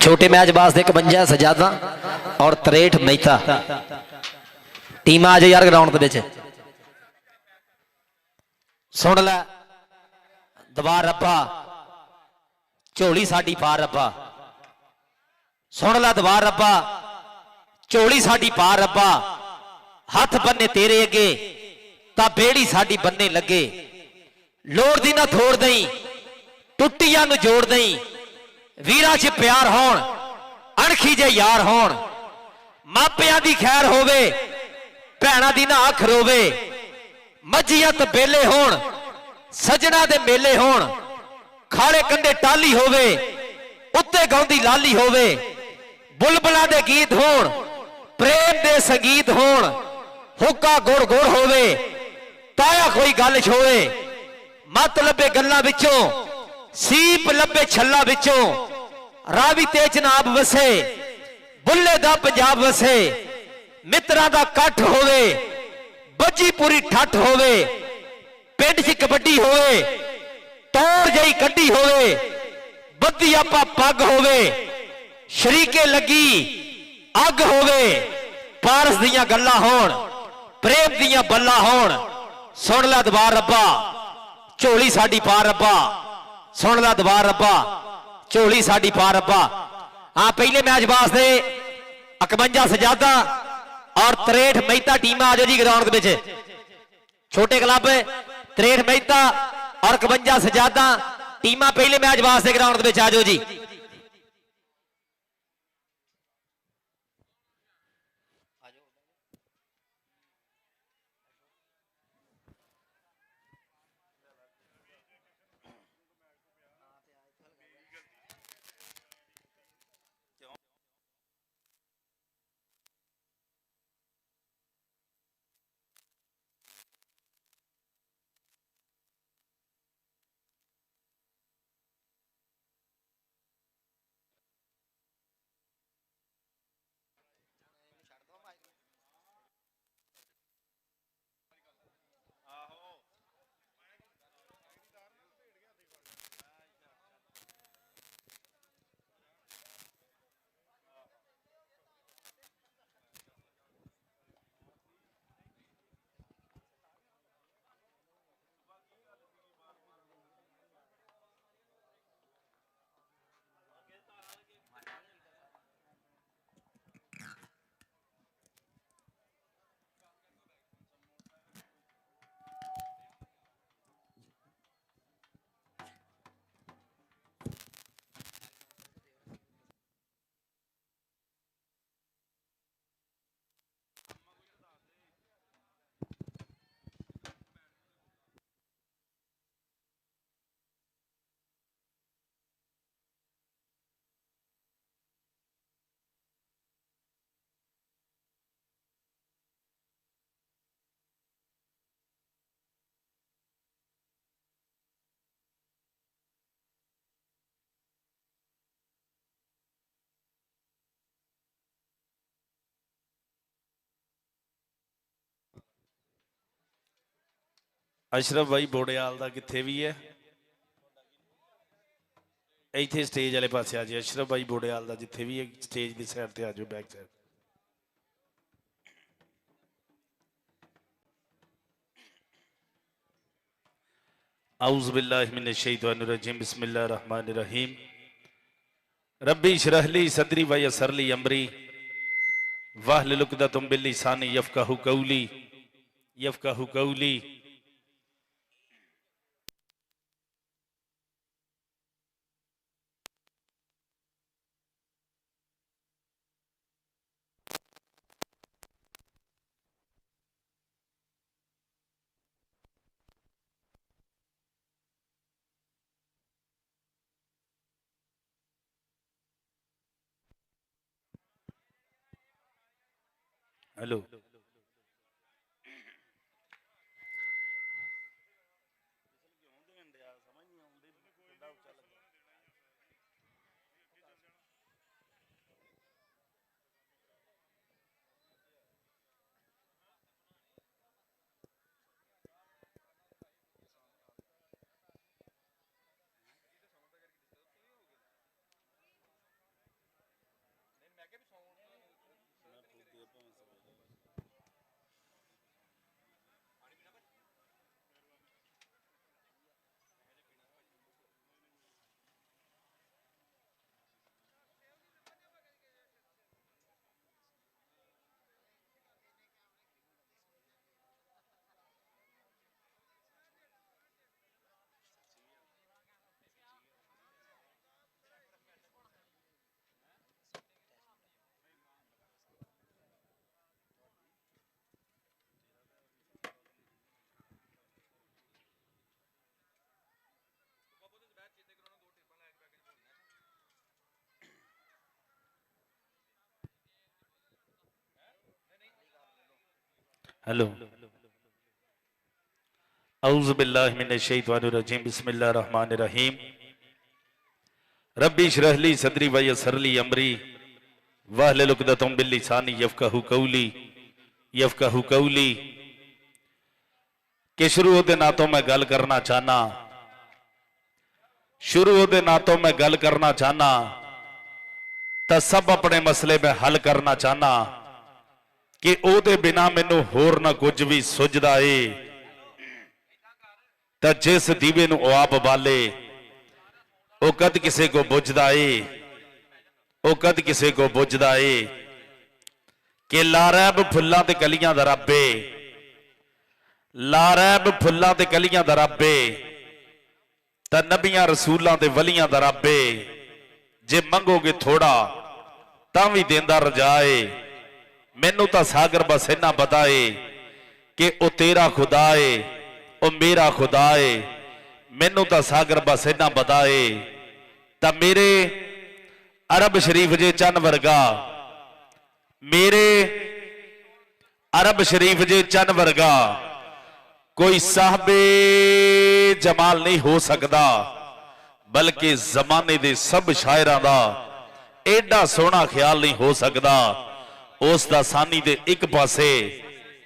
छोटे मैच वास्ते 51 सजादा और 63 मेहता टीम आ जाए यार ग्राउंड के सुन लै दबा रब्बा झोली साडी पा रब्बा सुन लै दबा रब्बा झोली साडी पा रब्बा हथ बन्ने तेरे अगे ता बेड़ी साडी बन्ने लगे लोड़ दी ना थोड़ दई टुट्टियां नूं जोड़ दई वीरां च प्यार होण अणखी जे यार होण मापियां दी खैर होवे भैणां दी ना अख रोवे मज्जियां तबेले होण सजना दे मेले होण खाले कंडे टाली होवे उत्ते गाउंदी लाली होवे बुलबुलां दे गीत होण प्रेम दे संगीत होण हुक्का गुड़ गुड़ होवे ताया कोई गल छोवे मत लभे गल्लां विचों सीप लभे छल्ला विचों रावी ते जनाब वसे बुल्ले दा पंजाब वसे मित्रां दा कट्ठ होवे बजी पूरी ठठ होवे पिंड च कबड्डी होवे तौर जई कड्डी होवे बद्दी आपा पग होवे शरीके लगी अग होवे पारस दियां गल्लां होण प्रेम दियां बल्लां होण सुन लै दबा रब्बा झोली साडी पा रब्बा सुन लै दबा रब्बा झोली साडी पा रब्बा। हाँ पहले मैच वास्ते 51 सजादा और 63 मेहता टीम आ जाओ जी ग्राउंड के छोटे क्लब 63 मेहता और 51 सजादा टीम पहले मैच वास्ते ग्राउंड के आ जाओ जी। अशरफ भाई बोड़ेआल का कितने भी है इतने स्टेज वाले पास आ जाए अशरफ भाई बोड़ेआल का जिथे भी है स्टेज की साइड पर आ जाओ बैक साइड। औज़ु बिल्लाहि मिनश शैतानिर रजीम बिस्मिल्लाहिर रहमानिर रहीम रब्बी इश्रह ली सदरी व यस्सिर ली अमरी वहलुल उक़दतम मिन लिसानी यफ़क़हू क़ौली। हेलो हेलो औज़ु बिल्लाहि मिनश शैतानिर रजीम बिस्मिल्लाहिर रहमानिर रहीम रब्बी इश्रह ली सदरी व यस्सिर ली अमरी वहलुल उक़दतम मिन लिसानी यफ़क़हू कौली कि शुरू होते ना तो मैं गल करना चाहना तो सब अपने मसले में हल करना चाहना कि ਉਹਦੇ बिना मैनू होर ना कुछ भी सुझदा है तो जिस दीवे नू ਉਹ आप बाले ਉਹ कद किसी को बुझदा है कि लारैब फुल्लां ते कलियां दा रब्बे तां नबियां रसूलां ते वलियां दा रब्बे जे मंगोगे थोड़ा तां भी देंदा रजाए मैनू तो सागर बस इन्ना पता है कि वह तेरा खुदा है वह मेरा खुदा है मैनू तो सागर बस इन्ना पता है तो मेरे अरब शरीफ जे चन वर्गा कोई साहबे जमाल नहीं हो सकता बल्कि जमाने दे सब शायरां दा एडा सोहना ख्याल नहीं हो सकता उस दा सानी दे एक पासे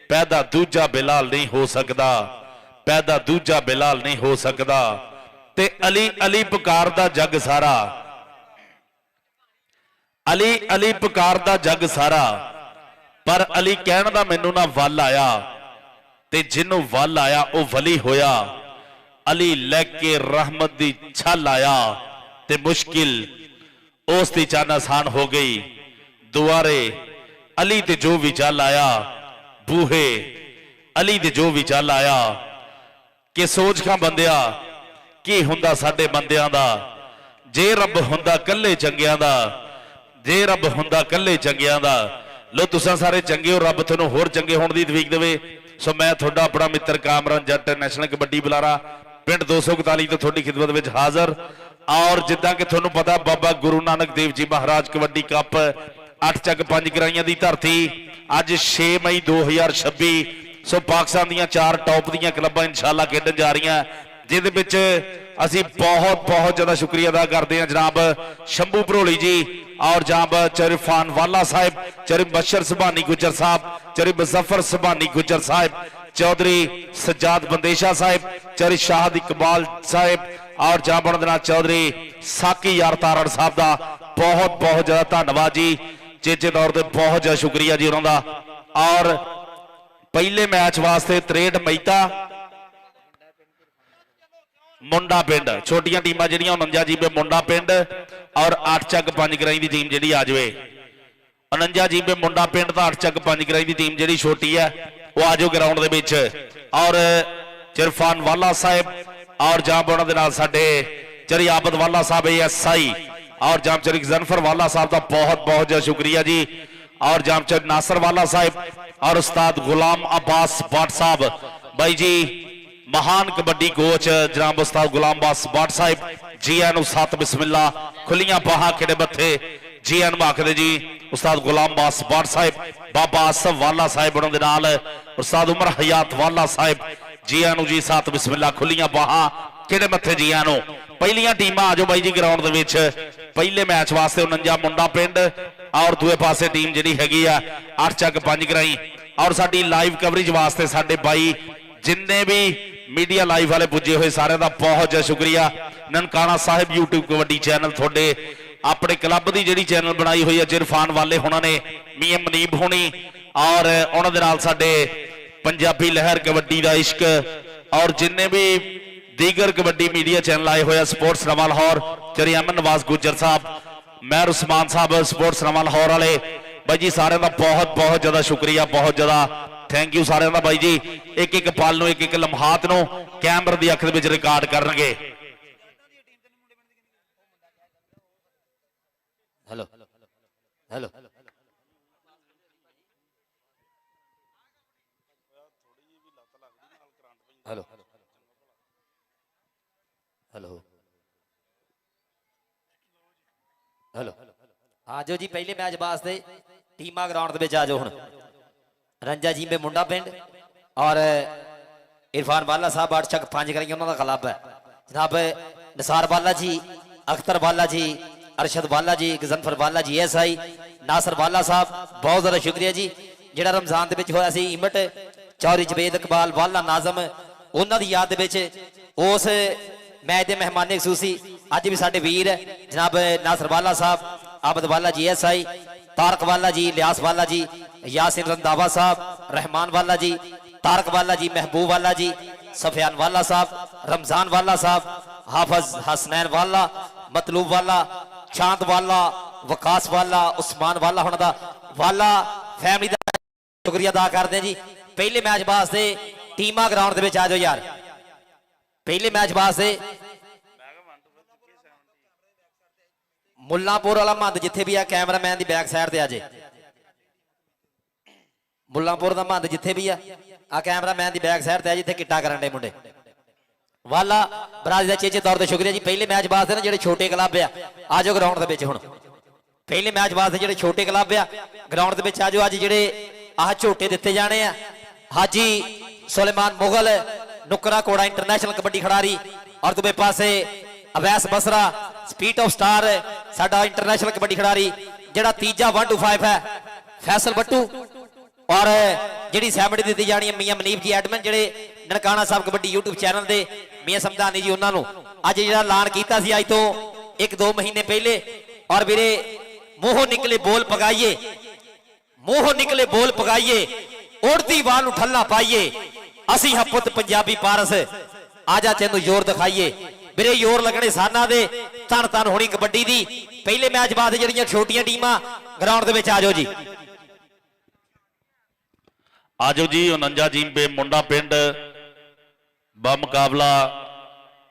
पैदा दूजा बिलाल नहीं हो सकता ते अली अली पुकारदा जग सारा पर अली कहण दा मैनू ना वल आया ते जिन्नू वल आया वह वली होया अली लैके रहमत दी छल आया ते मुश्किल उस दी चान आसान हो गई दुआरे अली ते जो भी चल आया बूहे अली ते जो भी चल आया कि सोच खां बंदिया की हुंदा साडे बंदियां दा जे रब हुंदा कल्ले चंगियां दा लो तुसां सारे चंगे हो रब तुहानूं होर चंगे होण दी तौफीक देवे सो मैं तुहाडा अपना मित्र कामरान जट नैशनल कबड्डी बुलारा पिंड 241 तो तुहाडी खिदमत विच हाज़र और जिद्दां कि तुहानूं पता बाबा गुरु नानक देव जी महाराज कबड्डी कप 8 ਚੱਕ 5 ਗਰਾਈਆਂ ਦੀ ਧਰਤੀ ਅੱਜ 6 ਮਈ 2026 सो पाकिस्तान ਦੀਆਂ 4 टॉप ਦੀਆਂ ਕਲੱਬਾਂ इंशाअल्लाह खेडन जा रही जिहदे विच असीं बहुत ज़्यादा शुक्रिया अदा करते हैं जनाब शंभू भरोली जी और जनाब चरिफान वाला साहिब चरि बशर सुभानी गुजर साहब चरि मुजफ्फर सुभानी गुजर साहिब चौधरी सज्जाद बंदेशा साहिब चरि शाहद इकबाल साहिब और जनाब चौधरी साकी यार तारड़ साहब का बहुत ज़्यादा धन्यवाद जी चेचे तौर पर बहुत ज़्यादा शुक्रिया जी उन्होंने और पहले मैच वास्ते 63 मईता मुंडा पिंड छोटियां टीमां जिहड़ियां 49 जीबे मुंडा पिंड और 8 ਚੱਕ 5 ਗਰਾਈ की टीम जिहड़ी आ जाए 49 जीबे मुंडा पिंड तो 8 ਚੱਕ 5 गराई की टीम जिहड़ी छोटी है वो आ जाओ ग्राउंड दे विच और चिरफान वाला साहिब और जाम उन्होंने दे नाल साडे चरी आबद वाला साहब ASI और जामचर जनफर वाला साहब का बहुत ज़्यादा शुक्रिया जी और जामचर नासर वाला साहब और उस्ताद गुलाम अब्बास भट्ट साहब भाई जी महान कबड्डी कोच जनाब उस्ताद गुलाम अब्बास भट्ट साहब जी एन सत बिस्मिल्ला खुलियां बाहां खिड़े बत्थे जी एन आखदे जी उस्ताद गुलाम अब्बास भट्ट साहब बाबा आसफ वाला साहब उन्होंने नाल उस्ताद उमर हयात वाला साहब जी एन जी सत बिस्मिल्ला खुलियां बाहां खिड़े मत्थे जी एन पहलियां टीमां आ जाओ बाई जी ग्राउंड दे विच पहले मैच वास्ते 49 मुंडा पिंड और दूए पासे टीम जिहड़ी हैगी आ 8 ਚੱਕ 5 ਗਰਾਈ और साडी लाइव कवरेज वास्ते साडे भाई जिन्ने भी मीडिया लाइव वाले पुजे हुए सारे का बहुत ज़्यादा शुक्रिया ननकाना साहिब यूट्यूब कबड्डी चैनल थोड़े ਆਪਣੇ ਕਲੱਬ ਦੀ ਜਿਹੜੀ ਚੈਨਲ ਬਣਾਈ ਹੋਈ ਹੈ ਇਰਫਾਨ ਵਾਲੇ ਹੁਣਾਂ ਨੇ, ਮੀਆਂ ਮਨੀਬ ਹੋਣੀ ਔਰ ਉਹਨਾਂ ਦੇ ਨਾਲ ਸਾਡੇ ਪੰਜਾਬੀ ਲਹਿਰ ਕਬੱਡੀ ਦਾ ਇਸ਼ਕ ਔਰ ਜਿੰਨੇ ਵੀ ਦੀਗਰ ਕਬੱਡੀ ਮੀਡੀਆ ਚੈਨਲ ਆਏ ਹੋਏ ਆ, ਸਪੋਰਟਸ ਨਵਾਂ ਲਾਹੌਰ, ਸ਼੍ਰੀ ਅਮਨ ਨਵਾਜ਼ ਗੁੱਜਰ ਸਾਹਿਬ, ਮਹਿਰ ਉਸਮਾਨ ਸਾਹਿਬ, ਸਪੋਰਟਸ ਨਵਾਂ ਲਾਹੌਰ ਵਾਲੇ ਬਾਈ ਜੀ, ਸਾਰਿਆਂ ਦਾ ਬਹੁਤ ਬਹੁਤ ਜ਼ਿਆਦਾ ਸ਼ੁਕਰੀਆ, ਬਹੁਤ ਜ਼ਿਆਦਾ ਥੈਂਕ ਯੂ ਸਾਰਿਆਂ ਦਾ ਬਾਈ ਜੀ। ਇੱਕ ਇੱਕ ਪਲ ਨੂੰ, ਇੱਕ ਇੱਕ ਲਮਹਾਤ ਨੂੰ ਕੈਮਰੇ ਦੀ ਅੱਖ ਦੇ ਵਿੱਚ ਰਿਕਾਰਡ ਕਰਨਗੇ। Hello hello hello hello hello ਆਜੋ ਜੀ, ਪਹਿਲੇ ਮੈਚ ਵਾਸਤੇ ਟੀਮਾਂ ਗਰਾਊਂਡ ਦੇ ਵਿੱਚ ਆਜੋ। ਹੁਣ ਰੰਜਾ ਜੀਂਬੇ ਮੁੰਡਾ ਪਿੰਡ ਔਰ इरफान वाला साहब 8 छक 5 करेंगे, उन्होंने खिलाफ है जनाब निसार वाला जी, अख्तर वाला जी, अरशद वाला जी, गजनफर वाला जी, SI नासर वाला साहब, बहुत ज़्यादा शुक्रिया जी। ਜਿਹੜਾ रमजान ਦੇ ਵਿੱਚ ਹੋਇਆ ਸੀ ਇਮਟ ਚੌਰੀ ਜਵੇਦ ਇਕਬਾਲ ਵਾਲਾ ਨਾਜ਼ਮ, ਉਹਨਾਂ ਦੀ ਯਾਦ ਦੇ ਵਿੱਚ ਉਸ ਮੈਚ ਦੇ ਮਹਿਮਾਨੇ ਖਸੂਸੀ ਅੱਜ ਵੀ ਸਾਡੇ ਵੀਰ ਜਨਾਬ ਨਾਸਰ ਵਾਲਾ ਸਾਹਿਬ, ਆਬਦ ਵਾਲਾ जी, SI तारक वाला जी, लियास वाला जी, यासिन रंधावा साहब, रहमान वाला जी, तारक वाला जी, महबूब वाला जी, सफियान वाला साहब, रमजान वाला साहब, हाफज हसनैन वाला, मतलूब वाला, चांद वाला, वकास वाला, उस्मान वाला, होना दा वाला फैमिली का शुक्रिया अदा करते हैं जी। पहले मैच वास्ते टीमां ग्राउंड दे विच आ जाओ यार, पहले मैच वास्ते मुल्लांपुर वाला मंद जिथे भी आ कैमरामैन की बैक साइड से आ जाए, मुल्लांपुर का मंद जिथे भी आ कैमरामैन की बैक साइड से आ जिथे किट्टा करन दे मुंडे वाला बरादरी का चेचे तौर पर शुक्रिया जी। पहले मैच वास्ते ना जो छोटे क्लब आ जाओ ग्राउंड के विच, हुण पहले मैच वास्ते जो छोटे क्लब ग्राउंड के विच आ जाओ। अज जिहड़े आह झोटे दिते जाने आ, हाजी सुलेमान मुगल नुकरा कोड़ा इंटरनेशनल कबड्डी खिडारी और दूसरे पासे Awais Basra speed of star साडा इंटरनेशनल कबड्डी खिडारी, जिहड़ा तीजा 125 है फैसल बट्टू और जिहड़ी सैमडी दी जानी है मियां मनीब जी एडमिन, जिहड़े ननकाना साहब कबड्डी यूट्यूब चैनल दे मियां समधानी जी, उन्होंने अज जिहड़ा ऐलान कीता सी अज तो 1-2 महीने पहले। और वीरे मूहों निकले बोल पगाइए, मूहों निकले बोल पगाइए, उड़ती वाल ठल्ला पाइए, असी हां पुत पंजाबी पारस, आजा तेनू जोर दिखाइए। ਵੀਰੇ ਜ਼ੋਰ ਲੱਗਣੇ ਸਾਨਾਂ ਦੇ, ਧੰਨ ਧੰਨ ਹੋਣੀ ਕਬੱਡੀ ਦੀ। ਪਹਿਲੇ ਮੈਚ ਬਾਅਦ ਜਿਹੜੀਆਂ ਛੋਟੀਆਂ ਟੀਮਾਂ ਗਰਾਊਂਡ ਦੇ ਵਿੱਚ ਆ ਜਾਓ ਜੀ, ਆਜੋ ਜੀ। 49 ਜੀਂਬੇ ਮੁੰਡਾ ਪਿੰਡ ਬਾ ਮੁਕਾਬਲਾ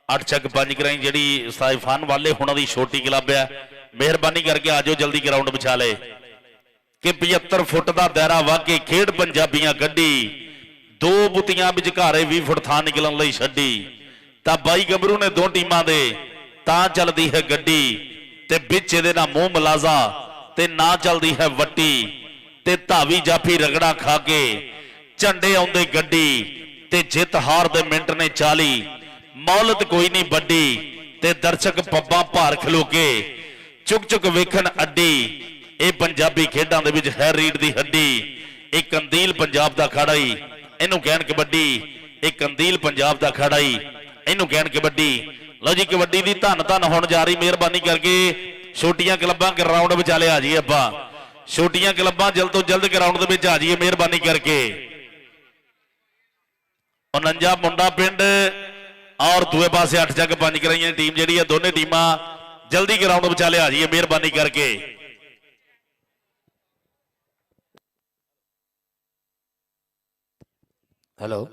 8 ਚੱਕ 5 ਕਰਾਈ, ਜਿਹੜੀ ਉਸਤਾਦ ਫਨ ਵਾਲੇ ਹੁਣਾਂ ਦੀ ਛੋਟੀ ਕਲੱਬ ਹੈ, ਮਿਹਰਬਾਨੀ ਕਰਕੇ ਆਜੋ ਜਲਦੀ ਗਰਾਊਂਡ ਵਿਛਾ ਲੈ ਕਿ 75 ਫੁੱਟ ਦਾ ਦਾਇਰਾ ਵਾਕੇ ਖੇਡ ਪੰਜਾਬੀਆਂ ਕੱਢੀ, 2 ਬੁੱਤੀਆਂ ਵਿਚਕਾਰੇ 20 ਫੁੱਟ ਥਾਂ ਨਿਕਲਣ ਲਈ ਛੱਡੀ, ਤਾਂ ਬਾਈ ਗੱਭਰੂ ਨੇ 2 ਟੀਮਾਂ ਦੇ ਤਾਂ ਚੱਲਦੀ ਹੈ ਗੱਡੀ, ਤੇ ਵਿੱਚ ਇਹਦੇ ਨਾਲ ਮੂੰਹ ਮਲਾਜ਼ਾ ਤੇ ਨਾ ਚੱਲਦੀ ਹੈ ਵੱਟੀ, ਤੇ ਧਾਵੀ ਜਾਫੀ ਰਗੜਾ ਖਾ ਕੇ ਝੰਡੇ ਆਉਂਦੇ ਗੱਡੀ, ਤੇ ਜਿੱਤ ਹਾਰ ਦੇ ਮਿੰਟ ਨੇ 40, ਮੌਲਤ ਕੋਈ ਨਹੀਂ ਵੱਡੀ, ਤੇ ਦਰਸ਼ਕ ਪੱਬਾਂ ਭਾਰ ਖਲੋ ਕੇ ਚੁੱਕ ਚੁੱਕ ਵੇਖਣ ਅੱਡੀ। ਇਹ ਪੰਜਾਬੀ ਖੇਡਾਂ ਦੇ ਵਿੱਚ ਹੈ ਰੀੜ ਦੀ ਹੱਡੀ, ਇਹ ਕੰਦੀਲ ਪੰਜਾਬ ਦਾ ਅਖਾੜਾ ਈ, ਇਹਨੂੰ ਕਹਿਣ ਕਬੱਡੀ, ਇਹ ਕੰਦੀਲ ਪੰਜਾਬ ਦਾ ਅਖਾੜਾ ਈ, ਇਹਨੂੰ ਕਹਿਣ ਕਬੱਡੀ। ਲਓ ਜੀ ਕਬੱਡੀ ਦੀ ਧੰਨ ਧੰਨ ਹੋਣ ਜਾ ਰਹੀ, ਮਿਹਰਬਾਨੀ ਕਰਕੇ ਛੋਟੀਆਂ ਕਲੱਬਾਂ ਗਰਾਊਂਡ ਵਿਚਾਲੇ ਆ ਜਾਈਏ, ਆਪਾਂ ਛੋਟੀਆਂ ਕਲੱਬਾਂ ਜਲਦ ਤੋਂ ਜਲਦ ਗਰਾਊਂਡ ਦੇ ਵਿੱਚ ਆ ਜਾਈਏ, ਮਿਹਰਬਾਨੀ ਕਰਕੇ। 49 ਮੁੰਡਾ ਪਿੰਡ ਔਰ ਦੂਏ ਪਾਸੇ 8 ਚੱਕ 5 ਕਰਾਈਆਂ ਟੀਮ ਜਿਹੜੀ ਹੈ, ਦੋਨੇ ਟੀਮਾਂ ਜਲਦੀ ਗਰਾਊਂਡ ਵਿਚਾਲੇ ਆ ਜਾਈਏ, ਮਿਹਰਬਾਨੀ ਕਰਕੇ। ਹੈਲੋ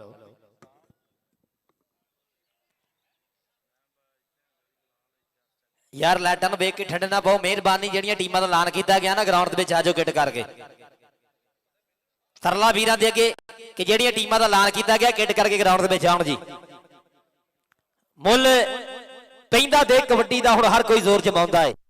यार लाइटां नूं वेख के ठंड ना पाओ, मेहरबानी जिहड़ियां टीमां दा ऐलान कीता गया ना ग्राउंड दे विच आ जाओ किट करके, तरला वीरां दे अगे कि जिहड़ियां टीमां दा ऐलान कीता गया किट करके ग्राउंड दे विच आउण जी। मुੱਲ पैंदा देख कबड्डी दा हुण हर कोई जोर जमाउंदा है।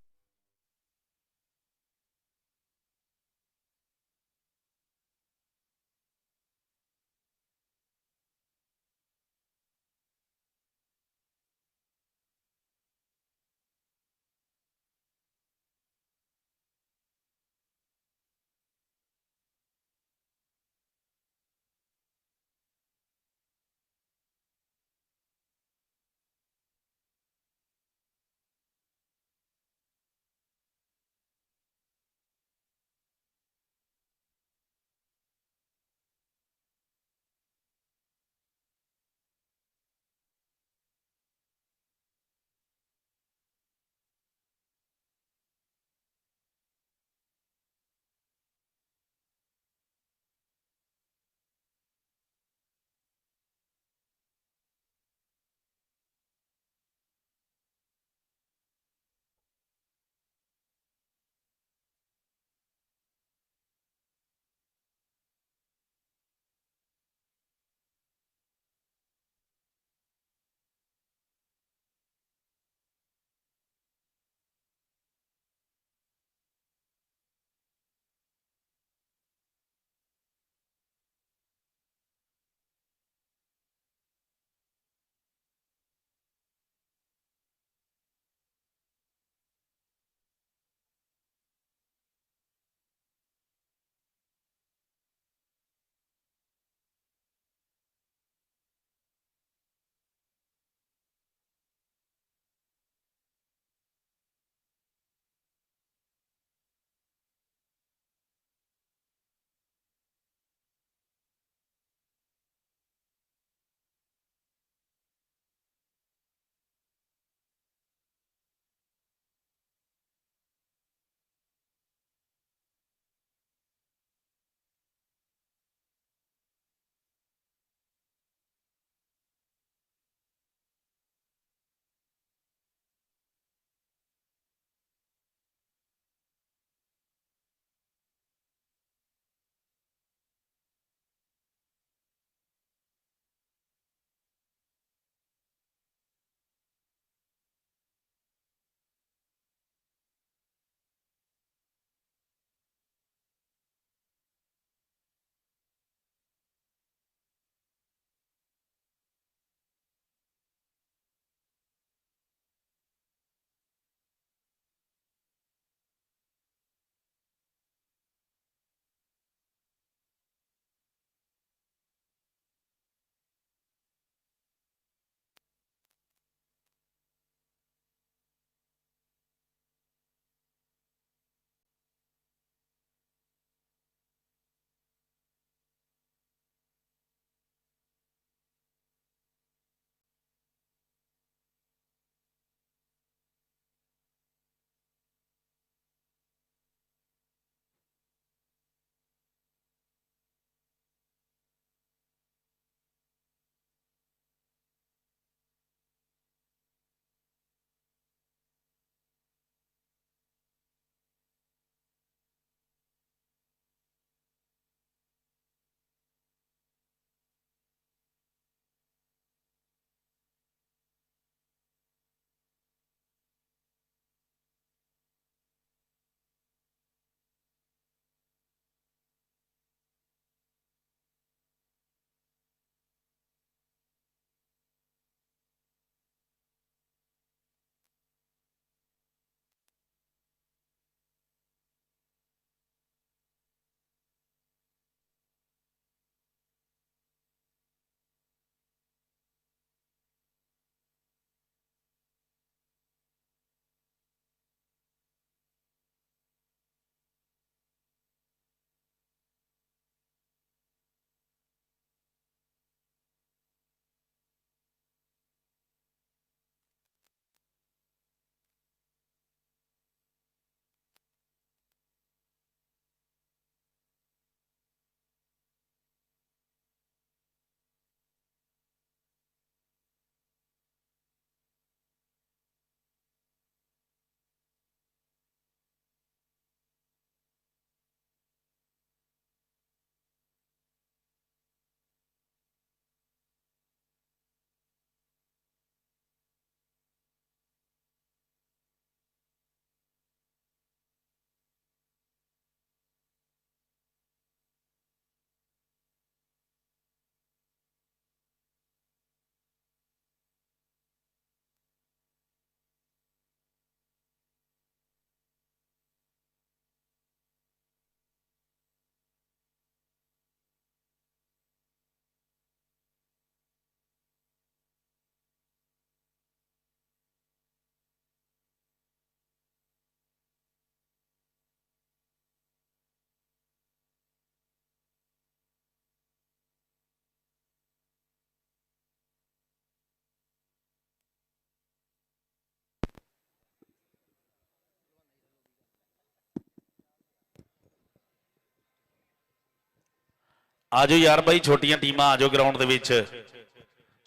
ਆਜੋ ਯਾਰ ਬਾਈ, ਛੋਟੀਆਂ ਟੀਮਾਂ ਆਜੋ ਗਰਾਊਂਡ ਦੇ ਵਿੱਚ,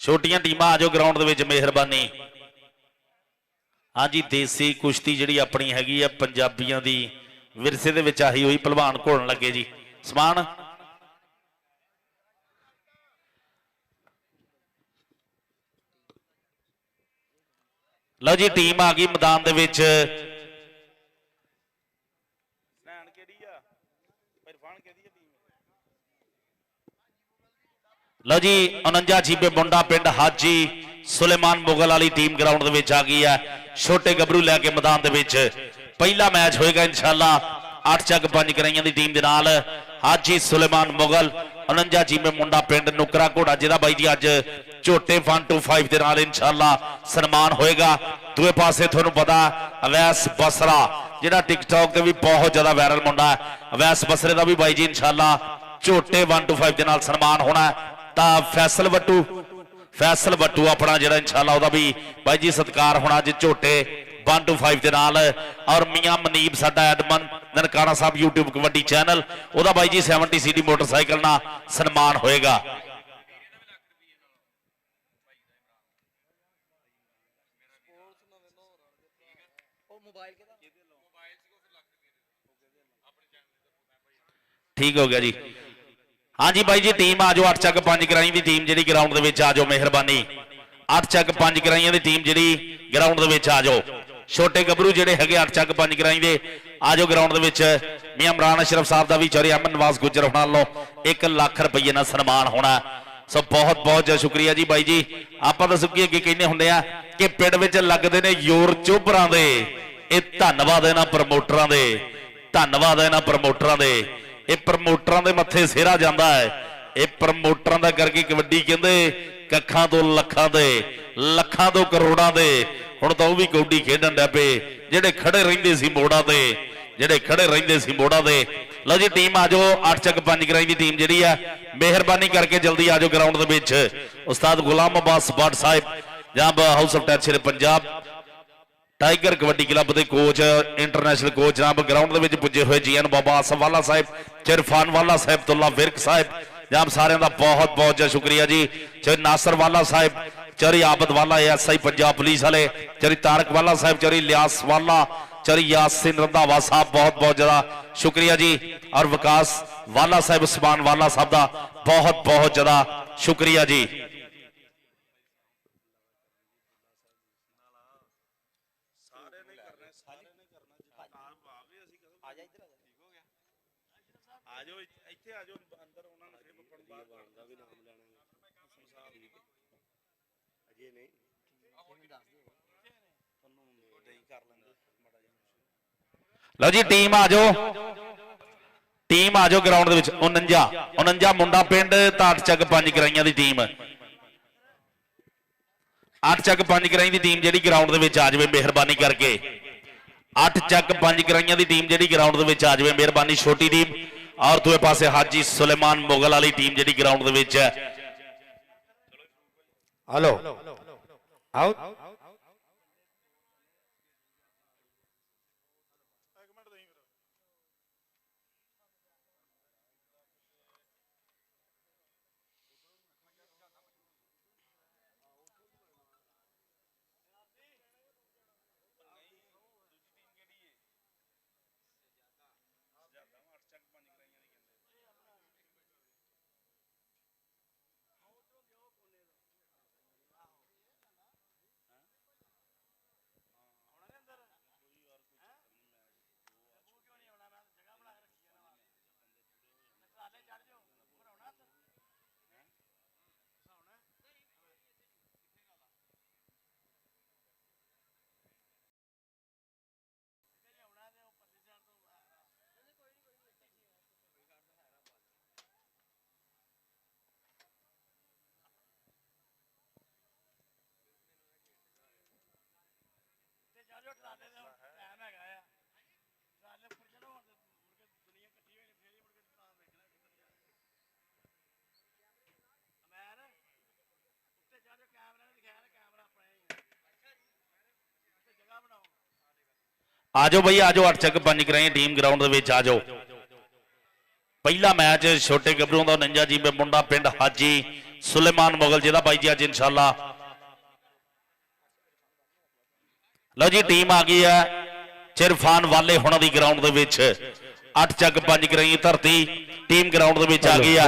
ਛੋਟੀਆਂ ਟੀਮਾਂ ਆਜੋ ਗਰਾਊਂਡ ਦੇ ਵਿੱਚ, ਮਿਹਰਬਾਨੀ। ਹਾਂਜੀ, ਦੇਸੀ ਕੁਸ਼ਤੀ ਜਿਹੜੀ ਆਪਣੀ ਹੈਗੀ ਆ ਪੰਜਾਬੀਆਂ ਦੀ ਵਿਰਸੇ ਦੇ ਵਿੱਚ ਆਹੀ ਹੋਈ, ਭਲਵਾਨ ਘੋਲਣ ਲੱਗੇ ਜੀ ਸਮਾਨ। ਲਓ ਜੀ, ਟੀਮ ਆ ਗਈ ਮੈਦਾਨ ਦੇ ਵਿੱਚ। ਲਓ ਜੀ, 49 ਜੀਬੇ ਮੁੰਡਾ ਪਿੰਡ ਹਾਜੀ ਸੁਲੇਮਾਨ ਮੁਗਲ ਵਾਲੀ ਟੀਮ ਗਰਾਊਂਡ ਦੇ ਵਿੱਚ ਆ ਗਈ ਹੈ। ਛੋਟੇ ਗੱਭਰੂ ਲੈ ਕੇ ਮੈਦਾਨ ਦੇ ਵਿੱਚ ਪਹਿਲਾ ਮੈਚ ਹੋਏਗਾ ਇਨਸ਼ਾਅੱਲਾ 8 ਚੱਕ 5 ਕਰਾਈਆਂ ਦੀ ਟੀਮ ਦੇ ਨਾਲ। ਹਾਜੀ ਸੁਲੇਮਾਨ ਮੁਗਲ 49 ਜੀਬੇ ਮੁੰਡਾ ਪਿੰਡ ਨੁਕਰਾ ਘੋੜਾ, ਜਿਹਦਾ ਬਾਈ ਜੀ ਅੱਜ ਝੋਟੇ 125 ਦੇ ਨਾਲ ਇਨਸ਼ਾਅੱਲਾ ਸਨਮਾਨ ਹੋਏਗਾ। ਦੂਏ ਪਾਸੇ ਤੁਹਾਨੂੰ ਪਤਾ ਅਵੈਸ ਬਸਰਾ, ਜਿਹੜਾ ਟਿਕਟੌਕ ਤੇ ਵੀ ਬਹੁਤ ਜ਼ਿਆਦਾ ਵਾਇਰਲ ਮੁੰਡਾ ਹੈ, ਅਵੈਸ ਬਸਰੇ ਦਾ ਵੀ ਬਾਈ ਜੀ ਇਨਸ਼ਾਅੱਲਾ ਝੋਟੇ 125 ਦੇ ਨਾਲ ਸਨਮਾਨ ਹੋਣਾ। ਤਾਂ ਫੈਸਲ ਬੱਟੂ ਆਪਣਾ ਜਿਹੜਾ ਇਨਸ਼ਾਅੱਲਾ ਉਹਦਾ ਵੀ ਬਾਈ ਜੀ ਸਤਿਕਾਰ ਹੋਣਾ ਅੱਜ ਝੋਟੇ 125 ਦੇ ਨਾਲ। ਔਰ ਮੀਆਂ ਮਨੀਬ ਸਾਡਾ admin Nankana Sahib YouTube kabaddi channel, ਉਹਦਾ ਬਾਈ ਜੀ 70 CD ਮੋਟਰਸਾਈਕਲ ਨਾਲ ਸਨਮਾਨ ਹੋਏਗਾ। ਠੀਕ ਹੋ ਗਿਆ ਜੀ। ਹਾਂਜੀ ਬਾਈ ਜੀ, ਟੀਮ ਆਜੋ 8 ਚੱਕ 5 ਕਰਾਈ ਦੀ ਟੀਮ ਜਿਹੜੀ ਗਰਾਊਂਡ ਦੇ ਵਿੱਚ ਆਜੋ, ਮਿਹਰਬਾਨੀ। 8 ਚੱਕ 5 ਕਰਾਈਆਂ ਦੀ ਟੀਮ ਜਿਹੜੀ ਗਰਾਊਂਡ ਦੇ ਵਿੱਚ ਆਜੋ। ਛੋਟੇ ਗੱਭਰੂ ਜਿਹੜੇ ਹੈਗੇ 8 ਚੱਕ 5 ਕਰਾਈ ਦੇ ਆਜੋ ਗਰਾਊਂਡ ਦੇ ਵਿੱਚ। ਮੀਆਂ ਇਮਰਾਨ ਅਸ਼ਰਫ ਸਾਹਿਬ ਦਾ ਵੀ ਚੌਰੇ ਅਮਨ ਨਵਾਜ਼ ਗੁੱਜਰ ਹੋਣਾ ਵੱਲੋਂ 1 ਲੱਖ ਰੁਪਏ ਨਾਲ ਸਨਮਾਨ ਹੋਣਾ। ਸੋ ਬਹੁਤ ਬਹੁਤ ਸ਼ੁਕਰੀਆ ਜੀ ਬਾਈ ਜੀ। ਆਪਾਂ ਤਾਂ ਸੁੱਕੀ ਅੱਗੇ ਕਹਿੰਦੇ ਹੁੰਦੇ ਆ ਕਿ ਪਿੰਡ ਵਿੱਚ ਲੱਗਦੇ ਨੇ ਯੋਰ ਚੋਬਰਾਂ ਦੇ, ਇਹ ਧੰਨਵਾਦ ਇਹਨਾਂ ਪ੍ਰਮੋਟਰਾਂ ਦੇ, ਧੰਨਵਾਦ ਇਹਨਾਂ ਪ੍ਰਮੋਟਰਾਂ ਦੇ। ਇਹ ਪ੍ਰਮੋਟਰਾਂ ਦੇ ਮੱਥੇ ਸਿਹਰਾ ਜਾਂਦਾ ਹੈ। ਇਹ ਪ੍ਰਮੋਟਰਾਂ ਦਾ ਕਰਕੇ ਕਬੱਡੀ ਕਹਿੰਦੇ ਕੱਖਾਂ ਤੋਂ ਲੱਖਾਂ ਦੇ, ਲੱਖਾਂ ਤੋਂ ਕਰੋੜਾਂ ਦੇ। ਹੁਣ ਤਾਂ ਉਹ ਵੀ ਕਬੱਡੀ ਖੇਡਣ ਲੱਗ ਪਏ ਜਿਹੜੇ ਖੜੇ ਰਹਿੰਦੇ ਸੀ ਮੋੜਾਂ ਤੇ, ਜਿਹੜੇ ਖੜੇ ਰਹਿੰਦੇ ਸੀ ਮੋੜਾਂ ਤੇ। ਲਓ ਜੀ, ਟੀਮ ਆਜੋ 8 ਚੱਕ 5 ਕਰਾਈ ਦੀ ਟੀਮ ਜਿਹੜੀ ਆ, ਮਿਹਰਬਾਨੀ ਕਰਕੇ ਜਲਦੀ ਆਜੋ ਗਰਾਊਂਡ ਦੇ ਵਿੱਚ। ਉਸਤਾਦ ਗੁਲਾਮ ਅब्बास भट्ट ਸਾਹਿਬ ਜਨਾਬ house of texture Punjab tiger kabaddi club ਦੇ ਕੋਚ, ਇੰਟਰਨੈਸ਼ਨਲ ਕੋਚ ਜਨਾਬ ਗਰਾਊਂਡ ਦੇ ਵਿੱਚ ਪੁੱਜੇ ਹੋਏ ਜੀ ਐਨ ਬਾਬਾ ਆਸਫ ਵਾਲਾ ਸਾਹਿਬ, ਚਿਰਫਾਨ ਵਾਲਾ ਸਾਹਿਬ, ਤੁੱਲਾ ਵਿਰਕ ਸਾਹਿਬ, ਜਨਾਬ ਸਾਰਿਆਂ ਦਾ ਬਹੁਤ ਬਹੁਤ ਸ਼ੁਕਰੀਆ ਜੀ। ਚੇ ਨਾਸਰ ਵਾਲਾ ਸਾਹਿਬ, ਚਰੀ ਆਬਦ ਵਾਲਾ ਐਸਆਈ ਪੰਜਾਬ ਪੁਲਿਸ ਵਾਲੇ, ਚਰੀ ਤਾਰਕ ਵਾਲਾ ਸਾਹਿਬ, ਚਰੀ ਲਿਆਸ ਵਾਲਾ, ਚਰੀ यासिन रंधावा साहब, बहुत बहुत ज्यादा शुक्रिया जी। और विकास वाला साहब, उस्मान वाला साहब का बहुत बहुत ज्यादा शुक्रिया जी। लो जी, टीम आ जाओ ग्राउंड दे विच। 49 मुंडा पिंड ताट चक 5 कराइयां दी टीम, 8 चक 5 कराई दी टीम जिहड़ी ग्राउंड दे विच आ जावे मेहरबानी करके। 8 चक 5 कराइयां दी टीम जिहड़ी ग्राउंड दे विच आ जावे मेहरबानी, छोटी टीम। और दूए पासे हाजी सुलेमान मुगल वाली टीम जिहड़ी ग्राउंड दे विच है। हेलो आउट आ जाओ भाई, आ जाओ। 8 चक 5 कराई टीम ग्राउंड दे विच आ जाओ। ਪਹਿਲਾ ਮੈਚ ਛੋਟੇ ਗੱਭਰੂਆਂ ਦਾ 49 ਜੀਬੇ ਮੁੰਡਾ ਪਿੰਡ ਹਾਜੀ ਸੁਲੇਮਾਨ ਮੁਗਲ ਜਿਹਦਾ ਬਾਈ ਜੀ ਅੱਜ ਇਨਸ਼ਾਅੱਲਾ ਲਓ ਜੀ ਟੀਮ ਆ ਗਈ ਹੈ ਚਿਰਫਾਨ ਵਾਲੇ ਹੁਣਾਂ ਦੀ ਗਰਾਊਂਡ ਦੇ ਵਿੱਚ 8 ਚੱਕ 5 ਗਰਾਈ ਧਰਤੀ ਟੀਮ ਗਰਾਊਂਡ ਦੇ ਵਿੱਚ ਆ ਗਈ ਆ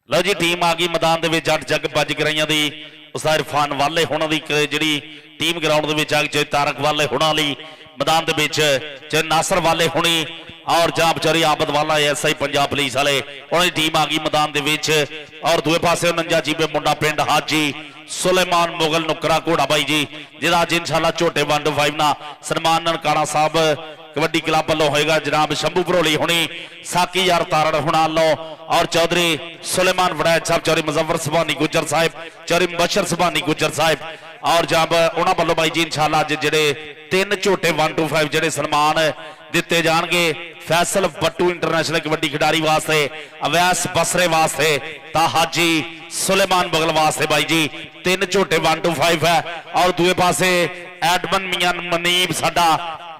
ਲਓ ਜੀ ਟੀਮ ਆ ਗਈ ਮੈਦਾਨ ਦੇ ਵਿੱਚ 8 ਜੱਗ 5 ਗਰਾਈਆਂ ਦੀ ਉਸਤਾਦ ਇਰਫਾਨ ਵਾਲੇ ਹੁਣਾਂ ਦੀ ਜਿਹੜੀ ਟੀਮ ਗਰਾਊਂਡ ਦੇ ਵਿੱਚ ਆ ਗਈ ਤਾਰਕ ਵਾਲੇ ਹੁਣਾਂ ਲਈ ਮੈਦਾਨ ਦੇ ਵਿੱਚ ਚਾਹੇ ਨਾਸਰ ਵਾਲੇ ਹੁਣੀ ਔਰ ਜਾਂ ਵਿਚਾਰੀ ਆਬਦ ਵਾਲਾ ਐਸਆਈ ਪੰਜਾਬ ਪੁਲਿਸ ਵਾਲੇ ਉਹਨਾਂ ਦੀ ਟੀਮ ਆ ਗਈ ਮੈਦਾਨ ਦੇ ਵਿੱਚ ਔਰ ਦੂਏ ਪਾਸੇ 49 ਜੀਬੇ ਮੁੰਡਾ ਪਿੰਡ ਹਾਜੀ ਸੁਲੇਮਾਨ ਮੁਗਲ ਨੁਕਰਾ ਘੋੜਾ ਬਾਈ ਜੀ ਜਿਹਦਾ ਅੱਜ ਇਨਸ਼ਾਅੱਲਾ ਝੋਟੇ 1-5 ਨਾਲ ਸਨਮਾਨ ਨਨਕਾਣਾ ਸਾਹਿਬ कबड्डी क्लब वालों होएगा जनाब शंभू भरोली हुणी साकी यार तारड़ हुणा लो और चौधरी सुलेमान वड़ैच साहब चौधरी मुजफ्फर सुभानी गुजर साहिब चौधरी मुबशर सुभानी गुजर साहिब और जब उन्होंने वालों भाई जी इंशाअल्लाह अज जेडे 3 झोटे 1-5 जेडे सन्मान दिते जाणगे फैसल बट्टू इंटरनेशनल कबड्डी खिडारी वास्ते अवैस बसरे वास्ते ता हाजी सुलेमान मुगल वास्ते भाई जी 3 झोटे 1-5 है और दूए पासे एडमन मियां मनीब साडा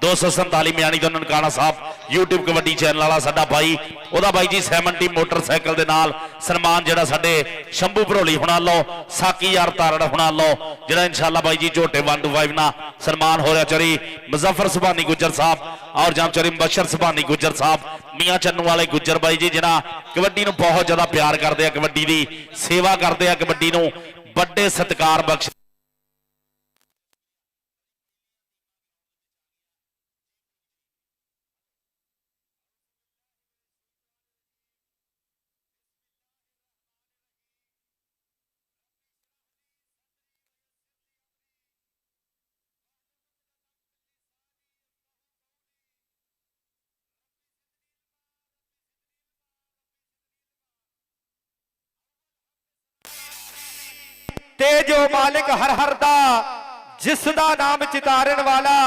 247 मियानी तो ननकाना साहब यूट्यूब कबड्डी चैनल वाला साडा भाई ओदा भाई जी 70 मोटरसाइकिल दे नाल सन्मान जेड़ा साडे शंभू भरोली हुणा लो साकी यार तारड़ हुणा लो जेड़ा इंशाअल्लाह भाई जी झोटे 1-5 ना सन्मान हो रहा चरी मुजफ्फर सुभानी गुजर साहब और जाम चरी मुबशर सुभानी गुजर साहब मियां चन्नू वाले गुजर भाई जी जिन्हां कबड्डी नूं बहुत ज्यादा प्यार करते हैं कबड्डी दी सेवा करते हैं कबड्डी नूं बड़े सत्कार बख्श ते जो मालिक हर हर दा जिसदा नाम चितारन वाला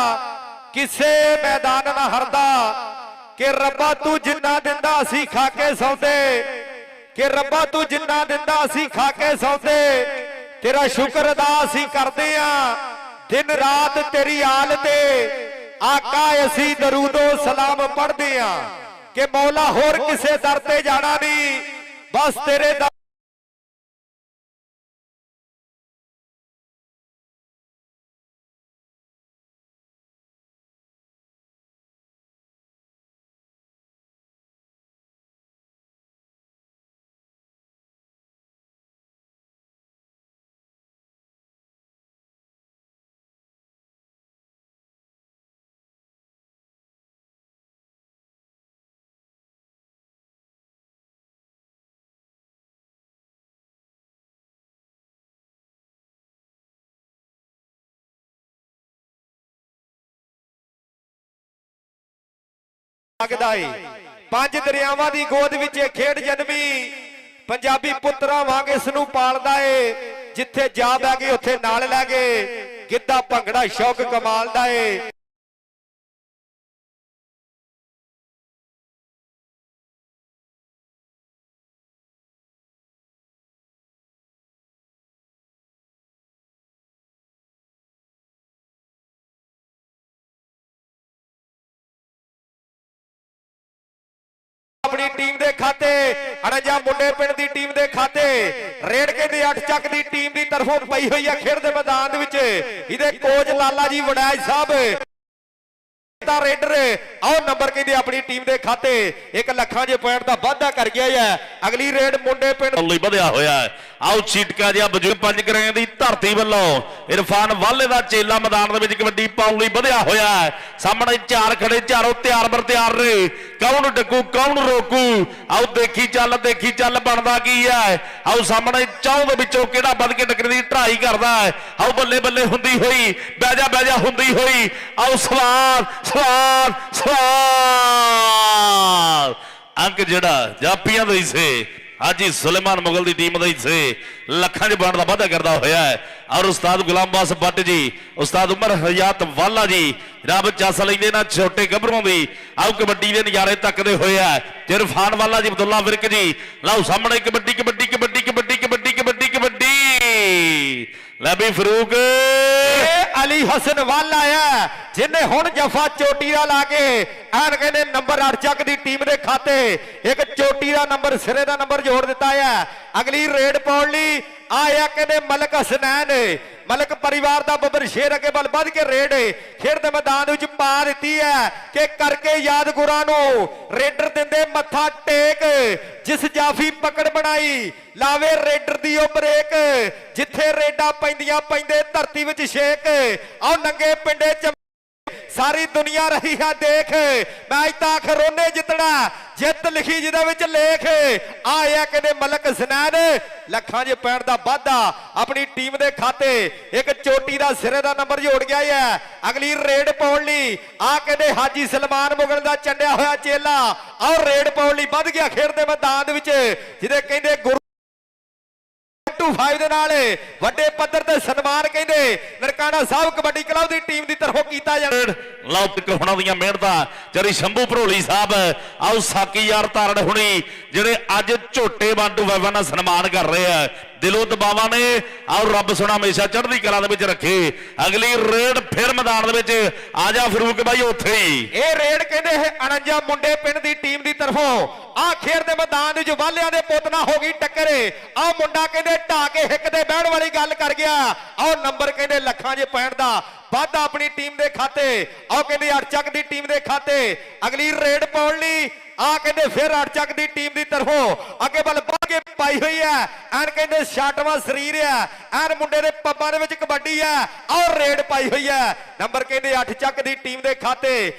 किसे मैदान ना हरदा कि रब्बा तू जिन्ना दिंदा असी खा के सौंदे कि रब्बा तू जिन्ना दिंदा असी खा के सौंदे तेरा शुक्र अदा असी करदे आ दिन रात तेरी आल ते आका असी दरूदो सलाम पढ़दे आ कि मौला होर किसे दर ते जाना नहीं बस तेरे दर पंज दरियावां दी गोद विच खेड जन्मी पंजाबी पुत्रा वांग इस नूं पालदा है जिथे जा बै गए उथे नाल लै गए गिद्धा भंगड़ा शौक कमाल दा है अपनी टीम दे खाते 49 मुंडे पिंड दी टीम दे खाते रेड़के दे 8 ਚੱਕ ਦੀ टीम दी तरफों पई हुई है खेड दे मैदान विच इहदे कोच लाला जी वड़ैच साहब रेडर आओ नंबर कहते अपनी टीम दे खाते 1 ਲੱਖਾਂ जे पॉइंट दा वाधा कर गया है अगली रेड मुंडे पिंड ਲਈ ਵਧਿਆ ਹੋਇਆ ਹੈ ਆਓ ਚੀਟਕਾ ਜਿਹਾ ਬਜ਼ੁਰਗ 5 ਗਰਾਈਆਂ ਦੀ ਧਰਤੀ ਵੱਲੋਂ ਇਰਫਾਨ ਵਾਲੇ ਦਾ ਚੇਲਾ ਮੈਦਾਨ ਦੇ ਵਿੱਚ ਕਬੱਡੀ ਪਾਉਣ ਲਈ ਵਧਿਆ ਹੋਇਆ ਹੈ ਸਾਹਮਣੇ 4 ਖੜੇ ਚਾਰੋਂ ਤਿਆਰ ਬਰ ਤਿਆਰ ਨੇ ਕੌਣ ਡੱਕੂ ਕੌਣ ਰੋਕੂ ਆਓ ਦੇਖੀ ਚੱਲ ਬਣਦਾ ਕੀ ਹੈ ਆਓ ਸਾਹਮਣੇ ਚੌਂ ਦੇ ਵਿੱਚੋਂ ਕਿਹੜਾ ਵੱਧ ਕੇ ਟੱਕਰ ਦੀ ਢਾਈ ਕਰਦਾ ਹੈ ਆਓ ਬੱਲੇ ਬੱਲੇ ਹੁੰਦੀ ਹੋਈ ਬਹਿ ਜਾ ਹੁੰਦੀ ਹੋਈ ਆਓ ਸਵਾਲ ਅੰਕ ਜਿਹੜਾ ਜਾਪੀਆਂ ਦੇ ਹਿੱਸੇ ਹਾਜੀ ਸੁਲੇਮਾਨ ਮੁਗਲ ਦੀ ਟੀਮ ਦੇ ਹਿੱਸੇ ਲੱਖਾਂ 'ਚ ਬਣਨ ਦਾ ਵਾਅਦਾ ਕਰਦਾ ਹੋਇਆ ਹੈ। ਔਰ ਉਸਤਾਦ ਗੁਲਾਮ ਬਾਸ ਬੱਟ ਜੀ, ਉਸਤਾਦ ਉਮਰ ਹਯਾਤ ਵਾਲਾ ਜੀ ਰੱਬ ਚੱਸ ਲੈਂਦੇ ਨਾ ਛੋਟੇ ਗੱਭਰੂਆਂ ਦੀ। ਆਓ ਕਬੱਡੀ ਦੇ ਨਜ਼ਾਰੇ ਤੱਕਦੇ ਹੋਏ ਆ ਇਰਫਾਨ ਵਾਲਾ ਜੀ, ਅਬਦੁੱਲਾ ਵਿਰਕ ਜੀ। ਲਓ ਸਾਹਮਣੇ ਕਬੱਡੀ ਕਬੱਡੀ ਕਬੱਡੀ ਕਬੱਡੀ ਕਬੱਡੀ ਕਬੱਡੀ ਕਬੱਡੀ ਲੈ ਵੀ ਫਰੂਕ ਅਲੀ ਹਸਨ ਵਾਲਾ ਆ ਜਿਨੇ ਹੁਣ ਜਫਾ ਚੋਟੀ ਦਾ ਲਾ ਕੇ ਐਨ ਕਹਿੰਦੇ ਨੰਬਰ 8 ਚੱਕ ਦੀ ਟੀਮ ਦੇ ਖਾਤੇ ਇੱਕ ਚੋਟੀ ਦਾ ਨੰਬਰ ਸਿਰੇ ਦਾ ਨੰਬਰ ਜੋੜ ਦਿੱਤਾ ਹੈ। ਅਗਲੀ ਰੇਡ ਪਾਉਣ ਲਈ ਆਇਆ ਕਹਿੰਦੇ ਮਲਕ ਹਸਨੈਨ ਮਲਕ ਪਰਿਵਾਰ ਦਾ ਬੱਬਰ ਸ਼ੇਰ ਅੱਗੇ ਵੱਲ ਵੱਧ ਕੇ ਰੇਡ ਖੇਡ ਦੇ ਮੈਦਾਨ ਵਿੱਚ ਪਾ ਦਿੱਤੀ ਹੈ ਕਿ ਕਰਕੇ ਯਾਦ ਗੁਰਾਂ ਨੂੰ ਰੇਡਰ ਦਿੰਦੇ ਮੱਥਾ ਟੇਕ ਜਿਸ ਜਾਫੀ ਪਕੜ ਬਣਾਈ ਲਾਵੇ ਰੇਡਰ ਦੀ ਉਹ ਬ੍ਰੇਕ ਜਿੱਥੇ ਰੇਡਾਂ ਪੈਂਦੀਆਂ ਪੈਂਦੇ ਧਰਤੀ ਵਿੱਚ ਛੇਕ ਆਹ ਨੰਗੇ ਪਿੰਡੇ ਚ ਸਾਰੀ ਦੁਨੀਆ ਰਹੀ ਹੈ ਦੇਖ ਮੈਚ ਤਾਂ ਆਖਰ ਉਹਨੇ ਜਿੱਤਣਾ ਜਿੱਤ ਲਿਖੀ ਜਿਹਦੇ ਵਿੱਚ ਲੇਖ ਆਇਆ ਕਹਿੰਦੇ ਮਲਕ ਹਸਨੈਨ ਲੱਖਾਂ 'ਚ ਪੈਣ ਦਾ ਵਾਧਾ ਆਪਣੀ ਟੀਮ ਦੇ ਖਾਤੇ ਇੱਕ ਚੋਟੀ ਦਾ ਸਿਰੇ ਦਾ ਨੰਬਰ ਜੋੜ ਗਿਆ ਹੈ। ਅਗਲੀ ਰੇਡ ਪਾਉਣ ਲਈ ਆ ਕਹਿੰਦੇ ਹਾਜੀ ਸਲਮਾਨ ਮੁਗਲ ਦਾ ਚੰਡਿਆ ਹੋਇਆ ਚੇਲਾ ਔਰ ਰੇਡ ਪਾਉਣ ਲਈ ਵੱਧ ਗਿਆ ਖੇਡ ਦੇ ਮੈਦਾਨ ਦੇ ਵਿੱਚ ਜਿਹਦੇ ਕਹਿੰਦੇ 5 ਦੇ ਨਾਲ ਵੱਡੇ ਪੱਧਰ ਤੇ ਸਨਮਾਨ ਕਹਿੰਦੇ ਨਨਕਾਣਾ ਸਾਹਿਬ ਕਬੱਡੀ ਕਲੱਬ ਦੀ ਟੀਮ ਦੀ ਤਰਫੋਂ ਕੀਤਾ ਜਾਣਾ। ਲਓ ਤਿਕਰਹੁਣਾ ਦੀਆਂ ਮਿਹਨਤਾਂ ਜਰੀ ਸ਼ੰਭੂ ਭਰੋਲੀ ਸਾਹਿਬ ਆਓ ਸਾਕੀ ਯਾਰ ਤਾਰੜ ਹੁਣੀ ਜਿਹੜੇ ਅੱਜ ਝੋਟੇ ਬਾਂਡੂ ਬਾਬਾ ਨਾਲ ਸਨਮਾਨ ਕਰ ਰਹੇ ਆ ਦਿਲੋਂ ਦਬਾਵਾਂ ਨੇ। ਆਓ ਰੱਬ ਸੋਨਾ ਹਮੇਸ਼ਾ ਚੜ੍ਹਦੀ ਕਲਾ ਦੇ ਵਿੱਚ ਰੱਖੇ। ਅਗਲੀ ਰੇਡ ਫਿਰ ਮੈਦਾਨ ਦੇ ਵਿੱਚ ਆ ਜਾ ਫਰੂਕ ਬਾਈ ਉੱਥੇ ਹੀ ਇਹ ਰੇਡ ਕਹਿੰਦੇ ਇਹ 49 ਮੁੰਡੇ ਪਿੰਡ ਦੀ ਟੀਮ ਦੀ ਤਰਫੋਂ ਆ ਖੇਡ ਦੇ ਮੈਦਾਨ ਵਿੱਚ ਵਾਲਿਆਂ ਦੇ ਪੁੱਤ ਨਾਲ ਹੋ ਗਈ ਟੱਕਰ। ਆ ਮੁੰਡਾ ਕਹਿੰਦੇ ਢਾ ਕੇ ਹਿੱਕ ਦੇ ਬਹਿਣ ਵਾਲੀ ਗੱਲ ਕਰ ਗਿਆ। ਆਓ ਨੰਬਰ ਕਹਿੰਦੇ ਲੱਖਾਂ 'ਚ ਪੈਣ ਦਾ ਵਾਧਾ ਆਪਣੀ ਟੀਮ ਦੇ ਖਾਤੇ ਆਓ ਕਹਿੰਦੇ 8 ਚੱਕ ਦੀ ਟੀਮ ਦੇ ਖਾਤੇ ਅਗਲੀ ਰੇਡ ਪਾਉਣ ਲਈ ਆ ਕਹਿੰਦੇ ਫਿਰ 8 ਚੱਕ ਦੀ ਟੀਮ ਦੀ ਤਰਫੋਂ ਅੱਗੇ ਵੱਲ ਵੱਧ ਕੇ ਪਾਈ ਹੋਈ ਹੈ ਐਨ ਕਹਿੰਦੇ 66ਵਾਂ ਸਰੀਰ ਹੈ ਐਨ ਮੁੰਡੇ ਦੇ ਪੱਬਾਂ ਦੇ ਵਿੱਚ ਕਬੱਡੀ ਹੈ ਔਰ ਰੇਡ ਪਾਈ ਹੋਈ ਹੈ ਨੰਬਰ ਕਹਿੰਦੇ 8 ਚੱਕ ਦੀ ਟੀਮ ਦੇ ਖਾਤੇ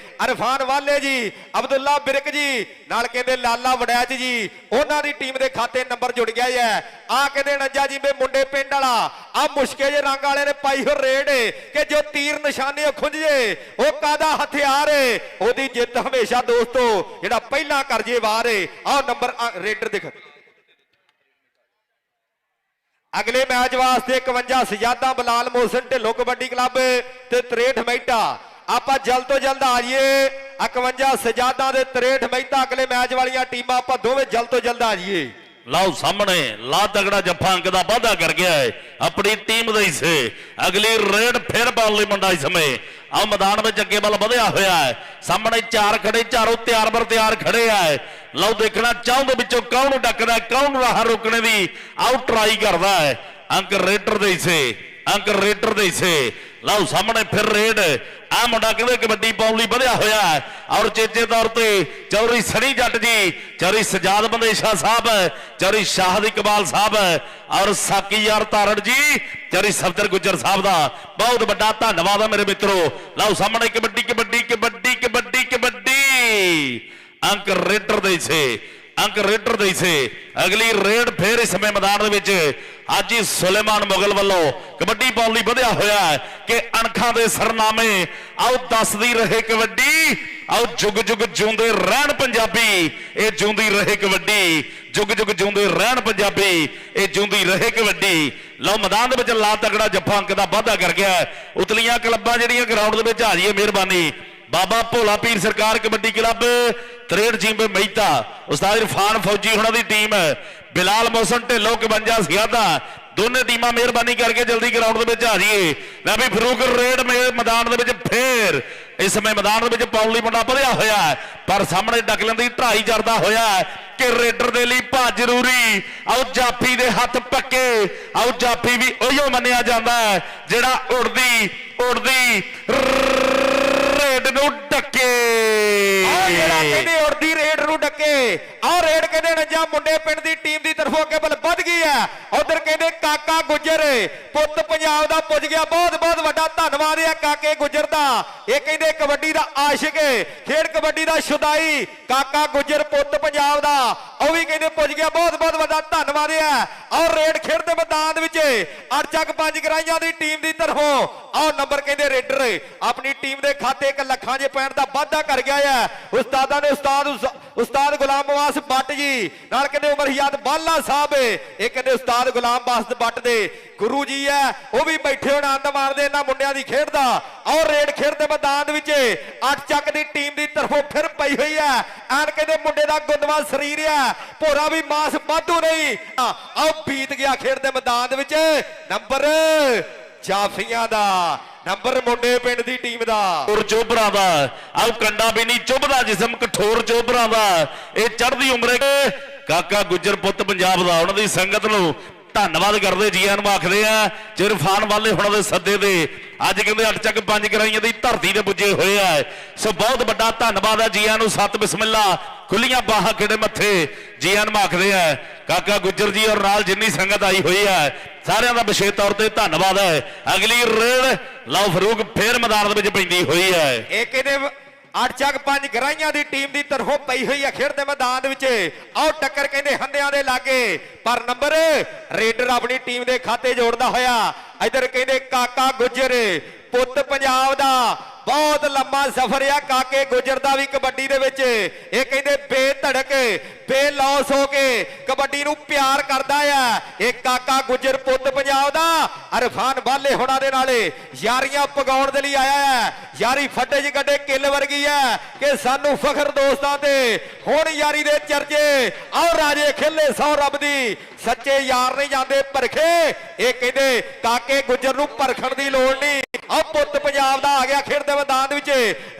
ਇਰਫਾਨ ਵਾਲੇ ਜੀ ਅਬਦੁੱਲਾ ਬਿਰਕ ਜੀ ਨਾਲ ਕਹਿੰਦੇ ਲਾਲਾ ਵੜੈਚ ਜੀ ਉਹਨਾਂ ਦੀ ਟੀਮ ਦੇ ਖਾਤੇ ਨੰਬਰ ਜੁੜ ਗਿਆ ਹੈ। ਆ ਕਹਿੰਦੇ ਨੱਜਾ ਜੀ ਮੁੰਡੇ ਪਿੰਡ ਵਾਲਾ ਆ ਮੁਸ਼ਕੇ ਜੇ ਰੰਗ ਵਾਲੇ ਨੇ ਪਾਈ ਹੋ ਰੇਡ ਕਿ ਜੋ ਤੀਰ ਨਿਸ਼ਾਨੇ ਖੁੰਝ ਜੇ ਉਹ ਕਾਦਾ ਹਥਿਆਰ ਉਹਦੀ ਜਿੱਤ ਹਮੇਸ਼ਾ ਦੋਸਤੋ ਜਿਹੜਾ ਪਹਿਲਾਂ ਕਰ ਜੇ ਵਾਰ ਆਹ ਨੰਬਰ ਰੇਡਰ ਦੇਖ ਅਗਲੇ ਮੈਚ ਵਾਸਤੇ 51 ਸਜਾਦਾ ਬਲਾਲ ਮੋਹਸਨ ਢਿੱਲੋਂ ਕਬੱਡੀ ਕਲੱਬ ਤੇ 63 ਮਹਿਤਾ ਆਪਾਂ ਜਲਦ ਤੋਂ ਜਲਦ ਆ ਜਾਈਏ 51 ਸਜਾਦਾ ਦੇ 63 ਮਹਿਤਾ ਅਗਲੇ ਮੈਚ ਵਾਲੀਆਂ ਟੀਮਾਂ ਆਪਾਂ ਦੋਵੇਂ ਜਲਦ ਤੋਂ ਜਲਦ ਆ ਜਾਈਏ। ਲਓ ਸਾਹਮਣੇ ਲਾ ਤਗੜਾ ਜੱਫਾ ਅੰਕ ਦਾ ਵਾਅਦਾ ਕਰ ਗਿਆ ਹੈ ਆਪਣੀ ਟੀਮ ਦੇ ਹਿੱਸੇ। ਅਗਲੀ ਰੇਡ ਫਿਰ ਬਾਲ ਲਈ ਮੁੰਡਾ ਇਸ ਸਮੇਂ ਆਹ ਮੈਦਾਨ ਵਿੱਚ ਅੱਗੇ ਵੱਲ ਵਧਿਆ ਹੋਇਆ ਹੈ। ਸਾਹਮਣੇ 4 ਖੜੇ ਚਾਰੋਂ ਤਿਆਰ ਬਰ ਤਿਆਰ ਖੜੇ ਆ। ਲਓ ਦੇਖਣਾ ਚਾਹੁੰਦੇ ਵਿੱਚੋਂ ਕੌਣ ਨੂੰ ਡੱਕਦਾ ਕੌਣ ਰਾਹ ਰੋਕਣੇ ਦੀ ਆਊਟ ਟਰਾਈ ਕਰਦਾ ਹੈ। ਅੰਕ ਰੇਡਰ ਦੇ ਹਿੱਸੇ ਅੰਕ ਰੇਡਰ ਦੇ ਹਿੱਸੇ। ਲਓ ਸਾਹਮਣੇ ਫਿਰ ਰੇਡ ਆ ਮੁੰਡਾ ਕਹਿੰਦੇ ਕਬੱਡੀ ਪਾਉਣ ਲਈ ਵਧਿਆ ਹੋਇਆ ਹੈ ਔਰ ਚੇਚੇ ਤੌਰ ਤੇ ਚੌਧਰੀ ਸਣੀ ਜੱਟ ਜੀ ਚੌਧਰੀ ਸਜਾਦ ਬੰਦੇਸ਼ਾ ਸਾਹਿਬ ਚੌਧਰੀ ਸ਼ਾਹਦ ਇਕਬਾਲ ਸਾਹਿਬ ਔਰ ਸਾਕੀ ਯਾਰ ਤਾਰੜ ਜੀ ਚੌਧਰੀ ਸਫਦਰ ਗੁੱਜਰ ਸਾਹਿਬ ਦਾ ਬਹੁਤ ਵੱਡਾ ਧੰਨਵਾਦ ਹੈ ਮੇਰੇ ਮਿੱਤਰੋ। ਲਓ ਸਾਹਮਣੇ ਕਬੱਡੀ ਕਬੱਡੀ ਕਬੱਡੀ ਕਬੱਡੀ ਕਬੱਡੀ ਅੰਕ ਰੇਡਰ ਦੇ ਹਿੱਸੇ ਅੰਕ ਰੇਡਰ ਦੇ ਹਿੱਸੇ। ਅਗਲੀ ਰੇਡ ਫੇਰ ਇਸ ਸਮੇਂ ਮੈਦਾਨ ਦੇ ਵਿੱਚ ਹਾਜੀ ਸੁਲੇਮਾਨ ਮੁਗਲ ਵੱਲੋਂ ਕਬੱਡੀ ਪਾਉਣ ਲਈ ਵਧਿਆ ਹੋਇਆ ਹੈ ਕਿ ਅਣਖਾਂ ਦੇ ਸਰਨਾਮੇ ਆਓ ਦੱਸਦੀ ਰਹੇ ਕਬੱਡੀ ਆਓ ਜੁਗ ਜੁਗ ਜਿਉਂਦੇ ਰਹਿਣ ਪੰਜਾਬੀ ਇਹ ਜਿਉਂਦੀ ਰਹੇ ਕਬੱਡੀ ਜੁਗ ਜੁਗ ਜਿਉਂਦੇ ਰਹਿਣ ਪੰਜਾਬੀ ਇਹ ਜਿਉਂਦੀ ਰਹੇ ਕਬੱਡੀ। ਲਓ ਮੈਦਾਨ ਦੇ ਵਿੱਚ ਲਾ ਤਗੜਾ ਜੱਫਾ ਅੰਕ ਦਾ ਵਾਅਦਾ ਕਰ ਗਿਆ। ਉਤਲੀਆਂ ਕਲੱਬਾਂ ਜਿਹੜੀਆਂ ਗਰਾਊਂਡ ਦੇ ਵਿੱਚ ਆ ਜਾਈਏ ਮਿਹਰਬਾਨੀ। ਬਾਬਾ ਭੋਲਾ ਪੀਰ ਸਰਕਾਰ ਕਬੱਡੀ ਕਲੱਬ 63 ਜਿੰਬੇ ਮਹਿਤਾ ਉਸਤਾਦ ਇਰਫਾਨ ਫੌਜੀ ਹੁਣਾਂ ਦੀ ਟੀਮ ਬਿਲਾਲ ਮੋਹਸਨ ਢਿੱਲੋਂ 51 ਸਜਾਦਾ ਦੋਨੇ ਟੀਮਾਂ ਮਿਹਰਬਾਨੀ ਕਰਕੇ ਜਲਦੀ ਗਰਾਊਂਡ ਦੇ ਵਿੱਚ ਆ ਜਾਈਏ। ਲੈ ਵੀ ਫਰੂਕ ਰੇਡ ਮੈਦਾਨ ਦੇ ਵਿੱਚ ਫੇਰ ਇਸ ਸਮੇਂ ਮੈਦਾਨ ਦੇ ਵਿੱਚ ਪਾਉਣ ਲਈ ਮੁੰਡਾ ਵਧਿਆ ਹੋਇਆ ਪਰ ਸਾਹਮਣੇ ਡਕਲਨ ਦੀ ਢਾਈ ਜਰਦਾ ਹੋਇਆ ਕਿ ਰੇਡਰ ਦੇ ਲਈ ਭੱਜ ਜ਼ਰੂਰੀ। ਆਓ ਜਾਫੀ ਦੇ ਹੱਥ ਪੱਕੇ ਆਓ ਜਾਫੀ ਵੀ ਉਹੀਓ ਮੰਨਿਆ ਜਾਂਦਾ ਜਿਹੜਾ ਉੜਦੀ ਰੇਡ ਨੂੰ ਡੱਕੇ ਜਿਹੜਾ ਕਹਿੰਦੇ ਉੜਦੀ ਰੇਡ ਨੂੰ ਡੱਕੇ ਆਹ ਰੇਡ ਕਹਿੰਦੇ ਨੱਜਾ ਮੁੰਡੇ ਪਿੰਡ ਦੀ ਟੀਮ ਦੀ ਤਰਫੋਂ ਅੱਗੇ ਵੱਲ ਵੱਧ ਗਈ ਹੈ। ਉਧਰ ਕਹਿੰਦੇ ਕਾਕਾ ਗੁੱਜਰ ਪੁੱਤ ਪੰਜਾਬ ਦਾ ਪੁੱਜ ਗਿਆ ਬਹੁਤ ਬਹੁਤ ਵੱਡਾ ਧੰਨਵਾਦ ਹੈ ਕਾਕੇ ਗੁੱਜਰ ਦਾ। ਇਹ ਕਹਿੰਦੇ ਕਬੱਡੀ ਦਾ ਆਸ਼ਿਕ ਖੇਡ ਕਬੱਡੀ ਦਾ ਸ਼ੁਦਾਈ ਕਾਕਾ ਗੁੱਜਰ ਪੁੱਤ ਪੰਜਾਬ ਦਾ ਉਹ ਵੀ ਕਹਿੰਦੇ ਪੁੱਜ ਗਿਆ ਬਹੁਤ ਬਹੁਤ ਵੱਡਾ ਧੰਨਵਾਦ ਹੈ। ਔਰ ਰੇਡ ਖੇਡ ਦੇ ਮੈਦਾਨ ਦੇ ਵਿੱਚ ਅੱਠ ਚੱਕ ਪੰਜ ਗਰਾਈਆਂ ਦੀ ਟੀਮ ਦੀ ਤਰਫੋਂ ਆਹ ਨੰਬਰ ਕਹਿੰਦੇ ਰੇਡਰ ਆਪਣੀ ਟੀਮ ਦੇ ਖਾਤੇ 1 ਲੱਖਾਂ ਜੇ ਪੁਆਇੰਟ ਦਾ ਵਾਧਾ ਕਰ ਗਿਆ ਹੈ। ਉਸਤਾਦਾਂ ਨੇ ਉਸਤਾਦ ਗੁਲਾਮ ਨਵਾਜ਼ ਬੱਟ ਜੀ ਨਾਲ ਕਹਿੰਦੇ ਉਮਰਯਾਦ ਬਾਲਾ ਸਾਹਿਬ ਇਹ ਕਹਿੰਦੇ ਉਸਤਾਦ ਗੁਲਾਮ ਬਾਸ ਬੱਟ ਦੇ ਗੁਰੂ ਜੀ ਹੈ, ਉਹ ਵੀ ਬੈਠੇ ਹੋਣ ਆਨੰਦ ਮਾਣਦੇ ਇਹਨਾਂ ਮੁੰਡਿਆਂ ਦੀ ਖੇਡ ਦਾ। ਔਰ ਰੇਡ ਖੇਡ ਦੇ ਮੈਦਾਨ ਵਿੱਚ ਅੱਠ ਚੱਕ ਦੀ ਟੀਮ ਦੀ ਤਰਫੋਂ ਫਿਰ ਪਈ ਹੋਈ ਹੈ। ਐਨ ਕਹਿੰਦੇ ਮੁੰਡੇ ਦਾ ਗੁੰਦਵਾ ਸਰੀਰ ਹੈ, ਭੋਰਾ ਵੀ ਮਾਸ ਵਾਧੂ ਨਹੀਂ। ਆਓ ਬੀਤ ਗਿਆ ਖੇਡ ਦੇ ਮੈਦਾਨ ਦੇ ਵਿੱਚ ਨੰਬਰ ਜਾਫੀਆਂ ਦਾ, ਨੰਬਰ ਮੁੰਡੇ ਪਿੰਡ ਦੀ ਟੀਮ ਦਾ, ਕਠੋਰ ਚੋਬਰਾਂ ਦਾ। ਆਓ ਕੰਡਾ ਵੀ ਨਹੀਂ ਚੁੱਭਦਾ ਜਿਸਮ ਕਠੋਰ ਚੋਬਰਾਂ ਦਾ। ਇਹ ਚੜ੍ਹਦੀ ਉਮਰੇ ਕਾਕਾ ਗੁੱਜਰ ਪੁੱਤ ਪੰਜਾਬ ਦਾ, ਉਹਨਾਂ ਦੀ ਸੰਗਤ ਨੂੰ ਧੰਨਵਾਦ ਕਰਦੇ, ਜੀਆਂ ਨੂੰ ਆਖਦੇ ਆ ਜਿਰਫਾਨ ਵਾਲੇ ਹੁਣ ਦੇ ਸੱਦੇ ਦੇ ਅੱਜ ਕਹਿੰਦੇ ਅੱਠ ਚੱਕ ਪੰਜ ਗਰਾਈਆਂ ਦੀ ਧਰਤੀ ਤੇ ਪੁੱਜੇ ਹੋਏ ਆ। ਸੋ ਬਹੁਤ ਵੱਡਾ ਧੰਨਵਾਦ ਆ ਜੀਆਂ ਨੂੰ, ਸਤ ਬਿਸਮਿਲ੍ਲਾ ਖੁੱਲੀਆਂ ਬਾਹਾਂ ਖਿੜੇ ਮੱਥੇ ਜੀਆਂ ਨੂੰ ਆਖਦੇ ਆ। ਕਾਕਾ ਗੁੱਜਰ ਜੀ ਔਰ ਨਾਲ ਜਿੰਨੀ ਸੰਗਤ ਆਈ ਹੋਈ ਹੈ ਸਾਰਿਆਂ ਦਾ ਵਿਸ਼ੇਸ਼ ਤੌਰ ਤੇ ਧੰਨਵਾਦ ਹੈ। ਅਗਲੀ ਰੇਡ ਲਓ ਫਰੂਕ ਫੇਰ ਮੈਦਾਨ ਦੇ ਵਿੱਚ ਪੈਂਦੀ ਹੋਈ ਹੈ। ਇਹ ਕਹਿੰਦੇ ਅੱਠ ਚੱਕ ਪੰਜ ਗਰਾਈਆਂ ਦੀ ਟੀਮ ਦੀ ਤਰਫੋਂ ਪਈ ਹੋਈ ਹੈ ਖੇਡ ਦੇ ਮੈਦਾਨ ਦੇ ਵਿੱਚ। ਆਓ ਟੱਕਰ ਕਹਿੰਦੇ ਹੰਦਿਆਂ ਦੇ ਲਾਗੇ, ਪਰ ਨੰਬਰ ਰੇਡਰ ਆਪਣੀ ਟੀਮ ਦੇ ਖਾਤੇ ਜੋੜਦਾ ਹੋਇਆ। ਇਧਰ ਕਹਿੰਦੇ ਕਾਕਾ ਗੁੱਜਰ ਪੁੱਤ ਪੰਜਾਬ ਦਾ, ਬਹੁਤ ਲੰਮਾ ਸਫ਼ਰ ਆ ਕਾਕੇ ਗੁੱਜਰ ਦਾ ਵੀ ਕਬੱਡੀ ਦੇ ਵਿੱਚ। ਇਹ ਕਹਿੰਦੇ ਬੇਧੜਕ ਬੇਲੌਸ ਹੋ ਕੇ ਕਬੱਡੀ ਨੂੰ ਪਿਆਰ ਕਰਦਾ ਆ ਇਹ ਕਾਕਾ ਗੁੱਜਰ ਪੁੱਤ ਪੰਜਾਬ ਦਾ। ਅਰਫਾਨ ਵਾਲੇ ਹੋਣਾ ਦੇ ਨਾਲੇ ਯਾਰੀਆਂ ਪਗਾਉਣ ਦੇ ਲਈ ਆਇਆ ਹੈ। ਯਾਰੀ ਫੱਟੇ ਚ ਗੱਡੇ ਕਿੱਲ ਵਰਗੀ ਹੈ ਕਿ ਸਾਨੂੰ ਫਖਰ ਦੋਸਤਾਂ ਤੇ ਹੁਣ ਯਾਰੀ ਦੇ ਚਰਚੇ। ਆਓ ਰਾਜੇ ਖੇਲੇ ਸੌ ਰੱਬ ਦੀ, ਸੱਚੇ ਯਾਰ ਨਹੀਂ ਜਾਂਦੇ ਪਰਖੇ। ਇਹ ਕਹਿੰਦੇ ਕਾਕੇ ਗੁੱਜਰ ਨੂੰ ਪਰਖਣ ਦੀ ਲੋੜ ਨਹੀਂ। ਆਹ ਪੁੱਤ ਪੰਜਾਬ ਦਾ ਆ ਗਿਆ ਖੇਡ ਦੇ ਮੈਦਾਨ ਵਿੱਚ।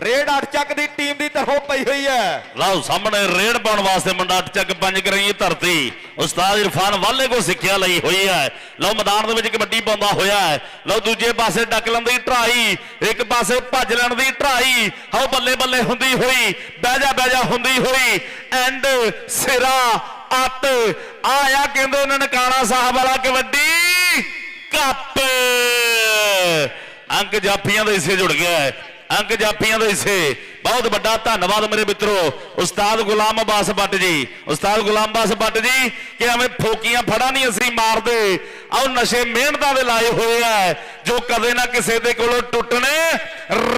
ਰੇਡ ਅੱਠ ਚੱਕ ਦੀ ਟੀਮ ਦੀ ਤਰਫੋਂ ਪਈ ਹੋਈ ਹੈ। ਲਓ ਸਾਹਮਣੇ ਰੇਡ ਪਾਉਣ ਵਾਸਤੇ ਮੁੰਡਾ ਅੱਠ ਚੱਕ ਪੰਜ ਗਰਾਈਆਂ ਧਰਤੀ ਉਸਤਾਦ ਇਰਫਾਨ ਵਾਲੇ ਕੋ ਸਿੱਖਿਆ ਲਈ ਹੋਈ ਹੈ। ਲਓ ਮੈਦਾਨ ਦੇ ਵਿੱਚ ਕਬੱਡੀ ਪਾਉਂਦਾ ਹੋਇਆ ਹੈ। ਲਓ ਦੂਜੇ ਪਾਸੇ ਡੱਕਲਣ ਦੀ ਢਾਈ, ਇੱਕ ਪਾਸੇ ਭੱਜ ਲੈਣ ਦੀ ਢਾਈ। ਹਾਓ ਬੱਲੇ ਬੱਲੇ ਹੁੰਦੀ ਹੋਈ, ਬਹਿ ਜਾ ਹੁੰਦੀ ਹੋਈ, ਐਂਡ ਸਿਰਾ ਅੱਤ ਆਇਆ ਕਹਿੰਦੇ ਨਨਕਾਣਾ ਸਾਹਿਬ ਵਾਲਾ ਕਬੱਡੀ ਕੱਪ। ਅੰਕ ਜਾਫੀਆਂ ਦੇ ਹਿੱਸੇ ਜੁੜ ਗਿਆ ਹੈ, ਅੰਕ ਜਾਫੀਆਂ ਦੇ ਹਿੱਸੇ। ਬਹੁਤ ਵੱਡਾ ਧੰਨਵਾਦ ਮੇਰੇ ਮਿੱਤਰੋ ਉਸਤਾਦ ਗੁਲਾਮ ਅਬਾਸ ਬੱਟ ਜੀ, ਉਸਤਾਦ ਗੁਲਾਮ ਅਬਾਸ ਬੱਟ ਜੀ ਕਿ ਐਵੇਂ ਫੋਕੀਆਂ ਫੜਾ ਨਹੀਂ ਅਸੀਂ ਮਾਰਦੇ। ਆਓ ਨਸ਼ੇ ਮਿਹਨਤਾਂ ਦੇ ਲਾਏ ਹੋਏ ਆ ਜੋ ਕਦੇ ਨਾ ਕਿਸੇ ਦੇ ਕੋਲੋਂ ਟੁੱਟਣੇ,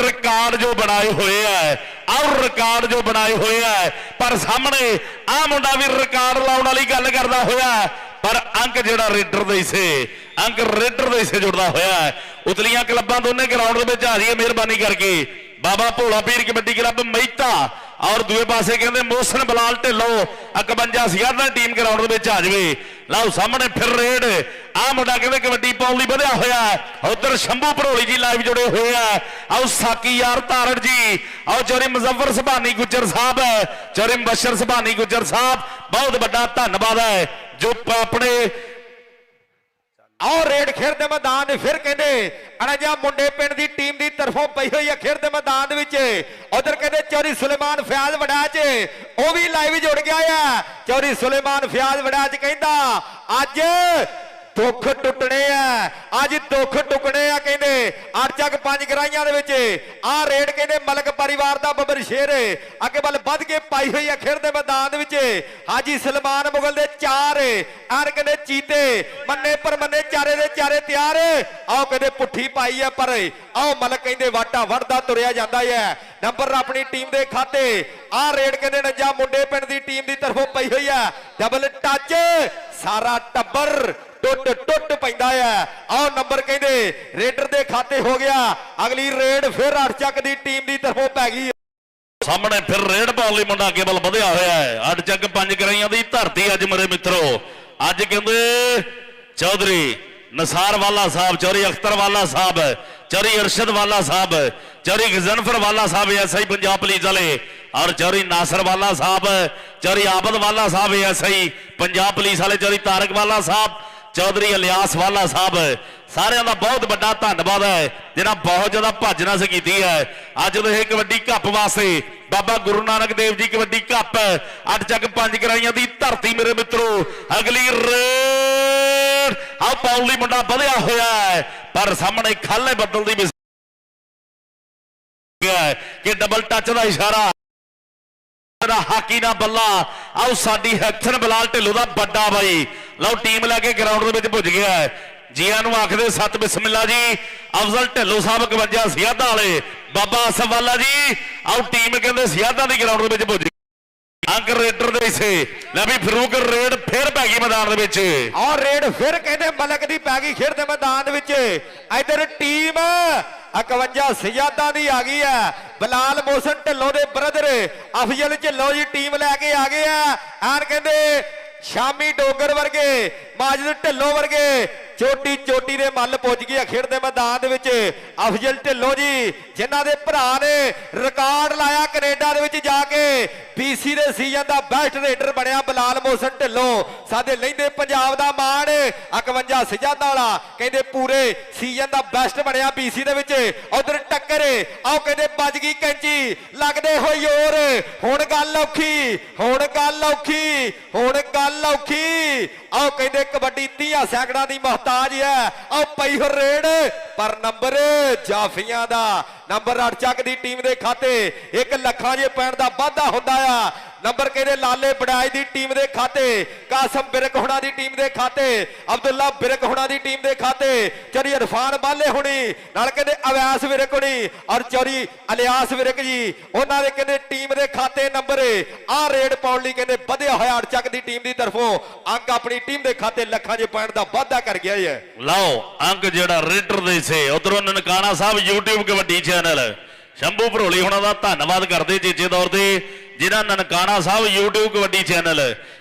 ਰਿਕਾਰਡ ਜੋ ਬਣਾਏ ਹੋਏ ਆ। ਆਓ ਰਿਕਾਰਡ ਜੋ ਬਣਾਏ ਹੋਏ ਆ, ਪਰ ਸਾਹਮਣੇ ਆਹ ਮੁੰਡਾ ਵੀ ਰਿਕਾਰਡ ਲਾਉਣ ਵਾਲੀ ਗੱਲ ਕਰਦਾ ਹੋਇਆ, ਪਰ ਅੰਕ ਜਿਹੜਾ ਰੇਡਰ ਦੇ ਹਿੱਸੇ, ਅੰਕ ਰੇਡਰ ਦੇ ਹਿੱਸੇ ਜੁੜਦਾ ਹੋਇਆ। ਉਤਲੀਆਂ ਕਲੱਬਾਂ ਦੋਨੇ ਗਰਾਊਂਡ ਦੇ ਵਿੱਚ ਆ ਰਹੀ ਹੈ ਮਿਹਰਬਾਨੀ ਕਰਕੇ। ਬਾਬਾ ਭੋਲਾ ਪੀਰ ਕਬੱਡੀ ਕਲੱਬ ਮਹਿਤਾ ਔਰ ਦੂਏ ਪਾਸੇ ਕਹਿੰਦੇ ਮੋਹਸਨ ਬਲਾਲ ਢਿੱਲੋਂ 51 ਸਿਆਦਾਂ ਟੀਮ ਗਰਾਊਂਡ ਦੇ ਵਿੱਚ ਆ ਜਾਵੇ। ਲਓ ਸਾਹਮਣੇ ਫਿਰ ਰੇਡ, ਆਹ ਮੁੰਡਾ ਕਹਿੰਦੇ ਕਬੱਡੀ ਪਾਉਣ ਲਈ ਵਧਿਆ ਹੋਇਆ। ਉਧਰ ਸ਼ੰਭੂ ਭਰੋਲੀ ਜੀ ਲਾਈਵ ਜੁੜੇ ਹੋਏ ਆ। ਆਓ ਸਾਕੀ ਯਾਰ ਧਾਰੜ ਜੀ, ਆਓ ਚੋਰੀ ਮੁਜ਼ੱਫਰ ਸੁਭਾਨੀ ਗੁੱਜਰ ਸਾਹਿਬ, ਚੋਰੀ ਮੁਬਸ਼ਰ ਸੁਭਾਨੀ ਗੁੱਜਰ ਸਾਹਿਬ, ਬਹੁਤ ਵੱਡਾ ਧੰਨਵਾਦ ਹੈ ਜੋ ਆਪਣੇ ਆਓ ਰੇਡ ਖੇਡ ਦੇ ਮੈਦਾਨ ਦੇ ਫਿਰ ਕਹਿੰਦੇ ਅਣਜਾ ਮੁੰਡੇ ਪਿੰਡ ਦੀ ਟੀਮ ਦੀ ਤਰਫੋਂ ਪਈ ਹੋਈ ਹੈ ਖੇਡ ਦੇ ਮੈਦਾਨ ਦੇ ਵਿੱਚ। ਉਧਰ ਕਹਿੰਦੇ ਚੌਰੀ ਸੁਲੇਮਾਨ ਫਿਆਜ਼ ਵੜਾਚ ਉਹ ਵੀ ਲਾਈਵ ਜੁੜ ਗਿਆ ਆ। ਚੌਰੀ ਸੁਲੇਮਾਨ ਫਿਆਜ਼ ਵੜਾਚ ਕਹਿੰਦਾ ਅੱਜ ਦੁੱਖ ਟੁੱਟਣੇ ਆ, ਅੱਜ ਦੁੱਖ ਟੁੱਟਣੇ ਆ ਕਹਿੰਦੇ ਅੱਠ ਚੱਕ ਪੰਜ ਗਰਾਈਆਂ ਦੇ ਵਿੱਚ। ਆਹ ਰੇਡ ਕਹਿੰਦੇ ਮਲਕ ਪਰਿਵਾਰ ਦਾ ਬੱਬਰ ਸ਼ੇਰ ਅੱਗੇ ਵੱਲ ਵੱਧ ਕੇ ਪਾਈ ਹੋਈ ਹੈ ਖੇਡ ਦੇ ਮੈਦਾਨ ਦੇ ਵਿੱਚ। ਹਾਜੀ ਸਲਮਾਨ ਮੁਗਲ ਦੇ 4 ਆਰ ਕਹਿੰਦੇ ਚੀਤੇ ਮੰਨੇ ਪਰ ਮੰਨੇ ਚਾਰੇ ਦੇ ਚਾਰੇ ਤਿਆਰ। ਆਓ ਕਹਿੰਦੇ ਪੁੱਠੀ ਪਾਈ ਹੈ, ਪਰ ਆਓ ਮਲਕ ਕਹਿੰਦੇ ਵਾਟਾ ਵੜਦਾ ਤੁਰਿਆ ਜਾਂਦਾ ਹੈ। ਨੰਬਰ ਆਪਣੀ ਟੀਮ ਦੇ ਖਾਤੇ। ਆਹ ਰੇਡ ਕਹਿੰਦੇ ਨੱਜਾ ਮੁੰਡੇ ਪਿੰਡ ਦੀ ਟੀਮ ਦੀ ਤਰਫੋਂ ਪਈ ਹੋਈ ਹੈ। ਡਬਲ ਟੱਚ, ਸਾਰਾ ਟੱਬਰ ਟੁੱਟ ਪੈਂਦਾ ਹੈ। ਆਓ ਨੰਬਰ ਕਹਿੰਦੇ ਰੇਡਰ ਦੇ ਖਾਤੇ ਹੋ ਗਿਆ। ਅਗਲੀ ਰੇਡ ਫਿਰ ਅੱਠ ਚੱਕ ਦੀ ਟੀਮ ਦੀ ਤਰਫੋਂ ਪੈ ਗਈ। ਸਾਹਮਣੇ ਫਿਰ ਰੇਡ ਪਾਉਣ ਲਈ ਮੁੰਡਾ ਅੱਗੇ ਵੱਲ ਵਧਿਆ ਹੋਇਆ ਹੈ। ਅੱਠ ਚੱਕ ਪੰਜ ਗਰਾਈਆਂ ਦੀ ਧਰਤੀ ਅੱਜ ਮੇਰੇ ਮਿੱਤਰੋ। ਅੱਜ ਕਹਿੰਦੇ ਚੌਧਰੀ ਨਸਾਰ ਵਾਲਾ ਸਾਹਿਬ, ਚੌਰੀ ਅਖਤਰ ਵਾਲਾ ਸਾਹਿਬ, ਚੌਰੀ ਅਰਸ਼ਦ ਵਾਲਾ ਸਾਹਿਬ, ਚੌਰੀ ਗਜ਼ਨਫਰ ਵਾਲਾ ਸਾਹਿਬ ਐਸਆਈ ਪੰਜਾਬ ਪੁਲਿਸ ਵਾਲੇ, ਔਰ ਚੌਰੀ ਨਾਸਰ ਵਾਲਾ ਸਾਹਿਬ, ਚੌਰੀ ਆਬਦ ਵਾਲਾ ਸਾਹਿਬ ਐਸਆਈ ਪੰਜਾਬ ਪੁਲਿਸ ਵਾਲੇ, ਚੌਰੀ ਤਾਰਕ ਵਾਲਾ ਸਾਹਿਬ, ਚੌਧਰੀ ਇਲਿਆਸ ਵਾਲਾ ਸਾਹਿਬ, ਸਾਰਿਆਂ ਦਾ ਬਹੁਤ ਵੱਡਾ ਧੰਨਵਾਦ ਹੈ ਜਿਹਨਾਂ ਬਹੁਤ ਜ਼ਿਆਦਾ ਭੱਜ ਨਸ ਕੀਤੀ ਹੈ। ਅੱਜ ਦੇ ਇਹ ਕਬੱਡੀ ਕੱਪ ਵਾਸਤੇ ਬਾਬਾ ਗੁਰੂ ਨਾਨਕ ਦੇਵ ਜੀ ਕਬੱਡੀ ਕੱਪ ਅੱਠ ਚੱਕ ਪੰਜ ਗਰਾਈਆਂ ਦੀ ਧਰਤੀ ਮੇਰੇ ਮਿੱਤਰੋ। ਅਗਲੀ ਰੇਡ ਆਹ ਪਾਉਣ ਲਈ ਮੁੰਡਾ ਵਧਿਆ ਹੋਇਆ ਹੈ, ਪਰ ਸਾਹਮਣੇ ਖਾਲੇ ਬੱਦਲ ਦੀ ਕਿ ਡਬਲ ਟੱਚ ਦਾ ਇਸ਼ਾਰਾ ਹਾਕੀ ਨਾ ਬੱਲਾ। ਆਓ ਸਾਡੀ ਹੈਕਸਨ ਬਲਾਲ ਢਿੱਲੋਂ ਦਾ ਵੱਡਾ ਬਾਈ ਲਓ ਟੀਮ ਲੈ ਕੇ ਗਰਾਊਂਡ ਦੇ ਵਿੱਚ ਪੁੱਜ ਗਿਆ ਹੈ। ਜੀਆਂ ਨੂੰ ਆਖਦੇ ਸਤ ਬਿਸਮਿਲ੍ਲਾ ਜੀ। ਅਫਜ਼ਲ ਢਿੱਲੋਂ ਸਾਹਿਬ 51 ਸਿਆਦਾਂ ਵਾਲੇ, ਬਾਬਾ ਆਸਫ ਵਾਲਾ ਜੀ। ਆਓ ਟੀਮ ਕਹਿੰਦੇ ਸਿਆਦਾਂ ਦੀ ਗਰਾਊਂਡ ਦੇ ਵਿੱਚ ਪੁੱਜ ਅੰਕ ਰੇਡਰ ਦੇ ਹਿੱਸੇ। ਲੈ ਵੀ ਫਰੂਕ ਰੇਡ ਫਿਰ ਪੈ ਗਈ ਮੈਦਾਨ ਦੇ ਵਿੱਚ, ਔਰ ਰੇਡ ਫਿਰ ਕਹਿੰਦੇ ਮਲਕ ਦੀ ਪੈ ਗਈ ਖੇਡ ਦੇ ਮੈਦਾਨ ਦੇ ਵਿੱਚ। ਇਧਰ ਟੀਮ 51 ਸਜਾਦਾਂ ਦੀ ਆ ਗਈ ਹੈ। ਬਲਾਲ ਮੋਹਸਨ ਢਿੱਲੋਂ ਦੇ ਬ੍ਰਦਰ ਅਫਜ਼ਲ ਢਿੱਲੋਂ ਜੀ ਟੀਮ ਲੈ ਕੇ ਆ ਗਏ ਆ। ਐਨ ਕਹਿੰਦੇ ਸ਼ਾਮੀ ਡੋਗਰ ਵਰਗੇ, ਮਾਜਦ ਢਿੱਲੋਂ ਵਰਗੇ ਚੋਟੀ ਚੋਟੀ ਦੇ ਮੱਲ ਪੁੱਜ ਗਏ ਆ ਖੇਡ ਦੇ ਮੈਦਾਨ ਦੇ ਵਿੱਚ। ਅਫਜ਼ਲ ਢਿੱਲੋਂ ਜੀ ਜਿਨ੍ਹਾਂ ਦੇ ਭਰਾ ਨੇ ਰਿਕਾਰਡ ਲਾਇਆ ਕੈਨੇਡਾ ਦੇ ਵਿੱਚ ਜਾ ਕੇ, BC ਦੇ ਸੀਜ਼ਨ ਦਾ ਬੈਸਟ ਰੇਡਰ ਬਣਿਆ ਬਲਾਲ ਮੋਹਸਨ ਢਿੱਲੋਂ। ਸਾਡੇ ਲਹਿੰਦੇ ਪੰਜਾਬ ਦਾ ਮਾਣ 51 ਸਜਾਦਾਂ ਵਾਲਾ ਕਹਿੰਦੇ ਪੂਰੇ ਸੀਜ਼ਨ ਦਾ ਬੈਸਟ ਬਣਿਆ BC ਦੇ ਵਿੱਚ। ਉਧਰ ਟੱਕਰ ਆਓ ਕਹਿੰਦੇ ਵੱਜ ਗਈ ਕੈਂਚੀ, ਲੱਗਦੇ ਹੋਈ ਹੋਰ। ਹੁਣ ਗੱਲ ਔਖੀ, ਹੁਣ ਗੱਲ ਔਖੀ, ਹੁਣ ਗੱਲ ਔਖੀ। ਆਓ ਕਹਿੰਦੇ ਕਬੱਡੀ 30 ਸੈਕਿੰਡਾਂ ਦੀ ਮੁਹਤਾਜ ਹੈ। ਆਓ ਪਈ ਹੋ ਰੇਡ ਪਰ ਨੰਬਰ ਜਾਫੀਆਂ ਦਾ, ਨੰਬਰ 8 ਚੱਕ ਦੀ ਟੀਮ ਦੇ ਖਾਤੇ 1 ਲੱਖਾਂ ਜੇ ਪੈਣ ਦਾ ਵਾਧਾ ਹੁੰਦਾ ਆ। ਨੰਬਰ ਕਹਿੰਦੇ ਲਾਲੇ ਬੜਾਈ ਦੀ ਟੀਮ ਦੇ ਖਾਤੇ, ਕਾਸਮ ਬਿਰਕ ਹੁਣਾ ਦੀ ਟੀਮ ਦੇ ਖਾਤੇ, ਅਬਦੁੱਲਾ ਬਿਰਕ ਹੁਣਾ ਦੀ ਟੀਮ ਦੇ ਖਾਤੇ, ਚੌਰੀ ਇਰਫਾਨ ਬਾਲੇ ਹੁਣੀ ਨਾਲ ਕਹਿੰਦੇ ਅਵੈਸ ਵਿਰਕ ਹੁਣੀ ਔਰ ਚੌਰੀ ਅਲਿਆਸ ਵਿਰਕ ਜੀ, ਉਹਨਾਂ ਦੇ ਕਹਿੰਦੇ ਟੀਮ ਦੇ ਖਾਤੇ ਨੰਬਰ ਆ ਰੇਡ ਪਾਉਣ ਲਈ ਕਹਿੰਦੇ ਵਧਿਆ ਹੋਇਆ ਅੜਚੱਕ ਦੀ ਟੀਮ ਦੀ ਤਰਫੋਂ ਅੰਕ ਆਪਣੀ ਟੀਮ ਦੇ ਖਾਤੇ ਲੱਖਾਂ ਜੇ ਪੈਣ ਦਾ ਵਾਧਾ ਕਰ ਗਿਆ ਹੈ। ਲਓ ਅੰਕ ਜਿਹੜਾ ਰੇਡਰ ਦੇ ਸੇ। ਉਧਰੋਂ ਨਨਕਾਣਾ ਸਾਹਿਬ YouTube ਕਬੱਡੀ ਚੈਨਲ ਸ਼ੰਭੂ ਭਰੋਲੀ ਹੁਣਾਂ ਦਾ ਧੰਨਵਾਦ ਕਰਦੇ ਚੇਚੇ ਤੌਰ ਤੇ, ਜਿਹੜਾ ਨਨਕਾਣਾ ਸਾਹਿਬ YouTube ਕਬੱਡੀ ਚੈਨਲ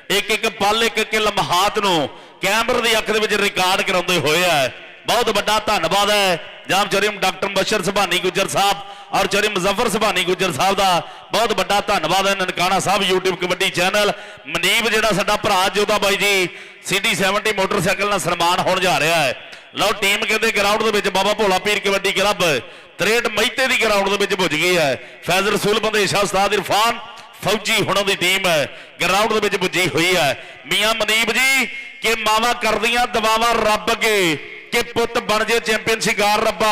ਇੱਕ ਇੱਕ ਪਲ ਇੱਕ ਇੱਕ ਲਮਹਾਤ ਨੂੰ ਕੈਮਰੇ ਦੀ ਅੱਖ ਦੇ ਵਿੱਚ ਰਿਕਾਰਡ ਕਰਾਉਂਦੇ ਹੋਏ ਆ। ਬਹੁਤ ਵੱਡਾ ਧੰਨਵਾਦ ਹੈ ਜਾਮ ਚਰੀਮ ਡਾਕਟਰ ਮੁਬਸ਼ਰ ਸੁਭਾਨੀ ਗੁੱਜਰ ਸਾਹਿਬ ਔਰ ਚਰੀ ਮੁਜ਼ੱਫਰ ਸੁਭਾਨੀ ਗੁੱਜਰ ਸਾਹਿਬ ਦਾ ਬਹੁਤ ਵੱਡਾ ਧੰਨਵਾਦ ਹੈ। Nankana Sahib YouTube kabaddi channel. ਮਨੀਬ ਜਿਹੜਾ ਸਾਡਾ ਭਰਾ ਜੋਦਾ ਬਾਈ ਜੀ CD70 ਮੋਟਰਸਾਈਕਲ ਨਾਲ ਸਨਮਾਨ ਹੋਣ ਜਾ ਰਿਹਾ ਹੈ। ਲਓ ਟੀਮ ਕਹਿੰਦੇ ਗਰਾਊਂਡ ਦੇ ਵਿੱਚ ਬਾਬਾ ਭੋਲਾ ਪੀਰ ਕਬੱਡੀ ਕਲੱਬ 63 ਮਹਿਤੇ ਦੀ ਗਰਾਊਂਡ ਦੇ ਵਿੱਚ ਪੁੱਜ ਗਈ ਹੈ। ਫੈਜ਼ ਰਸੂਲ ਬੰਦੇਸ਼ਾ ਉਸਤਾਦ ਇਰਫਾਨ ਫੌਜੀ ਹੁਣਾਂ ਦੀ ਟੀਮ ਹੈ ਗਰਾਊਂਡ ਦੇ ਵਿੱਚ ਪੁੱਜੀ ਹੋਈ ਹੈ। ਮੀਆਂ ਮਨੀਬ ਜੀ ਕਿ ਮਾਵਾ ਕਰਦੀਆਂ ਦਵਾਵਾਂ ਰੱਬ ਅੱਗੇ ਕਿ ਪੁੱਤ ਬਣ ਜੇ ਚੈਂਪੀਅਨ ਸ਼ਿੰਗਾਰ ਰੱਬਾ।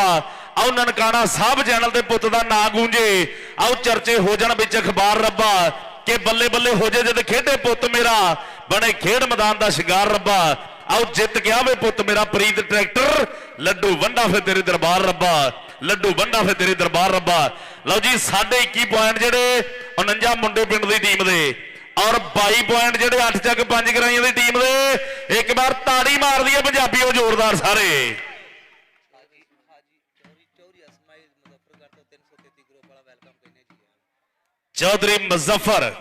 ਆਓ ਨਨਕਾਣਾ ਸਾਹਿਬ ਚੈਨਲ ਤੇ ਪੁੱਤ ਦਾ ਨਾਂ ਗੂੰਜੇ, ਆਓ ਚਰਚੇ ਹੋ ਜਾਣ ਵਿੱਚ ਅਖਬਾਰ ਰੱਬਾ ਕਿ ਬੱਲੇ ਬੱਲੇ ਹੋ ਜੇ ਜਦ ਖੇਡੇ ਪੁੱਤ ਮੇਰਾ, ਬਣੇ ਖੇਡ ਮੈਦਾਨ ਦਾ ਸ਼ਿੰਗਾਰ ਰੱਬਾ। ਆਓ ਜਿੱਤ ਗਿਆ ਵੇ ਪੁੱਤ ਮੇਰਾ ਪ੍ਰੀਤ ਟਰੈਕਟਰ, ਲੱਡੂ ਵੰਡਾ ਫਿਰ ਤੇਰੇ ਦਰਬਾਰ ਰੱਬਾ, ਲੱਡੂ ਵੰਡਾ ਫਿਰ ਤੇਰੇ ਦਰਬਾਰ ਰੱਬਾ। ਲਓ ਜੀ 21.5 ਪੁਆਇੰਟ ਜਿਹੜੇ 49 ਮੁੰਡੇ ਪਿੰਡ ਦੀ ਟੀਮ ਦੇ ਔਰ 22 ਪੁਆਇੰਟ ਜਿਹੜੇ 8 ਚੱਕ 5 ਗਰਾਈਆਂ ਦੀ ਟੀਮ ਦੇ। ਇੱਕ ਵਾਰ ਤਾੜੀ ਮਾਰਦੀ ਹੈ ਪੰਜਾਬੀਓ ਜ਼ੋਰਦਾਰ ਸਾਰੇ। ਚੌਧਰੀ ਮੁਜ਼ੱਫਰ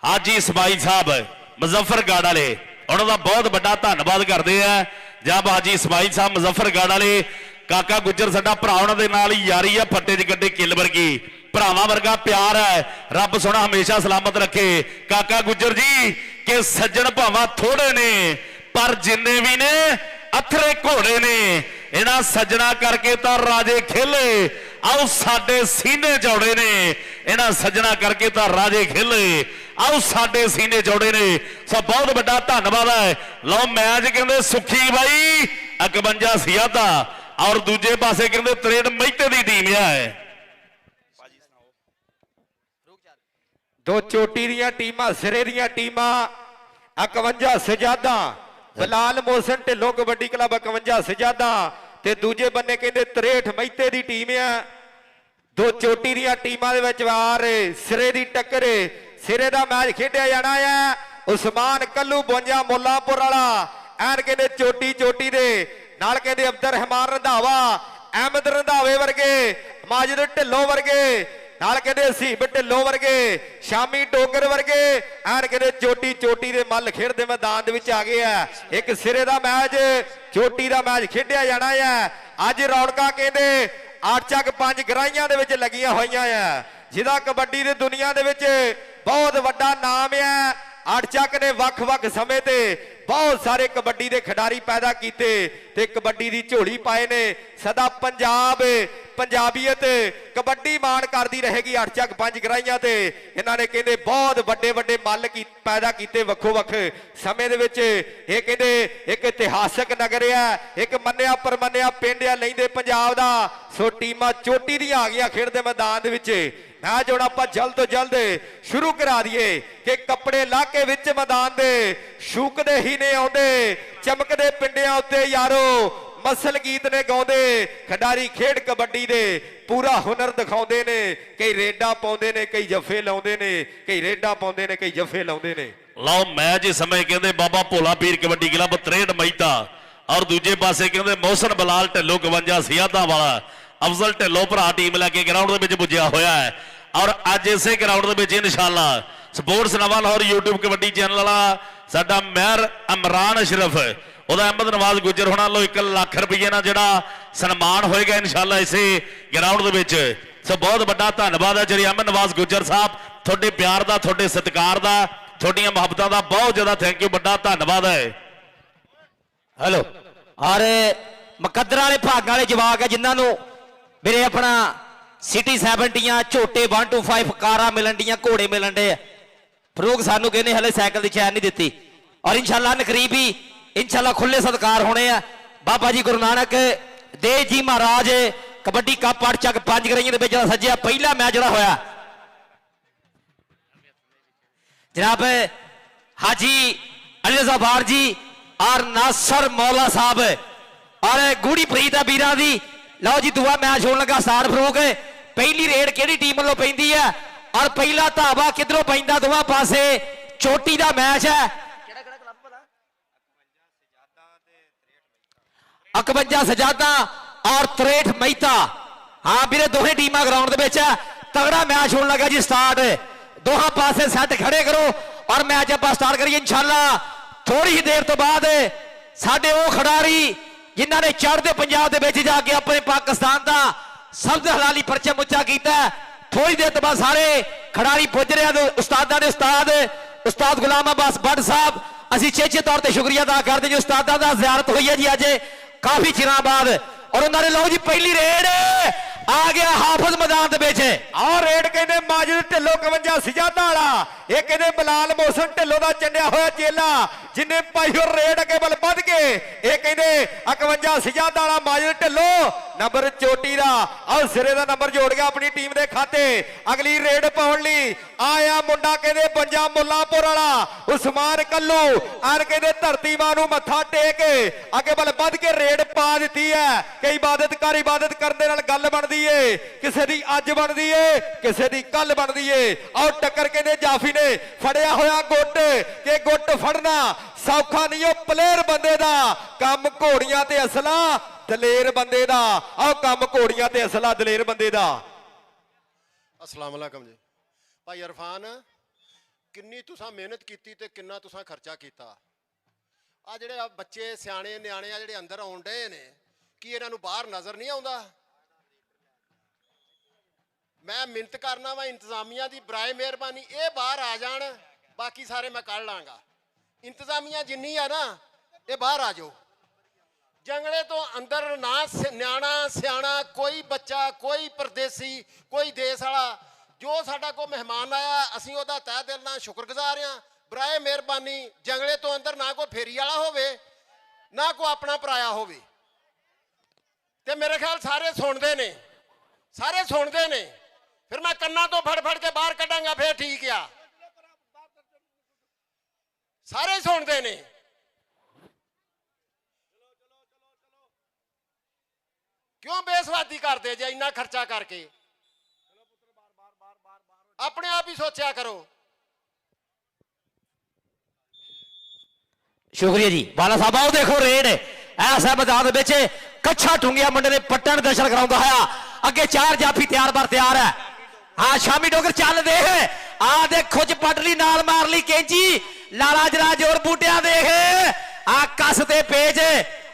ਹਾਜੀ ਇਸਮਾਈਲ ਸਾਹਿਬ ਮੁਜ਼ੱਫਰਗੜ੍ਹ ਵਾਲੇ, ਉਹਨਾਂ ਦਾ ਬਹੁਤ ਵੱਡਾ ਧੰਨਵਾਦ ਕਰਦੇ ਆ। ਜਬ ਹਾਜੀ ਇਸਮਾਈਲ ਸਾਹਿਬ ਮੁਜ਼ੱਫਰਗੜ੍ਹ ਵਾਲੇ, ਕਾਕਾ ਗੁੱਜਰ ਸਾਡਾ ਭਰਾ, ਉਹਨਾਂ ਦੇ ਨਾਲ ਹੀ ਯਾਰੀ ਆ ਫੱਟੇ 'ਚ ਗੱਡੇ ਕਿੱਲ ਵਰਗੀ, ਭਰਾਵਾਂ ਵਰਗਾ ਪਿਆਰ ਹੈ। ਰੱਬ ਸੋਹਣਾ ਹਮੇਸ਼ਾ ਸਲਾਮਤ ਰੱਖੇ ਕਾਕਾ ਗੁੱਜਰ ਜੀ। ਕਿ ਸੱਜਣ ਭਾਵਾਂ ਥੋੜੇ ਨੇ ਪਰ ਜਿੰਨੇ ਵੀ ਨੇ ਅਥਰੇ ਘੋੜੇ ਨੇ, ਇਹਨਾਂ ਸੱਜਣਾ ਕਰਕੇ ਤਾਂ ਰਾਜੇ ਖੇਲੇ। ਆਓ ਸਾਡੇ ਸੀਨੇ ਚੌੜੇ ਨੇ, ਇਹਨਾਂ ਸੱਜਣਾ ਕਰਕੇ ਤਾਂ ਰਾਜੇ ਖੇਲੇ। ਆਓ ਸਾਡੇ ਸੀਨੇ ਚੌੜੇ ਨੇ। ਸੋ ਬਹੁਤ ਵੱਡਾ ਧੰਨਵਾਦ ਹੈ। ਲਓ ਮੈਚ ਕਹਿੰਦੇ ਸੁਖੀ ਬਾਈ 51 ਸਿਆਦਾਂ ਔਰ ਦੂਜੇ ਪਾਸੇ ਕਹਿੰਦੇ 63 ਮਹਿਤੇ ਦੀ ਟੀਮ ਹੈ। ਦੋ ਚੋਟੀ ਦੀਆਂ ਟੀਮਾਂ, ਸਿਰੇ ਦੀਆਂ ਟੀਮਾਂ 51 ਸਜਾਦਾਂ, ਬਲਾਲ ਮੋਹਸਨ ਢਿੱਲੋਂ ਕਬੱਡੀ ਕਲੱਬ 51 ਸਜਾਦਾਂ ਤੇ ਦੂਜੇ ਬੰਨੇ ਕਹਿੰਦੇ 63 ਮਹਿਤੇ ਦੀ ਟੀਮ ਆ। ਦੋ ਚੋਟੀ ਦੀਆਂ ਟੀਮਾਂ ਦੇ ਵਿੱਚ ਵਾਰ ਸਿਰੇ ਦੀ ਟੱਕਰ, ਸਿਰੇ ਦਾ ਮੈਚ ਖੇਡਿਆ ਜਾਣਾ ਆ। ਉਸਮਾਨ ਕੱਲੂ 52 ਮੁੱਲਾਂਪੁਰ ਵਾਲਾ ਐਨ ਕਹਿੰਦੇ ਚੋਟੀ ਚੋਟੀ ਦੇ ਨਾਲ ਕਹਿੰਦੇ ਅਬਦਰ ਰਹਿਮਾਨ ਰੰਧਾਵਾ, ਅਹਿਮਦ ਰੰਧਾਵੇ ਵਰਗੇ, ਮਾਜਿਦ ਢਿੱਲੋਂ ਵਰਗੇ ਨਾਲ ਕਹਿੰਦੇ ਹਸੀਬ ਢਿੱਲੋਂ ਵਰਗੇ, ਸ਼ਾਮੀ ਡੋਗਰ ਵਰਗੇ ਐਨ ਕਹਿੰਦੇ ਚੋਟੀ ਚੋਟੀ ਦੇ ਮੱਲ ਖੇਡ ਦੇ ਮੈਦਾਨ ਦੇ ਵਿੱਚ ਆ ਗਏ ਆ। ਇੱਕ ਸਿਰੇ ਦਾ ਮੈਚ, ਚੋਟੀ ਦਾ ਮੈਚ ਖੇਡਿਆ ਜਾਣਾ ਆ। ਅੱਜ ਰੌਣਕਾਂ ਕਹਿੰਦੇ 8 ਚੱਕ 5 ਗਰਾਈਆਂ ਦੇ ਵਿੱਚ ਲੱਗੀਆਂ ਹੋਈਆਂ ਆ, ਜਿਹਦਾ ਕਬੱਡੀ ਦੀ ਦੁਨੀਆ ਦੇ ਵਿੱਚ ਬਹੁਤ ਵੱਡਾ ਨਾਮ ਆ। 8 ਚੱਕ ਨੇ ਵੱਖ-ਵੱਖ ਸਮੇਂ ਤੇ ਬਹੁਤ ਸਾਰੇ ਕਬੱਡੀ ਦੇ ਖਿਡਾਰੀ ਪੈਦਾ ਕੀਤੇ ਤੇ ਕਬੱਡੀ ਦੀ ਝੋਲੀ ਪਾਏ ਨੇ। ਸਦਾ ਪੰਜਾਬ ਪੰਜਾਬੀਅਤ ਕਬੱਡੀ ਮਾਣ ਕਰਦੀ ਰਹੇਗੀ 8 ਚੱਕ 5 ਗਰਾਈਆਂ ਤੇ। ਇਹਨਾਂ ਨੇ ਕਹਿੰਦੇ ਬਹੁਤ ਵੱਡੇ ਵੱਡੇ ਮੱਲ ਪੈਦਾ ਕੀਤੇ ਵੱਖੋ ਵੱਖ ਸਮੇਂ ਦੇ ਵਿੱਚ। ਇਹ ਕਹਿੰਦੇ ਇੱਕ ਇਤਿਹਾਸਕ ਨਗਰ ਆ, ਇੱਕ ਮੰਨਿਆ ਪਰਮੰਨਿਆ ਪਿੰਡ ਆ ਲੈਂਦੇ ਪੰਜਾਬ ਦਾ। ਸੋ ਟੀਮਾਂ ਚੋਟੀ ਦੀਆਂ ਆ ਗਈਆਂ ਖੇਡ ਦੇ ਮੈਦਾਨ ਦੇ ਵਿੱਚ। ਮੈਚ ਹੁਣ ਆਪਾਂ ਜਲਦ ਤੋਂ ਜਲਦ ਸ਼ੁਰੂ ਕਰਾ ਦਈਏ ਕਿ ਕੱਪੜੇ ਲਾ ਕੇ ਵਿੱਚ ਮੈਦਾਨ ਦੇ ਸ਼ੂਕਦੇ ਹੀ ਨੇ ਆਉਂਦੇ ਚਮਕਦੇ ਪਿੰਡਿਆਂ ਉੱਤੇ ਯਾਰੋ ਮਸਲ ਗੀਤ ਨੇ ਗਾਉਂਦੇ ਖਿਡਾਰੀ ਖੇਡ ਕਬੱਡੀ ਦੇ ਪੂਰਾ ਹੁਨਰ ਦਿਖਾਉਂਦੇ ਨੇ ਕਈ ਰੇਡਾਂ ਪਾਉਂਦੇ ਨੇ ਕਈ ਜੱਫੇ ਲਾਉਂਦੇ ਨੇ ਕਈ ਰੇਡਾਂ ਪਾਉਂਦੇ ਨੇ ਕਈ ਜੱਫੇ ਲਾਉਂਦੇ ਨੇ ਲਓ ਮੈਚ ਇਸ ਸਮੇਂ ਕਹਿੰਦੇ ਬਾਬਾ ਭੋਲਾ ਪੀਰ ਕਬੱਡੀ ਕਲੱਬ 63 ਮਹਿਤਾ ਔਰ ਦੂਜੇ ਪਾਸੇ ਕਹਿੰਦੇ ਮੋਹਸਨ ਬਲਾਲ ਢਿੱਲੋਂ 51 ਸਿਆਦਾਂ ਵਾਲਾ ਅਫਜ਼ਲ ਢਿੱਲੋਂ ਭਰਾ ਟੀਮ ਲੈ ਕੇ ਗਰਾਊਂਡ ਦੇ ਵਿੱਚ ਪੁੱਜਿਆ ਹੋਇਆ ਹੈ ਔਰ ਅੱਜ ਇਸੇ ਗਰਾਊਂਡ ਦੇ ਵਿੱਚ ਇਨਸ਼ਾਅੱਲਾ ਸਪੋਰਟਸ ਨਵਾਂ ਲਾਹੌਰ YouTube ਕਬੱਡੀ ਚੈਨਲ ਵਾਲਾ ਸਾਡਾ ਮਹਿਰ ਇਮਰਾਨ ਅਸ਼ਰਫ ਉਹਦਾ ਅਹਿਮਦ ਨਵਾਜ਼ ਗੁੱਜਰ ਹੋਣਾ ਲੋ 1 ਲੱਖ ਰੁਪਏ ਨਾਲ ਜਿਹੜਾ ਸਨਮਾਨ ਹੋਏਗਾ ਇਨਸ਼ਾਅੱਲਾ ਇਸੇ ਗਰਾਊਂਡ ਦੇ ਵਿੱਚ ਸੋ ਬਹੁਤ ਵੱਡਾ ਧੰਨਵਾਦ ਹੈ ਜਿਹੜੀ ਅਹਿਮਦ ਨਵਾਜ਼ ਗੁੱਜਰ ਸਾਹਿਬ ਤੁਹਾਡੇ ਪਿਆਰ ਦਾ ਤੁਹਾਡੇ ਸਤਿਕਾਰ ਦਾ ਤੁਹਾਡੀਆਂ ਮੁਹੱਬਤਾਂ ਦਾ ਬਹੁਤ ਜ਼ਿਆਦਾ ਥੈਂਕ ਯੂ ਵੱਡਾ ਧੰਨਵਾਦ ਹੈ हेलो और मुकद्दर वाले भाग वाले जवाक है जिन्होंने मेरे अपना सिटी 70 झोटे 125 कारा मिलन दियां घोड़े मिलन डे फरूक सानू कहने हले साइकिल की चैन नहीं दी और इंशाल्लाह नकरीब ही इंशाल्लाह खुले सत्कार होने हैं बाबा जी गुरु नानक देव जी महाराज कबड्डी कप 8 चक 5 गराइयां सज्जिया पहला मैच जो होया जनाब हाजी अली जफार जी और नासर मौला साहब और गूड़ी प्रीत है वीर दी लो जी दुआ मैच होने लगा स्टार फरूक पहली रेड केड़ी टीम वालों पैंदी है और पहला धावा किधरों पैंदा दोवां पासे चोटी का मैच है 51 सजादा और 63 महीता हाँ वीरे दोहें टीमां ग्राउंड दे विच तगड़ा मैच होने लगा जी स्टार्ट दोहां पासे सैट खड़े करो और मैच आप स्टार्ट करिए इंशाल्लाह थोड़ी ही देर तो बाद साडे वो खिडारी जिन्हां ने चढ़दे पंजाब दे विच जाके अपने पाकिस्तान का शब्द हलाली परचम उच्चा कीता थोड़ी देर तो बाद सारे खिडारी पुज रहे उस्तादां दे उस्ताद गुलाम अब्बास भट्ट साहब असीं चेचे तौर पर शुक्रिया अदा करते जो उस्तादां दा ज़ियारत हुई है जी अज काफी चिरां बाद और उन्होंने लो जी पहली रेड आ गया हाफिज मैदान दे विच और रेड कहने माजिद ढिल्लों 51 सजादा वाला ये कहने बलाल मोहसन ढिल्लों दा चंडिया होया चेला जिन्हें पाई और रेड अगे बल बध के ये कहने 51 सजादा वाला माजिद ढिल्लों नंबर चोटी दा और सिरे दा नंबर जोड़ गया अपनी टीम दे खाते अगली रेड पाउण लई आया मुंडा कहने पंजाब मुल्लापुर वाला उस्मान कल्लू और कहने धरती मां नूं मत्था टेक अगे बल बध के रेड पा दित्ती है कि इबादत करने नाल गल बनदी है किसे दी अज बनदी है किसे दी कल बनदी है और टक्कर कहने जाफी ने फड़िया होया गुट के गुट फड़ना सौखा नहीं हो प्लेयर बंदे दा काम घोड़ियां ते असला दलेर बंदे दा और काम घोड़ियां ते असला दलेर बंदे दा अस्सलाम वालेकुम जी भाई इरफान किन्नी तुसां मेहनत कीती ते किन्ना तुसां खर्चा कीता आ जिहड़े बच्चे सियाणे न्याणे आ जिहड़े अंदर आउण डे ने कि इन्हां नूं बाहर नज़र नहीं आउंदा मैं मिन्नत करना वा इंतजामिया की बराए मेहरबानी ये बाहर आ जान बाकी सारे मैं कढ़ लाँगा इंतजामिया जिन्नी है ना ये बाहर आ जाओ जंगले तो अंदर ना न्याणा सियाणा कोई बच्चा कोई परदेसी कोई देश वाला जो साडा को मेहमान आया असीं उहदा तह दिल नाल शुक्रगुजार हाँ बराए मेहरबानी जंगले तो अंदर ना कोई फेरी वाला होवे ना कोई अपना पराया होवे ते मेरे ख्याल सारे सुनते ने फिर मैं कन्ना तो फड़ फड़ के बाहर कटांगा फिर ठीक आ सारे सुनते ने क्यों बेसवादी करते जे इन्ना खर्चा करके अपने आप ही सोचा करो शुक्रिया जी बाला साहब आओ देखो रेड ऐसा मैदान विच कच्छा टूंगिया मुंडे ने पट्टन दर्शन कराउंदा होया अगे 4 जाफी तैयार है हाँ शामी डोगर चल दे आ दे खुज पटली नाल मार ली कैंची लाला जरा जोर बूटिया देख आ कस ते पेज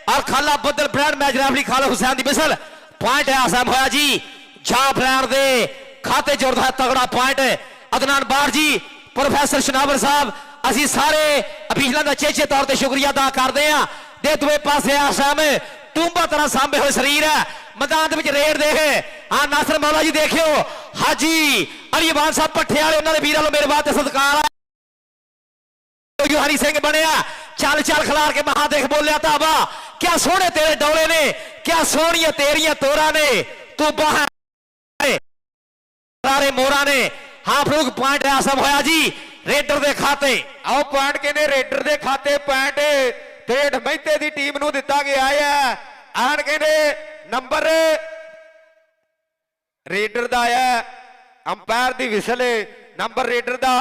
और खाला बदल ब्रांड मैच रेफरी खाला हुसैन दी बिसल पॉइंट है आसाम होया जी जा ब्रांड दे खाते जोड़दा है तगड़ा पॉइंट अदनान बार जी प्रोफेसर शनावर साहब असी सारे अफीसलां दा चेचे तौर ते शुक्रिया अदा करदे हां दे दुए पासे आसाम टूंबा तरह सांभे हुए शरीर है मैदान विच रेड देखे हाँ नासर मौला जी देखियो हाजी अली बान साहब पट्ठे वाले उन्होंने वीर वालों मेरे वास्ते सत्कार हरी सिंह बनया चल चल खिलार के महादेख बोलिया ताबा क्या सोहने तेरे डोले ने क्या सोहनिया तेरिया तोरा ने तू बाहर ਸਾਰੇ ਮੋਹਰਾਂ ਨੇ। ਹਾਂ ਫਰੂਕ ਪੁਆਇੰਟ ਆਸਮ ਹੋਇਆ ਜੀ ਰੇਡਰ ਦੇ ਖਾਤੇ। ਆਓ ਪੁਆਇੰਟ ਕਹਿੰਦੇ ਰੇਡਰ ਦੇ ਖਾਤੇ ਪੁਆਇੰਟ ਠੇਠ ਮਹਿਤੇ ਦੀ ਟੀਮ ਨੂੰ ਦਿੱਤਾ ਗਿਆ ਹੈ। ਆਣ ਕਹਿੰਦੇ ਨੰਬਰ ਰੇਡਰ ਦਾ ਆਇਆ ਅੰਪਾਇਰ ਦੀ ਵਿਸਲ ਨੰਬਰ ਰੇਡਰ ਦਾ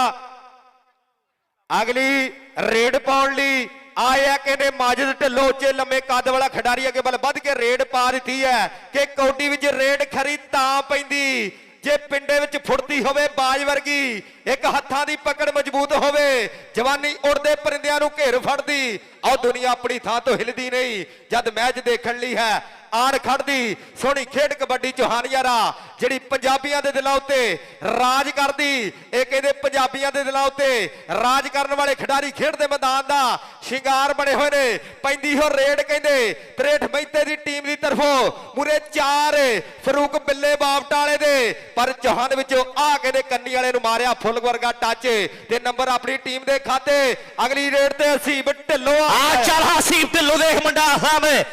ਅਗਲੀ ਰੇਡ ਪਾਉਣ ਲਈ ਆਇਆ ਕਹਿੰਦੇ ਮਾਜਿਦ ਢਿੱਲੋਂ ਉੱਚੇ ਲੰਮੇ ਕੱਦ ਵਾਲਾ ਖਿਡਾਰੀ ਅੱਗੇ ਵੱਲ ਵੱਧ ਕੇ ਰੇਡ ਪਾ ਦਿੱਤੀ ਹੈ ਕਿ ਕੌਡੀ ਵਿੱਚ ਰੇਡ ਖਰੀ ਤਾਂ ਪੈਂਦੀ ਜੇ ਪਿੰਡੇ ਵਿੱਚ ਫੁਰਤੀ ਹੋਵੇ ਬਾਜ ਵਰਗੀ, ਇੱਕ ਹੱਥਾਂ ਦੀ ਪਕੜ ਮਜ਼ਬੂਤ ਹੋਵੇ, ਜਵਾਨੀ ਉੜਦੇ ਪਰਿੰਦਿਆਂ ਨੂੰ ਘੇਰ ਫੜਦੀ। ਆਹ ਦੁਨੀਆ ਆਪਣੀ ਥਾਂ ਤੋਂ ਹਿਲਦੀ ਨਹੀਂ ਜਦ ਮੈਚ ਦੇਖਣ ਲਈ ਹੈ ਆਣ ਖੜਦੀ। ਸੋਹਣੀ ਖੇਡ ਕਬੱਡੀ ਚੌਹਾਨੀਆਰਾ ਜਿਹੜੀ ਪੰਜਾਬੀਆਂ ਦੇ ਦਿਲਾਂ ਉੱਤੇ ਰਾਜ ਕਰਦੀ। ਇਹ ਕਹਿੰਦੇ ਪੰਜਾਬੀਆਂ ਦੇ ਦਿਲਾਂ ਉੱਤੇ ਰਾਜ ਕਰਨ ਵਾਲੇ ਖਿਡਾਰੀ ਖੇਡ ਦੇ ਮੈਦਾਨ ਦਾ ਸ਼ਿੰਗਾਰ ਬਣੇ ਹੋਏ ਨੇ। ਪੈਂਦੀ ਹੋ ਰੇਡ ਕਹਿੰਦੇ ਤਰੇਠ ਮਹਿਤੇ ਦੀ ਟੀਮ ਦੀ ਤਰਫੋਂ ਮੂਰੇ 4 ਫਰੂਕ ਬਿੱਲੇ ਬਾਵਟਾਲੇ ਦੇ, ਪਰ ਚੌਹਾਨ ਵਿੱਚੋਂ ਆ ਕਹਿੰਦੇ ਕੰਨੀ ਵਾਲੇ ਨੂੰ ਮਾਰਿਆ ਫੁੱਲ ਵਰਗਾ ਟੱਚ ਤੇ ਨੰਬਰ ਆਪਣੀ ਟੀਮ ਦੇ ਖਾਤੇ। ਅਗਲੀ ਰੇਡ ਤੇ ਹਸੀਬ ਢਿੱਲੋਂ ਆ ਚੱਲ ਹਸੀਬ ਢਿੱਲੋਂ ਦੇਖ ਮੁੰਡਾ ਸਾਹਮਣੇ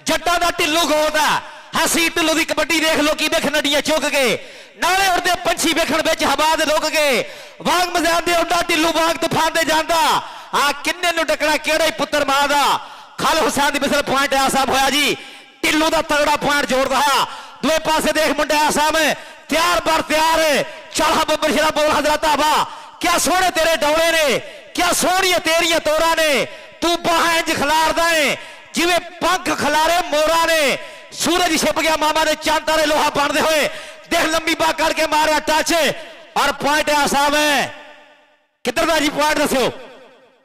ਜੱਟਾਂ ਦਾ ਢਿੱਲੋਂ ਗੋਦਾ। ਹਸੀਬ ਢਿੱਲੋਂ ਦੀ ਕਬੱਡੀ ਦੇਖ ਲੋ ਕੀ ਵੇਖ ਨੱਡੀਆਂ ਚੁੱਕ ਕੇ ਨਾਲੇ ਉੜਦੇ ਪੰਛੀ ਵੇਖਣ ਵਿੱਚ ਹਵਾ ਦੇ ਰੁਕ ਗਏ। ਵਾਂਗ ਮਜ਼ਾਨ ਦੇ ਉੱਡਾ ਢਿੱਲੋਂ ਵਾਂਗ ਤੂਫਾਨ ਦੇ ਜਾਂਦਾ। ਆ ਕਿੰਨੇ ਨੂੰ ਡਕਣਾ ਕਿਹੜਾ ਹੀ ਪੁੱਤਰ ਮਾਂ ਦਾ। ਖਲ ਹੁਸੈਨ ਦੀ ਮਿਸਲ ਪੁਆਇੰਟ ਆਸਾਮ ਹੋਇਆ ਜੀ। ਢਿੱਲੋਂ ਦਾ ਤਗੜਾ ਪੁਆਇੰਟ ਜੋੜਦਾ। ਦੂਏ ਪਾਸੇ ਦੇਖ ਮੁੰਡੇ ਆਸਾਮ ਤਿਆਰ ਬਰ ਤਿਆਰ ਚਾਲਾ ਬੱਬਰ ਸ਼ਰਾ ਬੋਲ ਹਜ਼ਰਤ ਆਬਾ ਕਿਆ ਸੋਹਣੇ ਤੇਰੇ ਡੌਲੇ ਨੇ, ਕਿਆ ਸੋਹਣੀਆਂ ਤੇਰੀਆਂ ਤੋਰਾਂ ਨੇ। ਤੂੰ ਬਾਹਾਂ ਇੰਜ ਖਿਲਾਰਦਾ ਏ ਜਿਵੇਂ ਪੰਖ ਖਿਲਾਰੇ ਮੋਰਾਂ ਨੇ। ਸੂਰਜ ਛਿਪ ਗਿਆ ਮਾਮਾ ਦੇ ਚੰਦ ਤਾਰੇ ਲੋਹਾ ਬਣਦੇ ਹੋਏ। ਦੇਖ ਲੰਬੀ ਬਾਹ ਕਰਕੇ ਮਾਰਿਆ ਟੱਚ ਔਰ ਪੁਆਇੰਟ ਆਸਾਮ ਹੈ। ਕਿੱਧਰ ਦਾ ਜੀ ਪੁਆਇੰਟ ਦੱਸਿਓ।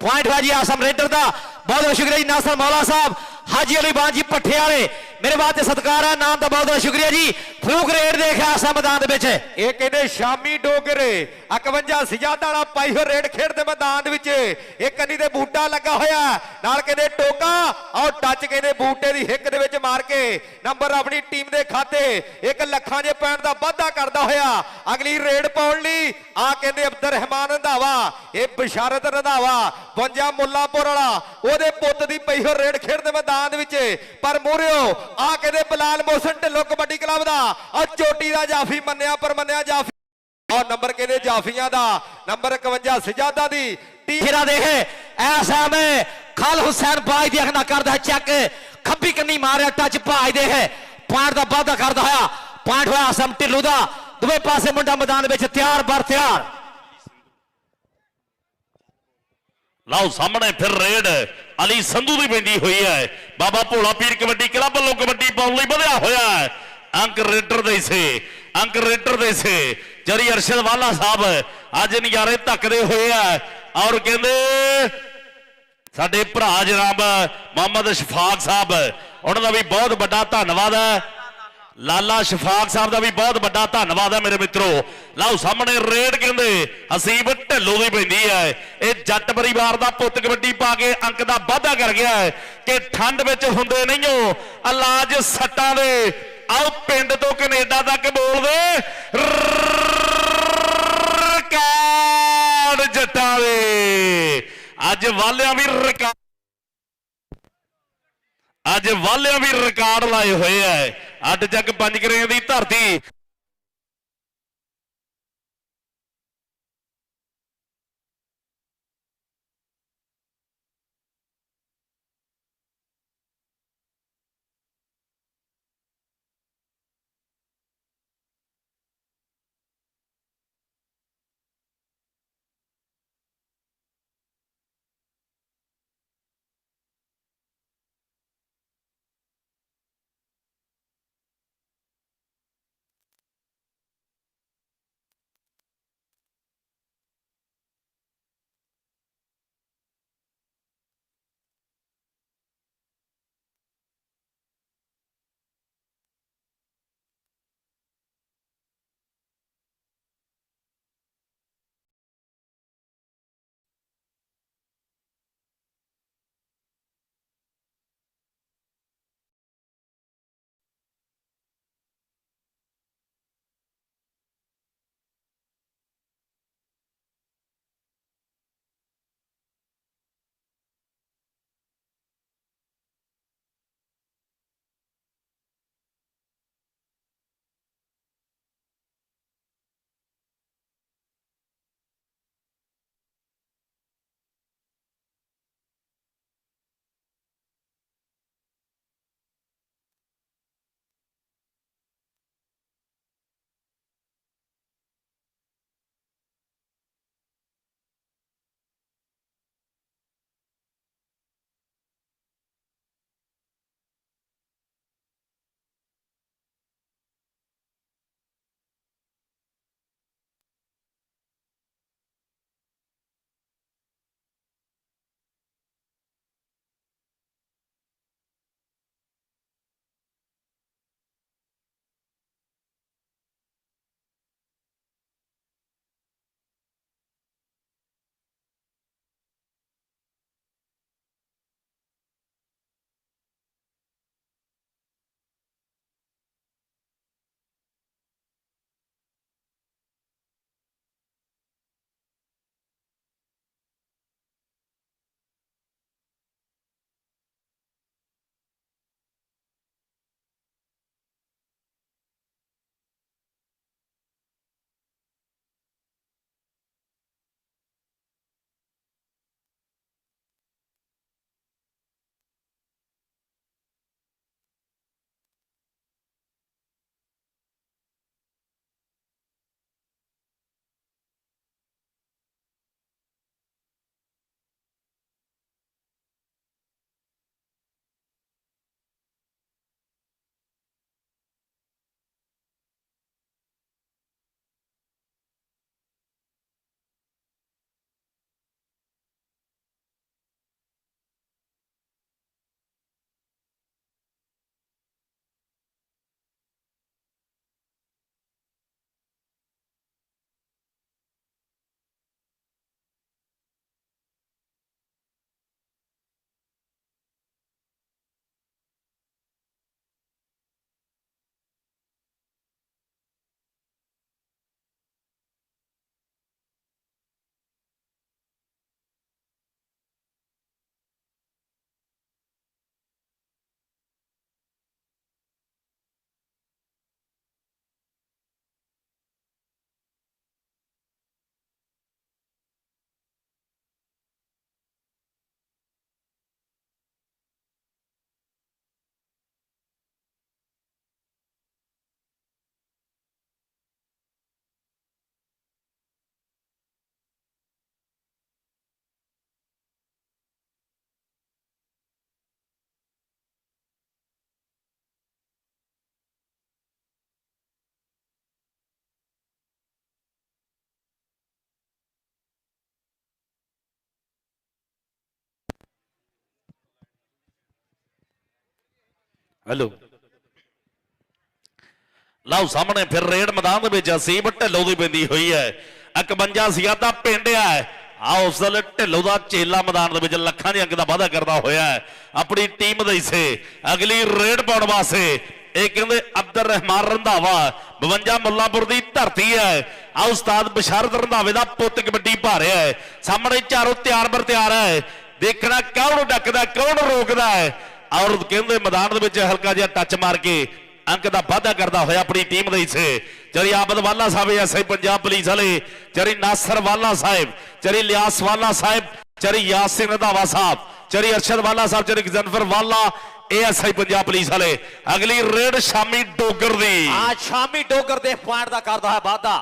ਪੁਆਇੰਟ ਹੈ ਜੀ ਆਸਮ ਰੇਡਰ ਦਾ। ਬਹੁਤ ਬਹੁਤ ਸ਼ੁਕਰੀਆ ਜੀ ਨਾਸਰ ਮੌਲਾ ਸਾਹਿਬ ਹਾਜੀ ਅਲੀ ਬਾਨ ਜੀ ਪੱਠੇ ਵਾਲੇ ਮੇਰੇ ਵਾਸਤੇ ਸਤਿਕਾਰ ਹੈ ਨਾਮ ਦਾ ਬਹੁਤ ਬਹੁਤ ਸ਼ੁਕਰੀਆ ਜੀ। ਫਰੂਕ ਰੇਡ ਦੇਖਿਆ ਆਸਮ ਮੈਦਾਨ ਦੇ ਵਿੱਚ। ਇਹ ਕਹਿੰਦੇ ਸ਼ਾਮੀ ਡੋਗਰੇ 51 ਸਜਾਦਾ ਵਾਲਾ ਪਾਈ ਹੋ ਰੇਡ ਖੇਡਦੇ ਮੈਦਾਨ ਦੇ ਵਿੱਚ। ਇਹ ਕੰਨੀ ਦੇ ਬੂਟਾ ਲੱਗਾ ਹੋਇਆ ਨਾਲ ਕਹਿੰਦੇ ਟੋਕਾ ਔਰ ਟੱਚ ਕਹਿੰਦੇ ਬੂਟੇ ਦੀ ਹਿੱਕ ਦੇ ਵਿੱਚ ਮਾਰ ਕੇ ਨੰਬਰ ਆਪਣੀ ਟੀਮ ਦੇ ਖਾਤੇ 1 ਲੱਖਾਂ ਜੇ ਪੁਆਇੰਟ ਦਾ ਵਾਧਾ ਕਰਦਾ ਹੋਇਆ ਅਗਲੀ ਰੇਡ ਪਾਉਣ ਲਈ ਆ ਕਹਿੰਦੇ ਅਬਦਰ ਰਹਿਮਾਨ ਰੰਧਾਵਾ ਇਹ ਬਿਸ਼ਾਰਤ ਰੰਧਾਵਾ 52 ਮੁੱਲਾਂਪੁਰ ਵਾਲਾ ਉਹਦੇ ਪੁੱਤ ਦੀ ਪਈ ਹੋ ਰੇਡ ਖੇਡਦੇ ਮੈਦਾਨ ਦੇ ਵਿੱਚ। ਪਰ ਮੋਰਿਓ ਆ ਕਹਿੰਦੇ ਬਲਾਲ ਮੋਹਸਨ ਢਿੱਲੋਂ ਕਬੱਡੀ ਕਲੱਬ ਦਾ ਔਰ ਚੋਟੀ ਦਾ ਜਾਫੀ ਮੰਨਿਆ ਪਰ ਮੰਨਿਆ ਜਾਫੀ ਔਰ ਨੰਬਰ ਕਹਿੰਦੇ ਜਾਫੀਆਂ ਦਾ ਨੰਬਰ 51 ਸਜਾਦਾ ਦੀ ਟੀਰਾ ਦੇਖ ਐਸਾ ਮੈਂ ਖਲ ਹੁਸੈਨ ਬਾਜ ਦੀ ਅਖਨਾ ਕਰਦਾ ਚੱਕ ਖੱਬੀ ਕੰਨੀ ਮਾਰਿਆ ਟੱਚ ਭਾਜ ਦੇਖ ਪੁਆਇੰਟ ਦਾ ਵਾਧਾ ਕਰਦਾ ਹੋਇਆ। ਪੁਆਇੰਟ ਹੋਇਆ ਆਸਮ ਢਿੱਲੋਂ ਦਾ। ਦੋਵੇਂ ਪਾਸੇ ਮੁੰਡਾ ਮੈਦਾਨ ਵਿੱਚ ਤਿਆਰ ਬਰ ਤਿਆਰ। ਲਓ ਸਾਹਮਣੇ ਫਿਰ ਰੇਡ ਅਲੀ ਸੰਧੂ ਦੀ ਪੈਂਦੀ ਹੋਈ ਹੈ। ਬਾਬਾ ਭੋਲਾ ਪੀਰ ਕਬੱਡੀ ਕਲੱਬ ਵੱਲੋਂ ਕਬੱਡੀ ਪਾਉਣ ਲਈ ਵਧਿਆ ਹੋਇਆ ਹੈ। ਅੰਕ ਰੇਡਰ ਦੇ ਸੇ ਜਰੀ ਅਰਸ਼ਦ ਵਾਲਾ ਸਾਹਿਬ ਅੱਜ ਨਜ਼ਾਰੇ ਧੱਕਦੇ ਹੋਏ ਆ ਔਰ ਕਹਿੰਦੇ ਸਾਡੇ ਭਰਾ ਜਨਾਬ ਮੁਹੰਮਦ ਸ਼ਫਾਕ ਸਾਹਿਬ ਉਹਨਾਂ ਦਾ ਵੀ ਬਹੁਤ ਵੱਡਾ ਧੰਨਵਾਦ ਹੈ। ਲਾਲਾ ਸ਼ਫਾਕ ਸਾਹਿਬ ਦਾ ਵੀ ਬਹੁਤ ਵੱਡਾ ਧੰਨਵਾਦ ਹੈ ਮੇਰੇ ਮਿੱਤਰੋ। ਲਓ ਸਾਹਮਣੇ ਰੇਡ ਕਹਿੰਦੇ ਹਸੀਬ ਢਿੱਲੋਂ ਦੀ ਪੈਂਦੀ ਹੈ। ਇਹ ਜੱਟ ਪਰਿਵਾਰ ਦਾ ਪੁੱਤ ਕਬੱਡੀ ਪਾ ਕੇ ਅੰਕ ਦਾ ਵਾਧਾ ਕਰ ਗਿਆ ਹੈ ਕਿ ਠੰਡ ਵਿੱਚ ਹੁੰਦੇ ਨਹੀਂਓ ਇਲਾਜ ਸੱਟਾਂ ਦੇ। ਆਓ ਪਿੰਡ ਤੋਂ ਕੈਨੇਡਾ ਤੱਕ ਬੋਲਦੇ ਰਿਕਾਰਡ ਜੱਟਾਂ ਦੇ। ਅੱਜ ਵਾਲਿਆਂ ਵੀ ਰਿਕਾਰਡ ਲਾਏ ਹੋਏ ਐ। ਅੱਡ ਜੱਗ ਪੰਜ ਕਰਿਆਂ ਦੀ ਧਰਤੀ ਹੈਲੋ ਲਓ ਸਾਹਮਣੇ ਫਿਰ ਰੇਡ ਮੈਦਾਨ ਦੇ ਵਿੱਚ ਅਸੀਬ ਢਿੱਲੋਂ ਦੀ ਪੈਂਦੀ ਹੋਈ ਹੈ 51 ਸੀਆ ਤਾਂ ਪਿੰਡ ਹੈ ਆਹ ਉਸ ਵੇਲੇ ਢਿੱਲੋਂ ਦਾ ਚੇਲਾ ਮੈਦਾਨ ਦੇ ਵਿੱਚ ਲੱਖਾਂ ਦੇ ਅੰਕ ਦਾ ਵਾਅਦਾ ਕਰਦਾ ਹੋਇਆ ਹੈ ਆਪਣੀ ਟੀਮ ਦੇ ਹਿੱਸੇ ਅਗਲੀ ਰੇਡ ਪਾਉਣ ਵਾਸਤੇ ਇਹ ਕਹਿੰਦੇ ਅਬਦੁਰ ਰਹਿਮਾਨ ਰੰਧਾਵਾ 52 ਮੁੱਲਾਂਪੁਰ ਦੀ ਧਰਤੀ ਹੈ ਆ ਉਸਤਾਦ ਬਸ਼ਾਰਤ ਰੰਧਾਵੇ ਦਾ ਪੁੱਤ ਕਬੱਡੀ ਪਾ ਰਿਹਾ ਹੈ ਸਾਹਮਣੇ ਚਾਰੋਂ ਤਿਆਰ ਬਰ ਤਿਆਰ ਹੈ ਦੇਖਣਾ ਕੌਣ ਡੱਕਦਾ ਕੌਣ ਰੋਕਦਾ ਹੈ ਔਰ ਕਹਿੰਦੇ ਮੈਦਾਨ ਦੇ ਵਿੱਚ ਹਲਕਾ ਜਿਹਾ ਟੱਚ ਮਾਰ ਕੇ ਅੰਕ ਦਾ ਵਾਅਦਾ ਕਰਦਾ ਹੋਇਆ ਆਪਣੀ ਟੀਮ ਦੇ ਹਿੱਸੇ ਚਰੀ ਆਬਦ ਵਾਲਾ ਸਾਹਿਬ ਐਸਆਈ ਪੰਜਾਬ ਪੁਲਿਸ ਵਾਲੇ ਚਰੀ ਨਾਸਰ ਵਾਲਾ ਸਾਹਿਬ ਚਰੀ ਲਿਆਸ ਵਾਲਾ ਸਾਹਿਬ ਚਰੀ ਯਾਸਿਨ ਰੰਧਾਵਾ ਸਾਹਿਬ ਚਰੀ ਅਰਸ਼ਦ ਵਾਲਾ ਸਾਹਿਬ ਚਰੀ ਗਜ਼ਨਫਰ ਵਾਲਾ ਐਸਆਈ ਪੰਜਾਬ ਪੁਲਿਸ ਵਾਲੇ ਅਗਲੀ ਰੇਡ ਸ਼ਾਮੀ ਡੋਗਰ ਦੀ ਆ ਸ਼ਾਮੀ ਡੋਗਰ ਦੇ ਪੁਆਇੰਟ ਦਾ ਕਰਦਾ ਹੈ ਵਾਅਦਾ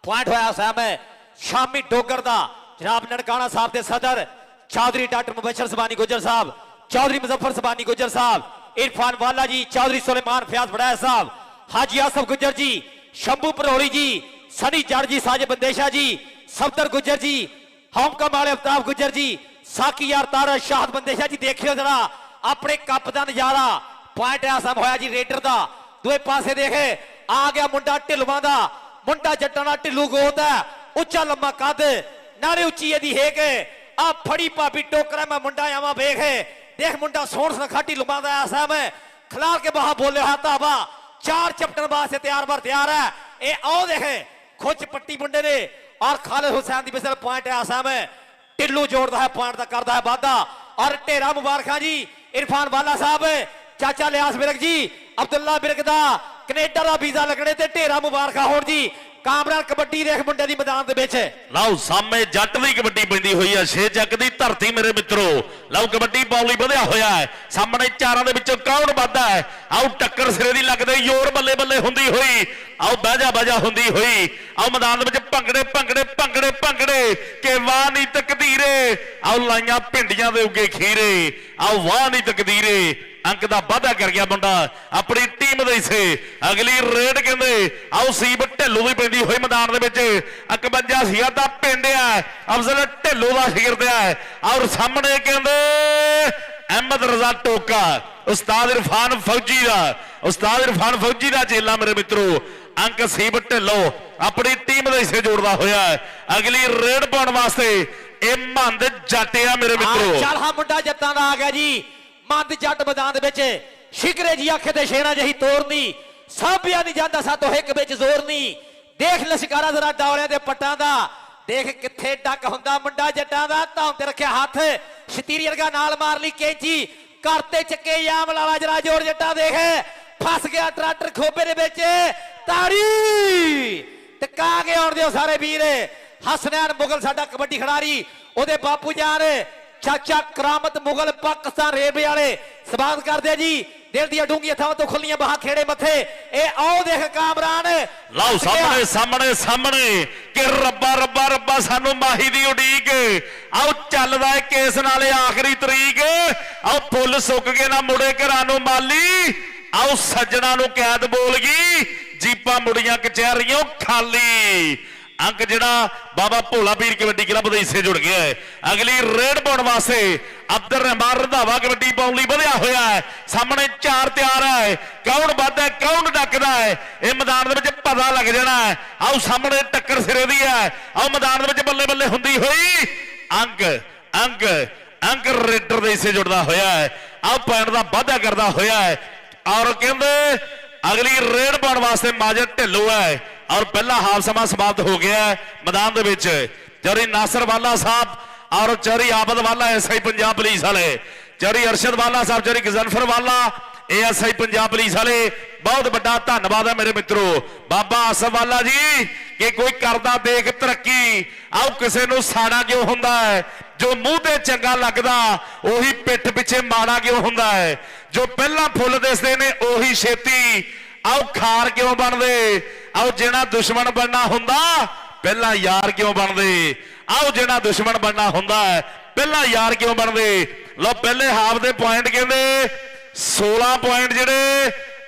ਪੁਆਇੰਟ ਹੋਇਆ ਸਾਹਿਬ ਹੈ ਸ਼ਾਮੀ ਡੋਗਰ ਦਾ ਜਨਾਬ ਨਨਕਾਣਾ ਸਾਹਿਬ ਦੇ ਸਦਰ ਚੌਧਰੀ ਡਾਕਟਰ ਮੁਬਸ਼ਰ ਸਬਾਨੀ ਗੁਜਰ ਸਾਹਿਬ चौधरी मुजफ्फर सबानी गुजर साहब इरफान वाला जी चौधरी सुलेमान फयाज बड़ाया साहब हाजी आसफ गुजर जी शंभू परोड़ी जी सनी जड़ जी साजिद बंदेशा जी सफदर गुजर जी होमकम वाले अफ्ताब गुजर जी साकी यार तारा शाहद बंदेशा जी देखियो जरा अपने कप का नजारा पॉइंट ऐसा होया जी रेडर का दूए पासे देखे आ गया मुंडा ढिलवां दा मुंडा जट्टां दा ढिल्लू गोद है उच्चा लम्मा कद नाले उच्ची यदि है के आ फड़ी भाभी टोकरा मैं मुंडा आवा वेख देख मुंडा सोहन सखाटी लुमादा ऐसा मैं खिलार के बाहर बोले हा ताबा चार चैप्टर वास्ते तैयार बर तैयार है ए आओ देखे खुच पट्टी मुंडे ने और खालिद हुसैन दी बिसल पॉइंट ऐसा मैं टिल्लू जोड़ता है पॉइंट का करता है वादा और ढेरा मुबारक जी इरफान वाला साहब चाचा लियास बिरक जी अब्दुल्ला बिरक दा कनेडा दा वीजा लगने ते ढेरा मुबारक होण जी कामरान कबड्डी देख मुंडे दी मैदान दे विच ਲਓ ਸਾਹਮਣੇ ਜੱਟ ਦੀ ਕਬੱਡੀ ਪੈਂਦੀ ਹੋਈ ਹੈ ਛੇ ਚੱਕ ਦੀ ਧਰਤੀ ਮੇਰੇ ਮਿੱਤਰੋ ਲਓ ਕਬੱਡੀ ਪੌਲੀ ਵਧਿਆ ਹੋਇਆ ਹੈ ਸਾਹਮਣੇ ਚਾਰਾਂ ਦੇ ਵਿੱਚੋਂ ਕੌਣ ਵੱਧਦਾ ਹੈ ਆਓ ਟੱਕਰ ਸਿਰੇ ਦੀ ਲੱਗਦੇ ਜ਼ੋਰ ਬੱਲੇ ਬੱਲੇ ਹੁੰਦੀ ਹੋਈ ਆਓ ਬਾਜਾ ਹੁੰਦੀ ਹੋਈ ਆਓ ਮੈਦਾਨ ਦੇ ਵਿੱਚ ਭੰਗੜੇ ਕਿ ਵਾਹ ਨਹੀਂ ਤਕਦੀਰੇ ਆਓ ਲਾਈਆਂ ਭਿੰਡੀਆਂ ਦੇ ਉੱਗੇ ਖੀਰੇ ਆਓ ਵਾਹ ਨਹੀਂ ਤਕਦੀਰੇ ਅੰਕ ਦਾ ਵਾਅਦਾ ਕਰ ਗਿਆ ਮੁੰਡਾ ਆਪਣੀ ਟੀਮ ਦੇ ਹਿੱਸੇ ਅਗਲੀ ਰੇਡ ਕਹਿੰਦੇ ਆਓ ਸੀਬ ਢਿੱਲੋਂ ਦੀ ਪੈਂਦੀ ਹੋਈ ਮੈਦਾਨ ਦੇ ਵਿੱਚ 51 ਸੀਆ ਦਾ ਪਿੰਡ ਹੈ ਅਫਜ਼ਲ ਢਿੱਲੋਂ ਦਾ ਸ਼ਗਿਰਦ ਹੈ ਔਰ ਸਾਹਮਣੇ ਕਹਿੰਦੇ ਅਹਿਮਦ ਰਜ਼ਾ ਟੋਕਾ ਉਸਤਾਦ ਇਰਫਾਨ ਫੌਜੀ ਦਾ ਚੇਲਾ ਮੇਰੇ ਮਿੱਤਰੋ ਅੰਕ ਸੀਬ ਢਿੱਲੋਂ ਆਪਣੀ ਟੀਮ ਦੇ ਹਿੱਸੇ ਜੋੜਦਾ ਹੋਇਆ ਅਗਲੀ ਰੇਡ ਪਾਉਣ ਵਾਸਤੇ ਇਹ ਮੰਦ ਜੱਟ ਆ ਮੇਰੇ ਮਿੱਤਰੋ ਚੱਲ ਹਾਂ ਮੁੰਡਾ ਜੱਟਾਂ ਦਾ ਆ ਗਿਆ ਜੀ ਮੰਦ ਜੱਟ ਮੈਦਾਨ ਦੇ ਵਿੱਚ ਸ਼ਿਕਰੇ ਜੀ ਆਖੇ ਤੇ ਸ਼ੇਰਾਂ ਜਹੀ ਤੋਰਨੀ ਸਾਂਭਿਆ ਨਹੀਂ ਜਾਂਦਾ ਸਾਤੋਂ ਇੱਕ ਵਿੱਚ ਜ਼ੋਰ ਨਹੀਂ ਦੇਖ ਲਸ਼ਕਾਰਾ ਜ਼ਰਾ ਡੌਲਿਆਂ ਦੇ ਪੱਟਾਂ ਦਾ ਦੇਖ ਕਿੱਥੇ ਡੱਕ ਹੁੰਦਾ ਮੁੰਡਾ ਜੱਟਾਂ ਦਾ ਧੌਂ ਤੇ ਰੱਖਿਆ ਹੱਥ ਸ਼ਤੀਰੀ ਵਰਗਾ ਨਾਲ ਮਾਰ ਲਈ ਕੈਂਚੀ ਕਰਤੇ ਚੱਕੇ ਯਾਮ ਲਾਲਾ ਜਰਾ ਜੋੜ ਜੱਟਾ ਦੇਖ ਫਸ ਗਿਆ ਟਰੈਕਟਰ ਖੋਬੇ ਦੇ ਵਿੱਚ ਤਾੜੀ ਟਿਕਾ ਕੇ ਆਉਣ ਦਿਓ ਸਾਰੇ ਵੀਰ ਹਸਨੈਨ ਮੁਗਲ ਸਾਡਾ ਕਬੱਡੀ ਖਿਡਾਰੀ ਉਹਦੇ ਬਾਪੂ ਜਾਨ ਚਾਚਾ ਕਰਾਮਤ ਮੁਗਲ ਪਾਕਿਸਤਾਨ ਰੇਲਵੇ ਵਾਲੇ ਸਵਾਗਤ ਕਰਦੇ ਜੀ ਦਿਲ ਦੀਆਂ ਡੂੰਘੀਆਂ ਥਾਵਾਂ ਤੋਂ ਖੁੱਲੀਆਂ ਬਾਹਾਂ ਖੇੜੇ ਮੱਥੇ ਇਹ ਆਓ ਦੇਖ ਕਾਮਰਾਨ ਲਓ ਸਾਹਮਣੇ ਕਿ ਰੱਬਾ ਸਾਨੂੰ ਮਾਹੀ ਦੀ ਉਡੀਕ ਆਓ ਚੱਲਦਾ ਏ ਕੇਸ ਨਾਲੇ ਆਖਰੀ ਤਰੀਕ ਆਓ ਫੁੱਲ ਸੁੱਕ ਕੇ ਨਾ ਮੁੜੇ ਘਰਾਂ ਨੂੰ ਮਾਲੀ ਆਓ ਸੱਜਣਾ ਨੂੰ ਕੈਦ ਬੋਲ ਗਈ ਜੀਪਾਂ ਮੁੜੀਆਂ ਕਚਹਿਰੀਆਂ ਖਾਲੀ ਅੰਕ ਜਿਹੜਾ ਬਾਬਾ ਭੋਲਾ ਪੀਰ ਕਬੱਡੀ ਕਲੱਬ ਦੇ ਹਿੱਸੇ ਜੁੜ ਗਿਆ ਹੈ ਅਗਲੀ ਰੇਡ ਪਾਉਣ ਵਾਸਤੇ ਅਬਦੁਰ ਰਹਿਮਾਨ ਰੰਧਾਵਾ ਕਬੱਡੀ ਪਾਉਣ ਲਈ ਵਧਿਆ ਹੋਇਆ ਹੈ ਸਾਹਮਣੇ ਚਾਰ ਤਿਆਰ ਹੈ ਕੌਣ ਵੱਧਦਾ ਕੌਣ ਡੱਕਦਾ ਹੈ ਇਹ ਮੈਦਾਨ ਦੇ ਵਿੱਚ ਪਤਾ ਲੱਗ ਜਾਣਾ ਹੈ ਆਓ ਸਾਹਮਣੇ ਟੱਕਰ ਸਿਰੇ ਦੀ ਹੈ ਆਓ ਮੈਦਾਨ ਦੇ ਵਿੱਚ ਬੱਲੇ ਹੁੰਦੀ ਹੋਈ ਅੰਕ ਰੇਡਰ ਦੇ ਹਿੱਸੇ ਜੁੜਦਾ ਹੋਇਆ ਹੈ ਆਓ ਪੁਆਇੰਟ ਦਾ ਵਾਅਦਾ ਕਰਦਾ ਹੋਇਆ ਹੈ ਔਰ ਕਹਿੰਦੇ ਅਗਲੀ ਰੇਡ ਪਾਉਣ ਵਾਸਤੇ ਮਾਜਰ ਢਿੱਲੋਂ ਹੈ और पहला हाफ समा समाप्त हो गया है मैदान दे विच चौधरी नासर वाला साहब और चौधरी आबद वाला एसआई पंजाब पुलिस वाले चौधरी अरशद वाला साहब चौधरी गजनफर वाला एएसआई पंजाब पुलिस वाले बहुत बड़ा धन्यवाद है मेरे मित्रों बाबा आसफ वाला जी कि कोई करदा देख तरक्की आओ किसी नूं साड़ा क्यों हुंदा है जो मूंह ते चंगा लगदा ओही पिठ पिछे माड़ा क्यों हुंदा है जो पहला फुल दिसदे ने ओही छेती आओ खार क्यों बनदे आओ जेना दुश्मन बनना हुंदा पहला यार क्यों बनदे आओ जेना दुश्मन बनना हुंदा है पहला यार क्यों बनदे लो पहले हाफ दे पॉइंट कहंदे 16 पॉइंट जेडे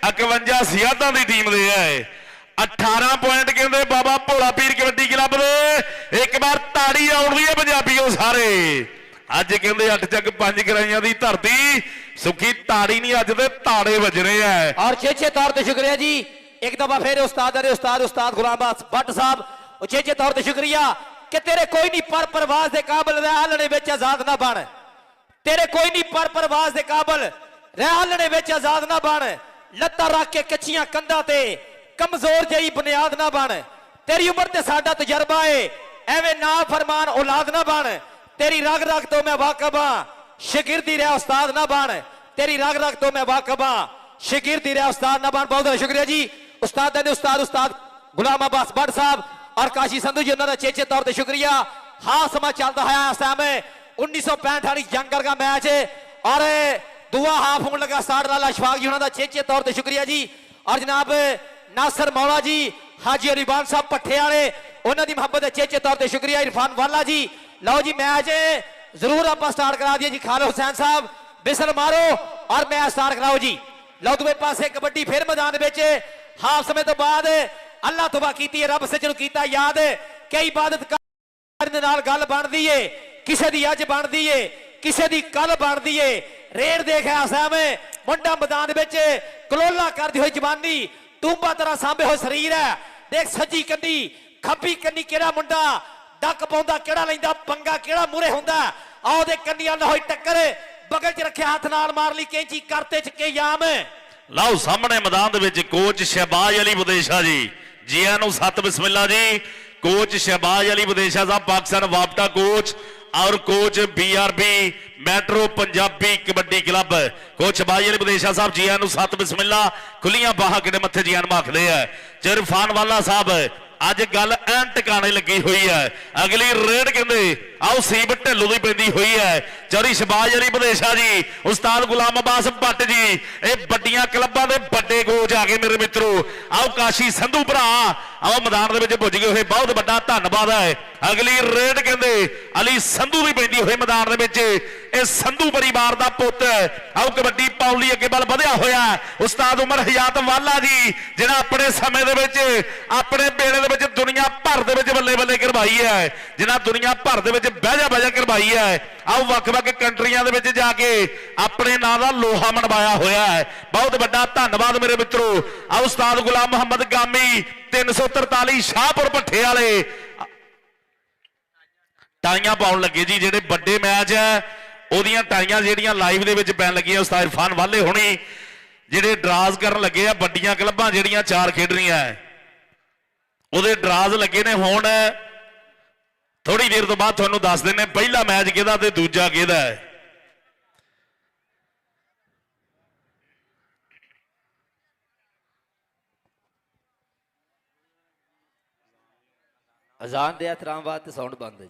51 सियादां दी टीम दे है 18 पॉइंट कहंदे बाबा भोला पीर कबड्डी क्लब दे एक बार ताड़ी आउंदी है पंजाबीओ सारे ਅੱਜ ਕਹਿੰਦੇ 8 ਚੱਕ 5 ਗਰਾਈਆਂ ਦੀ ਧਰਤੀ ਸੁੱਕੀ ਤਾੜੀ ਨਹੀਂ ਅੱਜ ਦੇ ਤਾੜੇ ਵੱਜਣੇ ਆ। और चेचे तौर पर शुक्रिया जी, एक दफा फिर उस्ताद अरे उस्ताद गुलाम भट्ट साहब चेचे तौर पर शुक्रिया कि तेरे कोई नहीं पर परवाज के काबिल रहलने विच आजाद ना बन, तेरे कोई नहीं पर परवाज के काबिल रहलने विच आजाद ना बन, लत्तां रख के कच्चियां कंधां ते कमजोर जही बुनियाद ना बन, तेरी उम्र ते साडा तजर्बा है एवें ना फरमान औलाद ना बन, तेरी रग रग तो मैं वाकफ हां शागिर्दी रहा उस्ताद ना बन, तेरी रग रग तो मैं वाकफ हां शागिर्दी रहा उस्ताद ना बन। बहुत बहुत शुक्रिया जी उस्ताद ने उस्ताद गुलाम अब्बास भट्ट साहब और काशी संधू जी उन्होंने चेचे तौर पर शुक्रिया। हाँ समा चलता है इस टाइम 1965 वाली जंग का मैच और दुआ हाफ होने लगा स्टार्ट लाला अशफाक जी उन्होंने चेचे तौर पर शुक्रिया जी। और जनाब नासर मौला जी हाजी रिबान साहब पट्ठे वाले उन्होंने मोहब्बत चेचे तौर पर शुक्रिया। इरफान वाला जी लो जी मैच जरूर आप स्टार्ट करा दिए जी। खालिद हुसैन साहब बिसल मारो और मैच स्टार्ट कराओ जी। लो दूसरे पासे कबड्डी फिर मैदान में हाफ समय तो बाद अल्लाह तौबा की रब सजन किया याद कई इबादत गल बनती है किसी की अज बनती है किसी की कल बनती है। रेड देख में मुंडा मैदान में कलोला करती हुई जवानी टूंबा तरह सांभे हुए शरीर है। देख सज्जी कंडी खब्बी कंडी केड़ा मुंडा डक पाउंदा केड़ा लैंदा पंगा केड़ा मूरे हुंदा आओ दे कंडियां ना होई टक्कर बगल च रखे हाथ नाल मार ली कैंची करते चके याम। ਲਓ ਸਾਹਮਣੇ ਮੈਦਾਨ ਦੇ ਵਿੱਚ ਕੋਚ ਸ਼ਹਿਬਾਜ਼ ਅਲੀ ਵਿਦੇਸ਼ਾ ਜੀ ਆਇਆਂ ਨੂੰ ਸਤ ਬਿਸਮਿਲ੍ਲਾ ਜੀ। ਕੋਚ ਸ਼ਹਿਬਾਜ਼ ਅਲੀ ਵਿਦੇਸ਼ਾ ਸਾਹਿਬ ਪਾਕਿਸਤਾਨ ਵਾਪਟਾ ਕੋਚ और coach BRB metro Punjabi kabaddi club coach Shahbaz Ali Videsha Sahab ji आयਆਂ सत बिस्मिल्ला खुलियां बाहां किडे मत्थे जी आयਆਂ आखदे आ। इरफान वाला साहब अज गल एन टिकाने लगी हुई है अगली रेड कहते आओ सीब ढिल्लों की पैंदी हुई है। चौरी शहबाज अली विदेशा जी उस्ताद गुलाम अब्बास भट्ट जी ये बड़ियां क्लबां दे बड़े कोच आ गए मेरे मित्रों। आओ काशी संधू भरा आओ मैदान दे विच पुज गए हुए बहुत बड़ा धन्यवाद है। अगली रेड कहते अली संधू की पैंदी हुई मैदान दे विच ये संधू परिवार का पुत आओ कबड्डी पौली अगे बल वधिया होया उस्ताद उमर हयात वाला जी जिहड़ा अपने समय दे विच अपने बेड़े दे विच दुनिया भर दे विच बल्ले बल्ले करवाई है जिन्हां दुनिया भर दे विच बह करवाई है। आओ वख-वख कंट्रियां दे विच जाके अपने नां दा लोहा मनवाया होया है बहुत बड़ा धन्यवाद मेरे मित्रों। आओ उस्ताद गुलाम मोहम्मद गामी 343 शाहपुर भट्ठे वाले टाइयां पाउण लगे जी जिहड़े बड़े मैच है ਉਹਦੀਆਂ ਟਾਈਆਂ ਜਿਹੜੀਆਂ ਲਾਈਵ ਦੇ ਵਿੱਚ ਪੈਣ ਲੱਗੀਆਂ ਉਸਤਾਦ ਇਰਫਾਨ ਵਾਲੇ ਹੁਣੀ ਜਿਹੜੇ ਡਰਾਜ਼ ਕਰਨ ਲੱਗੇ ਆ ਵੱਡੀਆਂ ਕਲੱਬਾਂ ਜਿਹੜੀਆਂ ਚਾਰ ਖੇਡ ਰਹੀਆਂ ਉਹਦੇ ਡਰਾਜ਼ ਲੱਗੇ ਨੇ ਹੁਣ ਥੋੜੀ ਦੇਰ ਤੋਂ ਬਾਅਦ ਤੁਹਾਨੂੰ ਦੱਸ ਦਿੰਨੇ ਪਹਿਲਾ ਮੈਚ ਕਿਹਦਾ ਤੇ ਦੂਜਾ ਕਿਹਦਾ ਹੈ। अजान दे एहतराम वास्ते साउंड बंद है।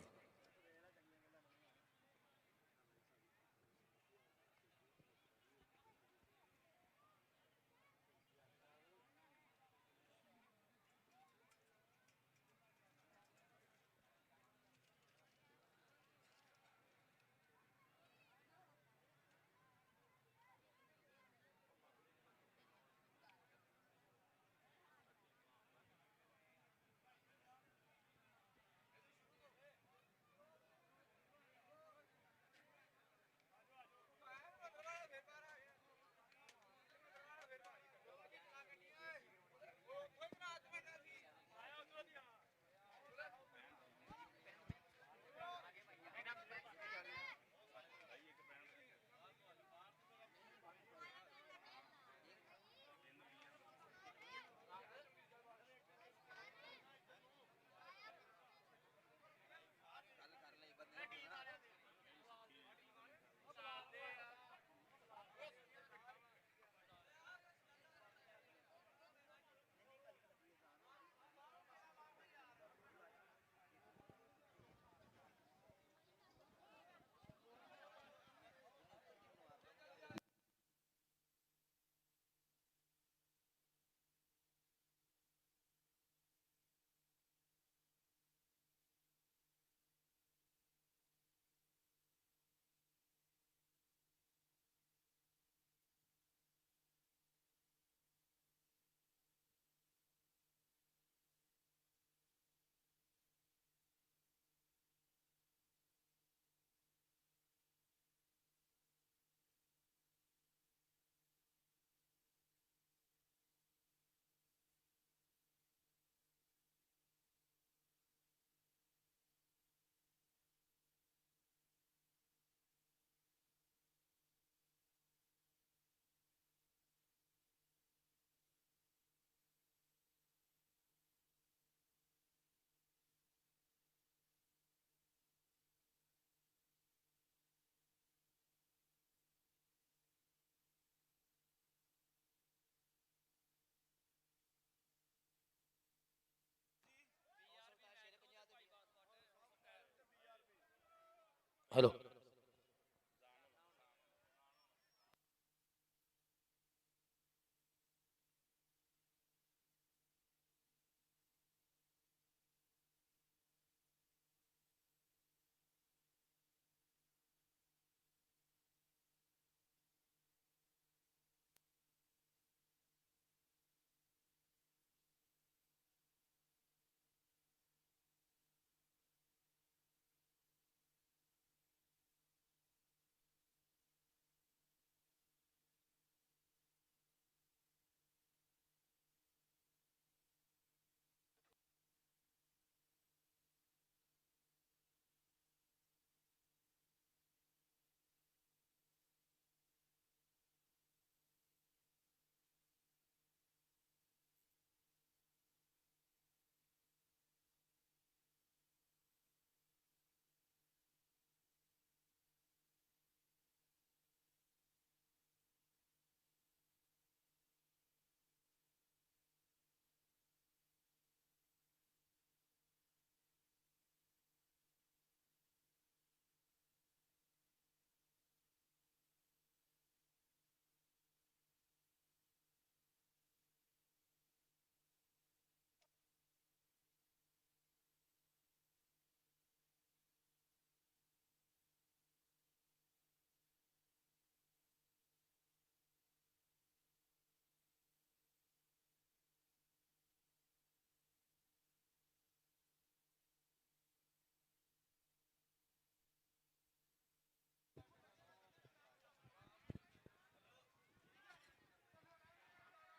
ਹੈਲੋ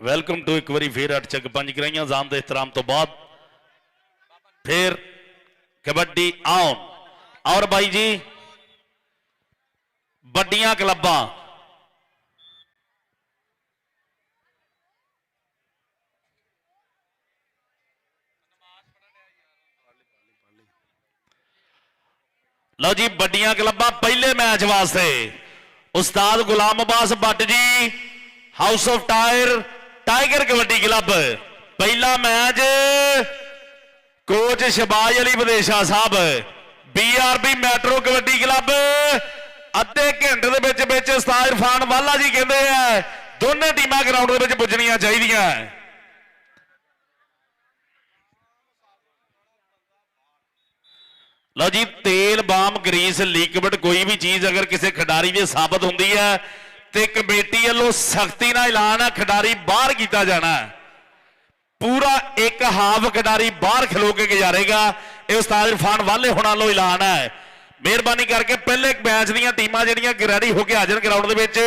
ਵੈਲਕਮ ਟੂ ਇੱਕ ਵਾਰੀ ਫੇਰ 8 ਚੱਕ 5 ਗਰਾਈਆਂ ਜ਼ਾਮ ਦੇ ਇhtਰਾਮ ਤੋਂ ਬਾਅਦ ਫੇਰ ਕਬੱਡੀ ਆਉਣ ਔਰ ਬਾਈ ਜੀ ਵੱਡੀਆਂ ਕਲੱਬਾਂ ਲਓ ਜੀ ਵੱਡੀਆਂ ਕਲੱਬਾਂ ਪਹਿਲੇ ਮੈਚ ਵਾਸਤੇ ਉਸਤਾਦ ਗੁਲਾਮ ਅਬਾਸ ਬੱਟ ਜੀ house of tiger kabaddi club ਪਹਿਲਾ ਮੈਚ ਕੋਚ ਸ਼ਬਾਜ ਅਲੀ ਵਿਦੇਸ਼ਾ ਸਾਹਿਬ BRB ਮੈਟਰੋ ਕਬੱਡੀ ਕਲੱਬ ਅੱਧੇ ਘੰਟੇ ਦੇ ਵਿੱਚ ਉਸਤਾਦ ਇਰਫਾਨ ਵਾਲਾ ਜੀ ਕਹਿੰਦੇ ਆ ਦੋਨੇ ਟੀਮਾਂ ਗਰਾਊਂਡ ਦੇ ਵਿੱਚ ਪੁੱਜਣੀਆਂ ਚਾਹੀਦੀਆਂ। ਲਓ ਜੀ ਤੇਲ ਬਾਮ ਗਰੀਸ ਲਿਕਵਿਡ ਕੋਈ ਵੀ ਚੀਜ਼ ਅਗਰ ਕਿਸੇ ਖਿਡਾਰੀ ਦੇ ਸਾਬਤ ਹੁੰਦੀ ਹੈ ਤੇ ਕਮੇਟੀ ਵੱਲੋਂ ਸਖਤੀ ਨਾਲ ਐਲਾਨ ਹੈ ਖਿਡਾਰੀ ਬਾਹਰ ਕੀਤਾ ਜਾਣਾ ਪੂਰਾ ਇੱਕ ਹਾਫ ਖਿਡਾਰੀ ਬਾਹਰ ਖਲੋ ਕੇ ਗੁਜ਼ਾਰੇਗਾ ਇਹ ਉਸਤਾਦ ਇਰਫਾਨ ਵਾਲੇ ਹੁਣਾਂ ਵੱਲੋਂ ਐਲਾਨ ਹੈ। ਮਿਹਰਬਾਨੀ ਕਰਕੇ ਪਹਿਲੇ ਮੈਚ ਦੀਆਂ ਟੀਮਾਂ ਜਿਹੜੀਆਂ ਰੈਡੀ ਹੋ ਕੇ ਹਾਜ਼ਰ ਗਰਾਊਂਡ ਦੇ ਵਿੱਚ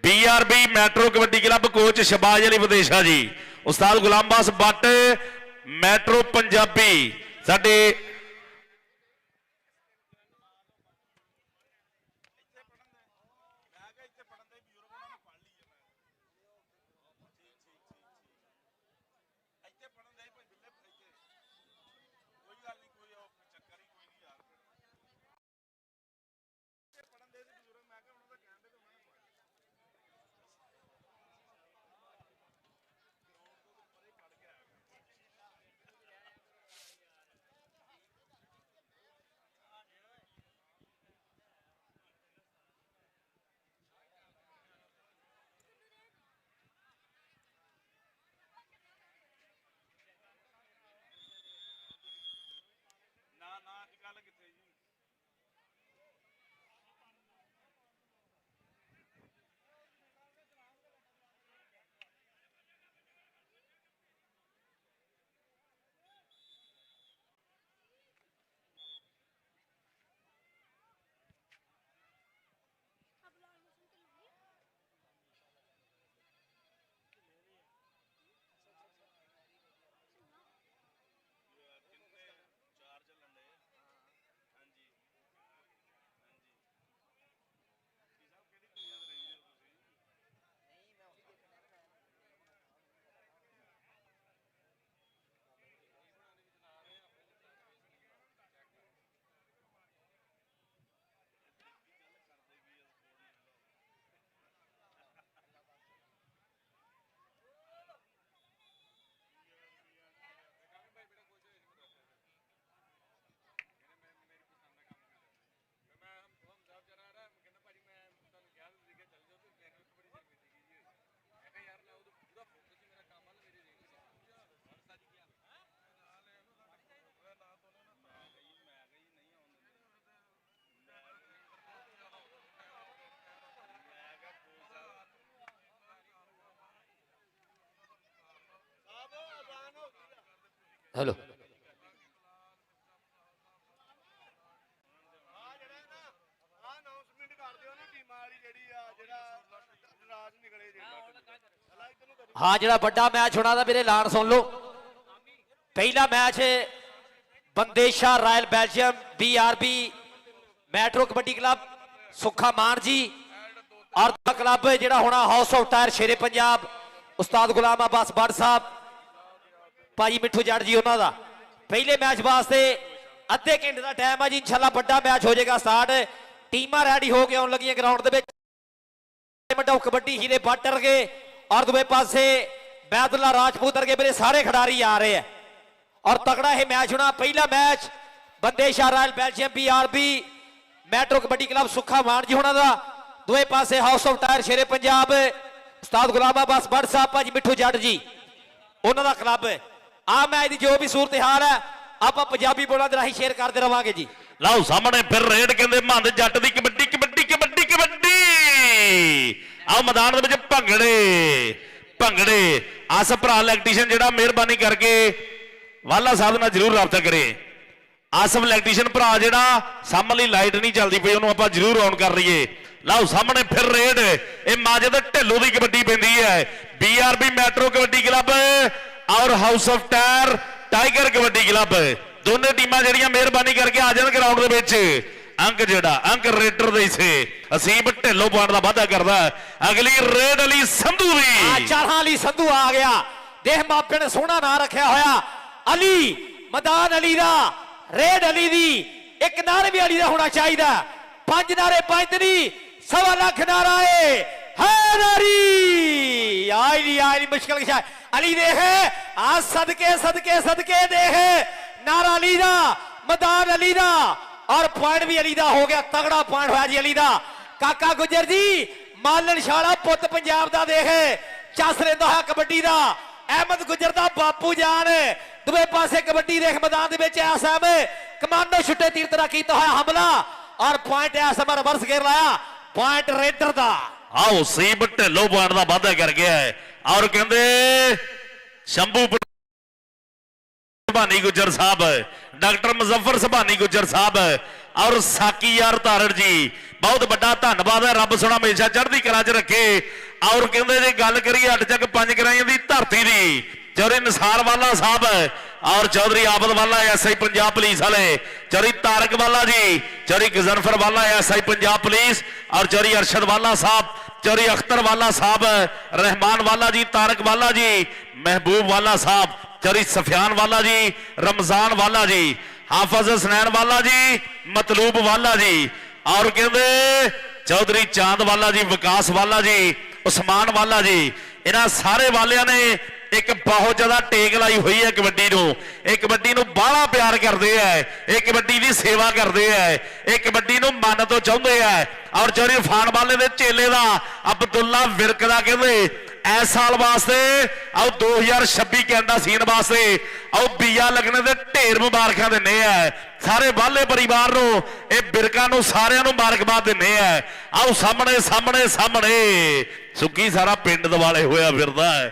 BRB metro kabaddi club coach Shahbaz Ali ਵਿਦੇਸ਼ਾ ਜੀ ਉਸਤਾਦ ਗੁਲਾਮ ਅਬਾਸ ਬੱਟ ਮੈਟਰੋ ਪੰਜਾਬੀ ਸਾਡੇ हेलो हाँ जरा बड़ा मैच होना था मेरे ऐलान सुन लो। पहला match Bandesha royal Belgium BRB metro kabaddi club सुखा मान जी और क्लब ਜਿਹੜਾ ਹੋਣਾ house of tyre Shere Punjab ਉਸਤਾਦ ਗੁਲਾਮ ਅब्बास ਭੱਟ ਸਾਹਿਬ ਭਾਜੀ ਮਿੱਠੂ ਜੱਟ ਜੀ ਉਹਨਾਂ ਦਾ ਪਹਿਲੇ ਮੈਚ ਵਾਸਤੇ ਅੱਧੇ ਘੰਟੇ ਦਾ ਟਾਈਮ ਆ ਜੀ ਇਨਸ਼ਾਅੱਲਾ ਵੱਡਾ ਮੈਚ ਹੋ ਜਾਏਗਾ ਸਟਾਰਟ ਟੀਮਾਂ ਰੈਡੀ ਹੋ ਕੇ ਆਉਣ ਲੱਗੀਆਂ ਗਰਾਊਂਡ ਦੇ ਵਿੱਚ ਵੱਡਾ ਕਬੱਡੀ ਹੀਰੇ ਭੱਟ ਵਰਗੇ और दूसरे पासे बैदुल्ला राजपूत वर्गे मेरे सारे खिडारी आ रहे हैं और तगड़ा यह मैच होना। पहला match Bandesha royal Belgium BRB metro kabaddi club सुखा मान जी होना था। दूसरे पासे house of tyre Shere Punjab Ustad Ghulam Abbas Bhatt साहब भाजी मिठू जट जी उन्होंने क्लब आ मैच की जो भी सूरत हाल है आप पंजाबी बोलों के राही शेयर करते रहांगे जी। ਲਓ ਸਾਹਮਣੇ ਫਿਰ ਰੇਡ ਕਹਿੰਦੇ ਮੰਦ ਜੱਟ ਦੀ ਕਬੱਡੀ ਕਬੱਡੀ ਕਬੱਡੀ ਕਬੱਡੀ ਆਹ ਮੈਦਾਨ ਦੇ ਵਿੱਚ ਭੰਗੜੇ ਆਸ ਭਰਾ ਇਲੈਕਟ੍ਰੀਸ਼ੀਅਨ ਜਿਹੜਾ ਮਿਹਰਬਾਨੀ ਕਰਕੇ ਵਾਲਾ ਸਾਹਿਬ ਨਾਲ ਜਰੂਰ ਰਾਬਤਾ ਕਰੇ। ਆਸਮ ਇਲੈਕਟ੍ਰੀਸ਼ੀਅਨ ਭਰਾ ਜਿਹੜਾ ਸਾਹਮਣੇ ਲਈ ਲਾਈਟ ਨਹੀਂ ਚੱਲਦੀ ਪਈ ਉਹਨੂੰ ਆਪਾਂ ਜਰੂਰ ਔਨ ਕਰ ਲਈਏ। ਲਓ ਸਾਹਮਣੇ ਫਿਰ ਰੇਡ ਇਹ ਮਾਜਦ ਢਿੱਲੋਂ ਦੀ ਕਬੱਡੀ ਪੈਂਦੀ ਹੈ BRB ਮੈਟਰੋ ਕਬੱਡੀ ਕਲੱਬ ਔਰ house of tyre tiger kabaddi club ਦੋਨੇ ਟੀਮਾਂ ਜਿਹੜੀਆਂ ਮਿਹਰਬਾਨੀ ਕਰਕੇ ਆ ਜਾਣ ਗਰਾਊਂਡ ਦੇ ਵਿੱਚ। ਅੰਕ ਜਿਹੜਾ ਅੰਕ ਰੇਡਰ ਦੇ ਇਸੇ ਅਸੀਬ ਢਿੱਲੋਂ ਪਾਉਣ ਦਾ ਵਾਅਦਾ ਕਰਦਾ। ਅਗਲੀ ਰੇਡ ਅਲੀ ਸੰਧੂ ਦੀ ਚਾਰਾਂ ਅਲੀ ਸੰਧੂ ਆ ਗਿਆ ਦੇਖ ਮਾਪੇ ਨੇ ਸੋਹਣਾ ਨਾਂ ਰੱਖਿਆ ਹੋਇਆ ਅਲੀ ਮੈਦਾਨ ਅਲੀ ਦਾ ਰੇਡ ਅਲੀ ਦੀ ਇੱਕ ਨਾਰੇ ਵੀ ਅਲੀ ਦਾ ਹੋਣਾ ਚਾਹੀਦਾ। 5 ਨਾਰੇ 5 ਨਹੀਂ 1.25 ਲੱਖ ਨਾਰਾ ਹੈ ਨਾਰੀ ਆਈ ਮੁਸ਼ਕਿਲ ਕਿਸ਼ਾ ਅਲੀ ਦੇਖ ਆ ਸਦਕੇ ਦੇਖ नारा अली दा मैदान अली दा और पॉइंट भी अली दा हो गया तगड़ा पॉइंट होया जी अली दा। काका गुजर जी मालन शाला पुत पंजाब दा देख चस रहा है कबड्डी दा अहमद गुजर दा बापू जान दूसरे पासे कबड्डी देख मैदान दे विच ऐसम कमांडो छुट्टे तीर तरह किया होया हमला और पॉइंट ऐसम रिवर्स घेर लाया पॉइंट रेडर दा। आओ सीब ढिल्लों पॉइंट दा वादा कर गया है और कहंदे शंभू सभानी गुजर साहब डॉक्टर मुजफ्फर सभानी गुजर साहब और साकी यार धारण जी बहुत बड़ा धन्यवाद है। रब सोना हमेशा चढ़ती कला च रखे। और कहते जे गल करिए अठ चक 5 कराइयां दी धरती दी चौधरी निसार वाला साहब और चौधरी आबद वाला SI पंजाब पुलिस वाले चौधरी तारक वाला जी चौधरी गजनफर वाला SI पंजाब पुलिस और चौधरी अरशद वाला साहब चौधरी अख्तर वाला साहब रहमान वाला जी तारक वाला जी महबूब वाला साहब चौधरी सफियान वाला जी रमजान वाला जी हाफिज हसनैन वाला जी मतलूब वाला जी और कहते चौधरी चांद वाला जी विकास वाला जी उस्मान वाला जी इन्हां सारे वालियां ने एक बहुत ज्यादा टेक लाई हुई है कबड्डी नूं। एक कबड्डी नूं बाहला प्यार करते हैं एक कबड्डी की सेवा करते हैं एक कबड्डी नूं मन तो चाहुंदे हैं। और चौधरी फान वाले दे चेले दा अब्दुल्ला विरक दा कहंदे इस साल वास्ते आओ 2026 कैनेडा सीन वास्ते आओ बीआ लगने दे ढेर मुबारकां दिंदे आ सारे बाले परिवार नूं ए बिरकां नूं सारिआं नूं मुबारकबाद दिंदे आ। आओ सामने सामने सामने सुक्की सारा पिंड दिवाले होया फिरदा है।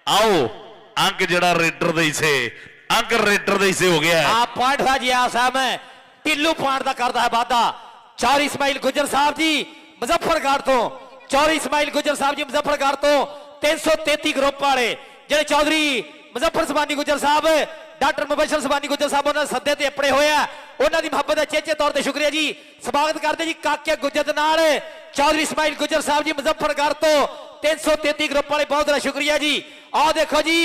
आओ अंक जड़ा रेडर दे इसे अंक रेडर दे इसे हो गया है। आप पॉइंट है जी आसाम है टिल्लू पॉइंट दा करदा है वादा चौधरी इस्माइल गुजर साहब जी मुजफ्फरगढ़ तो चौधरी इस्माइल गुजर साहब जी मुजफ्फरगढ़ तो 333 ग्रुप वाले जेडे चौधरी मुजफ्फर सबानी गुजर साहब डॉक्टर मुबशर सबानी गुजर साहब उन्होंने सदे ते अपने होया उन्होंने मुहब्बत है चेचे तौर पर शुक्रिया जी स्वागत करते जी काके गुजर नाल चौधरी इस्माइल गुजर साहब जी मुजफ्फरगढ़ तो 333 ग्रुप वाले बहुत बड़ा शुक्रिया जी। आओ देखो जी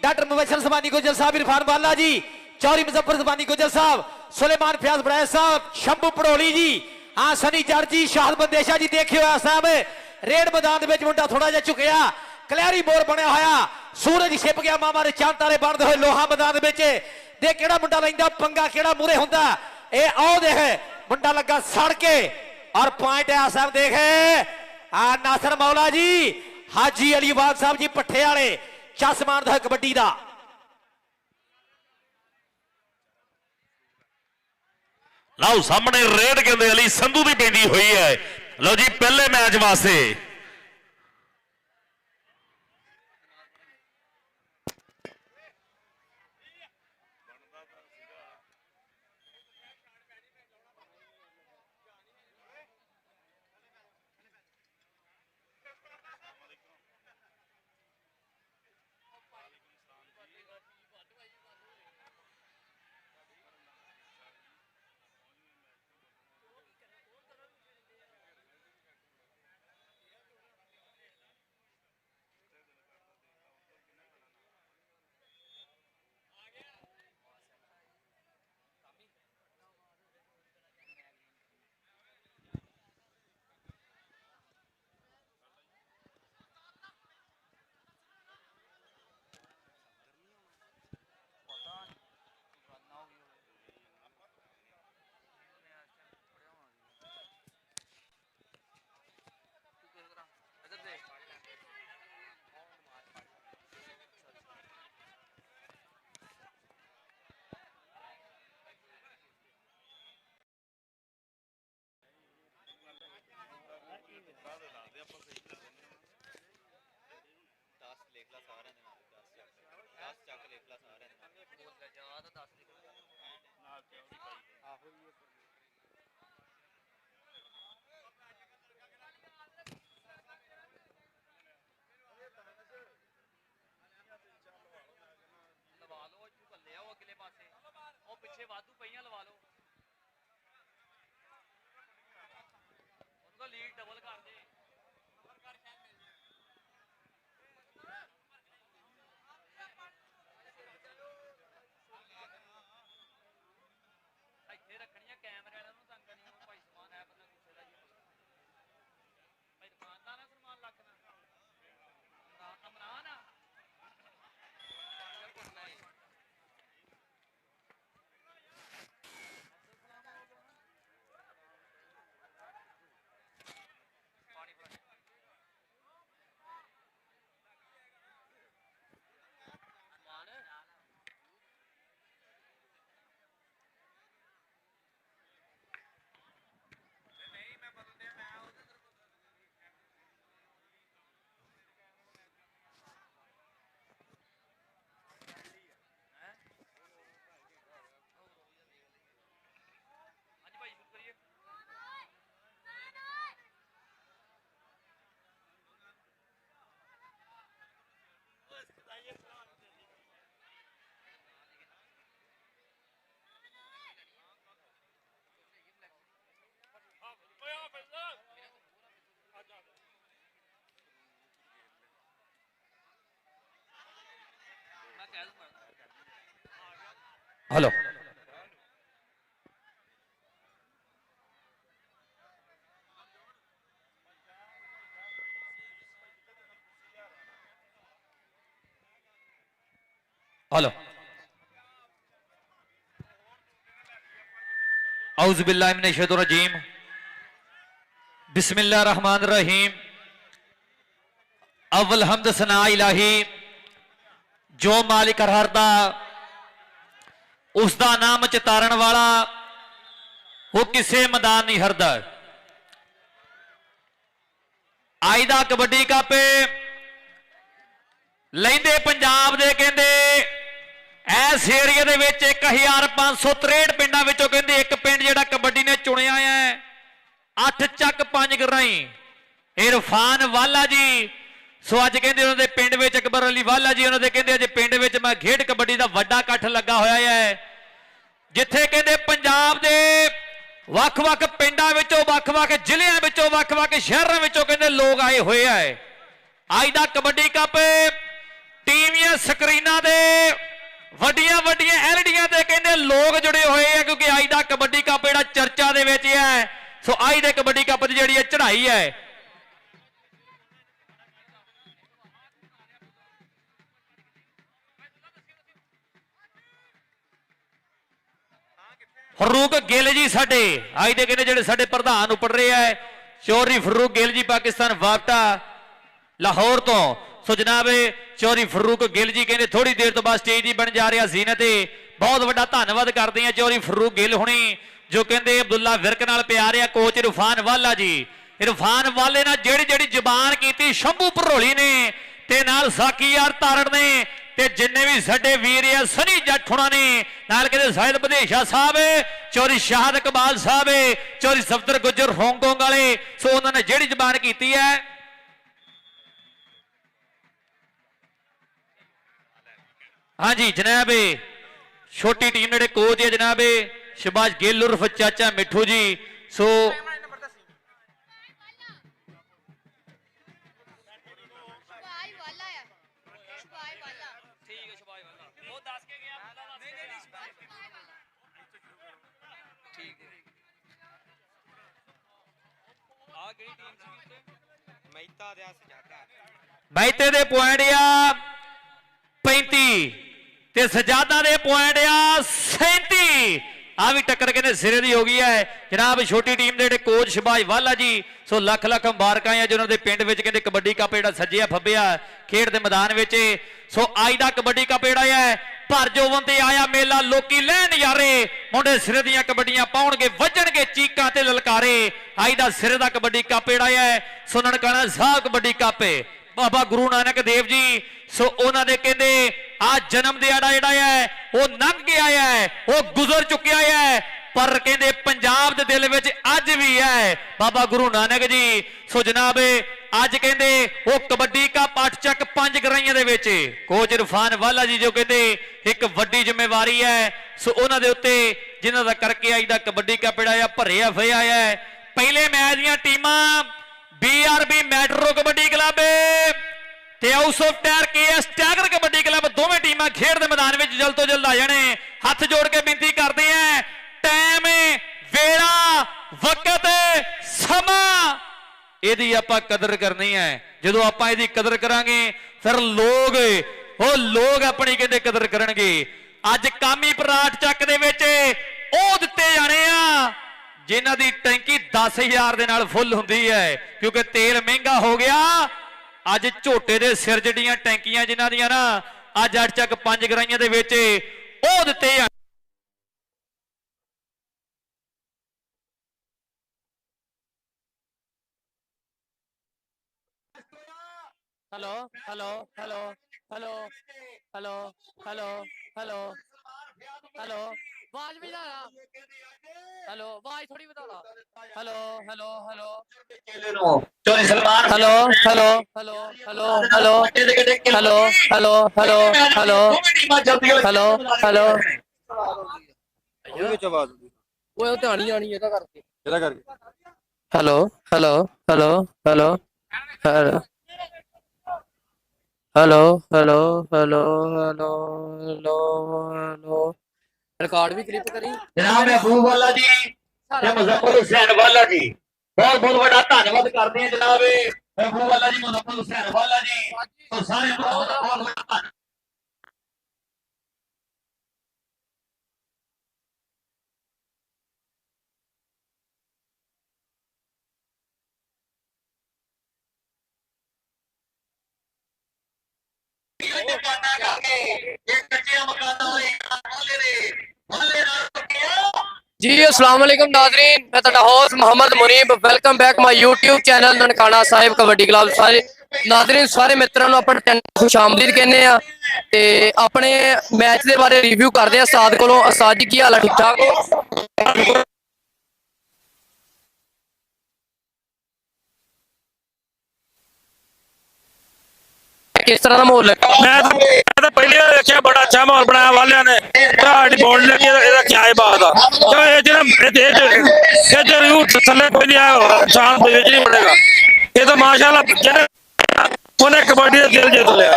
डॉक्टर मुबशर सबानी गुजर साहब इरफान वाला जी चौधरी मुजफ्फर सबानी गुजर साहब सुलेमान फयाज बड़ैस साहब शंभू पड़ोली जी हाँ सनी जट जी शाहद बंदेशा जी देखियो साहब रेड मैदान में मुंडा थोड़ा जा चुकया कलैरी मोर बनया होया सूरज छिप गया मामा ने चांद तारे बनते हुए लोहा मैदान में दे केड़ा मुंडा लैंदा पंगा केड़ा मूरे हुंदा ए आओ देख मुंडा लगा सड़ के और पॉइंट है साहब देख आ नासर मौला जी हाजी अली वाग साहब जी पट्ठे वाले चस मारदा है कबड्डी दा। लो सामने रेड कहते अली संधू की पेंदी हुई है। लो जी पहले मैच वास्ते ਲਵਾ ਲਓ ਇੱਥੋਂ ਭੱਲੇ ਆਓ ਅਗਲੇ ਪਾਸੇ ਉਹ ਪਿੱਛੇ ਵਾਧੂ ਪਈਆਂ ਲਵਾ ਲਓ ਉਹਦਾ ਲੀਡ ਡਬਲ ਕਰ ਦੇ ਇੱਥੇ ਰੱਖਣੀਆਂ ਕੈਮਰੇ ਵਾਲਿਆਂ ਨੂੰ ਤੰਗ ਕਰਨੀ ਉਹ ਭਾਈ ਸਮਾਨ ਹੈ ਬੰਦਾ ਗੁੱਸੇ ਦਾ ਹੀ ਭਾਈ ਦੁਕਾਨਦਾਰ ਨਾ ਸਲਮਾਨ ਲੱਖ ਨਾ ਅਮਰਾਨ ਆ ਹਾਂਜੀ ਭਾਈ ਸ਼ੁਰੂ ਕਰੀਏ ਮੈਂ ਕਹਿ ਦੂੰਗਾ ਹਲੋ हलो औज़ु बिल्लाहि मिनश शैतानिर रजीम बिस्मिल्लाहिर रहमानिर रहीम अव्वल हम्द सना इलाही जो मालिक हर दा उसका नाम चितारण वाला वो किसे मैदान नहीं हरदा आई दा कबड्डी कप लैंदे पंजाब दे कहंदे इस एरिया दे विच 1563 पिंडां विचों कहंदे एक पिंड जिहड़ा कबड्डी ने चुनिया है 8 ਚੱਕ 5 ਗਰਾਈ इरफान वाला जी सो अज कहंदे उन्हां दे पिंड विच अकबर अली वाला जी उन्हां दे कहंदे अज पिंड विच मैं खेड कबड्डी दा वड्डा इकट्ठ लगा होया है जिथे कहंदे पंजाब दे ਵੱਖ-ਵੱਖ पिंडां विचों ਵੱਖ-ਵੱਖ ਜ਼ਿਲ੍ਹਿਆਂ विचों ਵੱਖ-ਵੱਖ शहरां विचों कहंदे लोग आए हुए है अज दा कबड्डी कप टीवियां स्क्रीनां दे ਵੱਡੀਆਂ ਵੱਡੀਆਂ ਐਲਡੀਆਂ ਤੇ ਕਹਿੰਦੇ ਲੋਕ ਜੁੜੇ ਹੋਏ ਆ ਕਿਉਂਕਿ ਅੱਜ ਦਾ ਕਬੱਡੀ ਕੱਪ ਜਿਹੜਾ ਚਰਚਾ ਦੇ ਵਿੱਚ ਹੈ ਸੋ ਅੱਜ ਦੇ ਕਬੱਡੀ ਕੱਪ ਦੀ ਜਿਹੜੀ ਚੜ੍ਹਾਈ ਹੈ ਫਰੂਕ ਗਿੱਲ ਜੀ ਸਾਡੇ ਅੱਜ ਦੇ ਕਹਿੰਦੇ ਜਿਹੜੇ ਸਾਡੇ ਪ੍ਰਧਾਨ ਉੱਪਰ ਰਹੇ ਆ ਚੌਧਰੀ ਫਰੂਕ ਗਿੱਲ ਜੀ ਪਾਕਿਸਤਾਨ ਵਾਪਟਾ ਲਾਹੌਰ ਤੋਂ सो जनाब चौधरी फरूक गिल जी कहते थोड़ी देर तो बाद स्टेज ही बन जा रहा जीनत बहुत बड़ा धन्यवाद करते हैं चौधरी फरूक गिल हुणी जो कहते अब्दुल्ला विरक नाल प्यार है कोच इरफान वाला जी इरफान वाले ने जेड़ी जेड़ी जबान की शंभू भरोली ने ते नाल साकी यार तारड़ ने ते जिन्ने भी साडे वीर है सनी जट हुणा ने नाल कहते शायद बधेशा साहब चौधरी शाहद इकबाल साहब चौधरी सफदर गुजर हांगकांग वाले सो उन्होंने जेड़ी जबान की है हाँ जी जनाब छोटी टीम ने कोच है जनाब शबाज गिल उर्फ चाचा मिठू जी सो मैते दे पॉइंट आ 35 ते सजादा दे पॉइंट आ 37 आ भी टक्कर कहने सिरे दी हो गई है जनाब छोटी टीम दे कोच शबाज वाला जी सो लख लख मुबारक है जिन्होंने पिंड विच कहते कबड्डी कप जेड़ा सज्जिया फब्बिया खेड दे मैदान विच सो अज दा कबड्डी कप जेड़ा है भर जोवन ते आया मेला लोकी लै नज़ारे मुंडे सिरे दियां कबड्डियां पाउणगे वजणगे चीकां ते ललकारे अज दा सिरे दा कबड्डी कप जेड़ा है सो ननकाना साहब कबड्डी कप ਬਾਬਾ ਗੁਰੂ ਨਾਨਕ ਦੇਵ ਜੀ। ਸੋ ਉਹਨਾਂ ਦੇ ਕਹਿੰਦੇ ਆ ਜਨਮ ਦਿਹਾੜਾ ਜਿਹੜਾ ਹੈ ਉਹ ਲੰਘ ਗਿਆ ਹੈ, ਉਹ ਗੁਜ਼ਰ ਚੁੱਕਿਆ ਹੈ, ਪਰ ਕਹਿੰਦੇ ਪੰਜਾਬ ਦੇ ਦਿਲ ਵਿੱਚ ਅੱਜ ਵੀ ਹੈ ਬਾਬਾ ਗੁਰੂ ਨਾਨਕ ਜੀ। ਸੋ ਜਨਾਬ ਅੱਜ ਕਹਿੰਦੇ ਉਹ ਕਬੱਡੀ ਕੱਪ 8 ਚੱਕ 5 ਗਰਾਈਆਂ ਦੇ ਵਿੱਚ ਕੋਚ ਇਰਫਾਨ ਵਾਲਾ ਜੀ ਜੋ ਕਹਿੰਦੇ ਇੱਕ ਵੱਡੀ ਜ਼ਿੰਮੇਵਾਰੀ ਹੈ। ਸੋ ਉਹਨਾਂ ਦੇ ਉੱਤੇ ਜਿਨ੍ਹਾਂ ਦਾ ਕਰਕੇ ਅੱਜ ਦਾ ਕਬੱਡੀ ਕੱਪ ਜਿਹੜਾ ਆ ਭਰਿਆ ਹੋਇਆ ਹੈ। ਪਹਿਲੇ ਮੈਚ ਦੀਆਂ ਟੀਮਾਂ BRB ਮੈਟਰੋ ਕਬੱਡੀ ਕਲੱਬ ਤੇ house of tyre KS tiger kabaddi club ਦੋਵੇਂ ਟੀਮਾਂ ਖੇਡ ਦੇ ਮੈਦਾਨ ਵਿੱਚ ਜਲਦ ਤੋਂ ਜਲਦ ਆ ਜਾਣੇ। ਹੱਥ ਜੋੜ ਕੇ ਬੇਨਤੀ ਕਰਦੇ ਆ, ਟਾਈਮ ਵੇਲਾ ਵਕਤ ਸਮਾਂ ਇਹਦੀ ਆਪਾਂ ਕਦਰ ਕਰਨੀ ਹੈ। ਜਦੋਂ ਆਪਾਂ ਇਹਦੀ ਕਦਰ ਕਰਾਂਗੇ ਫਿਰ ਲੋਕ ਆਪਣੀ ਕਹਿੰਦੇ ਕਦਰ ਕਰਨਗੇ। ਅੱਜ ਕਾਮੀ ਪਰਾਠ ਚੱਕ ਦੇ ਵਿੱਚ ਉਹ ਦਿੱਤੇ ਜਾਣੇ ਆ ਜਿਨ੍ਹਾਂ ਦੀ ਟੈਂਕੀ 10,000 ਦੇ ਨਾਲ ਫੁੱਲ ਹੁੰਦੀ ਹੈ, ਕਿਉਂਕਿ ਤੇਲ ਮਹਿੰਗਾ ਹੋ ਗਿਆ। ਅੱਜ ਝੋਟੇ ਦੇ ਸਿਰ ਜਿਹੜੀਆਂ ਟੈਂਕੀਆਂ ਜਿਨ੍ਹਾਂ ਦੀਆਂ ਨਾ ਅੱਜ 8 ਚੱਕ 5 ਗਰਾਈਆਂ ਦੇ ਵਿੱਚ ਉਹ ਦਿੱਤੇ ਆ। Hello hello hello hello hello hello hello hello आवाज भी ना हेलो आवाज थोड़ी बता रहा hello hello hello hello hello hello hello hello hello hello hello hello hello hello वो ध्यान ही आनी ਇਹਦਾ ਕਰਕੇ hello hello hello hello hello hello hello hello hello hello hello record भी क्लिप करी जनाब महबूब वाला जी ਤੇ ਮੁਜ਼ੱਫਰ ਹੁਸੈਨ ਵਾਲਾ ਜੀ ਬਹੁਤ ਬਹੁਤ ਵੱਡਾ ਧੰਨਵਾਦ ਕਰਦੇ ਹਾਂ ਜਨਾਬ महबूब वाला जी मुजफ्फर हुसैन वाला जी तो सारे बहुत बहुत बड़ा जी अस्सलाम वालेकुम नाज़रीन, मैं ਤੁਹਾਡਾ host Mohammad Munib welcome back my YouTube channel Nankana Sahib kabaddi club. सारे नाज़रीन सारे मित्रों ਨੂੰ ਆਪਾਂ ਚੈਨਲ ਖੁਸ਼ ਆਮਦੀਦ ਕਹਿੰਦੇ ਆ ਤੇ ਆਪਣੇ ਮੈਚ ਦੇ ਬਾਰੇ ਰਿਵਿਊ ਕਰਦੇ ਆ ਉਸਤਾਦ ਕੋਲੋਂ। ਉਸਤਾਦ ਜੀ ਕੀ ਹਾਲ ਹੈ, ਠੀਕ ਠਾਕ ਹੋ? किस तरह का माहौल है? मैं तो पहले देखा बड़ा अच्छा माहौल बनाया वाले ने साडी बॉन्ड लगी ਇਹਦਾ ਕੀ ਹੈ ਬਾਤ ਆ ਜੋ ਇਹ ਜਿਹੜਾ ਜਰੂਰ ਥੱਲੇ ਕੋਈ ਨਹੀਂ ਆਇਆ ਸ਼ਾਨ ਦੇ ਵਿੱਚ ਨਹੀਂ ਪੜੇਗਾ। ਇਹ ਤਾਂ ਮਾਸ਼ਾਅੱਲਾ ਜਿਹੜੇ ਉਹਨੇ ਕਬੱਡੀ ਦਾ ਦਿਲ ਜਿੱਤ ਲਿਆ।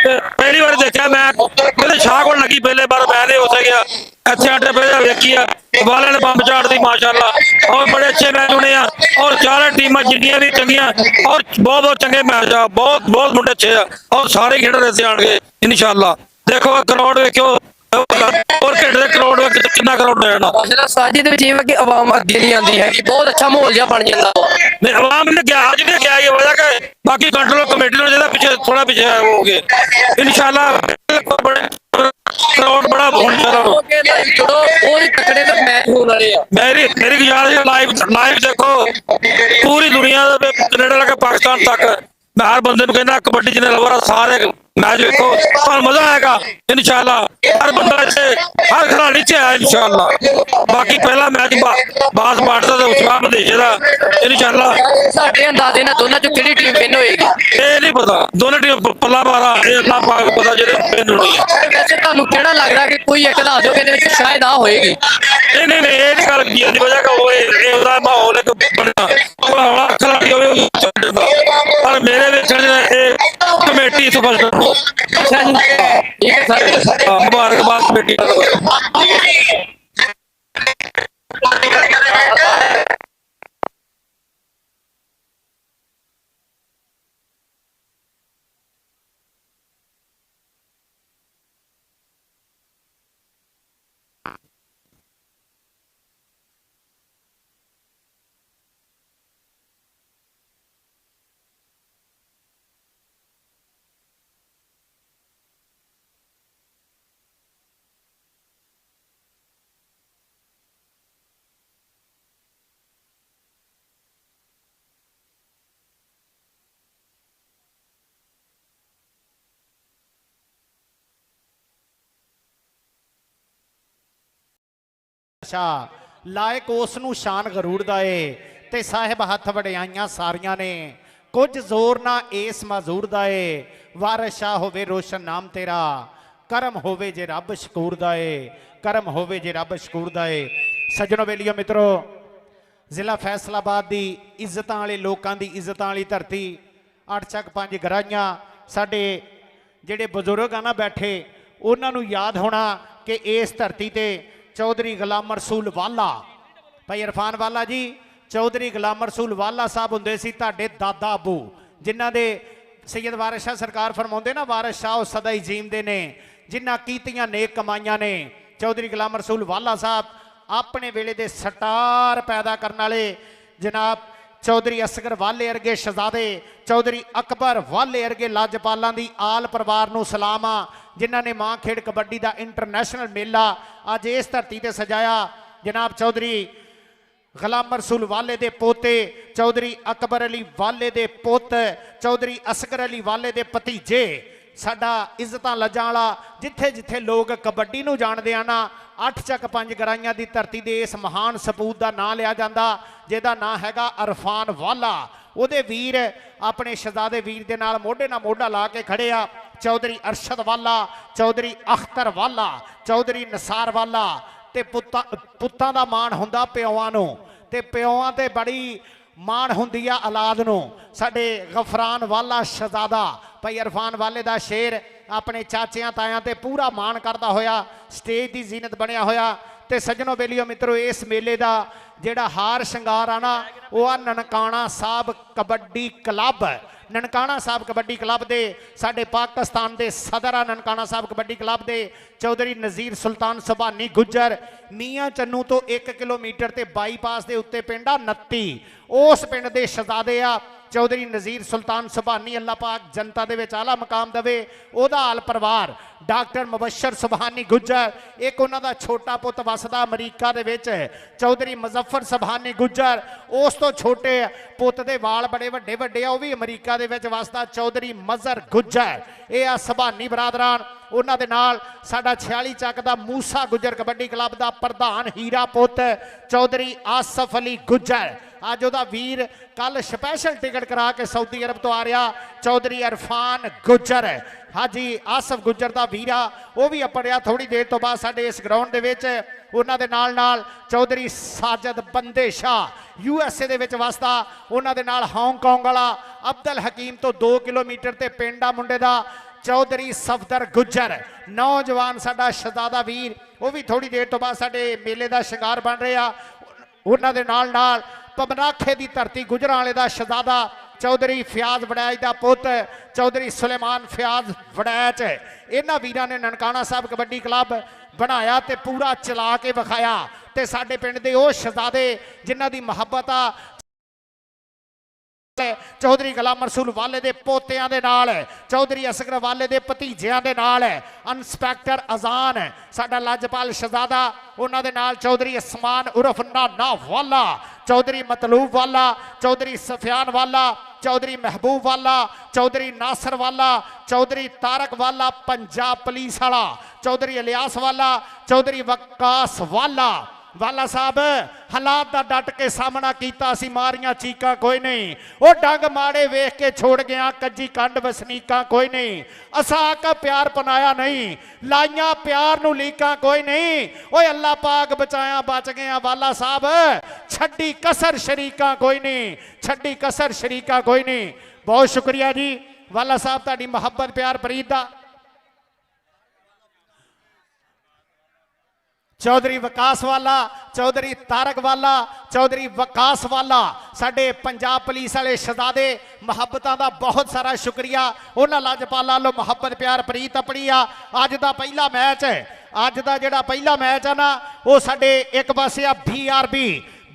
ਤੇ ਪਹਿਲੀ ਵਾਰ ਦੇਖਿਆ ਮੈਂ ਮੇਰੇ ਸ਼ਾਹ ਕੋਲ ਲੱਗੀ ਪਹਿਲੇ ਵਾਰ ਮੈਂ ਨਹੀਂ ਉੱਥੇ ਗਿਆ ਇੱਥੇ ਆਟੇ ਪਹਿਲੇ ਵੇਖੀ ਆ ਵਾਲੇ ਨੇ ਬੰਬ ਝਾੜਦੀ ਮਾਸ਼ਾਅੱਲਾ और बड़े अच्छे मैच होने और चार टीम जिन्नियां भी चंगियां और बहुत बहुत चंगे मैच आ बहुत बहुत मुंडे अच्छे आ और सारे खेड रहे थे आने इंशाल्लाह। देखो करोड़ वेखो और खेड दे करोड़ कितना करोड़ हो जाना माशाल्लाह साजिद ਵਿੱਚ ਜਿਵੇਂ ਕਿ ਆਵਾਮ ਅੱਗੇ ਨਹੀਂ ਆਉਂਦੀ ਹੈ ਕਿ ਬਹੁਤ ਅੱਛਾ ਮਾਹੌਲ ਜਿਹਾ ਬਣ ਜਾਂਦਾ नहीं आवाम ने क्या आज ने क्या ये वजह का बाकी कंट्रोल कमेटी ने ज्यादा पीछे थोड़ा पीछे हो गए इंशाल्लाह बड़े करोड़ बड़ा होने वाला ਜੁੜੋ ਉਹ ਤਕੜੇ ਦਾ ਮੈਚ ਹੋਣ ਵਾਲੇ ਆ। मेरी मेरी गुजारिश है लाइव देखो पूरी दुनिया कनेडा लगे पाकिस्तान तक मैं हर बंदे को कहना कबड्डी जिन्हें लगा सारे मैच देखो और मजा आएगा इंशाल्लाह। हर बंदा इसे हर खिलाड़ी से आया इंशाल्लाह। बाकी पहला मैच बास बांटता था उसका मदेशे का इंशाल्लाह। ਸਾਡੇ ਅੰਦਾਜ਼ੇ ਨਾਲ ਦੋਨਾਂ ਚੋਂ ਕਿਹੜੀ ਟੀਮ ਵਿਨ ਹੋਏਗੀ ये नहीं पता दोनों टीम पल्ला मारा ये अल्लाह पाक को पता जेडे विन होनी है। ਵੈਸੇ ਤੁਹਾਨੂੰ ਕਿਹੜਾ ਲੱਗਦਾ ਕਿ ਕੋਈ ਇੱਕ ਦੱਸ ਦਿਓ ਕਿ ਇਹਦੇ ਵਿੱਚ ਸ਼ਾਇਦ ਆ ਹੋਏਗੀ? नहीं ये नहीं गल की दी वजह का वो माहौल एक बनना हवा खिलाड़ी होवे पर मेरे वेखण कमेटी सफल ਅੱਛਾ ਜੀ ਠੀਕ ਹੈ ਸਰ। मुबारकबाद कमेटी ਸ਼ਾਹ ਲਾਇਕ ਉਸ ਨੂੰ ਸ਼ਾਨ ਗਰੂਰ ਦਾ ਏ ਤੇ ਸਾਹਿਬ ਹੱਥ ਵਡਿਆਈਆਂ ਸਾਰੀਆਂ ਨੇ ਕੁਝ ਜ਼ੋਰ ਨਾ ਇਸ ਮਜ਼ੂਰ ਦਾ ਏ ਵਾਰਿਸ ਸ਼ਾਹ ਹੋਵੇ ਰੋਸ਼ਨ ਨਾਮ ਤੇਰਾ ਕਰਮ ਹੋਵੇ ਜੇ ਰੱਬ ਸ਼ਕੂਰ ਦਾ ਏ ਕਰਮ ਹੋਵੇ ਜੇ ਰੱਬ ਸ਼ਕੂਰ ਦਾ ਏ। ਸੱਜਣੋ ਬੇਲੀਓ ਮਿੱਤਰੋ ਜ਼ਿਲ੍ਹਾ ਫੈਸਲਾਬਾਦ ਦੀ ਇੱਜ਼ਤਾਂ ਵਾਲੇ ਲੋਕਾਂ ਦੀ ਇੱਜ਼ਤਾਂ ਵਾਲੀ ਧਰਤੀ 8 ਚੱਕ 5 ਗਰਾਈਆਂ ਸਾਡੇ ਜਿਹੜੇ ਬਜ਼ੁਰਗ ਆ ਨਾ ਬੈਠੇ ਉਹਨਾਂ ਨੂੰ ਯਾਦ ਹੋਣਾ ਕਿ ਇਸ ਧਰਤੀ ਤੇ ਚੌਧਰੀ ਗੁਲਾਮ ਰਸੂਲ ਵਾਲਾ ਭਾਈ ਇਰਫਾਨ ਵਾਲਾ ਜੀ ਚੌਧਰੀ ਗੁਲਾਮ ਰਸੂਲ ਵਾਲਾ ਸਾਹਿਬ ਹੁੰਦੇ ਸੀ ਤੁਹਾਡੇ ਦਾਦਾ ਅਬੂ ਜਿਨ੍ਹਾਂ ਦੇ ਸੈਯਦ ਵਾਰਿਸ ਸ਼ਾਹ ਸਰਕਾਰ ਫਰਮਾਉਂਦੇ ਨਾ ਵਾਰਿਸ ਸ਼ਾਹ ਉਹ ਸਦਾ ਹੀ ਜੀਂਦੇ ਨੇ ਜਿਨ੍ਹਾਂ ਕੀਤੀਆਂ ਨੇਕ ਕਮਾਈਆਂ ਨੇ। ਚੌਧਰੀ ਗੁਲਾਮ ਰਸੂਲ ਵਾਲਾ ਸਾਹਿਬ ਆਪਣੇ ਵੇਲੇ ਦੇ ਸਟਾਰ ਪੈਦਾ ਕਰਨ ਵਾਲੇ ਜਨਾਬ ਚੌਧਰੀ ਅਸਗਰ ਵਾਲੇ ਵਰਗੇ ਸ਼ਹਜ਼ਾਦੇ ਚੌਧਰੀ ਅਕਬਰ ਵਾਲੇ ਵਰਗੇ ਲਾਜਪਾਲਾਂ ਦੀ ਆਲ ਪਰਿਵਾਰ ਨੂੰ ਸਲਾਮ ਆ ਜਿਨ੍ਹਾਂ ਨੇ ਮਾਂ ਖੇਡ ਕਬੱਡੀ ਦਾ ਇੰਟਰਨੈਸ਼ਨਲ ਮੇਲਾ ਅੱਜ ਇਸ ਧਰਤੀ ਤੇ ਸਜਾਇਆ। ਜਨਾਬ ਚੌਧਰੀ ਗੁਲਾਮ ਰਸੂਲ ਵਾਲੇ ਦੇ ਪੋਤੇ ਚੌਧਰੀ ਅਕਬਰ ਅਲੀ ਵਾਲੇ ਦੇ ਪੁੱਤ ਚੌਧਰੀ ਅਸਗਰ ਅਲੀ ਵਾਲੇ ਦੇ ਭਤੀਜੇ ਸਾਡਾ ਇੱਜ਼ਤਾਂ ਲੱਜਾਂ ਵਾਲਾ ਜਿੱਥੇ ਜਿੱਥੇ ਲੋਕ ਕਬੱਡੀ ਨੂੰ ਜਾਣਦੇ ਆ ਨਾ 8 ਚੱਕ 5 ਗਰਾਈਆਂ ਦੀ ਧਰਤੀ ਦੇ ਇਸ ਮਹਾਨ ਸਪੂਤ ਦਾ ਨਾਂ ਲਿਆ ਜਾਂਦਾ ਜਿਹਦਾ ਨਾਂ ਹੈਗਾ ਇਰਫਾਨ ਵਾਲਾ। ਉਹਦੇ ਵੀਰ ਆਪਣੇ ਸ਼ਹਜ਼ਾਦੇ ਵੀਰ ਦੇ ਨਾਲ ਮੋਢੇ ਨਾਲ ਮੋਢਾ ਲਾ ਕੇ ਖੜੇ ਆ ਚੌਧਰੀ ਅਰਸ਼ਦ ਵਾਲਾ ਚੌਧਰੀ ਅਖਤਰ ਵਾਲਾ ਚੌਧਰੀ ਨਸਾਰ ਵਾਲਾ ਤੇ ਪੁੱਤਾਂ ਦਾ ਮਾਣ ਹੁੰਦਾ ਪਿਓਾਂ ਨੂੰ ਤੇ ਪਿਓਾਂ ਤੇ ਬੜੀ ਮਾਣ ਹੁੰਦੀ ਆ ਔਲਾਦ ਨੂੰ। ਸਾਡੇ ਗਫਰਾਨ ਵਾਲਾ ਸ਼ਹਜ਼ਾਦਾ ਭਾਈ ਇਰਫਾਨ ਵਾਲੇ ਦਾ ਸ਼ੇਰ ਆਪਣੇ ਚਾਚਿਆਂ ਤਾਇਆਂ ਤੇ ਪੂਰਾ ਮਾਣ ਕਰਦਾ ਹੋਇਆ ਸਟੇਜ ਦੀ ਜ਼ੀਨਤ ਬਣਿਆ ਹੋਇਆ। ਤੇ ਸੱਜਣੋ ਬੇਲੀਓ ਮਿੱਤਰੋ ਇਸ ਮੇਲੇ ਦਾ ਜਿਹੜਾ ਹਾਰ ਸ਼ਿੰਗਾਰ ਆ ਨਾ ਉਹ ਆ ਨਨਕਾਣਾ ਸਾਹਿਬ ਕਬੱਡੀ ਕਲੱਬ। ਨਨਕਾਣਾ ਸਾਹਿਬ ਕਬੱਡੀ ਕਲੱਬ ਦੇ ਸਾਡੇ ਪਾਕਿਸਤਾਨ ਦੇ ਸਦਰ ਆ ਨਨਕਾਣਾ ਸਾਹਿਬ ਕਬੱਡੀ ਕਲੱਬ ਦੇ ਚੌਧਰੀ ਨਜ਼ੀਰ ਸੁਲਤਾਨ ਸੁਭਾਨੀ ਗੁੱਜਰ ਮੀਆਂ ਚੰਨੂ ਤੋਂ 1 ਕਿਲੋਮੀਟਰ ਤੇ ਬਾਈਪਾਸ ਦੇ ਉੱਤੇ ਪਿੰਡ ਆ 29 ਉਸ ਪਿੰਡ ਦੇ ਸ਼ਹਜ਼ਾਦੇ ਆ ਚੌਧਰੀ ਨਜ਼ੀਰ ਸੁਲਤਾਨ ਸੁਭਾਨੀ ਅੱਲਾਹ ਪਾਕ ਜਨਤਾ ਦੇ ਵਿੱਚ ਆਲਾ ਮਕਾਮ ਦੇਵੇ। ਉਹਦਾ ਆਲ ਪਰਿਵਾਰ ਡਾਕਟਰ ਮੁਬਸ਼ਰ ਸੁਭਾਨੀ ਗੁੱਜਰ ਇੱਕ ਉਹਨਾਂ ਦਾ ਛੋਟਾ ਪੁੱਤ ਵਸਦਾ ਅਮਰੀਕਾ ਦੇ ਵਿੱਚ ਚੌਧਰੀ ਮੁਜ਼ੱਫਰ ਸੁਭਾਨੀ ਗੁੱਜਰ ਉਸ ਤੋਂ ਛੋਟੇ ਪੁੱਤ ਦੇ ਵਾਲ ਬੜੇ ਵੱਡੇ ਵੱਡੇ ਆ ਉਹ ਵੀ ਅਮਰੀਕਾ ਦੇ ਵਿੱਚ ਵਸਦਾ ਚੌਧਰੀ ਮਜ਼ਰ ਗੁੱਜਰ। ਇਹ ਆ ਸੁਭਾਨੀ ਬਰਾਦਰਾਨ। ਉਹਨਾਂ ਦੇ ਨਾਲ ਸਾਡਾ 46 ਚੱਕ ਦਾ ਮੂਸਾ ਗੁੱਜਰ ਕਬੱਡੀ ਕਲੱਬ ਦਾ ਪ੍ਰਧਾਨ ਹੀਰਾ ਪੁੱਤ ਚੌਧਰੀ ਆਸਫ ਅਲੀ ਗੁੱਜਰ। ਅੱਜ ਉਹਦਾ ਵੀਰ ਕੱਲ ਸਪੈਸ਼ਲ ਟਿਕਟ ਕਰਾ ਕੇ ਸਾਊਦੀ ਅਰਬ ਤੋਂ ਆ ਰਿਹਾ ਚੌਧਰੀ ਇਰਫਾਨ ਗੁੱਜਰ। ਹਾਜੀ ਆਸਫ ਗੁੱਜਰ ਦਾ ਵੀਰਾ ਉਹ ਵੀ ਅਪੜਿਆ ਥੋੜੀ ਦੇਰ ਤੋਂ ਬਾਅਦ ਸਾਡੇ ਇਸ ਗਰਾਊਂਡ ਦੇ ਵਿੱਚ। ਉਹਨਾਂ ਦੇ ਨਾਲ ਚੌਧਰੀ ਸਾਜਦ ਬੰਦੇ ਸ਼ਾਹ USA ਦੇ ਵਿੱਚ ਵਸਦਾ ਉਹਨਾਂ ਦੇ ਨਾਲ ਹਾਂਗਕਾਂਗ ਵਾਲਾ ਅਬਦੁਲ ਹਕੀਮ ਤੋਂ 2 ਕਿਲੋਮੀਟਰ ਤੇ ਪਿੰਡ ਆ ਮੁੰਡੇ ਦਾ ਚੌਧਰੀ ਸਫਦਰ ਗੁੱਜਰ ਨੌਜਵਾਨ ਸਾਡਾ ਸ਼ਹਜ਼ਾਦਾ ਵੀਰ ਉਹ ਵੀ ਥੋੜੀ ਦੇਰ ਤੋਂ ਬਾਅਦ ਸਾਡੇ ਮੇਲੇ ਦਾ ਸ਼ਿੰਗਾਰ ਬਣ ਰਿਹਾ। ਉਹਨਾਂ ਦੇ ਨਾਲ ਪਮਨਾਖੇ ਦੀ ਧਰਤੀ ਗੁਜਰਾਂ ਵਾਲੇ ਦਾ ਸ਼ਹਜ਼ਾਦਾ ਚੌਧਰੀ ਫਿਆਜ਼ ਵੜੈਚ ਦਾ ਪੁੱਤ ਚੌਧਰੀ ਸੁਲੇਮਾਨ ਫਿਆਜ਼ ਵੜੈਚ। ਇਹਨਾਂ ਵੀਰਾਂ ਨੇ ਨਨਕਾਣਾ ਸਾਹਿਬ ਕਬੱਡੀ ਕਲੱਬ ਬਣਾਇਆ ਤੇ ਪੂਰਾ ਚਲਾ ਕੇ ਵਿਖਾਇਆ ਤੇ ਸਾਡੇ ਪਿੰਡ ਦੇ ਉਹ ਸ਼ਹਜ਼ਾਦੇ ਜਿਨ੍ਹਾਂ ਦੀ ਮੁਹੱਬਤ ਆ ਚੌਧਰੀ ਗੁਲਾਮ ਰਸੂਲ ਵਾਲੇ ਦੇ ਪੋਤਿਆਂ ਦੇ ਨਾਲ ਚੌਧਰੀ ਅਸਗਰ ਵਾਲੇ ਦੇ ਭਤੀਜਿਆਂ ਦੇ ਨਾਲ ਇੰਸਪੈਕਟਰ ਅਜ਼ਾਨ ਸਾਡਾ ਲਾਜਪਾਲ ਸ਼ਹਜ਼ਾਦਾ ਉਹਨਾਂ ਦੇ ਨਾਲ ਚੌਧਰੀ ਅਸਮਾਨ ਉਰਫ ਨਾਨਾ ਵਾਲਾ ਚੌਧਰੀ ਮਤਲੂਬ ਵਾਲਾ ਚੌਧਰੀ ਸਫਿਆਨ ਵਾਲਾ ਚੌਧਰੀ ਮਹਿਬੂਬ ਵਾਲਾ ਚੌਧਰੀ ਨਾਸਰ ਵਾਲਾ ਚੌਧਰੀ ਤਾਰਕ ਵਾਲਾ ਪੰਜਾਬ ਪੁਲਿਸ ਵਾਲਾ ਚੌਧਰੀ ਇਲਿਆਸ ਵਾਲਾ ਚੌਧਰੀ ਵਕਾਸ ਵਾਲਾ ਵਾਲਾ ਸਾਹਿਬ ਹਾਲਾਤ ਦਾ ਡਟ ਕੇ ਸਾਹਮਣਾ ਕੀਤਾ ਸੀ ਮਾਰੀਆਂ ਚੀਕਾਂ ਕੋਈ ਨਹੀਂ ਉਹ ਡੰਗ ਮਾੜੇ ਵੇਖ ਕੇ ਛੋੜ ਗਿਆ ਕੱਜੀ ਕੰਡ ਵਸਨੀਕਾਂ ਕੋਈ ਨਹੀਂ ਅਸਾਂ ਕਾ ਪਿਆਰ ਪਨਾਇਆ ਨਹੀਂ ਲਾਈਆਂ ਪਿਆਰ ਨੂੰ ਲੀਕਾਂ ਕੋਈ ਨਹੀਂ ਓਏ ਅੱਲਾ ਪਾਕ ਬਚਾਇਆ ਬਚ ਗਿਆ ਵਾਲਾ ਸਾਹਿਬ ਛੱਡੀ ਕਸਰ ਸ਼ਰੀਕਾਂ ਕੋਈ ਨਹੀਂ ਛੱਡੀ ਕਸਰ ਸ਼ਰੀਕਾਂ ਕੋਈ ਨਹੀਂ। ਬਹੁਤ ਸ਼ੁਕਰੀਆ ਜੀ ਵਾਲਾ ਸਾਹਿਬ ਤੁਹਾਡੀ ਮੁਹੱਬਤ ਪਿਆਰ ਪ੍ਰੀਤ ਦਾ। ਚੌਧਰੀ ਵਿਕਾਸ ਵਾਲਾ ਚੌਧਰੀ ਤਾਰਕ ਵਾਲਾ ਚੌਧਰੀ ਵਿਕਾਸ ਵਾਲਾ ਸਾਡੇ ਪੰਜਾਬ ਪੁਲਿਸ ਵਾਲੇ ਸ਼ਹਜ਼ਾਦੇ ਮੁਹੱਬਤਾਂ ਦਾ ਬਹੁਤ ਸਾਰਾ ਸ਼ੁਕਰੀਆ ਉਹਨਾਂ ਲਾਜਪਾਲਾਂ ਵੱਲੋਂ ਮੁਹੱਬਤ ਪਿਆਰ ਪ੍ਰੀਤ ਆਪਣੀ ਆ। ਅੱਜ ਦਾ ਪਹਿਲਾ ਮੈਚ ਅੱਜ ਦਾ ਜਿਹੜਾ ਪਹਿਲਾ ਮੈਚ ਆ ਨਾ ਉਹ ਸਾਡੇ ਇੱਕ ਪਾਸੇ ਆ BRB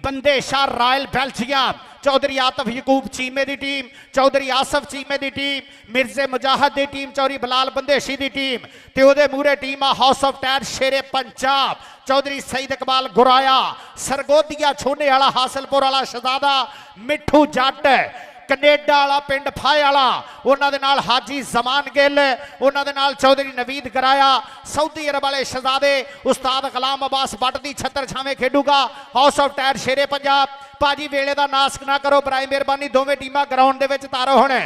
ਬੰਦੇ ਸ਼ਾਹ ਰਾਇਲ ਬੈਲਜੀਅਮ ਚੌਧਰੀ ਆਤਫ ਯਕੂਬ ਚੀਮੇ ਦੀ ਟੀਮ ਚੌਧਰੀ ਆਸਫ ਚੀਮੇ ਦੀ ਟੀਮ ਮਿਰਜ਼ੇ ਮੁਜਾਹਦ ਦੀ ਟੀਮ ਚੌਧਰੀ ਬਲਾਲ ਬੰਦੇਸ਼ੀ ਦੀ ਟੀਮ ਤੇ ਉਹਦੇ ਮੂਹਰੇ ਟੀਮ ਆ ਹਾਊਸ ਆਫ ਟੈਰ ਸ਼ੇਰੇ ਪੰਜਾਬ ਚੌਧਰੀ ਸਈਦ ਇਕਬਾਲ ਗੁਰਾਇਆ ਸਰਗੋਦੀਆ ਛੋਨੇ ਵਾਲਾ ਹਾਸਲਪੁਰ ਵਾਲਾ ਸ਼ਹਜ਼ਾਦਾ ਮਿੱਠੂ ਜੱਟ ਕੈਨੇਡਾ ਵਾਲਾ ਪਿੰਡ ਫਾਏ ਵਾਲਾ, ਉਹਨਾਂ ਦੇ ਨਾਲ ਹਾਜੀ ਜ਼ਮਾਨ ਗਿੱਲ, ਉਹਨਾਂ ਦੇ ਨਾਲ ਚੌਧਰੀ ਨਵੀਦ ਗਰਾਇਆ, ਸਾਊਦੀ ਅਰਬ ਵਾਲੇ ਸ਼ਹਜ਼ਾਦੇ ਉਸਤਾਦ ਗੁਲਾਮ ਅਬਾਸ ਬੱਟ ਦੀ ਛੱਤਰ ਛਾਵੇਂ ਖੇਡੂਗਾ। House of tyre Shere Punjab. ਭਾਜੀ ਵੇਲੇ ਦਾ ਨਾਸ ਨਾ ਕਰੋ, ਬਰਾਏ ਮਿਹਰਬਾਨੀ, ਦੋਵੇਂ ਟੀਮਾਂ ਗਰਾਊਂਡ ਦੇ ਵਿੱਚ ਤਾਰੋ। ਹੁਣ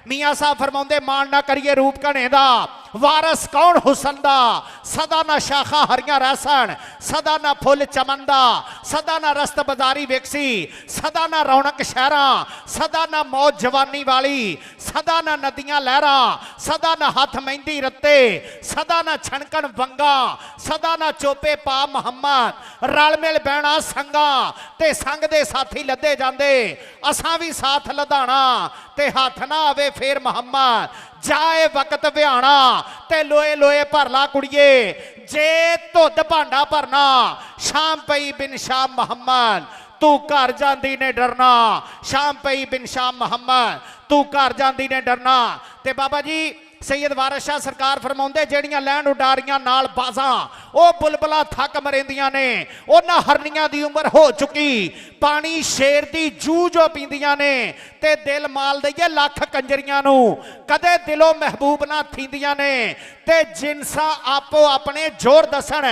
ਮੀਆਂ ਸਾਹਿਬ ਫਰਮਾਉਂਦੇ ਮਾਣ ਨਾ ਕਰੀਏ ਰੂਪ ਘਣੇ ਦਾ, ਵਾਰਸ ਕੌਣ ਹੁਸਨ ਦਾ, ਸਦਾ ਨਾ ਸ਼ਾਖਾਂ ਹਰੀਆਂ ਰਹਿਸਣ, ਸਦਾ ਨਾ ਫੁੱਲ ਚਮਨ ਦਾ, ਸਦਾ ਨਾ ਰਸਤ ਬਾਜ਼ਾਰੀ ਵੇਖਸੀ, ਸਦਾ ਨਾ ਰੌਣਕ ਸ਼ਹਿਰਾਂ, ਸਦਾ ਨਾ ਮੌਜ ਜਵਾਨੀ ਵਾਲੀ, ਸਦਾ ਨਾ ਨਦੀਆਂ ਲਹਿਰਾਂ, ਸਦਾ ਨਾ ਹੱਥ ਮਹਿੰਦੀ ਰੱਤੇ, ਸਦਾ ਨਾ ਛਣਕਣ ਵੰਗਾ, ਸਦਾ ਨਾ ਚੋਪੇ ਪਾ ਮੁਹੰਮਦ, ਰਲ ਮਿਲ ਬਹਿਣਾ ਸੰਗਾਂ ਤੇ ਸੰਗ ਦੇ ਸਾਥੀ ਲੱਦੇ ਜਾਂਦੇ, ਅਸਾਂ ਵੀ ਸਾਥ ਲਧਾਣਾ ਤੇ ਹੱਥ ਨਾ ਆਵੇ ਫੇਰ ਮੁਹੰਮਦ, ਜਾਏ ਵਕਤ ਵਿਹਾਣਾ ਤੇ ਲੋਏ ਲੋਏ ਭਰ ਲਾ ਕੁੜੀਏ, ਜੇ ਧੁੱਧ ਭਾਂਡਾ ਭਰਨਾ ਸ਼ਾਮ ਪਈ ਬਿਨ ਸ਼ਾਮ ਮੁਹੰਮਦ, ਤੂੰ ਘਰ ਜਾਂਦੀ ਨੇ ਡਰਨਾ, ਸ਼ਾਮ ਪਈ ਬਿਨ ਸ਼ਾਮ ਮੁਹੰਮਦ, ਤੂੰ ਘਰ ਜਾਂਦੀ ਨੇ ਡਰਨਾ। ਤੇ ਬਾਬਾ ਜੀ ਸੈयद ਵਾਰਿਸ ਸ਼ਾਹ ਸਰਕਾਰ ਫਰਮਾਉਂਦੇ ਜਿਹੜੀਆਂ ਲੈਣ ਉਡਾਰੀਆਂ ਨਾਲ ਬਾਜ਼ਾਂ ਉਹ ਬੁਲਬੁਲਾਂ ਥੱਕ ਮਰਿੰਦੀਆਂ ਨੇ, ਉਹਨਾਂ ਹਰਨੀਆਂ ਦੀ ਉਮਰ ਹੋ ਚੁੱਕੀ, ਪਾਣੀ ਸ਼ੇਰ ਦੀ ਜੂ ਜੋ ਪੀਂਦੀਆਂ ਨੇ, ਤੇ ਦਿਲ ਮਾਲ ਦਈਏ ਲੱਖ ਕੰਜਰੀਆਂ ਨੂੰ, ਕਦੇ ਦਿਲੋਂ ਮਹਿਬੂਬ ਨਾ ਥੀਂਦੀਆਂ ਨੇ, ਤੇ ਜਿਨਸਾਂ ਆਪੋ ਆਪਣੇ ਜ਼ੋਰ ਦੱਸਣ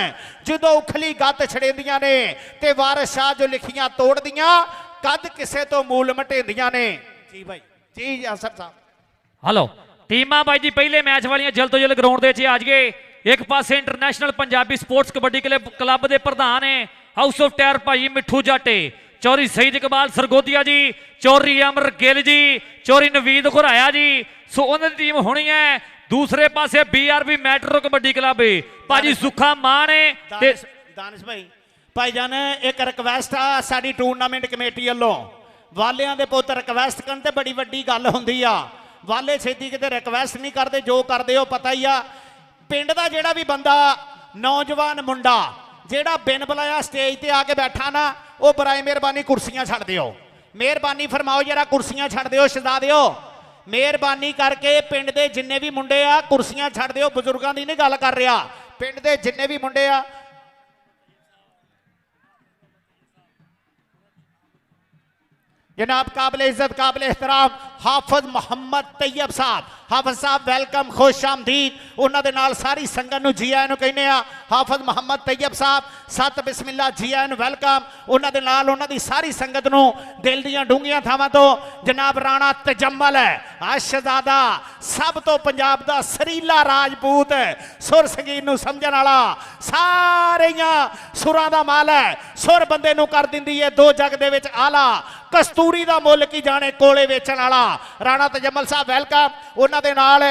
ਜਦੋਂ ਉਖਲੀ ਗੱਤ ਛੜੇਂਦੀਆਂ ਨੇ, ਤੇ ਵਾਰਿਸ ਸ਼ਾਹ ਜੋ ਲਿਖੀਆਂ ਤੋੜਦੀਆਂ ਕਦ ਕਿਸੇ ਤੋਂ ਮੂਲ ਮਟੇਂਦੀਆਂ ਨੇ। ਜੀ ਭਾਈ ਜੀ ਅਸਰ ਸਾਹਿਬ। ਹਲੋ ਟੀਮਾਂ ਬਾਈ ਜੀ ਪਹਿਲੇ ਮੈਚ ਵਾਲੀਆਂ ਜਲਦ ਤੋਂ ਜਲਦ ਗਰਾਊਂਡ ਦੇ ਵਿੱਚ ਆ ਜਾਈਏ। ਇੱਕ ਪਾਸੇ international Punjabi sports kabaddi club ਦੇ ਪ੍ਰਧਾਨ ਨੇ ਹਾਊਸ ਆਫ ਟਾਇਰ ਭਾਈ ਮਿੱਠੂ ਜਾਟੇ, ਚੌਰੀ ਸਈਦ ਇਕਬਾਲ ਸਰਗੋਦੀਆ ਜੀ, ਚੌਰੀ ਅਮਰ ਗਿੱਲ ਜੀ, ਚੌਰੀ ਨਵੀਦ ਘੁਰਾਇਆ ਜੀ, ਸੋ ਉਹਨਾਂ ਦੀ ਟੀਮ ਹੋਣੀ ਹੈ। ਦੂਸਰੇ ਪਾਸੇ BRB ਮੈਟਰੋ ਕਬੱਡੀ ਕਲੱਬ ਭਾਜੀ ਸੁੱਖਾ ਮਾਨ ਹੈ ਤੇ ਦਾਨਿਸ਼ ਭਾਈ ਜਾਨ ਇੱਕ ਰਿਕਵੈਸਟ ਆ ਸਾਡੀ ਟੂਰਨਾਮੈਂਟ ਕਮੇਟੀ ਵੱਲੋਂ, ਵਾਲਿਆਂ ਦੇ ਪੁੱਤ ਰਿਕਵੈਸਟ ਕਰਨ ਤੇ ਬੜੀ ਵੱਡੀ ਗੱਲ ਹੁੰਦੀ ਆ, ਵਾਲੇ ਛੇਤੀ ਕਿਤੇ ਰਿਕਵੈਸਟ ਨਹੀਂ ਕਰਦੇ, ਜੋ ਕਰਦੇ ਹੋ ਪਤਾ ਹੀ ਆ। ਪਿੰਡ ਦਾ ਜਿਹੜਾ ਵੀ ਬੰਦਾ ਨੌਜਵਾਨ ਮੁੰਡਾ ਜਿਹੜਾ ਬਿਨ ਬੁਲਾਇਆ ਸਟੇਜ ਤੇ ਆ ਕੇ ਬੈਠਾ ਨਾ, ਉਹ ਬਰਾਏ ਮਿਹਰਬਾਨੀ ਕੁਰਸੀਆਂ ਛੱਡ ਦਿਓ, ਮਿਹਰਬਾਨੀ ਫਰਮਾਓ ਜਰਾ ਕੁਰਸੀਆਂ ਛੱਡ ਦਿਓ ਸ਼ਹਜ਼ਾਦਿਓ, ਮਿਹਰਬਾਨੀ ਕਰਕੇ ਪਿੰਡ ਦੇ ਜਿੰਨੇ ਵੀ ਮੁੰਡੇ ਆ ਕੁਰਸੀਆਂ ਛੱਡ ਦਿਓ। ਬਜ਼ੁਰਗਾਂ ਦੀ ਨਹੀਂ ਗੱਲ ਕਰ ਰਿਹਾ, ਪਿੰਡ ਦੇ ਜਿੰਨੇ ਵੀ ਮੁੰਡੇ ਆ जनाब काबिल इज्जत काबिल एहतराम हाफिज मोहम्मद तैयब साहब, हाफिज साहब वेलकम, खुश आमदीद। उन्होंने नाल सारी संगत नूं जी आए नूं कहने आ। हाफिज मोहम्मद तैयब साहब सत बिस्मिल्ला जी आए नूं वेलकम। उन्होंने नाल उन्हां दी सारी संगत नूं दिल दीआं डूंघियां थावां तो जनाब राणा तजम्मल है शहजादा, सब तो पंजाब दा सरीला राजपूत, सुर संगीत नूं समझण वाला, सारियां सुरां दा माल है, सुर बंदे नूं कर दिंदी है दो जग दे विच आला, कस्तूरी दा मुल की जाने कोले वेचण वाला राणा तजम्मल साहब वेलकम। उन्हां दे नाल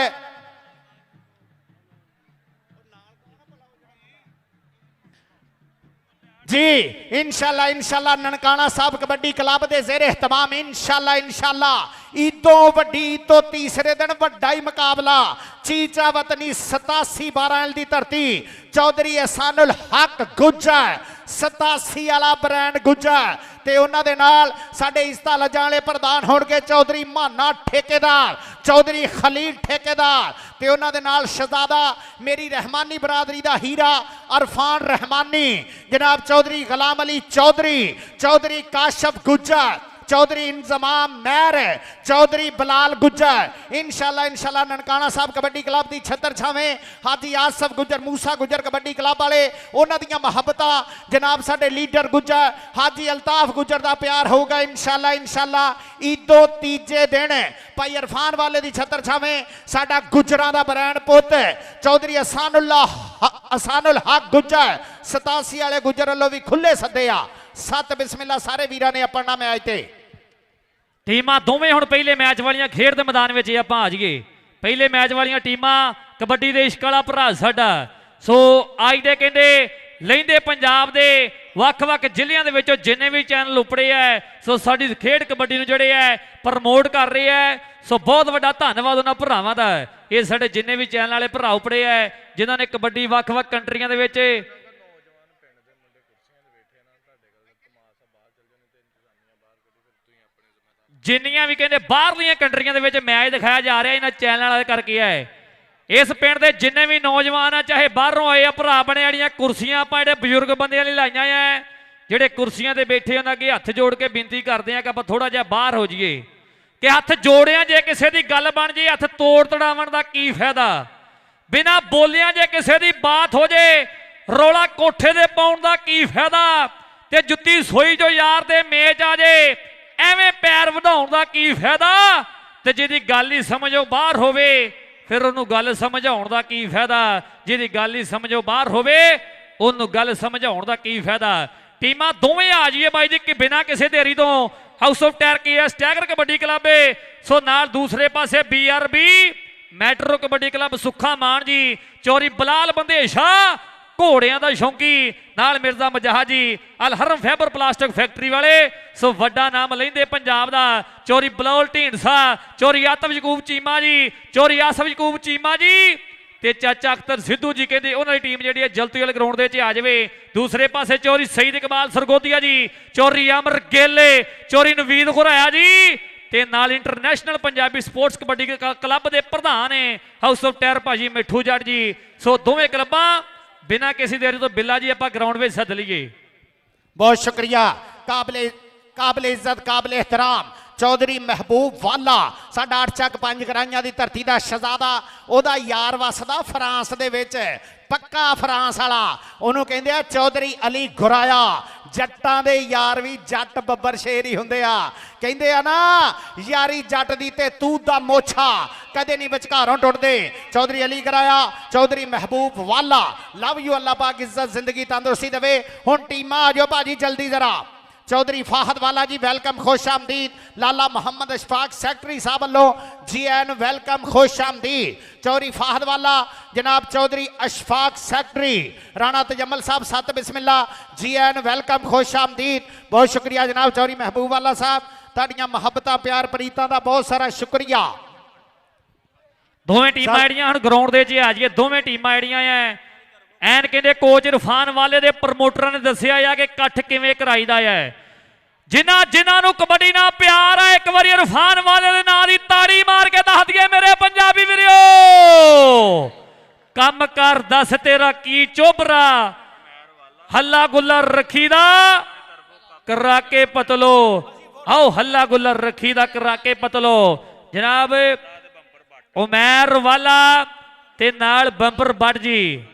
जी इंशाल्लाह इंशाल्लाह ननकाना साहब कबड्डी क्लब के जेर एहतमाम इंशाल्लाह इंशाल्लाह ईदों वड्डी ईद तो तीसरे दिन वड्डा ही मुकाबला चीचा वतनी 87-12 की धरती चौधरी एहसानुल हक गुज्जर 87 वाला ब्रांड गुज्जर ते उन्हां दे नाल साडे इज्जत लजां वाले प्रधान होणगे चौधरी माना ठेकेदार, चौधरी खलील ठेकेदार ते उन्हां दे नाल शहजादा मेरी रहमानी बरादरी दा हीरा अरफान रहमानी, जनाब चौधरी गुलाम अली चौधरी, चौधरी काशफ गुज्जर, चौधरी इंजमाम मैर, चौधरी बलाल गुज्जर। इंशाल्लाह इंशाल्लाह ननकाना साहब कबड्डी क्लब की छत्तर छावें हाजी आसफ गुज्जर, मूसा गुज्जर कबड्डी क्लब वाले उन्हां दियां मुहब्बतां, जनाब साडे लीडर गुज्जर हाजी अल्ताफ गुज्जर दा प्यार होगा इंशाल्लाह इंशाल्लाह। ईदों तीजे दिन भाई इरफान वाले की छत्तर छावें साडा गुज्जरां दा ब्रांड पुत चौधरी एहसानुल हक गुज्जर 87 वाले गुज्जर वालों भी खुले सदे आ। सत बिस्मिल्लाह सारे वीरां ने अपना नाम आए थे। ਟੀਮਾਂ ਦੋਵੇਂ ਹੁਣ ਪਹਿਲੇ ਮੈਚ ਵਾਲੀਆਂ ਖੇਡ ਦੇ ਮੈਦਾਨ ਵਿੱਚ ਆਪਾਂ ਆ ਜਾਈਏ। ਪਹਿਲੇ ਮੈਚ ਵਾਲੀਆਂ ਟੀਮਾਂ ਕਬੱਡੀ ਦੇ ਇਸ਼ਕ ਵਾਲਾ ਭਰਾ ਸਾਡਾ, ਸੋ ਅੱਜ ਦੇ ਕਹਿੰਦੇ ਲੈਂਦੇ ਪੰਜਾਬ ਦੇ ਵੱਖ-ਵੱਖ ਜ਼ਿਲ੍ਹਿਆਂ ਦੇ ਵਿੱਚੋਂ ਜਿੰਨੇ ਵੀ ਚੈਨਲ ਉਪੜੇ ਐ, ਸੋ ਸਾਡੀ ਖੇਡ ਕਬੱਡੀ ਨੂੰ ਜਿਹੜੇ ਐ ਪ੍ਰਮੋਟ ਕਰ ਰਹੇ ਐ, ਸੋ ਬਹੁਤ ਵੱਡਾ ਧੰਨਵਾਦ ਉਹਨਾਂ ਭਰਾਵਾਂ ਦਾ। ਇਹ ਸਾਡੇ ਜਿੰਨੇ ਵੀ ਚੈਨਲ ਵਾਲੇ ਭਰਾ ਉਪੜੇ ਐ ਜਿਨ੍ਹਾਂ ਨੇ ਕਬੱਡੀ ਵੱਖ-ਵੱਖ ਕੰਟਰੀਆਂ ਦੇ ਵਿੱਚ ਜਿੰਨੀਆਂ ਵੀ ਕਹਿੰਦੇ ਬਾਹਰਲੀਆਂ ਕੰਟਰੀਆਂ ਦੇ ਵਿੱਚ ਮੈਚ ਦਿਖਾਇਆ ਜਾ ਰਿਹਾ ਇਹਨਾਂ ਚੈਨਲਾਂ ਵਾਲੇ ਕਰਕੇ ਹੈ। ਇਸ ਪਿੰਡ ਦੇ ਜਿੰਨੇ ਵੀ ਨੌਜਵਾਨ ਆ ਚਾਹੇ ਬਾਹਰੋਂ ਆਏ ਆ ਭਰਾ ਬਣੇ ਵਾਲੀਆਂ ਕੁਰਸੀਆਂ ਆਪਾਂ ਜਿਹੜੇ ਬਜ਼ੁਰਗ ਬੰਦਿਆਂ ਲਈ ਲਾਈਆਂ ਆ, ਜਿਹੜੇ ਕੁਰਸੀਆਂ ਤੇ ਬੈਠੇ ਉਹਨਾਂ ਅੱਗੇ ਹੱਥ ਜੋੜ ਕੇ ਬੇਨਤੀ ਕਰਦੇ ਆ ਕਿ ਆਪਾਂ ਥੋੜਾ ਜਿਹਾ ਬਾਹਰ ਹੋ ਜਾਈਏ। ਕਿ ਹੱਥ ਜੋੜਿਆਂ ਜੇ ਕਿਸੇ ਦੀ ਗੱਲ ਬਣ ਜੇ ਹੱਥ ਤੋੜ ਤੜਾਵਣ ਦਾ ਕੀ ਫਾਇਦਾ। ਬਿਨਾ ਬੋਲਿਆਂ ਜੇ ਕਿਸੇ ਦੀ ਬਾਤ ਹੋ ਜੇ ਰੌਲਾ ਕੋਠੇ ਦੇ ਪਾਉਣ ਦਾ ਕੀ ਫਾਇਦਾ। ਤੇ ਜੁੱਤੀ ਸੋਈ ਜੋ ਯਾਰ ਦੇ ਮੇਚ ਆ ਜੇ ਐਵੇਂ ਪੈਰ ਵਧਾਉਣ ਦਾ ਕੀ ਫਾਇਦਾ। ਤੇ ਜਿਹਦੀ ਗੱਲ ਹੀ ਸਮਝੋ ਬਾਹਰ ਹੋਵੇ ਫਿਰ ਉਹਨੂੰ ਗੱਲ ਸਮਝਾਉਣ ਦਾ ਕੀ ਫਾਇਦਾ। ਜਿਹਦੀ ਗੱਲ ਹੀ ਸਮਝੋ ਬਾਹਰ ਹੋਵੇ ਉਹਨੂੰ ਗੱਲ ਸਮਝਾਉਣ ਦਾ ਕੀ ਫਾਇਦਾ। ਟੀਮਾਂ ਦੋਵੇਂ ਆ ਜਾਈਏ ਬਾਈ ਜੀ ਕਿ ਬਿਨਾਂ ਕਿਸੇ ਦੇਰੀ ਤੋਂ house of tyre KS tiger kabaddi club ਏ। ਸੋ ਨਾਲ ਦੂਸਰੇ ਪਾਸੇ BRB metro kabaddi club Sukha Maan ji, Chaudhry Bilal Bandesha ਘੋੜਿਆਂ ਦਾ ਸ਼ੌਂਕੀ, ਨਾਲ ਮਿਰਜ਼ਾ ਮਜਾਹਾ ਜੀ ਅਲ ਹਰਮ ਫੈਬਰ ਪਲਾਸਟਿਕ ਫੈਕਟਰੀ ਵਾਲੇ। ਸੋ ਵੱਡਾ ਨਾਮ ਲੈਂਦੇ ਪੰਜਾਬ ਦਾ ਚੌਰੀ ਬਲੌਲ ਢੀਂਡਸਾ, ਚੌਰੀ ਆਤਮ ਯਕੂਬ ਚੀਮਾ ਜੀ, ਚੌਰੀ ਆਸਫ ਯਕੂਬ ਚੀਮਾ ਜੀ ਤੇ ਚਾਚਾ ਅਖਤਰ ਸਿੱਧੂ ਜੀ ਕਹਿੰਦੇ ਉਹਨਾਂ ਦੀ ਟੀਮ ਜਿਹੜੀ ਹੈ ਜਲਤੀ ਵਾਲੇ ਗਰਾਊਂਡ ਦੇ ਵਿੱਚ ਆ ਜਾਵੇ। ਦੂਸਰੇ ਪਾਸੇ ਚੌਰੀ ਸਈਦ ਇਕਬਾਲ ਸਰਗੋਦੀਆ ਜੀ, ਚੌਰੀ ਅਮਰ ਗੇਲੇ, ਚੌਰੀ ਨਵੀਦ ਖੁਰਾਇਆ ਜੀ ਤੇ ਨਾਲ international Punjabi sports kabaddi club ਦੇ ਪ੍ਰਧਾਨ ਨੇ ਹਾਊਸ ਆਫ ਟਾਇਰ ਭਾਜੀ ਮਿੱਠੂ ਜੱਟ ਜੀ। ਸੋ ਦੋਵੇਂ ਕਲੱਬਾਂ ਬਿਨਾਂ ਕਿਸੇ ਦੇਰੀ ਤੋਂ ਬਿੱਲਾ ਜੀ ਆਪਾਂ ਗਰਾਊਂਡ ਵਿੱਚ ਸੱਦ ਲਈਏ। ਬਹੁਤ ਸ਼ੁਕਰੀਆ। ਕਾਬਲੇ ਇੱਜ਼ਤ ਕਾਬਲੇ ਇਹਤਰਾਮ ਚੌਧਰੀ ਮਹਿਬੂਬ ਵਾਲਾ ਸਾਡਾ 8 ਚੱਕ 5 ਗਰਾਈਆਂ ਦੀ ਧਰਤੀ ਦਾ ਸ਼ਹਜ਼ਾਦਾ, ਉਹਦਾ ਯਾਰ ਵਸਦਾ ਫਰਾਂਸ ਦੇ ਵਿੱਚ, ਪੱਕਾ ਫਰਾਂਸ ਵਾਲਾ। ਉਹਨੂੰ ਕਹਿੰਦੇ ਆ ਚੌਧਰੀ ਅਲੀ ਗੁਰਾਇਆ। ਜੱਟਾਂ ਦੇ ਯਾਰ ਵੀ ਜੱਟ ਬੱਬਰ ਸ਼ੇਰ ਹੀ ਹੁੰਦੇ ਆ। ਕਹਿੰਦੇ ਆ ਨਾ ਯਾਰੀ ਜੱਟ ਦੀ ਤੇ ਤੂੰ ਦਾ ਮੋਛਾ ਕਦੇ ਨਹੀਂ ਵਿਚਕਾਰੋਂ ਟੁੱਟਦੇ। ਚੌਧਰੀ ਅਲੀ ਗੁਰਾਇਆ, ਚੌਧਰੀ ਮਹਿਬੂਬ ਵਾਲਾ, ਲਵ ਯੂ, ਅੱਲਾ ਪਾਕ ਇੱਜ਼ਤ ਜ਼ਿੰਦਗੀ ਤੰਦਰੁਸਤੀ ਦੇਵੇ। ਹੁਣ ਟੀਮਾਂ ਆ ਜਾਓ ਭਾਜੀ ਜਲਦੀ ਜ਼ਰਾ। चौधरी फाहद वाला जी वेलकम खुश आमदीद। लाला मोहम्मद अशफाक सेक्रेटरी साहब वालों जी एन वेलकम खुश आमदीद। चौधरी फाहद वाला जनाब चौधरी अशफाक सेक्रेटरी राणा तजम्मल साहब सत बिस्मिल्ला जी एन वेलकम खुश आमदीद। बहुत शुक्रिया जनाब चौधरी महबूब वाला साहब, तुहाडियां मुहब्बतां प्यार प्रीतां दा बहुत सारा शुक्रिया। ਦੋਵੇਂ ਟੀਮਾਂ ਜਿਹੜੀਆਂ ਹੁਣ ਗਰਾਊਂਡ ਦੇ 'ਚ ਆ ਜਾਈਏ, ਦੋਵੇਂ ਟੀਮਾਂ ਜਿਹੜੀਆਂ ਐ ਐਨ ਕਹਿੰਦੇ ਕੋਚ ਇਰਫਾਨ ਵਾਲੇ ਦੇ ਪ੍ਰਮੋਟਰਾਂ ਨੇ ਦੱਸਿਆ ਆ ਕਿ ਇਕੱਠ ਕਿਵੇਂ ਕਰਾਈਦਾ ਹੈ। ਜਿਨ੍ਹਾਂ ਨੂੰ ਕਬੱਡੀ ਨਾਲ ਪਿਆਰ ਆ ਇੱਕ ਵਾਰੀ ਇਰਫਾਨ ਵਾਲੇ ਦੇ ਨਾਂ ਦੀ ਤਾੜੀ ਮਾਰ ਕੇ ਦੱਸ ਦਈਏ ਮੇਰੇ ਪੰਜਾਬੀ ਵੀਰੋ, ਕੰਮ ਕਰ ਦੱਸ ਤੇਰਾ ਕੀ ਚੋਬਰਾ, ਹੱਲਾ ਗੁੱਲਾ ਰੱਖੀ ਦਾ ਕਰਾ ਕੇ ਪਤਲੋ। ਆਓ ਹੱਲਾ ਗੁੱਲਾ ਰੱਖੀ ਦਾ ਕਰਾ ਕੇ ਪਤਲੋ। ਜਨਾਬ ਉਮੈਰ ਵਾਲਾ ਤੇ ਨਾਲ ਬੰਪਰ ਬੱਟ ਜੀ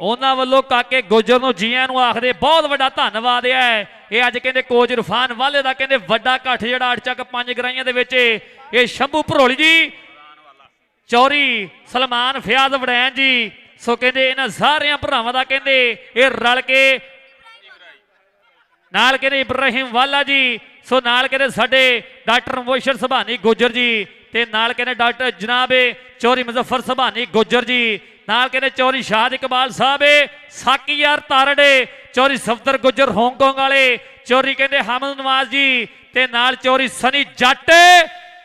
ਉਹਨਾਂ ਵੱਲੋਂ ਕਾਕੇ ਗੁੱਜਰ ਨੂੰ ਜੀਆਂ ਨੂੰ ਆਖਦੇ ਬਹੁਤ ਵੱਡਾ ਧੰਨਵਾਦ ਹੈ। ਇਹ ਅੱਜ ਕਹਿੰਦੇ ਕੋਚ ਇਰਫਾਨ ਵਾਲੇ ਦਾ ਕਹਿੰਦੇ ਵੱਡਾ ਇਕੱਠ ਜਿਹੜਾ 8 ਚੱਕ 5 ਗਰਾਈਆਂ ਦੇ ਵਿੱਚ ਇਹ ਸ਼ੰਭੂ ਭਰੋਲੀ ਜੀ, ਚੌਰੀ ਸਲਮਾਨ ਫਿਆਜ਼ ਵੜੈਨ ਜੀ। ਸੋ ਕਹਿੰਦੇ ਇਹਨਾਂ ਸਾਰਿਆਂ ਭਰਾਵਾਂ ਦਾ ਕਹਿੰਦੇ ਇਹ ਰਲ ਕੇ ਨਾਲ ਕਹਿੰਦੇ ਇਬਰਾਹਿਮ ਵਾਲਾ ਜੀ, ਸੋ ਨਾਲ ਕਹਿੰਦੇ ਸਾਡੇ ਡਾਕਟਰ ਮੁਬਸ਼ਰ ਸੁਭਾਨੀ ਗੁੱਜਰ ਜੀ ਤੇ ਨਾਲ ਕਹਿੰਦੇ ਡਾਕਟਰ ਜਨਾਬੇ ਚੌਰੀ ਮੁਜ਼ੱਫਰ ਸੁਭਾਨੀ ਗੁੱਜਰ ਜੀ, ਨਾਲ ਕਹਿੰਦੇ ਚੌਰੀ ਸ਼ਾਹਦ ਇਕਬਾਲ ਸਾਹਿਬ ਸਾਕੀ ਯਾਰ ਤਾਰੜੇ, ਚੌਰੀ ਸਫਦਰ ਗੁੱਜਰ ਹਾਂਗਕਾਂਗ ਵਾਲੇ, ਚੌਰੀ ਕਹਿੰਦੇ ਹਮਦ ਨਵਾਜ਼ ਜੀ ਤੇ ਨਾਲ ਚੌਰੀ ਸਨੀ ਜੱਟ।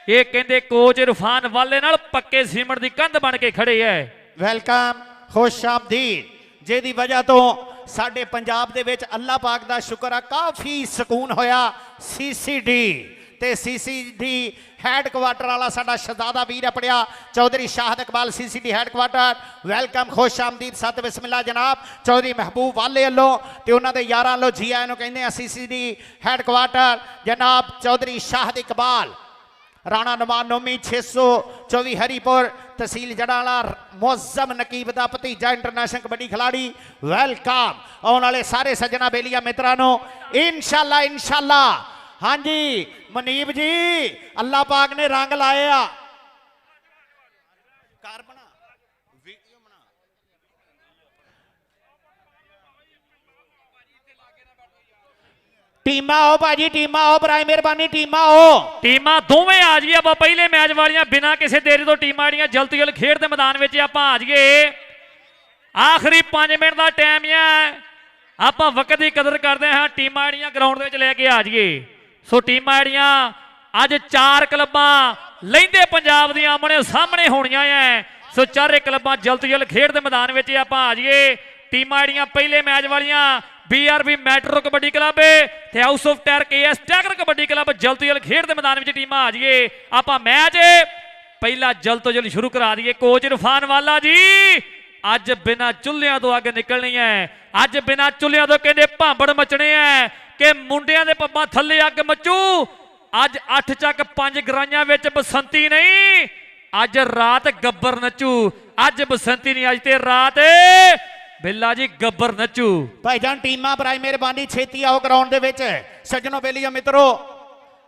ਇਹ ਕਹਿੰਦੇ ਕੋਚ ਇਰਫਾਨ ਵਾਲੇ ਨਾਲ ਪੱਕੇ ਸੀਮਟ ਦੀ ਕੰਧ ਬਣ ਕੇ ਖੜੇ ਐ। ਵੈਲਕਮ ਖੁਸ਼ ਆਮਦੀਦ। ਜਿਹਦੀ ਵਜ੍ਹਾ ਤੋਂ ਸਾਡੇ ਪੰਜਾਬ ਦੇ ਵਿੱਚ ਅੱਲਾ ਪਾਕ ਦਾ ਸ਼ੁਕਰ ਆ ਕਾਫੀ ਸਕੂਨ ਹੋਇਆ। CCD ਤੇ CCD ਹੈਡਕੁਆਟਰ ਵਾਲਾ ਸਾਡਾ ਸ਼ਹਜ਼ਾਦਾ ਵੀਰ ਆਪੜਿਆ Chaudhry Shahid Iqbal CCD headquarter welcome ਖੁਸ਼ ਆਮਦੀਦ ਸਤ ਬਿਸਮਿल्ला ਜਨਾਬ ਚੌਧਰੀ ਮਹਿਬੂਬ ਵਾਲੇ ਵੱਲੋਂ ਤੇ ਉਹਨਾਂ ਦੇ ਯਾਰਾਂ ਵੱਲੋਂ ਜੀ ਆਇਆਂ ਨੂੰ ਕਹਿੰਦੇ ਆ CCD ਹੈਡਕੁਆਟਰ ਜਨਾਬ ਚੌਧਰੀ ਸ਼ਾਹਦ ਇਕਬਾਲ ਰਾਣਾ ਨਵਾਨ ਨੋਮੀ 624 ਹਰੀਪੁਰ ਤਹਿਸੀਲ ਜੜਾਲਾ ਮੁਅੱਜ਼ਮ ਨਕੀਬ ਦਾ ਭਤੀਜਾ ਇੰਟਰਨੈਸ਼ਨਲ ਕਬੱਡੀ ਖਿਲਾੜੀ ਵੈਲਕਮ। ਆਉਣ ਵਾਲੇ ਸਾਰੇ ਸੱਜਣਾ ਬੇਲੀਆ ਮਿੱਤਰਾਂ ਨੂੰ ਇਨਸ਼ਾਅੱਲਾ हाँ जी मनीब जी अल्लाह पाक ने रंग लाए आ कार बना वीडियो बना टीमा आओ भाजी टीमा आओ बराए मेहरबानी टीमा आओ ਟੀਮਾਂ ਦੋਵੇਂ ਆ ਜਾਈਏ। ਆਪਾਂ ਪਹਿਲੇ ਮੈਚ ਵਾਲੀਆਂ ਬਿਨਾਂ ਕਿਸੇ ਦੇਰੀ ਤੋਂ ਟੀਮਾਂ ਜਿਹੜੀਆਂ ਜਲਦੀ ਜਲਦ ਖੇਡ ਦੇ ਮੈਦਾਨ ਵਿੱਚ ਆਪਾਂ ਆ ਜਾਈਏ। ਆਖਰੀ 5 ਮਿੰਟ ਦਾ ਟਾਈਮ ਹੈ, ਆਪਾਂ ਵਕਤ ਦੀ ਕਦਰ ਕਰਦੇ ਹਾਂ। ਟੀਮਾਂ ਜਿਹੜੀਆਂ ਗਰਾਊਂਡ ਦੇ ਵਿੱਚ ਲੈ ਕੇ ਆ ਜਾਈਏ। ਸੋ ਟੀਮਾਂ ਜਿਹੜੀਆਂ ਅੱਜ 4 ਕਲੱਬਾਂ ਲੈਂਦੇ ਪੰਜਾਬ ਦੀਆਂ ਆਮਣੇ ਸਾਹਮਣੇ ਹੋਣੀਆਂ ਐ। ਸੋ ਚਾਰੇ ਕਲੱਬਾਂ ਜਲਦ ਜਲਦ ਖੇਡ ਦੇ ਮੈਦਾਨ ਵਿੱਚ ਆਪਾਂ ਆ ਜਾਈਏ। ਟੀਮਾਂ ਜਿਹੜੀਆਂ ਪਹਿਲੇ ਮੈਚ ਵਾਲੀਆਂ BRB ਮੈਟਰੋ ਕਬੱਡੀ ਕਲੱਬ ਤੇ house of tyre KS tiger kabaddi club ਜਲਦ ਜਲਦ ਖੇਡ ਦੇ ਮੈਦਾਨ ਵਿੱਚ ਟੀਮਾਂ ਆ ਜਾਈਏ। ਆਪਾਂ ਮੈਚ ਪਹਿਲਾ ਜਲਦ ਤੋਂ ਜਲਦ ਸ਼ੁਰੂ ਕਰਾ ਦਈਏ। ਕੋਚ ਇਰਫਾਨ ਵਾਲਾ ਜੀ ਅੱਜ ਬਿਨਾਂ ਚੁੱਲ੍ਹਿਆਂ ਤੋਂ ਅੱਗ ਨਿਕਲਣੀ ਹੈ। ਅੱਜ ਬਿਨਾਂ ਚੁੱਲ੍ਹਿਆਂ ਤੋਂ ਕਹਿੰਦੇ ਭਾਂਬੜ ਮਚਣੇ ਐ ਕਿ ਮੁੰਡਿਆਂ ਦੇ ਪੱਬਾਂ ਥੱਲੇ ਅੱਗ ਮਚੂ ਅੱਜ 8 ਚੱਕ 5 ਗਰਾਈਆਂ ਵਿੱਚ ਬਸੰਤੀ ਨਹੀਂ, ਅੱਜ ਰਾਤ ਗੱਬਰ ਨੱਚੂ। ਅੱਜ ਬਸੰਤੀ ਨਹੀਂ, ਅੱਜ ਤੇ ਰਾਤ ਬਿੱਲਾ ਜੀ ਗੱਬਰ ਨੱਚੂ। ਭਾਈਜਾਨ ਟੀਮਾਂ ਬਰਾਈ ਮਿਹਰਬਾਨੀ ਛੇਤੀ ਆਓ ਗਰਾਊਂਡ ਦੇ ਵਿੱਚ। ਸੱਜਣੋ ਬੇਲੀਓ ਮਿੱਤਰੋ,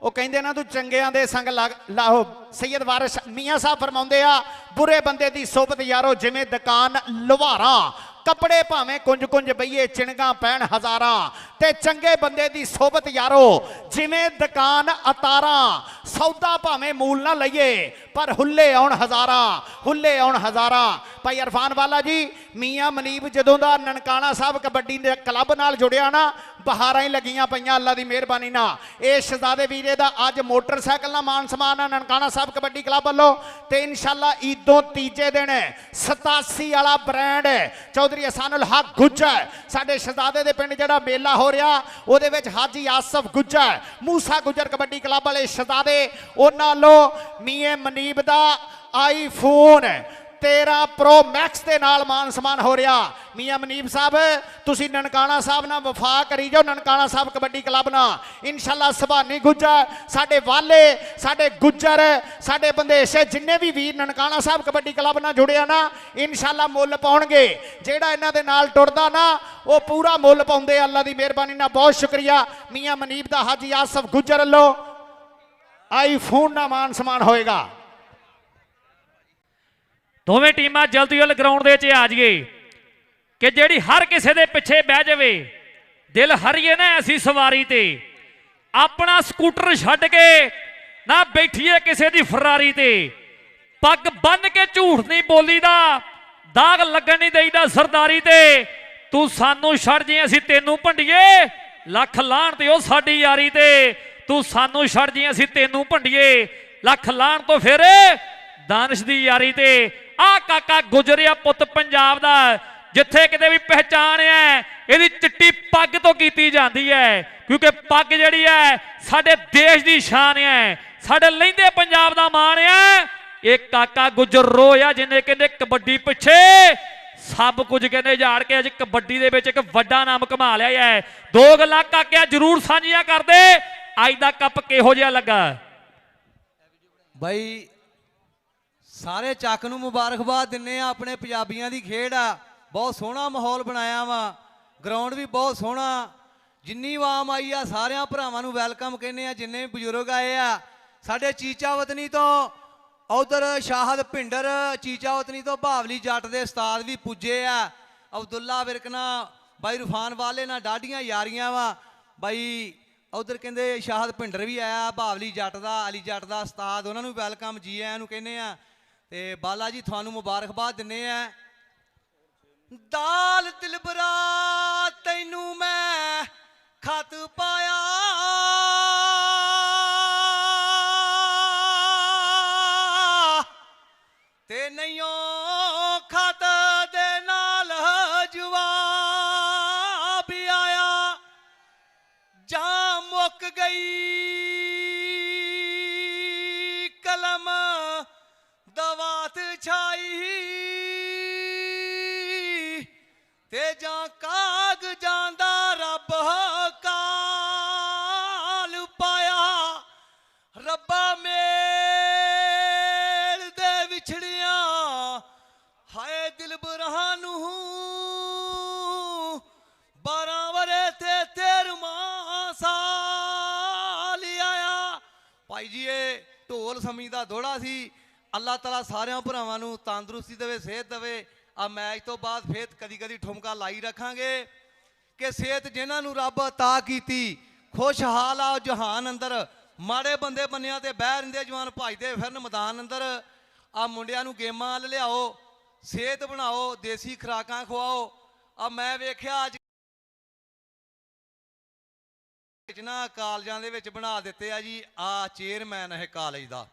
ਉਹ ਕਹਿੰਦੇ ਨਾ ਤੂੰ ਚੰਗਿਆਂ ਦੇ ਸੰਗ ਲਾਓ। ਸੈਯਦ ਵਾਰਿਸ ਮੀਆਂ ਸਾਹਿਬ ਫਰਮਾਉਂਦੇ ਆ, ਬੁਰੇ ਬੰਦੇ ਦੀ ਸੋਬਤ ਯਾਰੋ ਜਿਵੇਂ ਦੁਕਾਨ ਲੁਹਾਰਾਂ, ਕੱਪੜੇ ਭਾਵੇਂ ਕੁੰਜ ਕੁੰਜ ਬਈਏ ਚਿਣਗਾ ਪੈਣ ਹਜ਼ਾਰਾਂ, ਤੇ ਚੰਗੇ ਬੰਦੇ ਦੀ ਸੋਬਤ ਯਾਰੋ ਜਿਵੇਂ ਦੁਕਾਨ ਅਤਾਰਾਂ, ਸੌਦਾ ਭਾਵੇਂ ਮੂਲ ਨਾ ਲਈਏ ਪਰ ਹੁੱਲੇ ਆਉਣ ਹਜ਼ਾਰਾਂ, ਹੁੱਲੇ ਆਉਣ ਹਜ਼ਾਰਾਂ। ਭਾਈ ਇਰਫਾਨ ਵਾਲਾ ਜੀ, ਮੀਆਂ ਮਨੀਬ ਜਦੋਂ ਦਾ ਨਨਕਾਣਾ ਸਾਹਿਬ ਕਬੱਡੀ ਦੇ ਕਲੱਬ ਨਾਲ ਜੁੜਿਆ ਨਾ, ਬਹਾਰਾਂ ਹੀ ਲੱਗੀਆਂ ਪਈਆਂ ਅੱਲਾ ਦੀ ਮਿਹਰਬਾਨੀ ਨਾਲ। ਇਹ ਸ਼ਹਜ਼ਾਦੇ ਵੀਰੇ ਦਾ ਅੱਜ ਮੋਟਰਸਾਈਕਲ ਨਾਲ ਮਾਨ ਸਮਾਨ ਆ ਨਨਕਾਣਾ ਸਾਹਿਬ ਕਬੱਡੀ ਕਲੱਬ ਵੱਲੋਂ, ਤੇ ਇਨਸ਼ਾਅੱਲਾ ਈਦੋਂ ਤੀਜੇ ਦਿਨ 87 ਵਾਲਾ ਬ੍ਰਾਂਡ ਚੌਧਰੀ ਅਸਾਨੁਲ ਹਕ ਗੁੱਜਰ ਸਾਡੇ ਸ਼ਹਜ਼ਾਦੇ ਦੇ ਪਿੰਡ ਜਿਹੜਾ ਮੇਲਾ ਹੋ ਰਿਹਾ, ਉਹਦੇ ਵਿੱਚ ਹਾਜੀ ਆਸਫ ਗੁੱਜਰ ਮੂਸਾ ਗੁੱਜਰ ਕਬੱਡੀ ਕਲੱਬ ਵਾਲੇ ਸ਼ਹਜ਼ਾਦੇ, ਉਹਨਾਂ ਵੱਲੋਂ ਮੀਆਂ ਮਨੀਬ ਦਾ ਆਈਫੋਨ 13 ਪ੍ਰੋ ਮੈਕਸ ਦੇ ਨਾਲ ਮਾਨ ਸਮਾਨ ਹੋ ਰਿਹਾ। ਮੀਆਂ ਮਨੀਬ ਸਾਹਿਬ ਤੁਸੀਂ ਨਨਕਾਣਾ ਸਾਹਿਬ ਨਾਲ ਵਫਾ ਕਰੀ ਜਾਓ, ਨਨਕਾਣਾ ਸਾਹਿਬ ਕਬੱਡੀ ਕਲੱਬ ਨਾਲ। ਇਨਸ਼ਾਅੱਲਾ ਸੁਭਾਨੀ ਗੁੱਜਰ ਸਾਡੇ ਵਾਲੇ, ਸਾਡੇ ਗੁੱਜਰ, ਸਾਡੇ ਬੰਦੇਸ਼ੇ ਜਿੰਨੇ ਵੀ ਵੀਰ ਨਨਕਾਣਾ ਸਾਹਿਬ ਕਬੱਡੀ ਕਲੱਬ ਨਾਲ ਜੁੜਿਆ ਨਾ, ਇਨਸ਼ਾਅੱਲਾ ਮੁੱਲ ਪਾਉਣਗੇ। ਜਿਹੜਾ ਇਹਨਾਂ ਦੇ ਨਾਲ ਟੁਰਦਾ ਨਾ ਉਹ ਪੂਰਾ ਮੁੱਲ ਪਾਉਂਦੇ ਅੱਲਾ ਦੀ ਮਿਹਰਬਾਨੀ ਨਾਲ। ਬਹੁਤ ਸ਼ੁਕਰੀਆ ਮੀਆਂ ਮਨੀਬ ਦਾ ਹਾਜੀ ਆਸਫ ਗੁੱਜਰ ਵੱਲੋਂ ਆਈਫੋਨ ਦਾ ਮਾਨ ਸਮਾਨ ਹੋਏਗਾ। ਦੋਵੇਂ ਟੀਮਾਂ ਜਲਦੀ ਵੱਲ ਗਰਾਊਂਡ ਦੇ ਵਿੱਚ ਆ ਜਾਈਏ ਕਿ ਜਿਹੜੀ ਹਰ ਕਿਸੇ ਦੇ ਪਿੱਛੇ ਬਹਿ ਜਾਵੇ। ਦਿਲ ਹਰੀਏ ਨਾ ਐਸੀ ਸਵਾਰੀ ਤੇ, ਆਪਣਾ ਸਕੂਟਰ ਛੱਡ ਕੇ ਨਾ ਬੈਠੀਏ ਕਿਸੇ ਦੀ ਫਰਾਰੀ ਤੇ। ਪੱਗ ਬੰਨ ਕੇ ਝੂਠ ਨਹੀਂ ਬੋਲੀਦਾ, ਦਾਗ ਲੱਗਣ ਨਹੀਂ ਦੇਈਦਾ ਸਰਦਾਰੀ ਤੇ। ਤੂੰ ਸਾਨੂੰ ਛੱਡ ਜੇ ਅਸੀਂ ਤੈਨੂੰ ਭੰਡੀਏ, ਲੱਖ ਲਾਹਣ ਤੇ ਉਹ ਸਾਡੀ ਯਾਰੀ ਤੇ। ਤੂੰ ਸਾਨੂੰ ਛੱਡ ਜੇ ਅਸੀਂ ਤੈਨੂੰ ਭੰਡੀਏ, ਲੱਖ ਲਾਹਣ ਤੋਂ ਫਿਰ ਦਾਨਿਸ਼ ਦੀ ਯਾਰੀ ਤੇ। ਆ ਕਾਕਾ ਗੁਜਰਿਆ ਪੁੱਤ ਪੰਜਾਬ ਦਾ, ਜਿੱਥੇ ਕਿਤੇ ਵੀ ਪਹਿਚਾਣ ਹੈ ਇਹਦੀ ਚਿੱਟੀ ਪੱਗ ਤੋਂ ਕੀਤੀ ਜਾਂਦੀ ਹੈ, ਕਿਉਂਕਿ ਪੱਗ ਜਿਹੜੀ ਹੈ ਸਾਡੇ ਦੇਸ਼ ਦੀ ਸ਼ਾਨ ਹੈ, ਸਾਡੇ ਲਹਿੰਦੇ ਪੰਜਾਬ ਦਾ ਮਾਣ ਹੈ। ਇਹ ਕਾਕਾ ਗੁਜਰ ਰੋਇਆ ਜਿਹਨੇ ਕਹਿੰਦੇ ਕਬੱਡੀ ਪਿੱਛੇ ਸਭ ਕੁਝ ਕਹਿੰਦੇ ਝਾੜ ਕੇ ਅੱਜ ਕਬੱਡੀ ਦੇ ਵਿੱਚ ਇੱਕ ਵੱਡਾ ਨਾਮ ਕਮਾ ਲਿਆ ਹੈ। ਦੋ ਗੱਲਾਂ ਕਾਕਿਆ ਜ਼ਰੂਰ ਸਾਂਝੀਆਂ ਕਰਦੇ, ਅੱਜ ਦਾ ਕੱਪ ਕਿਹੋ ਜਿਹਾ ਲੱਗਾ? ਬਾਈ ਸਾਰੇ ਚੱਕ ਨੂੰ ਮੁਬਾਰਕਬਾਦ ਦਿੰਨੇ ਆ, ਆਪਣੇ ਪੰਜਾਬੀਆਂ ਦੀ ਖੇਡ ਆ। ਬਹੁਤ ਸੋਹਣਾ ਮਾਹੌਲ ਬਣਾਇਆ ਵਾ, ਗਰਾਊਂਡ ਵੀ ਬਹੁਤ ਸੋਹਣਾ। ਜਿੰਨੀ ਆਵਾਮ ਆਈ ਆ ਸਾਰਿਆਂ ਭਰਾਵਾਂ ਨੂੰ ਵੈਲਕਮ ਕਹਿੰਦੇ ਆ, ਜਿੰਨੇ ਬਜ਼ੁਰਗ ਆਏ ਆ। ਸਾਡੇ ਚੀਚਾ ਵਤਨੀ ਤੋਂ ਉਧਰ ਸ਼ਾਹਦ ਭਿੰਡਰ ਚੀਚਾ ਵਤਨੀ ਤੋਂ ਭਾਵਲੀ ਜੱਟ ਦੇ ਉਸਤਾਦ ਵੀ ਪੁੱਜੇ ਆ। ਅਬਦੁੱਲਾ ਵਿਰਕਨਾ ਬਾਈ ਰੂਫਾਨ ਵਾਲੇ ਨਾਲ ਡਾਢੀਆਂ ਯਾਰੀਆਂ ਵਾ। ਬਾਈ ਉਧਰ ਕਹਿੰਦੇ ਸ਼ਾਹਦ ਭਿੰਡਰ ਵੀ ਆਇਆ, ਭਾਵਲੀ ਜੱਟ ਦਾ, ਅਲੀ ਜੱਟ ਦਾ ਉਸਤਾਦ, ਉਹਨਾਂ ਨੂੰ ਵੈਲਕਮ ਜੀ ਆਇਆਂ ਨੂੰ ਕਹਿੰਦੇ ਆ। ਤੇ ਬਾਲਾ ਜੀ ਤੁਹਾਨੂੰ ਮੁਬਾਰਕਬਾਦ ਦਿੰਨੇ ਆ। ਦਾਲ ਦਿਲਬਰਾ ਤੈਨੂੰ ਮੈਂ ਖਤ ਪਾਇਆ, ਤੇ ਨਹੀਂਓ ਖਤ ਦੇ ਨਾਲ ਜਵਾਬ ਆਇਆ। ਜਾਂ ਮੁੱਕ ਗਈ ਕਲਮ ਦਵਾਤ ਛਾਈ, ਤੇ ਜਾਂ ਕਾਗਜ਼ਾਂ ਦਾ ਰੱਬ ਕਾਲ ਪਾਇਆ। ਰੱਬਾ ਮੇਲ ਦੇ ਵਿਛੜਿਆਂ ਹਾਏ ਦਿਲਬਰਾਂ ਨੂੰ 12 ਵਰੇ ਤੇ 13ਵਾਂ ਸਾਲ ਆਇਆ। ਭਾਈ ਜੀ ਇਹ ਢੋਲ ਸਮੀ ਦਾ ਦੋੜਾ ਸੀ। ਅੱਲਾਹ ਤਾਲਾ ਸਾਰਿਆਂ ਭਰਾਵਾਂ ਨੂੰ ਤੰਦਰੁਸਤੀ ਦੇਵੇ, ਸਿਹਤ ਦੇਵੇ। ਆ ਮੈਚ ਤੋਂ ਬਾਅਦ ਫੇਰ ਕਦੀ ਕਦੀ ਠੁਮਕਾ ਲਾਈ ਰੱਖਾਂਗੇ ਕਿ ਸਿਹਤ ਜਿਨ੍ਹਾਂ ਨੂੰ ਰੱਬ ਅਤਾ ਕੀਤੀ, ਖੁਸ਼ਹਾਲ ਆ ਜਹਾਨ ਅੰਦਰ। ਮਾੜੇ ਬੰਦੇ ਬੰਨਿਆਂ ਤੇ ਬਹਿ ਰਹਿੰਦੇ ਜਵਾਨ, ਭੱਜਦੇ ਫਿਰਨ ਮੈਦਾਨ ਅੰਦਰ। ਆ ਮੁੰਡਿਆਂ ਨੂੰ ਗੇਮਾਂ ਵੱਲ ਲਿਆਓ, ਸਿਹਤ ਬਣਾਓ, ਦੇਸੀ ਖੁਰਾਕਾਂ ਖਵਾਓ। ਆ ਮੈਂ ਵੇਖਿਆ ਅੱਜ ਨਾ ਕਾਲਜਾਂ ਦੇ ਵਿੱਚ ਬਣਾ ਦਿੱਤੇ ਆ ਜੀ, ਆ ਚੇਅਰਮੈਨ ਇਹ ਕਾਲਜ ਦਾ।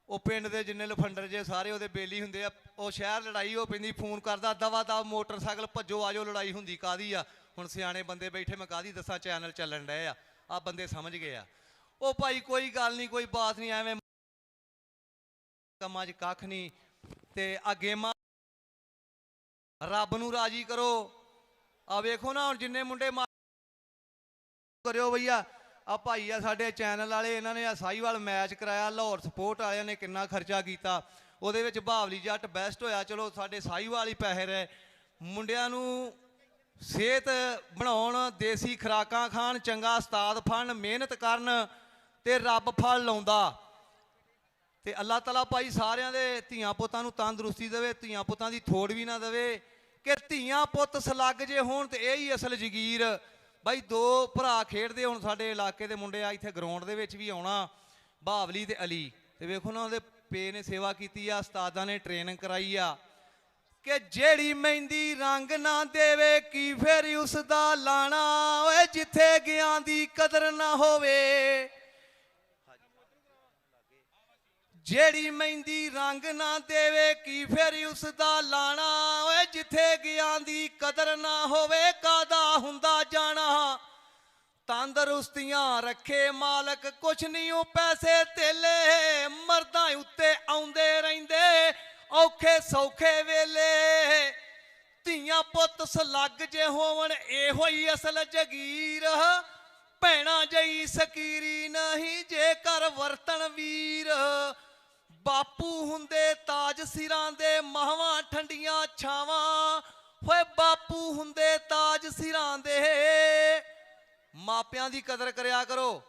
ਉਹ ਪਿੰਡ ਦੇ ਜਿੰਨੇ ਲਫੰਡਰ ਜੇ ਸਾਰੇ ਉਹਦੇ ਬੇਲੀ ਹੁੰਦੇ ਆ। ਉਹ ਸ਼ਹਿਰ ਲੜਾਈ ਹੋ ਪੈਂਦੀ, ਫੋਨ ਕਰਦਾ ਦਵਾ ਦਵ ਮੋਟਰਸਾਈਕਲ ਭੱਜੋ ਆਜੋ, ਲੜਾਈ ਹੁੰਦੀ ਕਾਦੀ ਆ। ਹੁਣ ਸਿਆਣੇ ਬੰਦੇ ਬੈਠੇ, ਮੈਂ ਕਾਦੀ ਦੱਸਾਂ, ਚੈਨਲ ਚੱਲਣ ਡਏ ਆ ਬੰਦੇ ਸਮਝ ਗਏ ਆ। ਉਹ ਭਾਈ ਕੋਈ ਗੱਲ ਨਹੀਂ, ਕੋਈ ਬਾਤ ਨਹੀਂ, ਐਵੇਂ ਕੰਮਾਂ 'ਚ ਕੱਖ ਨਹੀਂ। ਤੇ ਆ ਗੇਮਾਂ ਰੱਬ ਨੂੰ ਰਾਜੀ ਕਰੋ। ਆ ਵੇਖੋ ਨਾ ਹੁਣ ਜਿੰਨੇ ਮੁੰਡੇ ਕਰਿਓ ਭਈਆ, ਆ ਭਾਈ ਆ ਸਾਡੇ ਚੈਨਲ ਵਾਲੇ, ਇਹਨਾਂ ਨੇ ਆ ਸਾਹੀਵਾਲ ਮੈਚ ਕਰਾਇਆ, ਲਾਹੌਰ ਸਪੋਰਟ ਵਾਲਿਆਂ ਨੇ ਕਿੰਨਾ ਖਰਚਾ ਕੀਤਾ, ਉਹਦੇ ਵਿੱਚ ਬਹਾਵਲੀ ਜੱਟ ਬੈਸਟ ਹੋਇਆ। ਚਲੋ ਸਾਡੇ ਸਾਹੀਵਾਲ ਹੀ ਪੈਸੇ ਰਹੇ। ਮੁੰਡਿਆਂ ਨੂੰ ਸਿਹਤ ਬਣਾਉਣ, ਦੇਸੀ ਖੁਰਾਕਾਂ ਖਾਣ, ਚੰਗਾ ਉਸਤਾਦ ਫੜਨ, ਮਿਹਨਤ ਕਰਨ ਤੇ ਰੱਬ ਫਲ ਲਾਉਂਦਾ। ਤੇ ਅੱਲਾਹ ਤਾਲਾ ਭਾਈ ਸਾਰਿਆਂ ਦੇ ਧੀਆਂ ਪੁੱਤਾਂ ਨੂੰ ਤੰਦਰੁਸਤੀ ਦੇਵੇ, ਧੀਆਂ ਪੁੱਤਾਂ ਦੀ ਥੋੜ ਵੀ ਨਾ ਦੇਵੇ, ਕਿ ਧੀਆਂ ਪੁੱਤ ਸਲੱਗ ਜੇ ਹੋਣ ਤੇ ਇਹ ਹੀ ਅਸਲ ਜਗੀਰ। ਬਾਈ ਦੋ ਭਰਾ ਖੇਡਦੇ ਹੁਣ ਸਾਡੇ ਇਲਾਕੇ ਦੇ ਮੁੰਡੇ ਆ, ਇੱਥੇ ਗਰਾਊਂਡ ਦੇ ਵਿੱਚ ਵੀ ਆਉਣਾ, ਬਹਾਵਲੀ ਤੇ ਅਲੀ, ਤੇ ਵੇਖੋ ਨਾ ਉਹਦੇ ਪੇ ਨੇ ਸੇਵਾ ਕੀਤੀ ਆ, ਉਸਤਾਦਾਂ ਨੇ ਟ੍ਰੇਨਿੰਗ ਕਰਾਈ ਆ, ਕਿ ਜਿਹੜੀ ਮਹਿੰਦੀ ਰੰਗ ਨਾ ਦੇਵੇ ਕੀ ਫਿਰ ਉਸ ਦਾ ਲਾਣਾ, ਓਏ ਜਿੱਥੇ ਗਿਆਂ ਦੀ ਕਦਰ ਨਾ ਹੋਵੇ, ਜਿਹੜੀ ਮਹਿੰਦੀ ਰੰਗ ਨਾ ਦੇਵੇ ਕੀ ਫਿਰ ਉਸ ਦਾ ਲਾਣਾ, ਓਏ ਜਿੱਥੇ ਗਿਆਂ ਦੀ ਕਦਰ ਨਾ ਹੋਵੇ ਕਾਦਾ ਹੁੰਦਾ ਜਾਣਾ। ਤੰਦਰੁਸਤੀਆਂ ਰੱਖੇ ਮਾਲਕ, ਕੁਛ ਨਹੀਂ ਉਹ ਪੈਸੇ ਧੇਲੇ, ਮਰਦਾਂ ਉੱਤੇ ਆਉਂਦੇ ਰਹਿੰਦੇ ਔਖੇ ਸੌਖੇ ਵੇਲੇ। ਧੀਆਂ ਪੁੱਤ ਸਲੱਗ ਜੇ ਹੋਵਣ ਇਹੋ ਹੀ ਅਸਲ ਜਗੀਰ, ਭੈਣਾ ਜਈ ਸਕੀਰੀ ਨਹੀਂ ਜੇਕਰ ਵਰਤਣ ਵੀਰ। ਬਾਪੂ ਹੁੰਦੇ ਤਾਜ ਸਿਰਾਂ ਦੇ, ਮਾਵਾਂ ਠੰਡੀਆਂ ਛਾਵਾਂ, ਹੋਏ ਬਾਪੂ ਹੁੰਦੇ ਤਾਜ ਸਿਰਾਂ ਦੇ। ਮਾਪਿਆਂ ਦੀ ਕਦਰ ਕਰਿਆ ਕਰੋ।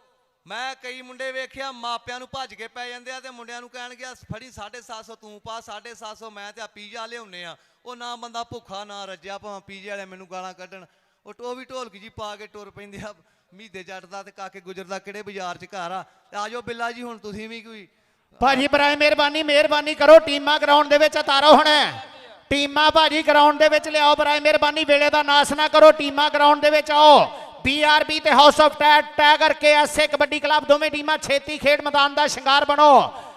ਮੈਂ ਕਈ ਮੁੰਡੇ ਵੇਖਿਆ ਮਾਪਿਆਂ ਨੂੰ ਭੱਜ ਕੇ ਪੈ ਜਾਂਦੇ ਆ, ਤੇ ਮੁੰਡਿਆਂ ਨੂੰ ਕਹਿਣ ਗਿਆ ਫੜੀ 750 ਤੂੰ ਪਾ, 750 ਮੈਂ ਤੇ ਆ ਪੀਜ਼ਾ ਲਿਆਉਨੇ ਆ। ਉਹ ਨਾ ਬੰਦਾ ਭੁੱਖਾ ਨਾ ਰੱਜਿਆ, ਭਾਵੇਂ ਪੀਜ਼ੇ ਵਾਲੇ ਮੈਨੂੰ ਗਾਲਾਂ ਕੱਢਣ, ਉਹ ਵੀ ਢੋਲਕੀ ਜੀ ਪਾ ਕੇ ਟੁਰ ਪੈਂਦੇ ਆ। ਮਹੀਦੇ ਜੱਟ ਦਾ ਤੇ ਕਾਕੇ ਗੁਜਰ ਦਾ ਕਿਹੜੇ ਬਾਜ਼ਾਰ 'ਚ ਘਰ ਆ। ਤੇ ਆਜੋ ਬਿੱਲਾ ਜੀ ਹੁਣ ਤੁਸੀਂ ਵੀ ਕੋਈ ਭਾਜੀ ਬਰਾਏ ਮਿਹਰਬਾਨੀ ਕਰੋ, ਟੀਮਾਂ ਗਰਾਊਂਡ ਦੇ ਵਿੱਚ ਉਤਾਰੋ। ਹੁਣ ਟੀਮਾਂ ਭਾਜੀ ਗਰਾਊਂਡ ਦੇ ਵਿੱਚ ਲਿਆਓ, ਬਰਾਏ ਮਿਹਰਬਾਨੀ ਵੇਲੇ ਦਾ ਨਾਸ ਨਾ ਕਰੋ, ਟੀਮਾਂ ਗਰਾਊਂਡ ਦੇ ਵਿੱਚ ਆਓ। BRB ਤੇ house of tiger KSA kabaddi club ਦੋਵੇਂ ਟੀਮਾਂ ਛੇਤੀ ਖੇਡ ਮੈਦਾਨ ਦਾ ਸ਼ਿੰਗਾਰ ਬਣੋ।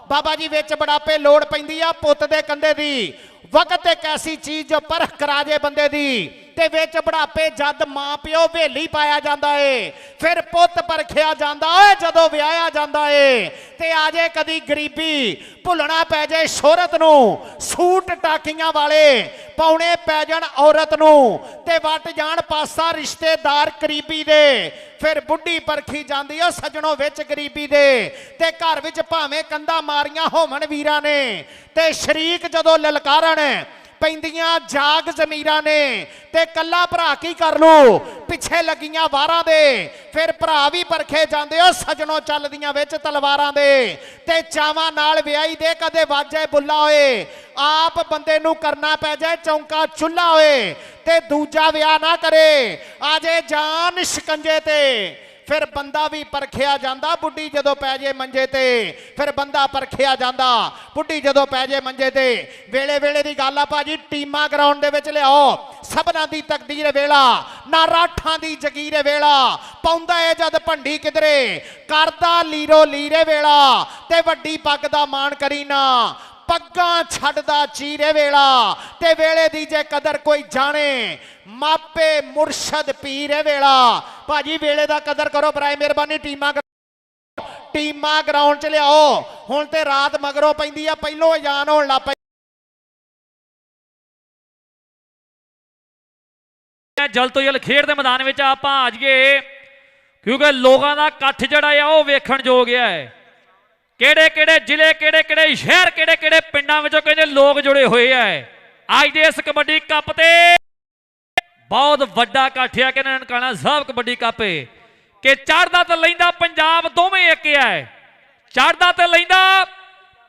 ਬਾਬਾ ਜੀ ਵਿੱਚ ਬੜਾਪੇ ਲੋੜ ਪੈਂਦੀ ਆ ਪੁੱਤ ਦੇ ਕੰਧੇ ਦੀ, ਵਕਤ ਇੱਕ ਐਸੀ ਚੀਜ਼ ਜੋ ਪਰਖ ਕਰਾ ਜੇ ਬੰਦੇ ਦੀ, ਤੇ ਵਿੱਚ ਬੜਾਪੇ ਜਦ ਮਾਂ ਪਿਓ ਵੇਲੀ ਪਾਇਆ ਜਾਂਦਾ ਏ, ਫਿਰ ਪੁੱਤ ਪਰਖਿਆ ਜਾਂਦਾ ਏ ਜਦੋਂ ਵਿਆਹਿਆ ਜਾਂਦਾ ਏ। ਤੇ ਆ ਜੇ ਕਦੀ ਗਰੀਬੀ, ਭੁੱਲਣਾ ਪੈ ਜੇ ਸ਼ੋਹਰਤ ਨੂੰ, ਸੂਟ ਟਾਕੀਆਂ ਵਾਲੇ ਪਾਉਣੇ ਪੈ ਜਾਣ ਔਰਤ ਨੂੰ, ਤੇ ਵੱਟ ਜਾਣ ਪਾਸਾ ਰਿਸ਼ਤੇਦਾਰ ਕਰੀਬੀ ਦੇ, ਫਿਰ ਬੁੱਢੀ ਪਰਖੀ ਜਾਂਦੀ ਓ ਸੱਜਣੋਂ ਵਿੱਚ ਗਰੀਬੀ ਦੇ। ਤੇ ਘਰ ਵਿੱਚ ਭਾਵੇਂ ਕੰਧਾਂ ਮਾਰੀਆਂ ਹੋਵਣ ਵੀਰਾਂ ਨੇ, ਤੇ ਸ਼ਰੀਕ ਜਦੋਂ ਲਲਕਾਰਨ ਪੈਂਦੀਆਂ ਜਾਗ ਜ਼ਮੀਰਾਂ ਨੇ, ਤੇ ਕੱਲਾ ਭਰਾ ਕੀ ਕਰ ਲੂ ਪਿੱਛੇ ਲੱਗੀਆਂ ਵਾਰਾਂ ਦੇ, ਫਿਰ ਭਰਾ ਵੀ ਪਰਖੇ ਜਾਂਦੇ ਓ ਸੱਜਣੋਂ ਚੱਲਦੀਆਂ ਵਿੱਚ ਤਲਵਾਰਾਂ ਦੇ। ਤੇ ਚਾਵਾਂ ਨਾਲ ਵਿਆਹੀ ਦੇ ਕਦੇ ਵਾਜੇ ਬੁੱਲਾ ਹੋਏ, ਆਪ ਬੰਦੇ ਨੂੰ ਕਰਨਾ ਪੈ ਜਾਏ ਚੌਂਕਾ ਚੁੱਲਾ ਹੋਏ, ਤੇ ਦੂਜਾ ਵਿਆਹ ਨਾ ਕਰੇ ਆਜੇ ਜਾਨ ਸ਼ਿਕੰਜੇ ਤੇ, ਫਿਰ ਬੰਦਾ ਵੀ ਪਰਖਿਆ ਜਾਂਦਾ। ਬੁੱਢੀ ਜਦੋਂ ਪੈ ਜੇ ਮੰਜੇ ਤੇ, ਫਿਰ ਬੰਦਾ ਪਰਖਿਆ ਜਾਂਦਾ। ਬੁੱਢੀ ਜਦੋਂ ਪੈ ਜੇ ਮੰਜੇ ਤੇ, ਵੇਲੇ ਵੇਲੇ ਦੀ ਗੱਲ ਆ ਭਾਜੀ, ਟੀਮਾਂ ਗਰਾਊਂਡ ਦੇ ਵਿੱਚ ਲਿਆਓ। ਸਭਨਾਂ ਦੀ ਤਕਦੀਰ ਵੇਲਾ ਨਾ ਰਾਠਾਂ ਦੀ ਜਗੀਰ ਵੇਲਾ, ਪਾਉਂਦਾ ਏ ਜਦ ਭੰਡੀ ਕਿਧਰੇ ਕਰਦਾ ਲੀਰੋ ਲੀਰੇ ਵੇਲਾ, ਤੇ ਵੱਡੀ ਪੱਗ ਦਾ ਮਾਣ ਕਰੀ ਨਾ ਪੱਗਾਂ ਛੱਡਦਾ ਚੀਰੇ ਵੇਲਾ, ਤੇ ਵੇਲੇ ਦੀ ਜੇ ਕਦਰ ਕੋਈ ਜਾਣੇ ਮਾਪੇ ਮੁਰਸ਼ਦ ਪੀਰੇ ਵੇਲਾ। ਭਾਜੀ ਵੇਲੇ ਦਾ ਕਦਰ ਕਰੋ ਬਰਾਏ ਮਿਹਰਬਾਨੀ। ਟੀਮਾਂ ਗਰਾਊਂਡ 'ਚ ਲਿਆਓ। ਹੁਣ ਤੇ ਰਾਤ ਮਗਰੋਂ ਪੈਂਦੀ ਆ, ਪਹਿਲੋਂ ਜਾਨ ਹੋਣ ਲੱਗ ਪਈ। ਜਲਦ ਤੋਂ ਜਲਦ ਖੇਡ ਦੇ ਮੈਦਾਨ ਵਿੱਚ ਆਪਾਂ ਆ ਜਾਈਏ, ਕਿਉਂਕਿ ਲੋਕਾਂ ਦਾ ਇਕੱਠ ਜਿਹੜਾ ਆ ਉਹ ਵੇਖਣ ਯੋਗ ਹੈ। ਕਿਹੜੇ ਕਿਹੜੇ ਜ਼ਿਲ੍ਹੇ, ਕਿਹੜੇ ਕਿਹੜੇ ਸ਼ਹਿਰ, ਕਿਹੜੇ ਕਿਹੜੇ ਪਿੰਡਾਂ ਵਿੱਚੋਂ ਕਹਿੰਦੇ ਲੋਕ ਜੁੜੇ ਹੋਏ ਆ ਅੱਜ ਦੇ ਇਸ ਕਬੱਡੀ ਕੱਪ ਤੇ। ਬਹੁਤ ਵੱਡਾ ਇਕੱਠ ਆ ਕਿ ਨਨਕਾਣਾ ਸਾਹਿਬ ਕਬੱਡੀ ਕੱਪ ਕਿ ਚੜ੍ਹਦਾ ਤੇ ਲੈਂਦਾ ਪੰਜਾਬ ਦੋਵੇਂ ਇੱਕ ਹੈ, ਚੜ੍ਹਦਾ ਤੇ ਲੈਂਦਾ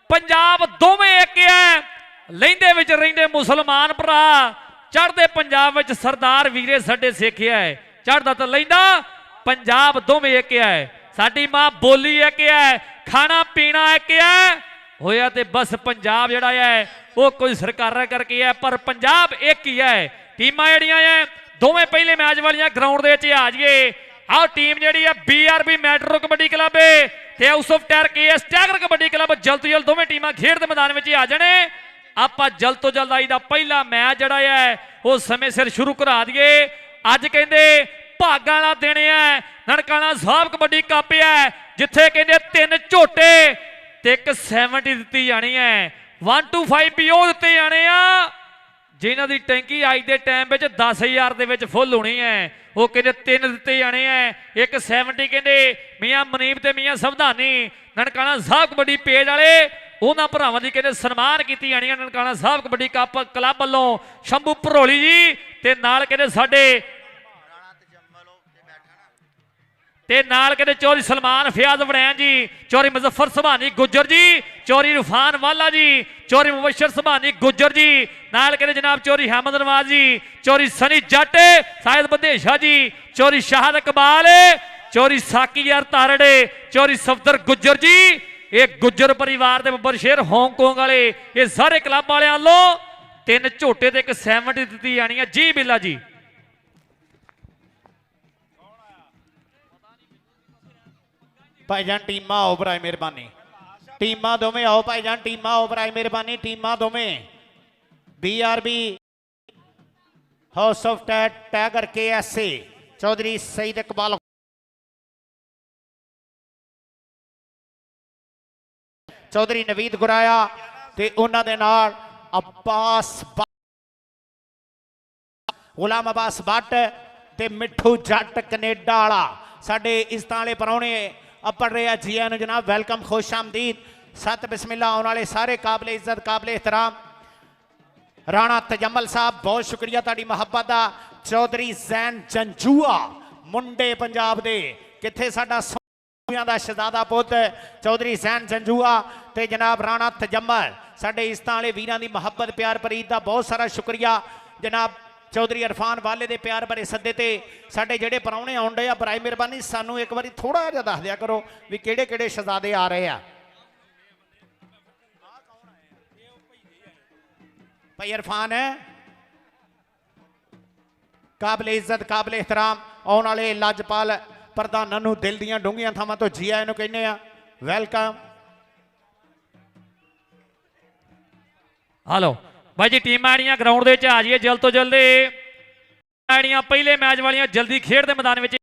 ਪੰਜਾਬ ਦੋਵੇਂ ਇੱਕ ਹੈ। ਲੈਂਦੇ ਵਿੱਚ ਰਹਿੰਦੇ ਮੁਸਲਮਾਨ ਭਰਾ, ਚੜ੍ਹਦੇ ਪੰਜਾਬ ਵਿੱਚ ਸਰਦਾਰ ਵੀਰੇ ਸਾਡੇ ਸਿੱਖ ਹੈ। ਚੜ੍ਹਦਾ ਤੇ ਲੈਂਦਾ ਪੰਜਾਬ ਦੋਵੇਂ ਇੱਕ ਹੈ। ਸਾਡੀ ਮਾਂ ਬੋਲੀ ਇੱਕ ਹੈ, ਖਾਣਾ ਪੀਣਾ ਇੱਕ ਹੈ। ਹੋਇਆ ਤੇ ਬਸ ਪੰਜਾਬ ਜਿਹੜਾ ਹੈ ਉਹ ਕੋਈ ਸਰਕਾਰਾਂ ਕਰਕੇ ਹੈ, ਪਰ ਪੰਜਾਬ ਇੱਕ ਹੀ ਹੈ। ਟੀਮਾਂ ਜਿਹੜੀਆਂ ਹੈ ਦੋਵੇਂ ਪਹਿਲੇ ਮੈਚ ਵਾਲੀਆਂ ਗਰਾਊਂਡ ਦੇ ਵਿੱਚ ਆ ਜਾਈਏ। ਆਹ ਟੀਮ ਜਿਹੜੀ ਹੈ BRB ਮੈਟਰੋ ਕਬੱਡੀ ਕਲੱਬ ਤੇ house of KS tiger kabaddi club, ਜਲਦ ਤੋਂ ਜਲਦ ਦੋਵੇਂ ਟੀਮਾਂ ਖੇਡ ਦੇ ਮੈਦਾਨ ਵਿੱਚ ਆ ਜਾਣੇ। ਆਪਾਂ ਜਲਦ ਤੋਂ ਜਲਦ ਆਈ ਦਾ ਪਹਿਲਾ ਮੈਚ ਜਿਹੜਾ ਹੈ ਉਹ ਸਮੇਂ ਸਿਰ ਸ਼ੁਰੂ ਕਰਾ ਦਈਏ। ਅੱਜ ਕਹਿੰਦੇ ਭਾਗਾਂ ਵਾਲਾ ਦਿਨ ਹੈ, ਨਨਕਾਣਾ ਸਾਹਿਬ ਕਬੱਡੀ ਕੱਪ ਹੈ, ਜਿੱਥੇ ਕਹਿੰਦੇ 3 ਝੋਟੇ ਤੇ ਇੱਕ 70 ਦਿੱਤੀ ਜਾਣੀ ਹੈ। 1 to 5 PO ਦਿੱਤੇ ਜਾਣੇ ਆ। ਜਿਨ੍ਹਾਂ ਦੀ ਟੈਂਕੀ ਅੱਜ ਦੇ ਟਾਈਮ ਵਿੱਚ 10,000 ਦੇ ਵਿੱਚ ਫੁੱਲ ਹੋਣੀ ਹੈ ਉਹ ਕਹਿੰਦੇ 3 ਦਿੱਤੇ ਜਾਣੇ ਆ। ਇੱਕ 70 ਕਹਿੰਦੇ ਮੀਆਂ ਮਨੀਬ ਤੇ ਮੀਆਂ ਸਵਧਾਨੀ ਨਨਕਾਣਾ ਸਾਹਿਬ ਕਬੱਡੀ ਪੇਜ ਵਾਲੇ ਉਹਨਾਂ ਭਰਾਵਾਂ ਦੀ ਕਹਿੰਦੇ ਸਨਮਾਨ ਕੀਤੀ ਜਾਣੀ ਹੈ ਨਨਕਾਣਾ ਸਾਹਿਬ ਕਬੱਡੀ ਕਲੱਬ ਵੱਲੋਂ ਸ਼ੰਭੂ ਭਰੋਲੀ ਜੀ ਤੇ ਨਾਲ ਕਹਿੰਦੇ ਸਾਡੇ ਤੇ ਨਾਲ ਕਹਿੰਦੇ ਚੌਧਰੀ ਸਲਮਾਨ ਫਿਆਜ਼ ਵੜੈਣ ਜੀ, ਚੌਧਰੀ ਮੁਜ਼ੱਫਰ ਸੁਭਾਨੀ ਗੁੱਜਰ ਜੀ, ਚੌਧਰੀ ਇਰਫਾਨ ਵਾਲਾ ਜੀ, ਚੌਧਰੀ ਮੁਬਸ਼ਰ ਸੁਭਾਨੀ ਗੁੱਜਰ ਜੀ, ਨਾਲ ਕਹਿੰਦੇ ਜਨਾਬ ਚੌਧਰੀ ਅਹਿਮਦ ਨਵਾਜ਼ ਜੀ, ਚੌਧਰੀ ਸਨੀ ਜੱਟ ਸਾਹਿਬ ਬੰਦੇਸ਼ਾ ਜੀ, ਚੌਧਰੀ ਸ਼ਾਹਦ ਇਕਬਾਲ, ਚੌਧਰੀ ਸਾਕੀਯਾਰ ਤਾਰੜੇ, ਚੌਧਰੀ ਸਫਦਰ ਗੁੱਜਰ ਜੀ। ਇਹ ਗੁੱਜਰ ਪਰਿਵਾਰ ਦੇ ਬੱਬਰ ਸ਼ੇਰ ਹਾਂਗਕਾਂਗ ਵਾਲੇ ਇਹ ਸਾਰੇ ਕਲੱਬ ਵਾਲਿਆਂ ਵੱਲੋਂ 3 ਝੋਟੇ ਤੇ ਇੱਕ 70 ਦਿੱਤੀ ਜਾਣੀ ਹੈ ਜੀ ਬਿੱਲਾ ਜੀ। ਭਾਈਜਾਨ ਟੀਮਾਂ ਆਓ ਬਰਾਏ ਮਿਹਰਬਾਨੀ, ਟੀਮਾਂ ਦੋਵੇਂ ਆਓ ਭਾਈਜਾਨ, ਟੀਮਾਂ ਆਓ ਬਰਾਏ ਮਿਹਰਬਾਨੀ, ਟੀਮਾਂ ਦੋਵੇਂ BRB house of tiger KSA Chaudhry Saeed Iqbal, Chaudhry Naveed Guraya ਤੇ ਉਹਨਾਂ ਦੇ ਨਾਲ ਅब्बास ਗੁਲਾਮ ਅब्बास ਬੱਟ ਤੇ ਮਿੱਠੂ ਜੱਟ ਕੈਨੇਡਾ ਵਾਲਾ ਸਾਡੇ ਇਜ਼ਤਾਂ ਵਾਲੇ ਪਰੌਣੇ ਪੜ ਰਹੇ ਆ। ਜੀ ਆਇਆਂ ਨੂੰ ਜਨਾਬ, ਵੈਲਕਮ, ਖੁਸ਼ ਆਮਦੀਦ, ਸਤ ਬਿਸਮਿल्ला। ਆਉਣ ਵਾਲੇ ਸਾਰੇ ਕਾਬਲੇ ਇੱਜ਼ਤ ਕਾਬਲੇ ehtaram ਰਾਣਾ ਤਜਮਲ ਸਾਹਿਬ, ਬਹੁਤ ਸ਼ੁਕਰੀਆ ਤੁਹਾਡੀ ਮੁਹੱਬਤ ਦਾ। ਚੌਧਰੀ ਜ਼ੈਨ ਜੰਜੂਆ ਮੁੰਡੇ ਪੰਜਾਬ ਦੇ, ਕਿੱਥੇ ਸਾਡਾ ਸੋਹਣਿਆਂ ਦਾ ਸ਼ਹਜ਼ਾਦਾ ਪੁੱਤ ਚੌਧਰੀ ਜ਼ੈਨ ਜੰਜੂਆ ਤੇ ਜਨਾਬ ਰਾਣਾ ਤਜਮਲ, ਸਾਡੇ ਇਜ਼ਤਾਂ ਵਾਲੇ ਵੀਰਾਂ ਦੀ ਮੁਹੱਬਤ ਪਿਆਰ ਪ੍ਰੀਤ ਦਾ ਬਹੁਤ ਸਾਰਾ ਸ਼ੁਕਰੀਆ। ਜਨਾਬ ਚੌਧਰੀ ਇਰਫਾਨ ਵਾਲੇ ਦੇ ਪਿਆਰ ਭਰੇ ਸੱਦੇ ਤੇ ਸਾਡੇ ਜਿਹੜੇ ਪਰਾਉਣੇ ਆਉਣ ਡਏ ਆ, ਬਰਾਏ ਮਿਹਰਬਾਨੀ ਸਾਨੂੰ ਇੱਕ ਵਾਰੀ ਥੋੜਾ ਜਿਹਾ ਦੱਸ ਦਿਆ ਕਰੋ ਵੀ ਕਿਹੜੇ ਕਿਹੜੇ ਸ਼ਹਜ਼ਾਦੇ ਆ ਰਹੇ ਆ। ਭਾਈ ਇਰਫਾਨ ਹੈ ਕਾਬਲੇ ਇੱਜ਼ਤ ਕਾਬਲੇ ehtaram, ਆਉਣ ਵਾਲੇ ਲਾਜਪਾਲ ਪ੍ਰਧਾਨਾਂ ਨੂੰ ਦਿਲ ਦੀਆਂ ਡੂੰਘੀਆਂ ਥਾਵਾਂ ਤੋਂ ਜੀ ਆਇਆਂ ਨੂੰ ਕਹਿੰਦੇ ਆ, ਵੈਲਕਮ। ਹਲੋ ਬਾਈ ਜੀ, ਟੀਮਾਂ ਆੜੀਆਂ ਗਰਾਊਂਡ ਦੇ ਵਿੱਚ ਆ ਜਾਈਏ ਜਲਦ ਤੋਂ ਜਲਦ। ਆੜੀਆਂ ਪਹਿਲੇ ਮੈਚ ਵਾਲੀਆਂ ਜਲਦੀ ਖੇਡ ਦੇ ਮੈਦਾਨ ਵਿੱਚ।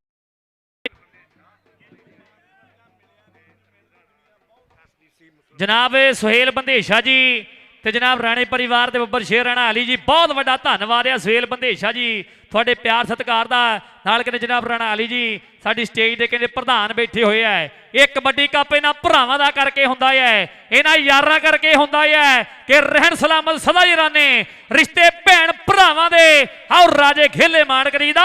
ਜਨਾਬ ਸੁਹੇਲ ਬੰਦੇਸ਼ਾ ਜੀ ਤੇ ਜਨਾਬ ਰਾਣੇ ਪਰਿਵਾਰ ਦੇ ਬੱਬਰ ਸ਼ੇਰ ਰਾਣਾ ਅਲੀ ਜੀ, ਬਹੁਤ ਵੱਡਾ ਧੰਨਵਾਦ ਆ ਸੁਹੇਲ ਬੰਦੇਸ਼ਾ ਜੀ ਤੁਹਾਡੇ ਪਿਆਰ ਸਤਿਕਾਰ ਦਾ। ਨਾਲ ਕਹਿੰਦੇ ਜਨਾਬ ਰਾਣਾ ਅਲੀ ਜੀ ਸਾਡੀ ਸਟੇਜ ਦੇ ਕਹਿੰਦੇ ਪ੍ਰਧਾਨ ਬੈਠੇ ਹੋਏ ਆ। ਇਹ ਕਬੱਡੀ ਕੱਪ ਇਹਨਾਂ ਭਰਾਵਾਂ ਦਾ ਕਰਕੇ ਹੁੰਦਾ ਹੈ, ਇਹਨਾਂ ਯਾਰਾਂ ਕਰਕੇ ਹੁੰਦਾ ਹੈ ਕਿ ਰਹਿਣ ਸਲਾਮਤ ਸਦਾ ਹੀ ਰਾਨੇ ਰਿਸ਼ਤੇ ਭੈਣ ਭਰਾਵਾਂ ਦੇ। ਆਓ ਰਾਜੇ ਖੇਲੇ ਮਾਣ ਕਰੀਦਾ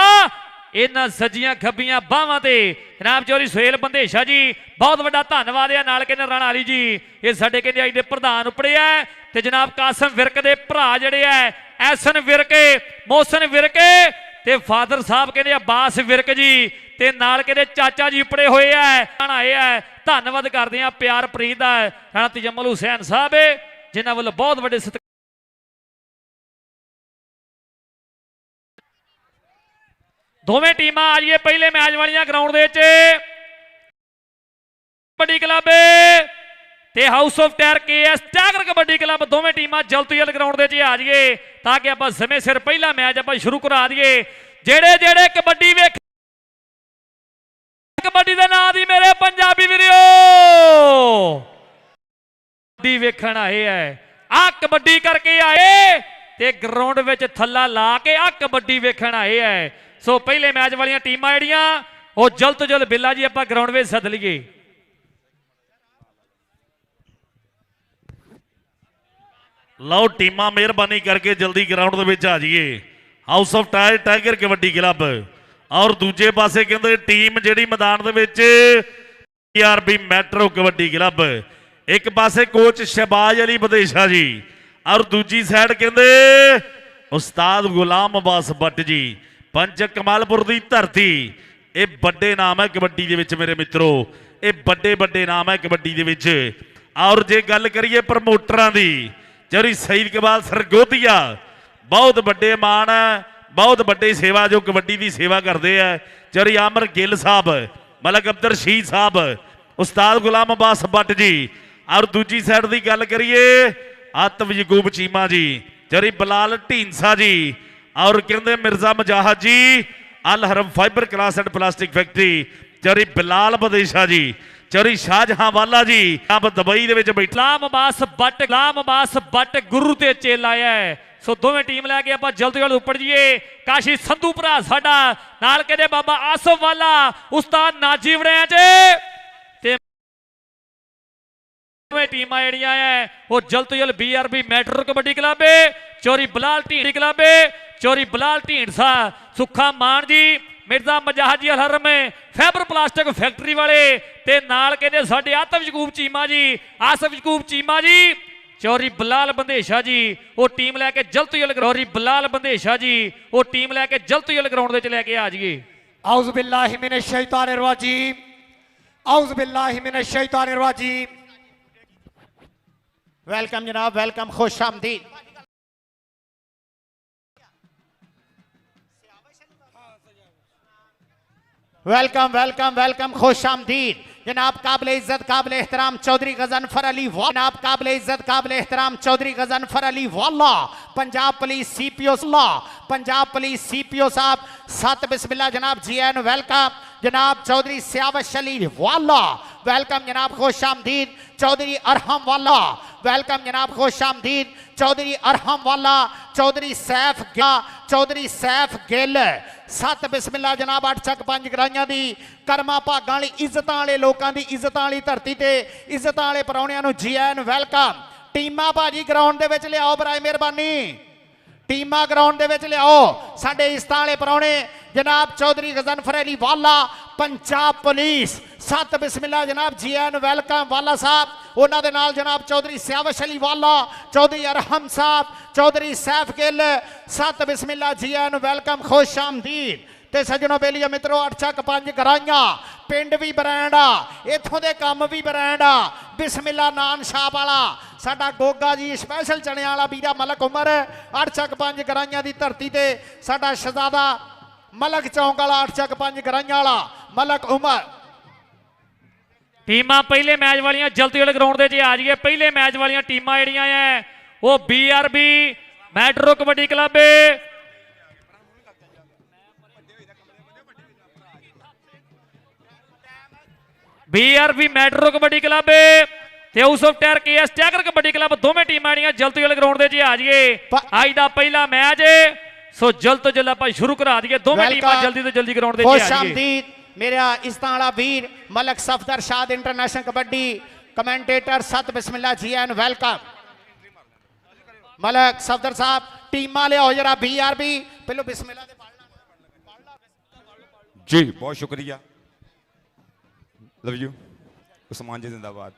ਇਹਨਾਂ ਸੱਜੀਆਂ ਖੱਬੀਆਂ ਬਾਹਾਂ ਤੇ। ਜਨਾਬ ਚੌਧਰੀ ਸੁਹੇਲ ਬੰਦੇਸ਼ਾ ਜੀ ਬਹੁਤ ਵੱਡਾ ਧੰਨਵਾਦ ਆ। ਨਾਲ ਕਹਿੰਦੇ ਰਾਣਾ ਅਲੀ ਜੀ ਇਹ ਸਾਡੇ ਕਹਿੰਦੇ ਅੱਜ ਦੇ ਪ੍ਰਧਾਨ ਉਪੜੇ ਆ। ਤੇ ਜਨਾਬ ਕਾਸਮ ਵਿਰਕ ਦੇ ਭਰਾ ਜਿਹੜੇ ਆ, ਐਸਨ ਵਿਰਕੇ, ਮੋਹਸਨ ਵਿਰਕੇ ਤੇ ਫਾਦਰ ਸਾਹਿਬ ਕਹਿੰਦੇ ਅब्बास ਵਿਰਕ ਜੀ ਤੇ ਨਾਲ ਕਹਿੰਦੇ ਚਾਚਾ ਜੀ ਉਪੜੇ ਹੋਏ ਆ, ਆਏ ਆ। ਧੰਨਵਾਦ ਕਰਦੇ ਆ ਪਿਆਰ ਪ੍ਰੀਤ ਦਾ ਰਾਣਾ ਤਜਮਲ ਹੁਸੈਨ ਸਾਹਿਬ ਜਿਨ੍ਹਾਂ ਵੱਲੋਂ ਬਹੁਤ ਵੱਡੇ ਦੋਵੇਂ ਟੀਮਾਂ ਆ ਜਾਈਏ ਪਹਿਲੇ ਮੈਚ ਵਾਲੀਆਂ ਗਰਾਊਂਡ ਦੇ ਵਿੱਚ। ਕਬੱਡੀ ਕਲੱਬ ਤੇ house of tiger KS tiger kabaddi club ਦੋਵੇਂ ਟੀਮਾਂ ਜਲਦ ਤੋਂ ਜਲਦ ਗਰਾਊਂਡ ਦੇ ਵਿੱਚ ਆ ਜਾਈਏ ਤਾਂ ਕਿ ਆਪਾਂ ਸਮੇਂ ਸਿਰ ਪਹਿਲਾ ਮੈਚ ਆਪਾਂ ਸ਼ੁਰੂ ਕਰਾ ਦਈਏ। ਜਿਹੜੇ ਜਿਹੜੇ ਕਬੱਡੀ ਵੇਖ ਕਬੱਡੀ ਦੇ ਨਾਂ ਦੀ ਮੇਰੇ ਪੰਜਾਬੀ ਵੀਰੋ ਕਬੱਡੀ ਵੇਖਣ ਆਏ ਐ, ਆ ਕਬੱਡੀ ਕਰਕੇ ਆਏ ਤੇ ਗਰਾਊਂਡ ਵਿੱਚ ਥੱਲਾ ਲਾ ਕੇ ਆ ਕਬੱਡੀ ਵੇਖਣ ਆਏ ਐ। ਸੋ ਪਹਿਲੇ ਮੈਚ ਵਾਲੀਆਂ ਟੀਮਾਂ ਜਿਹੜੀਆਂ ਉਹ ਜਲਦ ਤੋਂ ਜਲਦ ਬਿੱਲਾ ਜੀ ਆਪਾਂ ਗਰਾਊਂਡ ਵਿੱਚ ਸੱਦ ਲਈਏ। ਲਓ ਟੀਮਾਂ ਮਿਹਰਬਾਨੀ ਕਰਕੇ ਜਲਦੀ ਗਰਾਊਂਡ ਦੇ ਵਿੱਚ ਆ ਜਾਈਏ। House of tiger kabaddi club ਔਰ ਦੂਜੇ ਪਾਸੇ ਕਹਿੰਦੇ ਟੀਮ ਜਿਹੜੀ ਮੈਦਾਨ ਦੇ ਵਿੱਚ BRB ਮੈਟਰੋ ਕਬੱਡੀ ਕਲੱਬ। ਇੱਕ ਪਾਸੇ ਕੋਚ ਸ਼ਹਿਬਾਜ਼ ਅਲੀ ਬਦੇਸ਼ਾ ਜੀ ਔਰ ਦੂਜੀ ਸਾਈਡ ਕਹਿੰਦੇ ਉਸਤਾਦ ਗੁਲਾਮ ਅब्बास ਬੱਟ ਜੀ, ਪੰਜ ਕਮਾਲਪੁਰ ਦੀ ਧਰਤੀ। ਇਹ ਵੱਡੇ ਨਾਮ ਹੈ ਕਬੱਡੀ ਦੇ ਵਿੱਚ ਮੇਰੇ ਮਿੱਤਰੋ, ਇਹ ਵੱਡੇ ਵੱਡੇ ਨਾਮ ਹੈ ਕਬੱਡੀ ਦੇ ਵਿੱਚ। ਔਰ ਜੇ ਗੱਲ ਕਰੀਏ ਪ੍ਰਮੋਟਰਾਂ ਦੀ, ਚੌਧਰੀ ਸਈਦ ਇਕਬਾਲ ਸਰਗੋਧੀਆ ਬਹੁਤ ਵੱਡੇ ਮਾਣ ਹੈ, ਬਹੁਤ ਵੱਡੇ ਸੇਵਾ ਜੋ ਕਬੱਡੀ ਦੀ ਸੇਵਾ ਕਰਦੇ ਆ। ਚੌਧਰੀ ਆਮਰ ਗਿੱਲ ਸਾਹਿਬ, ਮਲਕ ਅਬਦਰ ਸ਼ਹੀਦ ਸਾਹਿਬ, ਉਸਤਾਦ ਗੁਲਾਮ ਅब्बास ਬੱਟ ਜੀ। ਔਰ ਦੂਜੀ ਸਾਈਡ ਦੀ ਗੱਲ ਕਰੀਏ ਆਤਮ ਯਕੂਬ ਚੀਮਾ ਜੀ, ਚੌਧਰੀ ਬਲਾਲ ਢੀਂਸਾ ਜੀ ਔਰ ਕਹਿੰਦੇ Mirza Mujahid ji, Al Haram fibre glass and plastic factory, Chaudhry Bilal Bandesha ji, Chaudhry Shahjahan ਵਾਲਾ ਜੀ ਆਪ ਦੁਬਈ ਦੇ ਵਿੱਚ ਬੈਠਾ। ਗੁਲਾਮ ਅब्बास ਬੱਟ ਗੁਰੂ ਤੇ ਚੇਲਾ ਹੈ। ਸੋ ਦੋਵੇਂ ਟੀਮ ਲੈ ਕੇ ਆਪਾਂ ਜਲਦ ਤੋਂ ਜਲਦ ਉੱਪਰ ਜੀਏ। ਕਾਸ਼ੀ ਸੰਧੂ ਭਰਾ ਸਾਡਾ ਨਾਲ ਕਹਿੰਦੇ ਬਾਬਾ ਆਸਫ ਵਾਲਾ ਉਸਤਾਦ ਨਾਜੀ ਵੜਿਆ ਚ ਤੇ ਦੋਵੇਂ ਟੀਮਾਂ ਜਿਹੜੀਆਂ ਐ ਉਹ ਜਲਦ ਤੋਂ ਜਲਦ BRB ਮੈਟਰੋ ਕਬੱਡੀ ਕਲੱਬ ਚੋਰੀ ਬਲਾਲ ਢੀਂਡ ਕਲੱਬ ਚੋਰੀ ਬਲਾਲ ਢੀਂਡਸਾ ਸੁੱਖਾ ਮਾਨ ਜੀ ਮਿਰਜ਼ਾ ਮਜਾਹਜੀ ਅਲਹਰਮ ਫੈਬਰ ਪਲਾਸਟਿਕ ਫੈਕਟਰੀ ਵਾਲੇ ਤੇ ਨਾਲ ਕਹਿੰਦੇ ਸਾਡੇ ਆਤਮ ਯਕੂਬ ਚੀਮਾ ਜੀ ਆਸਫ ਯਕੂਬ ਚੀਮਾ ਜੀ ਚੌਰੀ ਬਲਾਲ ਬੰਦੇਸ਼ਾ ਜੀ ਉਹ ਟੀਮ ਲੈ ਕੇ ਜਲਦ ਤੋਂ ਜਲਦ ਚੌਰੀ ਬਲਾਲ ਬੰਦੇਸ਼ਾ ਜੀ ਉਹ ਟੀਮ ਲੈ ਕੇ ਜਲਦ ਤੋਂ ਜਲਦ ਗਰਾਊਂਡ ਦੇ ਵਿੱਚ ਲੈ ਕੇ ਆ ਜਾਈਏ। ਆਉਜ਼ ਬਿल्लाहि मिनश शैतानिर रजीम आउज़ बिल्लाहि मिनश शैतानिर रजीम। वेलकम जनाब, वेलकम, खुश आमदीद। वेलकम वेलकम वेलकम, खुश आमदीद जनाब। काबिल इज्जत काबिल एहतराम चौधरी गजनफर अली जनाब, काबिल इज्जत काबिल एहतराम चौधरी गजनफर अली वाला Punjab police CPO Punjab police CPO साहब सत बिस्मिल्लाह जनाब, जी एन वेलकम जनाब। चौधरी सियावश अली वाला वेलकम जनाब, खुश आमदीद। चौधरी अरहम वाला वेलकम जनाब, खुश आमदीद। चौधरी अरहम वाला चौधरी सैफ गिल सत बिस्मिल्लाह जनाब। 8 ਚੱਕ 5 ਗਰਾਈਆਂ ਦੀ ਕਰਮਾ ਭਾਗਾਂ ਵਾਲੀ ਇੱਜ਼ਤਾਂ ਵਾਲੇ ਲੋਕਾਂ ਦੀ ਇੱਜ਼ਤਾਂ ਵਾਲੀ ਧਰਤੀ ਤੇ ਇੱਜ਼ਤਾਂ ਵਾਲੇ ਪਰੌਣਿਆਂ ਨੂੰ ਜੀ ਐਨ ਵੈਲਕਮ। ਟੀਮਾਂ ਭਾਜੀ ਗਰਾਊਂਡ ਦੇ ਵਿੱਚ ਲਿਆਓ ਬਰਾਏ ਮਿਹਰਬਾਨੀ, ਟੀਮਾਂ ਗਰਾਊਂਡ ਦੇ ਵਿੱਚ ਲਿਆਓ। ਸਾਡੇ ਇੱਜ਼ਤਾਂ ਵਾਲੇ ਪਰੌਣੇ जनाब चौधरी गजनफर अली वाला पंजाब पुलिस सत बिस्मिल्लाह जनाब, जी एन वेलकम वाला साहब। उन्होंने नाल जनाब चौधरी सियावश अली वाला चौधरी अरहम साहब चौधरी सैफ गिल सत बिस्मिल्लाह, जी एन वेलकम, खुश आमदीद। ते सजनों बेलिया मित्रों 8 ਚੱਕ 5 ਗਰਾਈਆਂ पिंड भी ब्रांड आ इथों के काम भी ब्रांड आ। बिस्मिल्लाह नान शाह वाला साडा गोगा जी स्पैशल चने वाला वीरा मलक उमर 8 ਚੱਕ 5 ਗਰਾਈਆਂ ਦੀ ਧਰਤੀ ਤੇ साडा शहजादा मलक चौंक वाला 8 ਚੱਕ 5 ਗਰਾਈਆਂ ਵਾਲਾ मलक उमर। ਟੀਮਾਂ ਪਹਿਲੇ ਮੈਚ ਵਾਲੀਆਂ ਜਲਦੀ ਵਾਲੇ ਗਰਾਊਂਡ ਦੇ 'ਚ ਆ ਜਾਈਏ। ਪਹਿਲੇ ਮੈਚ ਵਾਲੀਆਂ ਟੀਮਾਂ ਜਿਹੜੀਆਂ ਐ ਉਹ BRB metro kabaddi club BRB metro kabaddi club ਤੇ house of tyre KS tiger kabaddi club ਦੋਵੇਂ ਟੀਮਾਂ ਜਿਹੜੀਆਂ ਜਲਦੀ ਵਾਲੇ ਗਰਾਊਂਡ ਦੇ 'ਚ ਆ ਜਾਈਏ। ਅੱਜ ਦਾ ਪਹਿਲਾ ਮੈਚ ਸੋ ਜਲਦ ਤੋਂ ਜਲਦ ਆਪਾਂ ਸ਼ੁਰੂ ਕਰਾ ਦਈਏ। ਦੋਵੇਂ ਟੀਮਾਂ ਜਲਦੀ ਤੋਂ ਜਲਦੀ ਗਰਾਊਂਡ ਦੇ 'ਚ ਆ ਜਾਈਏ। मेरा इस्तां वाला वीर मलक सफदर शाद इंटरनेशनल कबड्डी कमेंटेटर सत बिस्मिल्लाह, G N welcome. Malak Safdar साहब टीमा ले आओ जरा BRB पहलो बिस्मिल्लाह दे जी, बहुत शुक्रिया, लव यू उस्मान जी, जिंदाबाद।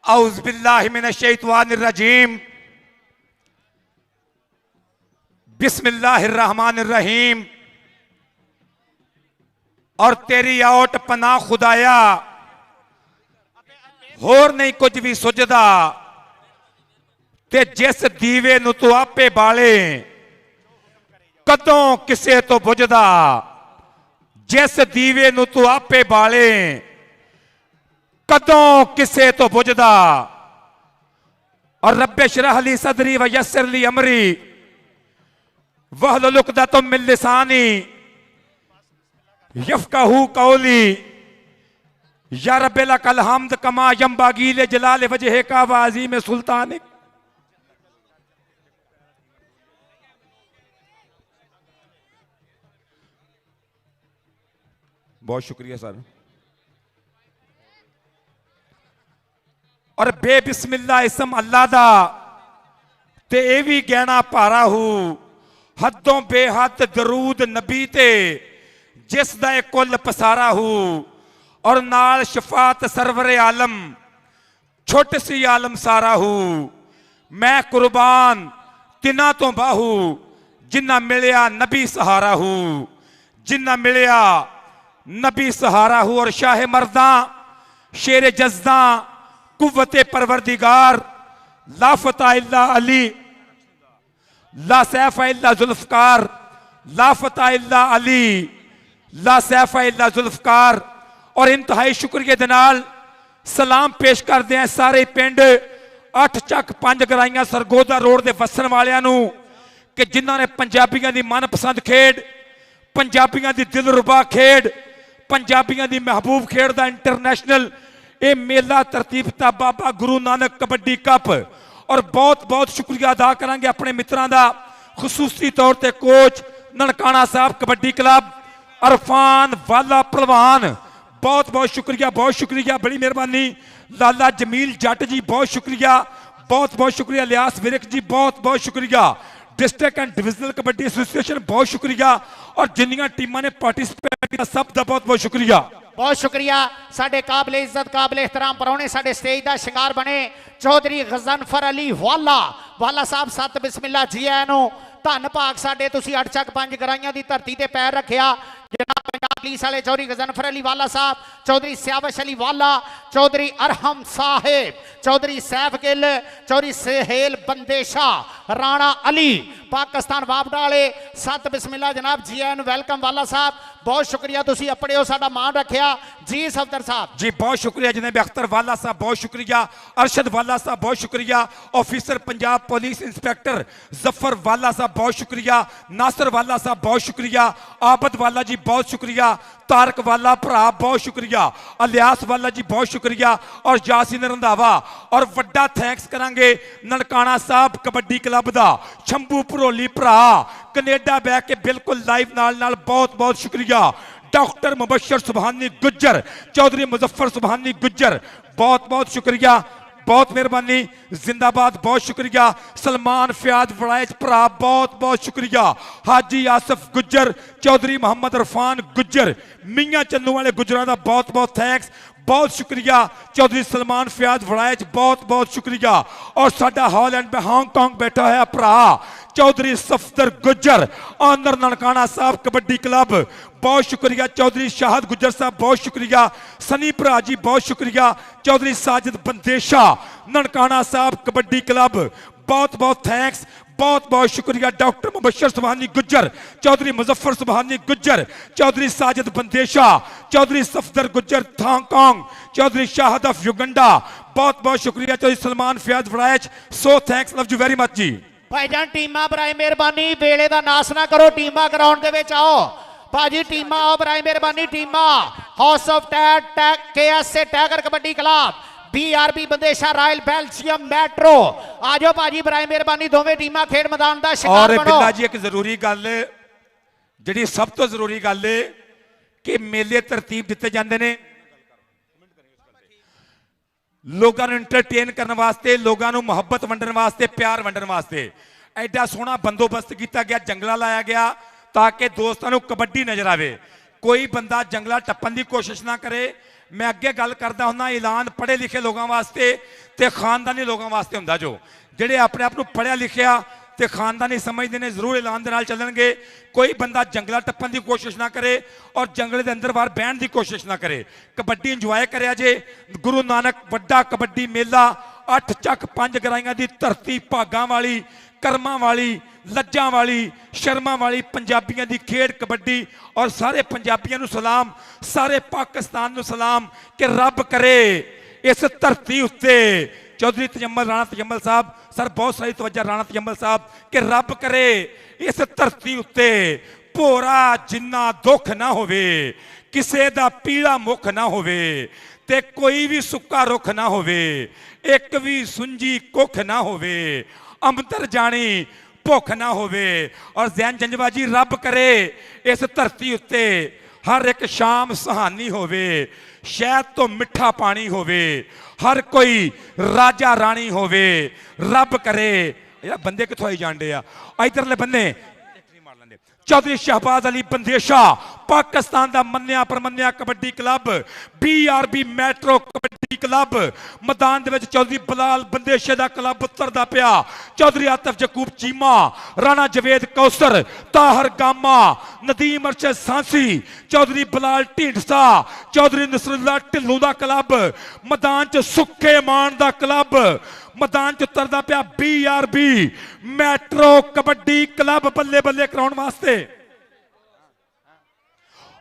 औज़ बिल्लाहि मिनश शैतानिर रजीम, बिस्मिल्लाहिर रहमानिर रहीम। और तेरी आउट पनाह खुदाया होर नहीं कुछ भी सुझदा ते जिस दीवे नूं तू आपे बाले कदों किसे तो बुझदा। जिस दीवे नूं तू आपे बाले कदों किसे तो बुझदा। और रब्बे शरह ली सदरी व यस्सिर ली अमरी वहलुल उक़दतम मिन लिसानी यफ़क़हू क़ौली। या रब्बे लकल हम्द कमा यंबगी ले जलाल वजहिका व अज़ीम सुल्तानिक। बहुत शुक्रिया सर। और बेबिस्मिल्लाह इसम अल्लाह दा ते ये भी गहना भारा हूँ हदों बेहद दरूद नबी ते जिस दा कुल पसारा हूँ। और नाल शफात सरवर आलम छोट सी आलम सारा हूँ। मैं कुर्बान तिना तो बाहू जिन्ना मिलिया नबी सहारा हूँ। जिन्ना मिलिया नबी सहारा हूँ। और शाह मर्दा शेर जज्दा कुव्वते परवरदिगार लाफता इल्ला अली ला सैफा इल्ला जुल्फकार लाफता इल्ला अली ला सैफा इल्ला जुल्फकार। और इंतहाई शुक्रिया दे नाल सलाम पेश करते हैं सारे पिंड 8 ਚੱਕ 5 ਗਰਾਈਆਂ सरगोदा रोड के वसन वालियां नूं कि जिन्हां ने पंजाबियां दी मनपसंद खेड पंजाबियां दी दिलरुबा खेड पंजाबियां दी महबूब खेड दा इंटरनेशनल ये मेला तरतीब ता बाबा गुरु नानक कबड्डी कप ਔਰ ਬਹੁਤ ਬਹੁਤ ਸ਼ੁਕਰੀਆ ਅਦਾ ਕਰਾਂਗੇ ਆਪਣੇ ਮਿੱਤਰਾਂ ਦਾ, ਖਸੂਸੀ ਤੌਰ ਤੇ ਕੋਚ ਨਨਕਾਣਾ ਸਾਹਿਬ ਕਬੱਡੀ ਕਲੱਬ ਅਰਫਾਨ ਵਾਲਾ ਪਹਿਲਵਾਨ, ਬਹੁਤ ਬਹੁਤ ਸ਼ੁਕਰੀਆ, ਬੜੀ ਮਿਹਰਬਾਨੀ। ਲਾਲਾ ਜਮੀਲ ਜੱਟ ਜੀ ਬਹੁਤ ਸ਼ੁਕਰੀਆ, ਬਹੁਤ ਬਹੁਤ ਸ਼ੁਕਰੀਆ। ਲਿਆਸ ਵਿਰਕ ਜੀ ਬਹੁਤ ਬਹੁਤ ਸ਼ੁਕਰੀਆ। District and divisional kabaddi association बहुत शुक्रिया, और जिन्नियां टीमां ने पार्टिसिपेट किया सब का बहुत बहुत शुक्रिया। बहुत शुक्रिया। साडे काबिल इज्जत काबिल एहतराम परौने साडे स्टेज का शिंगार बने चौधरी गजनफर अली वाला साहब, सत बिस्मिल्ला जी आया नो। धन भाग साडे तुसीं 8 ਚੱਕ 5 ਗਰਾਈਆਂ ਦੀ ਧਰਤੀ ਤੇ ਪੈਰ ਰੱਖਿਆ। जनाब पंजाब पुलिस वाले चौधरी गजनफर अली वाला साहब, चौधरी सियावश अली वाला, चौधरी अरहम साहेब, चौधरी सैफ गिल, चौधरी सहेल बंदेशा, राणा अली पाकिस्तान वापडा वाले, सत बिस्मिल्ला जनाब जी आया नु। वेलकम वाला साहब, बहुत शुक्रिया तुसीं अपने हो साडा मान रखिया जी। सफदर साहब जी बहुत शुक्रिया। जनाब अख्तर वाला साहब बहुत शुक्रिया, अरशद वाला साहब बहुत शुक्रिया, officer Punjab police inspector Zafar वाला साहब बहुत शुक्रिया, नासर वाला साहब बहुत शुक्रिया, आबद वाला जी बहुत शुक्रिया, तारक वाला भरा बहुत शुक्रिया, अलियास वाला जी बहुत शुक्रिया, और यासीन रंधावा। और वड्डा थैंक्स करांगे ननकाना साहब कबड्डी क्लब दा शंभू भरोली भरा कनेडा बह के बिल्कुल लाइव नाल बहुत बहुत शुक्रिया। डॉक्टर मुबशर सुबहानी गुज्जर, चौधरी मुजफ्फर सुबहानी गुज्जर बहुत बहुत शुक्रिया, बहुत मेहरबानी, जिंदाबाद, बहुत शुक्रिया। सलमान फयाद वड़ाइच भरा बहुत बहुत शुक्रिया। हाजी आसफ गुज्जर, चौधरी मोहम्मद इरफान गुज्जर, मियाँ चन्नू वाले गुजरां दा बहुत बहुत थैंक्स, बहुत शुक्रिया। चौधरी सलमान फयाद वड़ाइच बहुत बहुत शुक्रिया। और साडा हॉलैंड में हांगकांग बैठा है भरा चौधरी सफदर गुज्जर, ऑनर ननकाना साहब कबड्डी क्लब बहुत शुक्रिया। चौधरी शाहद गुज्जर साहब बहुत शुक्रिया। सनी भरा जी बहुत शुक्रिया। चौधरी साजिद बंदेशा ननकाना साहब कबड्डी क्लब बहुत बहुत थैंक्स, बहुत बहुत शुक्रिया। Doctor Mubashar Subhani Gujjar, Chaudhry Muzaffar Subhani Gujjar, Chaudhry Sajid Bandesha, Chaudhry Safdar Gujjar Hong Kong, Chaudhry Shahid of Uganda बहुत बहुत शुक्रिया। Chaudhry Salman Fayad Waraich, so thanks, love you very much जी। भाईजान टीमां बराए मेहरबानी वेले का नाश ना करो, टीमां ग्राउंड के विच आओ भाजी, टीमां आओ बराए मेहरबानी। टीमां हाउस ऑफ टैग KSA tiger kabaddi club, BRB Bandesha royal Belgium metro, आ जाओ भाजी बराए मेहरबानी। दोवें टीमां खेड मैदान का शिकार और बनो। बिल्ला जी एक जरूरी गल जिहड़ी सब तो जरूरी गल है कि मेले तरतीब दिते जांदे ने लोगों को इंटरटेन करने वास्ते, लोगों को मुहब्बत वंडन वास्ते, प्यार वंडन वास्ते। एडा सोहना बंदोबस्त किया गया, जंगला लाया गया ताकि दोस्तों को कबड्डी नजर आवे, कोई बंदा जंगला टप्पन की कोशिश ना करे। मैं अगे गल करता हूँ, ऐलान पढ़े लिखे लोगों वास्ते ते खानदानी लोगों वास्ते हुंदा, जो जिहड़े अपने आप को पढ़िया लिखिया ते खानदानी समझते हैं जरूर ऐलान दे नाल चलणगे। कोई बंदा जंगला टप्पन की कोशिश ना करे और जंगले के अंदर बाहर बहन की कोशिश ना करे, कबड्डी इंजॉय करे जे। गुरु नानक वड्डा कबड्डी मेला 8 ਚੱਕ 5 ਗਰਾਈਆਂ ਦੀ धरती, भागां वाली, कर्मां वाली, लज्जां वाली, शर्मां वाली पंजाबियों की खेड कबड्डी। और सारे पंजाबियों को सलाम, सारे पाकिस्तान को सलाम कि रब करे इस धरती उत्ते चौधरी तजम्मल राणा तजम्मल साहब, सर बहुत सारी तवज्जो राणा तजम्मल साहब, कि रब करे इस धरती उत्ते भोरा जिन्ना दुख ना होवे, किसे दा पीड़ा मुख ना होवे, ते कोई भी सुक्का रुख ना होवे, एक भी सुंजी कुख ना होवे, अंतर जानी भुख ना होवे। और जैन जंजवा जी, रब करे इस धरती उत्ते हर एक शाम सुहानी होवे, शहद तो मिठा पानी होवे, हर कोई राजा रानी होवे, रब करे। यार बंदे कितों आई जान डे आ इधरले बंदे। चौधरी शहबाज अली बंदेशा, पाकिस्तान का मन्निया परमन्निया kabaddi club, BRB metro kabaddi club मैदान दे विच चौधरी बलाल बंदेशे का क्लब उतरदा पिया। चौधरी आतिफ यकूब चीमा, राणा जवेद कौसर, ताहर गामा, नदीम अरशद सांसी, चौधरी बलाल ढींडसा, चौधरी नसरुल्ला ढिल्लों का क्लब मैदान च, सुखे मान का क्लब मैदान च उतरदा पिया। BRB मेट्रो कबड्डी क्लब बल्ले बल्ले कराउण वास्ते।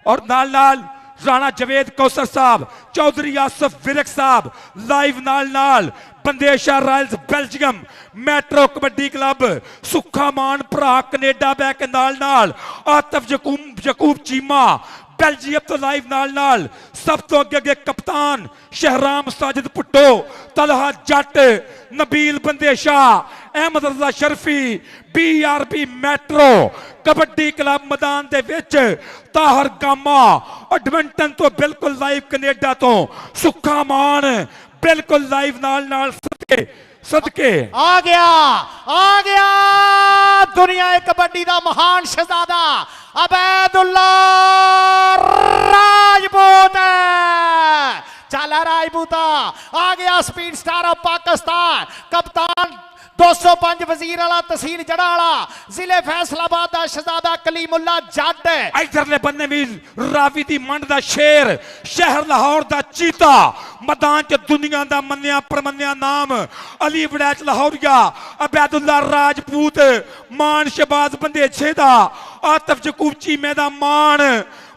और नाल नाल राणा जवेद कौसर साहब, चौधरी आसफ विरक साहब लाइव नाल Bandesha royals Belgium metro kabaddi club, सुखा मान भरा कनेडा बह के नाल आतिफ यकूब चीमा, ਬੈਲਜੀਅਮ ਤੋਂ ਲਾਈਵ ਨਾਲ ਸਭ ਤੋਂ ਅੱਗੇ ਕਪਤਾਨ ਸ਼ਹਿਰਾਮ ਸਾਜਿਦ ਭੁੱਟੋ, ਤਲਹਾ ਜੱਟ, ਨਬੀਲ ਬੰਦੇ ਸ਼ਾਹ, ਅਹਿਮਦ ਰਜ਼ਾ ਸ਼ਰਫੀ, BRB ਮੈਟਰੋ ਕਬੱਡੀ ਕਲੱਬ ਮੈਦਾਨ ਦੇ ਵਿੱਚ, ਤਾਹਰ ਗਾਮਾ ਐਡਮਿੰਟਨ ਤੋਂ ਬਿਲਕੁਲ ਲਾਈਵ, ਕੈਨੇਡਾ ਤੋਂ ਸੁੱਖਾ ਮਾਨ ਬਿਲਕੁਲ ਲਾਈਵ ਨਾਲ ਸਦਕੇ ਆ ਗਿਆ ਦੁਨੀਆ ਕਬੱਡੀ ਦਾ ਮਹਾਨ ਸ਼ਹਿਜ਼ਾਦਾ ਅਬੈਦੁੱਲਾ ਰਾਜਪੂਤ। ਚੱਲ ਰਾਜਪੂਤਾ ਆ ਗਿਆ, ਸਪੀਡ ਸਟਾਰ ਆਫ ਪਾਕਿਸਤਾਨ, ਕਪਤਾਨ 205 ਵਜ਼ੀਰ ਵਾਲਾ, ਤਹਿਸੀਲ ਜੜਾ ਵਾਲਾ, ਜ਼ਿਲ੍ਹੇ ਫੈਸਲਾਬਾਦ ਦਾ ਸ਼ਹਿਜ਼ਾਦਾ ਕਲੀਮੁੱਲਾ ਜੱਟ। ਇਧਰਲੇ ਬੰਨੇ ਵੀ ਰਾਵੀ ਦੀ ਮੰਡ ਦਾ ਸ਼ੇਰ, ਸ਼ਹਿਰ ਲਾਹੌਰ ਦਾ ਚੀਤਾ, ਮੈਦਾਨ 'ਚ ਦੁਨੀਆ ਦਾ ਮੰਨਿਆ ਪਰਮੰਨਿਆ ਨਾਮ ਅਲੀ ਵੜੈਚ ਲਾਹੌਰੀਆ ਅਬੈਦੁੱਲਾ ਰਾਜਪੂਤ, ਮਾਨ ਸ਼ਬਾਜ਼ ਬੰਦੇਸ਼ੇ ਦਾ, ਆਤਫ ਜਕੂਬ ਚੀਮੇ ਦਾ ਮਾਨ,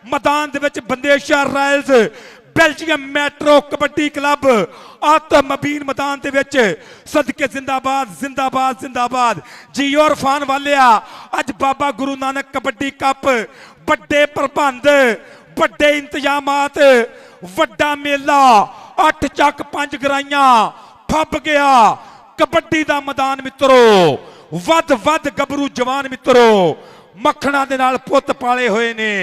ਮੈਦਾਨ ਦੇ ਵਿੱਚ Bandesha royals, Belgium metro kabaddi club, ਆਤਮ ਮਬੀਨ ਮੈਦਾਨ ਦੇ ਵਿੱਚ, ਸਦਕੇ ਜ਼ਿੰਦਾਬਾਦ ਜ਼ਿੰਦਾਬਾਦ ਜ਼ਿੰਦਾਬਾਦ। ਜੀ ਔਰਫਾਨ ਵਾਲਿਆ, ਅੱਜ ਬਾਬਾ ਗੁਰੂ ਨਾਨਕ ਕਬੱਡੀ ਕੱਪ, ਵੱਡੇ ਪ੍ਰਬੰਧ, ਵੱਡੇ ਇੰਤਜ਼ਾਮਾਤ, ਵੱਡਾ ਮੇਲਾ, 8 ਚੱਕ 5 ਗਰਾਈਆਂ, ਫੱਬ ਗਿਆ ਕਬੱਡੀ ਦਾ ਮੈਦਾਨ ਮਿੱਤਰੋ, ਵੱਧ ਗੱਭਰੂ ਜਵਾਨ ਮਿੱਤਰੋ, ਮੱਖਣਾ ਦੇ ਨਾਲ ਪੁੱਤ ਪਾਲੇ ਹੋਏ ਨੇ।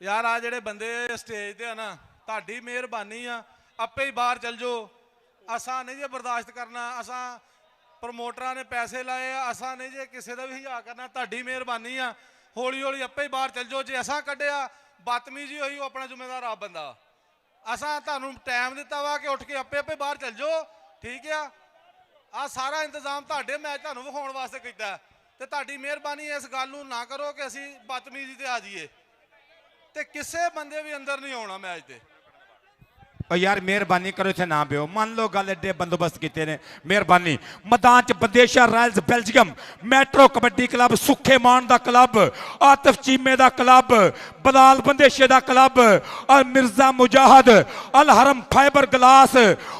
ਯਾਰ ਆ ਜਿਹੜੇ ਬੰਦੇ ਸਟੇਜ ਤੇ ਆ ਨਾ, ਤੁਹਾਡੀ ਮਿਹਰਬਾਨੀ ਆ, ਆਪੇ ਹੀ ਬਾਹਰ ਚੱਲ ਜਾਓ। ਅਸਾਂ ਨਹੀਂ ਜੇ ਬਰਦਾਸ਼ਤ ਕਰਨਾ, ਅਸਾਂ ਪ੍ਰਮੋਟਰਾਂ ਨੇ ਪੈਸੇ ਲਾਏ ਆ, ਅਸਾਂ ਨਹੀਂ ਜੇ ਕਿਸੇ ਦਾ ਵੀ ਹਿਜਾ ਕਰਨਾ, ਤੁਹਾਡੀ ਮਿਹਰਬਾਨੀ ਆ। ਹੌਲੀ ਹੌਲੀ ਆਪੇ ਹੀ ਬਾਹਰ ਚੱਲ ਜਾਓ। ਜੇ ਅਸਾਂ ਕੱਢਿਆ ਬਦਤਮੀਜ਼ੀ ਹੋਈ, ਉਹ ਆਪਣਾ ਜ਼ਿੰਮੇਦਾਰ ਆਪ ਬੰਦਾ। ਅਸਾਂ ਤੁਹਾਨੂੰ ਟਾਈਮ ਦਿੱਤਾ ਵਾ ਕਿ ਉੱਠ ਕੇ ਆਪੇ ਬਾਹਰ ਚੱਲ ਜਾਓ, ਠੀਕ ਆ ਸਾਰਾ ਇੰਤਜ਼ਾਮ ਤੁਹਾਡੇ ਮੈਚ ਤੁਹਾਨੂੰ ਵਿਖਾਉਣ ਵਾਸਤੇ ਕੀਤਾ, ਤੇ ਤੁਹਾਡੀ ਮਿਹਰਬਾਨੀ ਇਸ ਗੱਲ ਨੂੰ ਨਾ ਕਰੋ ਕਿ ਅਸੀਂ ਬਦਤਮੀਜ਼ੀ ਤੇ ਆ ਜਾਈਏ, ਤੇ ਕਿਸੇ ਬੰਦੇ ਵੀ ਅੰਦਰ ਨਹੀਂ ਆਉਣਾ ਮੈਚ ਤੇ। ਓ ਯਾਰ ਮਿਹਰਬਾਨੀ ਕਰੋ, ਇੱਥੇ ਨਾ ਬਿਓ, ਮੰਨ ਲਓ ਗੱਲ, ਐਡੇ ਬੰਦੋਬਸਤ ਕੀਤੇ ਨੇ, ਮਿਹਰਬਾਨੀ। ਮੈਦਾਨ 'ਚ Bandesha royals Belgium metro kabaddi club, ਸੁੱਖੇ ਮਾਨ ਦਾ ਕਲੱਬ, ਆਤਫ ਚੀਮੇ ਦਾ ਕਲੱਬ, ਬਲਾਲ ਬੰਦੇਸ਼ੇ ਦਾ ਕਲੱਬ, ਔਰ ਮਿਰਜ਼ਾ ਮੁਜਾਹਦ ਅਲ ਹਰਮ ਫਾਈਬਰ ਗਲਾਸ,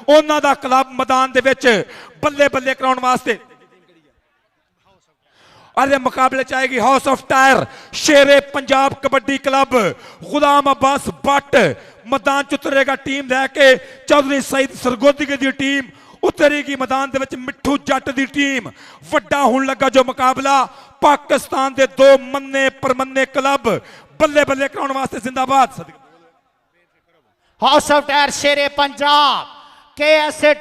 ਉਹਨਾਂ ਦਾ ਕਲੱਬ ਮੈਦਾਨ ਦੇ ਵਿੱਚ ਬੱਲੇ ਕਰਾਉਣ ਵਾਸਤੇ। अरे मुकाबले चाहेगी house of tyre Shere Punjab kabaddi club, गुलाम अब्बास भट्ट मैदान च उतरेगा टीम लैके, चौधरी सईद सरगोदी की टीम उतरेगी मैदान दे विच, मिठू जट की टीम। वड्डा होण लगा जो मुकाबला, पाकिस्तान दे दो मन्ने परमन्ने क्लब बल्ले कराउण वास्ते जिंदाबाद। House of tyre Shere Punjab KSA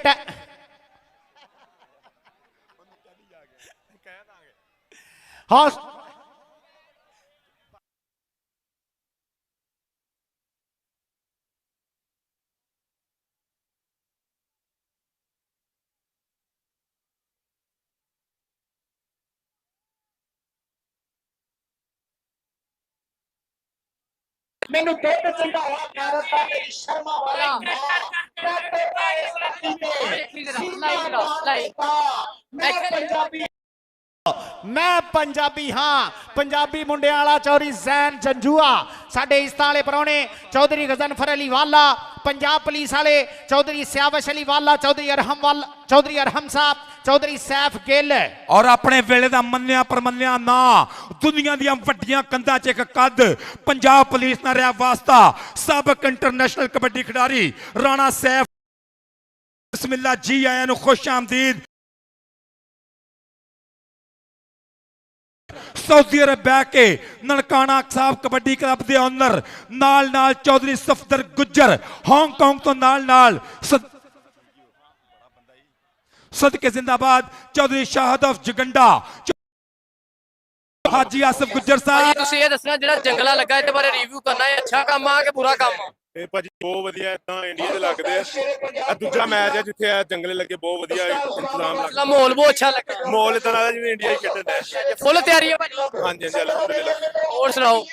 house मैनू दुध चंगाया भारत का मेरी शर्मा वाला मैं पंजाबी हाँ, पंजाबी मुंडे वाला चौधरी जैन जंजूआ, साडे इस्ता वाले परौने चौधरी गजनफर अली वाला, पंजाब पुलिस वाले चौधरी सियावश अली वाला, चौधरी अरहम साहब, चौधरी सैफ गिल। और अपने वेले दा मन्निया परमन्निया ना, दुनिया दियां वड्डियां कंधां च एक कद, पंजाब पुलिस नाल रहा वास्ता, सबक इंटरनेशनल कबड्डी खिडारी राणा सैफ, बिस्मिल्लाह जी आया नु खुश आमदीद। सऊदी अरब बह के ननकाना साहब कबड्डी क्लब के ओनर, नाल चौधरी सफदर गुज्जर हांगकांग तो नाल सदके जिंदाबाद, चौधरी शाहद ऑफ जगंडा, हाजी आसिफ गुज्जर साहब। ਤੁਸੀਂ ਇਹ ਦੱਸਣਾ ਜਿਹੜਾ ਜੰਗਲਾ ਲੱਗਾ ਇਹਦੇ ਬਾਰੇ ਰਿਵਿਊ ਕਰਨਾ ਹੈ, ਅੱਛਾ ਕੰਮ ਆ ਕਿ ਬੁਰਾ ਕੰਮ ਆ? ਇਹ ਭਾਜੀ ਬਹੁਤ ਵਧੀਆ, ਇਦਾਂ ਇੰਡੀਆ ਦੇ ਲੱਗਦੇ ਆ। ਦੂਜਾ ਮੈਚ ਹੈ ਜਿੱਥੇ ਆ ਜੰਗਲੇ ਲੱਗੇ, ਬਹੁਤ ਵਧੀਆ ਇੰਤਜ਼ਾਮ ਲੱਗਾ, ਮਾਹੌਲ ਬਹੁਤ ਅੱਛਾ ਲੱਗਾ, ਮਾਹੌਲ ਇਦਾਂ ਲੱਗਦਾ ਜਿਵੇਂ ਇੰਡੀਆ ਹੀ ਖੇਡਣ ਹੈ। ਫੁੱਲ ਤਿਆਰੀ ਹੈ ਭਾਜੀ? ਹਾਂਜੀ ਅਲਹਮਦੁਲਿਲਾ। ਹੋਰ ਸੁਣਾਓ?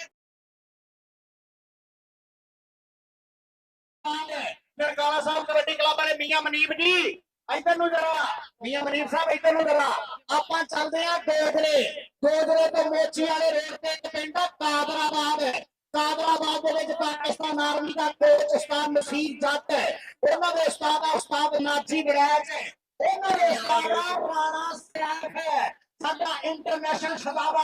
नरकाना साहब कबड्डी क्लब वाले मियां मनीब जी इधर नु जरा, मियां मनीब साहब इधर नु जरा, ਆਪਾਂ ਚੱਲਦੇ ਆ ਦੋਦਰੇ ਤੋਂ ਮੋਚੀ ਵਾਲੇ ਰੋਡ ਤੇ ਇੱਕ ਪਿੰਡ ਕਾਦਰਾਬਾਦ ਦੇ ਵਿੱਚ ਪਾਕਿਸਤਾਨ ਆਰਮੀ ਦਾ ਕੋਚ ਉਸਤਾਦ ਨਸੀਰ ਜੱਟ ਹੈ, ਉਹਨਾਂ ਦੇ ਉਸਤਾਦ ਨਾਜੀ ਵੜੈਚ ਹੈ, ਉਹਨਾਂ ਦੇ ਉਸਤਾਦ ਰਾਣਾ ਸੈਫ ਹੈ, ਸਾਡਾ ਇੰਟਰਨੈਸ਼ਨਲ ਸ਼ਦਾਵਾ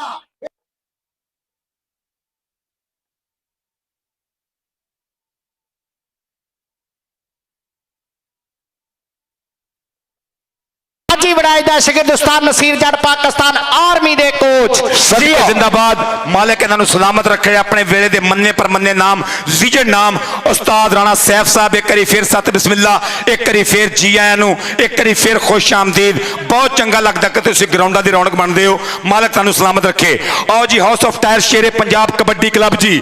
ਜੀ ਵੜਾਈ ਦਾ ਸ਼ਗਿਰਦਸਤਾਨ ਨਸੀਰ ਜੱਟ ਪਾਕਿਸਤਾਨ ਆਰਮੀ ਦੇ ਕੋਚ ਸਦੀਕ ਜ਼ਿੰਦਾਬਾਦ ਮਾਲਕ ਇਹਨਾਂ ਨੂੰ ਸਲਾਮਤ ਰੱਖੇ ਆਪਣੇ ਵੇਲੇ ਦੇ ਮੰਨੇ ਪਰ ਮੰਨੇ ਨਾਮ ਜ਼ਿਜਰ ਨਾਮ ਉਸਤਾਦ ਰਾਣਾ ਸੈਫ ਸਾਹਿਬ ਇੱਕ ਵਾਰੀ ਫਿਰ ਸਤ ਬਿਸਮਿਲ੍ਲਾ ਇੱਕ ਵਾਰੀ ਫਿਰ ਜੀ ਆਇਆਂ ਨੂੰ ਇੱਕ ਵਾਰੀ ਫਿਰ ਖੁਸ਼ ਆਮਦੀਦ ਬਹੁਤ ਚੰਗਾ ਲੱਗਦਾ ਕਿ ਤੁਸੀਂ ਗਰਾਊਂਡਾਂ ਦੀ ਰੌਣਕ ਬਣਦੇ ਹੋ ਮਾਲਕ ਤੁਹਾਨੂੰ ਸਲਾਮਤ ਰੱਖੇ ਆਓ ਜੀ house of tyre Shere Punjab kabaddi club ਜੀ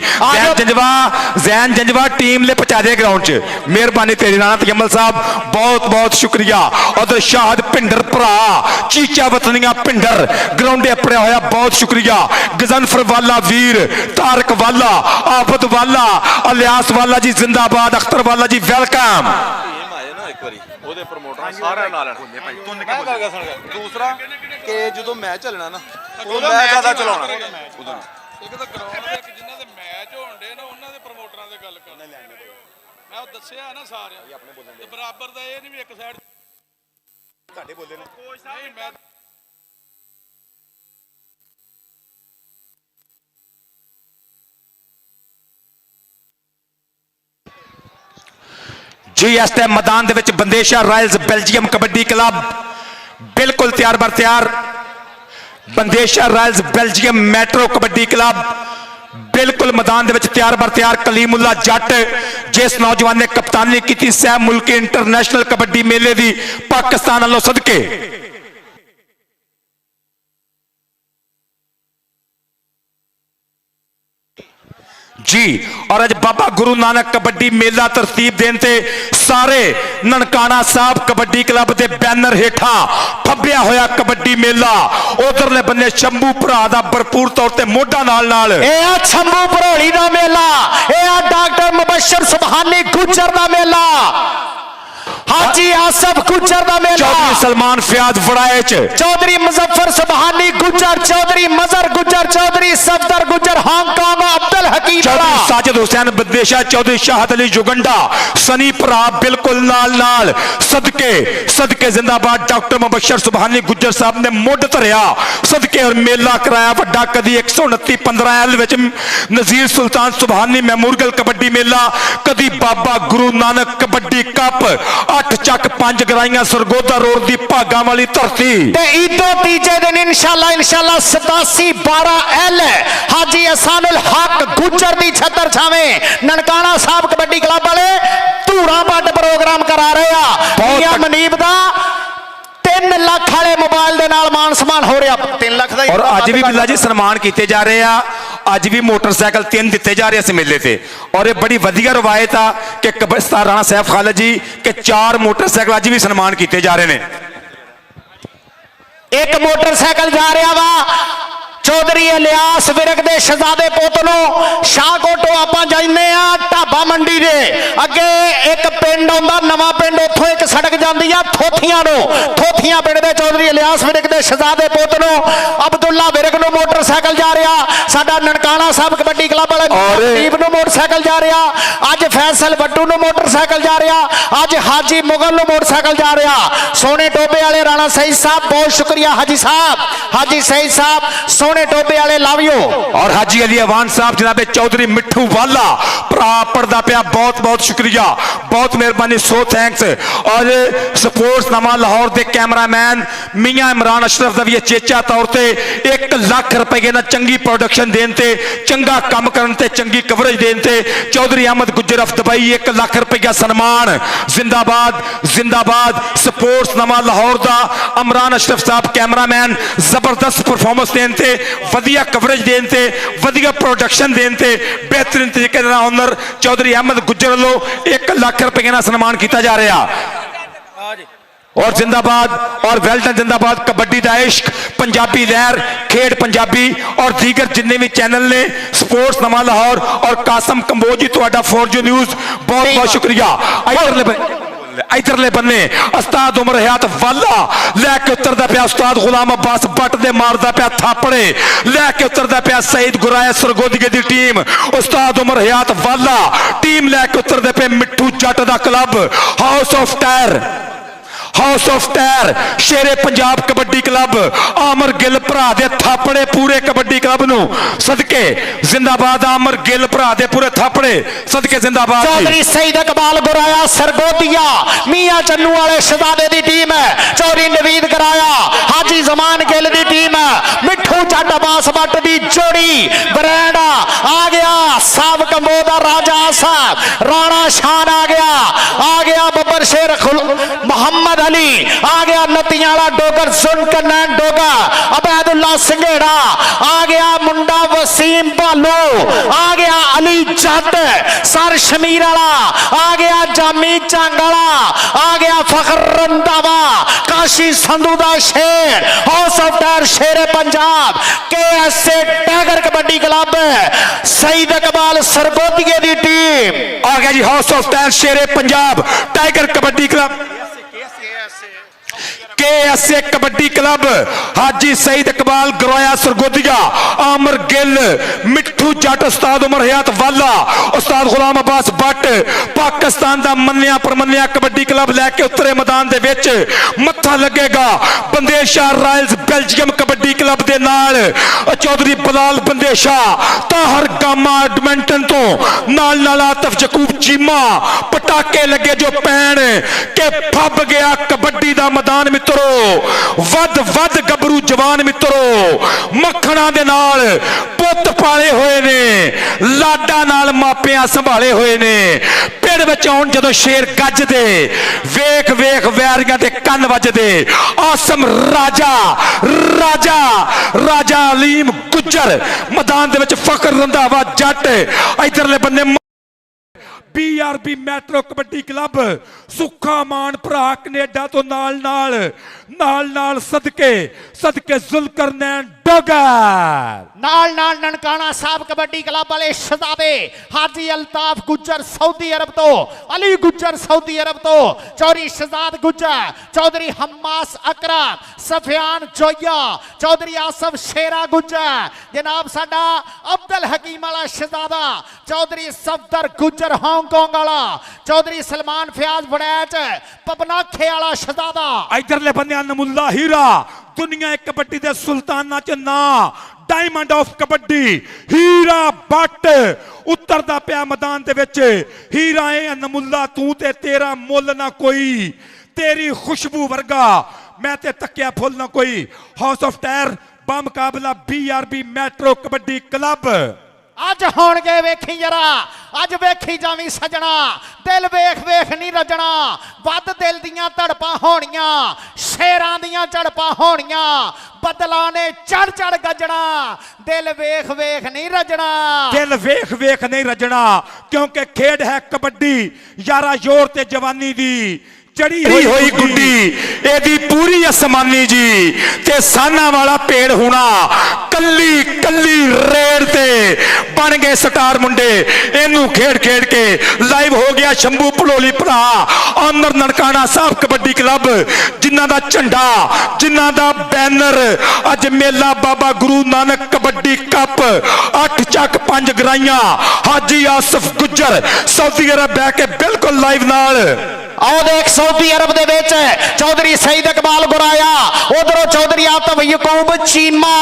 ਜ਼ੈਨ ਜੰਜਵਾ ਟੀਮ ਲੈ ਪਹੁੰਚਾ ਦੇ ਗਰਾਊਂਡ 'ਚ ਮਿਹਰਬਾਨੀ ਤੇਰੀ ਰਾਣਾ ਤਜਮਲ ਸਾਹਿਬ ਬਹੁਤ ਬਹੁਤ ਸ਼ੁਕਰੀਆ ਉਧਰ ਸ਼ਾਹਦ ਭਿੰਡਰ ਭਰਾ ਚੀਚਾ ਵਤਨੀਆਂ ਭਿੰਡਰ ਗਰਾਊਂਡੇ ਆਪੜਿਆ ਹੋਇਆ ਬਹੁਤ ਸ਼ੁਕਰੀਆ ਗਜ਼ਨਫਰ ਵਾਲਾ ਵੀਰ ਤਾਰਕ ਵਾਲਾ ਆਫਤ ਵਾਲਾ ਅਲਿਆਸ ਵਾਲਾ ਜੀ ਜ਼ਿੰਦਾਬਾਦ ਅਖਤਰ ਵਾਲਾ ਜੀ ਵੈਲਕਮ ਇੱਕ ਵਾਰੀ ਉਹਦੇ ਪ੍ਰਮੋਟਰ ਸਾਰਿਆਂ ਨਾਲ ਮੈਂ ਗੱਲ ਸੁਣ ਗਿਆ ਦੂਸਰਾ ਕਿ ਜਦੋਂ ਮੈਚ ਚੱਲਣਾ ਨਾ ਉਦੋਂ ਮੈਂ ਜ਼ਿਆਦਾ ਚਲਾਉਣਾ ਉਦੋਂ ਇੱਕ ਤਾਂ ਗਰਾਊਂਡ ਦੇ ਜਿਨ੍ਹਾਂ ਦੇ ਮੈਚ ਹੋਣ ਦੇ ਨਾ ਉਹਨਾਂ ਦੇ ਪ੍ਰਮੋਟਰਾਂ ਦੇ ਗੱਲ ਕਰਨਾ ਮੈਂ ਉਹ ਦੱਸਿਆ ਨਾ ਸਾਰਿਆਂ ਤੇ ਬਰਾਬਰ ਦਾ ਇਹ ਨਹੀਂ ਵੀ ਇੱਕ ਸਾਈਡ ਤੁਹਾਡੇ ਬੋਲੇ ਨੇ ਕੋਚ ਸਾਹਿਬ ਮੈਂ ਜੀ ਇਸ ਟਾਈਮ ਮੈਦਾਨ ਦੇ ਵਿੱਚ Bandesha royals Belgium kabaddi club ਬਿਲਕੁਲ ਤਿਆਰ ਬਰ ਤਿਆਰ Bandesha royals Belgium metro kabaddi club ਬਿਲਕੁਲ ਮੈਦਾਨ ਦੇ ਵਿੱਚ ਤਿਆਰ ਬਰ ਤਿਆਰ ਕਲੀਮੁੱਲਾ ਜੱਟ ਜਿਸ ਨੌਜਵਾਨ ਨੇ ਕਪਤਾਨੀ ਕੀਤੀ ਸਹਿ ਮੁਲਕੀ ਇੰਟਰਨੈਸ਼ਨਲ ਕਬੱਡੀ ਮੇਲੇ ਦੀ ਪਾਕਿਸਤਾਨ ਵੱਲੋਂ ਸਦਕੇ जी और अज बाबा गुरु नानक कबड्डी मेला तरतीब देने ते सारे ननकाना साहब कबड्डी क्लब के बैनर हेठा फब्बिया होया कबड्डी मेला उधरले बन्ने शंभू भरा दा भरपूर तौर ते मोढा नाल शंभू भरोली दा मेला डॉक्टर मुबशर सुबहानी गुजर दा मेला हाजी आसफ गुजर दा मेला चौधरी सलमान फयाद वड़ाएच चौधरी मुजफ्फर सुबहानी गुजर चौधरी मजर गुजर चौधरी सफदर गुजर हांगकांग अब्दुल हकीम चौधरी साजिद हुसैन बदेशा चौधरी शाहद अली जुगंडा सनी भरा बिल्कुल नाल नाल सदके सदके जिंदाबाद डॉक्टर मुबशर सुबहानी गुजर साहब ने मुड धरिया सदके और मेला कराया वड्डा कदी 129 15L विच नजीर सुल्तान सुबहानी मैमोरियल कबड्डी मेला कदी बाबा गुरु नानक कबड्डी कप 8 ਚੱਕ 5 ਗਰਾਈਆਂ ਸਰਗੋਦਾ ਰੋਡ ਦੀ ਭਾਗਾਂ ਵਾਲੀ ਧਰਤੀ ਤੇ ਈਦੋ ਤੀਜੇ ਦਿਨ ਇਨਸ਼ਾਅੱਲਾ 87 12L ਹਾਜੀ ਅਸਾਨੁਲ ਹਕ ਗੁਜਰ ਦੀ ਛੱਤਰ ਛਾਵੇਂ ਨਨਕਾਣਾ ਸਾਹਿਬ ਕਬੱਡੀ ਕਲੱਬ ਵਾਲੇ ਧੂੜਾ ਵੱਡ ਪ੍ਰੋਗਰਾਮ ਕਰਾ ਰਹੇ ਆ ਮੀਆਂ ਮਨੀਬ ਦਾ 3 ਲੱਖ ਵਾਲੇ ਮੋਬਾਈਲ ਦੇ ਨਾਲ ਮਾਨ ਸਨਮਾਨ ਹੋ ਰਿਹਾ 3 ਲੱਖ ਦਾ ਔਰ ਅੱਜ ਵੀ ਬਿੱਲਾ ਜੀ ਸਨਮਾਨ ਕੀਤੇ ਜਾ ਰਹੇ ਆ ਅੱਜ ਵੀ ਮੋਟਰਸਾਈਕਲ 3 ਦਿੱਤੇ ਜਾ ਰਹੇ ਇਸ ਮੇਲੇ ਤੇ ਔਰ ਇਹ ਬੜੀ ਵਧੀਆ ਰਵਾਇਤ ਆ ਕਿ ਕਬਰਸਤਾਨ ਰਾਣਾ ਸੈਫ ਖਾਲਦ ਜੀ ਕਿ 4 ਮੋਟਰਸਾਈਕਲ ਅੱਜ ਵੀ ਸਨਮਾਨ ਕੀਤੇ ਜਾ ਰਹੇ ਨੇ ਇੱਕ ਮੋਟਰਸਾਈਕਲ ਜਾ ਰਿਹਾ ਵਾ चौधरी इलियास विरक दे शहजादे पुत नूं शाहकोटों आपां जाइने आ ढाबा मंडी दे अगे एक पिंड आउंदा नवां पिंड उत्थों एक सड़क जांदी आ थोथियां नूं थोथियां पिंड दे चौधरी इलियास विरक दे शहजादे पुत नूं अब्दुल्ला विरक नूं मोटरसाइकिल जा रहा साडा ननकाना साहब कबड्डी क्लब वाले दीप नूं मोटरसाइकिल जा रहा अज फैसल वड्डू नूं मोटरसाइकिल जा रहा अज हाजी मुगल नूं मोटरसाइकिल जा रहा सोने टोबे वाले राणा सईद साहब बहुत शुक्रिया हाजी सईद साहब सोने टोबे वाले लव यू और हाजी अली अवान साहब जनाबे चौधरी मिठू वाला भरा पढ़दा पिया बहुत बहुत शुक्रिया बहुत मेहरबानी सो थैंक्स और स्पोर्ट्स नामा लाहौर के कैमरामैन मियां इमरान अशरफ का भी चेचा तौर पर 1 लाख रुपए ना चंगी प्रोडक्शन देने ते चंगा काम करने ते चंगी कवरेज देने ते चौधरी अहमद गुजर अफ दुबई 1 लाख रुपया सन्मान जिंदाबाद जिंदाबाद स्पोर्ट्स नामा लाहौर का इमरान अशरफ साहब कैमरामैन जबरदस्त परफॉर्मेंस देने ते वधिया कवरेज देने ते वधिया प्रोडक्शन देने ते बेहतरीन तरीके नाल ऑनर चौधरी अहमद गुजर वालों 1 लाख रुपए का सन्मान किया जा रहा और जिंदाबाद और वेल्टन जिंदाबाद कबड्डी दा इश्क पंजाबी लहर खेड पंजाबी और दीगर जिन्ने भी चैनल ने स्पोर्ट्स नमा लाहौर और कासम कंबोज जी तुहाडा फॉर यू न्यूज़ बहुत बहुत शुक्रिया इधरले बन्ने उस्ताद उमर हयात वाला लैके उतरदा पिया उस्ताद गुलाम अब्बास भट्ट दे मारदा पिया थापड़े लैके उतरदा पिया सईद गुराया सरगोदिये दी टीम उस्ताद उमर हयात वाला टीम लैके उतरदे पे मिठू जट दा club house of tyre house of tyre Shere Punjab kabaddi club Aamir Gill ਭਰਾ ਦੇ ਥਾਪੜੇ ਪੂਰੇ ਕਬੱਡੀ ਕਲੱਬ ਨੂੰ ਸਦਕੇ ਜ਼ਿੰਦਾਬਾਦ। ਆਮਰ ਗਿੱਲ ਭਰਾ ਦੇ ਪੂਰੇ ਥਾਪੜੇ ਸਦਕੇ ਜ਼ਿੰਦਾਬਾਦ। ਚੌਧਰੀ ਸਈਦ ਇਕਬਾਲ ਗੁਰਾਇਆ ਸਰਗੋਦੀਆ ਮੀਆਂ ਚੰਨੂ ਵਾਲੇ ਸ਼ਹਜ਼ਾਦੇ ਦੀ ਟੀਮ ਹੈ। ਚੌਧਰੀ ਨਵੀਦ ਕਰਾਇਆ ਹਾਜੀ ਜ਼ਮਾਨ ਗਿੱਲ ਦੀ ਟੀਮ ਹੈ। ਮਿੱਠੂ ਜੱਟ ਅਬਾਸ ਬੱਟ ਦੀ ਜੋੜੀ ਬ੍ਰਾਂਡ ਆ ਗਿਆ। ਸਾਬਕ ਕੰਬੋ ਦਾ ਰਾਜਾ ਸਾਹਿਬ ਰਾਣਾ ਸ਼ਾਨ ਆ ਗਿਆ ਬੱਬਰ ਸ਼ੇਰ ਮੁਹੰਮਦ ਅਲੀ ਆ ਗਿਆ। ਨਤੀਆਂ ਵਾਲਾ ਡੋਗਰ ਜ਼ੁਲਕਰਨੈਨ ਡੋਗਾ ਅਬੈਦੁੱਲਾ ਸਿੰਘੇੜਾ ਆ ਗਿਆ। ਮੁੰਡਾ ਵਸੀਮ ਭਾਲੂ ਆ ਗਿਆ। ਅਲੀ ਜੱਟ ਸਰ ਸ਼ਮੀਰ ਵਾਲਾ ਆ ਗਿਆ। ਜਾਮੀ ਝੰਗ ਵਾਲਾ ਆ ਗਿਆ। ਫਖਰ ਰੰਧਾਵਾ ਕਾਸ਼ੀ ਸੰਧੂ ਦਾ ਸ਼ੇਰ house of tyre Shere Punjab KSA tiger kabaddi club Saeed Iqbal ਸਰਗੋਦੀਏ ਦੀ ਟੀਮ ਆ ਗਿਆ ਜੀ। House of tyre Shere Punjab tiger kabaddi club KSA kabaddi club Haji Saeed Iqbal ਗਰੋਇਆ ਸਰਗੋਦੀਆ Aamir Gill ਮਿੱਠੂ ਜੱਟ ਉਸਤਾਦ ਉਮਰ ਹਯਾਤ ਵਾਲਾ ਉਸਤਾਦ ਗੁਲਾਮ ਅਬਾਸ ਬੱਟ ਪਾਕਿਸਤਾਨ ਦਾ ਮੰਨਿਆ ਪਰਮੰਨਿਆ ਕਬੱਡੀ ਕਲੱਬ ਲੈ ਕੇ ਉਤਰੇ ਮੈਦਾਨ ਦੇ ਵਿੱਚ ਮੱਥਾ ਲੱਗੇਗਾ Bandesha royals Belgium kabaddi club ਦੇ ਨਾਲ। ਚੌਧਰੀ ਬਲਾਲ ਬੰਦੇਸ਼ਾ ਤਾਹਰ ਗਾਮਾ ਐਡਮਿੰਟਨ ਤੋਂ ਨਾਲ ਆਤਫ ਯਕੂਬ ਚੀਮਾ ਪਟਾਕੇ ਲੱਗੇ ਜੋ ਪੈਣ ਕਿ ਫੱਬ ਗਿਆ ਕਬੱਡੀ ਦਾ ਮੈਦਾਨ ਮਿੱਤਰੋ। ਵੱਧ ਗੱਭਰੂ ਜਵਾਨ ਮਿੱਤਰੋ ਮੱਖਣਾ ਦੇ ਨਾਲ ਪੁੱਤ ਪਾਲੇ ਹੋਏ ਨੇ ਲਾਡਾ ਨਾਲ ਮਾਪਿਆਂ ਸੰਭਾਲੇ ਹੋਏ ਨੇ। ਪਿੰਡ ਵਿੱਚ ਆਉਣ ਜਦੋਂ ਸ਼ੇਰ ਗੱਜਦੇ ਵੇਖ ਵੈਰੀਆਂ ਦੇ ਕੰਨ ਵੱਜਦੇ। ਆਸਮ ਰਾਜਾ ਅਲੀਮ ਗੁੱਜਰ ਮੈਦਾਨ ਦੇ ਵਿੱਚ ਫਖਰ ਰੰਧਾਵਾ ਜੱਟ ਇਧਰਲੇ ਬੰਨੇ BRB metro kabaddi club Sukha ਮਾਨ ਭਰਾ ਕੈਨੇਡਾ ਤੋਂ ਨਾਲ ਸਦਕੇ ਜ਼ੁਲਕਰਨੈਨ ਡੋਗਰ ਨਾਲ ਨਨਕਾਣਾ ਸਾਹਿਬ ਕਬੱਡੀ ਕਲੱਬ ਵਾਲੇ ਸ਼ਹਜ਼ਾਦੇ ਹਾਜੀ ਅਲਤਾਫ ਗੁੱਜਰ ਸਾਊਦੀ ਅਰਬ ਤੋਂ ਅਲੀ ਗੁੱਜਰ ਸਾਊਦੀ ਅਰਬ ਤੋਂ ਚੌਧਰੀ ਸ਼ਹਜ਼ਾਦ ਗੁੱਜਰ ਚੌਧਰੀ ਹਮਾਸ ਅਕਰਮ ਸਫਿਆਨ ਜੋਇਆ ਚੌਧਰੀ ਆਸਫ ਸ਼ੇਰਾ ਗੁੱਜਰ ਜਨਾਬ ਸਾਡਾ ਅਬਦੁਲ ਹਕੀਮ ਵਾਲਾ ਸ਼ਹਜ਼ਾਦਾ ਚੌਧਰੀ ਸਫਦਰ ਗੁੱਜਰ ਹਾਂਗਕਾਂਗ ਵਾਲਾ ਚੌਧਰੀ ਸਲਮਾਨ ਫਿਆਜ਼ ਵੜੈਚ ਪਬਨਾਖੇ ਵਾਲਾ ਸ਼ਹਜ਼ਾਦਾ। ਇਧਰਲੇ ਬੰਦੇ ਨਮੁੱਲਾ ਹੀਰਾ ਦੁਨੀਆ ਕਬੱਡੀ ਦੇ ਸੁਲਤਾਨਾਂ ਚ ਨਾ ਡਾਇਮੰਡ ਆਫ ਕਬੱਡੀ ਹੀਰਾ ਬੱਟ ਉਤਰਦਾ ਪਿਆ ਮੈਦਾਨ ਦੇ ਵਿੱਚ। ਹੀਰਾ ਏ ਨਮੁੱਲਾ ਤੂੰ ਤੇ ਤੇਰਾ ਮੁੱਲ ਨਾ ਕੋਈ ਤੇਰੀ ਖੁਸ਼ਬੂ ਵਰਗਾ ਮੈਂ ਤੇ ਤੱਕਿਆ ਫੁੱਲ ਨਾ ਕੋਈ। ਹਾਊਸ ਆਫ ਟਾਇਰ ਬਾਮੁਕਾਬਲਾ BRB ਮੈਟਰੋ ਕਬੱਡੀ ਕਲੱਬ ਅੱਜ ਹੋਣਗੇ ਵੇਖੀ ਜਰਾ ਅੱਜ ਵੇਖੀ ਜਾਵੀਂ ਸਜਣਾ ਦਿਲ ਵੇਖ ਨਹੀਂ ਰਜਣਾ ਵੱਧ ਦਿਲ ਦੀਆਂ ਧੜਪਾਂ ਹੋਣੀਆਂ ਸ਼ੇਰਾਂ ਦੀਆਂ ਝੜਪਾਂ ਹੋਣੀਆਂ ਬਦਲਾਂ ਨੇ ਚੜ ਗੱਜਣਾ ਦਿਲ ਵੇਖ ਨਹੀਂ ਰਜਣਾ ਦਿਲ ਵੇਖ ਨਹੀਂ ਰਜਣਾ ਕਿਉਂਕਿ ਖੇਡ ਹੈ ਕਬੱਡੀ ਯਾਰਾ ਜ਼ੋਰ ਤੇ ਜਵਾਨੀ ਦੀ ਚੜੀ ਹੋਈ ਗੁੱਡੀ ਇਹਦੀ ਪੂਰੀ ਅਸਮਾਨੀ ਜੀ ਤੇ ਸਾਨਾ ਵਾਲਾ ਭੇੜ ਹੋਣਾ ਕੱਲੀ ਰੇਡ ਤੇ ਬਣ ਗਏ ਸਟਾਰ ਮੁੰਡੇ। ਇਹਨੂੰ ਖੇਡ ਕੇ ਲਾਈਵ ਹੋ ਗਿਆ ਸ਼ੰਭੂ ਭਲੋਲੀ ਭਰਾ ਆਮਰ ਨਨਕਾਣਾ ਸਾਹਿਬ ਕਬੱਡੀ ਕਲੱਬ ਜਿਨ੍ਹਾਂ ਦਾ ਝੰਡਾ ਜਿਨ੍ਹਾਂ ਦਾ ਬੈਨਰ ਅੱਜ ਮੇਲਾ ਬਾਬਾ ਗੁਰੂ ਨਾਨਕ ਕਬੱਡੀ ਕੱਪ 8 ਚੱਕ 5 ਗਰਾਈਆਂ ਹਾਜੀ ਆਸਫ ਗੁੱਜਰ ਸਾਊਦੀ ਅਰਬ ਬਹਿ ਕੇ ਬਿਲਕੁਲ ਲਾਈਵ ਨਾਲ ਆਓ ਦੇਖ ਸਾਊਦੀ ਅਰਬ ਦੇ ਵਿੱਚ ਚੌਧਰੀ ਸਈਦ ਇਕਬਾਲ ਗੁਰਾਇਆ ਉਧਰੋਂ ਚੌਧਰੀ ਆਤਫ ਯਕੂਬ ਚੀਮਾ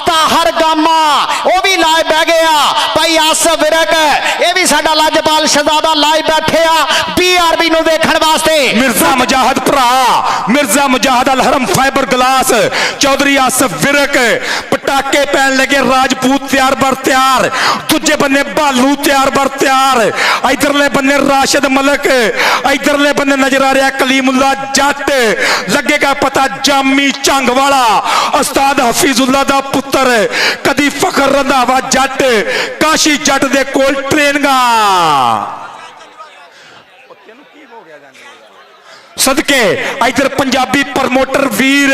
ਤਾਹਰ ਗਾਮਾ ਉਹ ਵੀ ਲਾਈਵ ਬਹਿ ਗਿਆ। ਭਾਈ ਆਸਫ ਵਿਰਕ ਇਹ ਵੀ ਸਾਡਾ ਲਾਜਪਾਲ ਸ਼ਹਜ਼ਾਦਾ ਲਾਈਵ ਬੈਠੇ ਆ BRB ਨੂੰ ਵੇਖਣ ਵਾਸਤੇ। ਮਿਰਜ਼ਾ ਮੁਜਾਹਦ ਭਰਾ ਮਿਰਜ਼ਾ ਮੁਜਾਹਦ ਅਲ ਹਰਮ ਫਾਈਬਰ ਗਲਾਸ ਚੌਧਰੀ ਆਸਫ ਵਿਰਕ ਪਟਾਕੇ ਪੈਣ ਲੱਗੇ ਰਾਜਪੂਤ ਤਿਆਰ ਬਰ ਤਿਆਰ ਦੂਜੇ ਬੰਨੇ ਭਾਲੂ ਤਿਆਰ ਬਰ ਤਿਆਰ ਇਧਰਲੇ ਬੰਨੇ ਰਾਸ਼ਿਦ ਮਲਕ ਇਧਰਲੇ ਬੰਨੇ ਨਜ਼ਰ ਆ ਰਿਹਾ ਕਲੀਮੁੱਲਾ ਜੱਟ ਲੱਗੇਗਾ ਪਤਾ ਜਾਮੀ ਝੰਗ ਵਾਲਾ ਉਸਤਾਦ ਹਫੀਜ਼ੁੱਲਾ ਦਾ ਪੁੱਤਰ ਕਦੀ ਫਖਰ ਰੰਧਾਵਾ ਜੱਟ ਕਾਸ਼ੀ ਜੱਟ ਦੇ ਕੋਲ ਟ੍ਰੇਨਿੰਗਾਂ सदके इधर पंजाबी प्रमोटर वीर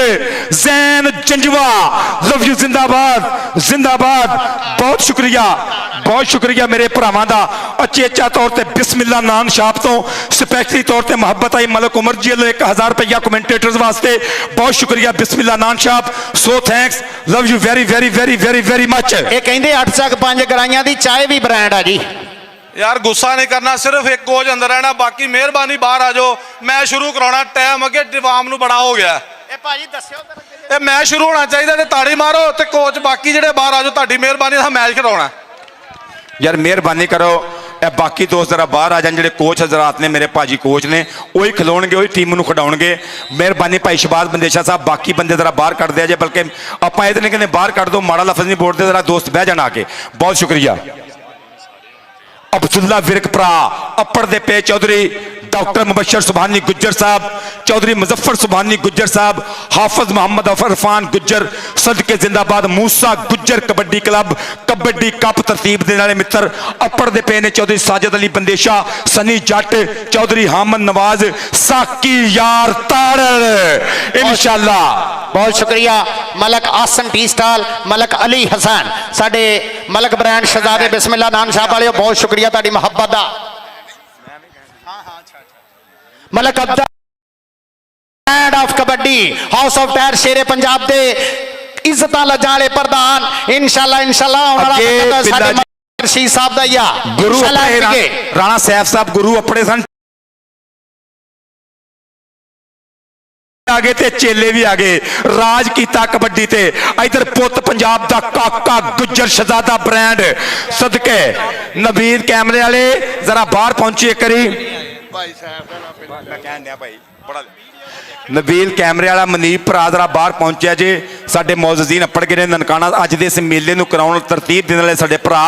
जैन जंजवा लव यू जिंदाबाद बहुत शुक्रिया मेरे भरावां दा अचेचा तौर ते बिस्मिल्ला नान शाप तो स्पैशली तौर ते मोहब्बत आई मलक उमर जी 1000 रुपया कमेंटेटर्स वास्ते बहुत शुक्रिया Bismillah naan shop so thanks love you very much. ये कहंदे 8 ਚੱਕ 5 ਗਰਾਈਆਂ ਦੀ ਚਾय भी ब्रांड आ जी ਯਾਰ ਗੁੱਸਾ ਨਹੀਂ ਕਰਨਾ, ਸਿਰਫ ਇੱਕ ਕੋਚ ਅੰਦਰ ਰਹਿਣਾ, ਬਾਕੀ ਮਿਹਰਬਾਨੀ ਬਾਹਰ ਆ ਜਾਓ। ਮੈਚ ਸ਼ੁਰੂ ਕਰਾਉਣਾ, ਟਾਈਮ ਅੱਗੇ ਦੀਵਾਮ ਨੂੰ ਬੜਾ ਹੋ ਗਿਆ। ਇਹ ਭਾਜੀ ਦੱਸਿਓ ਇਹ ਮੈਚ ਸ਼ੁਰੂ ਹੋਣਾ ਚਾਹੀਦਾ ਤੇ ਤਾੜੀ ਮਾਰੋ ਤੇ ਕੋਚ ਬਾਕੀ ਜਿਹੜੇ ਬਾਹਰ ਆ ਜਾਓ, ਤੁਹਾਡੀ ਮਿਹਰਬਾਨੀ ਨਾਲ ਮੈਚ ਖਿਡਾਉਣਾ। ਯਾਰ ਮਿਹਰਬਾਨੀ ਕਰੋ, ਇਹ ਬਾਕੀ ਦੋਸਤ ਜ਼ਰਾ ਬਾਹਰ ਆ ਜਾਣ। ਜਿਹੜੇ ਕੋਚ ਹਜ਼ਰਾਤ ਨੇ, ਮੇਰੇ ਭਾਜੀ ਕੋਚ ਨੇ, ਉਹੀ ਖਿਲਾਉਣਗੇ, ਉਹੀ ਟੀਮ ਨੂੰ ਖਿਡਾਉਣਗੇ। ਮਿਹਰਬਾਨੀ ਭਾਈ ਸ਼ਬਾਜ਼ ਬੰਦੇਸ਼ਾ ਸਾਹਿਬ, ਬਾਕੀ ਬੰਦੇ ਜ਼ਰਾ ਬਾਹਰ ਕੱਢ ਦਿਆ ਜੇ, ਬਲਕਿ ਆਪਾਂ ਇਹਦੇ ਨੇ ਕਹਿੰਦੇ ਬਾਹਰ ਕੱਢ ਦੋ, ਮਾੜਾ ਲਫ਼ਜ਼ ਨਹੀਂ ਬੋਲਦੇ, ਜ਼ਰਾ ਦੋਸਤ ਬਹਿ ਜਾਣ ਆ ਕੇ। ਬਹੁਤ ਸ਼ੁਕਰੀਆ। अब्दुल्ला विरकपरा अपर दे पे चौधरी डॉक्टर मुबशर सुबहानी गुज्जर साहब, चौधरी मुजफ्फर सुबहानी गुज्जर साहब, हाफिज मोहम्मद अफरफान गुज्जर सदके जिंदाबाद, मूसा गुज्जर कबड्डी क्लब कबड्डी कप तरतीब देने वाले मित्र अपर दे पे ने चौधरी साजिद अली बंदेशा, सनी जट, चौधरी हामद नवाज, साकी यार ताड़ इंशाअल्लाह। बहुत शुक्रिया मलक आसन टी स्टाल, मलक अली हसन, साडे मलक ब्रांड शहजादे बिस्मिल्लाह नान शाह वाले, बहुत शुक्रिया ताड़ी मुहब्बत दा। मलक अब्दा brand of kabaddi house of tyre Shere Punjab दे इज्जत लजाले प्रधान इंशाल्लाह इंशाल्लाह साडे मलक रशीद साहब दा या गुरु राणा सैफ साहब गुरु अपने सन आ गए ते चेले भी आ गए, राज कीता कबड्डी ते। इधर पुत पंजाब दा काका गुज्जर शहजादा ब्रांड सदके नवीद कैमरे वाले जरा बाहर पहुंचे करी नबील कैमरे वाला मनीप भरा जरा बाहर पहुंचा जे। साडे मौजूदीन अप्पड़ गिरे ननकाना अज दे इस मेले नूं कराउण तरतीब देने वाले साडे भरा,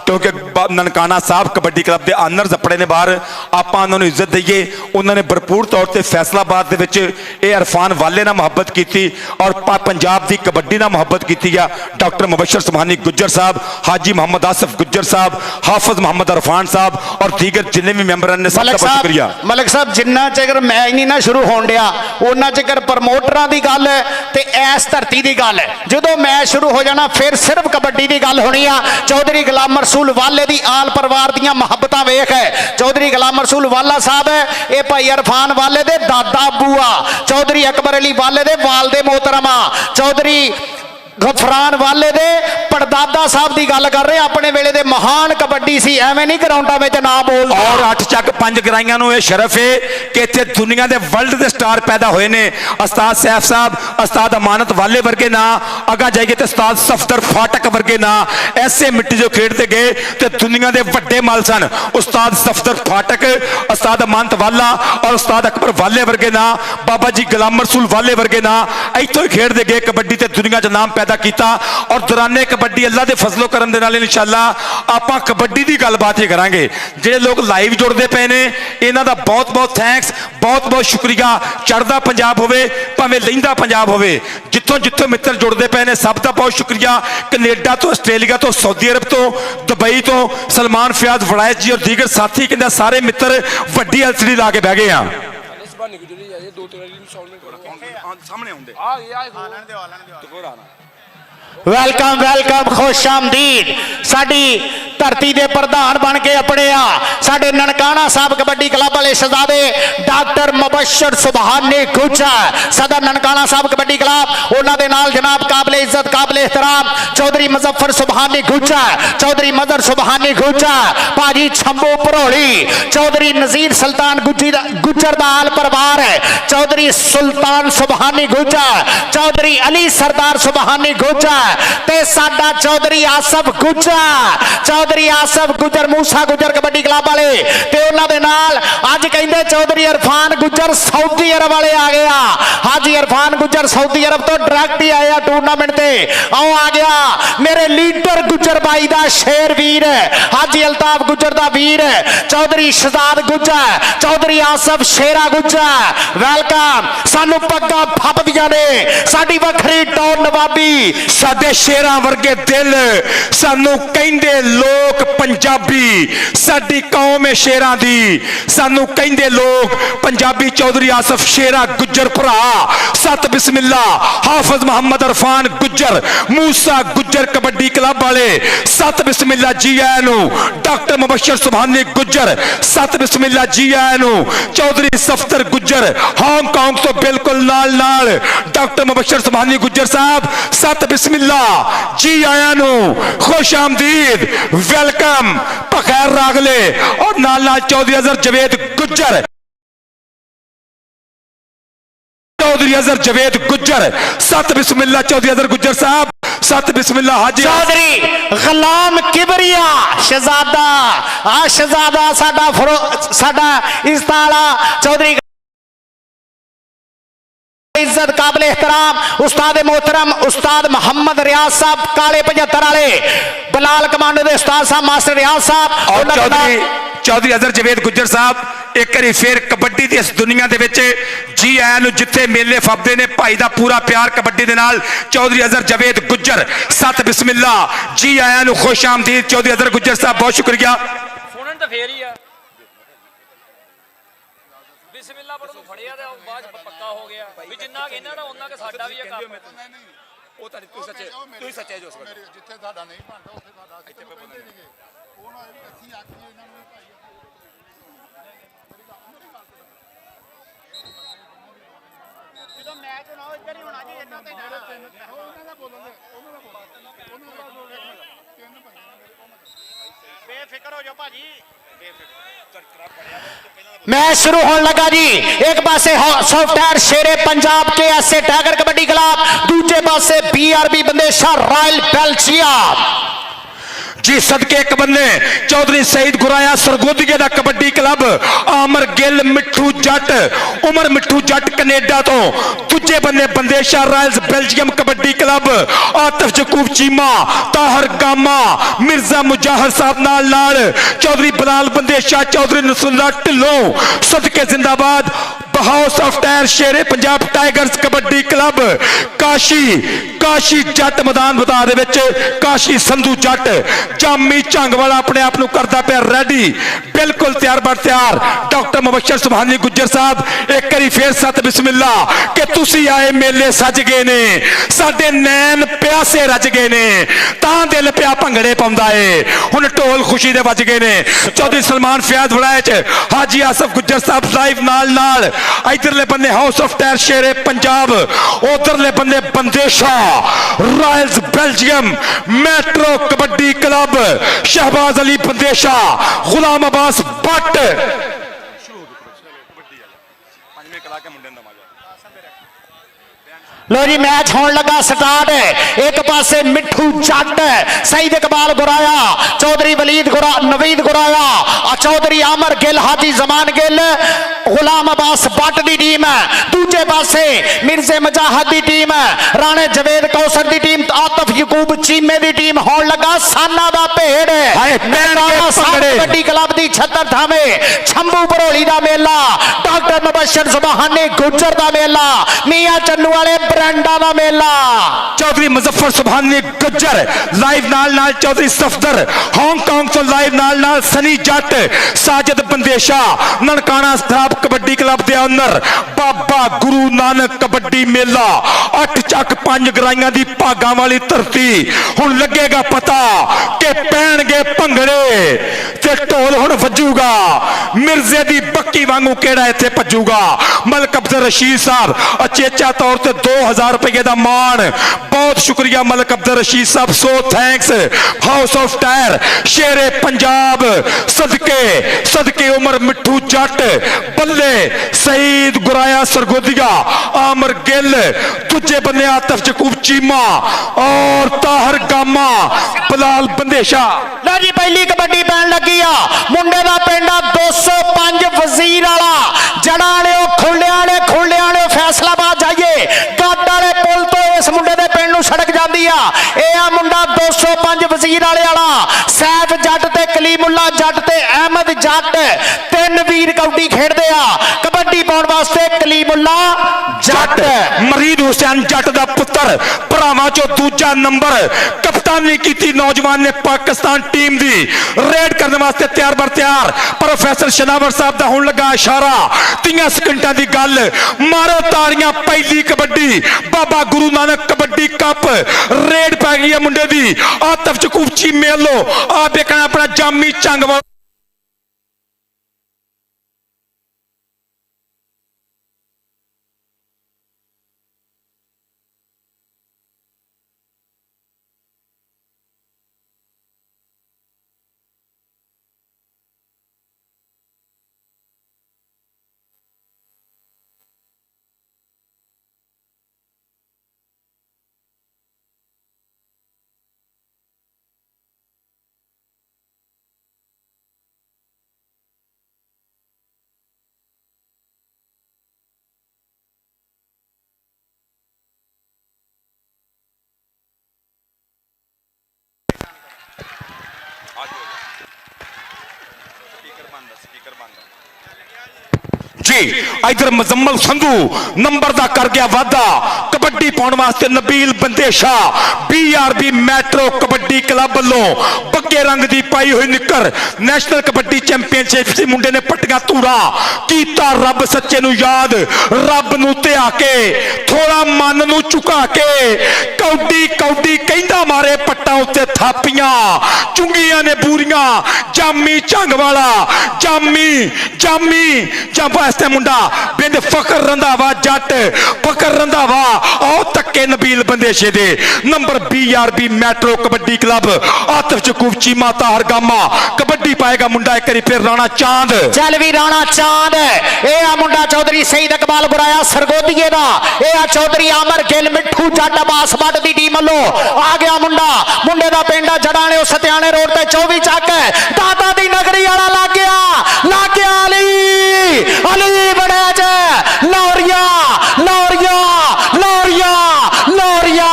क्योंकि ननकाना साहब कबड्डी क्लब के आनर्स अपने ने बाहर, आपां उन्हां नूं इज्जत दईए। उन्होंने भरपूर तौर पर फैसलाबाद दे विच ये इरफान वाले नाल मुहब्बत की और पंजाब की कबड्डी नाल मुहब्बत की। डॉक्टर मुबशर सुबहानी गुज्जर साहब, हाजी मोहम्मद आसिफ गुज्जर साहब, हाफिज मोहम्मद अरफान साहब और दीगर जिन्ने भी मैंबर ने सब का शुक्रिया। मलक साहब जिन्ना चेकर मैच नहीं ना शुरू होण दिया उन्ना चेकर प्रमोटरां दी गल ते इस धरती दी गल, जदों मैच शुरू हो जाना फिर सिर्फ कबड्डी दी गल होनी आ। चौधरी गुलाम रसूल वाले दी आल परिवार दियां मुहब्बतां वेख है। चौधरी गुलाम रसूल वाला साहब है ये भाई इरफान वाले दे दादा बुआ, चौधरी अकबर अली वाले दे वालदे मोहतरमा, चौधरी गफरान वाले दे पड़दादा साहब की गल कर रहे अपने वेले दे महान कबड्डी सी, एवें नहीं ग्राउंडां में ना बोल। और 8 चक 5 गराइयां नूं शरफ है कि इत्थे दुनिया के वर्ल्ड के स्टार पैदा होए ने। उस्ताद सैफ साहब, उस्ताद अमानत वाले वर्गे ना, अगा जाइए तो उस्ताद सफदर फाटक वर्गे ना, ऐसे मिट्टी जो खेडते गए तो दुनिया के वड्डे मल सन। उस्ताद सफदर फाटक, उस्ताद अमानत वाला और उस्ताद अकबर वाले वर्गे ना, बाबा जी गुलाम रसूल वाले वर्गे ना, इतों ही खेडते गए कबड्डी ते दुनिया च नाम पैदा किया। और दौराने कबड्डी अल्लाह के फजलो करम दे नाल इंशाअल्लाह आपां कबड्डी की गलबात ही करांगे। जिहड़े लोग लाइव जुड़ते पे ने इन्हां दा बहुत बहुत थैंक्स, बहुत बहुत शुक्रिया। चढ़दा पंजाब होवे भावें लहिंदा पंजाब होवे, जिथों जिथों मित्र जुड़ते पे ने सब का बहुत शुक्रिया। कनेडा तो, आस्ट्रेलिया तो, सऊदी अरब तो, दुबई तो सलमान फयाज वड़ायत जी और दीगर साथी कहते सारे मित्र वड्डी एलसीडी ला के बह गए हैं। वेलकम वेलकम खुश आमदीद साडी धरती दे प्रधान बन के अपने साडे ननकाना साहब कबड्डी क्लब वाले शहजादे डॉक्टर मुबशर सुबहानी गुज्जर सदर ननकाना साहब कबड्डी क्लब, उन्हां दे नाल जनाब काबिल इज्जत काबिल एहतराम चौधरी मुजफ्फर सुबहानी गुज्जर, चौधरी मदर सुबहानी गुज्जर, भाजी छंबू भरोली, चौधरी नजीर सुल्तान गुज्जर दा आल परिवार है, चौधरी सुल्तान सुबहानी गुज्जर, चौधरी अली सरदार सुबहानी गुज्जर ते साडा चौधरी आसफ गुज्जर, चौधरी आसफ गुज्जर मूसा गुज्जर कबड्डी क्लब वाले ते उन्हां दे नाल अज कहंदे चौधरी इरफान गुज्जर सऊदी अरब वाले आ गया। हाजी इरफान गुज्जर सऊदी अरब तो डायरेक्ट ही आया टूर्नामेंट ते, आओ आ गया मेरे लीडर गुज्जर भाई दा शेर वीर हाजी अल्ताफ गुज्जर दा वीर चौधरी शहजाद गुज्जर, चौधरी आसफ शेरा गुज्जर, वेलकम। सानू पग्गां फपदियां ने, साडी वखरी टौर नवाबी, साडे शेरां वर्गे दिल, सानू कहंदे लोक पंजाबी, साडी कौम है शेरां दी, सानू कहंदे ਸਤਿਕਾਰਯੋਗ ਪੰਜਾਬੀ ਚੌਧਰੀ ਆਸਫ ਸ਼ੇਰਾ ਗੁੱਜਰ ਭਰਾ, ਸਤ ਬਿਸਮਿਲ੍ਲਾ ਹਾਫਿਜ਼ ਮੁਹੰਮਦ ਅਰਫਾਨ ਗੁੱਜਰ, ਮੂਸਾ ਗੁੱਜਰ ਕਬੱਡੀ ਕਲੱਬ ਵਾਲੇ, ਸਤ ਬਿਸਮਿਲ੍ਲਾ ਜੀ ਆਇਆਂ ਨੂੰ। ਡਾਕਟਰ ਮੁਬਸ਼ਰ ਸੁਭਾਨੀ ਗੁੱਜਰ, ਸਤ ਬਿਸਮਿਲ੍ਲਾ ਜੀ ਆਇਆਂ ਨੂੰ। ਚੌਧਰੀ ਸਫਦਰ ਗੁੱਜਰ ਹਾਂਗਕਾਂਗ ਤੋਂ ਬਿਲਕੁਲ ਨਾਲ ਡਾਕਟਰ ਮੁਬਸ਼ਰ ਸੁਭਾਨੀ ਗੁੱਜਰ ਸਾਹਿਬ, ਸਤ ਬਿਸਮਿਲ੍ਲਾ ਜੀ ਆਇਆਂ ਨੂੰ, ਖੁਸ਼ ਆਮਦੀਦ, ਵੈਲਕਮ, ਬਖੈਰ ਰਾਗਲੇ। ਔਰ ਨਾਲ ਚੌਧਰੀ ਅਜ਼ਹਰ ਜਵੇਦ ਗੁੱਜਰ, चौधरी अजहर जवेद गुज्जर, सत बिस्मिल्ला चौधरी अजहर गुज्जर साहब, सत बिस्मिल्ला हाजी चौधरी गुलाम किबरिया शहजादा, शहजादा साडा इस्ताला चौधरी इज्जत काबिल एहतराम उस्ताद मोहतरम उस्ताद मोहम्मद रियाज साहब काले 75 वाले, बलाल कमांडो दे उस्ताद साहब मास्टर रियाज साहब और चौधरी अजहर जवेद गुज्जर साहब एक बारी फिर कबड्डी की इस दुनिया दे विच जी आया नु, जिथे मेले फबदे ने भाई दा पूरा प्यार कबड्डी दे नाल। चौधरी अजहर जवेद गुज्जर, सत बिस्मिल्ला जी आया नु, खुश आमदीद चौधरी अजहर गुज्जर साहब, बहुत शुक्रिया। ਸੁਣਨ ਤਾਂ ਫੇਰ ਹੀ ਆ ਬਿਸਮਿਲ੍ਲਾ ਪੜਨ ਨੂੰ ਫੜਿਆ ਤੇ ਬਾਅਦ ਪੱਕਾ ਹੋ ਗਿਆ ਵੀ ਜਿੰਨਾ ਕਿ ਇਹਨਾਂ ਦਾ ਉਹਨਾਂ ਕਿ ਸਾਡਾ ਵੀ ਇਹ ਕੰਮ ਉਹ ਤੁਹਾਡੀ ਤੁਸੀਂ ਸੱਚੇ ਜੋ ਜਿੱਥੇ ਤੁਹਾਡਾ ਨਹੀਂ ਬਣਦਾ ਉੱਥੇ ਤੁਹਾਡਾ ਇੱਥੇ ਬੰਦੇ ਨਹੀਂਗੇ ਉਹਨਾਂ ਅਸੀਂ ਆਖੀ ਇਹਨਾਂ ਨੂੰ ਭਾਈ ਜਦੋਂ ਮੈਚ ਹੋਣਾ ਇੱਧਰ ਹੀ ਹੋਣਾ ਜੀ, ਇਹਨਾਂ ਤੇ ਉਹਨਾਂ ਦਾ ਬੋਲਣਗੇ ਉਹਨਾਂ ਦਾ ਤਿੰਨ ਬੰਦੇ ਬੇਫਿਕਰ ਹੋ ਜਾਓ ਭਾਜੀ। मैच शुरू होने लगा जी। एक पासे सॉफ्टवेयर शेरे पंजाब के ऐसे टाइगर कबड्डी क्लब, दूसरे पासे BRB बंदेशा रॉयल बेल्जियम जी। सदके एक बंदे चौधरी सईद गुराया सरगोदिया का कबड्डी क्लब, आमर गिल मिठू जट, उमर मिठू जट कनेडा तो, दूजे बंदे Bandesha royals Belgium kabaddi club, Atif Yakub Cheema, Tahir Gama, Mirza Mujahir Sahab नाल, चौधरी बलाल बंदेशा, चौधरी नसरुल्ला ढिल्लों, सदके जिंदाबाद। House of tyre Shere Punjab tigers kabaddi club, Kashi जट मैदान बता दे विच, काशी संधू जट, जामी झंग वाला अपने आप को करता पे रेडी, बिल्कुल तैयार बर तैयार। डॉक्टर मुबशर सुभानी गुज्जर साहब एक बारी फिर सत बिस्मिल्ला कि तुसी आए मेले सज गए ने, साडे नैन प्यासे रज गए ने, तां दिल पिया भंगड़े पाउंदा है, हुण ढोल खुशी दे वज गए ने। चौधरी सलमान फयाज वलायत, हाजी आसफ गुज्जर साहब लाइव नाल इधरले बंदे house of tyre Shere Punjab, उधरले बंदे Bandesha royals Belgium metro kabaddi club, Shahbaz Ali Bandesha, Ghulam Abbas Bhatt. लो जी मैच होने लगा स्टार्ट। एक पासे मिठू जट, सईद इकबाल गुराया, चौधरी वलीद नवीद गुराया, चौधरी आमर गिल, हाजी जमान गिल, गुलाम अब्बास भट्ट की टीम है। दूजे पासे मिर्जे मुजाहिद की टीम है, राणे जवेद कौसर की टीम, आतिफ यकूब चीमे की टीम होने लगा साना दा भेड़। कबड्डी क्लब की 76 थावे, छंबू भरोली का मेला, डॉक्टर मुबशर सुभानी गुज्जर का मेला, मियां चन्नू वाले ब्रांडा का मेला। चौधरी मुजफ्फर सुभानी गुज्जर लाइव नाल, चौधरी सफदर हांगकांग तो लाइव नाल, सनी जट, साजिद बंदेशा, ननकाना स्टाफ कबड्डी क्लब के ओनर, बाबा गुरु नानक कबड्डी मेला, 8 ਚੱਕ 5 ਗਰਾਈਆਂ ਦੀ ਭਾਗਾਂ वाली धरती। हुण लगेगा पता कि पैणगे भंगड़े ते ढोल हुण वजूगा, मिर्जे दी बक्की वांगू केड़ा इत्थे भजूगा। मलक अब्दुल रशीद साहब अचेचा तौर ते 2000 रुपये का मान, बहुत शुक्रिया मलक अब्दुल रशीद साहब, so thanks. House of tyre Shere Punjab, सदके उमर मिठू जट, बल्ले सईद गुराया सरगोदिया, आमर गिल, दूजे बंदे आतिफ जकूब चीमा और ताहर गामा, बलाल बंदेशा। लो जी पहली कबड्डी पैन लगी आ, मुंडे का पिंड 205 वजीर वाला, जड़ा खुले फैसलाबाद जाइए, गट वाले पुल तो इस मुंडे के पिंड नूं सड़क जाती आ। यह मुंडा 205 वजीर वाले वाला, सैफ जट ते कलीमुल्ला जट ते ਅਹਿਮਦ ਜੱਟ, 3 ਵੀਰ ਕਬੱਡੀ ਖੇਡਦੇ ਆ। ਕਬੱਡੀ ਪਾਉਣ ਵਾਸਤੇ ਕਲੀਮੁੱਲਾ ਜੱਟ, ਮਰੀਦ ਹੁਸੈਨ ਜੱਟ ਦਾ ਪੁੱਤਰ, ਭਰਾਵਾਂ ਚੋਂ ਦੂਜਾ ਨੰਬਰ। ਕਪਤਾਨੀ ਕੀਤੀ ਨੌਜਵਾਨ ਨੇ ਪਾਕਿਸਤਾਨ ਟੀਮ ਦੀ। ਰੇਡ ਕਰਨ ਵਾਸਤੇ ਤਿਆਰ ਬਰ ਤਿਆਰ। ਪ੍ਰੋਫੈਸਰ ਸ਼ਨਾਵਰ ਸਾਹਿਬ ਦਾ ਹੁਣ ਲੱਗਾ ਇਸ਼ਾਰਾ। 30 ਸਕਿੰਟਾਂ ਦੀ ਗੱਲ, ਮਾਰੋ ਤਾੜੀਆਂ। ਪਹਿਲੀ ਕਬੱਡੀ ਬਾਬਾ ਗੁਰੂ ਨਾਨਕ ਕਬੱਡੀ ਕੱਪ, ਰੇਡ ਪੈ ਗਈ ਹੈ ਮੁੰਡੇ ਦੀ। ਆਤਫ ਚਕੂਚੀ ਮੇਲੋ ਆ ਦੇਖਣਾ ਆਪਣਾ ਜਾਮੀ ਚੰਗਵਾਲ। जी इधर मुजम्मल संधू नंबर दा कर गया वादा। कबड्डी पाउण वास्ते Nabeel Bandesha BRB metro kabaddi club वालों बग्गे रंग दी पाई हुई निकर नेशनल कबड्डी चैंपियनशिप से मुंडे ने पट्टियां तूड़ा कीता। रब सच्चे नु याद, रब नु ते आके थोड़ा मन नु चुका के कौडी कौडी कहंदा मारे पट्टा उत्ते थापियां चुंगियां ने बूरियां। जामी झंग वाला जामी जामी जंपा इसते मुंडा बिंद फकर रंधावा जट फकर रंधावा आओ तक्के नबील बंदेशे दे number BRB metro kabaddi club. Atif चकूफ चीमा ताहर गामा कबड्डी पाएगा मुंडा एक फिर राणा चांद। चल भी राणा चांद ए आ मुंडा चौधरी सईद इकबाल बुराया सरगोदीए दा। ए आ चौधरी आमर गिल मिठू जट बास बट दी टीम लो आ गया मुंडा। मुंडे दा पिंड जड़ाने उस सत्याने रोड ते 24 चक दादा दी नगरी वाला लग गया अली अली बड़ा च लौरिया लौरिया लौरिया लौरिया।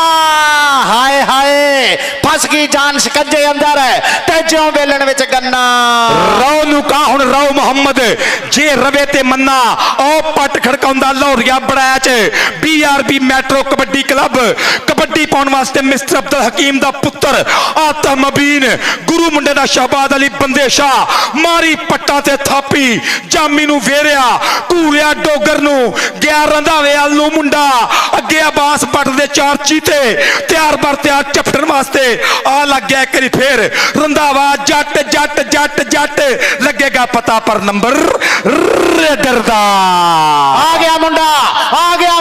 हाय हाय फस गई जान शकजे अंदर ते ज्यों वेलन विच गन्ना। राव नु कहा हुण राव मोहम्मद जे रवे ते मन्ना ओ पट खड़काउंदा लौरिया बड़ा च BRB metro kabaddi club. Kabaddi पाउण वास्ते मिस्टर अब्दुल हकीम दा पुत्र आता मबीन गुरु मुंडे दा शहबाद अली बंदेशा मारी पट्टा ते थापी जामी नु वेरिया घूरिया डोगर नु गया रंधावे आलू मुंडा अगे अब्बास पट दे 4 चीते तैयार बर तैयार चपटन वास्ते आ लग गया करी फिर रंधावा जट जट जट जट लगेगा पता पर नंबर रेडर दा। आ गया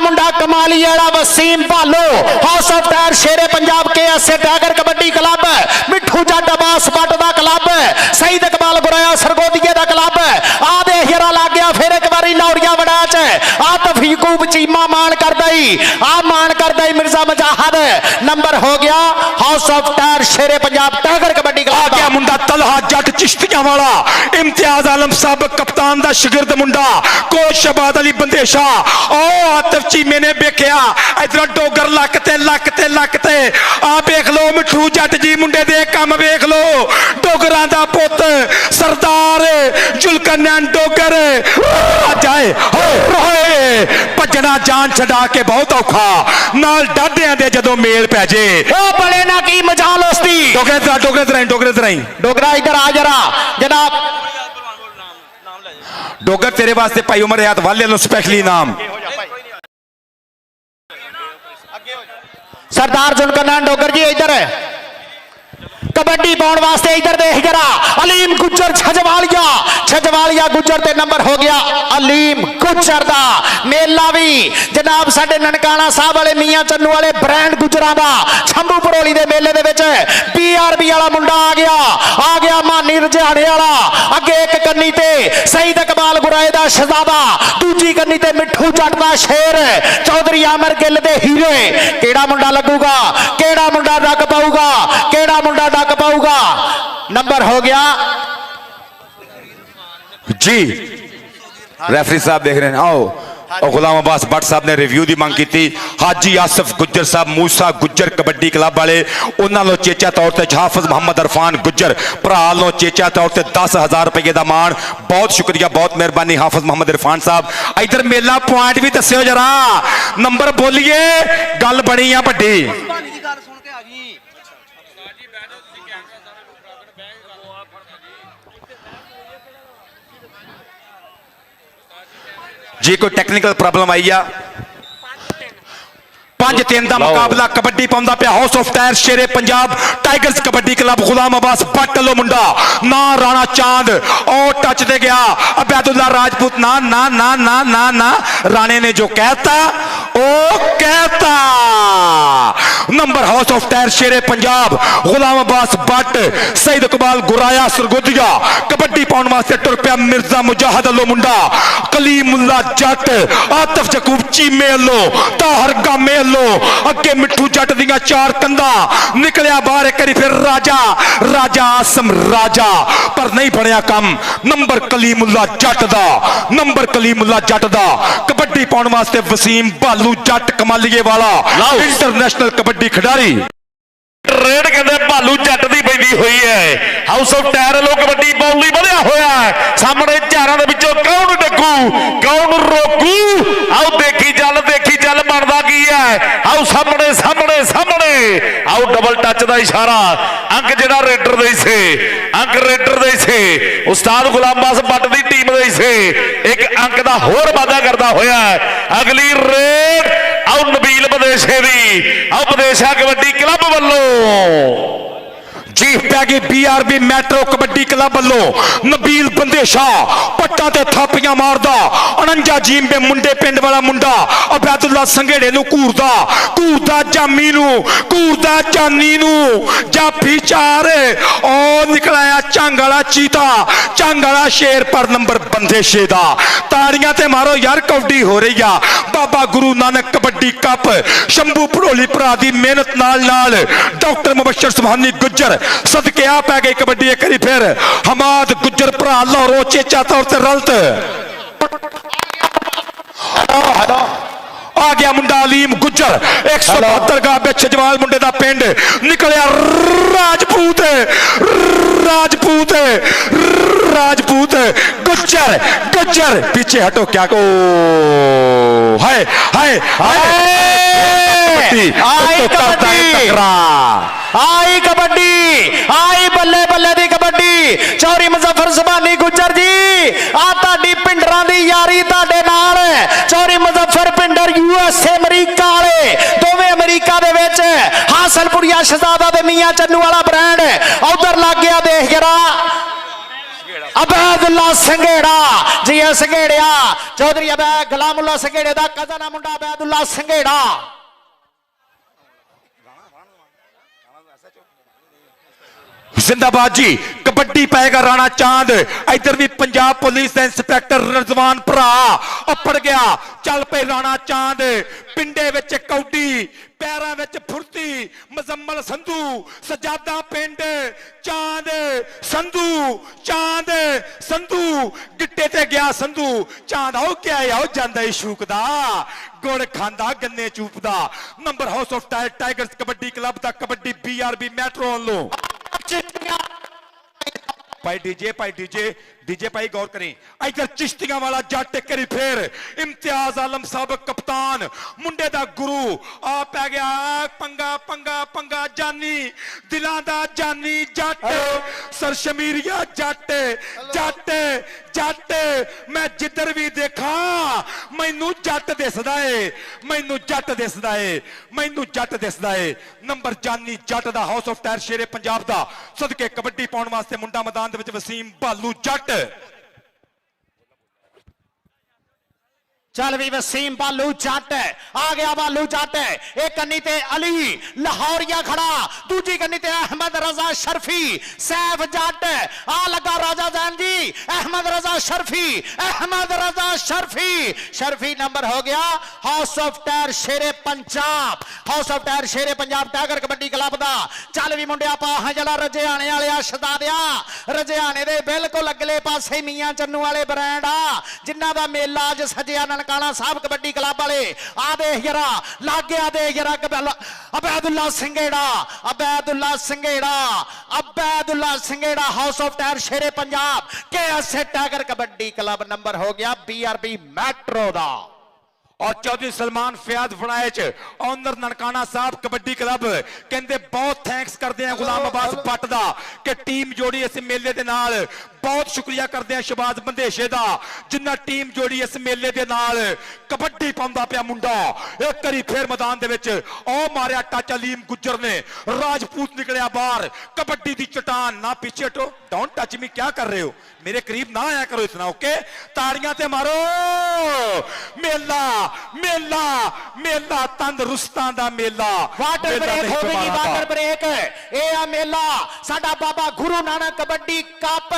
मुंडा कमाली वाला वसीम भालो house of tyre Shere Punjab K S tiger kabaddi club Mithu Jatt Abbas Butt दा क्लब सईद इकबाल बुराया सरगोदीए दा क्लब। आ दे हीरा लग गया फिर एक बारी लौरिया बड़ा च आतिफ यकूब चीमा मान कर दई आ मान कर दई मिर्जा मुजाहिद नंबर हो गया house of tyre Shere Punjab tiger kabaddi club. आ गया मुंडा तलहा जट चिश्तियां वाला इम्तियाज आलम साहब कप्तान दा शिगिरद मुंडा कोच शहबाद अली बंदेशा। ओ आतिफ चीमे ने देखिया इधर डोगर लक ते आ देख लो मिठू जट जी मुंडे दे काम देख लो डोगरां दा पुत सरदार जुलकरनैन डोगर जाए होए भजना जान छड़ा के बहुत औखा नाल डाडियां दे जदों मेल पै जे ओ बड़े ना की मजाल उसदी। डोगरा इधर आ जरा जनाब डोगर तेरे वास्ते भाई उमर हयात वाले नु स्पेशली नाम सरदार जुलकरनैन डोगर जी इधर कबड्डी पाउण वास्ते इधर देख जरा अलीम गुज्जर छजवालिया गुज्जर ते नंबर हो गया अलीम गुज्जर दा। मेला भी जनाब साडे ननकाना साहब वाले मियां चन्नू वाले ब्रांड गुज्जरां दा छंबू परोली दे मेले दे विच BRB वाला मुंडा आ गया मानी रजाड़े वाला अगे एक कन्नी ते सईद इकबाल बुराए दा शहजादा दूजी कन्नी ते मिठू जट दा शेर चौधरी आमर गिल दे हीरे। केड़ा मुंडा लगूगा केड़ा मुंडा डग पाऊगा केड़ा मुंडा डग पाऊगा। नंबर हो गया जी रेफरी साहब देख रहे हैं। आओ और गुलाम अब्बास भट्ट साहब ने रिव्यू की मंग की। हाजी आसिफ गुज्जर साहब मूसा गुज्जर कबड्डी क्लब वाले, उन्होंने चेचा तौर पर हाफिज मोहम्मद अरफान गुज्जर भरा लो चेचा तौर पर 10,000 रुपये का मान। बहुत शुक्रिया, बहुत मेहरबानी हाफिज मोहम्मद इरफान साहब। इधर मेला पॉइंट भी दस्यो जरा, नंबर बोलिए, गल बनी आ वड्डी। जी कोई टेक्निकल प्रॉब्लम आई आ। 5-3 का मुकाबला कबड्डी पाउंदा पिया house of tyre Shere Punjab tigers kabaddi club गुलाम अब्बास भट्ट लो मुंडा ना राणा चांद और टच दे गया अबैदुल्ला राजपूत ना ना ना ना ना ना राणे ने जो कहता ओ कहता। Number house of tyre Shere Punjab Ghulam Abbas Bhatt Saeed Iqbal Guraya सरगोदिया kabaddi pound वास्ते टुर पिया मिर्जा मुजाहिद लो मुंडा कलीमुल्ला जट आतिफ जकूब चीमे लो ताहर गामे लो अगे मिठू जट दियां 4 कंधा निकलिया बाहर एक फिर राजा राजा आसम राजा पर नहीं बनया कम। नंबर कलीमुल्ला जट दा नंबर कलीमुल्ला जट दा कबड्डी पाउंड वास्ते वसीम भालू जट कमालीए वाला इंटरनेशनल कबड्डी खिडारी रेड कहते भालू जट दी पैंदी हुई है। हाउस ऑफ टायर लो कबड्डी पाउण लई ਵਧਿਆ होया है। सामने चारां दे विचों कौन डकू कौन रोकू आओ देखी चल बनदा की है। आओ सामने सामने सामने आओ डबल टच दा इशारा अंक जेड़ा रेडर दे से अंक रेडर दे से उस्ताद गुलाम अब्बास भट्ट दी टीम दे से एक अंक दा होर वादा करदा होया है। अगली रेड आओ नबील बदेशे दी आओ बदेशा कबड्डी क्लब वालों जीत पै गई BRB मैट्रो कबड्डी क्लब वालों नबील बंदेशा पट्टा ते थापियां मारदा 49 जीम दे मुंडे पिंड वाला मुंडा अबैदुल्ला संघेड़े नू घूरदा जामी नू घूरदा जानी नू जाफी 4 ओ निकलाया झंग वाला चीता झंग वाला शेर पर नंबर बंदेशे दा। ताड़ियां ते मारो यार कबड्डी हो रही आ। बाबा गुरु नानक कबड्डी कप शंभू भड़ोली भरा दी मेहनत नाल डॉक्टर मुबशर सुभानी गुज्जर सदके आ पै गई कबड्डी एक बारी फिर हमाद गुज्जर भरा लाहौरों चेचा तौर पर रलत आ गया मुंडा अलीम गुज्जर 172 गा बिच जवाल मुंडे दा पिंड निकलिया राजपूत राजपूत राजपूत गुज्जर गुज्जर पीछे हटो क्या को हाय हाय आई कबड्डी आई बल्ले बल्ले दी कबड्डी चौरी मुजफ्फर सुभानी गुज्जर जी आ ताडी पिंडरां दी यारी ताडे नाल चौरी मुजफ्फर पिंडर USA अमेरिका वाले दोवें अमेरिका दे विच हासलपुरिया शहजादा दे मियां चन्नू वाला ब्रांड उधर लग गया देख जरा अबैदुल्ला संघेड़ा जी संघेड़िया चौधरी अबैद गुलामुल्ला संघेड़े दा कजन मुंडा अबैदुल्ला संघेड़ा। जिंदाबाद जी कबड्डी पाएगा राणा चांद इधर भी पंजाब पुलिस का इंस्पेक्टर रजवान भरा अपड़ गया चल पे राणा चांद पिंडे विच कौडी पैरों में फुर्ती मजम्मल संधू सजादा पिंड चांद संधू गिट्टे ते गया संधू चांद आओ क्या आओ जांदा शूकदा गुड़ खांदा गन्ने चूपदा। Number house of tigers kabaddi club दा कबड्डी BRB मैट्रो लो भाई डीजे भाई गौर करें इधर चिश्तियां वाला जट करी फिर इम्तियाज आलम साहब कप्तान मुंडे दा गुरु आ पै गया पंगा पंगा पंगा जानी दिलां दा जानी जट सरशमीरिया जट जट जट मैं जिधर भी देखा मैनू जट दिसदा है मैनू जट दिसदा है मैनू जट दिसदा है। नंबर जानी जट दा house of tyre Shere Punjab दा सदके कबड्डी पाउण वास्ते मुंडा मैदान दे विच वसीम भालू जट चल भी वसीम भालू जट आ गया भालू जट एक कन्नी ते अली लाहौरिया खड़ा दूजी कन्नी ते अहमद रजा शर्फी सैफ जट आ लगा राजा जैन जी अहमद रजा शर्फी शर्फी नंबर हो गया house of tyre Shere Punjab house of tyre Shere Punjab tiger kabaddi club दा। चल भी मुंडिया पा जला रजियाने वाले शहजादिया रजियाने दे बिल्कुल अगले पासे मियां चन्नू वाले ब्रांड आ जिन्ना दा मेला अज सजिया ਨਨਕਾਣਾ ਸਾਹਿਬ ਕਬੱਡੀ ਕਲੱਬ ਵਾਲੇ ਆ ਦੇਖ ਜਰਾ ਲੱਗਿਆ ਦੇ ਜਰਾ Obaidullah Singhera Obaidullah Singhera house of tyre Shere Punjab KSA tiger kabaddi club number ਹੋ ਗਿਆ BRB ਮੈਟਰੋ ਦਾ। और चौधरी सलमान फयाद फड़ाए ऑनर ननकाना साहब कबड्डी क्लब कहते बहुत थैंक्स करते हैं गुलाम अब्बास भट्ट दा कि टीम जोड़ी इस मेले दे नाल बहुत शुक्रिया करते हैं शहबाज बंदेशे दा जिन्ना टीम जोड़ी इस मेले दे नाल कबड्डी पाउंदा पिया मुंडा एक करी फिर मैदान दे विच ओ मारिया टच अलीम गुज्जर ने राजपूत निकलिया बाहर कबड्डी दी चट्टान ना पीछे हटो डोंट टच मी क्या कर रहे हो मेरे करीब ना आया करो इतना ओके ताड़ियां ते मारो मेला मेला मेला तंदरुस्तां दा मेला वाटर ब्रेक हो गई वाटर ब्रेक ए आ मेला साडा बाबा गुरु नानक कबड्डी कप ए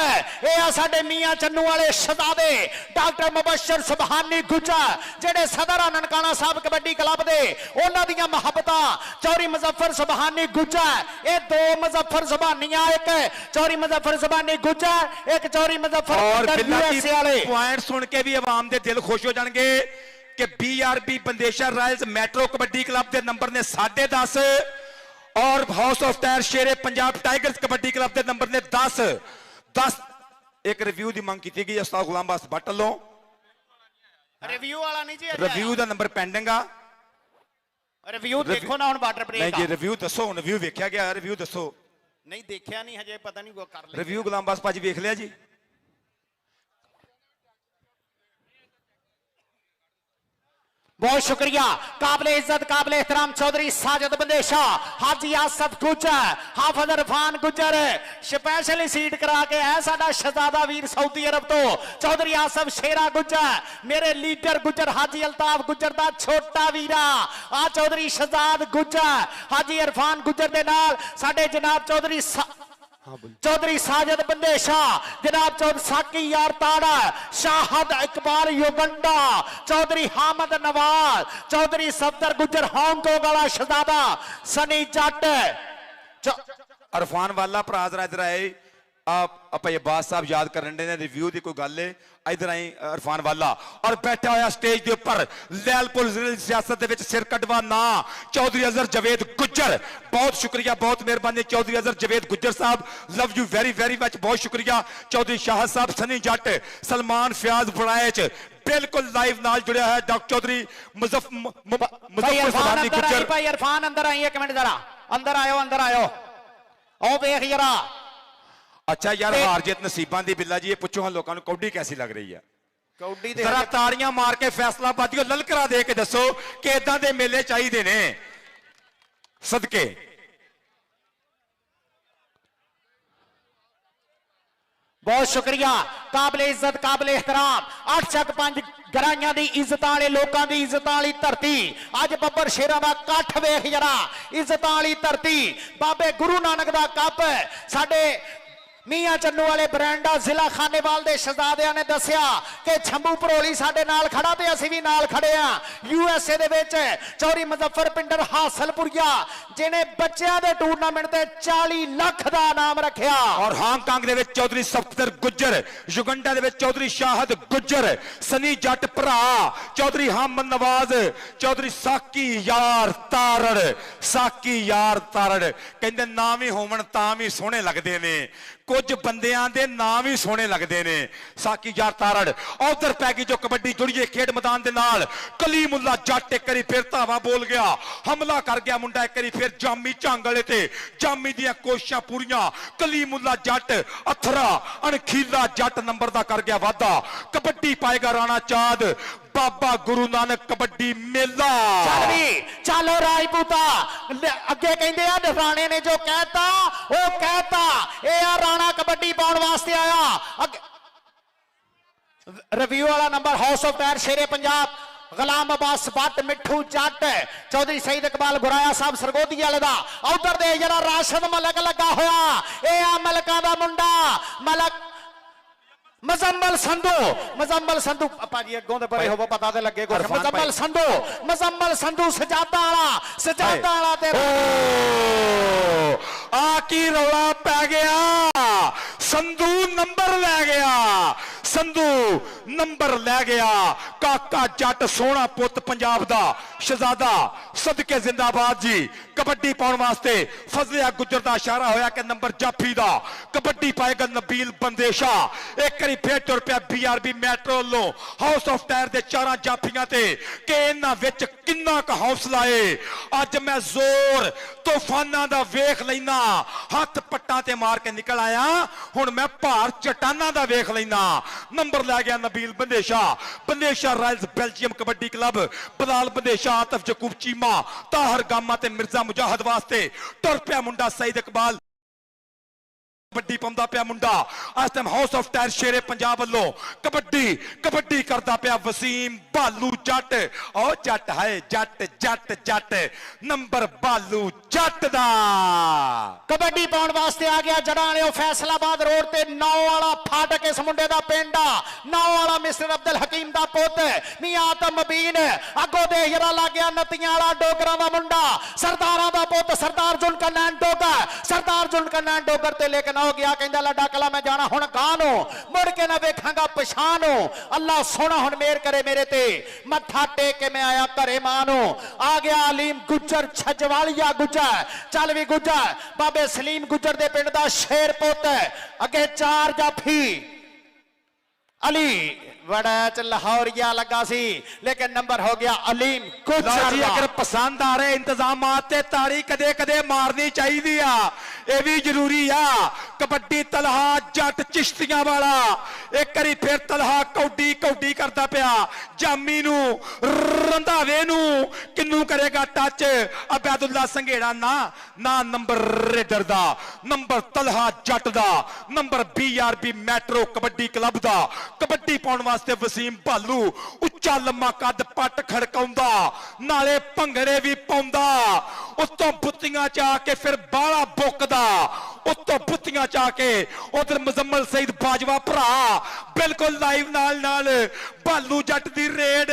आ साडे मियां चन्नू वाले शहजादे डॉक्टर मुबशर सुबहानी गुज्जर जेडे सदर ननकाना साहब कबड्डी क्लब दे उन्हां दीयां मुहब्बतां चौरी मुजफ्फर सुबहानी गुज्जर ए दो मुजफ्फर सुबहानियां एक चौरी मुजफ्फर सुबहानी गुज्जर एक चौरी मुजफ्फर USA वाले पॉइंट सुन के भी आवाम दे दिल खुश हो जाएंगे कि BRB Bandesha Royals metro kabaddi club के नंबर ने 10.5 और house of tyre Shere Punjab tigers kabaddi club के नंबर ने 10 एक रिव्यू की मांग की गई उस्ताद गुलाम अब्बास भट्ट वालों रिव्यू वाला नहीं जी रिव्यू का नंबर पेंडिंग आ रिव्यू देखो ना हुन वाटर ब्रेक नहीं जी रिव्यू दसो हुन रिव्यू वेख्या गया रिव्यू दसो नहीं देखा नहीं हजे पता नहीं वो कर ले रिव्यू गुलाम अब्बास भाजी वेख लिया जी बहुत शुक्रिया काबिले इज्जत काबिले एहतराम चौधरी साजिद बंदेशा हाजी आसफ गुज्जर हाफिज इरफान गुज्जर स्पेशली सीट करा के है साडा शहजादा वीर सऊदी अरब तो चौधरी आसफ शेरा गुज्जर मेरे लीडर गुज्जर हाजी अल्ताफ गुज्जर दा छोटा वीरा आ चौधरी शहजाद गुज्जर हाजी इरफान गुज्जर दे नाल साडे जनाब चौधरी साजिद बंदेशा जनाब चौधरी साकी यार ताड़ा शाहद इकबाल युगंडा चौधरी हामद नवाज चौधरी सफदर गुज्जर हांगकांग वाला शहजादा सनी जट अरफान वाला भरा जरा इधर आए आप अब्बास साहब याद करन दे ने रिव्यू दी कोई गल है इधर आई अरफान वाला और बैठा होया स्टेज के ऊपर लैलपुर सियासत दे विच सिर कटवा ना चौधरी अजहर जवेद गुज्जर बहुत शुक्रिया बहुत मेहरबानी चौधरी अजहर जवेद गुज्जर साहब love you very very much बहुत शुक्रिया चौधरी शाह साहब सनी जट सलमान फयाज फड़ाए बिल्कुल लाइव नाल जुड़िया है डॉक्टर चौधरी मुजफ्फर भाई इरफान अंदर आई एक मिनट जरा अंदर आयो ओ देख जरा अच्छा यार हार जीत नसीबां दी बिल्ला जी ये पुछो हां लोकां नूं कौडी कैसी लग रही है कौडी जरा ताड़ियां मार के फैसला बाजियो ललकरा दे के दसो कि इदां दे मेले चाहिए ने सदके बहुत शुक्रिया काबिले इज्जत काबिले एहतराम 8 चक 5 गराइयां दी इज्जत वाले लोकां दी इज्जत वाली धरती अज बब्बर शेरां दा कठ वेख जरा इज्जत वाली धरती बाबे गुरु नानक दा कप साडे मियां चन्नू वाले बरैंडा जिला खानेवाल दे शहजादियां ने दसिया कि छंबू भरोली साडे नाल खड़ा ते असीं भी नाल खड़े आ USA दे विच चौरी मुजफ्फर पिंडर हासलपुरिया जिने बच्चियां दे टूर्नामेंट ते 40 लाख दा इनाम रखिया और हांगकांग दे विच चौधरी सफदर गुज्जर युगंडा दे विच चौधरी शाहद गुज्जर सनी जट भरा चौधरी हामद नवाज चौधरी साकी यार तारड़ कहंदे नाम ही होवन तां भी सोहणे लगदे ने कुछ बंदियां दे नाम ही सोहणे लगदे ने साकी यार तारड़ उधर पै गई जो कबड्डी जुड़िए खेड मैदान दे नाल कलीमुल्ला जट एक बारी फिर धावा बोल गया हमला कर गया मुंडा एक बारी फिर जामी झांगले ते जामी दियां कोशिशां पूरियां कलीमुल्ला जट अथरा अणखीला जट नंबर दा कर गया वादा कबड्डी पाएगा राणा चांद बाबा गुरु नानक कबड्डी मेला चलो राजपूता अगे कहंदे आ राणे ने जो कहता वो कहता ए आ राणा कबड्डी पाउण वास्ते आया रिव्यू वाला number house of tyre Shere Punjab गुलाम अब्बास भट्ट मिठू जट चौधरी सईद इकबाल गुराया साहब सरगोदी वाले दा उधर दे जरा राशिद मलक लगा होया ए आ मलकां दा मुंडा मलक मजम्मल संधू भाजी अगों दे परे होवो पता ते लगे कुछ मजम्मल संधू सजादा वाला ते आ की रौला पै गया संधू नंबर ले गया ਸੰਧੂ ਨੰਬਰ ਲੈ ਗਿਆ। ਕਾਕਾ ਜੱਟ ਸੋਹਣਾ ਪੁੱਤ ਪੰਜਾਬ ਦਾ ਸ਼ਹਜ਼ਾਦਾ ਸਦਕੇ ਜ਼ਿੰਦਾਬਾਦ ਜੀ। ਕਬੱਡੀ ਪਾਉਣ ਵਾਸਤੇ ਫਜ਼ਲਿਆ ਗੁੱਜਰ ਦਾ ਇਸ਼ਾਰਾ ਹੋਇਆ ਕਿ ਨੰਬਰ ਜਾਫੀ ਦਾ ਕਬੱਡੀ ਪਾਏਗਾ ਨਬੀਲ ਬੰਦੇਸ਼ਾ। ਇੱਕ ਵਾਰੀ ਫੇਰ ਤੁਰ ਪਿਆ BRB ਮੈਟਰੋ ਵੱਲੋਂ ਹਾਊਸ ਆਫ ਟਾਇਰ ਦੇ ਚਾਰਾਂ ਜਾਫੀਆਂ ਤੇ ਕਿ ਇਹਨਾਂ ਵਿੱਚ ਕਿੰਨਾ ਕੁ ਹੌਸਲਾ ਏ। ਅੱਜ ਮੈਂ ਜ਼ੋਰ ਤੂਫਾਨਾਂ ਦਾ ਵੇਖ ਲੈਣਾ, ਹੱਥ ਪੱਟਾਂ ਤੇ ਮਾਰ ਕੇ ਨਿਕਲ ਆਇਆ, ਹੁਣ ਮੈਂ ਭਾਰ ਚਟਾਨਾਂ ਦਾ ਵੇਖ ਲੈਣਾ। ਨੰਬਰ ਲੈ ਗਿਆ Nabeel Bandesha. Bandesha royals Belgium kabaddi club, Bilal Bandesha, Atif Yakub Cheema, Tahir Gama ਤੇ ਮਿਰਜ਼ਾ ਮੁਜਾਹਦ ਵਾਸਤੇ ਤੁਰ ਪਿਆ ਮੁੰਡਾ ਸਈਦ ਇਕਬਾਲ। ਕਬੱਡੀ ਪਾਉਂਦਾ ਪਿਆ ਮੁੰਡਾ ਇਸ time house of tyre Shere Punjab ਵੱਲੋਂ ਕਬੱਡੀ ਕਰਦਾ ਪਿਆ ਵਸੀਮ ਭਾਲੂ ਜੱਟ। ਓ ਜੱਟ ਹੈ ਜੱਟ ਜੱਟ ਜੱਟ ਨੰਬਰ ਭਾਲੂ ਜੱਟ ਦਾ। ਕਬੱਡੀ ਪਾਉਣ ਵਾਸਤੇ ਆ ਗਿਆ ਜੜਾਂ ਵਾਲਿਓ ਫੈਸਲਾਬਾਦ ਰੋਡ ਤੇ 9 ਵਾਲਾ ਫਾਟਕ ਇਸ ਮੁੰਡੇ ਦਾ ਪਿੰਡ ਆ। 9 ਵਾਲਾ ਮਿਸਟਰ ਅਬਦੁਲ ਹਕੀਮ ਦਾ ਪੁੱਤ ਮੀਆਂ ਆਤਮ ਮਬੀਨ। ਅੱਗੋਂ ਦੇ ਜਰਾ ਲੱਗ ਗਿਆ ਨਤੀਆਂ ਵਾਲਾ ਡੋਗਰਾਂ ਦਾ ਮੁੰਡਾ, ਸਰਦਾਰਾਂ ਦਾ ਪੁੱਤ ਸਰਦਾਰ ਜ਼ੁਲਕਰਨੈਨ ਡੋਗਰ। ਸਰਦਾਰ ਜ਼ੁਲਕਰਨੈਨ ਡੋਗਰ ਤੇ ਲੇਕਿਨ ਹੋ ਗਿਆ, ਕਹਿੰਦਾ ਲੱਡਾ ਕਲਾ ਮੈਂ ਜਾਣਾ ਹੁਣ ਗਾਂ ਨੂੰ, ਮੁੜ ਕੇ ਨਾ ਵੇਖਾਂਗਾ ਪਛਾਣ ਨੂੰ। ਅੱਲਾ ਸੋਹਣਾ ਹੁਣ ਮੇਰ ਕਰੇ ਮੇਰੇ ਤੇ, ਮੱਥਾ ਟੇਕ ਕੇ ਮੈਂ ਆਇਆ ਘਰੇ ਮਾਂ ਨੂੰ। ਆ ਗਿਆ ਅਲੀਮ ਗੁੱਜਰ ਛਜਵਾਲੀਆ ਗੁੱਜਰ, ਚੱਲ ਵੀ ਗੁੱਜਰ ਬਾਬੇ ਸਲੀਮ ਗੁੱਜਰ ਦੇ ਪਿੰਡ ਦਾ ਸ਼ੇਰ ਪੁੱਤ। ਅੱਗੇ 4 ਜਾਫੀ ਅਲੀ ਬੜਾ ਚ ਲਾਹੌਰੀਆ ਲੱਗਾ ਸੀ ਲੇਕਿਨ ਨੰਬਰ ਹੋ ਗਿਆ ਅਲੀਮ ਗੁੱਜਰ ਜੀ ਦਾ। ਅਗਰ ਪਸੰਦ ਆ ਰਹੇ ਇੰਤਜ਼ਾਮਾਤ ਤੇ ਤਾੜੀ ਕਦੇ ਕਦੇ ਮਾਰਨੀ ਚਾਹੀਦੀ ਆ, ਇਹ ਵੀ ਜ਼ਰੂਰੀ ਆ। ਕਬੱਡੀ ਤਲਹਾ ਜੱਟ ਚਿਸ਼ਤੀਆਂ ਵਾਲਾ ਇੱਕ ਵਾਰੀ ਫਿਰ ਤਲਹਾ ਕੌਡੀ ਕਰਦਾ ਪਿਆ ਜਾਮੀ ਨੂੰ, ਰੰਧਾਵੇ ਨੂੰ ਕਿੰਨੂ ਕਰੇਗਾ ਟੱਚ। ਅਬੈਦੁੱਲਾ ਸੰਘੇੜਾ ਨਾ ਨੰਬਰ ਰੇਡਰ ਦਾ, ਨੰਬਰ ਤਲਹਾ ਜੱਟ ਦਾ, number BRB metro kabaddi club ਦਾ। ਕਬੱਡੀ ਪਾਉਣ ਵਾਸਤੇ ਵਸੀਮ ਭਾਲੂ ਉੱਚਾ ਲੰਮਾ ਕੱਦ ਪੱਟ ਖੜਕਾਉਂਦਾ, ਨਾਲੇ ਭੰਗੜੇ ਵੀ ਪਾਉਂਦਾ, ਉੱਤੋਂ ਬੁੱਤੀਆਂ ਚਾ ਕੇ ਫਿਰ ਬਾਲਾ ਬੁੱਕਦਾ, ਉੱਤੋਂ ਬੁੱਤੀਆਂ ਚਾ ਕੇ ਉਧਰ ਮੁਜ਼ੰਮਲ ਸਈਦ ਬਾਜਵਾ ਭਰਾ ਬਿਲਕੁਲ ਲਾਈਵ ਨਾਲ ਭਾਲੂ ਜੱਟ ਦੀ ਰੇਡ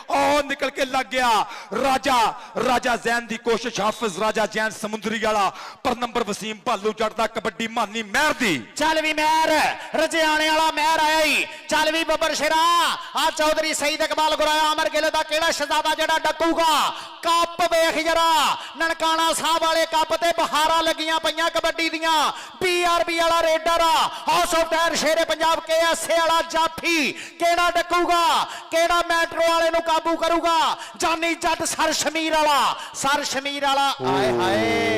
ਉਹ ਨਿਕਲ ਕੇ ਲੱਗ ਗਿਆ। ਰਾਜਾ ਜ਼ੈਨ ਦੀ ਕੋਸ਼ਿਸ਼, ਹਾਫਿਜ਼ ਰਾਜਾ ਜ਼ੈਨ ਸਮੁੰਦਰੀ ਵਾਲਾ, ਪਰ ਨੰਬਰ ਵਸੀਮ ਭਾਲੂ ਜੱਟ ਦਾ ਕਬੱਡੀ ਮਾਨੀ ਮਹਿਰ ਦੀ। ਚੱਲ ਵੀ ਮਹਿਰ ਰਜਿਆਣੇ ਵਾਲਾ ਮਹਿਰ ਆਇਆ ਹੀ, ਚੱਲ ਵੀ ਬੱਬਰ ਸ਼ੇਰਾ ਆ ਚੌਧਰੀ ਸਈਦ ਇਕਬਾਲ ਗੁਰਾਇਆ ਅਮਰ ਗਿੱਲ ਦਾ ਕਿਹੜਾ ਸ਼ਹਜ਼ਾਦਾ ਜਿਹੜਾ ਡੱਕੂਗਾ। ਕੱਪ ਵੇਖ ਜਰਾ ਨਨਕਾਣਾ ਸਾਹਿਬ ਵਾਲੇ ਕੱਪ ਤੇ ਬਹਾਰਾਂ ਲੱਗੀਆਂ ਪਈਆਂ ਕਬੱਡੀ ਦੀਆਂ। BRB ਵਾਲਾ ਰੇਡਰ ਆ, house of tyre Shere Punjab KSA ਵਾਲਾ ਜਾਫੀ ਕਿਹੜਾ ਡੱਕੂਗਾ, ਕਿਹੜਾ ਮੈਟਰੋ ਵਾਲੇ ਨੂੰ ਕਾਬੂ ਕਰੂਗਾ। ਜਾਨੀ ਜੱਟ ਸਰ ਸ਼ਮੀਰ ਵਾਲਾ ਆਏ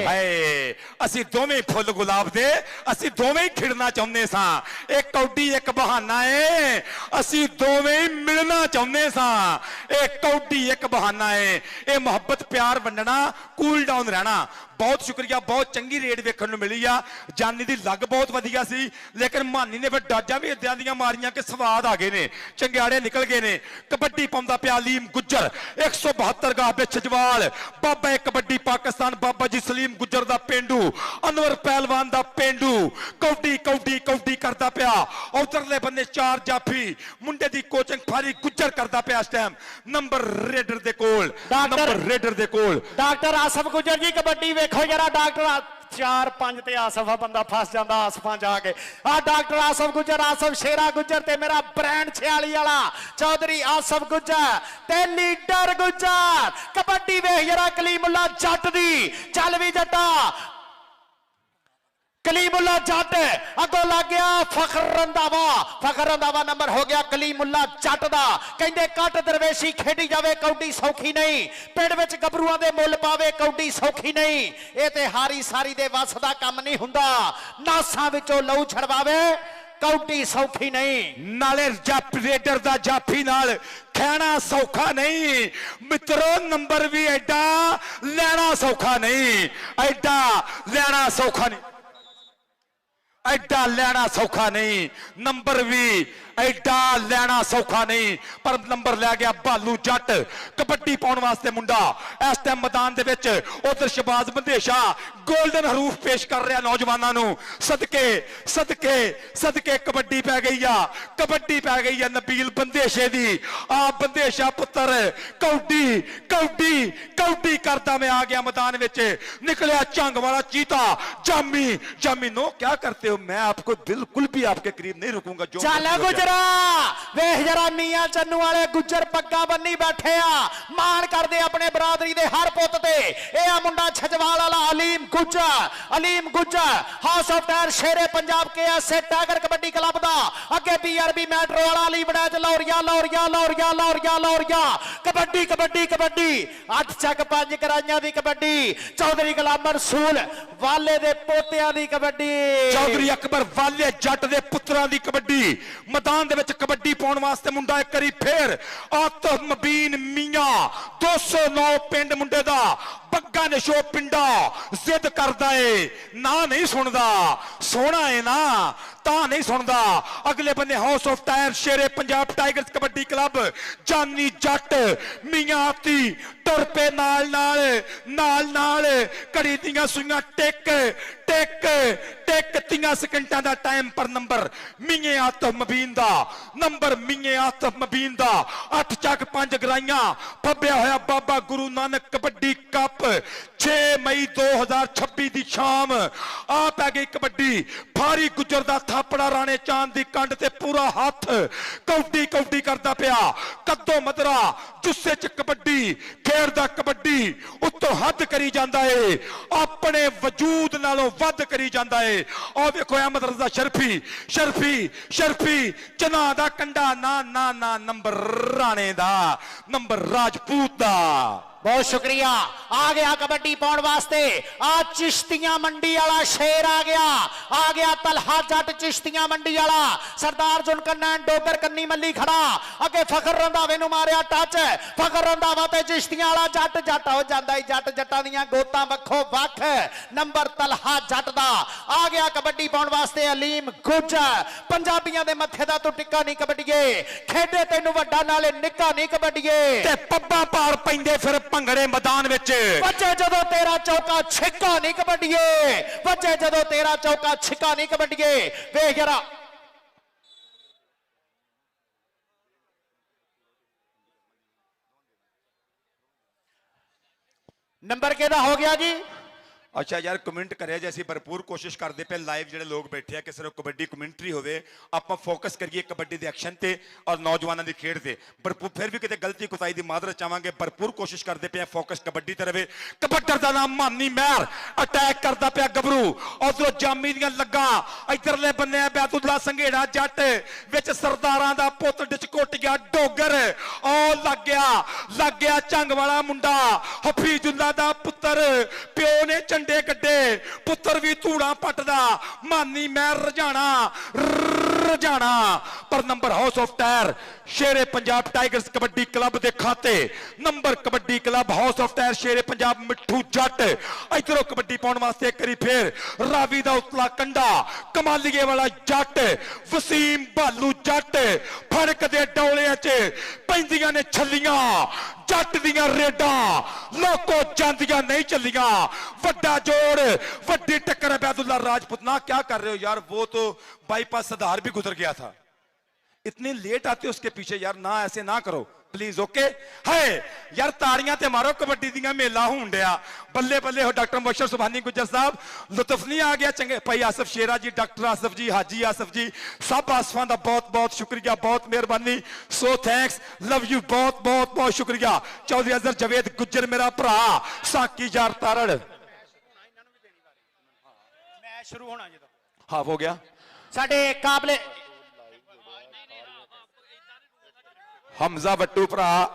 ਹਾਏ। ਅਸੀਂ ਦੋਵੇਂ ਫੁੱਲ ਗੁਲਾਬ ਦੇ, ਅਸੀਂ ਦੋਵੇਂ ਹੀ ਖਿੜਨਾ ਚਾਹੁੰਦੇ ਸਾਂ। ਇਹ ਕੌਡੀ ਇੱਕ ਬਹਾਨਾ ਏ, ਅਸੀਂ ਦੋਵੇਂ ਹੀ ਮਿਲਣਾ ਚਾਹੁੰਦੇ ਸਾਂ। ਇਹ ਕੌਡੀ ਇੱਕ ਬਹਾਨਾ ਏ, ਇਹ ਮੁਹੱਬਤ ਪਿਆਰ ਵੰਡਣਾ, ਕੂਲ ਡਾਊਨ ਰਹਿਣਾ। ਬਹੁਤ ਸ਼ੁਕਰੀਆ, ਬਹੁਤ ਚੰਗੀ ਰੇਡ ਵੇਖਣ ਨੂੰ ਮਿਲੀ ਆ। ਜਾਨੀ ਦੀ ਲੱਗ ਬਹੁਤ ਵਧੀਆ ਸੀ ਲੇਕਿਨ ਮਾਨੀ ਨੇ ਫਿਰ ਡਾਜਾਂ ਵੀ ਇਦਾਂ ਦੀਆਂ ਮਾਰੀਆਂ ਕਿ ਸਵਾਦ ਆ ਗਏ ਨੇ, ਚੰਗਿਆੜੇ ਨਿਕਲ ਗਏ ਨੇ। ਕਬੱਡੀ ਪਾਉਂਦਾ ਪਿਆ ਅਲੀਮ ਗੁੱਜਰ 172 ਗਾਬੇ ਛਜਵਾਲ ਬਾਬਾ ਕਬੱਡੀ ਪਾਕਿਸਤਾਨ, ਬਾਬਾ ਜੀ ਸਲੀਮ ਗੁੱਜਰ ਦਾ ਪਿੰਡੂ, ਅਨਵਰ ਪਹਿਲਵਾਨ ਦਾ ਪਿੰਡੂ ਕੌਡੀ ਕਰਦਾ ਪਿਆ। ਉਧਰਲੇ ਬੰਦੇ 4 ਜਾਫੀ ਮੁੰਡੇ ਦੀ ਕੋਚਿੰਗ ਫਾਰੀ ਗੁੱਜਰ ਕਰਦਾ ਪਿਆ ਇਸ ਟਾਈਮ ਨੰਬਰ ਰੇਡਰ ਦੇ ਕੋਲ। ਡਾਕਟਰ ਆਸਫ ਗੁੱਜਰ ਜੀ ਕਬੱਡੀ ਵੇਖੋ ਜਰਾ। ਡਾਕਟਰ 4-5 ਤੇ ਆਸਫਾ ਬੰਦਾ ਫਸ ਜਾਂਦਾ ਆਸਫਾਂ ਜਾ ਕੇ। ਆ ਡਾਕਟਰ ਆਸਫ ਗੁੱਜਰ, ਆਸਫ ਸ਼ੇਰਾ ਗੁੱਜਰ ਤੇ ਮੇਰਾ ਬ੍ਰਾਂਡ 46 ਵਾਲਾ ਚੌਧਰੀ ਆਸਫ ਗੁੱਜਰ ਤੇ ਲੀਡਰ ਗੁੱਜਰ। ਕਬੱਡੀ ਵੇਖ ਜਰਾ ਕਲੀਮੁੱਲਾ ਜੱਟ ਦੀ, ਚੱਲ ਵੀ ਜੱਟਾ ਕਲੀਮੁੱਲਾ ਜੱਟ। ਅੱਗੋਂ ਲੱਗ ਗਿਆ ਫਖਰ ਰੰਧਾਵਾ ਨੰਬਰ ਹੋ ਗਿਆ ਕਲੀਮੁੱਲਾ ਜੱਟ ਦਾ। ਕਹਿੰਦੇ ਕੱਟ ਦਰਵੇਸ਼ੀ ਖੇਡੀ ਜਾਵੇ ਕੌਡੀ ਸੌਖੀ ਨਹੀਂ, ਪਿੰਡ ਵਿੱਚ ਗੱਭਰੂਆਂ ਦੇ ਮੁੱਲ ਪਾਵੇ ਕੌਡੀ ਸੌਖੀ ਨਹੀਂ। ਇਹ ਤੇ ਹਾਰੀ ਸਾਰੀ ਦੇ ਵੱਸ ਦਾ ਕੰਮ ਨਹੀਂ ਹੁੰਦਾ, ਨਾਸਾਂ ਵਿੱਚੋਂ ਲਹੂ ਛੜਵਾਵੇ ਕੌਡੀ ਸੌਖੀ ਨਹੀਂ। ਨਾਲੇ ਰੇਡਰ ਦਾ ਜਾਫੀ ਨਾਲ ਖੈਣਾ ਸੌਖਾ ਨਹੀਂ ਮਿੱਤਰੋ, ਨੰਬਰ ਵੀ ਐਡਾ ਲੈਣਾ ਸੌਖਾ ਨਹੀਂ, ਐਡਾ ਲੈਣਾ ਸੌਖਾ ਨਹੀਂ, ਨੰਬਰ ਵੀ ਐਡਾ ਲੈਣਾ ਸੌਖਾ ਨਹੀਂ। ਪਰ ਨੰਬਰ ਲੈ ਗਿਆ ਭਾਲੂ ਜੱਟ। ਕਬੱਡੀ ਪਾਉਣ ਵਾਸਤੇ ਮੁੰਡਾ ਇਸ ਟਾਈਮ ਮੈਦਾਨ ਦੇ ਵਿੱਚ, ਉਧਰ ਸ਼ਬਾਜ਼ ਬੰਦੇਸ਼ਾ ਗੋਲਡਨ ਹਰੂਫ ਪੇਸ਼ ਕਰ ਰਿਹਾ ਨੌਜਵਾਨਾਂ ਨੂੰ। ਸਦਕੇ ਕਬੱਡੀ ਪੈ ਗਈ ਆ ਨਬੀਲ ਬੰਦੇਸ਼ੇ ਦੀ। ਆ ਬੰਦੇਸ਼ਾ ਪੁੱਤਰ ਕੌਡੀ ਕਰਦਾ ਮੈਂ ਆ ਗਿਆ मैदान ਵਿੱਚ। ਨਿਕਲਿਆ ਝੰਗ ਵਾਲਾ ਚੀਤਾ जामी नो क्या करते हो, मैं आपको बिल्कुल भी आपके करीब नहीं रुकूंगा। जो चल गुजर ਜਰਾ ਵੇਖ ਜਰਾ ਮੀਆਂ ਚੰਨੂ ਵਾਲੇ ਗੁੱਜਰ ਪੱਗਾਂ ਬੰਨੀ ਬੈਠੇ ਆ, ਮਾਣ ਕਰਦੇ ਆਪਣੇ ਬਰਾਦਰੀ ਦੇ ਹਰ ਪੁੱਤ ਤੇ। ਇਹ ਆ ਮੁੰਡਾ ਛਜਵਾਲ ਵਾਲਾ Aleem Gujjar house of tyre Shere Punjab KSA tiger kabaddi club ਦਾ। ਅੱਗੇ BRB ਮੈਟਰੋ ਵਾਲਾ ਅਲੀ ਬੜੈਚ ਲੌਰੀਆ ਕਬੱਡੀ 8 ਚੱਕ 5 ਕਰਾਈਆਂ ਦੀ ਕਬੱਡੀ। ਚੌਧਰੀ ਗੁਲਾਮ ਰਸੂਲ ਵਾਲੇ ਦੇ ਪੋਤਿਆਂ ਦੀ ਕਬੱਡੀ। ਚੌਧਰੀ ਅਕਬਰ ਵਾਲੇ ਜੱਟ ਦੇ ਪੁੱਤਰਾਂ ਦੀ ਕਬੱਡੀ। ਮੈਦਾਨ ਦੇ ਵਿੱਚ ਕਬੱਡੀ ਪਾਉਣ ਵਾਸਤੇ ਮੁੰਡਾ ਇੱਕ ਵਾਰੀ ਫੇਰ ਆਤਮ ਮਬੀਨ ਮੀਆਂ 209 ਪਿੰਡ ਮੁੰਡੇ ਦਾ ਬੱਗਾ ਨਸ਼ੋ ਪਿੰਡਾ ਜ਼ਿੱਦ ਕਰਦਾ ਏ, ਨਾ ਨਹੀਂ ਸੁਣਦਾ। ਸੋਹਣਾ ਏ ਨਾ ਤਾਂ ਨਹੀਂ ਸੁਣਦਾ। ਅਗਲੇ ਬੰਨੇ house of tyre Shere Punjab tigers kabaddi club ਜਾਨੀ ਜੱਟ ਮੀਆਂ ਆਤੀ ਤੁਰ ਪੇ ਨਾਲ ਘੜੀ ਦੀਆਂ ਸੂਈਆਂ ਟਿਕ 30 ਸਕਿੰਟਾਂ ਦਾ ਟਾਈਮ ਪਰ ਨੰਬਰ ਮੀਏ ਆਤਮ ਮਬੀਨ ਦਾ 8 ਚੱਕ 5 ਗਰਾਈਆਂ ਫੱਬਿਆ ਹੋਇਆ ਬਾਬਾ ਗੁਰੂ ਨਾਨਕ ਕਬੱਡੀ ਕੱਪ 6 ਮਈ 2026 ਦੀ ਸ਼ਾਮ ਆ ਪੈ ਗਈ ਕਬੱਡੀ। ਫਾਰੀ ਗੁੱਜਰ ਦਾ ਥਾਪੜਾ ਰਾਣੇ ਚਾਂਦ ਦੀ ਕੰਡ ਤੇ ਪੂਰਾ ਹੱਥ ਕੌਡੀ ਕਰਦਾ ਪਿਆ। ਕੱਦੋ ਮਦਰਾ ਜੁੱਸੇ ਚ ਕਬੱਡੀ ਖੇਡਦਾ ਕਬੱਡੀ ਉੱਤੋਂ ਹੱਦ ਕਰੀ ਜਾਂਦਾ ਏ, ਆਪਣੇ ਵਜੂਦ ਨਾਲੋਂ ਵੱਧ ਕਰੀ ਜਾਂਦਾ ਏ। ਉਹ ਵੇਖੋ ਅਹਿਮਦ ਰਜ਼ਾ ਸ਼ਰਫੀ ਚਨਾ ਦਾ ਕੰਡਾ ਨਾ ਨੰਬਰ ਰਾਣੇ ਦਾ, ਨੰਬਰ ਰਾਜਪੂਤ ਦਾ। बहुत शुक्रिया। आ गया कबड्डी पाउण वास्ते आ चिश्तियां मंडी वाला शेर आ गया तलहा जट चिश्तियां मंडी वाला। सरदार जुनकन्नैन डोगर कन्नी मल्ली खड़ा, अगे फखर रंधावे नु मारिया टच। फखर रंधावा ते चिश्तियां वाला जट हो जांदा है। जट जट्टां दीयां गोतां वखो वख, नंबर तलहा जट दा। आ गया कबड्डी पाउण वास्ते अलीम गुज्जर। पंजाबियां दे मत्थे दा तू टिक्का नहीं कबड्डीए, खेडे तैनू वड्डा नाले निक्का नहीं कबड्डीए। ते पब्बा पार पैंदे फिर ਭੰਗੜੇ ਮੈਦਾਨ ਵਿੱਚ ਬੱਚੇ ਜਦੋਂ ਤੇਰਾ ਚੌਕਾ ਛਿੱਕਾ ਨਹੀਂ ਕਬੱਡੀਏ, ਬੱਚੇ ਜਦੋਂ ਤੇਰਾ ਚੌਕਾ ਛਿੱਕਾ ਨਹੀਂ ਕਬੱਡੀਏ। ਵੇਖ ਜਰਾ ਨੰਬਰ ਕਿਹਦਾ ਹੋ ਗਿਆ ਜੀ? ਅੱਛਾ ਯਾਰ ਕਮੈਂਟ ਕਰਿਆ ਜੇ ਅਸੀਂ ਭਰਪੂਰ ਕੋਸ਼ਿਸ਼ ਕਰਦੇ ਪਏ ਲਾਈਵ ਜਿਹੜੇ ਲੋਕ ਬੈਠੇ ਆ ਕਿ ਸਿਰਫ ਕਬੱਡੀ ਕਮੈਂਟਰੀ ਹੋਵੇ, ਆਪਾਂ ਫੋਕਸ ਕਰੀਏ ਕਬੱਡੀ ਦੇ ਐਕਸ਼ਨ ਤੇ ਔਰ ਨੌਜਵਾਨਾਂ ਦੀ ਖੇਡ ਤੇ। ਭਰਪੂਰ ਫਿਰ ਵੀ ਕਿਤੇ ਗਲਤੀ ਕੁਤਾਈ ਦੀ ਮਾਦਰਤ ਚਾਹਾਂਗੇ, ਭਰਪੂਰ ਕੋਸ਼ਿਸ਼ ਕਰਦੇ ਪਏ ਫੋਕਸ ਕਬੱਡੀ ਤੇ ਰਵੇ। ਕਬੱਡਰ ਦਾ ਨਾਮ ਮਾਨੀ ਮਹਿਰ ਅਟੈਕ ਕਰਦਾ ਪਿਆ ਗੱਭਰੂ, ਉਧਰੋਂ ਜਾਮੀ ਦੀਆਂ ਲੱਗਾ, ਇਧਰਲੇ ਬੰਨੇ ਬੈਤੁੱਲਾ ਸੰਘੇੜਾ ਜੱਟ ਵਿੱਚ ਸਰਦਾਰਾਂ ਦਾ ਪੁੱਤ ਡਿਚਕੁੱਟ ਗਿਆ ਡੋਗਰ। ਉਹ ਲੱਗ ਗਿਆ ਝੰਗ ਵਾਲਾ ਮੁੰਡਾ ਹਫੀਜ਼ੁੱਲਾ ਦਾ ਪੁੱਤਰ, ਪਿਓ ਨੇ ਝੰਡੇ ਕੱਢੇ, ਪੁੱਤਰ ਵੀ ਧੂੜਾ ਪੱਟਦਾ। ਮਾਨੀ ਮਹਿਰ ਰਜਾਣਾ ਪਰ number house of tyre Shere Punjab tigers kabaddi club ਦੇ ਖਾਤੇ number kabaddi club house of tyre Shere Punjab Mithu Jatt. ਇਧਰੋਂ ਕਬੱਡੀ ਪਾਉਣ ਵਾਸਤੇ ਇੱਕ ਵਾਰੀ ਫੇਰ ਰਾਵੀ ਦਾ ਉਤਲਾ ਕੰਡਾ ਕਮਾਲੀਏ ਵਾਲਾ ਜੱਟ ਵਸੀਮ ਭਾਲੂ ਜੱਟ। ਫੜਕ ਦੇ ਡੌਲਿਆਂ 'ਚ ਪੈਂਦੀਆਂ ਨੇ ਛੱਲੀਆਂ, ਜੱਟ ਦੀਆਂ ਰੇਡਾਂ ਲੋਕੋ ਜਾਂਦੀਆਂ ਨਹੀਂ ਚੱਲੀਆਂ। ਵੱਡਾ जोड़ वड्डी टक्कर है अब्दुल्ला राजपूत। ना क्या कर रहे हो यार, वो तो बाईपास सदार भी गुजर गया था। इतनी लेट आते हो उसके पीछे यार, ना ऐसे ना करो प्लीज। ओके है यार, ताड़ियां ते मारो, कबड्डी दियां मेला होण दिया। बल्ले बल्ले हो डॉक्टर मुबशर सुभानी गुज्जर साहब, लुत्फ नहीं आ गया? चंगे भाई आसफ शेरा जी, डॉक्टर आसफ जी, हाजी आसफ जी, सब आसफां दा बहुत बहुत शुक्रिया, बहुत मेहरबानी। सो थैंक्स, लव यू, बहुत बहुत बहुत शुक्रिया। चौधरी अजहर जवेद गुज्जर मेरा भरा, साकी यार तारड़ शुरू होना जो हाँ हो गया साडे काबले हमजा बट्टू भरा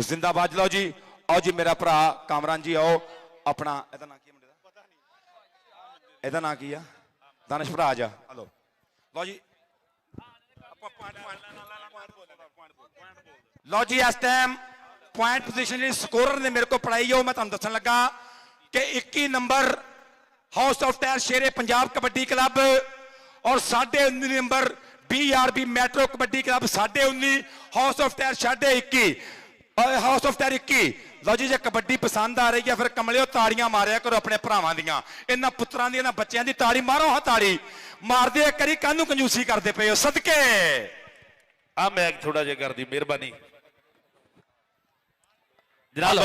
जिंदाबाद। लो जी, आओ जी मेरा भरा कामरान जी, आओ अपना ਇਹਦਾ ਨਾਂ ਕੀ ਮੁੰਡੇ ਦਾ? ਇਹਦਾ ਨਾਂ ਕੀ ਆ? ਦਾਨਿਸ਼ ਭਰਾ ਜਾ। ਹਲੋ ਲਓ ਜੀ, ਲਓ ਜੀ ਇਸ ਟਾਈਮ ਪੁਆਇੰਟ ਪੋਜੀਸ਼ਨ ਜਿਹੜੀ ਸਕੋਰਰ ਨੇ ਮੇਰੇ ਕੋਲ ਪੜਾਈ ਉਹ ਮੈਂ ਤੁਹਾਨੂੰ ਦੱਸਣ ਲੱਗਾ ਕਿ 21 number house of tyre Shere Punjab kabaddi club और 19.5 number BRB metro kabaddi club 19.5 house of tyre 21 house of tyre 21। लो जी, जे कबड्डी पसंद आ रही है फिर कमलियो ताड़ियां मारिया करो अपने भरावां दियां, इन्हां पुत्रां दी इन्हां बच्चियां दी ताड़ी मारो। हाँ ताड़ी मारदे करी कानू कंजूसी करदे पए हो सदके। आ मैं थोड़ा जिहा कर दी मेहरबानी जनाब।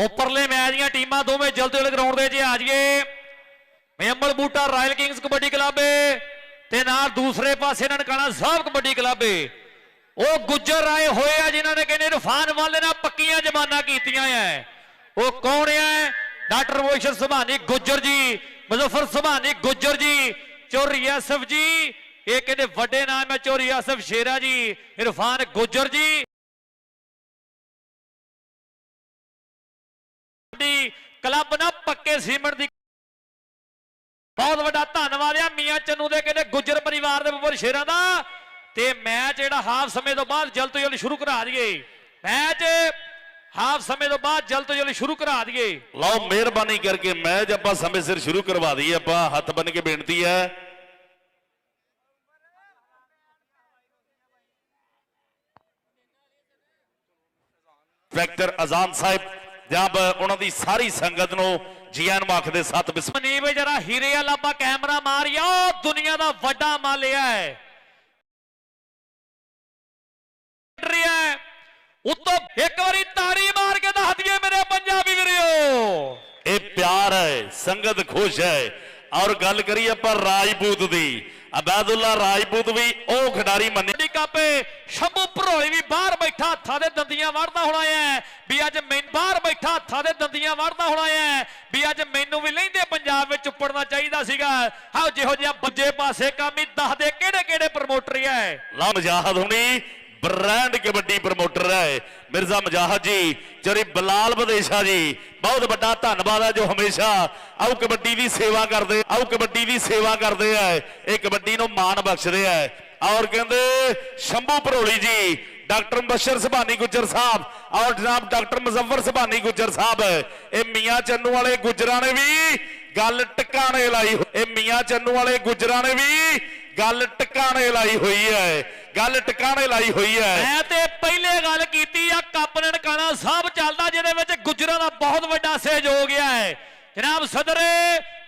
उपरले मैच ਦੀਆਂ ਟੀਮਾਂ ਦੋਵੇਂ ਜਲਦੀ ਜਲਦੀ ਗਰਾਊਂਡ ਦੇ ਵਿੱਚ ਆ ਜਾਈਏ। मेमल बूटा रॉयल किंग्स कबड्डी क्लब ਤੇ ਨਾਲ ਦੂਸਰੇ ਪਾਸੇ ਨਨਕਾਣਾ ਸਾਹਿਬ ਕਬੱਡੀ ਕਲੱਬ ਏ ਉਹ ਗੁੱਜਰ ਆਏ ਹੋਏ ਆ ਜਿਨ੍ਹਾਂ ਨੇ ਕਹਿੰਦੇ ਇਰਫਾਨ ਵਾਲੇ ਨਾਲ ਪੱਕੀਆਂ ਜ਼ਮਾਨਾਂ ਕੀਤੀਆਂ ਐ। ਉਹ ਕੌਣ ਐ? ਡਾਕਟਰ ਮੋਸ਼ਨ ਸੁਭਾਨੀ ਗੁੱਜਰ ਜੀ, ਮੁਜ਼ੱਫਰ ਸੁਭਾਨੀ ਗੁੱਜਰ ਜੀ, ਚੌਧਰੀ ਆਸਫ ਜੀ, ਇਹ ਕਹਿੰਦੇ ਵੱਡੇ ਨਾਮ ਹੈ ਚੌਧਰੀ ਆਸਫ ਸ਼ੇਰਾ ਜੀ, ਇਰਫਾਨ ਗੁੱਜਰ ਜੀ। ਕਲੱਬ ਨਾ ਪੱਕੇ ਸੀਮੈਂਟ ਦੀ ਬਹੁਤ ਵੱਡਾ ਧੰਨਵਾਦ ਆ ਮੀਆਂ ਚੰਨੂ ਦੇ ਕਹਿੰਦੇ ਗੁੱਜਰ ਪਰਿਵਾਰ ਦੇ ਉੱਪਰ ਸ਼ੇਰਾਂ ਦਾ। ਤੇ ਮੈਚ ਜਿਹੜਾ ਹਾਫ ਸਮੇਂ ਤੋਂ ਬਾਅਦ ਜਲਦ ਤੋਂ ਜਲਦ ਸ਼ੁਰੂ ਕਰਾ ਦਈਏ। ਮੈਚ ਹਾਫ ਸਮੇਂ ਤੋਂ ਬਾਅਦ ਜਲਦ ਤੋਂ ਜਲਦ ਸ਼ੁਰੂ ਕਰਾ ਦਈਏ। ਲਓ ਮਿਹਰਬਾਨੀ ਕਰਕੇ ਮੈਚ ਆਪਾਂ ਸਮੇਂ ਸਿਰ ਸ਼ੁਰੂ ਕਰਵਾ ਦਈਏ। ਆਪਾਂ ਹੱਥ ਬੰਨ ਕੇ ਬੇਨਤੀ ਹੈ ਇੰਸਪੈਕਟਰ ਅਜ਼ਾਨ ਸਾਹਿਬ ਜਨਾਬ ਉਹਨਾਂ ਦੀ ਸਾਰੀ ਸੰਗਤ ਨੂੰ ਜੀ ਆਇਆਂ ਨੂੰ ਆਖਦੇ ਸਤ ਬਿਸਮਿਲ੍ਲਾ। ਮਨੀਬ ਜਰਾ ਹੀਰੇ ਵਾਲਾ ਆਪਾਂ ਕੈਮਰਾ ਮਾਰਿਆ ਦੁਨੀਆ ਦਾ ਵੱਡਾ ਮਾਲਿਆ ਹੈ ਉੱਤੋਂ ਇੱਕ ਵਾਰੀ ਤਾੜੀ ਮਾਰ ਕੇ ਦੱਸ ਦਈਏ ਮੇਰੇ ਪੰਜਾਬੀ ਵੀਰੋ। ਇਹ ਪਿਆਰ ਹੈ, ਸੰਗਤ ਖੁਸ਼ ਹੈ। ਔਰ ਗੱਲ ਕਰੀਏ ਆਪਾਂ ਰਾਜਪੂਤ ਦੀ, ਅਬੈਦੁੱਲਾ ਰਾਜਪੂਤ ਵੀ ਉਹ ਖਿਡਾਰੀ ਮੰਨੇ ਕਾਪੇ ਸ਼ੰਭੂ ਭਰੋਲੀ ਵੀ ਬਾਹਰ ਬੈਠਾ ਹੱਥਾਂ ਦੇ ਦੰਦੀਆਂ ਵੜਦਾ ਹੋਣਾ ਹੈ ਵੀ ਅੱਜ ਮੈਂ ਬਾਹਰ ਬੈਠਾ ਹੱਥਾਂ ਦੇ ਦੰਦੀਆਂ ਵੜਦਾ ਹੋਣਾ ਹੈ ਵੀ ਅੱਜ ਮੈਨੂੰ ਵੀ ਲੈਂਦੇ ਪੰਜਾਬ ਵਿੱਚ ਉੱਪੜਨਾ ਚਾਹੀਦਾ ਸੀਗਾ। ਹਾਂ ਜਿਹੋ ਜਿਹਾ ਬੱਜੇ ਪਾਸੇ ਕੰਮ ਹੀ ਦੱਸਦੇ ਕਿਹੜੇ ਕਿਹੜੇ ਪ੍ਰਮੋਟਰ ਹੈ। ਲਾ ਮਜਾਹਦ ਹੁਣੀ ਬ੍ਰਾਂਡ ਕਬੱਡੀ ਪ੍ਰਮੋਟਰ ਹੈ ਮਿਰਜ਼ਾ ਮਜਾਹਦ ਜੀ, ਚੋਰੀ ਬਲਾਲ ਵਿਦੇਸ਼ਾ ਜੀ, ਬਹੁਤ ਵੱਡਾ ਧੰਨਵਾਦ ਹੈ ਜੋ ਹਮੇਸ਼ਾ ਆਓ ਕਬੱਡੀ ਦੀ ਸੇਵਾ ਕਰਦੇ, ਆਓ ਕਬੱਡੀ ਦੀ ਸੇਵਾ ਕਰਦੇ ਆ। ਇਹ ਕਬੱਡੀ ਨੂੰ ਮਾਣ ਬਖਸ਼ਦੇ ਆ। ਔਰ ਕਹਿੰਦੇ ਸ਼ੰਭੂ ਭਰੋਲੀ ਜੀ, ਡਾਕਟਰ ਮੁਬਸ਼ਰ ਸੁਭਾਨੀ ਗੁੱਜਰ ਸਾਹਿਬ ਔਰ ਜਨਾਬ ਡਾਕਟਰ ਮੁਜ਼ੱਫਰ ਸੁਭਾਨੀ ਗੁੱਜਰ ਸਾਹਿਬ, ਇਹ ਮੀਆਂ ਚੰਨੂ ਵਾਲੇ ਗੁੱਜਰਾਂ ਨੇ ਵੀ ਗੱਲ ਟਿਕਾਣੇ ਲਾਈ। ਇਹ ਮੀਆਂ ਚੰਨੂ ਵਾਲੇ ਗੁੱਜਰਾਂ ਨੇ ਵੀ ਗੱਲ ਟਿਕਾਣੇ ਲਾਈ ਹੋਈ ਹੈ, ਗੱਲ ਟਿਕਾਣੇ ਲਾਈ ਹੋਈ ਹੈ। ਮੈਂ ਤੇ ਪਹਿਲੇ ਗੱਲ ਕੀਤੀ ਆ ਕੱਪ ਨਨਕਾਣਾ ਸਾਹਿਬ ਚੱਲਦਾ ਜਿਹਦੇ ਵਿੱਚ ਗੁੱਜਰਾਂ ਦਾ ਬਹੁਤ ਵੱਡਾ ਸਹਿਯੋਗ ਹੈ। ਜਨਾਬ ਸਦਰ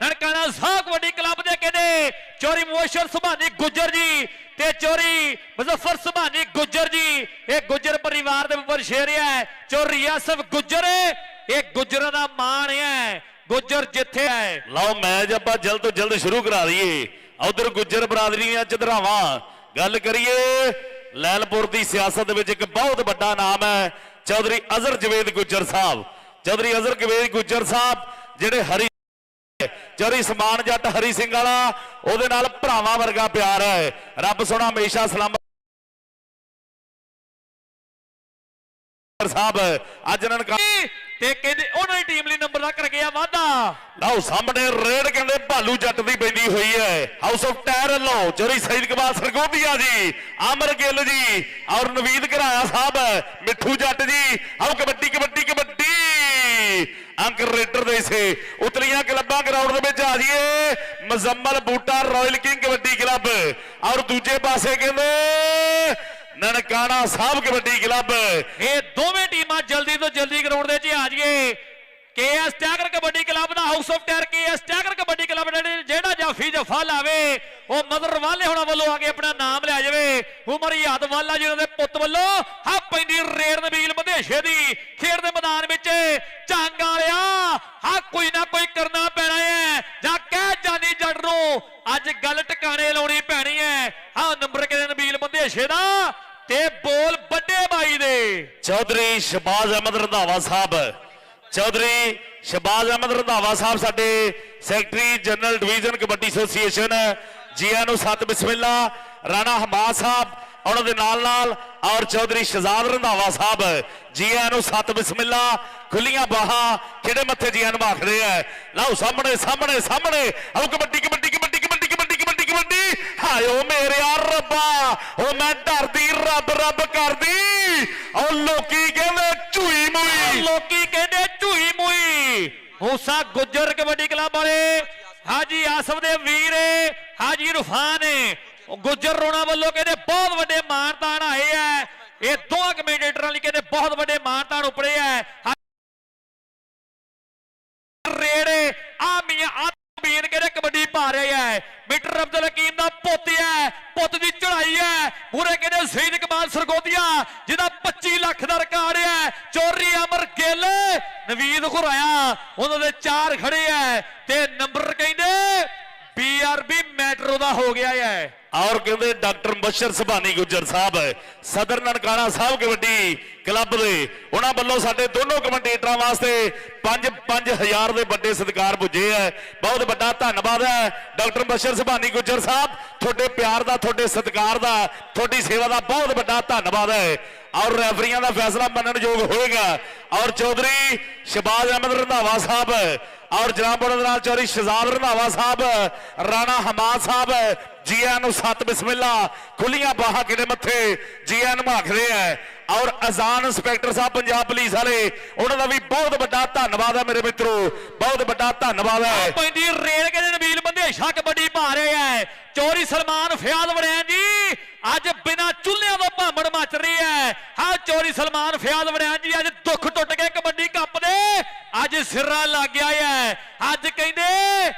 ਨਨਕਾਣਾ ਸਾਹਿਬ ਕਬੱਡੀ ਕਲੱਬ ਦੇ ਕਹਿੰਦੇ ਚੋਰੀ ਮੁਬਸ਼ਰ ਸੁਭਾਨੀ ਗੁੱਜਰ ਜੀ ਤੇ ਚੋਰੀ ਮੁਜ਼ੱਫਰ ਸੁਭਾਨੀ ਗੁੱਜਰ ਜੀ, ਇਹ ਗੁੱਜਰ ਪਰਿਵਾਰ ਦੇ ਉੱਪਰ ਸ਼ੇਰ ਹੈ। ਚੋਰੀ ਆਸਫ ਗੁੱਜਰ, ਇਹ ਗੁੱਜਰਾਂ ਦਾ ਮਾਣ ਹੈ। ਗੁੱਜਰ ਜਿੱਥੇ ਹੈ। ਲਓ ਮੈਚ ਆਪਾਂ ਜਲਦ ਤੋਂ ਜਲਦ ਸ਼ੁਰੂ ਕਰਾ ਦਈਏ। ਉਧਰ ਗੁੱਜਰ ਬਰਾਦਰੀਆਂ ਚਦਰਾਵਾਂ ਗੱਲ ਕਰੀਏ ਲੈਲਪੁਰ ਦੀ ਸਿਆਸਤ ਦੇ ਵਿੱਚ ਇੱਕ ਬਹੁਤ ਵੱਡਾ ਨਾਮ ਹੈ ਚੌਧਰੀ ਅਜ਼ਰ ਜਵੇਦ ਗੁੱਜਰ ਸਾਹਿਬ। ਚੌਧਰੀ ਅਜ਼ਰ ਜਵੇਦ ਗੁੱਜਰ ਸਾਹਿਬ ਜਿਹੜੇ ਹਰੀ ਚੌਧਰੀ ਸਮਾਨ ਜੱਟ ਹਰੀ ਸਿੰਘ ਵਾਲਾ, ਉਹਦੇ ਨਾਲ ਭਰਾਵਾਂ ਵਰਗਾ ਪਿਆਰ ਹੈ। ਰੱਬ ਸੋਹਣਾ ਹਮੇਸ਼ਾ ਸਲਾਮਤ ਸਾਹਿਬ ਅੱਜ ਨਨਕਾ ਤੇ ਕਹਿੰਦੇ ਉਹਨਾਂ ਦੀ ਟੀਮ ਲਈ ਨੰਬਰ ਦਾ ਕਰ ਗਿਆ ਵਾਧਾ। ਲਓ ਸਾਹਮਣੇ ਰੇਡ ਕਹਿੰਦੇ ਭਾਲੂ ਜੱਟ ਦੀ ਪੈਂਦੀ ਹੋਈ ਹੈ। ਹਾਊਸ ਆਫ ਟਾਇਰ ਵੱਲੋਂ ਚੋਰੀ ਸਈਦ ਕਬਾਲ ਸਰਗੋਧੀਆ ਜੀ, ਅਮਰ ਗਿੱਲ ਜੀ ਔਰ ਨਵੀਦ ਘਰਾਇਆ ਸਾਹਿਬ, ਮਿੱਠੂ ਜੱਟ ਜੀ। ਆਓ ਕਬੱਡੀ ਕਬੱਡੀ ਕਬੱਡੀ ਅੰਕ ਰੇਡਰ ਦੇ ਸੇ ਉਤਲੀਆਂ ਕਲੱਬਾਂ ਗਰਾਊਂਡ ਦੇ ਵਿੱਚ ਆ ਜਾਈਏ। Muzammil Boota royal king kabaddi club ਔਰ ਦੂਜੇ ਪਾਸੇ ਕਹਿੰਦੇ ਨਨਕਾਣਾ ਸਾਹਿਬ ਕਬੱਡੀ ਕਲੱਬ। ਇਹ ਦੋਵੇਂ ਟੀਮਾਂ ਜਲਦੀ ਤੋਂ ਜਲਦੀ ਗਰਾਊਂਡ ਦੇ ਵਿੱਚ ਆ ਜਾਈਏ। KS tiger kabaddi club the house of tyre KS tiger kabaddi club ਜਿਹੜਾ ਜਾਫੀ ਜਫਾ ਲਾਵੇ ਉਹ ਮਦਰ ਵਾਲੇ ਹੋਣਾ ਵੱਲੋਂ ਆ ਕੇ ਆਪਣਾ ਨਾਮ ਲੈ ਜਾਵੇ। ਉਮਰ ਯਾਦ ਵਾਲਾ ਜਿਹਨਾਂ ਦੇ ਪੁੱਤ ਵੱਲੋਂ ਹਾ ਪੈਂਦੀ ਰੇਡ ਨਬੀਲ ਮਧੇਸ਼ੇ ਦੀ ਖੇਡ ਦੇ ਮੈਦਾਨ ਵਿੱਚ ਝੰਗ ਵਾਲਿਆ ਹਾ ਕੋਈ ਨਾ ਕੋਈ ਕਰਨਾ ਪੈਣਾ ਹੈ ਜਾਂ ਕਹਿ ਜਾਨੀ ਜੱਟ ਨੂੰ ਅੱਜ ਗੱਲ ਟਿਕਾਣੇ ਲਾਉਣੀ ਪੈਣੀ ਹੈ। ਹਾਂ ਨੰਬਰ ਕਿਹਦੇ ਨਬੀਲ ਮਧੇਸ਼ੇ ਦਾ ਤੇ ਬੋਲ ਵੱਡੇ ਬਾਈ ਦੇ ਚੌਧਰੀ ਸ਼ਬਾਜ਼ ਅਹਿਮਦ ਰੰਧਾਵਾ ਸਾਹਿਬ। ਚੌਧਰੀ ਸ਼ਬਾਜ਼ ਅਹਿਮਦ ਰੰਧਾਵਾ ਸਾਹਿਬ ਸਾਡੇ secretary general division kabaddi association, ਜੀ ਆਇਆਂ ਨੂੰ ਸਤ ਬਿਸਮਿਲ੍ਲਾ। ਰਾਣਾ ਹਮਾਦ ਸਾਹਿਬ ਉਹਨਾਂ ਦੇ ਨਾਲ ਨਾਲ ਔਰ ਚੌਧਰੀ ਸ਼ਹਜ਼ਾਦ ਰੰਧਾਵਾ ਸਾਹਿਬ, ਜੀ ਆਇਆਂ ਨੂੰ ਸਤ ਬਿਸਮਿਲ੍ਲਾ। ਖੁੱਲੀਆਂ ਬਾਹਾਂ ਖਿੜੇ ਮੱਥੇ ਜੀ ਆਇਆਂ ਨੂੰ ਆਖਦੇ ਆ। ਲਓ ਸਾਹਮਣੇ ਸਾਹਮਣੇ ਸਾਹਮਣੇ ਆਓ ਕਬੱਡੀ ਕਬੱਡੀ ਕਬੱਡੀ ਕਬੱਡੀ ਕਬੱਡੀ ਕਬੱਡੀ ਕਬੱਡੀ। ਹਾਇਓ ਮੇਰੇ ਰੱਬਾ ਉਹ ਮੈਂ ਡਰਦੀ ਰੱਬ ਰੱਬ ਕਰਦੀ। ਉਹ ਲੋਕੀ ਕਹਿੰਦੇ ਝੂਈ ਮੂਈ, ਲੋਕੀ ਕਹਿੰਦੇ ਝੂਈ ਮੂਈ। ਹੂਸਾ ਗੁੱਜਰ ਕਬੱਡੀ ਕਲੱਬ ਵਾਲੇ ਹਾਜੀ ਆਸਫ ਦੇ ਵੀਰ ਹਾਜੀ ਇਰਫਾਨ ਗੁੱਜਰ ਰੋਣਾ ਵੱਲੋਂ ਕਹਿੰਦੇ ਬਹੁਤ ਵੱਡੇ ਮਾਨਤਾਨ ਆਏ ਆ। ਇਹ ਦੋਹਾਂ ਕਮੈਂਟੇਟਰਾਂ ਲਈ ਕਹਿੰਦੇ ਬਹੁਤ ਵੱਡੇ ਮਾਨਤਾਨ ਉਪੜੇ ਆ। ਰੇੜੇ ਆ ਮੀਆਂ ਬੀਨ ਕਹਿੰਦੇ ਕਬੱਡੀ ਪਾ ਰਹੇ ਹੈ। ਮੀਟਰ ਅਬਦੁਲ ਹਕੀਮ ਦਾ ਪੁੱਤ ਹੈ, ਪੁੱਤ ਦੀ ਚੜਾਈ ਹੈ। ਪੂਰੇ ਕਹਿੰਦੇ ਸਈਦ ਕਮਾਲ ਸਰਗੋਧੀਆ ਜਿਹਦਾ 25 ਲੱਖ ਦਾ ਰਿਕਾਰਡ ਹੈ। ਚੋਰੀ ਅਮਰ ਗਿੱਲ ਨਵੀਦ ਘੁਰਾਇਆ ਉਹਨਾਂ ਦੇ 4 ਖੜੇ ਹੈ ਤੇ ਨੰਬਰ ਕਹਿੰਦੇ BRB ਮੈਟਰੋ ਦਾ ਹੋ ਗਿਆ ਹੈ। ਕਹਿੰਦੇ ਡਾਕਟਰ ਮੁਬਸ਼ਰ ਸੁਭਾਨੀ ਗੁੱਜਰ ਸਾਹਿਬ ਸਦਰ ਨਨਕਾਣਾ ਸਾਹਿਬ ਕਬੱਡੀ ਕਲੱਬ ਦੇ, ਉਹਨਾਂ ਵੱਲੋਂ ਸਾਡੇ ਦੋਨੋਂ ਕਮੈਂਟੇਟਰਾਂ ਵਾਸਤੇ 5-5000 ਦੇ ਵੱਡੇ ਸਤਿਕਾਰ ਪੁੱਜੇ ਹੈ। ਬਹੁਤ ਵੱਡਾ ਧੰਨਵਾਦ ਹੈ ਡਾਕਟਰ ਮੁਬਸ਼ਰ ਸੁਭਾਨੀ ਗੁੱਜਰ ਸਾਹਿਬ, ਤੁਹਾਡੇ ਪਿਆਰ ਦਾ, ਤੁਹਾਡੇ ਸਤਿਕਾਰ ਦਾ, ਤੁਹਾਡੀ ਸੇਵਾ ਦਾ ਬਹੁਤ ਵੱਡਾ ਧੰਨਵਾਦ ਹੈ। ਔਰ ਰੈਫਰੀਆਂ ਦਾ ਫੈਸਲਾ ਮੰਨਣਯੋਗ ਹੋਏਗਾ। ਔਰ ਚੌਧਰੀ ਸ਼ਬਾਜ਼ ਅਹਿਮਦ ਰੰਧਾਵਾ ਸਾਹਿਬ ਔਰ ਜਨਾਬ ਉਹਨਾਂ ਦੇ ਨਾਲ ਚੌਧਰੀ ਸ਼ਹਜ਼ਾਦ ਰੰਧਾਵਾ ਸਾਹਿਬ, ਰਾਣਾ ਹਮਾਦ ਸਾਹਿਬ ਜੀ ਆਇਆਂ ਨੂੰ ਸਤ ਬਿਸਮਿਲ੍ਲਾ, ਖੁੱਲੀਆਂ ਬਾਹਾਂ ਕਿਹੜੇ ਮੱਥੇ ਜੀ ਆਇਆਂ ਨੂੰ ਆਖਦੇ ਆ। ਔਰ ਅਜ਼ਾਨ ਇੰਸਪੈਕਟਰ ਸਾਹਿਬ ਪੰਜਾਬ ਪੁਲਿਸ ਵਾਲੇ, ਉਹਨਾਂ ਦਾ ਵੀ ਬਹੁਤ ਵੱਡਾ ਧੰਨਵਾਦ ਹੈ ਮੇਰੇ ਮਿੱਤਰੋ, ਬਹੁਤ ਵੱਡਾ ਧੰਨਵਾਦ ਹੈ। ਪੈਂਦੀ ਰੇਲ ਕੇ ਨਬੀਲ ਬੰਦੇਸ਼ਾ ਕਬੱਡੀ ਪਾ ਰਹੇ ਹੈ। ਚੌਧਰੀ ਸਲਮਾਨ ਫਿਆਜ਼ ਵੜੈਣ ਜੀ ਅੱਜ ਬਿਨਾਂ ਚੁੱਲ੍ਹਿਆਂ ਤੋਂ ਭਾਂਬੜ ਮੱਚ ਰਹੀ ਹੈ। ਹਾਂ ਚੌਧਰੀ ਸਲਮਾਨ ਫਿਆਜ਼ ਵੜੈਣ ਜੀ ਅੱਜ ਦੁੱਖ ਟੁੱਟ ਕੇ ਕਬੱਡੀ ਕੱਪ ਦੇ ਅੱਜ ਸਿਰਾ ਲੱਗ ਗਿਆ ਹੈ। ਅੱਜ ਕਹਿੰਦੇ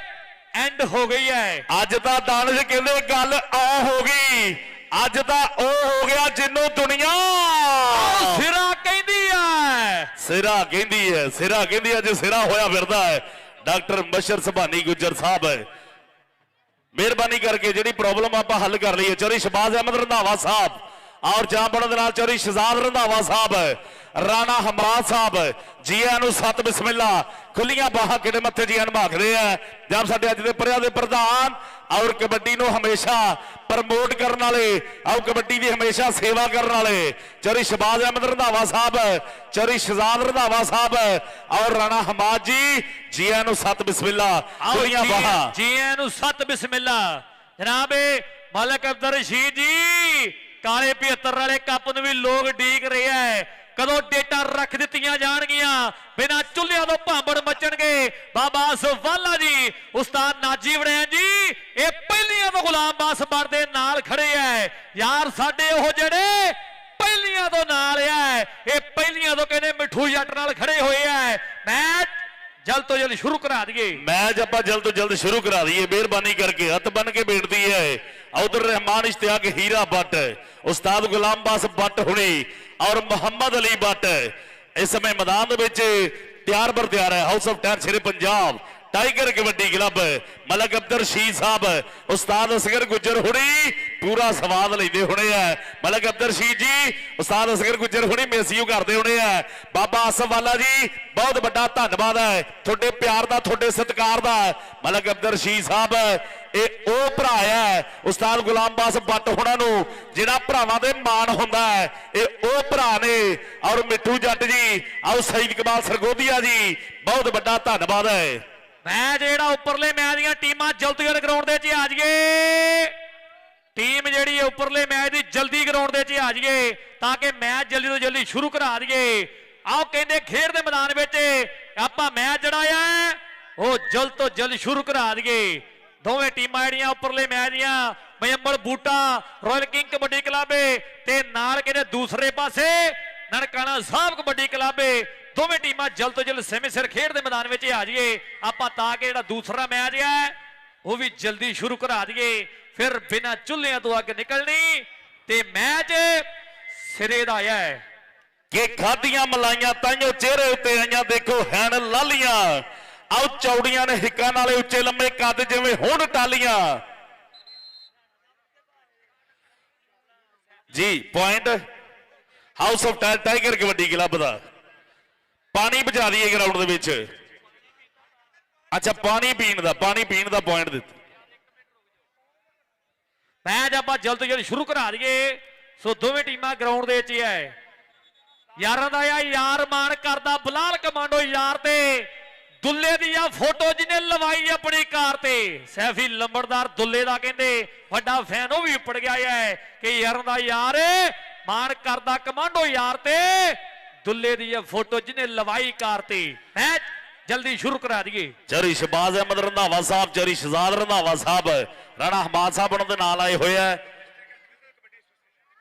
ਐਂਡ ਹੋ ਗਈ ਹੈ। ਅੱਜ ਤਾਂ ਦਾਨਿਸ਼ ਕਹਿੰਦੇ ਗੱਲ ਆ ਹੋ ਗਈ, ਅੱਜ ਤਾਂ ਉਹ ਹੋ ਗਿਆ ਜਿਹਨੂੰ ਦੁਨੀਆ ਸਿਰਾ ਕਹਿੰਦੀ ਹੈ, ਸਿਰਾ ਕਹਿੰਦੀ ਹੈ, ਸਿਰਾ ਕਹਿੰਦੀ ਅੱਜ ਸਿਰਾ ਹੋਇਆ ਫਿਰਦਾ ਹੈ। ਡਾਕਟਰ ਮੁਬਸ਼ਰ ਸੁਭਾਨੀ ਗੁੱਜਰ ਸਾਹਿਬ ਮਿਹਰਬਾਨੀ ਕਰਕੇ ਜਿਹੜੀ ਪ੍ਰੋਬਲਮ ਆਪਾਂ ਹੱਲ ਕਰ ਲਈਏ। ਚੌਧਰੀ ਸ਼ਬਾਜ਼ ਅਹਿਮਦ ਰੰਧਾਵਾ ਸਾਹਿਬ ਔਰ ਜਾਂਬੜ ਦੇ ਨਾਲ ਚੌਧਰੀ ਸ਼ਹਜ਼ਾਦ ਰੰਧਾਵਾ ਸਾਹਿਬ, ਰਾਣਾ ਹਮਾਦ ਸਾਹਿਬ ਜੀ ਆਇਆਂ ਨੂੰ ਸਤ ਬਿਸਮਿਲ੍ਲਾ, ਖੁੱਲੀਆਂ ਬਾਹਾਂ ਕਿਹੜੇ ਮੱਥੇ ਜੀ ਆਇਆਂ ਨੂੰ ਆਖਦੇ ਆ। ਜਦ ਸਾਡੇ ਅੱਜ ਦੇ ਪਰਿਆ ਦੇ ਪ੍ਰਧਾਨ ਔਰ ਕਬੱਡੀ ਨੂੰ ਹਮੇਸ਼ਾ ਪ੍ਰਮੋਟ ਕਰਨ ਵਾਲੇ ਔਰ ਕਬੱਡੀ ਦੀ ਹਮੇਸ਼ਾ ਸੇਵਾ ਕਰਨ ਵਾਲੇ ਚੌਧਰੀ ਸ਼ਬਾਜ਼ ਅਹਿਮਦ ਰੰਧਾਵਾ ਸਾਹਿਬ, ਚੌਧਰੀ ਸ਼ਹਜ਼ਾਦ ਰੰਧਾਵਾ ਸਾਹਿਬ ਔਰ ਰਾਣਾ ਹਮਾਦ ਜੀ ਆਇਆਂ ਨੂੰ ਸਤ ਬਿਸਮਿਲ੍ਲਾ, ਖੁੱਲੀਆਂ ਬਾਹਾਂ ਜੀ ਆਇਆਂ ਨੂੰ ਸਤ ਬਿਸਮਿਲ੍ਲਾ। ਜਨਾਬੇ ਮਲਕ ਅਬਦਰ ਰਸ਼ੀਦ ਜੀ ਕਾਲੇ 75 ਵਾਲੇ ਕੱਪ ਨੂੰ ਵੀ ਲੋਕ ਡੀਕ ਰਿਹਾ ਹੈ, ਕਦੋਂ ਡੇਟਾਂ ਰੱਖ ਦਿੱਤੀਆਂ ਜਾਣਗੀਆਂ, ਬਿਨਾਂ ਚੁੱਲ੍ਹਿਆਂ ਤੋਂ ਭਾਂਬੜ ਮੱਚਣਗੇ। ਬਾਬਾ ਸਵਾਲਾ ਜੀ, ਉਸਤਾਦ ਨਾਜੀ ਵੜੈਣ ਜੀ ਇਹ ਪਹਿਲੀਆਂ ਤੋਂ ਗੁਲਾਮ ਬਾਸ ਬਰ ਦੇ ਨਾਲ ਖੜੇ ਐ ਯਾਰ, ਸਾਡੇ ਉਹ ਜਿਹੜੇ ਪਹਿਲੀਆਂ ਤੋਂ ਨਾਲ ਐ, ਇਹ ਪਹਿਲੀਆਂ ਤੋਂ ਕਹਿੰਦੇ ਮਿੱਠੂ ਜੱਟ ਨਾਲ ਖੜੇ ਹੋਏ ਐ। ਮੈਚ ਜਲਦ ਤੋਂ ਜਲਦ ਸ਼ੁਰੂ ਕਰਾ ਦਈਏ, ਮੈਚ ਆਪਾਂ ਜਲਦ ਤੋਂ ਜਲਦ ਸ਼ੁਰੂ ਕਰਾ ਦਈਏ। ਮਿਹਰਬਾਨੀ ਕਰਕੇ ਹੱਥ ਬੰਨ ਕੇ ਬੇਨਤੀ ਹੈ। ਉਧਰ ਰਹਿਮਾਨ ਇਸ਼ਤਿਆਕ ਹੀਰਾ ਬੱਟ, ਉਸਤਾਦ ਗੁਲਾਮ ਬਾਸ ਬੱਟ ਹੁਣੀ ਔਰ ਮੁਹੰਮਦ ਅਲੀ ਬੱਟ ਇਸ ਸਮੇਂ ਮੈਦਾਨ ਦੇ ਵਿੱਚ ਤਿਆਰ ਬਰ ਤਿਆਰ ਹੈ। ਹਾਊਸ ਆਫ ਟੈਰ ਸ਼ੇਰੇ ਪੰਜਾਬ टाइगर कबड्डी क्लब मलक अब्दुल रशीद साहब उस्ताद असगर गुजर हुणी पूरा स्वाद लेंदे होने है। मलक अब्दुल रशीद जी उस्ताद असगर गुजर हुणी मेसियो करते होने है। बाबा आसफ वाला जी बहुत बड़ा धन्यवाद है थोड़े प्यार का थोड़े सत्कार का। मलक अब्दुल रशीद साहब ਇਹ ਉਹ ਭਰਾ ਹੈ ਉਸਤਾਦ ਗੁਲਾਮ ਬਾਸ ਬੱਟ ਹੋਣਾ ਨੂੰ ਜਿਹੜਾ ਭਰਾਵਾਂ ਦੇ ਮਾਣ ਹੁੰਦਾ ਹੈ, ਇਹ ਉਹ ਭਰਾ ਨੇ। ਔਰ ਮਿੱਠੂ ਜੱਟ ਜੀ ਆਓ ਸਈਦ ਇਕਬਾਲ ਸਰਗੋਦੀਆ ਜੀ ਬਹੁਤ ਵੱਡਾ ਧੰਨਵਾਦ ਹੈ। ਮੈਂ ਜਿਹੜਾ ਉੱਪਰਲੇ ਮੈਚ ਦੀਆਂ ਟੀਮਾਂ ਜਲਦੀ ਗਰਾਊਂਡ ਦੇ ਵਿੱਚ ਆ ਜਾਈਏ, ਟੀਮ ਜਿਹੜੀ ਹੈ ਉੱਪਰਲੇ ਮੈਚ ਦੀ ਜਲਦੀ ਗਰਾਊਂਡ ਦੇ ਵਿੱਚ ਆ ਜਾਈਏ ਤਾਂ ਕਿ ਮੈਚ ਜਲਦੀ ਤੋਂ ਜਲਦੀ ਸ਼ੁਰੂ ਕਰਾ ਦਈਏ। ਆਓ ਕਹਿੰਦੇ ਖੇਡ ਦੇ ਮੈਦਾਨ ਵਿੱਚ ਆਪਾਂ ਮੈਚ ਜਿਹੜਾ ਹੈ ਉਹ ਜਲਦ ਤੋਂ ਜਲਦ ਸ਼ੁਰੂ ਕਰਾ ਦਈਏ। ਦੋਵੇਂ ਟੀਮਾਂ ਜਿਹੜੀਆਂ ਉੱਪਰਲੇ ਮੈਚ ਦੀਆਂ ਮਯੰਬਲ ਬੂਟਾ ਰਾਇਲ ਕਿੰਗ ਕਬੱਡੀ ਕਲੱਬ ਤੇ ਨਾਲ ਕਹਿੰਦੇ ਦੂਸਰੇ ਪਾਸੇ ਨਨਕਾਣਾ ਸਾਹਿਬ ਕਬੱਡੀ ਕਲੱਬ, ਦੋਵੇਂ ਟੀਮਾਂ ਜਲਦ ਤੋਂ ਜਲਦ ਸਮੇਂ ਸਿਰ ਖੇਡ ਦੇ ਮੈਦਾਨ ਵਿੱਚ ਆ ਜਾਈਏ ਆਪਾਂ ਤਾਂ ਕਿ ਜਿਹੜਾ ਦੂਸਰਾ ਮੈਚ ਹੈ ਉਹ ਵੀ ਜਲਦੀ ਸ਼ੁਰੂ ਕਰਾ ਦਈਏ। ਫਿਰ ਬਿਨਾਂ ਚੁੱਲ੍ਹਿਆਂ ਤੋਂ ਅੱਗ ਨਿਕਲਣੀ ਤੇ ਮੈਚ ਸਿਰੇ ਦਾ ਆਇਆ ਹੈ ਕਿ ਖਾਦੀਆਂ ਮਲਾਈਆਂ ਤਾਈਓ ਚਿਹਰੇ ਉੱਤੇ ਆਈਆਂ ਦੇਖੋ ਹੈਣ ਲਾਲੀਆਂ। ਆਓ ਚੌੜੀਆਂ ਨੇ ਹਿੱਕਾਂ ਨਾਲੇ ਉੱਚੇ ਲੰਮੇ ਕੱਦ ਜਿਵੇਂ ਹੁਣ ਟਾਲੀਆਂ ਜੀ। Point house of tiger kabaddi club ਦਾ। ਪਾਣੀ ਬੁਝਾ ਦਈਏ ਗਰਾਊਂਡ ਦੇ ਵਿੱਚ। ਅੱਛਾ ਪਾਣੀ ਪੀਣ ਦਾ ਪੁਆਇੰਟ ਦਿੱਤਾ। ਮੈਚ ਆਪਾਂ ਜਲਦ ਤੋਂ ਜਲਦ ਸ਼ੁਰੂ ਕਰਾ ਦਈਏ। ਸੋ ਦੋਵੇਂ ਟੀਮਾਂ ਗਰਾਊਂਡ ਦੇ ਵਿੱਚ ਹੀ ਹੈ। ਯਾਰਾਂ ਦਾ ਯਾਰ ਮਾਣ ਕਰਦਾ ਬਲਾਲ ਕਮਾਂਡੋ ਯਾਰ ਤੇ ਦੁੱਲੇ ਦੀ ਆ ਫੋਟੋ ਜਿਹਨੇ ਲਵਾਈ ਆਪਣੀ ਕਾਰ ਤੇ। ਸੈਫੀ ਲੰਬੜਦਾਰ ਦੁੱਲੇ ਦਾ ਕਹਿੰਦੇ ਵੱਡਾ ਫੈਨ ਉਹ ਵੀ ਉੱਪੜ ਗਿਆ ਹੈ ਕਿ ਯਾਰਾਂ ਦਾ ਯਾਰ ਮਾਣ ਕਰਦਾ ਕਮਾਂਡੋ ਯਾਰ ਤੇ ਦੁੱਲੇ ਦੀ ਆ ਫੋਟੋ ਜਿਹਨੇ ਲਵਾਈ ਕਾਰ ਤੇ। ਮੈਚ ਜਲਦੀ ਸ਼ੁਰੂ ਕਰਾ ਦਈਏ। ਚੌਧਰੀ ਸ਼ਹਬਾਜ਼ ਅਹਿਮਦ ਰੰਧਾਵਾ ਸਾਹਿਬ, ਚੌਧਰੀ ਸ਼ਹਜ਼ਾਦ ਰੰਧਾਵਾ ਸਾਹਿਬ, ਰਾਣਾ ਹਮਾਦ ਸਾਹਿਬ ਉਹਨਾਂ ਦੇ ਨਾਲ ਆਏ ਹੋਏ ਆ।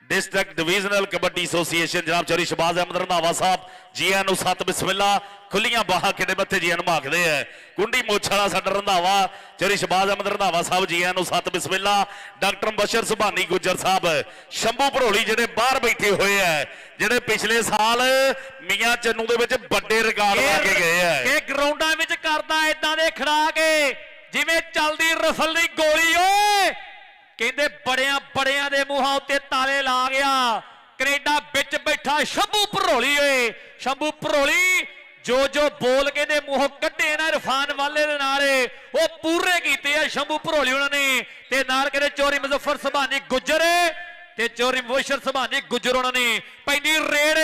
डिस्ट्रिक्ट डिवीजनल कबड्डी एसोसीएशन जनाब चौधरी शहबाज अहमद रंधावा साहब जी ਨੂੰ सत बिस्मिल्ला खुलियां बाहां किडे मत्थे जी ਨੂੰ माखदे है। कुंडी मोछ वाला साडा रंधावा चौधरी शहबाज अहमद रंधावा साहब जी ਨੂੰ सत बिस्मिल्ला। डॉक्टर मुबशर सुभानी गुजर साहब शंभू भरोली ਜਿਹੜੇ ਬਾਹਰ ਬੈਠੇ ਹੋਏ ਹੈ, ਜਿਹੜੇ ਪਿਛਲੇ ਸਾਲ ਮੀਆਂ ਚੰਨੂ ਦੇ ਵਿੱਚ ਵੱਡੇ ਰਿਕਾਰਡ ਲਾ ਕੇ ਗਏ ਹੈ ਕਿ ਗਰਾਊਂਡਾਂ ਵਿੱਚ ਕਰਦਾ ਇਦਾਂ ਦੇ ਖੜਾ ਕੇ ਜਿਵੇਂ ਚੱਲਦੀ ਰਫਲ ਦੀ ਗੋਲੀ ਓਏ ਕਹਿੰਦੇ ਬੜਿਆਂ ਦੇ ਮੂੰਹਾਂ ਉੱਤੇ ਤਾਲੇ ਲਾ ਗਿਆ। ਕੈਨੇਡਾ ਵਿੱਚ ਬੈਠਾ ਸ਼ੰਭੂ ਭਰੋਲੀ ਓਏ, ਸ਼ੰਭੂ ਭਰੋਲੀ ਜੋ ਬੋਲ ਕਹਿੰਦੇ ਮੂੰਹੋਂ ਕੱਢੇ ਨਾ ਇਰਫਾਨ ਵਾਲੇ ਦੇ ਨਾਰੇ ਉਹ ਪੂਰੇ ਕੀਤੇ ਆ ਸ਼ੰਭੂ ਭਰੋਲੀ ਉਹਨਾਂ ਨੇ। ਤੇ ਨਾਲ ਕਹਿੰਦੇ ਚੋਰੀ ਮੁਜ਼ੱਫਰ ਸੁਭਾਨੀ ਗੁੱਜਰ ਤੇ ਚੋਰੀ ਮੁਬਸ਼ਰ ਸੁਭਾਨੀ ਗੁੱਜਰ ਉਹਨਾਂ ਨੇ। ਪੈਂਦੀ raid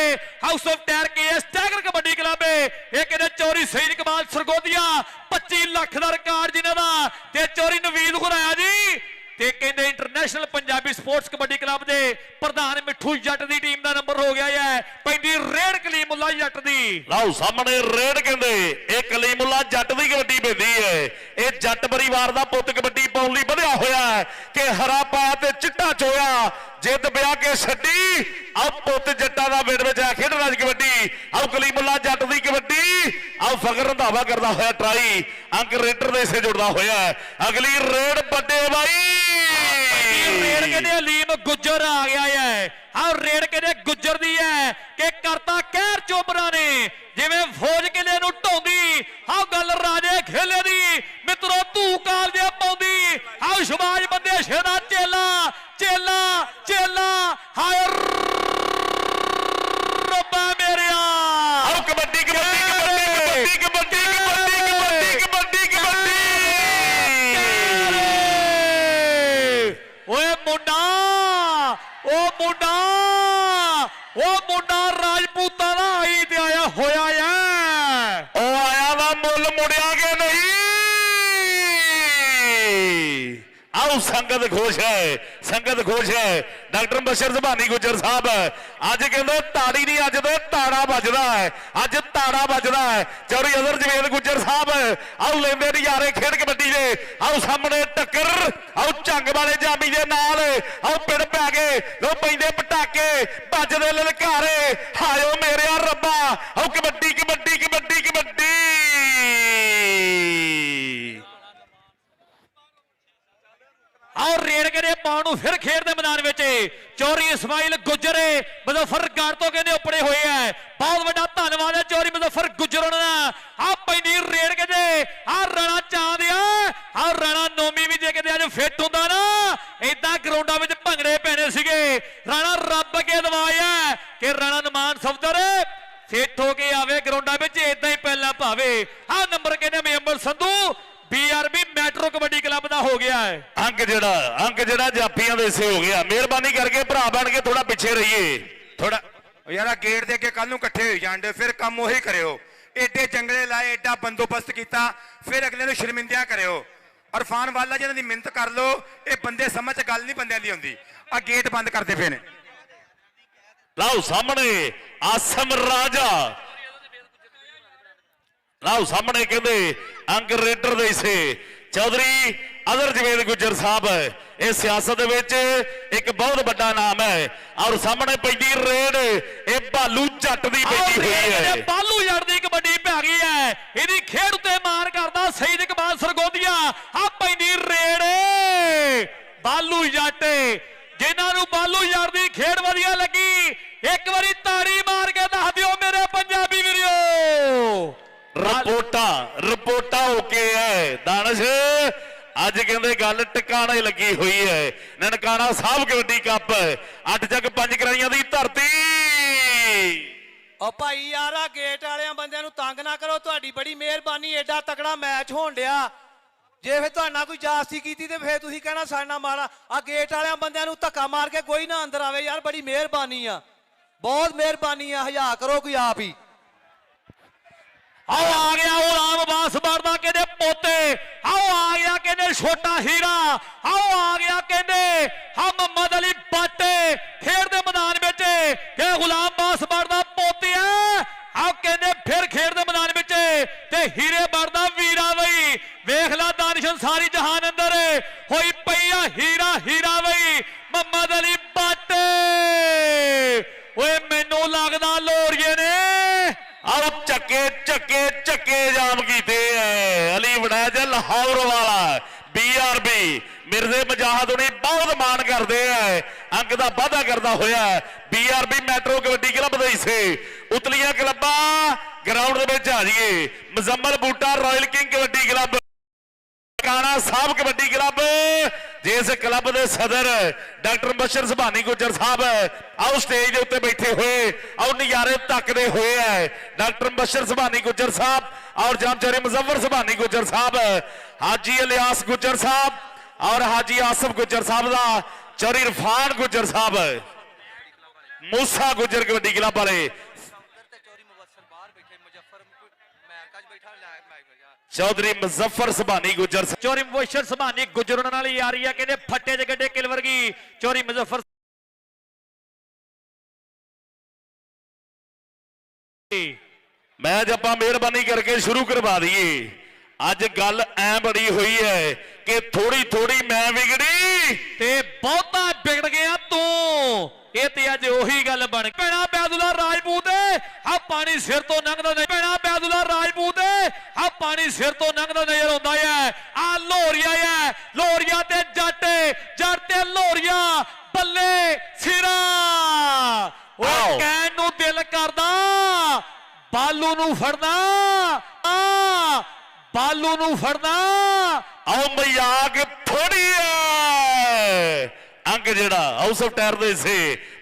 house of tiger KS tiger kabaddi club ਇਹ ਕਹਿੰਦੇ ਚੋਰੀ ਸਈਦ ਕਮਾਲ ਸਰਗੋਦੀਆ 25 ਲੱਖ ਦਾ ਰਿਕਾਰਡ ਜਿਨ੍ਹਾਂ ਦਾ ਤੇ ਚੋਰੀ ਨਵੀਦ ਖੁਰਾਇਆ ਜੀ ਤੇ ਕਹਿੰਦੇ international Punjabi sports kabaddi club ਦੇ ਪ੍ਰਧਾਨ ਮਿੱਠੂ ਜੱਟ ਦੀ ਟੀਮ ਦਾ ਨੰਬਰ ਹੋ ਗਿਆ ਹੈ। ਪੈਂਦੀ ਰੇਡ ਕਲੀਮੁੱਲਾ ਜੱਟ ਦੀ। ਲਓ ਸਾਹਮਣੇ ਰੇਡ ਕਹਿੰਦੇ ਇਹ ਕਲੀਮੁੱਲਾ ਜੱਟ ਦੀ ਕਬੱਡੀ ਪੈਂਦੀ ਹੈ। ਇਹ ਜੱਟ ਪਰਿਵਾਰ ਦਾ ਪੁੱਤ ਕਬੱਡੀ ਪਾਉਣ ਲਈ ਵਧਿਆ ਹੋਇਆ ਹੈ ਕਿ ਹਰਾ ਪਾਇਆ ਤੇ ਚਿੱਟਾ ਚੋਇਆ ਜਿੱਦ ਵਿਆਹ ਕੇ ਛੱਡੀ ਆਹ ਪੁੱਤ ਜੱਟਾਂ ਦਾ ਵਿੜ ਵਿੱਚ ਆ ਖੇਡਣਾ ਕਬੱਡੀ। ਆਹ ਕਲੀਮੁੱਲਾ ਜੱਟ ਦੀ ਕਬੱਡੀ ਆਹ ਫਖਰ ਰੰਧਾਵਾ ਕਰਦਾ ਹੋਇਆ ਟਰਾਈ ਅੰਕ ਰੇਡਰ ਦੇ ਸੇ ਜੁੜਦਾ ਹੋਇਆ। ਅਗਲੀ ਰੇਡ ਵੱਡੇ ਬਾਈ ਰੇਡ ਕਹਿੰਦੇ ਅਲੀਮ ਗੁੱਜਰ ਆ ਗਿਆ ਹੈ। ਆਹ ਰੇਡ ਕਹਿੰਦੇ ਗੁੱਜਰ ਦੀ ਹੈ ਕਿ ਕਰਤਾ ਕਹਿਰ ਚੋਬਰਾ ਨੇ ਜਿਵੇਂ ਫੌਜ ਕਿਲੇ ਨੂੰ ਢਾਉਂਦੀ। ਆਹ ਗੱਲ ਰਾਜੇ ਖੇਲੇ ਦੀ ਮਿੱਤਰੋ ਧੂ ਕਾਲ ਦੇ ਪਾਉਂਦੀ। ਆਹ ਸ਼ਬਾਜ ਬੰਦੇ ਸ਼ੇ ਦਾ ਚੇਲਾ ਚੇਲਾ ਚੇਲਾ ਹਾਏ ਰੱਬਾ ਮੇਰਿਆ। ਆਹ ਕਬੱਡੀ ਕਬੱਡੀ ਕਬੱਡੀ ਕਬੱਡੀ ਕਬੱਡੀ ਕਬੱਡੀ ਕਬੱਡੀ ਕਬੱਡੀ ਓਏ ਮੁੰਡਾ ਉਹ ਮੁੰਡਾ ਰਾਜਪੂਤਾਂ ਦਾ ਆਈ ਤੇ ਆਇਆ ਹੋਇਆ ਐ। ਉਹ ਆਇਆ ਦਾ ਮੁੱਲ ਮੁੜਿਆ ਕਿ ਨਹੀਂ। ਆਓ ਸੰਗਤ ਖੁਸ਼ ਹੈ, ਸੰਗਤ ਖੁਸ਼ ਹੈ। ਡਾਕਟਰ ਬਸ਼ਰ ਜ਼ਬਾਨੀ ਗੁੱਜਰ ਸਾਹਿਬ ਅੱਜ ਕਹਿੰਦੇ ਤਾੜੀ ਨਹੀਂ ਅੱਜ ਤੇ ਤਾੜਾ ਵੱਜਦਾ ਹੈ। ਅੱਜ ਤਾੜਾ ਵੱਜਦਾ ਹੈ। ਚੌਰੀ ਅਜ਼ਰ ਜਵੇਦ ਗੁੱਜਰ ਸਾਹਿਬ ਆਓ ਲੈਂਦੇ ਨਜ਼ਾਰੇ ਖੇਡ ਕਬੱਡੀ ਦੇ। ਆਓ ਸਾਹਮਣੇ ਟੱਕਰ ਆਓ ਝੰਗ ਵਾਲੇ ਜਾਮੀ ਦੇ ਨਾਲ ਆਓ ਪਿੰਡ ਪੈ ਗਏ ਲੋ ਪੈਂਦੇ ਪਟਾਕੇ ਵੱਜਦੇ ਲਲਕਾਰੇ ਹਾਇਓ ਮੇਰਿਆ ਰੱਬਾ। ਆਓ ਕਬੱਡੀ ਕਬੱਡੀ ਕਬੱਡੀ ਕਬੱਡੀ ਆਓ ਰੇਡ ਕਹਿੰਦੇ ਪਾਉਣ ਨੂੰ ਫਿਰ ਖੇਡ ਦੇ ਮੈਦਾਨ ਵਿੱਚ ਚੌਰੀ ਇਸਮਾਈਲ ਗੁੱਜਰ ਮੁਜ਼ੱਫਰਗੜ੍ਹ ਤੋਂ ਕਹਿੰਦੇ ਉਪੜੇ ਹੋਏ ਆ। ਬਹੁਤ ਵੱਡਾ ਧੰਨਵਾਦ ਹੈ ਚੌਰੀ ਮੁਜ਼ੱਫਰ ਗੁੱਜਰ ਉਹਨਾਂ ਦਾ। ਆਹ ਪੈਂਦੀ ਰੇਡ ਕਹਿੰਦੇ ਆਹ ਰਾਣਾ ਚਾਂਦ ਆਹ ਰਾਣਾ ਨੋਮੀ ਵੀ ਜੇ ਕਹਿੰਦੇ ਅੱਜ ਫਿੱਟ ਹੁੰਦਾ ਨਾ ਏਦਾਂ ਗਰਾਊਂਡਾਂ ਵਿੱਚ ਭੰਗੜੇ ਪੈਣੇ ਸੀਗੇ। ਰਾਣਾ ਰੱਬ ਅੱਗੇ ਦਵਾਇਆ ਕਿ ਰਾਣਾ ਨਮਾਨ ਸਫਦਰ ਫਿੱਟ ਹੋ ਕੇ ਆਵੇ ਗਰਾਊਂਡਾਂ ਵਿੱਚ ਏਦਾਂ ਹੀ ਪਹਿਲਾਂ ਭਾਵੇ। ਆਹ ਨੰਬਰ ਕਹਿੰਦੇ ਮੇਅੰਬਰ Sandhu BRB metro kabaddi club ਦਾ ਹੋ ਗਿਆ ਹੈ। ਅੰਕ ਜਿਹੜਾ ਜਾਪੀਆਂ ਦੇ ਹਿੱਸੇ ਹੋ ਗਿਆ। ਮਿਹਰਬਾਨੀ ਕਰਕੇ ਭਰਾ ਬਣ ਕੇ ਥੋੜਾ ਪਿੱਛੇ ਰਹੀਏ ਥੋੜਾ। ਯਾਰਾ ਗੇਟ ਦੇ ਅੱਗੇ ਕੱਲ ਨੂੰ ਇਕੱਠੇ ਹੋਈ ਜਾਂਦੇ ਫਿਰ ਕੰਮ ਉਹੀ ਕਰਿਓ। ਏਡੇ ਜੰਗਲੇ ਲਾਏ ਏਡਾ ਬੰਦੋਬਸਤ ਕੀਤਾ ਫਿਰ ਅਗਲੇ ਨੂੰ ਸ਼ਰਮਿੰਦਿਆਂ ਕਰਿਓ। ਇਰਫਾਨ ਵਾਲਾ ਜਿਹਨਾਂ ਦੀ ਮਿਹਨਤ ਕਰ ਲੋ ਇਹ ਬੰਦੇ ਸਮਝ ਚ ਗੱਲ ਨਹੀਂ ਬੰਦਿਆਂ ਦੀ ਆਉਂਦੀ। ਆ ਗੇਟ ਬੰਦ ਕਰਦੇ ਪਏ ਨੇ। ਲਓ ਸਾਹਮਣੇ ਆਸਮ ਰਾਜਾ ਲਓ ਸਾਹਮਣੇ ਕਹਿੰਦੇ ਅੰਕ ਰੇਡਰ ਦੇ ਹਿੱਸੇ ਚੌਧਰੀ ਅਜ਼ਰ ਜਵੇਦ ਗੁੱਜਰ ਸਾਹਿਬ ਇਹ ਸਿਆਸਤ ਦੇ ਵਿੱਚ ਇੱਕ ਬਹੁਤ ਵੱਡਾ ਨਾਮ ਹੈ। ਔਰ ਸਾਹਮਣੇ ਪੈਂਦੀ ਰੇਡ ਇਹ ਭਾਲੂ ਜੱਟ ਦੀ ਪੈਂਦੀ ਹੋਈ ਹੈ। ਭਾਲੂ ਜੱਟ ਦੀ ਕਬੱਡੀ ਪੈ ਗਈ ਹੈ। ਇਹਦੀ ਖੇਡ ਉੱਤੇ ਮਾਰ ਕਰਦਾ ਸਈਦ ਕਮਾਲ ਸਰਗੋਦੀਆ। ਆ ਪੈਂਦੀ ਰੇਡ ਭਾਲੂ ਜੱਟ ਜਿਨ੍ਹਾਂ ਨੂੰ ਭਾਲੂ ਜੱਟ ਦੀ ਖੇਡ ਵਧੀਆ ਲੱਗੀ ਇੱਕ ਵਾਰੀ ਤਾੜੀ ਮਾਰ ਕੇ ਦੱਸ ਦਿਓ ਮੇਰੇ ਪੰਜਾਬੀ ਵੀਰੋ। ਰਿਪੋਰਟਾਂ ਓਕੇ ਹੈ ਦਾਨਿਸ਼ ਅੱਜ ਕਹਿੰਦੇ ਗੱਲ ਟਿਕਾਣੇ ਲੱਗੀ ਹੋਈ ਹੈ। ਨਨਕਾਣਾ ਸਾਹਿਬ ਕਬੱਡੀ ਕੱਪ 8 ਜਗ 5 ਕਰਾਈਆਂ ਦੀ ਧਰਤੀ। ਓ ਭਾਈ ਯਾਰਾ ਗੇਟ ਵਾਲਿਆਂ ਬੰਦਿਆਂ ਨੂੰ ਤੰਗ ਨਾ ਕਰੋ ਤੁਹਾਡੀ ਬੜੀ ਮਿਹਰਬਾਨੀ। ਏਡਾ ਤਕੜਾ ਮੈਚ ਹੋਣ ਡਿਆ ਜੇ ਫਿਰ ਤੁਹਾਡਾ ਕੋਈ ਜਾਸਤੀ ਕੀਤੀ ਤੇ ਫਿਰ ਤੁਸੀਂ ਕਹਿਣਾ ਸਾਡੇ ਨਾਲ ਮਾੜਾ। ਆ ਗੇਟ ਵਾਲਿਆਂ ਬੰਦਿਆਂ ਨੂੰ ਧੱਕਾ ਮਾਰ ਕੇ ਕੋਈ ਨਾ ਅੰਦਰ ਆਵੇ ਯਾਰ ਬੜੀ ਮਿਹਰਬਾਨੀ ਆ ਬਹੁਤ ਮਿਹਰਬਾਨੀ ਆ। ਹਯਾ ਕਰੋ ਕੋਈ ਆਪ ਹੀ। ਆਓ ਆ ਗਿਆ ਗੁਲਾਮ ਅਬਾਸ ਬੜਦਾ ਕਹਿੰਦੇ ਪੋਤੇ। ਆਓ ਆ ਗਿਆ ਕਹਿੰਦੇ ਛੋਟਾ ਹੀਰਾ। ਆਓ ਆ ਗਿਆ ਕਹਿੰਦੇ ਮੁਹੰਮਦ ਅਲੀ ਬੱਟ ਖੇਡ ਦੇ ਮੈਦਾਨ ਵਿੱਚ ਤੇ ਗੁਲਾਮ ਅਬਾਸ ਬੜਦਾ ਪੋਤੇ ਆ। ਆਓ ਕਹਿੰਦੇ ਫਿਰ ਖੇਡ ਦੇ ਮੈਦਾਨ ਵਿੱਚ ਤੇ ਹੀਰੇ ਬੜਦਾ ਵੀਰਾ ਬਈ ਵੇਖ ਲਾ ਦਾਨਿਸ਼ ਸਾਰੀ ਜਹਾਨ ਅੰਦਰ ਹੋਈ ਪਈ ਆ ਹੀਰਾ ਬਈ ਮੁਹੰਮਦ ਅਲੀ ਬੱਟ। ਓਏ ਮੈਨੂੰ ਲੱਗਦਾ ਲੋਰੀਏ ਨੇ ਆਓ ਚੱਕੇ ਜਾਮ ਕੀਤੇ ਐ। ਅਲੀ ਵੜੈਜ ਲਾਹੌਰ ਵਾਲਾ BRB ਮਿਰਜ਼ੇ ਮਜਾਹਦ ਨੇ ਬਹੁਤ ਮਾਣ ਕਰਦੇ ਐ। ਅੰਕ ਦਾ ਵਾਅਦਾ ਕਰਦਾ ਹੋਇਆ BRB ਮੈਟਰੋ ਕਬੱਡੀ ਕਲੱਬ ਦੇ ਹਿੱਸੇ ਉਤਲੀਆਂ ਕਲੱਬਾਂ ਗਰਾਊਂਡ ਦੇ ਵਿੱਚ ਆ ਜਾਈਏ। Muzammil Boota royal king kabaddi club ਕਾਣਾ ਸਾਹਿਬ ਕਬੱਡੀ ਕਲੱਬ ਜਿਸ ਕਲੱਬ ਦੇ ਸਦਰ ਡਾਕਟਰ ਬਸ਼ਰ ਸੁਭਾਨੀ ਗੁੱਜਰ ਸਾਹਿਬ ਆਓ ਸਟੇਜ ਦੇ ਉੱਤੇ ਬੈਠੇ ਹੋਏ ਆਓ ਨਜ਼ਾਰੇ ਤੱਕਦੇ ਹੋਏ ਹੈ ਡਾਕਟਰ ਬਸ਼ਰ ਸੁਭਾਨੀ ਗੁੱਜਰ ਸਾਹਿਬ और जामचौरी मुजफ्फर सुभानी गुज्जर साहब हाजी इलियास गुज्जर साहब और हाजी आसिफ गुज्जर साहब का चौरी इरफान गुज्जर साहब मूसा गुज्जर कबड्डी क्लब वाले चौधरी मुजफ्फर सुभानी गुज्जर ਚੋਰੀ ਮੁਬਸ਼ਰ ਸੁਭਾਨੀ ਗੁੱਜਰ ਉਹਨਾਂ ਨਾਲ ਹੀ ਆ ਰਹੀ ਹੈ ਕਹਿੰਦੇ ਫੱਟੇ ਦੇ ਗੱਡੇ ਕਿਲ ਵਰਗੀ ਚੋਰੀ ਮੁਜ਼ੱਫਰ मैच ਆਪਾਂ ਮਿਹਰਬਾਨੀ ਕਰਕੇ ਸ਼ੁਰੂ ਕਰਵਾ ਦਈਏ ਅੱਜ ਗੱਲ ਐ ਬੜੀ ਹੋਈ ਹੈ ਕਿ ਥੋੜੀ ਥੋੜੀ ਮੈਂ ਵਿਗੜੀ ਤੇ ਬਹੁਤਾ ਵਿਗੜ ਗਿਆ ਤੂੰ ਇਹ ਤੇ ਅੱਜ ਉਹੀ ਗੱਲ ਬਣ ਪੈਣਾ ਬੈਦੁੱਲਾ ਰਾਜਪੂਤ ਆ ਪਾਣੀ ਸਿਰ ਤੋਂ ਲੰਘਦਾ ਨਹੀਂ ਪੈਣਾ ਬੈਦੁੱਲਾ ਰਾਜਪੂਤ ਆ ਪਾਣੀ ਸਿਰ ਤੋਂ ਲੰਘਦਾ ਨਜ਼ਰ ਆਉਂਦਾ ਹੈ ਆ ਲੋਰੀਆ ਹੈ ਲੋਰੀਆ ਤੇ ਜੱਟ ਜੱਟ ਤੇ ਲੋਰੀਆ ਬੱਲੇ ਸਿਰਾ ਉਹ ਕਹਿਣ ਨੂੰ ਦਿਲ ਕਰਦਾ ਬਾਲੂ ਨੂੰ ਫੜਨਾ ਬਾਲੂ ਨੂੰ ਫੜਨਾ ਆਓ ਮਜ਼ਾਕ ਥੋੜੀ ਹੈ ਅੰਕ ਜਿਹੜਾ ਹਾਊਸ ਆਫ ਟਾਇਰ ਦੇ ਸੇ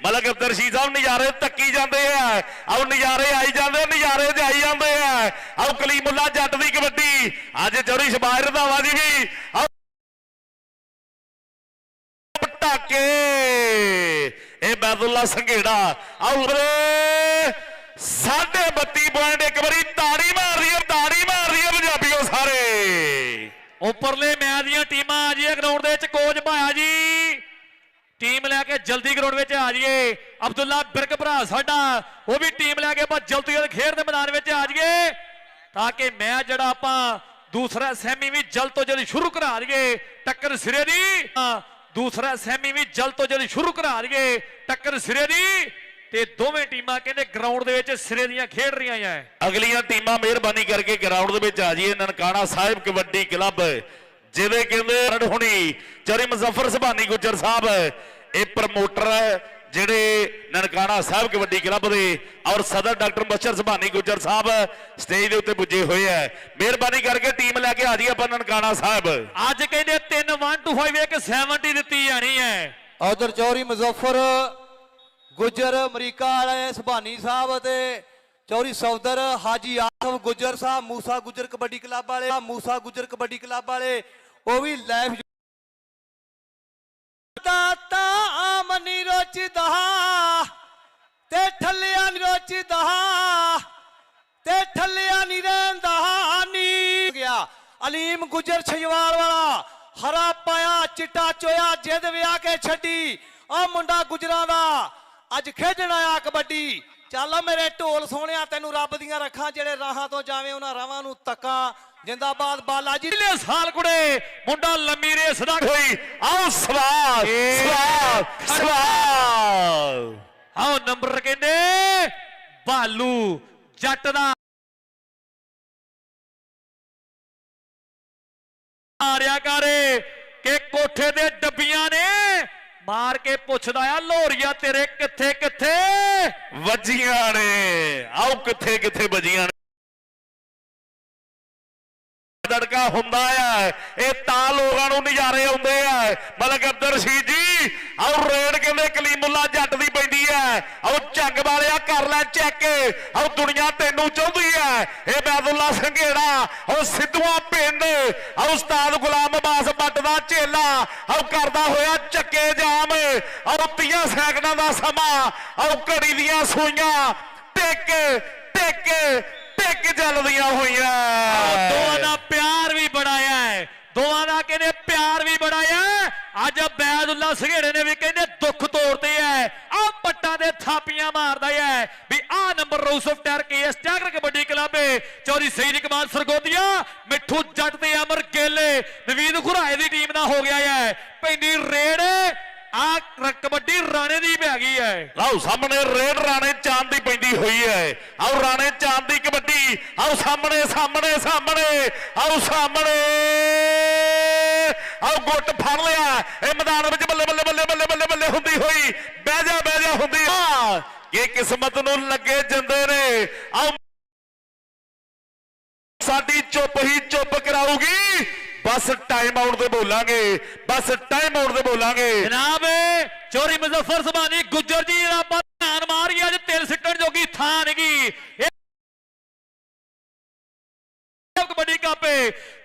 ਮਲਕ ਅਬਦਰਸ਼ੀ ਸਾਹਿਬ ਨਜ਼ਾਰੇ ਤੱਕੀ ਜਾਂਦੇ ਆ ਆਓ ਨਜ਼ਾਰੇ ਆਈ ਜਾਂਦੇ ਨਜ਼ਾਰੇ ਤੇ ਆਈ ਜਾਂਦੇ ਆ ਆਓ ਕਲੀਮੁੱਲਾ ਜੱਟ ਦੀ ਕਬੱਡੀ ਅੱਜ ਚੌਰੀ ਸ਼ਬਾਇਰ ਰੰਧਾਵਾ ਦੀ ਵੀ ਆਓ ਪਟਾਕੇ ਇਹ ਬੈਦੁੱਲਾ ਸੰਘੇੜਾ ਆਓ 32 ਪੁਆਇੰਟ ਇੱਕ ਵਾਰੀ ਤਾੜੀ ਮਾਰ ਰਹੀ ਹੈ ਪੰਜਾਬੀਓ ਸਾਰੇ ਉੱਪਰਲੇ ਮੈਚ ਦੀਆਂ ਟੀਮਾਂ ਆ ਜੀਏ ਗਰਾਊਂਡ ਦੇ ਵਿੱਚ ਕੋਚ ਭਾਇਆ ਜੀ ਟੀਮ ਲੈ ਕੇ ਜਲਦੀ ਗਰਾਊਂਡ ਵਿੱਚ ਆ ਜਾਈਏ ਅਬਦੁੱਲਾ ਬਿਰਕ ਭਰਾ ਸਾਡਾ ਉਹ ਵੀ ਟੀਮ ਲੈ ਕੇ ਆਪਾਂ ਜਲਦੀ ਖੇਡ ਦੇ ਮੈਦਾਨ ਵਿੱਚ ਆ ਜਾਈਏ ਤਾਂ ਕਿ ਮੈਚ ਜਿਹੜਾ ਆਪਾਂ ਦੂਸਰਾ ਸੈਮੀ ਵੀ ਜਲਦ ਤੋਂ ਜਲਦ ਸ਼ੁਰੂ ਕਰਾ ਦਈਏ ਟੱਕਰ ਸਿਰੇ ਦੀ ਦੂਸਰਾ ਸੈਮੀ ਵੀ ਜਲਦ ਤੋਂ ਜਲਦ ਸ਼ੁਰੂ ਕਰਾ ਦਈਏ ਟੱਕਰ ਸਿਰੇ ਦੀ ਤੇ ਦੋਵੇਂ ਟੀਮਾਂ ਕਹਿੰਦੇ ਗਰਾਊਂਡ ਦੇ ਵਿੱਚ ਸਿਰੇ ਦੀਆਂ ਖੇਡ ਰਹੀਆਂ ਐ ਅਗਲੀਆਂ ਟੀਮਾਂ ਮਿਹਰਬਾਨੀ ਕਰਕੇ ਗਰਾਊਂਡ ਦੇ ਵਿੱਚ ਆ ਜਾਈਏ ਨਨਕਾਣਾ ਸਾਹਿਬ ਕਬੱਡੀ ਕਲੱਬ ਜਿਹਦੇ ਕਹਿੰਦੇ ਰਣ ਹੁਣੀ ਚੌਰੀ ਮੁਜ਼ੱਫਰ ਸੁਭਾਨੀ ਗੁੱਜਰ ਸਾਹਿਬ ਇਹ ਪ੍ਰਮੋਟਰ ਜਿਹੜੇ ਨਨਕਾਣਾ ਸਾਹਿਬ ਕਬੱਡੀ ਕਲੱਬ ਦੇ ਔਰ ਸਦਰ ਡਾਕਟਰ ਬਸ਼ਰ ਸੁਭਾਨੀ ਗੁੱਜਰ ਸਾਹਿਬ ਸਟੇਜ ਦੇ ਉੱਤੇ ਪੁੱਜੇ ਹੋਏ ਆ ਮਿਹਰਬਾਨੀ ਕਰਕੇ ਟੀਮ ਲੈ ਕੇ ਆ ਜਾਈਏ ਆਪਾਂ ਨਨਕਾਣਾ ਸਾਹਿਬ ਅੱਜ ਕਹਿੰਦੇ 3-1-2-5 ਇੱਕ 70 ਦਿੱਤੀ ਜਾਣੀ ਹੈ ਉਧਰ ਚੌਰੀ ਮੁਜ਼ੱਫਰ ਗੁੱਜਰ ਅਮਰੀਕਾ ਵਾਲੇ ਸੁਭਾਨੀ ਸਾਹਿਬ ਤੇ ਚੌਰੀ ਸੌਦਰ ਹਾਜੀ ਆਸਫ ਗੁੱਜਰ ਸਾਹਿਬ ਮੂਸਾ ਗੁੱਜਰ ਕਬੱਡੀ ਕਲੱਬ ਵਾਲੇ ਉਹ ਵੀ ਲਾਈਵ ਦਾਤਾ ਮਨੀ ਰੋਚਦਾ ਤੇ ਠੱਲਿਆ ਨੀ ਰੋਚਦਾ ਤੇ ਠੱਲਿਆ ਨੀ ਰਹਿੰਦਾ ਨੀ ਗਿਆ ਅਲੀਮ ਗੁੱਜਰ ਛਜਵਾਲ ਵਾਲਾ ਹਰਾ ਪਾਇਆ ਚਿੱਟਾ ਚੋਇਆ ਜਿੱਦ ਵਿਆਹ ਕੇ ਛੱਡੀ ਆ ਮੁੰਡਾ ਗੁੱਜਰਾਂ ਦਾ ਅੱਜ ਖੇਡਣ ਆਇਆ ਕਬੱਡੀ ਚੱਲ ਮੇਰੇ ਢੋਲ ਸੋਹਣਿਆ ਤੈਨੂੰ ਰੱਬ ਦੀਆਂ ਰੱਖਾਂ ਜਿਹੜੇ ਰਾਹਾਂ ਤੋਂ ਜਾਵੇਂ ਉਹਨਾਂ ਰਾਵਾਂ ਨੂੰ ਤੱਕਾਂ ਜਿੰਦਾਬਾਦ ਬਾਲਾ ਜੀ ਪਿਛਲੇ ਸਾਲ ਕੁੜੇ ਮੁੰਡਾ ਲੰਮੀ ਰੇਸ ਦਾ ਹੋਈ ਆਓ ਸਵਾਲ ਆਓ ਨੰਬਰ ਕਹਿੰਦੇ ਬਾਲੂ ਜੱਟ ਦਾ ਮਾਰਿਆ ਕਰੇ ਕਿ ਕੋਠੇ ਦੇ ਡੱਬੀਆਂ ਨੇ ਮਾਰ ਕੇ ਪੁੱਛਦਾ ਆ ਲੋਰੀਆ ਤੇਰੇ ਕਿੱਥੇ ਕਿੱਥੇ ਵੱਜੀਆਂ ਨੇ ਆਓ ਕਿੱਥੇ ਕਿੱਥੇ ਵੱਜੀਆਂ ਨੇ ਦੜਕਾ ਹੁੰਦਾ ਆ ਇਹ ਤਾਂ ਲੋਕਾਂ ਨੂੰ ਨਜ਼ਾਰੇ ਆਉਂਦੇ ਆ ਮਲਕ ਅਬਦਰ ਰਸ਼ੀਦ ਜੀ ਆਓ ਰੇਡ ਕਹਿੰਦੇ ਕਲੀਮੁੱਲਾ ਜੱਟ ਦੀ ਪੈਂਦੀ ਆ ਆਓ ਝੱਗ ਵਾਲਿਆ ਕਰ ਲੈ ਚੈੱਕ ਆਓ ਦੁਨੀਆ ਤੈਨੂੰ ਚਾਹੁੰਦੀ ਆ ਇਹ ਬੈਦੁੱਲਾ ਸੰਘੇੜਾ ਆਓ ਸਿੱਧੂਆਂ ਪਿੰਡ ਆਓ ਉਸਤਾਦ ਗੁਲਾਮ ਅਬਾਸ ਬੱਟ ਦਾ ਚੇਲਾ ਆਓ ਕਰਦਾ ਹੋਇਆ ਚੱਕੇ ਜਾਮ ਆਓ 30 ਸੈਕਿੰਡਾਂ ਦਾ ਸਮਾਂ ਆਓ ਘੜੀ ਦੀਆਂ ਸੂਈਆਂ ਟਿਕ ਟਿਕ ਟਿਕ ਚੱਲਦੀਆਂ ਹੋਈਆਂ ਦੋਵਾਂ ਦਾ ਪਿਆਰ ਵੀ ਬਣਾਇਆ ਹੈ ਦੋਵਾਂ ਦਾ ਕਹਿੰਦੇ ਪਿਆਰ ਵੀ ਬਣਾਇਆ ਅੱਜ ਬੈਦੁੱਲਾ ਸੰਘੇੜੇ ਨੇ ਵੀ ਕਹਿੰਦੇ ਦੁੱਖ ਤੋੜਦੇ ਐ ਆ ਪੱਟਾਂ ਦੇ ਥਾਪੀਆਂ ਮਾਰਦਾ ਐ ਵੀ ਆ number house of tiger KS tiger kabaddi club ਚੌਰੀ ਸਈਦ ਕਮਾਲ ਸਰਗੋਦੀਆ ਮਿੱਠੂ ਜੱਟ ਤੇ ਅਮਰ ਗੇਲੇ ਨਵੀਦ ਖੁਰਾਏ ਦੀ ਟੀਮ ਦਾ ਹੋ ਗਿਆ ਐ ਪੈਂਦੀ ਰੇਡ ਆ ਕਬੱਡੀ ਰਾਣੇ ਦੀ ਪੈ ਗਈ ਹੈ ਆਓ ਸਾਹਮਣੇ ਰੇਡ ਰਾਣੇ ਚਾਂਦ ਦੀ ਪੈਂਦੀ ਹੋਈ ਹੈ ਆਓ ਰਾਣੇ ਚਾਂਦ ਦੀ ਕਬੱਡੀ ਆਓ ਸਾਹਮਣੇ ਸਾਹਮਣੇ ਸਾਹਮਣੇ ਆਓ ਸਾਹਮਣੇ ਆਓ ਗੁੱਟ ਫੜ ਲਿਆ ਇਹ ਮੈਦਾਨ ਵਿੱਚ ਬੱਲੇ ਬੱਲੇ ਬੱਲੇ ਬੱਲੇ ਬੱਲੇ ਬੱਲੇ ਹੁੰਦੀ ਹੋਈ ਬਹਿ ਜਾ ਹੁੰਦੀ ਆ ਇਹ ਕਿਸਮਤ ਨੂੰ ਲੱਗੇ ਜਾਂਦੇ ਨੇ ਆਓ ਸਾਡੀ ਚੁੱਪ ਹੀ ਚੁੱਪ ਕਰਾਊਗੀ ਬਸ ਟਾਈਮ ਆਊਟ ਤੇ ਬੋਲਾਂਗੇ, ਬਸ ਟਾਈਮ ਆਊਟ ਤੇ ਬੋਲਾਂਗੇ। ਜਨਾਬ ਚੋਰੀ ਮੁਜ਼ੱਫਰ ਸੁਭਾਨੀ ਗੁੱਜਰ ਜੀ ਰੱਬਾ ਧਿਆਨ ਮਾਰੀ ਅੱਜ ਤਿਲ ਸਿੱਟਣ ਜੋਗੀ ਥਾਂ ਨਹੀਂਗੀ। ਕਬੱਡੀ ਕੱਪ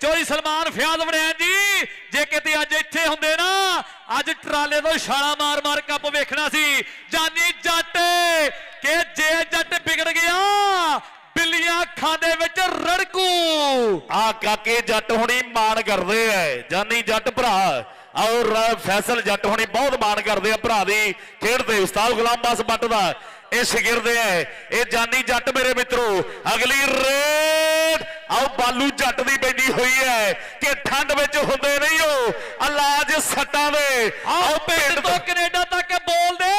ਚੋਰੀ ਸਲਮਾਨ ਫਿਆਜ਼ ਵੜੈਨ ਜੀ, ਜੇ ਕਿਤੇ ਅੱਜ ਇੱਥੇ ਹੁੰਦੇ ਨਾ ਅੱਜ ਟਰਾਲੇ ਤੋਂ ਛਾਲਾ ਮਾਰ ਮਾਰ ਕੱਪ ਵੇਖਣਾ ਸੀ। ਜਾਨੀ ਜੱਟ ਕਿ ਜੇ ਜੱਟ ਵਿਗੜ ਗਿਆ ਬਿੱਲੀਆਂ ਅੱਖਾਂ ਦੇ ਵਿੱਚ ਰੜਕੂ। ਆ ਕਾਕੇ ਜੱਟ ਹੁਣੀ ਮਾਣ ਕਰਦੇ ਐ, ਜਾਨੀ ਜੱਟ ਭਰਾ ਔਰ ਫੈਸਲ ਜੱਟ ਹੁਣੀ ਬਹੁਤ ਮਾਣ ਕਰਦੇ ਆ ਭਰਾ ਦੀ ਖੇਡ ਤੇ। ਉਸਤਾਦ ਗੁਲਾਮ ਬਾਸ ਬੱਟ ਦਾ ਇਹ ਸ਼ਾਗਿਰਦ ਐ, ਇਹ ਜਾਨੀ ਜੱਟ ਮੇਰੇ ਮਿੱਤਰੋ। ਅਗਲੀ ਰੇਡ ਆਓ ਬਾਲੂ ਜੱਟ ਦੀ ਪੈਂਦੀ ਹੋਈ ਹੈ ਕਿ ਠੰਡ ਵਿੱਚ ਹੁੰਦੇ ਨਹੀਂ ਹੋ ਇਲਾਜ ਸੱਟਾਂ ਦੇ। ਆਓ ਪਿੰਡ ਤੋਂ ਕੈਨੇਡਾ ਤੱਕ ਬੋਲਦੇ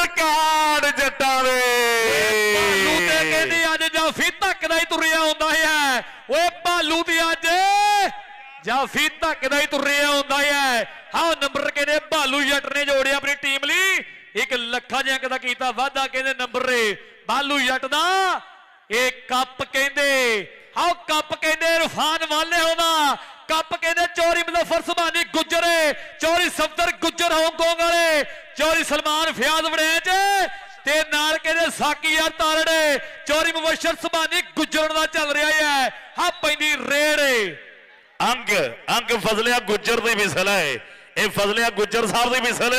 ਰਿਕਾਰਡ ਜੱਟਾਂ ਦੇ। ਭਾਲੂ ਤੇ ਕਹਿੰਦੀ ਅੱਜ ਜਾਫੀ ਧੱਕਦਾ ਹੀ ਤੁਰਿਆ ਹੁੰਦਾ ਹੈ। ਓਏ ਭਾਲੂ ਦੀ ਅੱਜ ਜਾਫੀ ਧੱਕਦਾ ਹੀ ਤੁਰਿਆ ਹੁੰਦਾ ਹੈ। ਹਾਂ ਨੰਬਰ ਕਹਿੰਦੇ ਭਾਲੂ ਜੱਟ ਨੇ ਜੋੜਿਆ ਆਪਣੀ ਟੀਮ ਲਈ 1 ਲੱਖਾਂ ਦੇ ਅੰਕ ਦਾ ਕੀਤਾ ਵਾਧਾ ਕਹਿੰਦੇ ਨੰਬਰ ਰੇ ਭਾਲੂ ਜੱਟ ਦਾ। ਇਹ ਕੱਪ ਕਹਿੰਦੇ ਆਓ ਕੱਪ ਕਹਿੰਦੇ ਇਰਫਾਨ ਵਾਲੇ ਹੋਵਾ, ਕੱਪ ਕਹਿੰਦੇ ਚੋਰੀ ਮੁਜ਼ੱਫਰ ਸੁਭਾਨੀ ਗੁੱਜਰ, ਚੋਰੀ ਸਫਦਰ ਗੁੱਜਰ ਹਾਂਗਕਾਂਗ ਵਾਲੇ, ਚੋਰੀ ਸਲਮਾਨ ਫਿਆਜ਼ ਵੜੈਚ ਤੇ ਨਾਲ ਕਹਿੰਦੇ ਸਾਕੀ ਯਾਰ ਤਾਰੜੇ ਚੋਰੀ ਮੁਬਸ਼ਰ ਸੁਭਾਨੀ ਗੁੱਜਰ ਦਾ ਚੱਲ ਰਿਹਾ ਹੈ। ਹਾਂ ਪੈਂਦੀ ਰੇਡ ਅੰਗ ਫਜ਼ਲਿਆ ਗੁੱਜਰ ਦੀ ਮਿਸਲ ਹੈ, ਇਹ ਫਜ਼ਲਿਆ ਗੁੱਜਰ ਸਾਹਿਬ ਦੀ ਮਿਸਲ।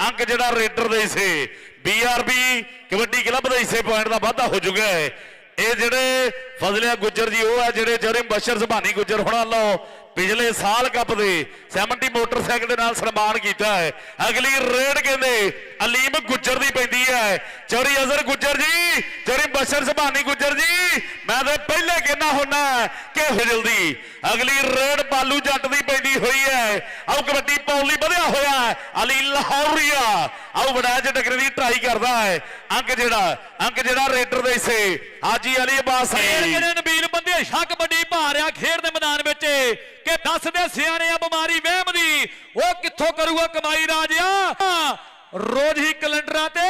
ਅੰਕ ਜਿਹੜਾ ਰੇਡਰ ਦੇ ਹਿੱਸੇ BRB ਕਬੱਡੀ ਕਲੱਬ ਦੇ ਹਿੱਸੇ ਪੁਆਇੰਟ ਦਾ ਵਾਧਾ ਹੋ ਚੁੱਕਾ ਹੈ। ਇਹ ਜਿਹੜੇ ਫਜ਼ਲਿਆ ਗੁੱਜਰ ਜੀ ਉਹ ਹੈ ਜਿਹੜੇ ਚੋਰੀ ਮੁਬਸ਼ਰ ਸੁਭਾਨੀ ਗੁੱਜਰ ਹੋਣਾ ਲਓ ਪਿਛਲੇ ਸਾਲ ਕੱਪ ਦੇ 70 ਮੋਟਰਸਾਈਕਲ ਦੇ ਨਾਲ ਸਨਮਾਨ ਕੀਤਾ ਹੈ। ਅਗਲੀ ਰੇਡ ਕਹਿੰਦੇ ਅਲੀਮ ਗੁੱਜਰ ਦੀ ਪੈਂਦੀ ਹੈ। ਚੋਰੀ ਅਜ਼ਰ ਗੁੱਜਰ ਜੀ, ਚੋਰੀ ਮੁਬਸ਼ਰ ਸੁਭਾਨੀ ਗੁੱਜਰ ਜੀ, ਮੈਂ ਤਾਂ ਪਹਿਲੇ ਕਹਿਣਾ ਹੁੰਦਾ ਕਿ ਜਲਦੀ ਅਗਲੀ ਰੇਡ ਬਾਲੂ ਜੱਟ ਦੀ ਪੈਂਦੀ ਹੋਈ ਹੈ। ਆਓ ਕਬੱਡੀ ਪਾਉਣ ਲਈ ਵਧਿਆ ਹੋਇਆ ਅਲੀ ਲਾਹੌਰੀਆ, ਆਓ ਬੜਾ ਜਿਹਾ ਟੱਕਰੇ ਦੀ ਟਰਾਈ ਕਰਦਾ ਹੈ। ਅੰਕ ਜਿਹੜਾ ਰੇਡਰ ਦੇ ਹਿੱਸੇ ਹਾਜੀ ਅਲੀ ਅਬਾਸ ਕਹਿੰਦੇ ਨਬੀਲ ਬੰਦੇ ਸ਼ੱਕ ਕਬੱਡੀ ਪਾ ਰਿਹਾ ਖੇਡ ਦੇ ਮੈਦਾਨ ਵਿੱਚ ਕਿ ਦੱਸਦੇ ਸਿਆਣੇ ਆ ਬਿਮਾਰੀ ਵਹਿਮ ਦੀ ਉਹ ਕਿੱਥੋਂ ਕਰੂਗਾ ਕਮਾਈ ਰਾਜਿਆ। ਰੋਜ਼ ਹੀ ਕੈਲੰਡਰਾਂ ਤੇ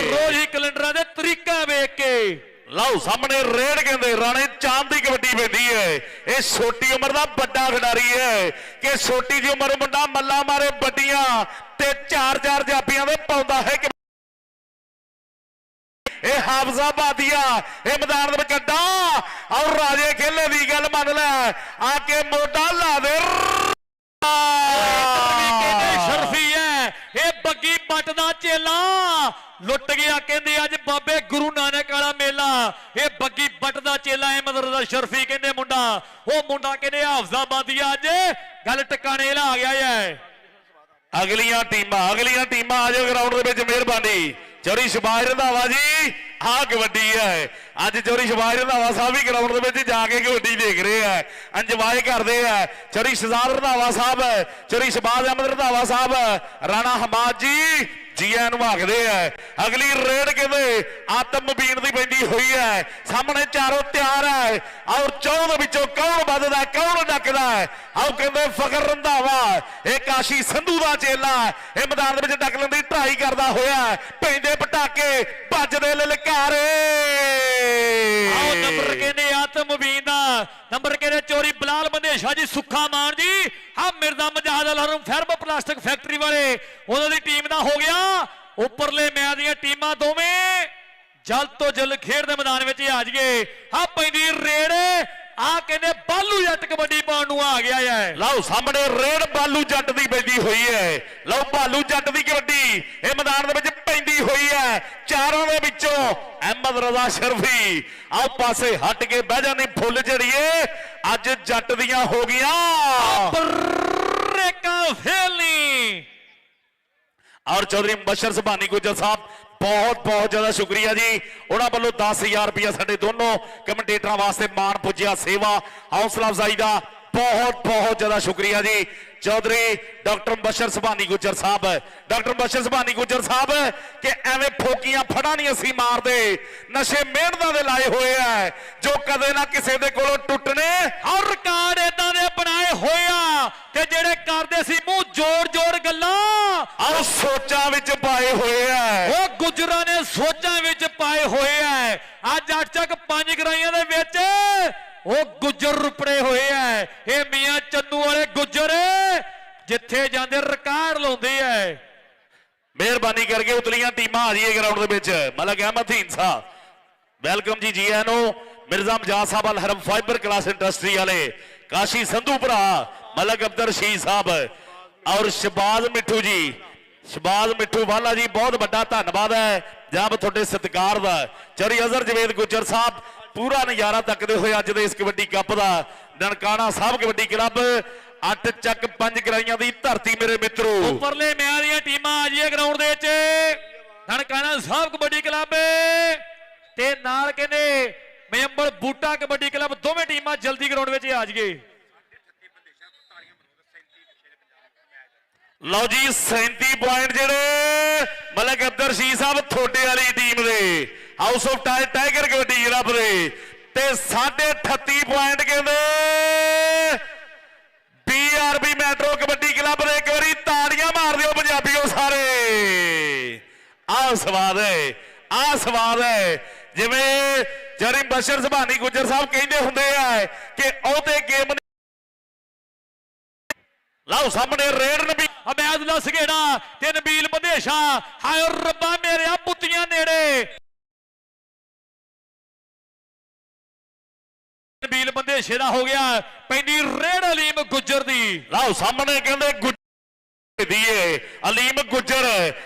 ਰੋਜ਼ ਹੀ ਕੈਲੰਡਰਾਂ ਦੇ ਤਰੀਕਾ ਵੇਖ ਕੇ ਲਓ ਸਾਹਮਣੇ ਰੇਡ ਕਹਿੰਦੇ ਰਾਣੇ ਚਾਂਦ ਦੀ ਕਬੱਡੀ ਪੈਂਦੀ ਹੈ। ਇਹ ਛੋਟੀ ਉਮਰ ਦਾ ਵੱਡਾ ਖਿਡਾਰੀ ਹੈ ਕਿ ਛੋਟੀ ਜਿਹੀ ਉਮਰ ਮੁੰਡਾ ਮੱਲਾ ਮਾਰੇ ਵੱਡੀਆਂ ਤੇ 4-4 ਜਾਪੀਆਂ ਦੇ ਪਾਉਂਦਾ ਹੈ। ਇਹ ਹਾਫਜ਼ਾ ਬਾਦੀਆ ਇਹ ਮੈਦਾਨ ਦੇ ਵਿੱਚ ਕੱਢਾ ਔਰ ਰਾਜੇ ਖੇਲੇ ਦੀ ਗੱਲ ਮੰਨ ਲੈ ਆ ਕੇ ਮੋਢਾ ਲਾ ਦੇ। ਸ਼ਰਫੀ ਹੈ ਇਹ ਬੱਗੀ ਪੱਟ ਦਾ ਚੇਲਾ ਲੁੱਟ ਗਿਆ ਕਹਿੰਦੇ ਅੱਜ ਬਾਬੇ ਗੁਰੂ ਨਾਨਕ ਵਾਲਾ ਮੇਲਾ। ਇਹ ਬੱਗੀ ਬੱਟ ਦਾ ਚੇਲਾ ਹੈ ਮਦਰਸਾ ਸ਼ਰਫੀ ਕਹਿੰਦੇ ਮੁੰਡਾ, ਉਹ ਮੁੰਡਾ ਕਹਿੰਦੇ ਹਾਫਜ਼ਾ ਬਾਦੀਆ ਅੱਜ ਗੱਲ ਟਿਕਾਣੇ ਲਾ ਗਿਆ ਹੈ। ਅਗਲੀਆਂ ਟੀਮਾਂ ਆ ਜਾਓ ਗਰਾਊਂਡ ਦੇ ਵਿੱਚ, ਮਿਹਰਬਾਨੀ। ਚੋਰੀ ਸ਼ਬਾਜ ਰੰਧਾਵਾ ਜੀ ਆਹ ਕਬੱਡੀ ਹੈ। ਅੱਜ ਚੋਰੀ ਸ਼ਬਾਜ ਰੰਧਾਵਾ ਸਾਹਿਬ ਵੀ ਗਰਾਊਂਡ ਦੇ ਵਿੱਚ ਜਾ ਕੇ ਕਬੱਡੀ ਦੇਖ ਰਹੇ ਆ, ਇੰਜੋਏ ਕਰਦੇ ਆ। ਚੋਰੀ ਸ਼ਹਜ਼ਾਦ ਰੰਧਾਵਾ ਸਾਹਿਬ, ਚੋਰੀ ਸ਼ਬਾਜ ਅਹਿਮਦ ਰੰਧਾਵਾ ਸਾਹਿਬ, ਰਾਣਾ ਹਮਾਦ ਜੀ ਆਇਆਂ ਨੂੰ ਆਖਦੇ ਆ। ਅਗਲੀ ਰੇਡ ਕਹਿੰਦੇ ਆਤਮ ਮਬੀਨ ਦੀ ਪੈਂਦੀ ਹੋਈ ਹੈ। ਸਾਹਮਣੇ ਚਾਰੋਂ ਤਿਆਰ ਹੈ ਔਰ ਚੌਂ ਦੇ ਵਿੱਚੋਂ ਕੌਣ ਵੱਧਦਾ ਕੌਣ ਡੱਕਦਾ ਹੈ। ਆਓ ਕਹਿੰਦੇ ਫਖਰ ਰੰਧਾਵਾ ਇਹ ਕਾਸ਼ੀ ਸੰਧੂ ਦਾ ਚੇਲਾ ਇਹ ਮੈਦਾਨ ਦੇ ਵਿੱਚ ਡੱਕ ਲੈਣ ਦੀ ਟਰਾਈ ਕਰਦਾ ਹੋਇਆ। ਪੈਂਦੇ ਪਟਾਕੇ ਭੱਜਦੇ ਲਲਕਾਰੇ। ਆਓ ਨੰਬਰ ਕਹਿੰਦੇ ਆਤਮ ਮਬੀਨ ਦਾ ਨੰਬਰ ਕਹਿੰਦੇ ਚੋਰੀ ਬਲਾਲ ਬੰਦੇਸ਼ਾ ਜੀ, ਸੁੱਖਾ ਮਾਨ ਜੀ, ਹਾਂ ਮਿਰਜ਼ਾ ਮਜਾਦ ਅਲ ਹਰਮ ਫੈਰਬ ਪਲਾਸਟਿਕ ਫੈਕਟਰੀ ਵਾਲੇ ਉਹਨਾਂ ਦੀ ਟੀਮ ਦਾ ਹੋ ਗਿਆ। ਉੱਪਰਲੇ ਮੈਚ ਦੀਆਂ ਟੀਮਾਂ ਦੋਵੇਂ ਜਲਦ ਤੋਂ ਜਲਦ ਖੇਡ ਦੇ ਮੈਦਾਨ ਵਿੱਚ ਆ ਜਾਈਏ। ਹਾਂ ਪੈਂਦੀ ਰੇਡ ਆ ਕਹਿੰਦੇ ਬਾਲੂ ਜੱਟ ਕਬੱਡੀ ਪਾਉਣ ਨੂੰ ਆ ਗਿਆ ਹੈ। ਲਓ ਸਾਹਮਣੇ ਰੇਡ ਬਾਲੂ ਜੱਟ ਦੀ ਪੈਂਦੀ ਹੋਈ ਹੈ। ਲਓ ਬਾਲੂ ਜੱਟ ਦੀ ਕਬੱਡੀ ਇਹ ਮੈਦਾਨ ਦੇ ਵਿੱਚ ਪੈਂਦੀ ਹੋਈ ਹੈ। ਚਾਰਾਂ ਦੇ ਵਿੱਚੋਂ ਅਹਿਮਦ ਰਜ਼ਾ ਸ਼ਰਫੀ ਆਓ ਪਾਸੇ ਹਟ ਕੇ ਬਹਿ ਜਾਣੀ ਫੁੱਲ ਝੜੀਏ ਅੱਜ ਜੱਟ ਦੀਆਂ ਹੋ ਗਈਆਂ ਬ੍ਰੇਕਾਂ ਫੇਲਨੀ। ਔਰ ਚੌਧਰੀ ਮੁਬਸ਼ਰ ਸੁਭਾਨੀ ਗੁੱਜਰ ਸਾਹਿਬ ਬਹੁਤ ਜ਼ਿਆਦਾ ਸ਼ੁਕਰੀਆ ਜੀ। ਉਹਨਾਂ ਵੱਲੋਂ 10,000 ਰੁਪਇਆ ਸਾਡੇ ਦੋਨੋਂ ਕਮੈਂਟੇਟਰਾਂ ਵਾਸਤੇ ਮਾਣ ਪੁੱਜਿਆ ਸੇਵਾ ਹੌਸਲਾ ਅਫਜ਼ਾਈ ਦਾ ਬਹੁਤ ਜ਼ਿਆਦਾ ਸ਼ੁਕਰੀਆ ਜੀ। ਚੌਧਰੀ ਡਾਕਟਰ ਮੁਬਸ਼ਰ ਸੁਭਾਨੀ ਗੁੱਜਰ ਸਾਹਿਬ, ਡਾਕਟਰ ਮੁਬਸ਼ਰ ਸੁਭਾਨੀ ਗੁੱਜਰ ਸਾਹਿਬ ਕਿ ਐਵੇਂ ਫੋਕੀਆਂ ਫੜਾਂ ਨਹੀਂ ਅਸੀਂ ਮਾਰਦੇ, ਨਸ਼ੇ ਮਿਹਨਤਾਂ ਦੇ ਲਾਏ ਹੋਏ ਆ ਜੋ ਕਦੇ ਨਾ ਕਿਸੇ ਦੇ ਕੋਲੋਂ ਟੁੱਟਣੇ ਔਰ ਰਿਕਾਰਡ ਇਦਾਂ ਦੇ ਬਣਾਏ ਹੋਏ ਆ ਤੇ ਜਿਹੜੇ ਕਰਦੇ ਸੀ ਮੂੰਹ ਜੋੜ ਗੱਲਾਂ ਆਓ ਸੋਚਾਂ ਵਿੱਚ ਪਾਏ ਹੋਏ ਆ। ਉਹ ਗੁੱਜਰ ਗੁੱਜਰਾਂ ਨੇ ਸੋਚਾਂ ਵਿੱਚ ਪਾਏ ਹੋਏ ਐ। ਅੱਜ 8 ਚੱਕ 5 ਗਰਾਈਆਂ ਦੇ ਵਿੱਚ ਉਹ ਗੁੱਜਰ ਰੁਪੜੇ ਹੋਏ ਐ। ਇਹ ਮੀਆਂ ਚੰਨੂ ਵਾਲੇ ਗੁੱਜਰ ਜਿੱਥੇ ਜਾਂਦੇ ਰਿਕਾਰਡ ਲਾਉਂਦੇ ਐ। ਮਿਹਰਬਾਨੀ ਕਰਕੇ ਉਤਲੀਆਂ ਟੀਮਾਂ ਆ ਜਾਈਏ ਗਰਾਊਂਡ ਦੇ ਵਿੱਚ। ਮਲਕ ਅਹਿਮਦ ਹੀਨਸਾ ਵੈਲਕਮ ਜੀ, ਜੀ ਆਇਆਂ ਨੂੰ। Mirza Mujahid Sahib Al Haram fibre class industry ਵਾਲੇ, ਕਾਸ਼ੀ ਸੰਧੂ ਭਰਾ, ਮਲਕ ਅਬਦਰ ਰਸ਼ੀਦ ਸਾਹਿਬ ਔਰ ਸ਼ਬਾਜ਼ ਮਿੱਠੂ ਜੀ, ਸ਼ਬਾਜ਼ ਮਿੱਠੂ ਵਾਲਾ ਜੀ, ਬਹੁਤ ਵੱਡਾ ਧੰਨਵਾਦ ਹੈ ਜਨਾਬ ਤੁਹਾਡੇ ਸਤਿਕਾਰ ਦਾ। ਚਰੀ ਅਜ਼ਰ ਜਵੇਦ ਗੁੱਜਰ ਸਾਹਿਬ ਪੂਰਾ ਨਜ਼ਾਰਾ ਤੱਕਦੇ ਹੋਏ ਅੱਜ ਦੇ ਇਸ ਕਬੱਡੀ ਕੱਪ ਦਾ। ਨਨਕਾਣਾ ਸਾਹਿਬ ਕਬੱਡੀ ਕਲੱਬ 8 ਚੱਕ 5 ਗਰਾਈਆਂ ਦੀ ਧਰਤੀ ਮੇਰੇ ਮਿੱਤਰੋ। ਉੱਪਰਲੇ ਮਿਆਂ ਦੀਆਂ ਟੀਮਾਂ ਆ ਜੀਏ ਗਰਾਊਂਡ ਦੇ ਵਿੱਚ। ਨਨਕਾਣਾ ਸਾਹਿਬ ਕਬੱਡੀ ਕਲੱਬ ਤੇ ਨਾਲ ਕਹਿੰਦੇ ਮੈਂਬਰ ਬੂਟਾ ਕਬੱਡੀ ਕਲੱਬ, ਦੋਵੇਂ ਟੀਮਾਂ ਜਲਦੀ ਗਰਾਊਂਡ ਵਿੱਚ ਆ ਜਾਈਏ। ਲਓ ਜੀ 37 ਪੁਆਇੰਟ ਜਿਹੜੇ ਮਲਕ ਅਬਦਰ ਰਸ਼ੀਦ ਸਾਹਿਬ ਤੁਹਾਡੇ ਵਾਲੀ ਟੀਮ ਦੇ, house of tiger kabaddi club ਦੇ, ਤੇ 38.5 ਪੁਆਇੰਟ ਕਹਿੰਦੇ BRB ਮੈਟਰੋ ਕਬੱਡੀ ਕਲੱਬ ਦੇ। ਇੱਕ ਵਾਰੀ ਤਾੜੀਆਂ ਮਾਰ ਦਿਓ ਪੰਜਾਬੀਓ ਸਾਰੇ। ਆਹ ਸਵਾਦ ਹੈ, ਆਹ ਸਵਾਦ ਹੈ। ਜਿਵੇਂ ਜਰੀ ਬਸ਼ਰ ਸੁਭਾਨੀ ਗੁੱਜਰ ਸਾਹਿਬ ਕਹਿੰਦੇ ਹੁੰਦੇ ਆ ਕਿ ਉਹ ਤੇ ਗੇਮ। ਲਓ ਸਾਹਮਣੇ ਰੇਡ ਨਬੀ ਅਮੈਦੁੱਲਾ ਸਗੇੜਾ ਤੇ ਨਬੀਲ ਬੰਦੇਸ਼ਾ। ਹਾਏ ਰੱਬਾ ਮੇਰਿਆ ਪੁੱਤੀਆਂ ਨੇੜੇ। ਨਬੀਲ ਬੰਦੇਸ਼ੇ ਦਾ ਹੋ ਗਿਆ, ਪੈਂਦੀ ਰੇਡ ਅਲੀਮ ਗੁੱਜਰ ਦੀ। ਲਓ ਸਾਹਮਣੇ ਕਹਿੰਦੇ ਦੀਏ ਅਲੀਮ ਗੁੱਜਰ।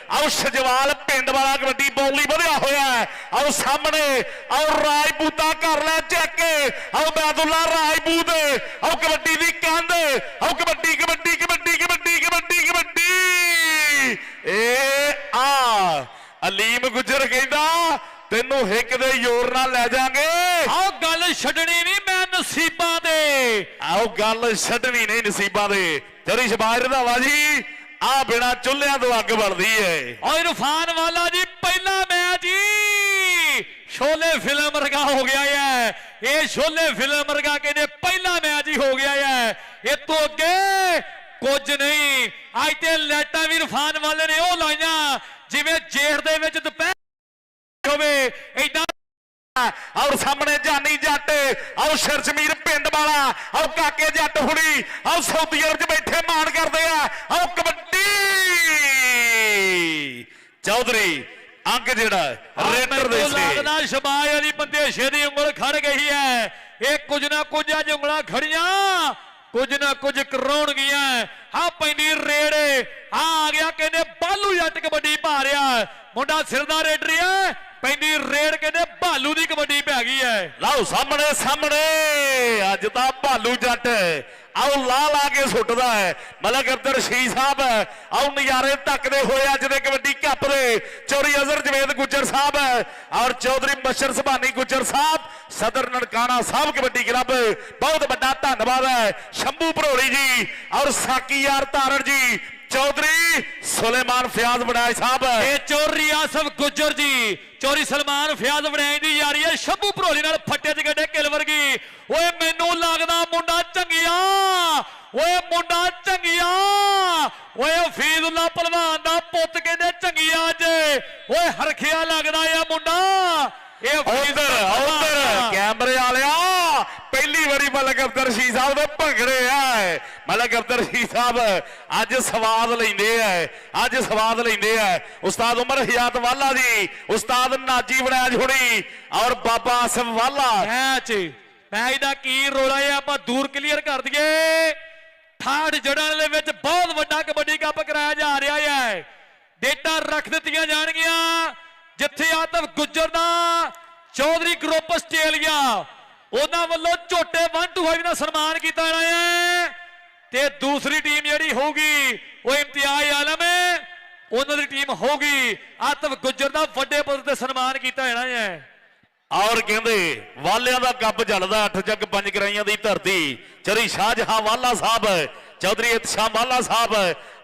ਆਓ ਸ਼ਜਵਾਲ ਪਿੰਡ ਵਾਲਾ ਕਬੱਡੀ ਪਾਉਣ ਲਈ ਵਧਿਆ ਹੋਇਆ ਹੈ। ਆਓ ਸਾਹਮਣੇ, ਆਓ ਰਾਜਪੂਤਾ ਕਰ ਲੈ ਚੈੱਕ। ਆਓ ਅਬਦੁੱਲਾ ਰਾਜਪੂਤ, ਆਓ ਕਬੱਡੀ ਦੀ ਕੰਧ, ਆਓ ਕਬੱਡੀ ਕਬੱਡੀ ਕਬੱਡੀ ਕਬੱਡੀ ਕਬੱਡੀ ਕਬੱਡੀ। ਇਹ ਆ ਅਲੀਮ ਗੁੱਜਰ ਕਹਿੰਦਾ ਤੈਨੂੰ ਹਿੱਕ ਦੇ ਜ਼ੋਰ ਨਾਲ ਲੈ ਜਾਾਂਗੇ। ਆਓ ਗੱਲ ਛੱਡਣੀ ਨਹੀਂ ਮੈਂ ਨਸੀਬਾਂ ਦੇ। ਆਓ ਗੱਲ ਛੱਡਣੀ ਨਹੀਂ ਨਸੀਬਾਂ ਦੇ। ਜਰੀ ਸ਼ਬਾਜ਼ ਰੰਧਾਵਾ ਜੀ, ਆ ਬਿਨਾ ਚੁੱਲ੍ਹਿਆਂ ਤੋਂ ਅੱਗ ਬਣਦੀ ਏ। ਓਏ ਇਰਫਾਨ ਵਾਲਾ ਜੀ, ਪਹਿਲਾ ਮੈਚ ਜੀ ਸ਼ੋਲੇ ਫਿਲਮ ਵਰਗਾ ਹੋ ਗਿਆ ਹੈ। ਇਹ ਸ਼ੋਲੇ ਫਿਲਮ ਵਰਗਾ ਕਹਿੰਦੇ ਪਹਿਲਾ ਮੈਚ ਹੀ ਹੋ ਗਿਆ ਹੈ। ਇਹ ਤੋਂ ਅੱਗੇ ਕੁਝ ਨਹੀਂ। ਅੱਜ ਤੇ ਲੈਟਾਂ ਵੀ ਇਰਫਾਨ ਵਾਲੇ ਨੇ ਉਹ ਲਾਈਆਂ ਜਿਵੇਂ ਜੇਠ ਦੇ ਵਿੱਚ ਦੁਪਹਿਰ ਹੋਵੇ ਏਦਾਂ। ਔਰ ਸਾਹਮਣੇ ਜਾਨੀ ਜੱਟ, ਆਓ ਸ਼ਰਜਮੀਰ ਪਿੰਡ ਵਾਲਾ, ਆਓ ਕਾਕੇ ਜੱਟ ਹੁਣੀ, ਆਓ ਸਾਊਦੀ ਅਰਬ 'ਚ ਬੈਠੇ ਮਾਣ ਕਰਦੇ ਆ। ਆਓ ਕਬੱਡੀ ਚੌਧਰੀ ਅੰਕ ਜਿਹੜਾ ਰੇਡਰ ਦੇ ਸੀ। ਲੱਗਦਾ ਸ਼ਬਾਜ਼ ਅਲੀ ਬੰਦੇਸ਼ੇ ਦੀ ਉਂਗਲ ਖੜ ਗਈ ਹੈ। ਇਹ ਕੁਝ ਨਾ ਕੁਝ ਅੱਜ ਉਂਗਲਾਂ ਖੜੀਆਂ, ਕੁਝ ਨਾ ਕੁਝ ਕਰਾਉਣਗੀਆਂ। ਆ ਪੈਂਦੀ ਰੇਡ, ਆ ਗਿਆ ਕਹਿੰਦੇ ਬਾਲੂ ਜੱਟ ਕਬੱਡੀ ਪਾ ਰਿਹਾ। ਮੁੰਡਾ ਸਿਰ ਦਾ ਰੇਡਰ ਹੈ। ਪੈਂਦੀ ਰੇਡ ਕਹਿੰਦੇ ਭਾਲੂ ਦੀ ਕਬੱਡੀ ਪੈ ਗਈ ਹੈ। ਲਓ ਸਾਹਮਣੇ ਸਾਹਮਣੇ ਅੱਜ ਤਾਂ ਭਾਲੂ ਜੱਟ ਆਓ ਲਾ ਕੇ ਸੁੱਟਦਾ ਹੈ। ਮਲਕ ਅਬਦਰ ਰਸ਼ੀਦ ਸਾਹਿਬ ਆਓ ਨਜ਼ਾਰੇ ਤੱਕਦੇ ਹੋਏ ਅੱਜ ਦੇ ਕਬੱਡੀ ਕੱਪ ਦੇ। ਚੌਰੀ ਅਜ਼ਰ ਜਵੇਦ ਗੁੱਜਰ ਸਾਹਿਬ ਔਰ ਚੌਧਰੀ ਬਸ਼ਰ ਸੁਭਾਨੀ ਗੁੱਜਰ ਸਾਹਿਬ, ਸਦਰ ਨਨਕਾਣਾ ਸਾਹਿਬ ਕਬੱਡੀ ਕਲੱਬ, ਬਹੁਤ ਵੱਡਾ ਧੰਨਵਾਦ ਹੈ। ਸ਼ੰਭੂ ਭਰੋਲੀ ਜੀ ਔਰ ਸਾਕੀ ਯਾਰ ਤਾਰੜ ਜੀ, ਚੌਧਰੀ ਸੁਲੇਮਾਨ ਫਿਆਜ਼ ਵੜਾਈ ਸਾਹਿਬ, ਇਹ ਚੌਰੀ ਆਸਫ ਗੁੱਜਰ ਜੀ, ਚੌਰੀ ਸਲਮਾਨ ਫਿਆਜ਼ ਵੜਾਈ ਦੀ ਯਾਰੀ ਹੈ। ਸ਼ੰਭੂ ਭਰੋਲੀ ਨਾਲ ਫੱਟੇ 'ਚ ਗੱਡੇ ਕਿਲ ਵਰਗੀ। ਓਏ ਮੈਨੂੰ ਲੱਗਦਾ ਮੁੰਡਾ ਚੰਗਿਆ, ਓਏ ਮੁੰਡਾ ਚੰਗਿਆ, ਓਏ ਫੀਜ਼ੁੱਲਾ ਪਹਿਲਵਾਨ ਦਾ ਪੁੱਤ ਕਹਿੰਦੇ ਚੰਗਿਆ ਅੱਜ। ਓਏ ਹਰਖਿਆ ਲੱਗਦਾ ਆ ਮੁੰਡਾ। ਇਹ ਉਧਰ ਕੈਮਰੇ ਵਾਲਿਆ ਪਹਿਲੀ ਵਾਰੀ ਮਲਕ ਅਬਦਰ ਰਸ਼ੀਦ ਸਾਹਿਬ ਦੇ ਭੰਗੜੇ ਆ। ਮਲਕ ਅਬਦਰ ਰਸ਼ੀਦ ਸਾਹਿਬ ਅੱਜ ਸਵਾਦ ਲੈਂਦੇ ਆ, ਅੱਜ ਸਵਾਦ ਲੈਂਦੇ ਆ। ਉਸਤਾਦ ਉਮਰ ਹਯਾਤ ਵਾਲਾ ਜੀ, ਉਸਤਾਦ ਨਾਜੀ ਵੜੈਜ ਹੁਣੀ ਔਰ ਬਾਬਾ ਆਸਫ ਵਾਲਾ। ਮੈਚ ਦਾ ਕੀ ਰੋਲਾ ਹੈ ਆਪਾਂ ਦੂਰ ਕਲੀਅਰ ਕਰ ਦਈਏ। ਠਾੜ ਜੜਾਂ ਦੇ ਵਿੱਚ ਬਹੁਤ ਵੱਡਾ ਕਬੱਡੀ ਕੱਪ ਕਰਾਇਆ ਜਾ ਰਿਹਾ ਹੈ। ਡੇਟਾਂ ਰੱਖ ਦਿੱਤੀਆਂ ਜਾਣਗੀਆਂ ਜਿੱਥੇ ਆਤਫ ਗੁੱਜਰ ਦਾ ਚੌਧਰੀ ਗਰੁੱਪ ਆਸਟ੍ਰੇਲੀਆ ਉਹਨਾਂ ਵੱਲੋਂ ਝੋਟੇ 125 ਦਾ ਸਨਮਾਨ ਕੀਤਾ ਜਾਣਾ ਹੈ। ਤੇ ਦੂਸਰੀ ਟੀਮ ਜਿਹੜੀ ਹੋਊਗੀ ਉਹ ਇਮਤਿਆਜ਼ ਆਲਮ ਹੈ, ਉਹਨਾਂ ਦੀ ਟੀਮ ਹੋਊਗੀ। ਆਤਫ ਗੁੱਜਰ ਦਾ ਵੱਡੇ ਪੱਧਰ ਤੇ ਸਨਮਾਨ ਕੀਤਾ ਜਾਣਾ ਹੈ। ਔਰ ਕਹਿੰਦੇ ਵਾਲਿਆਂ ਦਾ ਕੱਪ ਚੱਲਦਾ 8 ਚੱਕ 5 ਗਰਾਈਆਂ ਦੀ ਧਰਤੀ। ਚਰੀ ਸ਼ਾਹਜਹਾਂ ਵਾਲਾ ਸਾਹਿਬ, ਚੌਧਰੀ ਇਤਸ਼ਾਮ ਵਾਲਾ ਸਾਹਿਬ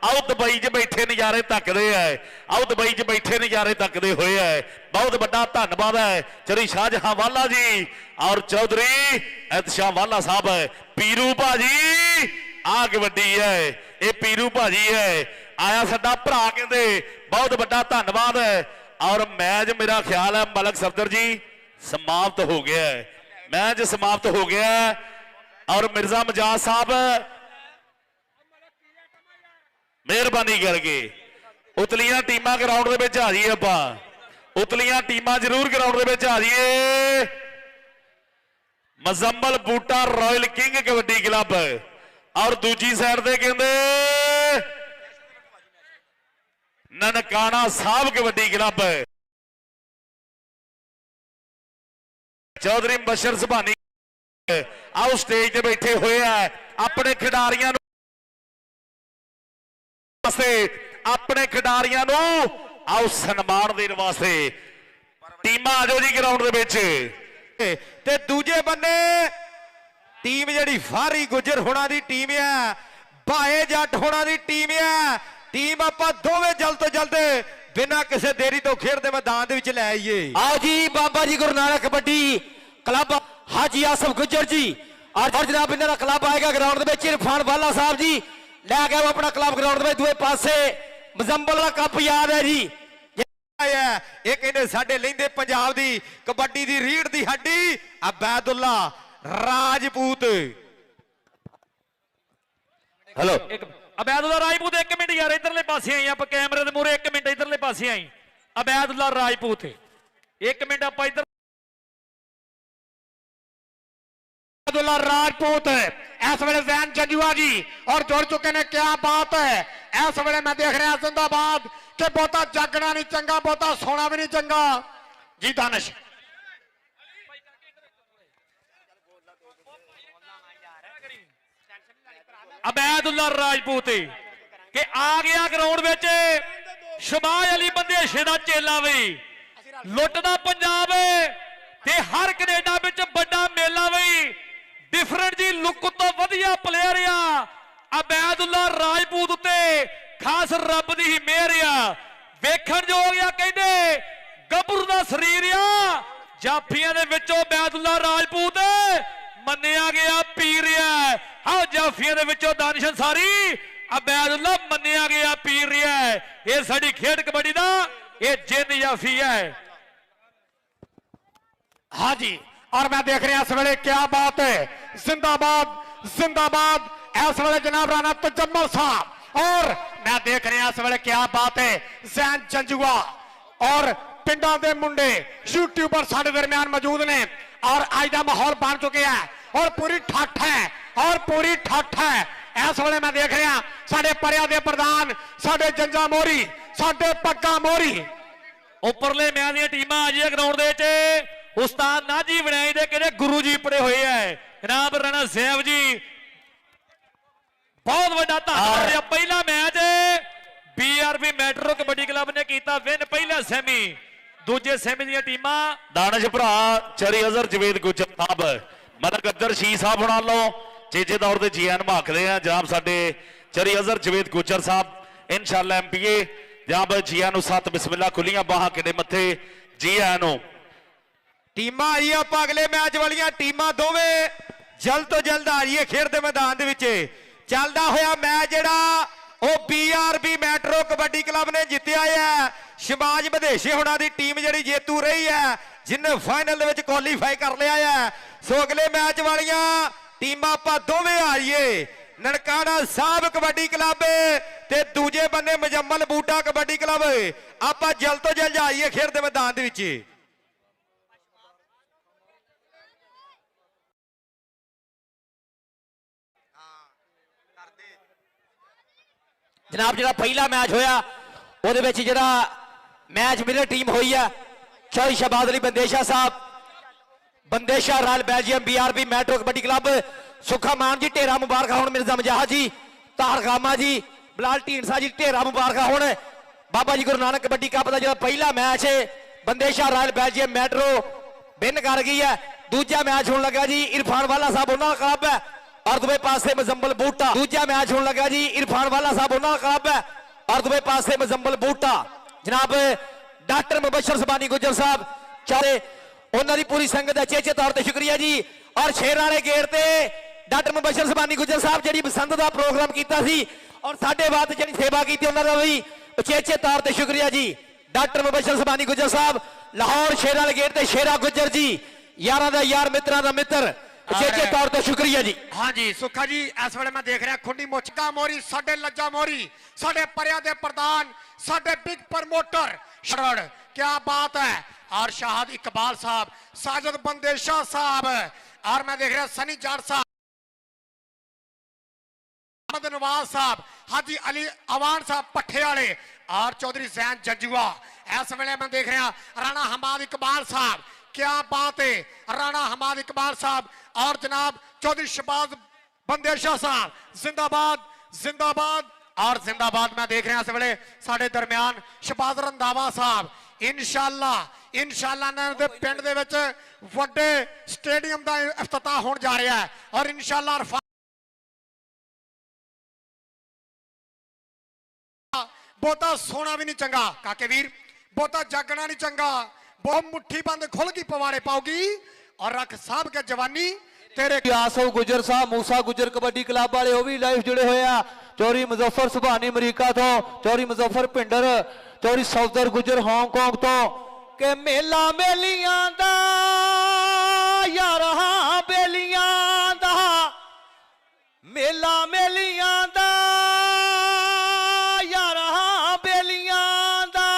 ਆਓ ਦੁਬਈ 'ਚ ਬੈਠੇ ਨਜ਼ਾਰੇ ਤੱਕਦੇ ਆ। ਆਓ ਦੁਬਈ 'ਚ ਬੈਠੇ ਨਜ਼ਾਰੇ ਤੱਕਦੇ ਹੋਏ ਆ। ਬਹੁਤ ਵੱਡਾ ਧੰਨਵਾਦ ਹੈ ਚਰੀ ਸ਼ਾਹਜਹਾਂ ਵਾਲਾ ਜੀ ਔਰ ਚੌਧਰੀ ਇਤਸ਼ਾਮ ਵਾਲਾ ਸਾਹਿਬ। ਪੀਰੂ ਭਾਜੀ ਆ ਕਬੱਡੀ ਹੈ, ਇਹ ਪੀਰੂ ਭਾਜੀ ਹੈ, ਆਇਆ ਸਾਡਾ ਭਰਾ ਕਹਿੰਦੇ ਬਹੁਤ ਵੱਡਾ ਧੰਨਵਾਦ ਹੈ। ਔਰ ਮੈਚ ਮੇਰਾ ਖਿਆਲ ਹੈ ਮਲਕ ਸਫਦਰ ਜੀ ਸਮਾਪਤ ਹੋ ਗਿਆ ਹੈ। ਮੈਚ ਸਮਾਪਤ ਹੋ ਗਿਆ ਹੈ ਔਰ ਮਿਰਜ਼ਾ ਮਜਾਦ ਸਾਹਿਬ ਮਿਹਰਬਾਨੀ ਕਰਕੇ ਉਤਲੀਆਂ ਟੀਮਾਂ ਗਰਾਊਂਡ ਦੇ ਵਿੱਚ ਆ ਜਾਈਏ। ਆਪਾਂ ਉਤਲੀਆਂ ਟੀਮਾਂ ਜ਼ਰੂਰ ਗਰਾਊਂਡ ਦੇ ਵਿੱਚ ਆ ਜਾਈਏ। ਮਜ਼ੰਮਲ ਬੂਟਾ ਰਾਇਲ ਕਿੰਗ ਕਬੱਡੀ ਕਲੱਬ ਔਰ ਦੂਜੀ ਸਾਈਡ ਤੇ ਕਹਿੰਦੇ ਨਨਕਾਣਾ ਸਾਹਿਬ ਕਬੱਡੀ ਕਲੱਬ। ਚੌਧਰੀ ਬਸ਼ਰ ਸੁਭਾਨੀ ਆਓ ਸਟੇਜ ਤੇ ਬੈਠੇ ਹੋਏ ਆ ਆਪਣੇ ਖਿਡਾਰੀਆਂ ਨੂੰ ਆਓ ਸਨਮਾਨ ਦੇਣ ਵਾਸਤੇ ਟੀਮਾਂ ਆ ਜਾਓ ਜੀ ਗਰਾਊਂਡ ਦੇ ਵਿੱਚ। ਤੇ ਦੂਜੇ ਬੰਨੇ ਟੀਮ ਜਿਹੜੀ ਫਾਰੀ ਗੁੱਜਰ ਹੋਣਾ ਦੀ ਟੀਮ ਆ, ਭਾਏ ਜੱਟ ਹੋਣਾ ਦੀ ਟੀਮ ਆ। ਟੀਮ ਆਪਾਂ ਦੋਵੇਂ ਜਲਦ ਤੋਂ ਜਲਦ ਬਿਨਾਂ ਕਿਸੇ ਦੇਰੀ ਤੋਂ ਖੇਡ ਦੇ ਮੈਦਾਨ ਦੇ ਵਿੱਚ ਲੈ ਆਈਏ। आओ जी बाबा जी गुरु नानक कबड्डी क्लब हाजी आसफ गुज्जर जी और जनाब इन्हों का क्लब आएगा ग्राउंड के विच इरफान वाला साहब जी लैके आओ अपना क्लब ग्राउंड के दूए पासे मजंबल का कप याद है जी। ਇਹ ਕਹਿੰਦੇ ਸਾਡੇ ਲਹਿੰਦੇ ਪੰਜਾਬ ਦੀ ਕਬੱਡੀ ਦੀ ਰੀੜ ਦੀ ਹੱਡੀ ਅਬੈਦੁੱਲਾ ਰਾਜਪੂਤ। हेलो ਅਬੈਦੁੱਲਾ ਰਾਜਪੂਤ 1 ਮਿੰਟ ਯਾਰ ਇਧਰਲੇ ਪਾਸੇ ਆਈ ਆਪਾਂ ਕੈਮਰੇ ਦੇ ਮੂਹਰੇ 1 ਮਿੰਟ ਇਧਰਲੇ ਪਾਸੇ ਆਈ ਅਬੈਦੁੱਲਾ ਰਾਜਪੂਤ 1 ਮਿੰਟ ਆਪਾਂ ਇਧਰ अब्दुल्ला राजपूत इस वेले जैन जंजुआ जी और जुड़ चुके ने। क्या बात है, इस वेले मैं देख रहा जिंदाबाद कि बहुता जागना नहीं चंगा, बहुता सोना भी नहीं चंगा जी। दानिश ਅਬੈਦੁੱਲਾ ਰਾਜਪੂਤ ਕਿ ਆ ਗਿਆ ਗਰਾਊਂਡ ਵਿੱਚ ਸ਼ਮਾਜ ਅਲੀ ਬੰਦੇਸ਼ੇ ਦਾ ਚੇਲਾ ਵੀ ਲੁੱਟਦਾ ਪੰਜਾਬ ਤੇ ਹਰ ਕੈਨੇਡਾ ਵਿੱਚ ਵੱਡਾ ਮੇਲਾ ਵੀ ਡਿਫਰੈਂਟ ਜੀ ਲੁੱਕ ਤੋਂ ਵਧੀਆ ਪਲੇਅਰ ਆ ਅਬੈਦੁੱਲਾ ਰਾਜਪੂਤ ਉੱਤੇ ਖਾਸ ਰੱਬ ਦੀ ਹੀ ਮਿਹਰ ਆ। ਵੇਖਣ ਯੋਗ ਆ ਕਹਿੰਦੇ ਗੱਭਰੂ ਦਾ ਸਰੀਰ ਆ ਜਾਫੀਆਂ ਦੇ ਵਿੱਚੋਂ ਅਬੈਦੁੱਲਾ ਰਾਜਪੂਤ ਮੰਨਿਆ ਗਿਆ ਪੀਰ ਆ। ਆਹ ਜਾਫੀਆਂ ਦੇ ਵਿੱਚੋਂ ਦਾਨਿਸ਼ ਅੰਸਾਰੀ ਅਬੈਦੁੱਲਾ ਮੰਨਿਆ ਗਿਆ ਪੀਰ ਆ। ਇਹ ਸਾਡੀ ਖੇਡ ਕਬੱਡੀ ਦਾ ਇਹ ਜਿੰਨ ਜਾਫੀ ਹੈ। हाँ जी और मैं देख रहा इस वेले क्या बात है, जिंदाबाद जिंदाबाद इस वेले जनाब राणा तजम्मल साहब। और मैं देख रहा इस वेले क्या बात है जैन जंजुआ और पिंडा दे मुंडे यूट्यूबर साडे दरम्यान मौजूद ने और आज का माहौल बन चुके हैं और पूरी ठठ है और पूरी ठठ है। इस वेले मैं देख रहा साडे परिया दे प्रधान साडे जंजा मोरी साडे पग्गा मोरी ਉੱਪਰਲੇ ਮੈਚ ਦੀਆਂ ਟੀਮਾਂ ਆ ਜੀ ਗਰਾਊਂਡ ਦੇ ਵਿੱਚ ਉਸਤਾਦ ਨਾਜੀ ਬਣਾਈ ਦੇ ਕਿਹੜੇ ਗੁਰੂ ਜੀ ਪੜੇ ਹੋਏ ਆ ਜਨਾਬ ਰਾਣਾ ਸਾਹਿਬ ਜੀ ਬਹੁਤ ਵੱਡਾ ਧੰਨਵਾਦ ਹੈ। ਪਹਿਲਾ match BRB metro kabaddi club ਨੇ ਕੀਤਾ ਵਿਨ ਪਹਿਲਾ ਸੈਮੀ ਦੂਜੇ ਸੈਮੀ ਦੀਆਂ ਟੀਮਾਂ ਦਾਨਿਸ਼ ਭਰਾ ਚਰੀ ਅਜ਼ਰ ਜਵੇਦ ਗੁੱਜਰ ਸਾਹਿਬ ਮਲਕ ਅਦਰ ਸ਼ੀ ਸਾਹਿਬ ਹੁਣਾਂ ਵੱਲੋਂ ਚੇਚੇ ਤੌਰ ਤੇ ਜੀ ਆਨ ਭਾਖਦੇ ਆ ਜਨਾਬ ਸਾਡੇ ਚਰੀ ਅਜ਼ਰ ਜਵੇਦ ਗੁੱਜਰ ਸਾਹਿਬ ਇਨਸ਼ਾਅੱਲਾ ਐਮਪੀਏ ਜਨਾਬ ਜੀ ਆਨ ਨੂੰ 7 ਬਿਸਮਿਲ੍ਲਾ ਖੁੱਲੀਆਂ ਬਾਹਾਂ ਕਿਡੇ ਮੱਥੇ ਜੀ ਆਨ ਨੂੰ। ਟੀਮਾਂ ਆਈ ਆਪਾਂ ਅਗਲੇ ਮੈਚ ਵਾਲੀਆਂ ਟੀਮਾਂ ਦੋਵੇਂ ਜਲਦ ਤੋਂ ਜਲਦ ਆ ਰਹੀਏ ਖੇਡ ਦੇ ਮੈਦਾਨ ਦੇ ਵਿੱਚ। ਚੱਲਦਾ ਹੋਇਆ ਮੈਚ ਜਿਹੜਾ ਉਹ ਬੀਆਰਬੀ ਮੈਟਰੋ ਕਬੱਡੀ ਕਲੱਬ ਨੇ ਜਿੱਤਿਆ ਹੈ। ਸ਼ਮਾਜ ਵਿਦੇਸ਼ੀ ਹੋਣਾ ਦੀ ਟੀਮ ਜਿਹੜੀ ਜੇਤੂ ਰਹੀ ਹੈ ਜਿਨੇ ਫਾਈਨਲ ਦੇ ਵਿੱਚ ਕੁਆਲੀਫਾਈ ਕਰ ਲਿਆ ਹੈ। ਸੋ ਅਗਲੇ ਮੈਚ ਵਾਲੀਆਂ ਟੀਮਾਂ ਆਪਾਂ ਦੋਵੇਂ ਆ ਰਹੀਏ ਨਨਕਾਣਾ ਸਾਹਿਬ ਕਬੱਡੀ ਕਲੱਬ ਤੇ ਦੂਜੇ ਬੰਨੇ ਮਜੰਮਲ ਬੂਟਾ ਕਬੱਡੀ ਕਲੱਬ। ਆਪਾਂ ਜਲਦ ਤੋਂ ਜਲਦ ਆਈਏ ਖੇਡ ਦੇ ਮੈਦਾਨ ਦੇ ਵਿੱਚ। जनाब जो पहला मैच होया ਉਹਦੇ ਵਿੱਚ ਜਿਹੜਾ मैच मेरी टीम हुई है चौधरी शहबाज अली बंदेशा साहब Bandesha royal Belgium BRB metro kabaddi club सुखा मान जी ढेरा मुबारक हो मिर्जा मजाहा जी तार गामा जी बलाल ढींडसा जी ढेरा मुबारक हो बाबा जी गुरु नानक कबड्डी कप का जो पहला मैच है Bandesha royal Belgium metro win कर गई है। दूजा मैच होने लगा जी इरफान वाला साहब उन्होंने क्लब है और दुबे पासे मजम्बल बूटा। दूजा मैच होने लगा जी इरफान वाला साहब उन्होंने क्लब है और दुबे पासे मजम्बल बूटा। जनाब डॉक्टर मुबशर सुबानी गुजर साहब चारे उन्होंने पूरी संगत है चेचे तौर पर शुक्रिया जी। और शेर वाले गेट से डॉक्टर मुबशर सुबानी गुजर साहब जी बसंत का प्रोग्राम किया और साढ़े बाद जी सेवा की उन्होंने भी चेचे तौर पर शुक्रिया जी। ਡਾਕਟਰ ਮੁਬਸ਼ਰ ਸੁਭਾਨੀ ਗੁੱਜਰ ਸਾਹਿਬ ਲਾਹੌਰ ਸ਼ੇਰ ਵਾਲੇ ਗੇਟ ਤੇ ਸ਼ੇਰਾ ਗੁੱਜਰ ਜੀ ਯਾਰਾਂ ਦਾ ਯਾਰ ਮਿੱਤਰਾਂ ਦਾ ਮਿੱਤਰ ਅਚੇਚੇ ਤੌਰ ਤੇ ਸ਼ੁਕਰੀਆ ਜੀ। ਹਾਂਜੀ ਸੁੱਖਾ ਜੀ ਇਸ ਵੇਲੇ ਮੈਂ ਦੇਖ ਰਿਹਾ ਖੁੰਡੀ ਮੁਚਕਾ ਮੋਰੀ ਸਾਡੇ ਲੱਜਾ ਮੋਰੀ ਸਾਡੇ ਪਰਿਆਂ ਦੇ ਪ੍ਰਧਾਨ ਸਾਡੇ ਬਿਗ ਪ੍ਰਮੋਟਰ ਸ਼ਰੜ ਕੀ ਬਾਤ ਹੈ और शाहद इकबाल साहब साजिद बंदेशा साहब और मैं देख रहा सनी जाट साहब नवाज साहब हाजी अली अवान साहब पट्ठे वाले और चौधरी जैन जंजुआ इस वेले मैं देख रहा राणा हमाद इकबाल साहब क्या बात है राणा हमाद इकबाल साहब और जनाब चौधरी शहबाज बंदेशा साहब जिंदाबाद जिंदाबाद और जिंदाबाद मैं देख रहा इस वेले साडे दरम्यान शहबाज रंधावा साहब इंशाअल्लाह ਇਹਨਾਂ ਦੇ ਪਿੰਡ ਦੇ ਵਿੱਚ ਵੱਡੇ ਸਟੇਡੀਅਮ ਦਾ ਇਫਤਤਾਹ ਹੋਣ ਜਾ ਰਿਹਾ ਹੈ ਔਰ ਇਨਸ਼ਾਅੱਲਾ ਬਹੁਤਾ ਸੋਨਾ ਵੀ ਨਹੀਂ ਚੰਗਾ ਕਾਕੇ ਵੀਰ ਬਹੁਤਾ ਜਾਗਣਾ ਨਹੀਂ ਚੰਗਾ ਬਹੁਤ ਮੁੱਠੀ ਬੰਦ ਖੁੱਲ ਗਈ ਪਵਾੜੇ ਪਾਉਗੀ ਔਰ ਰੱਖ ਸਾਹਿਬ ਕੇ ਜਵਾਨੀ ਤੇਰੇ ਆਸੋ ਗੁਜਰ ਸਾਹਿਬ ਮੂਸਾ ਗੁਜਰ ਕਬੱਡੀ ਕਲੱਬ ਵਾਲੇ ਉਹ ਵੀ ਲਾਈਵ ਜੁੜੇ ਹੋਏ ਆ ਚੌਰੀ ਮੁਜ਼ੱਫਰ ਸੁਭਾਨੀ ਅਮਰੀਕਾ ਤੋਂ ਚੌਰੀ ਮੁਜ਼ੱਫਰ ਭਿੰਡਰ ਚੌਰੀ ਸੌਦਰ ਗੁਜਰ ਹਾਂਗਕਾਂਗ ਤੋਂ ਕਿ ਮੇਲਾ ਮੇਲੀਆਂ ਦਾ ਯਾਰਾਂ ਬੇਲੀਆਂ ਦਾ ਮੇਲਾ ਮੇਲੀਆਂ ਦਾ ਯਾਰਾਂ ਬੇਲੀਆਂ ਦਾ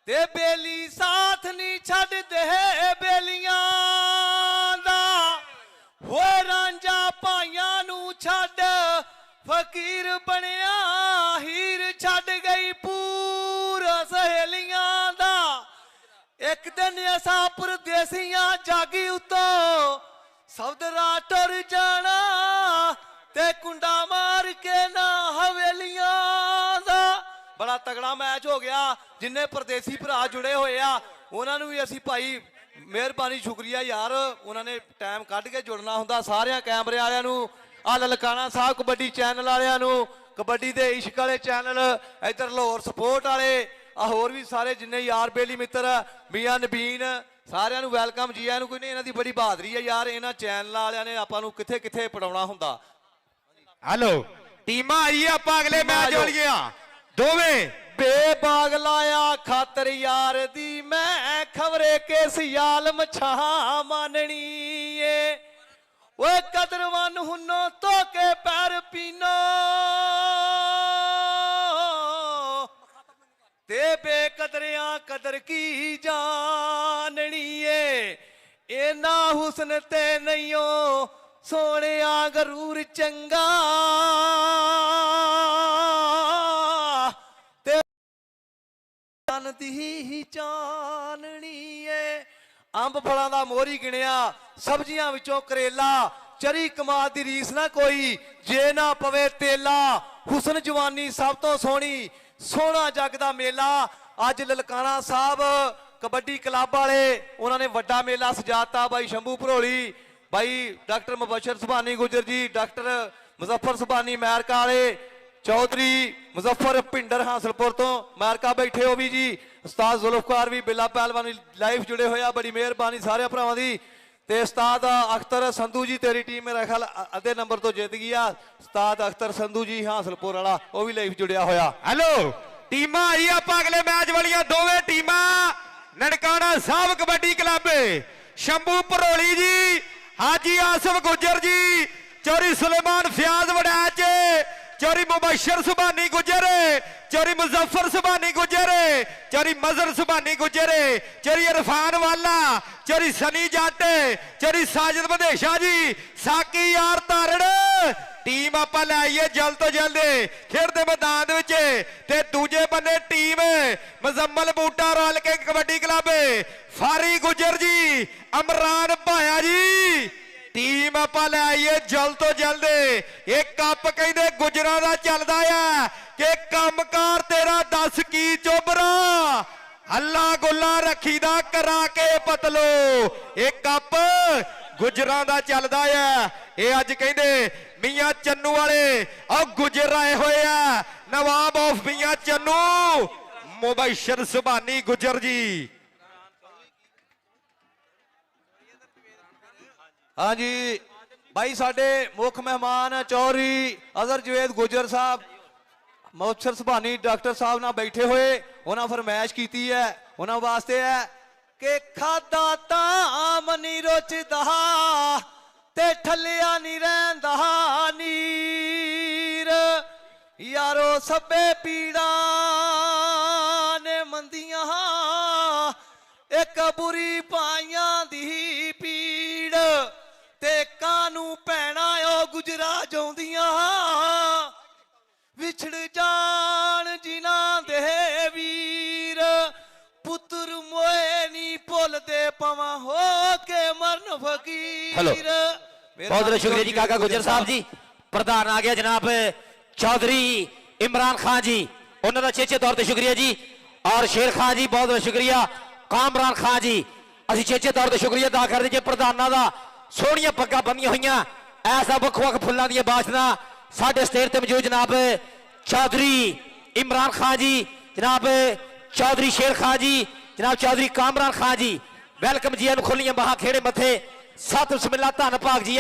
ਤੇ ਬੇਲੀ ਸਾਥ ਨਹੀਂ ਛੱਡਦੇ ਬੇਲੀਆਂ ਦਾ ਹੋਏ ਰਾਂਝਾ ਭਾਈਆਂ ਨੂੰ ਛੱਡ ਫਕੀਰ ਬਣਿਆ ਹੀਰ ਛੱਡ ਗਈ ਪੂਰਾ ਸਹੇਲੀਆਂ ਦਾ ਇੱਕ ਦਿਨ ਅਸਾਂ ਪਰਦੇਸੀਆਂ ਜਾਗੀ ਉਤੋਂ ਸੌਦਰਾ ਟੁਰ ਜਾਣਾ ਤੇ ਕੁੰਡਾ ਮਾਰ ਕੇ ਨਾ ਹਵੇਲੀਆਂ ਦਾ ਬੜਾ ਤਗੜਾ ਮੈਚ ਹੋ ਗਿਆ ਜਿੰਨੇ ਪਰਦੇਸੀ ਭਰਾ ਜੁੜੇ ਹੋਏ ਆ ਉਹਨਾਂ ਨੂੰ ਵੀ ਅਸੀਂ ਭਾਈ ਮਿਹਰਬਾਨੀ ਸ਼ੁਕਰੀਆ ਯਾਰ ਉਹਨਾਂ ਨੇ ਟਾਈਮ ਕੱਢ ਕੇ ਜੁੜਨਾ ਹੁੰਦਾ ਸਾਰਿਆਂ ਕੈਮਰੇ ਵਾਲਿਆਂ ਨੂੰ ਆ ਲਲਕਾਣਾ ਸਾਹਿਬ ਕਬੱਡੀ ਚੈਨਲ ਵਾਲਿਆਂ ਨੂੰ ਕਬੱਡੀ ਦੇ ਇਸ਼ਕ ਵਾਲੇ ਚੈਨਲ ਇੱਧਰ ਲਾਹੌਰ ਸਪੋਰਟ ਵਾਲੇ ਆ ਹੋਰ ਵੀ ਸਾਰੇ ਜਿੰਨੇ ਯਾਰ ਬੇਲੀ ਮਿੱਤਰ ਮੀਆਂ ਨਬੀਨ ਸਾਰਿਆਂ ਨੂੰ ਵੈਲਕਮ ਜੀ ਆਇਆਂ ਨੂੰ ਕੋਈ ਨਹੀਂ ਇਹਨਾਂ ਦੀ ਬੜੀ ਬਹਾਦਰੀ ਹੈ ਯਾਰ ਇਹਨਾਂ ਚੈਨਲ ਵਾਲਿਆਂ ਨੇ ਆਪਾਂ ਨੂੰ ਕਿੱਥੇ ਕਿੱਥੇ ਪੜਾਉਣਾ ਹੁੰਦਾ। ਹੈਲੋ ਟੀਮਾਂ ਆਈ ਆਪਾਂ ਅਗਲੇ ਮੈਚ ਵਾਲੀਆਂ ਦੋਵੇਂ ਬੇਬਾਗ ਲਾਇਆ ਖਾਤਰ ਯਾਰ ਦੀ ਮੈਂ ਖਬਰੇ ਕਿਸ ਆਲਮ ਛਾਂ ਮਾਨਣੀ ਏ ਓਏ ਕਦਰਵਾਨ ਹੁਨੋ ਧੋ ਕੇ ਪੈਰ ਪੀਨੋ ਤੇ ਬੇਕਦਰਿਆਂ ਕਦਰ ਕੀ ਜਾਣਣੀ ਏ ਇਹਨਾਂ ਹੁਸਨ ਤੇ ਨਹੀਂਓ ਸੋਹਣਿਆ ਗਰੂਰ ਚੰਗਾ ਤੇ ਤਨ ਦੀ ਚਾਨਣੀ ਏ ਅੰਬ ਫਲਾਂ ਦਾ ਮੋਹਰੀ ਗਿਣਿਆ ਸਬਜ਼ੀਆਂ ਵਿੱਚੋਂ ਕਰੇਲਾ ਚਰੀ ਕਮਾਦ ਦੀ ਰੀਸ ਨਾ ਕੋਈ ਜੇ ਨਾ ਪਵੇ ਤੇਲਾ ਹੁਸਨ ਜਵਾਨੀ ਸਭ ਤੋਂ ਸੋਹਣੀ ਸੋਹਣਾ ਜੱਗ ਦਾ ਮੇਲਾ ਅੱਜ ਲਲਕਾਣਾ ਸਾਹਿਬ ਕਬੱਡੀ ਕਲੱਬ ਵਾਲੇ ਉਹਨਾਂ ਨੇ ਵੱਡਾ ਮੇਲਾ ਸਜਾਤਾ ਬਾਈ ਸ਼ੰਭੂ ਭਰੋਲੀ ਬਾਈ ਡਾਕਟਰ ਮੁਬਸ਼ਰ ਸੁਭਾਨੀ ਗੁਜਰ ਜੀ ਡਾਕਟਰ ਮੁਜ਼ੱਫਰ ਸੁਭਾਨੀ ਅਮਰੀਕਾ ਵਾਲੇ ਚੌਧਰੀ ਮੁਜ਼ੱਫਰ ਭਿੰਡਰ ਹਾਸਲਪੁਰ ਤੋਂ ਅਮਰੀਕਾ ਬੈਠੇ ਹੋ ਵੀ ਜੀ ਉਸਤਾਦ ਜ਼ੁਲਫਕਾਰ ਵੀ ਬਿੱਲਾ ਪਹਿਲਵਾਨ ਲਾਈਵ ਜੁੜੇ ਹੋਇਆ ਬੜੀ ਮਿਹਰਬਾਨੀ ਸਾਰੇ ਭਰਾਵਾਂ ਦੀ ਤੇ ਉਸਤਾਦ ਅਖਤਰ ਸੰਧੂ ਜੀ ਤੇਰੀ ਟੀਮ ਮੇਰਾ ਖਿਆਲ ਅੱਧੇ ਨੰਬਰ ਤੋਂ ਜਿੱਤ ਗਈ ਆ ਉਸਤਾਦ ਅਖਤਰ ਸੰਧੂ ਜੀ ਹਾਸਲਪੁਰ ਵਾਲਾ ਉਹ ਵੀ ਲਾਈਵ ਜੁੜਿਆ ਹੋਇਆ। ਹੈਲੋ ਟੀਮਾਂ ਆਈ ਆਪਾਂ ਅਗਲੇ ਮੈਚ ਵਾਲੀਆਂ ਦੋਵੇਂ ਟੀਮਾਂ ਨਨਕਾਣਾ ਸਾਹਿਬ ਕਬੱਡੀ ਕਲੱਬ ਸ਼ੰਭੂ ਭਰੋਲੀ ਜੀ ਹਾਜੀ ਆਸਫ ਗੁਜਰ ਜੀ ਚੌਰੀ ਸੁਲੇਮਾਨ ਫਿਆਜ਼ ਵੜੈਚ ਚੌਰੀ ਮੁਬਸ਼ਰ ਸੁਭਾਨੀ ਗੁਜਰ ਚੌਰੀ ਮੁਜ਼ੱਫਰ ਸੁਭਾਨੀ ਗੁਜਰ ਚੌਰੀ ਮਜ਼ਰ ਸੁਭਾਨੀ ਗੁਜਰ ਚੌਰੀ ਇਰਫਾਨ ਵਾਲਾ ਚੌਰੀ ਸਨੀ ਜੱਟ ਚੌਰੀ ਸਾਜਿਦ ਬੰਦੇਸ਼ਾ ਜੀ ਸਾਕੀ ਯਾਰ ਧਾਰੜ ਟੀਮ ਆਪਾਂ ਲੈ ਆਈਏ ਜਲਦ ਤੋਂ ਜਲਦ ਖੇਡ ਦੇ ਮੈਦਾਨ ਦੇ ਵਿੱਚ ਤੇ ਦੂਜੇ ਬੰਨੇ ਟੀਮ ਮੁਜ਼ੰਮਲ ਬੂਟਾ ਰੋਲ ਕੇ ਕਬੱਡੀ ਕਲੱਬ ਫਾਰੀ ਗੁਜਰ ਜੀ ਅਮਰਾਨ ਭਾਇਆ ਜੀ ਟੀਮ ਆਪਾਂ ਲੈ ਆਈਏ ਜਲਦ ਤੋਂ ਜਲਦ ਇਹ ਕੱਪ ਕਹਿੰਦੇ ਗੁਜਰਾਂ ਦਾ ਚੱਲਦਾ ਆ ਕਿ ਕੰਮਕਾਰ ਤੇਰਾ ਦੱਸ ਕੀ ਚੋਬਰਾ ਹੱਲਾ ਗੁੱਲਾ ਰੱਖੀਦਾ ਕਰਾ ਕੇ ਪਤਲੋ ਇਹ ਕੱਪ ਗੁਜਰਾਂ ਦਾ ਚੱਲਦਾ ਆ ਇਹ ਅੱਜ ਕਹਿੰਦੇ ਮੀਆਂ ਚੰਨੂ ਵਾਲੇ ਆ ਗੁਜਰ ਆਏ ਹੋਏ ਆ ਨਵਾਬ ਆਫ ਮੀਆਂ ਚੰਨੂ ਮੁਬਸ਼ਰ ਸੁਭਾਨੀ ਗੁਜਰ ਜੀ हाँ जी भाई साडे मुख मेहमान चौधरी अजहर जवेद गुजर साहब मुबशर सुभानी डॉक्टर साहब ना बैठे हुए ਉਹਨਾਂ ਫਰਮਾਇਸ਼ ਕੀਤੀ ਹੈ, ਉਹਨਾਂ ਵਾਸਤੇ ਹੈ ਕਿ ਖਾਦਾ ਤਾਂ ਮਨੀ ਰੁਚਦਾ ਤੇ ਠੱਲਿਆ ਨਹੀਂ ਰਹਿੰਦਾ ਨੀਰ। ਯਾਰੋ ਸਭੇ ਪੀੜਾਂ ਨੇ ਮੰਦੀਆਂ ਇੱਕ ਬੁਰੀ ਪਾਈਆਂ ਦੀ ਪੀੜ ਤੇ ਕਾਨੂੰ ਪੈਣਾ ਉਹ ਗੁਜਰਾ ਜਾਉਂਦੀਆਂ ਵਿਛੜ ਜਾਣ ਜਿਨ੍ਹਾਂ ਦੇ ਵੀਰ ਪੁੱਤਰ ਮੋਏ ਨਹੀਂ ਭੁੱਲਦੇ ਪਵਾਂ ਹੋ ਕੇ ਮਰਨ ਫਕੀਰ। हेलो बहुत बहुत शुक्रिया जी काका गुजर साहब जी। प्रधान आ गया जनाब चौधरी इमरान खान जी, उन्होंने चेचे तौर पर शुक्रिया जी। और शेर खान जी बहुत बहुत शुक्रिया। कामरान खान जी असि चेचे तौर पर शुक्रिया अदा कर दीजिए प्रधानों का। सोहनिया पग्गां बनिया हुई ऐसा वक् वक् फुलों दी बाशना साडे स्टेज ते मौजूद जनाब चौधरी इमरान खान जी, जनाब चौधरी शेर खान जी, जनाब चौधरी कामरान खान जी। वेलकम जी खुलियां बाहां खेड़े मथे सत बिस्मिल्लाह धन भाग जी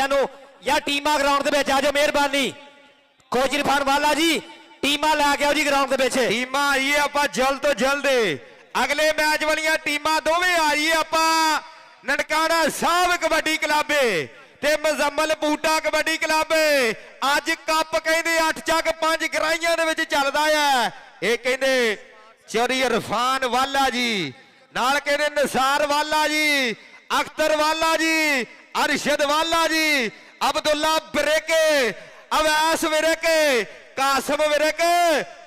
या टीमां ग्राउंड दे विच आ जाओ मेहरबानी। कोच इरफान वाला जी टीमां लैके आओ जी ग्राउंड दे विच। ਟੀਮਾਂ ਆਈਏ ਆਪਾਂ ਜਲਦ ਤੋਂ ਜਲਦ ਅਗਲੇ ਮੈਚ ਵਾਲੀਆਂ ਟੀਮਾਂ ਦੋਵੇਂ ਆਈਏ ਆਪਾਂ। ਨਨਕਾਣਾ ਸਾਹਿਬ ਕਬੱਡੀ ਕਲੱਬ ਤੇ ਮੁਜ਼ੰਮਲ ਬੂਟਾ ਕਬੱਡੀ ਕਲੱਬ ਅੱਜ ਕੱਪ ਕਹਿੰਦੇ 8 ਚੱਕ 5 ਗਰਾਈਆਂ ਦੇ ਵਿੱਚ ਚੱਲਦਾ ਆ। ਇਹ ਕਹਿੰਦੇ ਚੌਧਰੀ ਇਰਫਾਨ ਵਾਲਾ ਜੀ ਨਾਲ ਕਹਿੰਦੇ ਨਿਸਾਰ ਵਾਲਾ ਜੀ, ਅਖਤਰ ਵਾਲਾ ਜੀ, ਅਰਸ਼ਦ ਵਾਲਾ ਜੀ, ਅਬਦੁੱਲਾ ਵਿਰਕ, ਅਵੈਸ ਵਿਰਕ, ਕਾਸਮ ਵਿਰਕ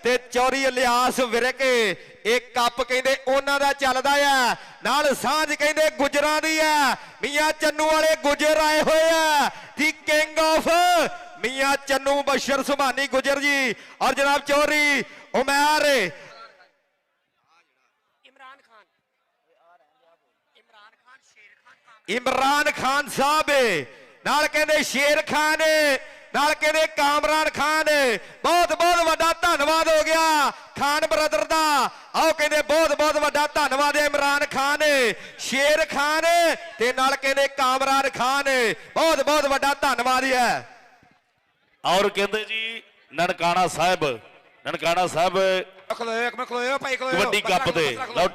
ਤੇ ਚੌਧਰੀ ਇਲਿਆਸ ਵਿਰਕ। ਇਹ ਕੱਪ ਕਹਿੰਦੇ ਉਹਨਾਂ ਦਾ ਚੱਲਦਾ ਆ। ਨਾਲ ਸਾਂਝ ਕਹਿੰਦੇ ਗੁਜਰਾਂ ਦੀ ਆ। ਮੀਆਂ ਚੰਨੂ ਵਾਲੇ ਗੁਜਰ ਆਏ ਹੋਏ ਆ। ਦੀ ਕਿੰਗ ਆਫ ਮੀਆਂ ਚੰਨੂ ਬਸ਼ਰ ਸੁਭਾਨੀ ਗੁਜਰ ਜੀ ਔਰ ਜਨਾਬ ਚੌਧਰੀ ਉਮਰ इमरान खान साहब नाल कहंदे शेर खान नाल कहंदे कामरान खान। बहुत बहुत वड्डा धन्नवाद हो गया खान ब्रदर दा। आओ कहंदे बहुत बहुत वड्डा धन्नवाद इमरान खान, शेर खान ते नाल कहंदे कामरान खान। बहुत बहुत वड्डा धन्नवाद है। और कहते जी ननकाना साहब कबड्डी कप दे लਓ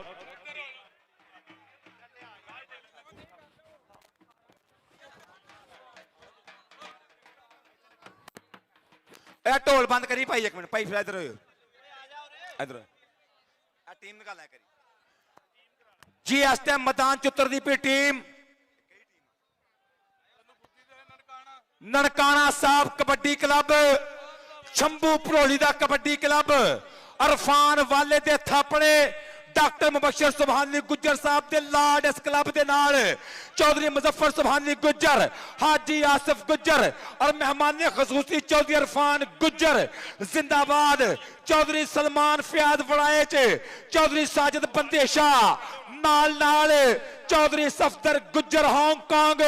ਇਹ ਢੋਲ ਬੰਦ ਕਰੀ ਭਾਈ ਇੱਕ ਮਿੰਟ ਭਾਈ ਫਿਰ ਇਧਰ ਇਧਰ ਆ ਟੀਮ ਨਿਕਾਲ ਲੈ ਕਰੀ ਜੀ। ਇਸ ਟਾਈਮ ਮੈਦਾਨ ਚ ਉਤਰਦੀ ਪਈ ਟੀਮ ਨਨਕਾਣਾ ਸਾਹਿਬ ਕਬੱਡੀ ਕਲੱਬ, ਸ਼ੰਭੂ ਭਰੋਲੀ ਦਾ ਕਬੱਡੀ ਕਲੱਬ, ਅਰਫਾਨ ਵਾਲੇ ਦੇ ਥਾਪੜੇ, डॉक्टर मुबशर सुभानी गुज्जर साहब के लाड इस क्लब के नाल, चौधरी मुजफ्फर सुभानी गुज्जर, हाजी आसिफ गुज्जर और मेहमान खसूसी चौधरी इरफान गुज्जर जिंदाबाद। चौधरी सलमान फयाद वड़ाएच, चौधरी साजिद बंदेशा नाल नाल, चौधरी सफदर गुज्जर हांगकांग,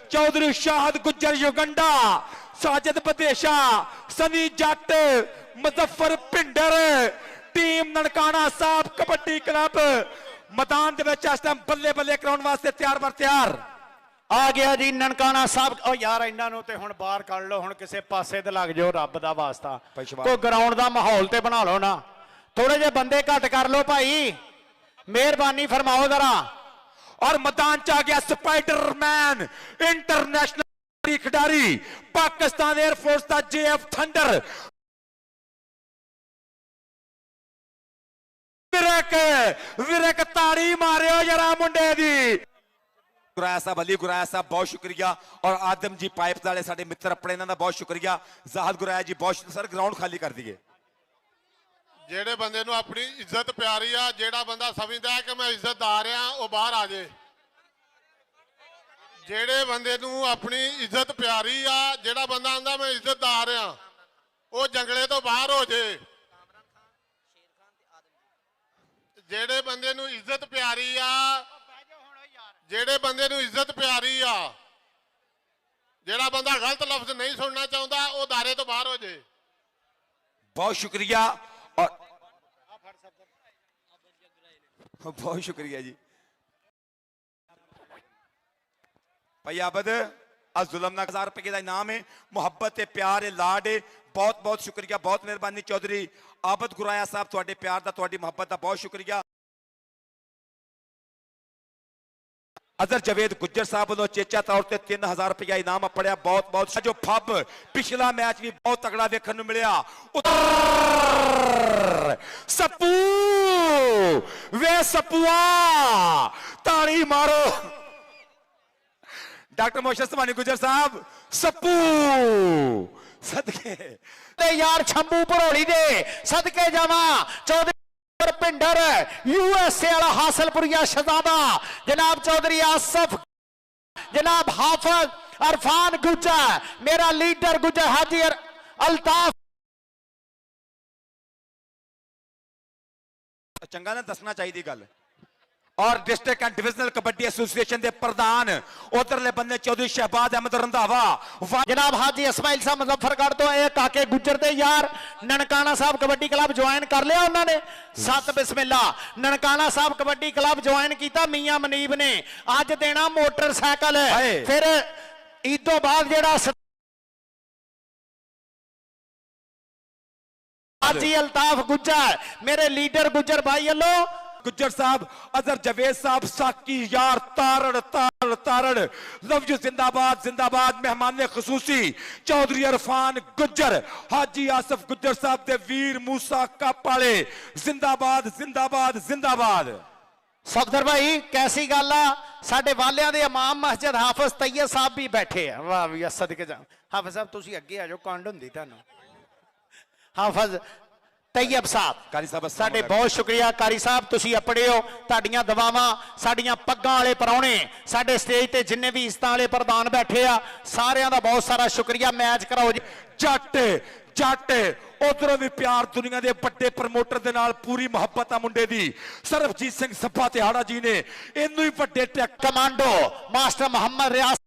चौधरी शाहद गुज्जर युगंडा, साजिद बंदेशा, सनी जट, मुजफ्फर भिंडर। टीम ननकाना साहब कबड्डी क्लब मैदान इस टाइम बल्ले बल्ले कराउण वास्ते तैयार बर तैयार आ गया जी ननकाना साहब। ओ यार इन्हां नूं ते हुण बाहर कढ लो, हुण किसे पासे ते लग जाओ रब दा वास्ता। कोई ग्राउंड दा माहौल ते बना लो ना, थोड़े जे बंदे घट कर लो भाई, मेहरबानी फरमाओ जरा। और मैदान च आ गया स्पाइडरमैन इंटरनेशनल खिडारी पाकिस्तान एयरफोर्स का JF थंडर विरक ताड़ी मारियो जरा मुंडे दी। गुराया साहब अली गुराया साहब बहुत शुक्रिया और आदम जी पाइप वाले साडे मित्र अपने इन्हां दा बहुत शुक्रिया। जाहद गुराया जी बहुत सर ग्राउंड खाली कर दिए। ਜਿਹੜੇ ਬੰਦੇ ਨੂੰ ਆਪਣੀ ਇੱਜ਼ਤ ਪਿਆਰੀ ਆ, ਜਿਹੜਾ ਬੰਦਾ ਸਮਝਦਾ ਹੈ ਕਿ ਮੈਂ ਇੱਜ਼ਤਦਾਰ ਆ, ਉਹ ਬਾਹਰ ਆ ਜੇ। ਜਿਹੜੇ ਬੰਦੇ ਨੂੰ ਆਪਣੀ ਇੱਜ਼ਤ ਪਿਆਰੀ ਆ, ਜਿਹੜਾ ਬੰਦਾ ਆਂਦਾ ਮੈਂ ਇੱਜ਼ਤਦਾਰ ਆ, ਉਹ ਜੰਗਲੇ ਤੋਂ ਬਾਹਰ ਹੋ ਜੇ। ਜਿਹੜੇ ਬੰਦੇ ਨੂੰ ਇੱਜ਼ਤ ਪਿਆਰੀ ਆ, ਜਿਹੜੇ ਬੰਦੇ ਨੂੰ ਇੱਜ਼ਤ ਪਿਆਰੀ ਆ, ਜਿਹੜਾ ਬੰਦਾ ਗਲਤ ਲਫ਼ਜ਼ ਨਹੀਂ ਸੁਣਨਾ ਚਾਹੁੰਦਾ, ਉਹ ਦਾਇਰੇ ਤੋਂ ਬਾਹਰ ਹੋ ਜੇ। बहुत शुक्रिया और बहुत शुक्रिया जी भाई आबद। जुलम ना 1000 रुपए का इनाम है, मुहब्बत है, प्यार है, लाड है, ਬਹੁਤ ਬਹੁਤ ਸ਼ੁਕਰੀਆ, ਬਹੁਤ ਮਿਹਰਬਾਨੀ ਚੌਧਰੀ ਆਬਦ ਗੁਰਾਇਆ ਸਾਹਿਬ, ਤੁਹਾਡੇ ਪਿਆਰ ਦਾ, ਤੁਹਾਡੀ ਮੁਹੱਬਤ ਦਾ ਬਹੁਤ ਸ਼ੁਕਰੀਆ। ਅਜ਼ਰ ਜਵੇਦ ਗੁੱਜਰ ਸਾਹਿਬ ਵੱਲੋਂ ਚੇਚਾ ਤੌਰ ਤੇ 3000 ਰੁਪਇਆ ਇਨਾਮ ਪੜਿਆ, ਬਹੁਤ ਬਹੁਤ। ਜੋ ਫੱਬ ਪਿਛਲਾ ਮੈਚ ਵੀ ਬਹੁਤ ਤਗੜਾ ਵੇਖਣ ਨੂੰ ਮਿਲਿਆ। ਸੱਪੂ ਵੇ ਸੱਪੂਆ, ਤਾੜੀ ਮਾਰੋ ਡਾਕਟਰ ਮੋਸ਼ਰ ਸਮਾਨੀ ਗੁੱਜਰ ਸਾਹਿਬ। ਸੱਪੂ ਸਦਕੇ ਤੇ ਯਾਰ ਛੰਬੂ ਭਰੋਲੀ ਦੇ ਸਦਕੇ ਜਾਵਾਂ। ਚੌਧਰੀ ਪਿੰਡਰ USA ਵਾਲਾ ਹਾਸਲਪੁਰੀਆ ਸ਼ਹਜ਼ਾਦਾ ਜਨਾਬ ਚੌਧਰੀ ਆਸਫ, जनाब हाफिज अरफान गुज्जर, मेरा लीडर गुज्जर हाजी अल्ताफ। चंगा ना दसना चाहिए गल। और district and divisional kabaddi association के प्रधान उधरले बंदे चौधरी शहबाज अहमद रंधावा, जनाब हाजी इस्माइल साहब मुजफ्फरगढ़ तो काके गुज्जर दे यार ननकाना साहब कबड्डी क्लब ज्वाइन कर लिया उन्होंने। सत बिस्मिल्ला ननकाना साहब कबड्डी क्लब ज्वाइन किया मियां मनीब ने। अज देना मोटरसाइकिल, फिर ईद तो बाद जेड़ा हाजी अल्ताफ गुज्जर मेरे लीडर गुज्जर भाई अल्लो गुज्जर साहब, अजहर जवेद साहब, साकी यार, तारड़ तारड़ तारड़, लव यू जिंदाबाद जिंदाबाद। मेहमान खसूसी चौधरी अरफान गुज्जर, हाजी आसफ गुज्जर साहब दे वीर मूसा कापाले, जिंदाबाद जिंदाबाद जिंदाबाद। सफदर भाई कैसी गल आ, साडे वालियां दे इमाम मस्जिद हाफिज तैयब साहब भी बैठे हैं। वाह भी सदके जा हाफिज साहब तुसी अगे आ जाओ, कंड हुंदी तुहानू। हाफिज तैयब साहब कारी साहब साडे बहुत शुक्रिया कारी साहब, तुसी अपने हो, तुहाडीआं दुआवां साडीआं पग्गां वाले परौणे साडे स्टेज ते जिन्ने भी इज्जतां वाले प्रधान बैठे आ सारियां दा बहुत सारा शुक्रिया। मैच कराओ जी। जट जट उधरों भी प्यार दुनिया के बड़े प्रमोटर दे नाल पूरी मुहब्बत आ मुंडे दी। सरबजीत सिंह सभा तिहाड़ा जी ने इनू ही बड़े टैक कमांडो मास्टर मोहम्मद रियाज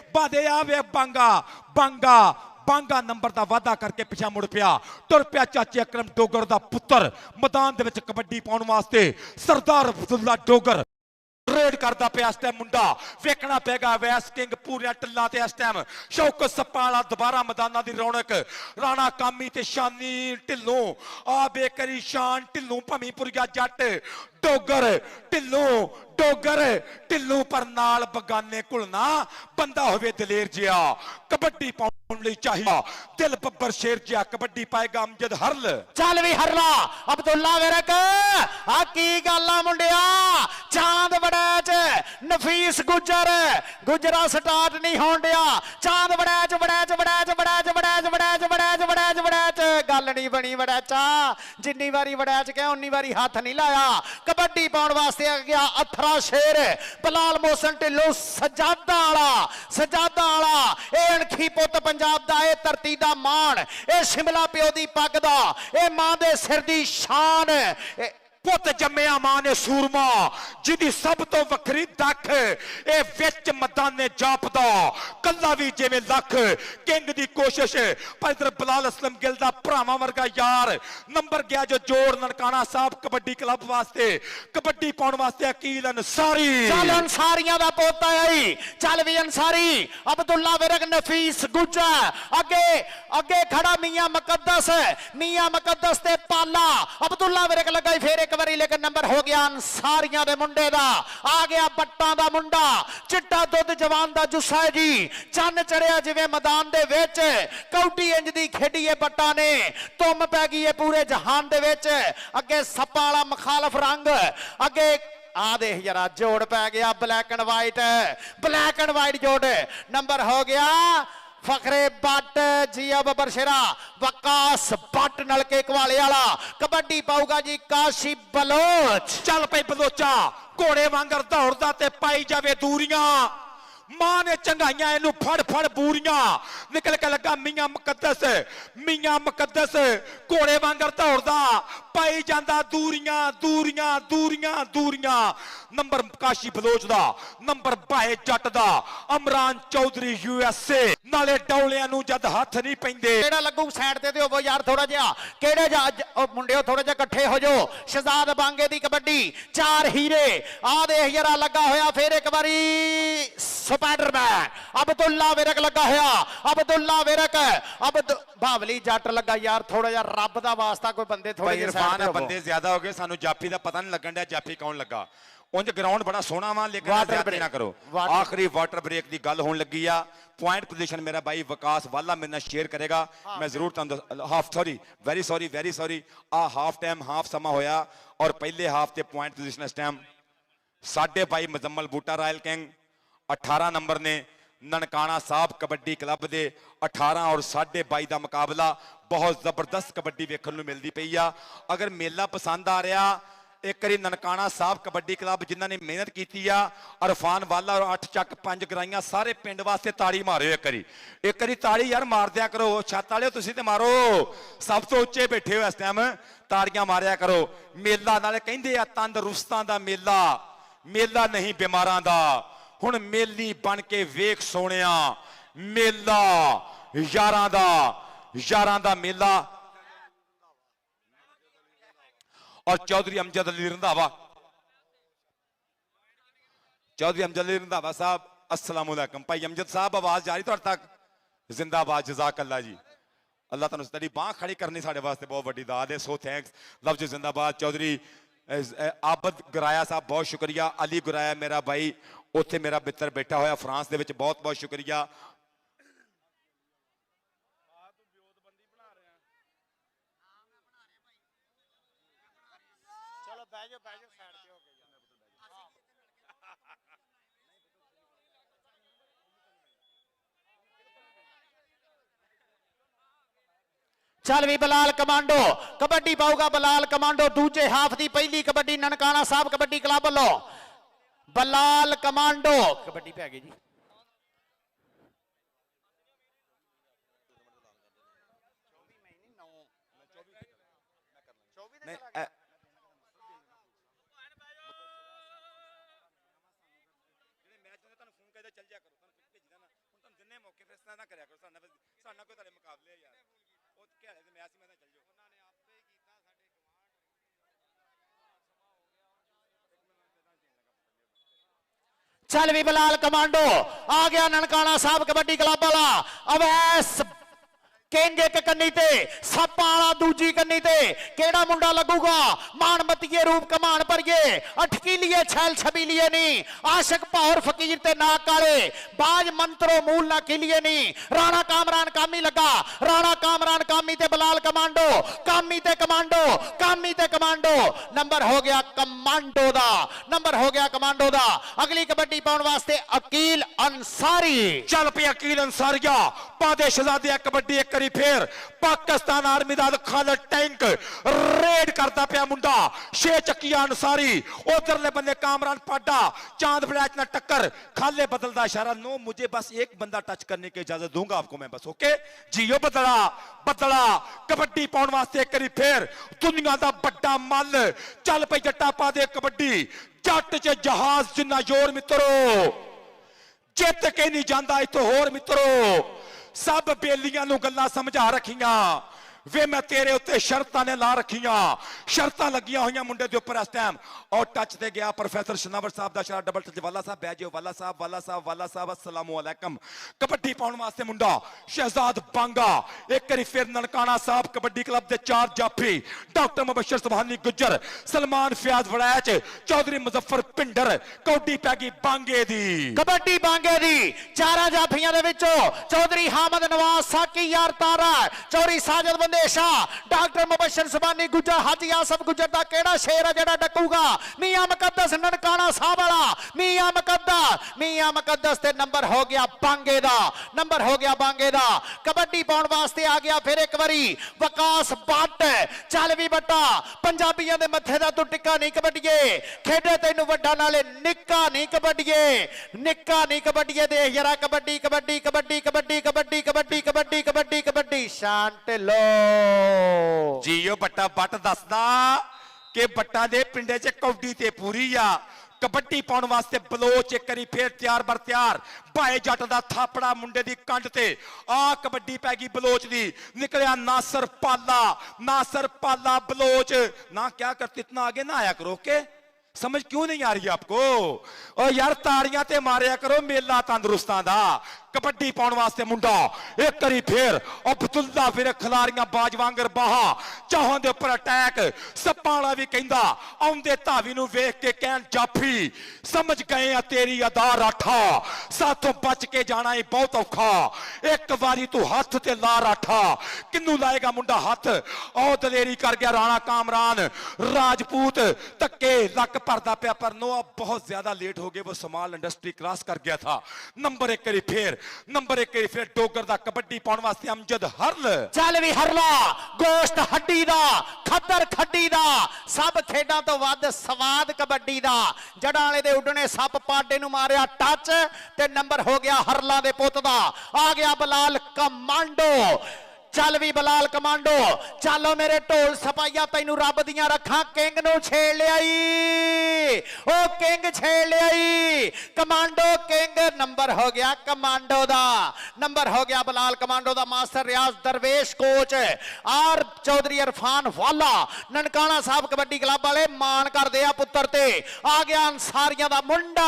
बादे आवे बांगा बांगा बांगा नंबर का वादा करके पिछा मुड़ पिया, तुर पिया चाचे अकरम डोगर का पुत्र मैदान दे विच कबड्डी पाउण वास्ते। सरदार अब्दुल्ला डोगर रेड करता पे इस टाइम मुंडा वेखना पेगा वैस किंग पूरे टल्ला ते इस टाइम शौकत सप्पाला दोबारा मैदाना दी रौनक। राणा कामी ते शानी ढिल्लों आ बेकरी शान ढिल्लों भमीपुरिया जट डोगर ढिल्लों डोगर ढिल्लों पर नाल बगाने घुलना बंदा होवे दलेर जिया कबड्डी पाउण लई चाहिए दिल बब्बर शेर जिया कबड्डी पाएगा अमजद हरल। चल भी हरला अब्दुल्ला वेरक आ की गल आ मुंडिया चांद बड़ैच नफीस गुजर गुजरा स्टार्ट नहीं होण दिया चांद बड़ैच बड़ैच बड़ैच बड़ैच बड़ैच बड़ैच बड़ैच बड़ैच बड़ैच ਓਏ ਗੱਲ ਨਹੀਂ ਬਣੀ ਵੜੈਚਾ, ਜਿੰਨੀ ਵਾਰੀ ਵੜੈਚ ਗਿਆ ਉਨੀ ਵਾਰੀ ਹੱਥ ਨਹੀਂ ਲਾਇਆ। ਕਬੱਡੀ ਪਾਉਣ ਵਾਸਤੇ ਆ ਗਿਆ ਅਥਰਾ ਸ਼ੇਰ, ਬਲਾਲ ਮੋਹਸਨ ਢਿੱਲੋਂ ਸਜਾਦਾ ਵਾਲਾ। ਇਹ ਅਣਖੀ ਪੁੱਤ ਪੰਜਾਬ ਦਾ, ਇਹ ਧਰਤੀ ਦਾ ਮਾਣ, ਇਹ ਸ਼ਿਮਲਾ ਪਿਓ ਦੀ ਪੱਗ ਦਾ, ਇਹ ਮਾਂ ਦੇ ਸਿਰ ਦੀ ਸ਼ਾਨ। ਪੁੱਤ ਜੰਮਿਆ ਮਾਂ ਨੇ ਸੂਰਮਾ, ਜਿਹਦੀ ਸਭ ਤੋਂ ਵੱਖਰੀ ਦੱਖ, ਇਹ ਵਿੱਚ ਮੈਦਾਨੇ ਜਾਪਦਾ ਕੱਲਾ ਵੀ ਜਿਵੇਂ ਲੱਖ। ਕਿੰਗ ਦੀ ਕੋਸ਼ਿਸ਼, ਪਰ ਇਧਰ ਬਲਾਲ ਅਸਲਮ ਗਿੱਲ ਦਾ ਭਰਾਵਾਂ ਵਰਗਾ ਯਾਰ। ਨੰਬਰ ਗਿਆ ਜੋ ਜੋੜ ਨਨਕਾਣਾ ਸਾਹਿਬ ਕਬੱਡੀ ਕਲੱਬ ਵਾਸਤੇ, ਕਬੱਡੀ ਪਾਉਣ ਵਾਸਤੇ ਅਕੀਲ ਅੰਸਾਰੀ। ਚੱਲ ਅੰਸਾਰੀਆਂ ਦਾ ਪੋਤਾ ਆਈ, ਚੱਲ ਵੀ ਅੰਸਾਰੀ। ਅਬਦੁੱਲਾ ਵਿਰਕ, ਨਫੀਸ ਗੁੱਜਾ, ਅੱਗੇ ਖੜਾ ਮੀਆਂ ਮੁਕੱਦਸ ਤੇ ਪਾਲਾ। ਅਬਦੁੱਲਾ ਵਿਰਕ ਲੱਗਾ ਫੇਰ ਇੱਕ ਵਾਰੀ, ਲੇਕਿਨ ਨੰਬਰ ਹੋ ਗਿਆ ਅੰਸਾਰੀਆਂ ਦੇ ਮੁੰਡੇ ਦਾ। ਆ ਗਿਆ ਬੱਟਾਂ ਦਾ ਮੁੰਡਾ, ਚਿੱਟਾ ਦੁੱਧ ਜਵਾਨ ਦਾ ਜੁੱਸਾ ਹੈ ਜੀ। ਚੰਨ ਚੜਿਆ ਜਿਵੇਂ ਮੈਦਾਨ ਦੇ ਵਿੱਚ, ਕੌਡੀ ਇੰਜ ਦੀ ਖੇਡੀ ਏ ਬੱਟਾਂ ਨੇ, ਧੁੰਮ ਪੈ ਗਈ ਏ ਪੂਰੇ ਜਹਾਨ ਦੇ ਵਿੱਚ। ਅੱਗੇ ਸੱਪਾਂ ਵਾਲਾ ਮੁਖਾਲਫ ਰੰਗ, ਅੱਗੇ ਆ ਦੇਖ ਜਰਾ ਜੋੜ ਪੈ ਗਿਆ, ਬਲੈਕ ਐਂਡ ਵਾਈਟ ਜੋੜ। ਨੰਬਰ ਹੋ ਗਿਆ ਫਖਰੇ ਬੱਟ, ਜੀਆ ਬੱਬਰ ਸ਼ੇਰਾ, ਵਕਾਸ ਬੱਟ ਨਲਕੇ ਕਵਾਲੇ ਵਾਲਾ। ਕਬੱਡੀ ਪਾਊਗਾ ਜੀ ਕਾਸ਼ੀ ਬਲੋਚ। ਚੱਲ ਪਈ ਬਲੋਚਾ, ਘੋੜੇ ਵਾਂਗਰ ਦੌੜਦਾ ਤੇ ਪਾਈ ਜਾਵੇ ਦੂਰੀਆਂ। ਮਾਂ ਨੇ ਚੰਗਾਈਆਂ ਇਹਨੂੰ ਫੜ ਬੂਰੀਆਂ। ਨਿਕਲ ਕੇ ਲੱਗਾ ਮੀਆਂ ਮੁਕੱਦਸ, ਘੋੜੇ ਵਾਂਗਰ ਦੌੜਦਾ ਪਾਈ ਜਾਂਦਾ ਦੂਰੀਆਂ। ਨੰਬਰ ਕਾਸ਼ੀ ਬਲੋਚ ਦਾ, ਨੰਬਰ ਬਾਏ ਜੱਟ ਦਾ, ਅਮਰਾਨ ਚੌਧਰੀ USA। ਨਾਲੇ ਡੌਲਿਆਂ ਨੂੰ ਜਦ ਹੱਥ ਨਹੀਂ ਪੈਂਦੇ। ਕਿਹੜਾ ਲੱਗੂ ਸਾਈਡ ਤੇ ਹੋਵੋ ਯਾਰ ਥੋੜਾ ਜਿਹਾ, ਕਿਹੜੇ ਉਹ ਮੁੰਡਿਓ ਥੋੜਾ ਜਿਹਾ ਇਕੱਠੇ ਹੋ ਜਾਓ। ਸ਼ਹਜ਼ਾਦ ਬਾਂਗੇ ਦੀ ਕਬੱਡੀ, 4 ਹੀਰੇ। ਆ ਦੇਖ ਜਰਾ ਲੱਗਾ ਹੋਇਆ ਫੇਰ ਇੱਕ ਵਾਰੀ ਸਪਾਈਡਰਮੈਨ, ਅਬਦੁੱਲਾ ਵਿਰਕ ਲੱਗਾ ਹੋਇਆ, ਬਾਵਲੀ ਜੱਟ ਲੱਗਾ ਯਾਰ। ਥੋੜਾ ਜਿਹਾ ਰੱਬ ਦਾ ਵਾਸਤਾ ਕੋਈ ਬੰਦੇ ਥੋੜੇ ਜਿਹੇ ਇਰਫਾਨ ਹੈ, ਬੰਦੇ ਜ਼ਿਆਦਾ ਹੋ ਗਏ, ਸਾਨੂੰ ਜਾਫੀ ਦਾ ਪਤਾ ਨਹੀਂ ਲੱਗਣ ਡਿਆ ਜਾਫੀ ਕੌਣ ਲੱਗਾ। ਉਂਝ ਗਰਾਊਂਡ ਬੜਾ ਸੋਹਣਾ ਵਾ, ਲੇਕਿਨ ਜ਼ਿਆਦਾ ਨਾ ਕਰੋ। ਆਖਰੀ ਵਾਟਰ ਬ੍ਰੇਕ ਦੀ ਗੱਲ ਹੋਣ ਲੱਗੀ ਆ। ਪੁਆਇੰਟ ਪੋਜੀਸ਼ਨ ਮੇਰਾ ਬਾਈ ਵਿਕਾਸ ਵਾਲਾ ਮੇਰੇ ਨਾਲ ਸ਼ੇਅਰ ਕਰੇਗਾ। ਮੈਂ ਜ਼ਰੂਰ ਤੁਹਾਨੂੰ ਵੈਰੀ ਸੌਰੀ ਆ ਹਾਫ ਟਾਈਮ ਸਮਾਂ ਹੋਇਆ, ਔਰ ਪਹਿਲੇ ਹਾਫ ਤੇ ਪੁਆਇੰਟ ਪੋਜੀਸ਼ਨ ਇਸ ਟਾਈਮ ਸਾਡੇ ਬਾਈ Muzammil Boota royal king 18 number ਨੇ। ਨਨਕਾਣਾ ਸਾਹਿਬ ਕਬੱਡੀ ਕਲੱਬ ਦੇ 18 ਔਰ 22.5 ਦਾ ਮੁਕਾਬਲਾ। ਬਹੁਤ ਜ਼ਬਰਦਸਤ ਕਬੱਡੀ ਵੇਖਣ ਨੂੰ ਮਿਲਦੀ ਪਈ ਆ। ਅਗਰ ਮੇਲਾ ਪਸੰਦ ਆ ਰਿਹਾ, ਇੱਕ ਵਾਰੀ ਨਨਕਾਣਾ ਸਾਹਿਬ ਕਬੱਡੀ ਕਲੱਬ ਜਿਨ੍ਹਾਂ ਨੇ ਮਿਹਨਤ ਕੀਤੀ ਆ, ਅਰਫਾਨ ਵਾਲਾ ਔਰ 8 ਚੱਕ 5 ਗਰਾਈਆਂ, ਸਾਰੇ ਪਿੰਡ ਵਾਸਤੇ ਤਾੜੀ ਮਾਰਿਓ ਇੱਕ ਵਾਰੀ ਤਾੜੀ ਯਾਰ ਮਾਰ ਦਿਆ ਕਰੋ। ਛੱਤ ਵਾਲਿਓ ਤੁਸੀਂ ਤੇ ਮਾਰੋ, ਸਭ ਤੋਂ ਉੱਚੇ ਬੈਠੇ ਹੋ ਇਸ ਟਾਈਮ, ਤਾੜੀਆਂ ਮਾਰਿਆ ਕਰੋ। ਮੇਲਾ ਨਾਲੇ ਕਹਿੰਦੇ ਆ ਤੰਦਰੁਸਤਾਂ ਦਾ ਮੇਲਾ ਨਹੀਂ ਬਿਮਾਰਾਂ ਦਾ। ਹੁਣ ਮੇਲੀ ਬਣ ਕੇ ਵੇਖ ਸੋਹਣਿਆ, ਮੇਲਾ ਯਾਰਾਂ ਦਾ ਮੇਲਾ। ਔਰ ਚੌਧਰੀ ਅਮਜਦ ਅਲੀ ਰੰਧਾਵਾ ਸਾਹਿਬ, अस्सलाम वालेकुम। भाई अमजद साहब आवाज जा रही ਤੁਹਾਡੇ ਤੱਕ? जिंदाबाद, जजाक अल्लाह जी। अल्लाह ਤੁਹਾਨੂੰ ਤੁਹਾਡੀ ਬਾਹ ਖੜੀ ਕਰਨੀ ਸਾਡੇ ਵਾਸਤੇ ਬਹੁਤ ਵੱਡੀ ਦਾਤ ਹੈ। ਸੋ ਥੈਂਕਸ, ਲਵ ਜੀ, जिंदाबाद। चौधरी आबद गुराया साहब बहुत शुक्रिया। अली गुराया मेरा भाई, ਉੱਥੇ ਮੇਰਾ ਮਿੱਤਰ ਬੈਠਾ ਹੋਇਆ ਫਰਾਂਸ ਦੇ ਵਿੱਚ, ਬਹੁਤ ਬਹੁਤ ਸ਼ੁਕਰੀਆ। ਚਲੋ ਬਹਿ ਜਾਓ ਸਾਈਡ ਤੇ ਹੋ ਕੇ। ਚੱਲ ਵੀ ਬਲਾਲ ਕਮਾਂਡੋ, ਕਬੱਡੀ ਪਾਊਗਾ ਬਲਾਲ ਕਮਾਂਡੋ। ਦੂਜੇ ਹਾਫ ਦੀ ਪਹਿਲੀ ਕਬੱਡੀ ਨਨਕਾਣਾ ਸਾਹਿਬ ਕਬੱਡੀ ਕਲੱਬ ਵੱਲੋਂ ਬਲਾਲ ਕਮਾਂਡੋ। ਕਬੱਡੀ ਪੈ ਗਈ ਜੀ। ਚੱਲ ਵੀ ਬਲਾਲ ਕਮਾਂਡੋ ਆ ਗਿਆ ਨਨਕਾਣਾ ਸਾਹਿਬ ਕਬੱਡੀ ਕਲੱਬ ਵਾਲਾ। ਅਵੈਸ ਕਿੰਗ ਇੱਕ ਕੰਨੀ ਤੇ, ਸੱਪਾਂ ਵਾਲਾ ਦੂਜੀ ਕੰਨੀ ਤੇ। ਕਿਹੜਾ ਮੁੰਡਾ ਲੱਗੂਗਾ? ਮਾਨਮਤੀਏ ਰੂਪ ਕਮਾਨ ਭਰੀਏ, ਅਟਕੀ ਲੀਏ ਛੈਲ ਛਬੀ ਲੀਏ ਨੀ, ਆਸ਼ਕ ਭੌਰ ਫਕੀਰ ਤੇ ਨਾਕ ਕਾਲੇ, ਬਾਜ ਮੰਤਰੋ ਮੂਲ ਨਾ ਖਿਲੀਏ ਨੀ। ਰਾਣਾ ਕਾਮਰਾਨ ਕਾਮੀ ਲੱਗਾ, ਰਾਣਾ ਕਾਮਰਾਨ ਕਾਮੀ ਤੇ ਬਲਾਲ ਕਮਾਂਡੋ, ਕਾਮੀ ਤੇ ਕਮਾਂਡੋ। ਨੰਬਰ ਹੋ ਗਿਆ ਕਮਾਂਡੋ ਦਾ। ਅਗਲੀ ਕਬੱਡੀ ਪਾਉਣ ਵਾਸਤੇ ਅਕੀਲ ਅੰਸਾਰੀ। ਚੱਲ ਪਈ ਅਕੀਲ ਅੰਸਾਰੀਆ, ਪਾਦੇ ਸ਼ਹਜ਼ਾਦੇ ਕਬੱਡੀ ਇੱਕ ਵਾਰੀ ਫੇਰ ਪਾਕਿਸਤਾਨ ਆਰਮੀ ਦਾ ਖਾਲਦ ਟੈਂਕ ਰੇਡ ਕਰਦਾ ਪਿਆ ਮੁੰਡਾ 6 ਚੱਕੀਆਂ ਅਨਸਾਰੀ ਉਧਰਲੇ ਬੰਦੇ कामरान पाडा चांद फ्लैश ना टक्कर खाले बदलदा इशारा नो मुझे बस एक बंदा टच करने की इजाजत दूंगा आपको मैं बस ओके जियो बदला बदला कबड्डी पाउण वास्ते एक बारी फिर दुनिया दा बड़ा मल चल पई जट्टा पा दे कबड्डी जट च जहाज जिन्ना जोर मित्रो जित के नहीं जांदा इथों होर मित्रो सब बेलियां नूं गल्लां समझा रखियां वे मैं तेरे उत्ते शर्तां ने ला रखियां शर्तां लगियां होईयां मुंडे दे उपर इस टाइम और टच ते गया प्रोफेसर शनावर साहब दा इशारा डबल टच वाला साहब बैजो वाला साहब अस्सलाम वालेकुम कबड्डी पाउण वास्ते मुंडा शहजाद बांगा एक बारी फिर ननकाना साहब कबड्डी क्लब दे 4 जाफी डॉक्टर मुबशर सुभानी गुज्जर सलमान फयाज वड़ैच चौधरी मुजफ्फर पिंडर कौडी पैगी बांगे दी कबड्डी बांगे दी चारा जाफियां दे विचों चौधरी हामद नवाज साकी यार तारा चौधरी साजिद बंदेशा डॉक्टर मुबशर सुभानी गुज्जर हाजी आसफ गुज्जर दा केड़ा शेर है जेड़ा डकूगा मियां मुकद्दस ननकाना साहब वाला मियां मुकद्दस ते नंबर हो गया बांगे दा नंबर हो गया बांगे दा कबड्डी पाउण वास्ते आ गया फिर एक बारी वकास बट चल भी बट्टा पंजाबियां दे मथे दा तू टिक्का नहीं कबड्डीए खेडे तैनू वड्डा नाले निक्का नहीं कबड्डीए देख जरा कबड्डी कबड्डी कबड्डी कबड्डी कबड्डी कबड्डी कबड्डी कबड्डी कबड्डी शांत लो जियो बट्टा बट दसदा कि बट्टा दे पिंडे च कौडी ते पूरी आ कबड्डी पाउण वास्ते बलोच एक बारी फिर तैयार बर तैयार भाए जट दा थापड़ा मुंडे दी कंड ते आ कबड्डी पै गई बलोच दी निकलिया नासर पाला बलोच ना क्या करते इतना आगे ना आया करो के समझ क्यों नहीं आ रही आपको ओ यार ताड़ियां ते मारिया करो मेला तंदुरुस्तां दा कबड्डी पाउण वास्ते मुंडा एक बारी फिर अब्दुल्ला फिर खिलाड़ियां बाज वांगर बाहा चाहों दे उपर अटैक सप्पां वाला भी कहंदा आउंदे धावी नूं वेख के कहन जाफी समझ गए आ तेरी अदा राठा साथों बच के जाना ही बहुत औखा एक बारी तू हाथ ते ला राठा किन्नू लाएगा मुंडा हाथ ओ दलेरी कर गया राणा कामरान राजपूत धक्के लक भरदा पिया पर नो बहुत ज्यादा लेट हो गए वो स्मॉल इंडस्ट्री क्रॉस कर गया था नंबर एक बारी फिर डोगर दा कबड्डी पाउण वास्ते अमजद हरल चल भी हरला गोश्त हड्डी दा खद्दर खड्डी दा सब खेडां तो वध स्वाद कबड्डी दा जड़ां वाले दे उडने सप पाडे नूं मारिया टच ते नंबर हो गया हरला दे पुੱਤ दा आ गया बलाल कमांडो चल भी बलाल कमांडो चलो मेरे ढोल सपाइया तैनू रब दियां रखा किंग नू छेड़ लियाई ओ किंग छेड़ लियाई कमांडो किंग नंबर हो गया कमांडो दा नंबर हो गया बलाल कमांडो दा मास्टर रियाज दरवेश कोच और चौधरी इरफान वाला ननकाना साहब कबड्डी क्लब वाले मान करदे आ पुत्तर ते आ गया अंसारियां दा मुंडा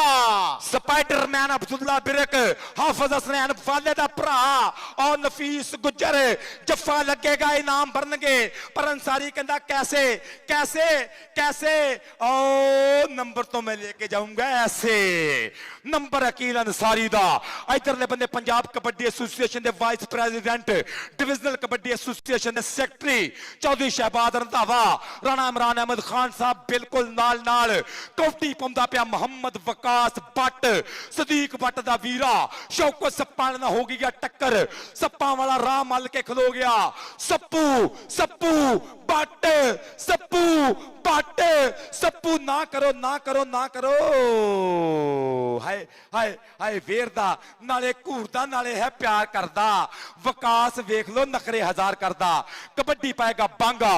स्पाइडरमैन अब्दुल्ला बिरक हाफिज हसनैन वाले दा भरा और नफीस गुज्जर जफा लगेगा इनाम भरनगे पर अंसारी कहता कैसे कैसे कैसे ओ नंबर तो मैं लेके जाऊंगा ऐसे नंबर अकील अंसारी दा इधरले बंदे पंजाब कबड्डी एसोसिएशन दे vice president divisional kabaddi association दे सेक्रेटरी चौधरी शहबाज रंधावा राणा इमरान अहमद खान साहब बिल्कुल नाल नाल कौटी पाउंदा पिया मोहम्मद वकास बट सदीक बट दा वीरा शौकत सप्पा ना हो गई टक्कर सप्पा वाला राह मल के खलो गया सप्पू सप्पू बट सप्पू ना करो हाय हाय हाय वेर दा नाले घूरदा नाले है प्यार करदा वकास वेख लो नखरे हजार करदा कबड्डी पाएगा बांगा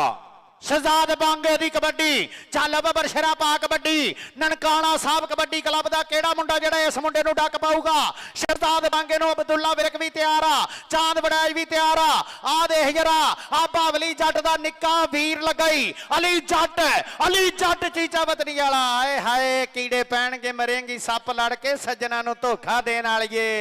शहजाद बांगे दी कबड्डी चल बबर शरा पा कबड्डी ननकाना साहब कबड्डी क्लब दा केड़ा मुंडा जेड़ा इस मुंडे नूं डक पाऊगा शहजाद बांगे नूं अब्दुल्ला विरक भी तैयार आ चांद बड़ाई भी तैयार आ देख जरा आ बावली जट दा निक्का वीर लगाई अली जट चीचा वतनी वाला आए हाय कीड़े पैणगे मरेंगी सप लड़ के सज्जना नूं धोखा देण वालीए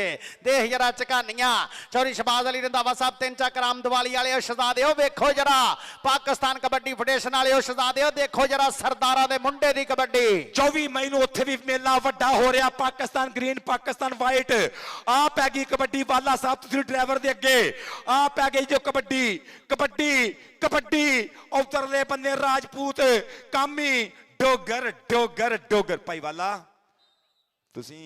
देख जरा झकानियां चौधरी शहबाज अली रंधावा साहब तीन चक्कर आम दिवाली वाले शहजादे ओ वेखो जरा पाकिस्तान कबड्डी फेडरेशन वाले शहजादे देखो जरा सरदारा दे मुंडे दी कबड्डी 24 मई नूं उत्थे भी मेला वड्डा हो रहा पाकिस्तान ग्रीन पाकिस्तान वाइट आ पै गई कबड्डी वाला साहब तुसीं ड्राइवर दे अगे आ पै गई जो कबड्डी कबड्डी कबड्डी उतरले बंदे राजपूत कामी डोगर डोगर डोगर भाई वाला तुसीं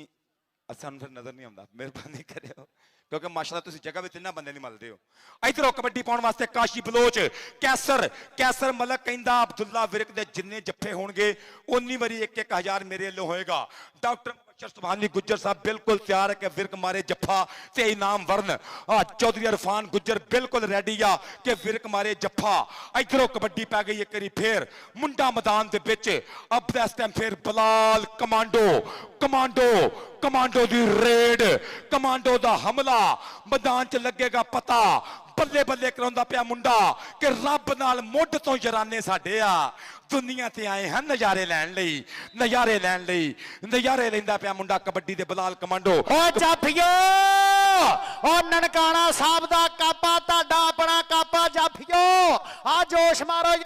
सानूं नजर नहीं आउंदा मेहरबानी करियो ਕਿਉਂਕਿ ਮਾਸ਼ਾਅੱਲਾ ਤੁਸੀਂ ਜਗ੍ਹਾ ਵੀ ਤਿੰਨਾਂ ਬੰਦੇ ਨਹੀਂ ਮਿਲਦੇ ਹੋ। ਇਧਰੋਂ ਕਬੱਡੀ ਪਾਉਣ ਵਾਸਤੇ ਕਾਸ਼ੀ ਬਲੋਚ ਕੈਸਰ ਮਲਕ ਕਹਿੰਦਾ ਅਬਦੁੱਲਾ ਵਿਰਕ ਦੇ ਜਿੰਨੇ ਜੱਫੇ ਹੋਣਗੇ ਉਨੀ ਵਾਰੀ 1-1000 ਮੇਰੇ ਵੱਲੋਂ ਹੋਏਗਾ। ਡਾਕਟਰ ਸੁਭਾਨੀ ਗੁੱਜਰ ਸਾਹਿਬ ਬਿਲਕੁਲ ਤਿਆਰ ਹੈ ਕਿ ਵਿਰਕ ਮਾਰੇ ਜੱਫਾ ਤੇ ਇਨਾਮ ਵਰਨ। ਚੌਧਰੀ ਇਰਫਾਨ ਗੁੱਜਰ ਬਿਲਕੁਲ ਰੈਡੀ ਆ ਕਿ ਵਿਰਕ ਮਾਰੇ ਜੱਫਾ। ਇਧਰੋਂ ਕਬੱਡੀ ਪੈ ਗਈ ਇੱਕ ਵਾਰੀ ਫੇਰ ਮੁੰਡਾ ਮੈਦਾਨ ਦੇ ਵਿੱਚ। ਅਬ ਇਸ ਟਾਈਮ ਫੇਰ ਬਲਾਲ ਕਮਾਂਡੋ ਦੀ ਰੇਡ, ਕਮਾਂਡੋ ਦਾ ਹਮਲਾ, ਮੈਦਾਨ 'ਚ ਲੱਗੇਗਾ ਪਤਾ। ਬੱਲੇ ਬੱਲੇ ਕਰਾਉਂਦਾ ਪਿਆ ਮੁੰਡਾ ਕਿ ਰੱਬ ਨਾਲ ਮੁੱਢ ਤੋਂ ਯਾਰਾਨੇ ਸਾਡੇ ਆ। ਦੁਨੀਆ ਤੇ ਆਏ ਹਨ ਨਜ਼ਾਰੇ ਲੈਣ ਲਈ, ਨਜ਼ਾਰੇ ਲੈਂਦਾ ਪਿਆ ਮੁੰਡਾ ਕਬੱਡੀ ਦੇ ਬਲਾਲ ਕਮਾਂਡੋ। ਓ ਜਾਫੀਓ, ਓ ਨਨਕਾਣਾ ਸਾਹਿਬ ਦਾ ਕਾਪਾ, ਤੁਹਾਡਾ ਆਪਣਾ ਕਾਪਾ ਜਾਫੀਓ। ਆ ਜੋਸ਼ ਮਾਰੋ,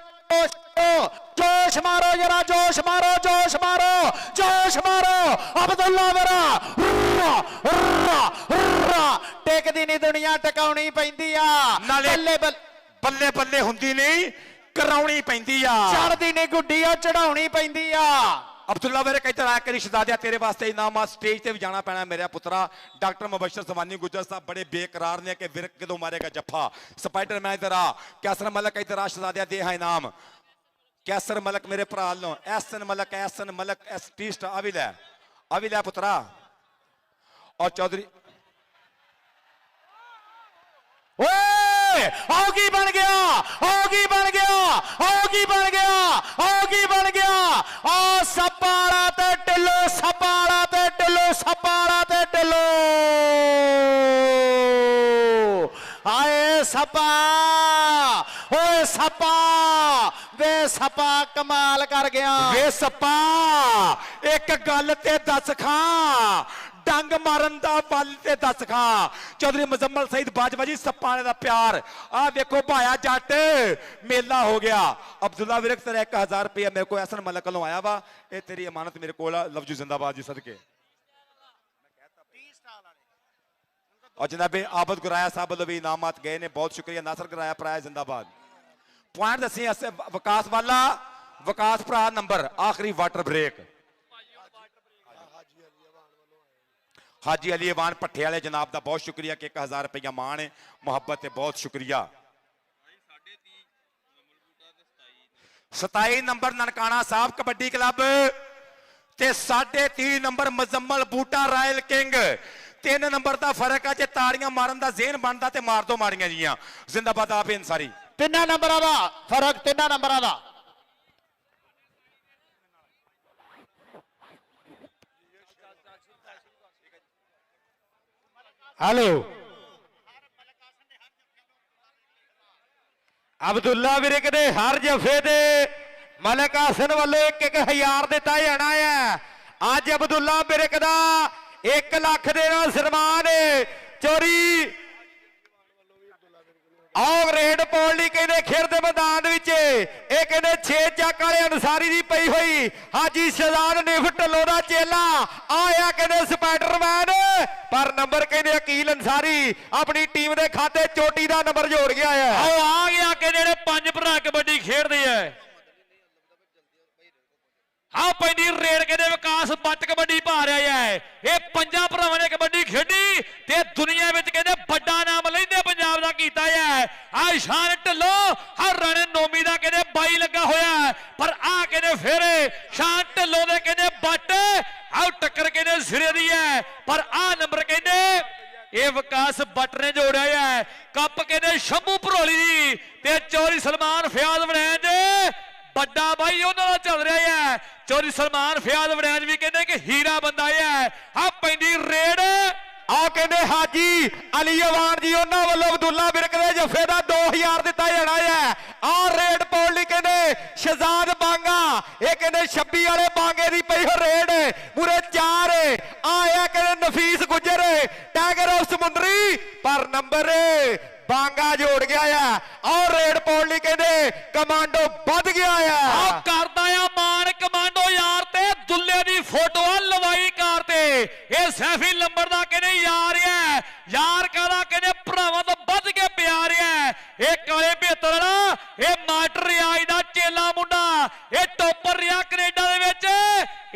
ਜੋਸ਼ ਮਾਰੋ ਜਰਾ, ਜੋਸ਼ ਮਾਰੋ। ਅਬਦੁੱਲਾ ਮੇਰਾ ਟੇਕਦੀ ਨਹੀਂ ਦੁਨੀਆ, ਟਿਕਾਉਣੀ ਪੈਂਦੀ ਆ। ਨਾਲੇ ਬੱਲੇ ਹੁੰਦੀ ਨਹੀਂ, ਕਰਾਉਣੀ ਪੈਂਦੀ ਆ। ਚੜਦੀ ਨਹੀਂ ਗੁੱਡੀ, ਉਹ ਚੜਾਉਣੀ ਪੈਂਦੀ ਆ। ਅਬਦੁੱਲਾ ਵੀਰੇ ਕਹਿੰਦਾ ਆ ਕਿ ਰਿਸ਼ਦਾਦਿਆ ਤੇਰੇ ਵਾਸਤੇ ਇਨਾਮ ਆ, ਸਟੇਜ ਤੇ ਵੀ ਜਾਣਾ ਪੈਣਾ ਮੇਰਾ ਪੁੱਤਰਾ। ਡਾਕਟਰ ਮੁਬਸ਼ਰ ਸਵਾਨੀ ਗੁੱਜਰ ਸਾਹਿਬ ਬੜੇ ਬੇਕਰਾਰ ਨੇ ਕਿ ਵਿਰਕ ਕਦੋਂ ਮਾਰੇਗਾ ਜੱਫਾ। ਸਪਾਈਡਰਮੈਨ ਇਧਰ ਆ, ਕੈਸਰ ਮਲਕ ਇਧਰ ਆ, ਸ਼ਹਜ਼ਾਦਿਆ ਦੇ ਹੈ ਇਨਾਮ। ਕੈਸਰ ਮਲਕ ਮੇਰੇ ਭਰਾ ਵੱਲੋਂ, ਐਸਨ ਮਲਕ ਐਸਟੀਸਟ ਆ ਵੀ ਲੈ ਪੁੱਤਰਾ। ਔਰ ਚੌਧਰੀ ਓਏ ਆਓ ਕੀ ਬਣ ਗਿਆ ਆ ਸੱਪਾਲਾ ਤੇ ਟਿੱਲੋ ਆਏ ਸੱਪਾ, ਓਏ ਸੱਪਾ ਵੇ ਸੱਪਾ ਕਮਾਲ ਕਰ ਗਿਆ। ਵੇ ਸੱਪਾ ਇੱਕ ਗੱਲ ਤੇ ਦੱਸ ਖਾਂ, ਡੰਗ ਮਾਰਨ ਦਾ ਬਲ ਤੇ ਦੱਸ ਖਾਂ। ਚੌਧਰੀ ਮੁਜ਼ੰਮਲ ਸਈਦ ਬਾਜਵਾ ਜੀ ਸੱਪਾਂ ਵਾਲੇ ਦਾ ਪਿਆਰ ਆ ਵੇਖੋ ਭਾਇਆ ਜੱਟ ਮੇਲਾ ਹੋ ਗਿਆ। ਅਬਦੁੱਲਾ ਵਿਰਕ ਤੇਰਾ 1000 ਰੁਪਇਆ ਮੇਰੇ ਕੋਲ ਐਸਨ ਮਲਕ ਵੱਲੋਂ ਆਇਆ ਵਾ, ਇਹ ਤੇਰੀ ਅਮਾਨਤ ਮੇਰੇ ਕੋਲ ਆ। ਲਵਜੂ ਜ਼ਿੰਦਾਬਾਦ ਜੀ ਸਦਕੇ। और जनाबे आबद गुराया साहब वालों भी इनामात गए ने, बहुत शुक्रिया। नासर गुराया भरा जिंदाबाद। पॉइंट दसी विकास वाला, विकास भरा नंबर आखिरी वाटर ब्रेक हाजी अली अवान भट्ठे वाले जनाब का बहुत शुक्रिया कि 1000 रुपया मान है, मुहब्बत है, बहुत शुक्रिया। 27 नंबर ननकाना साहब कबड्डी क्लब ते 3.5 number Muzammil Boota royal king. 3 number का फर्क है, ताड़ियां मारन का ज़हन बनता ते मार दो माड़ियां जियां। जिंदाबाद आप इंसारी। 3 नंबर का फर्क, 3 नंबर का। हेलो अब्दुल्ला विरक ने हर जफे दे मलक हासन वालों 1-1000 दिता जाना है। अज अब्दुल्ला विरक दा 1 लाख दे नाल सन्मान चोरी आओ रेड पौली कहते खेर दे मैदान विच ये कहते 6 चक वाले अंसारी दी पई हुई हाजी शहजाद निफ ढिल्लों दा चेला आया कहते स्पाइडरमैन पर नंबर कहते अकील अंसारी अपनी टीम दे खाते चोटी दा नंबर जोड़ गया है। आओ आ गया कि जेडे 5 भरा कबड्डी खेडदे है। हाँ पैंदी रेड कहते विकास बट कबड्डी पा रहा है। ये 5 भरावां ने कबड्डी खेडी ते दुनिया में कहते बड़ा नाम लेंदे पंजाब दा कीता है। आ शान ढिल्लो हर राणे नोमी दा कहते 22 लगा होया पर आ कहते फिर शान ढिल्लो दे कहते बट आओ टक्कर कहते सिरे दी है पर आ नंबर कहते ये विकास बट ने जोड़िया है। कप कहते शंभू भरोली दी ते चौधरी सलमान फयाज वड़ैंज बड़ा भाई उन्होंने चल रहा है। चौधरी सलमान फयाज वड़ैंज भी कहते कि हीरा बंदा है। हाँ पैंदी रेड आ कहते हाजी अली अवान जी उन्होंने वालों अब्दुल्ला विरक दे जफे का 2000 दिता जाना है। आ रेड पौली कहते शहजाद बांगा ये कहते 26 वाले बांगे की पई हो रेड पूरे 4 आया कहते नफीस गुजर टाइगर ऑफ समुंदरी पर नंबर बांगा जोड़ गया है और रेड पौली कहते कमांडो बद गया है। करता है मान कमांडो यार ते दुल्ले दी फोटो लवाई कार ते ये सैफी लंबर दा कहने यार है यार कहदा कहने भरावां तो बद के प्यार है। ये काले बेहतर ना ये मास्टर रियाज दा चेला मुंडा ये टॉपर रिया कनेडा दे विच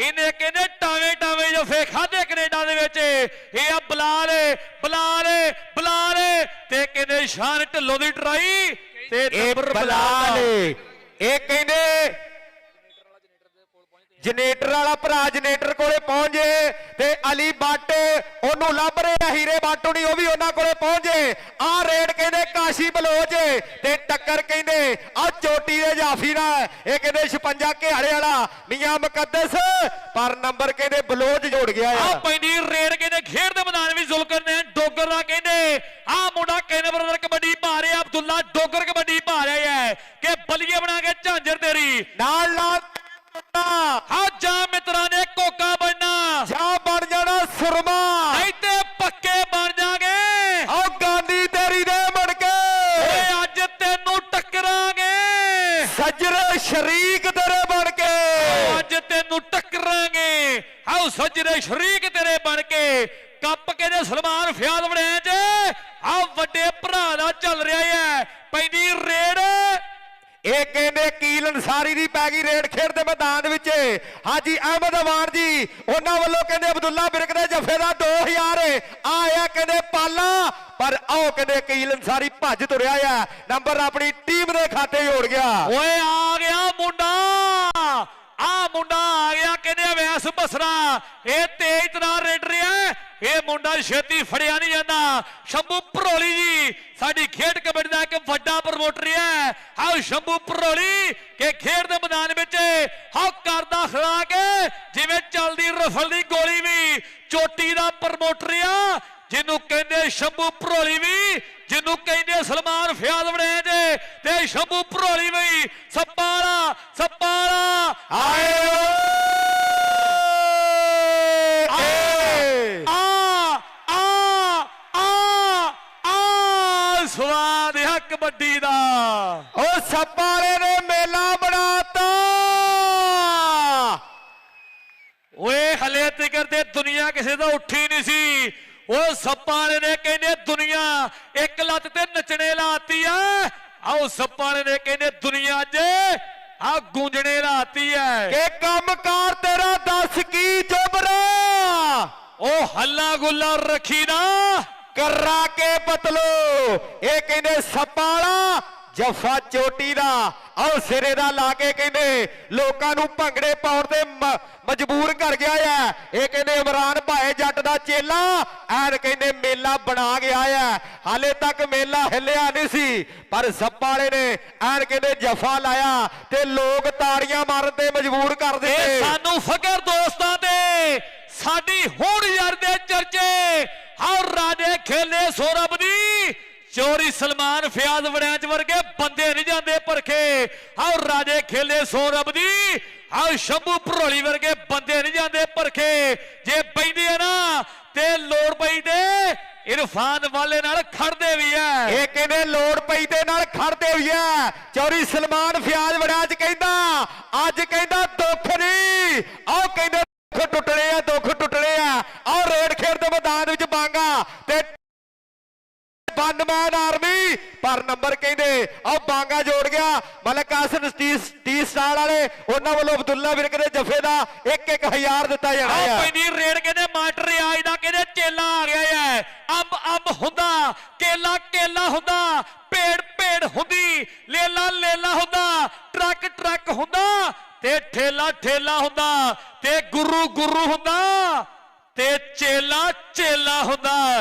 इन्हें कहने टावे टावे जो फे खादे कनेडा दे विच ਵਿੱਚ ਇਹ ਆ ਬਲਾਲ ਬਲਾਲ ਤੇ ਕਹਿੰਦੇ ਸ਼ਾਨ ਢਿੱਲੋਂ ਦੀ ਟਰਾਈ ਤੇ ਇਹ ਨੰਬਰ ਬਲਾਲ ਇਹ ਕਹਿੰਦੇ ਜਨਰੇਟਰ ਵਾਲਾ ਭਰਾ ਜਨਰੇਟਰ ਕੋਲੇ ਪਹੁੰਚੇ ਤੇ ਅਲੀ ਬੱਟ ਉਹਨੂੰ ਲੱਭ ਰਿਹਾ ਹੀਰੇ ਬਾਟੂ ਨਹੀਂ ਉਹ ਵੀ ਉਹਨਾਂ ਕੋਲੇ ਪਹੁੰਚੇ ਆ ਰੇਡ ਕਹਿੰਦੇ ਕਾਸ਼ੀ ਬਲੋਚ ਤੇ ਟੱਕਰ ਕਹਿੰਦੇ ਆ ਚੋਟੀ ਦੇ ਜਾਫੀ ਨਾਲ ਇਹ ਕਹਿੰਦੇ 56 ਘਿਆੜੇ ਵਾਲਾ ਮੀਆਂ ਮੁਕੱਦਸ ਪਰ ਨੰਬਰ ਕਹਿੰਦੇ ਬਲੋਚ ਜੋੜ ਗਿਆ ਆ ਆ ਪੈਂਦੀ ਰੇਡ ਕਹਿੰਦੇ ਖੇਡ ਦੇ ਮੈਦਾਨ ਵਿੱਚ ਜ਼ੁਲਕਰ ਨੇ ਡੋਗਰ ਦਾ ਕਹਿੰਦੇ ਆ ਮੁੰਡਾ ਕਿੰਨ ਬਰਦਰ ਕਬੱਡੀ ਪਾ ਰਿਹਾ ਅਬਦੁੱਲਾ ਡੋਗਰ ਕਬੱਡੀ ਪਾ ਰਿਹਾ ਹੈ ਕਿ ਬਲੀਏ ਬਣਾ ਕੇ ਝਾਂਜਰ ਤੇਰੀ ਨਾਲ ਹਾਂ ਜਾ ਮਿੱਤਰਾਂ ਨੇ ਕੋਕਾ ਬਣਨਾ ਜਾ ਬਣ ਜਾਣਾ ਸੁਰਮਾ ਨਹੀਂ ਤੇ ਪੱਕੇ ਬਣ ਜਾਗੇ ਓ ਗਾਂਧੀ ਤੇਰੀ ਦੇ ਮੁੜ ਕੇ ਓਏ ਅੱਜ ਤੈਨੂੰ ਟੱਕਰਾਂਗੇ ਸੱਜਰੇ ਸ਼ਰੀਕ ਤੇਰੇ ਬਣ ਕੇ ਅੱਜ ਤੈਨੂੰ ਟੱਕਰਾਂਗੇ ਆਓ ਸੱਜਰੇ ਸ਼ਰੀਕ ਤੇਰੇ ਬਣ ਕੇ ਕੱਪ ਕੇ ਦੇ ਸਲਮਾਨ ਫਿਆਦ ਬਣਿਆ ਚ ਆ ਵੱਡੇ ਭਰਾ ਦਾ ਚੱਲ ਰਿਹਾ ਹੈ ਪੈਂਦੀ ਰੇਡ ਇਹ ਕਹਿੰਦੇ ਕੀਲ ਅਨਸਾਰੀ ਦੀ ਪੈ ਗਈ ਰੇਡ ਖੇਡ ਦੇ ਮੈਦਾਨ ਵਿੱਚ ਹਾਜੀ ਅਹਿਮਦ ਅਵਾਨ ਜੀ ਉਹਨਾਂ ਵੱਲੋਂ ਕਹਿੰਦੇ ਅਬਦੁੱਲਾ ਬਿਰਕ ਦੇ ਜਫੇ ਦਾ 2000 ਆਇਆ ਕਹਿੰਦੇ ਪਾਲਾ ਪਰ ਆਓ ਕਹਿੰਦੇ ਕੀਲ ਅਨਸਾਰੀ ਭੱਜ ਤੁਰਿਆ ਆ ਨੰਬਰ ਆਪਣੀ ਟੀਮ ਦੇ ਖਾਤੇ ਜੋੜ ਗਿਆ ਓਏ ਆ ਗਿਆ ਮੁੰਡਾ ਆ ਮੁੰਡਾ ਆ ਗਿਆ ਕਹਿੰਦੇ ਵੈਸ ਬਸਰਾ ਇਹ ਤੇਜ਼ ਤਰਾਰ ਰੇਡਰ ਹੈ ਇਹ ਮੁੰਡਾ ਛੇਤੀ ਫੜਿਆ ਨਹੀਂ ਜਾਂਦਾ ਸ਼ੰਭੂ ਭਰੋਲੀ ਜੀ ਸਾਡੀ ਖੇਡ ਕਬੱਡੀ ਦਾ ਇੱਕ ਵੱਡਾ ਪ੍ਰਮੋਟਰ ਹੈ ਆਓ ਸ਼ੰਭੂ ਭਰੋਲੀ ਕਿ ਖੇਡ ਦੇ ਮੈਦਾਨ ਵਿੱਚ ਹਾਂ ਕਰਦਾ ਖੜਾ ਕੇ ਜਿਵੇਂ ਚੱਲਦੀ ਰਫਲ ਦੀ ਗੋਲੀ ਵੀ ਚੋਟੀ ਦਾ ਪ੍ਰਮੋਟਰ ਆ ਜਿਹਨੂੰ ਕਹਿੰਦੇ ਸ਼ੰਭੂ ਭਰੋਲੀ ਵੀ ਜਿਹਨੂੰ ਕਹਿੰਦੇ ਸਲਮਾਨ ਫਿਆਦ ਬਣਿਆ ਜੇ ਤੇ ਸ਼ੰਭੂ ਭਰੋਲੀ ਵੀ ਸੱਪਾਲਾ ਆਏ ਸਵਾਦ ਹੈ ਕਬੱਡੀ ਦਾ ਉਹ ਸੱਪਾਲੇ ਨੇ ਮੇਲਾ ਬਣਾਤਾ ਓਏ ਹਲੇ ਤੱਕ ਤੇ ਦੁਨੀਆ ਕਿਸੇ ਦਾ ਉੱਠੀ ਨਹੀਂ ਸੀ ਉਹ ਸੱਪਾਂ ਵਾਲੇ ਨੇ ਕਹਿੰਦੇ ਦੁਨੀਆ ਇੱਕ ਲੱਤ ਤੇ ਨੱਚਣੇ ਲਾਤੀ ਆ ਆਓ ਸੱਪਾਂ ਵਾਲੇ ਨੇ ਕਹਿੰਦੇ ਦੁਨੀਆ 'ਚ ਆ ਗੂੰਜਣੇ ਲਾਤੀ ਐ ਕਿ ਕੰਮਕਾਰ ਤੇਰਾ ਦੱਸ ਕੀ ਜਬਰਾ ਉਹ ਹੱਲਾ ਗੁੱਲਾ ਰੱਖੀ ਨਾ ਕਰਰਾ ਕੇ ਬਤਲੋ ਇਹ ਕਹਿੰਦੇ ਸੱਪਾਂ ਵਾਲਾ ਜਫਾ ਚੋਟੀ ਦਾ ਆਓ ਸਿਰੇ ਦਾ ਲਾ ਕੇ ਕਹਿੰਦੇ ਲੋਕਾਂ ਨੂੰ ਭੰਗੜੇ ਪਾਉਣ ਤੇ ਮਜਬੂਰ ਕਰ ਗਿਆ ਆ ਇਹ ਕਹਿੰਦੇ ਇਮਰਾਨ ਭਾਏ ਜੱਟ ਦਾ ਚੇਲਾ ਐਨ ਕਹਿੰਦੇ ਮੇਲਾ ਬਣਾ ਗਿਆ ਆ ਹਾਲੇ ਤੱਕ ਮੇਲਾ ਹਿੱਲਿਆ ਨਹੀਂ ਸੀ ਪਰ ਸੱਪਾਂ ਵਾਲੇ ਨੇ ਐਨ ਕਹਿੰਦੇ ਜਫਾ ਲਾਇਆ ਤੇ ਲੋਕ ਤਾੜੀਆਂ ਮਾਰਨ ਤੇ ਮਜਬੂਰ ਕਰ ਦਿੱਤੇ ਸਾਨੂੰ ਫਕਰ ਦੋਸਤਾਂ ਤੇ ਸਾਡੀ ਹੁਣ ਯਾਰ ਦੇ ਚਰਚੇ ਹਰ ਰਾਜੇ ਖੇਲੇ ਸੌਰਵ ਦੀ ਚੋਰੀ ਸਲਮਾਨ ਫਿਆਜ਼ ਵੜਿਆਂ ਚ ਵਰਗੇ ਬੰਦੇ ਨਹੀਂ ਜਾਂਦੇ ਪਰਖੇ ਆਓ ਰਾਜੇ ਖੇਲੇ ਸੌਰਵ ਦੀ ਆਓ ਸ਼ੰਭੂ ਭਰੋਲੀ ਵਰਗੇ ਬੰਦੇ ਨਹੀਂ ਜਾਂਦੇ ਪਰਖੇ ਜੇ ਪੈਂਦੇ ਆ ਨਾ ਤੇ ਲੋੜ ਪਈ ਤੇ ਇਰਫਾਨ ਵਾਲੇ ਨਾਲ ਖੜਦੇ ਵੀ ਐ ਇਹ ਕਹਿੰਦੇ ਲੋੜ ਪਈ ਤੇ ਨਾਲ ਖੜਦੇ ਵੀ ਐ ਚੋਰੀ ਸਲਮਾਨ ਫਿਆਜ਼ ਵੜਿਆਂ ਚ ਕਹਿੰਦਾ ਅੱਜ ਕਹਿੰਦਾ ਦੁੱਖ ਨਹੀਂ ਆਓ ਕਹਿੰਦੇ ਦੁੱਖ ਟੁੱਟਣੇ ਆ ਆਓ ਰੇਡ ਖੇਡ ਦੇ ਮੈਦਾਨ ਵਿੱਚ ਬਾਂਗਾ ਤੇ ਬੰਦਮੈਨ ਆਰਮੀ ਪਰ ਨੰਬਰ ਕਹਿੰਦੇ ਆਹ ਬਾਂਗਾ ਜੋੜ ਗਿਆ ਮਲਕ ਹਾਸਨ ਟੀ ਸਟਾਰ ਵਾਲੇ ਉਹਨਾਂ ਵੱਲੋਂ ਅਬਦੁੱਲਾ ਵਿਰਕ ਦੇ ਜਫੇ ਦਾ 1-1000 ਦਿੱਤਾ ਜਾਣਾ ਆ ਪੈਂਦੀ ਰੇਡ ਕਹਿੰਦੇ ਮਾਸਟਰ ਰਿਆਜ ਦਾ ਕਹਿੰਦੇ ਚੇਲਾ ਆ ਗਿਆ ਹੈ ਅੰਬ ਹੁੰਦਾ ਕੇਲਾ ਹੁੰਦਾ ਭੇੜ ਹੁੰਦੀ ਲੇਲਾ ਹੁੰਦਾ ਟਰੱਕ ਹੁੰਦਾ ਤੇ ਠੇਲਾ ਹੁੰਦਾ ਤੇ ਗੁਰੂ ਹੁੰਦਾ ਤੇ ਚੇਲਾ ਹੁੰਦਾ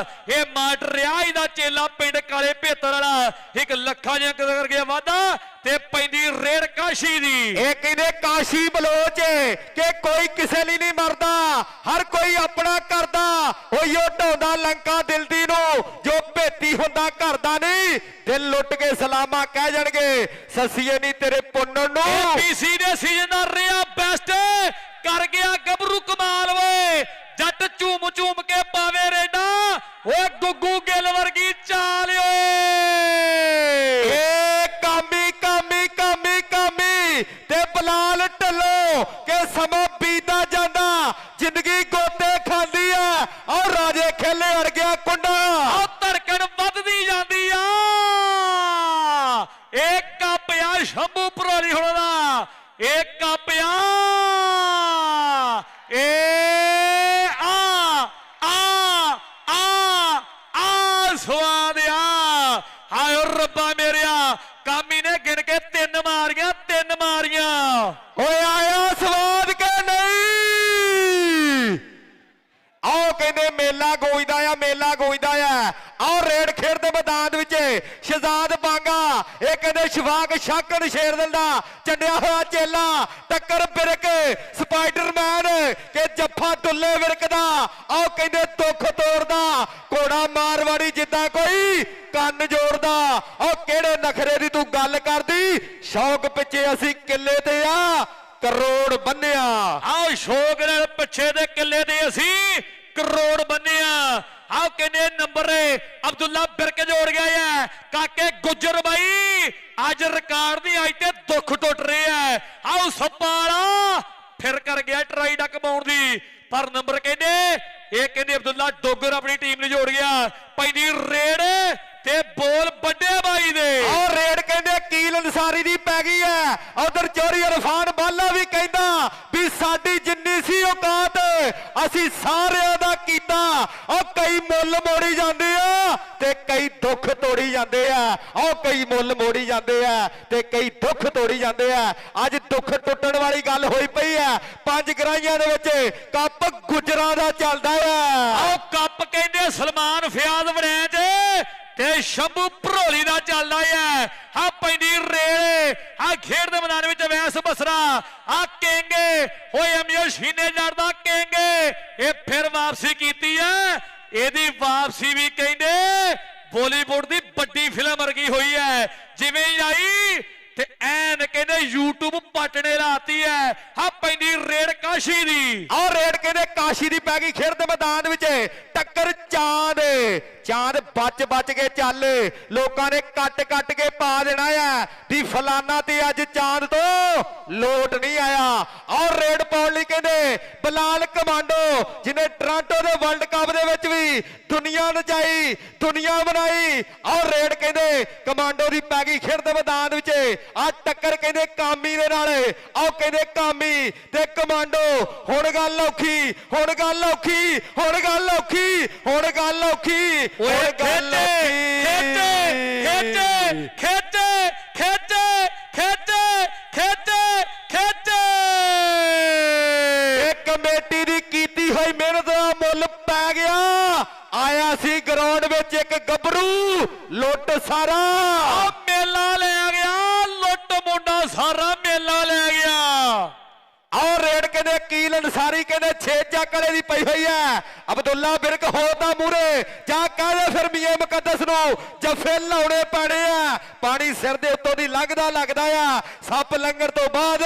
ਇਹ ਮਾਸਟਰ ਰਿਆਜ ਦਾ ਚੇਲਾ ਪਿੰਡ ਕਾਲੇ ਭੇਤਰ ਵਾਲਾ ਇੱਕ ਲੱਖਾਂ ਜਿਹਾ ਕਰ ਗਿਆ ਵਾਦਾ ਤੇ ਪੈਂਦੀ ਰੇਡ ਕਾਸ਼ੀ ਦੀ ਇਹ ਕਹਿੰਦੇ ਕਾਸ਼ੀ ਬਲੋਚ ਕਿ ਕੋਈ ਕਿਸੇ ਲਈ ਨਹੀਂ ਮਰਦਾ ਹਰ ਕੋਈ ਆਪਣਾ ਕਰਦਾ ਉਹ ਢਾਉਂਦਾ ਲੰਕਾ ਦਿਲ ਦੀ ਨੂੰ ਜੋ ਭੇਤੀ ਹੁੰਦਾ ਘਰ ਦਾ ਨਹੀਂ ਦਿਲ ਲੁੱਟ ਕੇ ਸਲਾਮਾ ਕਹਿ ਜਾਣਗੇ ਸੱਸੀਏ ਨਹੀਂ ਤੇਰੇ ਪੁੰਨਣ ਨੂੰ ਪੀਸੀ ਦੇ ਸੀਜ਼ਨ ਦਾ ਰਿਹਾ ਬੈਸਟ ਕਰ ਗਿਆ ਗੱਭਰੂ ਕਮਾਲ ਓਏ ਜੱਟ ਝੂਮ ਕੇ ਪਾਵੇ ਰੇਡਾ ਓਏ ਗੁੱਗੂ ਗਿੱਲ ਵਰਗੀ ਚਾਲ ਓਏ ਏ ਕਾਮੀ ਤੇ ਬਲਾਲ ਢੱਲੋਂ ਕਿ ਸਮਾਂ ਬੀਤਦਾ ਜਾਂਦਾ ਜ਼ਿੰਦਗੀ ਗੋਤੇ ਖਾਂਦੀ ਆ ਔਰ ਰਾਜੇ ਖੇਲੇ ਅੜ ਗਿਆ ਕੁੰਡਾ ਆ ਧੜਕਣ ਵੱਧਦੀ ਜਾਂਦੀ ਆ ਇਹ ਕੱਪ ਆ ਸ਼ੰਭੂ ਭਰੋਲੀ ਹੁਣ ਦਾ ਇਹ ਕੱਪ ਆ ਇਹ ਆ ਮੇਲਾ ਗੋਈਦਾ ਆ ਆਹ ਰੇਡ ਖੇਡ ਦੇ ਮੈਦਾਨ ਵਿੱਚ ਸ਼ਹਜ਼ਾਦ ਬਾਂਗਾ ਇਹ ਕਹਿੰਦੇ ਸ਼ਵਾਕ ਸ਼ਾਕਣ ਸ਼ੇਰ ਦਿਲ ਦਾ ਚੰਡਿਆ ਹੋਇਆ ਚੇਲਾ ਟੱਕਰ ਬਿਰਕ ਸਪਾਈਡਰਮੈਨ ਕਿ ਜੱਫਾ ਟੁੱਲੇ ਵਿਰਕਦਾ ਆਹ ਕਹਿੰਦੇ ਦੁੱਖ ਤੋੜਦਾ ਘੋੜਾ ਮਾਰਵਾੜੀ ਜਿੱਦਾਂ ਕੋਈ ਕੰਨ ਜੋੜਦਾ ਉਹ ਕਿਹੜੇ ਨਖਰੇ ਦੀ ਤੂੰ ਗੱਲ ਕਰਦੀ ਸ਼ੌਕ ਪਿੱਛੇ ਅਸੀਂ ਕਿੱਲੇ ਤੇ ਆ ਕਰੋੜ ਬੰਨਿਆ ਆਓ ਸ਼ੌਕ ਨਾਲ ਪਿੱਛੇ ਦੇ ਕਿੱਲੇ ਦੇ ਅਸੀਂ ਕਰੋੜ ਬੰਨਿਆ ਆਓ ਕਿੰਨੇ ਨੰਬਰ ਅਬਦੁੱਲਾ ਬਿਰਕ ਜੋੜ ਗਿਆ ਹੈ ਕਾਕੇ ਗੁੱਜਰ ਬਾਈ ਅੱਜ ਰਿਕਾਰਡ ਦੀ ਅੱਜ ਤੇ ਦੁੱਖ ਟੁੱਟ ਰਿਹਾ ਹੈ ਆਓ ਸੱਪਾਲਾ ਫਿਰ ਕਰ ਗਿਆ ਟਰਾਈ ਡੱਕ ਪਾਉਣ ਦੀ ਪਰ ਨੰਬਰ ਕਹਿੰਦੇ ਅਬਦੁੱਲਾ ਡੋਗਰ ਆਪਣੀ ਟੀਮ ਨੂੰ ਜੋੜ ਗਿਆ ਪੈਂਦੀ ਰੇਡ ਤੇ ਬੋਲ ਵੱਡੇ ਬਾਈ ਦੇ ਔਰ ਰੇਡ ਕਹਿੰਦੇ ਕੀਲ ਅਨਸਾਰੀ ਦੀ ਪੈ ਗਈ ਹੈ ਉਧਰ ਚੋਰੀ ਇਰਫਾਨ ਬਾਲਾ ਵੀ ਕਹਿੰਦਾ ਵੀ ਸਾਡੀ ਜਿੰਨੀ ਸੀ ਔਕਾਤ ਅਸੀਂ ਸਾਰਿਆਂ ਦਾ ਕੀਤਾ ਉਹ ਕਈ ਮੁੱਲ ਮੋੜੀ ਜਾਂਦੇ ਆ ਤੇ ਕਈ ਦੁੱਖ ਤੋੜੀ ਜਾਂਦੇ ਆ ਉਹ ਕਈ ਮੁੱਲ ਮੋੜੀ ਜਾਂਦੇ ਆ ਤੇ ਕਈ ਦੁੱਖ ਤੋੜੀ ਜਾਂਦੇ ਆ ਅੱਜ ਦੁੱਖ ਟੁੱਟਣ ਵਾਲੀ ਗੱਲ ਹੋਈ ਪਈ ਆ ਪੰਜ ਗਰਾਈਆਂ ਦੇ ਵਿੱਚ ਕੱਪ ਗੁਜਰਾਂ ਦਾ ਚੱਲਦਾ ਆ ਉਹ ਕੱਪ ਕਹਿੰਦੇ ਸਲਮਾਨ ਫਿਆਜ਼ ਵੜੈਚ ਤੇ ਸ਼ੰਭੂ ਭਰੋਲੀ ਦਾ ਚੱਲਦਾ ਹੈ ਆ ਪੈਂਦੀ ਰੇਲ ਆ ਖੇਡ ਦੇ ਮੈਦਾਨ ਵਿੱਚ ਵੈਸ ਬਸਰਾ ਆ ਕਹਿੰਗੇ ਓਏ ਅਮੀਰ ਸ਼ੀਨੇ ਲੜਦਾ ਕਹਿੰਗੇ ਇਹ ਫਿਰ ਵਾਪਸੀ ਕੀਤੀ ਹੈ ਇਹਦੀ ਵਾਪਸੀ ਵੀ ਕਹਿੰਦੇ ਬਾਲੀਵੁੱਡ ਦੀ ਵੱਡੀ ਫਿਲਮ ਵਰਗੀ ਹੋਈ ਹੈ ਜਿਵੇਂ ਹੀ ਆਈ ਤੇ ਐਨ ਕਹਿੰਦੇ YouTube ਪਟਣੇ ਲਾਤੀ ਹੈ ਆ ਪੈਂਦੀ ਰੇਡ ਕਾਸ਼ੀ ਦੀ ਆਹ ਰੇਡ ਕਹਿੰਦੇ ਕਾਸ਼ੀ ਦੀ ਪੈ ਗਈ ਖੇਡ ਦੇ ਮੈਦਾਨ ਵਿੱਚ ਟੱਕਰ ਚਾਂਦ ਬਚ ਕੇ ਚੱਲ ਲੋਕਾਂ ਨੇ ਕੱਟ ਕੇ ਪਾ ਦੇਣਾ ਆ ਵੀ ਫਲਾਨਾ ਤੇ ਅੱਜ ਚਾਂਦ ਤੋਂ ਲੋਟ ਨਹੀਂ ਆਇਆ ਆਹ ਰੇਡ ਪਾਉਣ ਲਈ ਕਹਿੰਦੇ ਬਲਾਲ ਕਮਾਂਡੋ ਜਿਹਨੇ ਟੋਰਾਂਟੋ ਦੇ ਵਰਲਡ ਕੱਪ ਦੇ ਵਿੱਚ ਵੀ ਦੁਨੀਆ ਨਚਾਈ ਦੁਨੀਆ ਬਣਾਈ ਆਹ ਰੇਡ ਕਹਿੰਦੇ ਕਮਾਂਡੋ ਦੀ ਪੈ ਗਈ ਖੇਡ ਦੇ ਮੈਦਾਨ ਵਿੱਚ ਆ ਟੱਕਰ ਕਹਿੰਦੇ ਕਾਮੀ ਦੇ ਨਾਲ ਆਹ ਕਹਿੰਦੇ ਕਾਮੀ ਤੇ ਕਮਾਂਡੋ ਹੁਣ ਗੱਲ ਔਖੀ ਓਏ ਖੇਚੇ ਇਹ ਕਮੇਟੀ ਦੀ ਕੀਤੀ ਹੋਈ ਮਿਹਨਤ ਦਾ ਮੁੱਲ ਪੈ ਗਿਆ ਆਇਆ ਸੀ ਗਰਾਊਂਡ ਵਿੱਚ ਇੱਕ ਗੱਭਰੂ ਲੁੱਟ ਸਾਰਾ ਮੇਲਾ ਲੈ ਗਿਆ ਲੁੱਟ ਮੁੰਡਾ ਸਾਰਾ ਮੇਲਾ ਲੈ ਗਿਆ ਆਹ ਰੇਡ ਕਹਿੰਦੇ ਕੀਲ ਅਨਸਾਰੀ ਕਹਿੰਦੇ 6 ਚੱਕਲੇ ਦੀ ਪਈ ਹੋਈ ਹੈ ਅਬਦੁੱਲਾ ਬਿਰਕ ਹੋਦਾ ਮੂਰੇ ਜਾ ਕਹਦੇ ਫਿਰ ਮੀਆਂ ਮੁਕੱਦਸ ਨੂੰ ਜਫੇ ਲਾਉਣੇ ਪੈਣੇ ਆ ਪਾਣੀ ਸਿਰ ਦੇ ਉੱਤੋਂ ਦੀ ਲੱਗਦਾ ਆ ਸੱਪ ਲੰਘਣ ਤੋਂ ਬਾਅਦ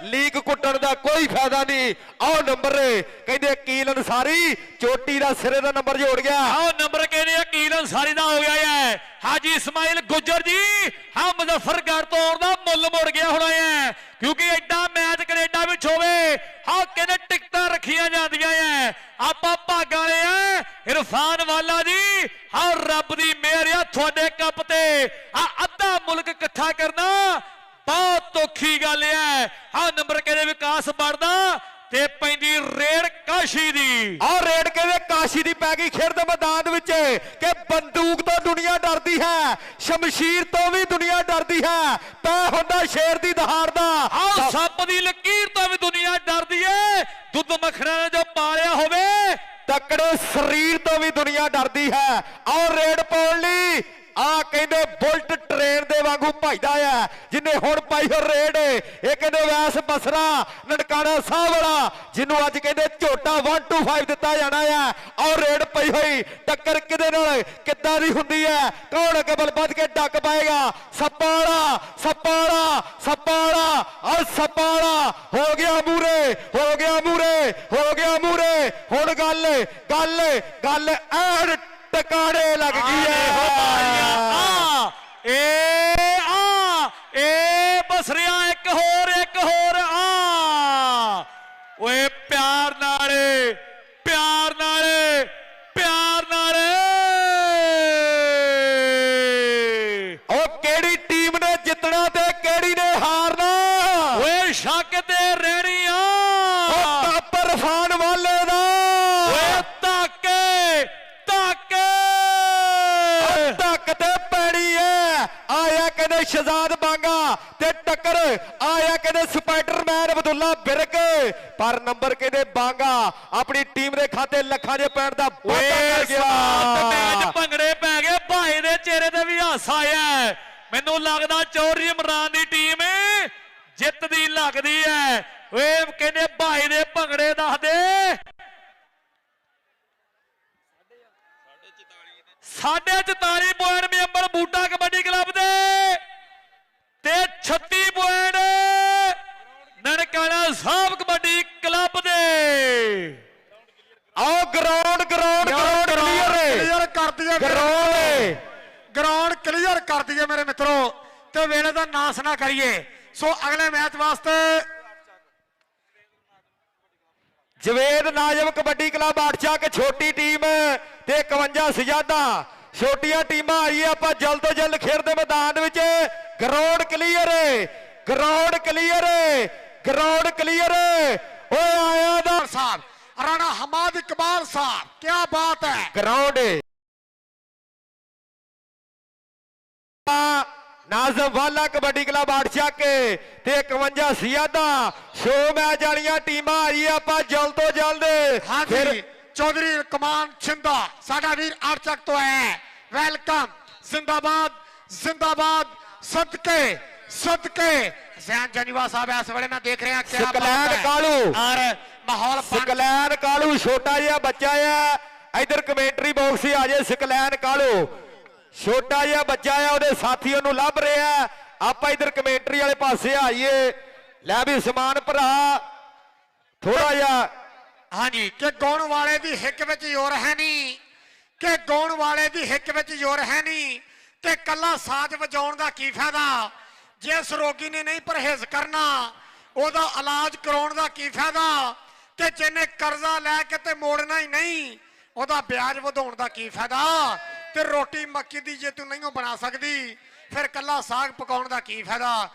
ਲੀਕ ਕੁੱਟਣ ਦਾ ਕੋਈ ਫਾਇਦਾ ਨਹੀਂ ਆਹ ਨੰਬਰ ਕਹਿੰਦੇ ਕੀਲ ਅਨਸਾਰੀ ਚੋਟੀ ਦਾ ਸਿਰੇ ਦਾ ਨੰਬਰ ਜੋੜ ਗਿਆ ਆਹ ਨੰਬਰ ਕਹਿੰਦੇ ਕੀਲ ਅਨਸਾਰੀ ਦਾ ਹੋ ਗਿਆ ਹੈ ਹਾਜੀ ਇਸਮਾਇਲ ਗੁੱਜਰ ਜੀ ਹਾਂ ਮੁਜ਼ੱਫਰਗੜ੍ਹ ਤੋਂ ਆਉਣ ਦਾ ਮੁੱਲ ਮੁੜ ਗਿਆ ਹੋਣਾ ਹੈ ਕਿਉਂਕਿ ਐਡਾ ਮੈਚ ਕੈਨੇਡਾ ਵਿੱਚ ਹੋਵੇ ਹਾਂ ਕਹਿੰਦੇ ਟਿਕਟਾਂ ਰੱਖੀਆਂ ਜਾਂਦੀਆਂ ਐ ਆਪਾਂ ਭਾਗਾਂ ਵਾਲੇ ਆ ਇਰਫਾਨ ਵਾਲਾ ਜੀ ਹਾਂ ਰੱਬ ਦੀ ਮਿਹਰ ਆ ਤੁਹਾਡੇ ਕੱਪ ਤੇ ਆ ਅੱਧਾ ਮੁਲਕ ਇਕੱਠਾ ਕਰਨਾ ਬਹੁਤ ਔਖੀ ਗੱਲ ਐ ਹਾਂ ਨੰਬਰ ਕਹਿੰਦੇ ਵਿਕਾਸ ਬਣਦਾ ਤੇ ਪੈਂਦੀ ਰੇਡ ਕਾਸ਼ੀ ਦੀ ਆਹ ਰੇਡ ਕਹਿੰਦੇ ਕਾਸ਼ੀ ਦੀ ਪੈ ਗਈ ਖੇਡ ਦੇ ਮੈਦਾਨ ਵਿੱਚ ਕਿ ਬੰਦੂਕ ਤੋਂ ਦੁਨੀਆ ਡਰਦੀ ਹੈ ਸ਼ਮਸ਼ੀਰ ਤੋਂ ਵੀ ਦੁਨੀਆ ਡਰਦੀ ਹੈ ਪੈ ਹੁੰਦਾ ਸ਼ੇਰ ਦੀ ਦਹਾੜ ਦਾ ਆਹ ਸੱਪ ਦੀ ਲਕੀਰ ਤੋਂ ਵੀ ਦੁਨੀਆ ਡਰਦੀ ਏ ਦੁੱਧ ਮੱਖਣਾ ਨੇ ਜੋ ਪਾਲਿਆ ਹੋਵੇ ਤਕੜੇ ਸਰੀਰ ਤੋਂ ਵੀ ਦੁਨੀਆ ਡਰਦੀ ਹੈ ਆਹ ਰੇਡ ਪਾਉਣ ਲਈ ਆ ਕਹਿੰਦੇ ਬੁਲਟ ਟ੍ਰੇਨ ਦੇ ਵਾਂਗੂ ਭਜਦਾ ਆ ਜਿਨੇ ਹੁਣ ਪਾਈ ਹੋ ਰੇਡ ਇਹ ਕਹਿੰਦੇ ਵੈਸ ਬਸਰਾ ਨਨਕਾਣਾ ਸਾਹਿਬ ਵਾਲਾ ਜਿਹਨੂੰ ਅੱਜ ਕਹਿੰਦੇ ਝੋਟਾ 125 ਦਿੱਤਾ ਜਾਣਾ ਆ ਔਰ ਰੇਡ ਪਈ ਹੋਈ ਟੱਕਰ ਕਿਹਦੇ ਨਾਲ ਕਿੱਦਾਂ ਦੀ ਹੁੰਦੀ ਹੈ ਕੌਣ ਅੱਗੇ ਬਲ ਵੱਧ ਕੇ ਡੱਕ ਪਾਏਗਾ ਸੱਪਾਲਾ ਔਰ ਸੱਪਾਲਾ ਹੋ ਗਿਆ ਮੂਰੇ ਹੁਣ ਗੱਲ ਐਨ ਟਿਕਾਣੇ ਲੱਗ ਗਈ ਏ ਬਸਰਿਆ ਇੱਕ ਹੋਰ ਓਏ ਪਿਆਰ ਨਾਲ ਉਹ ਕਿਹੜੀ ਟੀਮ ਨੇ ਜਿੱਤਣਾ ਤੇ ਕਿਹੜੀ ਨੇ ਹਾਰਨਾ ਓਏ ਸ਼ੱਕ ਤੇ ਰਹਿਣੀ ਆ ਉਹ ਕੱਪ ਇਰਫਾਨ ਵਾਲੇ ਦਾ ਓਏ ਧੱਕ ਤੇ ਪੈਣੀ ਹੈ ਆਇਆ ਕਹਿੰਦੇ ਸ਼ਹਜ਼ਾਦ ਬਾਂਗਾ ਤੇ ਟੱਕਰ ਆਇਆ ਕਹਿੰਦੇ ਸਪਾਈਡਰਮੈਨ ਅਬਦੁੱਲਾ ਅਬਦੁੱਲਾ ਬਿਰਕ, ਪਰ ਨੰਬਰ ਕਹਿੰਦੇ ਬਾਂਗਾ ਆਪਣੀ ਟੀਮ ਦੇ ਖਾਤੇ ਲੱਖਾਂ ਦੇ ਪੈਣ ਦਾ ਵਾਅਦਾ ਕਰ ਗਿਆ। ਮੈਚ ਭੰਗੜੇ ਪੈ ਗਏ, ਭਾਈ ਦੇ ਚਿਹਰੇ ਤੇ ਵੀ ਹਾਸਾ ਆਇਆ। ਮੈਨੂੰ ਲੱਗਦਾ ਚੌਧਰੀ ਇਮਰਾਨ ਦੀ ਟੀਮ ਜਿੱਤਦੀ ਲੱਗਦੀ ਹੈ। ਓਏ ਕਹਿੰਦੇ ਭਾਈ ਦੇ ਭੰਗੜੇ ਦੱਸਦੇ 44.5 ਪੁਆਇੰਟ ਮੈਂਬਰ ਬੂਟਾ ਕਬੱਡੀ ਕਲੱਬ ਦੇ ਤੇ 36 ਪੁਆਇੰਟ ਨਨਕਾਣਾ ਸਾਹਿਬ ਕਬੱਡੀ ਕਲੱਬ ਦੇ। ਆਓ ਗਰਾਊਂਡ ਕਲੀਅਰ ਕਰ ਦਈਏ ਗਰਾਊਂਡ ਕਲੀਅਰ ਕਰ ਦਈਏ ਮੇਰੇ ਮਿੱਤਰੋ, ਤੇ ਵੇਲੇ ਦਾ ਨਾਸ ਨਾ ਕਰੀਏ। ਸੋ ਅਗਲੇ ਮੈਚ ਵਾਸਤੇ ਜਵੇਦ ਨਾਜ਼ਮ ਕਬੱਡੀ ਕਲੱਬ 8 ਚੱਕ ਛੋਟੀ ਟੀਮ ਤੇ 51 ਸਜਾਦਾ ਛੋਟੀਆਂ ਟੀਮਾਂ ਆਈਏ। ਆਪਾਂ ਜਲਦ ਤੋਂ ਜਲਦ ਖੇਡ ਦੇ ਮੈਦਾਨ ਵਿੱਚ। ਗਰਾਊਂਡ ਕਲੀਅਰ ਓਏ ਆਇਆ ਦਾ ਸਾਹਿਬ ਰਾਣਾ ਹਮਾਦ ਇਕਬਾਲ ਸਾਹਿਬ, ਕੀ ਬਾਤ ਹੈ। ਗਰਾਊਂਡ ਨਾਜ਼ਮ ਵਾਲਾ ਕਬੱਡੀ ਕਲੱਬ 8 ਚੱਕ ਤੇ 51 ਸਿਆਦਾ ਸ਼ੋ ਮੈਚ ਵਾਲੀਆਂ ਟੀਮਾਂ ਆਈਏ। ਆਪਾਂ ਜਲਦ ਤੋਂ ਜਲਦ ਹਾਂਜੀ ਚੌਧਰੀ ਕਮਾਨ ਛਿੰਦਾ ਸਾਡਾ ਵੀਰ 8 ਚੱਕ ਤੋਂ ਹੈ। ਵੈਲਕਮ, ਜ਼ਿੰਦਾਬਾਦ ਸਦਕੇ ਜ਼ੈਨ ਜਨੀਵਾ ਸਾਹਿਬ ਇਸ ਵੇਲੇ ਮੈਂ ਦੇਖ ਰਿਹਾ ਕਿ ਸਕਲੈਨ ਕਾਲੂ ਔਰ ਮਾਹੌਲ ਸਕਲੈਨ ਕਾਲੂ ਛੋਟਾ ਜਿਹਾ ਬੱਚਾ ਆ। ਇਧਰ ਕਮੈਂਟਰੀ ਬਾਕਸ ਹੀ ਆ ਜੇ। ਸਕਲੈਨ ਕਾਲੂ ਛੋਟਾ ਜਿਹਾ ਬੱਚਾ ਆ, ਉਹਦੇ ਸਾਥੀ ਉਹਨੂੰ ਲੱਭ ਰਿਹਾ। ਆਪਾਂ ਇਧਰ ਕਮੈਂਟਰੀ ਵਾਲੇ ਪਾਸੇ ਆਈਏ। ਲੈ ਵੀ ਸਮਾਨ ਭਰਾ ਥੋੜਾ ਜਿਹਾ ਹਾਂਜੀ ਕਿ ਗਾਉਣ ਵਾਲੇ ਦੀ ਹਿੱਕ ਵਿੱਚ ਜ਼ੋਰ ਹੈ ਨਹੀਂ, ਤੇ ਕੱਲਾ ਸਾਜ਼ ਵਜਾਉਣ ਦਾ ਕੀ ਫਾਇਦਾ। ਜਿਸ ਰੋਗੀ ਨੇ ਨਹੀਂ ਪਰਹੇਜ਼ ਕਰਨਾ ਉਹਦਾ ਇਲਾਜ ਕਰਾਉਣ ਦਾ ਕੀ ਫਾਇਦਾ, ਤੇ ਜਿਹਨੇ ਕਰਜ਼ਾ ਲੈ ਕੇ ਤੇ ਮੋੜਨਾ ਹੀ ਨਹੀਂ ਉਹਦਾ ਵਿਆਜ ਵਧਾਉਣ ਦਾ ਕੀ ਫਾਇਦਾ। ਤੇ ਰੋਟੀ ਮੱਕੀ ਦੀ ਜੇ ਤੂੰ ਨਹੀਂ ਬਣਾ ਸਕਦੀ ਫਿਰ ਕੱਲਾ ਸਾਗ ਪਕਾਉਣ ਦਾ ਕੀ ਫਾਇਦਾ,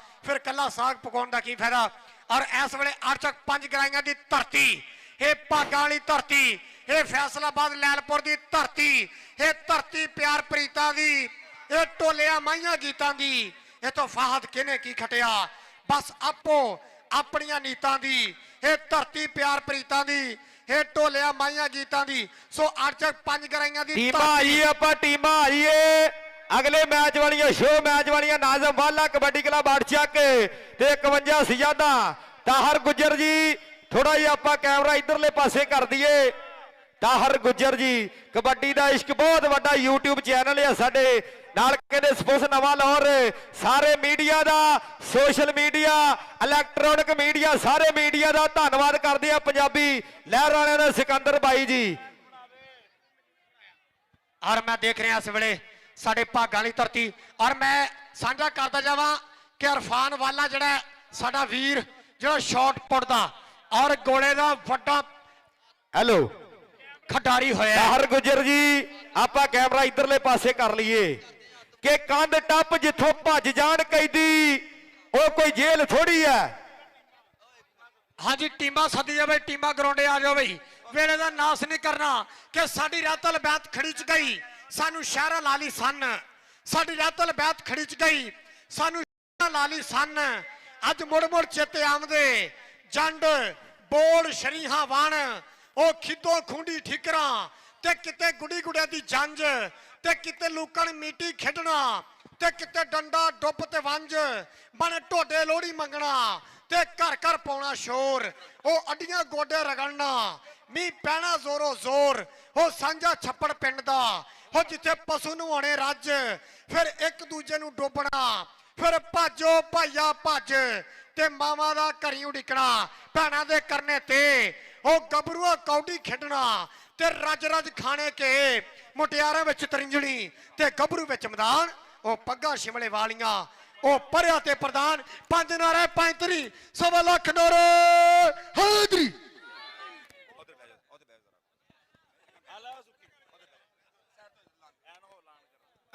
ਔਰ ਇਸ ਵੇਲੇ 8 ਚੱਕ 5 ਗਰਾਈਆਂ ਦੀ ਧਰਤੀ, ਇਹ ਭਾਗਾਂ ਵਾਲੀ ਧਰਤੀ, ਇਹ ਫੈਸਲਾਬਾਦ ਲੈਲਪੁਰ ਦੀ ਧਰਤੀ, ਇਹ ਧਰਤੀ ਪਿਆਰ ਪ੍ਰੀਤਾਂ ਦੀ, ਇਹ ਢੋਲਿਆਂ ਮਾਈਆਂ ਗੀਤਾਂ ਦੀ। ਇਹ ਤੋਂ ਫਾਹਦ ਕਿਨੇ ਕੀ ਖਟਿਆ, ਬਸ ਆਪੋ ਆਪਣੀਆਂ ਨੀਤਾਂ ਦੀ। ਇਹ ਧਰਤੀ ਪਿਆਰ ਪ੍ਰੀਤਾਂ ਦੀ, ਇਹ ਢੋਲਿਆਂ ਮਾਈਆਂ ਗੀਤਾਂ ਦੀ। ਸੋ 8 ਚੱਕ 5 ਗਰਾਈਆਂ ਦੀ ਟੀਮਾਂ ਆਈਏ। ਆਪਾਂ ਟੀਮਾਂ ਆਈਏ ਅਗਲੇ ਮੈਚ ਵਾਲੀਆਂ ਸ਼ੋ ਮੈਚ ਵਾਲੀਆਂ। ਨਾਜ਼ਮ ਵਾਲਾ ਕਬੱਡੀ ਕਲੱਬ 8 ਚੱਕ ਤੇ 51 ਸਜਾਦਾ ਤਾਹਰ ਗੁੱਜਰ ਜੀ। ਥੋੜਾ ਜਿਹਾ ਆਪਾਂ ਕੈਮਰਾ ਇਧਰਲੇ ਪਾਸੇ ਕਰ ਦਈਏ। ਤਾਹਰ ਗੁੱਜਰ ਜੀ ਕਬੱਡੀ ਦਾ ਇਸ਼ਕ ਬਹੁਤ ਵੱਡਾ YouTube ਚੈਨਲ ਹੈ ਸਾਡੇ ਨਾਲ, ਕਹਿੰਦੇ ਸਪੋਰਟਸ ਨਵਾਂ ਲਾਹੌਰ। ਸਾਰੇ ਮੀਡੀਆ ਦਾ, ਸੋਸ਼ਲ ਮੀਡੀਆ, ਇਲੈਕਟ੍ਰੋਨਿਕ ਮੀਡੀਆ, ਸਾਰੇ ਮੀਡੀਆ ਦਾ ਧੰਨਵਾਦ ਕਰਦੇ ਆ ਪੰਜਾਬੀ ਲਹਿਰ ਵਾਲਿਆਂ ਦਾ ਸਿਕੰਦਰ ਬਾਈ ਜੀ। ਔਰ ਮੈਂ ਦੇਖ ਰਿਹਾ ਇਸ ਵੇਲੇ ਸਾਡੇ ਭਾਗਾਂ ਵਾਲੀ ਧਰਤੀ, ਔਰ ਮੈਂ ਸਾਂਝਾ ਕਰਦਾ ਜਾਵਾਂ ਕਿ ਇਰਫਾਨ ਵਾਲਾ ਜਿਹੜਾ ਸਾਡਾ ਵੀਰ ਜਿਹੜਾ ਸ਼ਾਟ ਪੁੱਟਦਾ ਔਰ ਗੋਲੇ ਦਾ ਵੱਡਾ ਹੈਲੋ ਖਿਡਾਰੀ ਹੋਇਆ ਤਾਹਰ ਗੁੱਜਰ ਜੀ। ਆਪਾਂ ਕੈਮਰਾ ਇਧਰਲੇ ਪਾਸੇ ਕਰ ਲਈਏ ਕਿ ਕੰਧ ਟੱਪ ਜਿੱਥੋਂ ਭੱਜ ਜਾਣ ਕੈਦੀ ਉਹ ਕੋਈ ਜੇਲ੍ਹ ਥੋੜੀ ਹੈ। ਹਾਂਜੀ ਟੀਮਾਂ ਸੱਦੀ ਜਾਵੇ, ਟੀਮਾਂ ਗਰਾਉਂਡੇ ਆ ਜਾਓ ਬਈ, ਵੇਲੇ ਦਾ ਨਾਸ ਨਹੀਂ ਕਰਨਾ ਕਿ ਸਾਡੀ ਰਾਤਲ ਬੈਤ ਖੜੀ ਚ ਗਈ ਸਾਨੂੰ ਸ਼ਹਿਰਾ ਲਾਲੀ ਸੰਨ, ਸਾਡੀ ਰਾਤਲ ਬੈਤ ਖੜੀ ਚ ਗਈ ਸਾਨੂੰ ਸ਼ਹਿਰਾ ਲਾਲੀ ਸੰਨ। ਅੱਜ ਮੁੜ ਮੁੜ ਚੇਤੇ ਆਉਂਦੇ ਜੰਡ ਬੋਲ ਸ਼ਰੀਹਾਂ ਵਣ, ਉਹ ਖਿੱਦੋਂ ਖੁੰਡੀ ਠਿਕਰਾਂ ਤੇ ਕਿਤੇ ਗੁੱਡੀ ਗੁੜਿਆਂ ਦੀ ਜੰਜ, ਤੇ ਕਿਤੇ ਲੂਕਣ ਮੀਟੀ ਖੇਡਣਾ, ਤੇ ਕਿਤੇ ਡੰਡਾ ਡੁੱਬ ਤੇ ਵੰਜ ਬਣ ਢੋਡੇ ਲੋਹੜੀ ਮੰਗਣਾ, ਤੇ ਘਰ ਘਰ ਪਾਉਣਾ ਸ਼ੋਰ, ਉਹ ਅੱਡੀਆਂ ਗੋਡੇ ਰਗੜਨਾ, ਮੀਂਹ ਪੈਣਾ ਜ਼ੋਰੋ ਜ਼ੋਰ, ਉਹ ਸਾਂਝਾ ਛੱਪੜ ਪਿੰਡ ਦਾ, ਉਹ ਜਿੱਥੇ ਪਸ਼ੂ ਨਵਾਉਣੇ ਰੱਜ, ਫਿਰ ਇੱਕ ਦੂਜੇ ਨੂੰ ਡੋਬਣਾ, ਫਿਰ ਭਾਜੋ ਭਾਈਆ ਭੱਜ, ਤੇ ਮਾਵਾਂ ਦਾ ਘਰੀ ਉਡੀਕਣਾ, ਭੈਣਾਂ ਦੇ ਕਰਨੇ ਤੇ ਉਹ ਗੱਭਰੂਆ ਕੌਡੀ ਖੇਡਣਾ, ਤੇ ਰੱਜ ਰੱਜ ਖਾਣੇ ਕੇ ਮੁਟਿਆਰਾਂ ਵਿੱਚ ਤਰਿੰਜਣੀ, ਤੇ ਗੱਭਰੂ ਵਿੱਚ ਮੈਦਾਨ, ਉਹ ਪੱਗਾਂ ਸ਼ਿਮਲੇ ਵਾਲੀਆਂ, ਉਹ ਪਰਿਆ ਤੇ ਪ੍ਰਧਾਨ, 5 ਨਾਰੇ 5 ਤਰੀ 1.25 ਲੱਖ ਨਾਰੇ ਹਾਜ਼ਰੀ।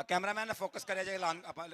ਕੈਮਰਾਮੈਨ ਨੇ ਫੋਕਸ ਕਰਿਆ ਜੇ ਐਲਾਨ ਆਪਾਂ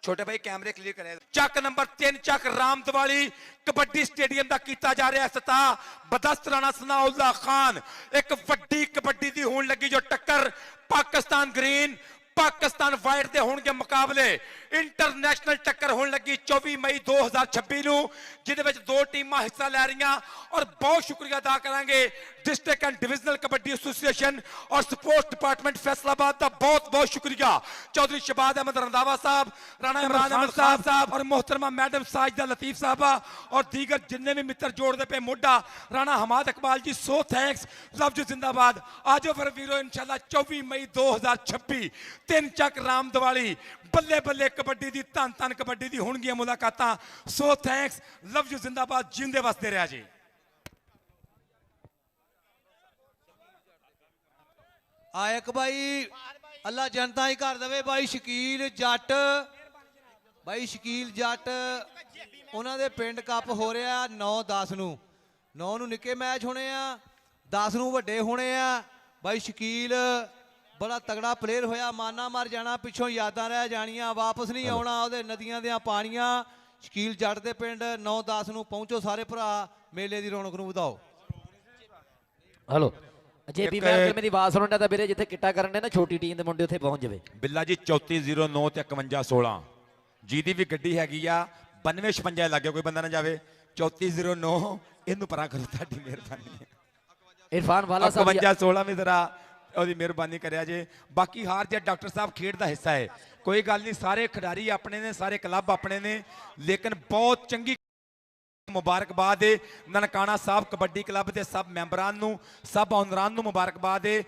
ਛੋਟੇ ਭਾਈ ਕੈਮਰੇ ਕਲੀਅਰ ਕਰਿਆ। ਚੱਕ ਨੰਬਰ 3 ਚੱਕ ਰਾਮਦਵਾਲੀ ਕਬੱਡੀ ਸਟੇਡੀਅਮ ਦਾ ਕੀਤਾ ਜਾ ਰਿਹਾ ਇਫਤਿਤਾਹ। ਬਦਸਤ ਰਾਣਾ ਸਨਾਉल्ला ਖਾਨ, ਇੱਕ ਵੱਡੀ ਕਬੱਡੀ ਦੀ ਹੋਣ ਲੱਗੀ ਜੋ ਟੱਕਰ। ਪਾਕਿਸਤਾਨ ਗ੍ਰੀਨ ਪਾਕਿਸਤਾਨ ਵਾਈਟ ਦੇ ਹੋਣਗੇ ਮੁਕਾਬਲੇ। ਇੰਟਰਨੈਸ਼ਨਲ ਟੱਕਰ ਹੋਣ ਲੱਗੀ 24 ਮਈ 2026 ਨੂੰ, ਜਿਹਦੇ ਵਿੱਚ 2 ਟੀਮਾਂ ਹਿੱਸਾ ਲੈ ਰਹੀਆਂ। ਔਰ ਬਹੁਤ ਸ਼ੁਕਰੀਆ ਅਦਾ ਕਰਾਂਗੇ district and divisional kabaddi association ਔਰ ਸਪੋਰਟਸ ਡਿਪਾਰਟਮੈਂਟ ਫੈਸਲਾਬਾਦ ਦਾ ਬਹੁਤ ਬਹੁਤ ਸ਼ੁਕਰੀਆ। ਚੌਧਰੀ ਸ਼ਬਾਦ ਅਹਿਮਦ ਰੰਧਾਵਾ ਸਾਹਿਬ, ਰਾਣਾ ਇਮਰਾਨ ਅਹਿਮਦ ਸਾਹਿਬ ਔਰ ਮੁਹਤਰਮਾ ਮੈਡਮ ਸਾਜਦਾ ਲਤੀਫ ਸਾਹਿਬਾ ਔਰ ਦੀਗਰ ਜਿੰਨੇ ਵੀ ਮਿੱਤਰ ਜੋੜਦੇ ਪਏ ਮੋਢਾ, ਰਾਣਾ ਹਮਾਦ ਇਕਬਾਲ ਜੀ, ਸੋ ਥੈਂਕਸ। ਲਵ ਯੂ ਜ਼ਿੰਦਾਬਾਦ। ਆਜੋ ਫਿਰ ਵੀਰੋ ਇਨਸ਼ਾਅੱਲਾ 24 ਮਈ 2026 3 ਚੱਕ ਰਾਮਦਵਾਲੀ। ਬੱਲੇ ਬੱਲੇ ਕਬੱਡੀ ਦੀ, ਧੰਨ ਧੰਨ ਕਬੱਡੀ ਦੀ ਹੋਣਗੀਆਂ ਮੁਲਾਕਾਤਾਂ। ਸੋ ਥੈਂਕਸ, ਲਵ ਯੂ ਜ਼ਿੰਦਾਬਾਦ। ਜਿੰਦੇ ਵਸਦੇ ਰਿਹਾ ਜੀ। ਆਇਕ ਬਾਈ ਅੱਲਾ ਜਨਤਾ ਹੀ ਕਰ ਦੇਵੇ। ਬਾਈ ਸ਼ਕੀਲ ਜੱਟ, ਬਾਈ ਸ਼ਕੀਲ ਜੱਟ ਉਹਨਾਂ ਦੇ ਪਿੰਡ ਕੱਪ ਹੋ ਰਿਹਾ 9-10 ਨੂੰ। 9 ਨੂੰ ਨਿੱਕੇ ਮੈਚ ਹੋਣੇ ਆ, 10 ਨੂੰ ਵੱਡੇ ਹੋਣੇ ਆ। ਬਾਈ ਸ਼ਕੀਲ ਬੜਾ ਤਗੜਾ ਪਲੇਅਰ ਹੋਇਆ, ਮਾਨਾ ਮਰ ਜਾਣਾ, ਪਿੱਛੋਂ ਯਾਦਾਂ ਰਹਿ ਜਾਣੀਆਂ, ਵਾਪਸ ਨਹੀਂ ਆਉਣਾ ਉਹਦੇ ਨਦੀਆਂ ਦੀਆਂ ਪਾਣੀਆਂ। ਸ਼ਕੀਲ ਜੱਟ ਦੇ ਪਿੰਡ 9-10 ਨੂੰ ਪਹੁੰਚੋ ਸਾਰੇ ਭਰਾ, ਮੇਲੇ ਦੀ ਰੌਣਕ ਨੂੰ ਵਧਾਓ। ਹਲੋ ਜੇ ਵੀ ਮੈਂ ਮੇਰੀ ਆਵਾਜ਼ ਸੁਣਦਾ ਤਾਂ ਵੀਰੇ ਜਿੱਥੇ ਕਿੱਟਾ ਕਰਨ ਦੇ ਨਾ ਛੋਟੀ ਟੀਮ ਦੇ ਮੁੰਡੇ ਉੱਥੇ ਪਹੁੰਚ ਜਾਵੇ। ਬਿੱਲਾ ਜੀ 3409 ਤੇ 5116 ਜਿਹਦੀ ਵੀ ਗੱਡੀ ਹੈਗੀ ਆ 9256 ਲੱਗੇ, ਕੋਈ ਬੰਦਾ ਨਾ ਜਾਵੇ। 3409 ਇਹਨੂੰ ਪਰਾਂ ਕਰੋ, ਤੁਹਾਡੀ ਮਿਹਰਬਾਨੀ। ਇਰਫਾਨ ਵਾਲਾ ਸਾਹਿਬ 5116 ਵੀ ਜ਼ਰਾ ਉਹਦੀ ਮਿਹਰਬਾਨੀ ਕਰਿਆ ਜੇ। ਬਾਕੀ ਹਾਰ ਜੇ ਡਾਕਟਰ ਸਾਹਿਬ ਖੇਡ ਦਾ ਹਿੱਸਾ ਹੈ, ਕੋਈ ਗੱਲ ਨਹੀਂ। ਸਾਰੇ ਖਿਡਾਰੀ ਆਪਣੇ ਨੇ, ਸਾਰੇ ਕਲੱਬ ਆਪਣੇ ਨੇ, ਲੇਕਿਨ ਬਹੁਤ ਚੰਗੀ ਮੁਬਾਰਕਬਾਦ ਹੈ ਨਨਕਾਣਾ ਸਾਹਿਬ ਕਬੱਡੀ ਕਲੱਬ ਦੇ ਸਭ ਮੈਂਬਰਾਂ ਨੂੰ, ਸਭ ਓਨਰਾਂ ਨੂੰ ਮੁਬਾਰਕਬਾਦ ਹੈ।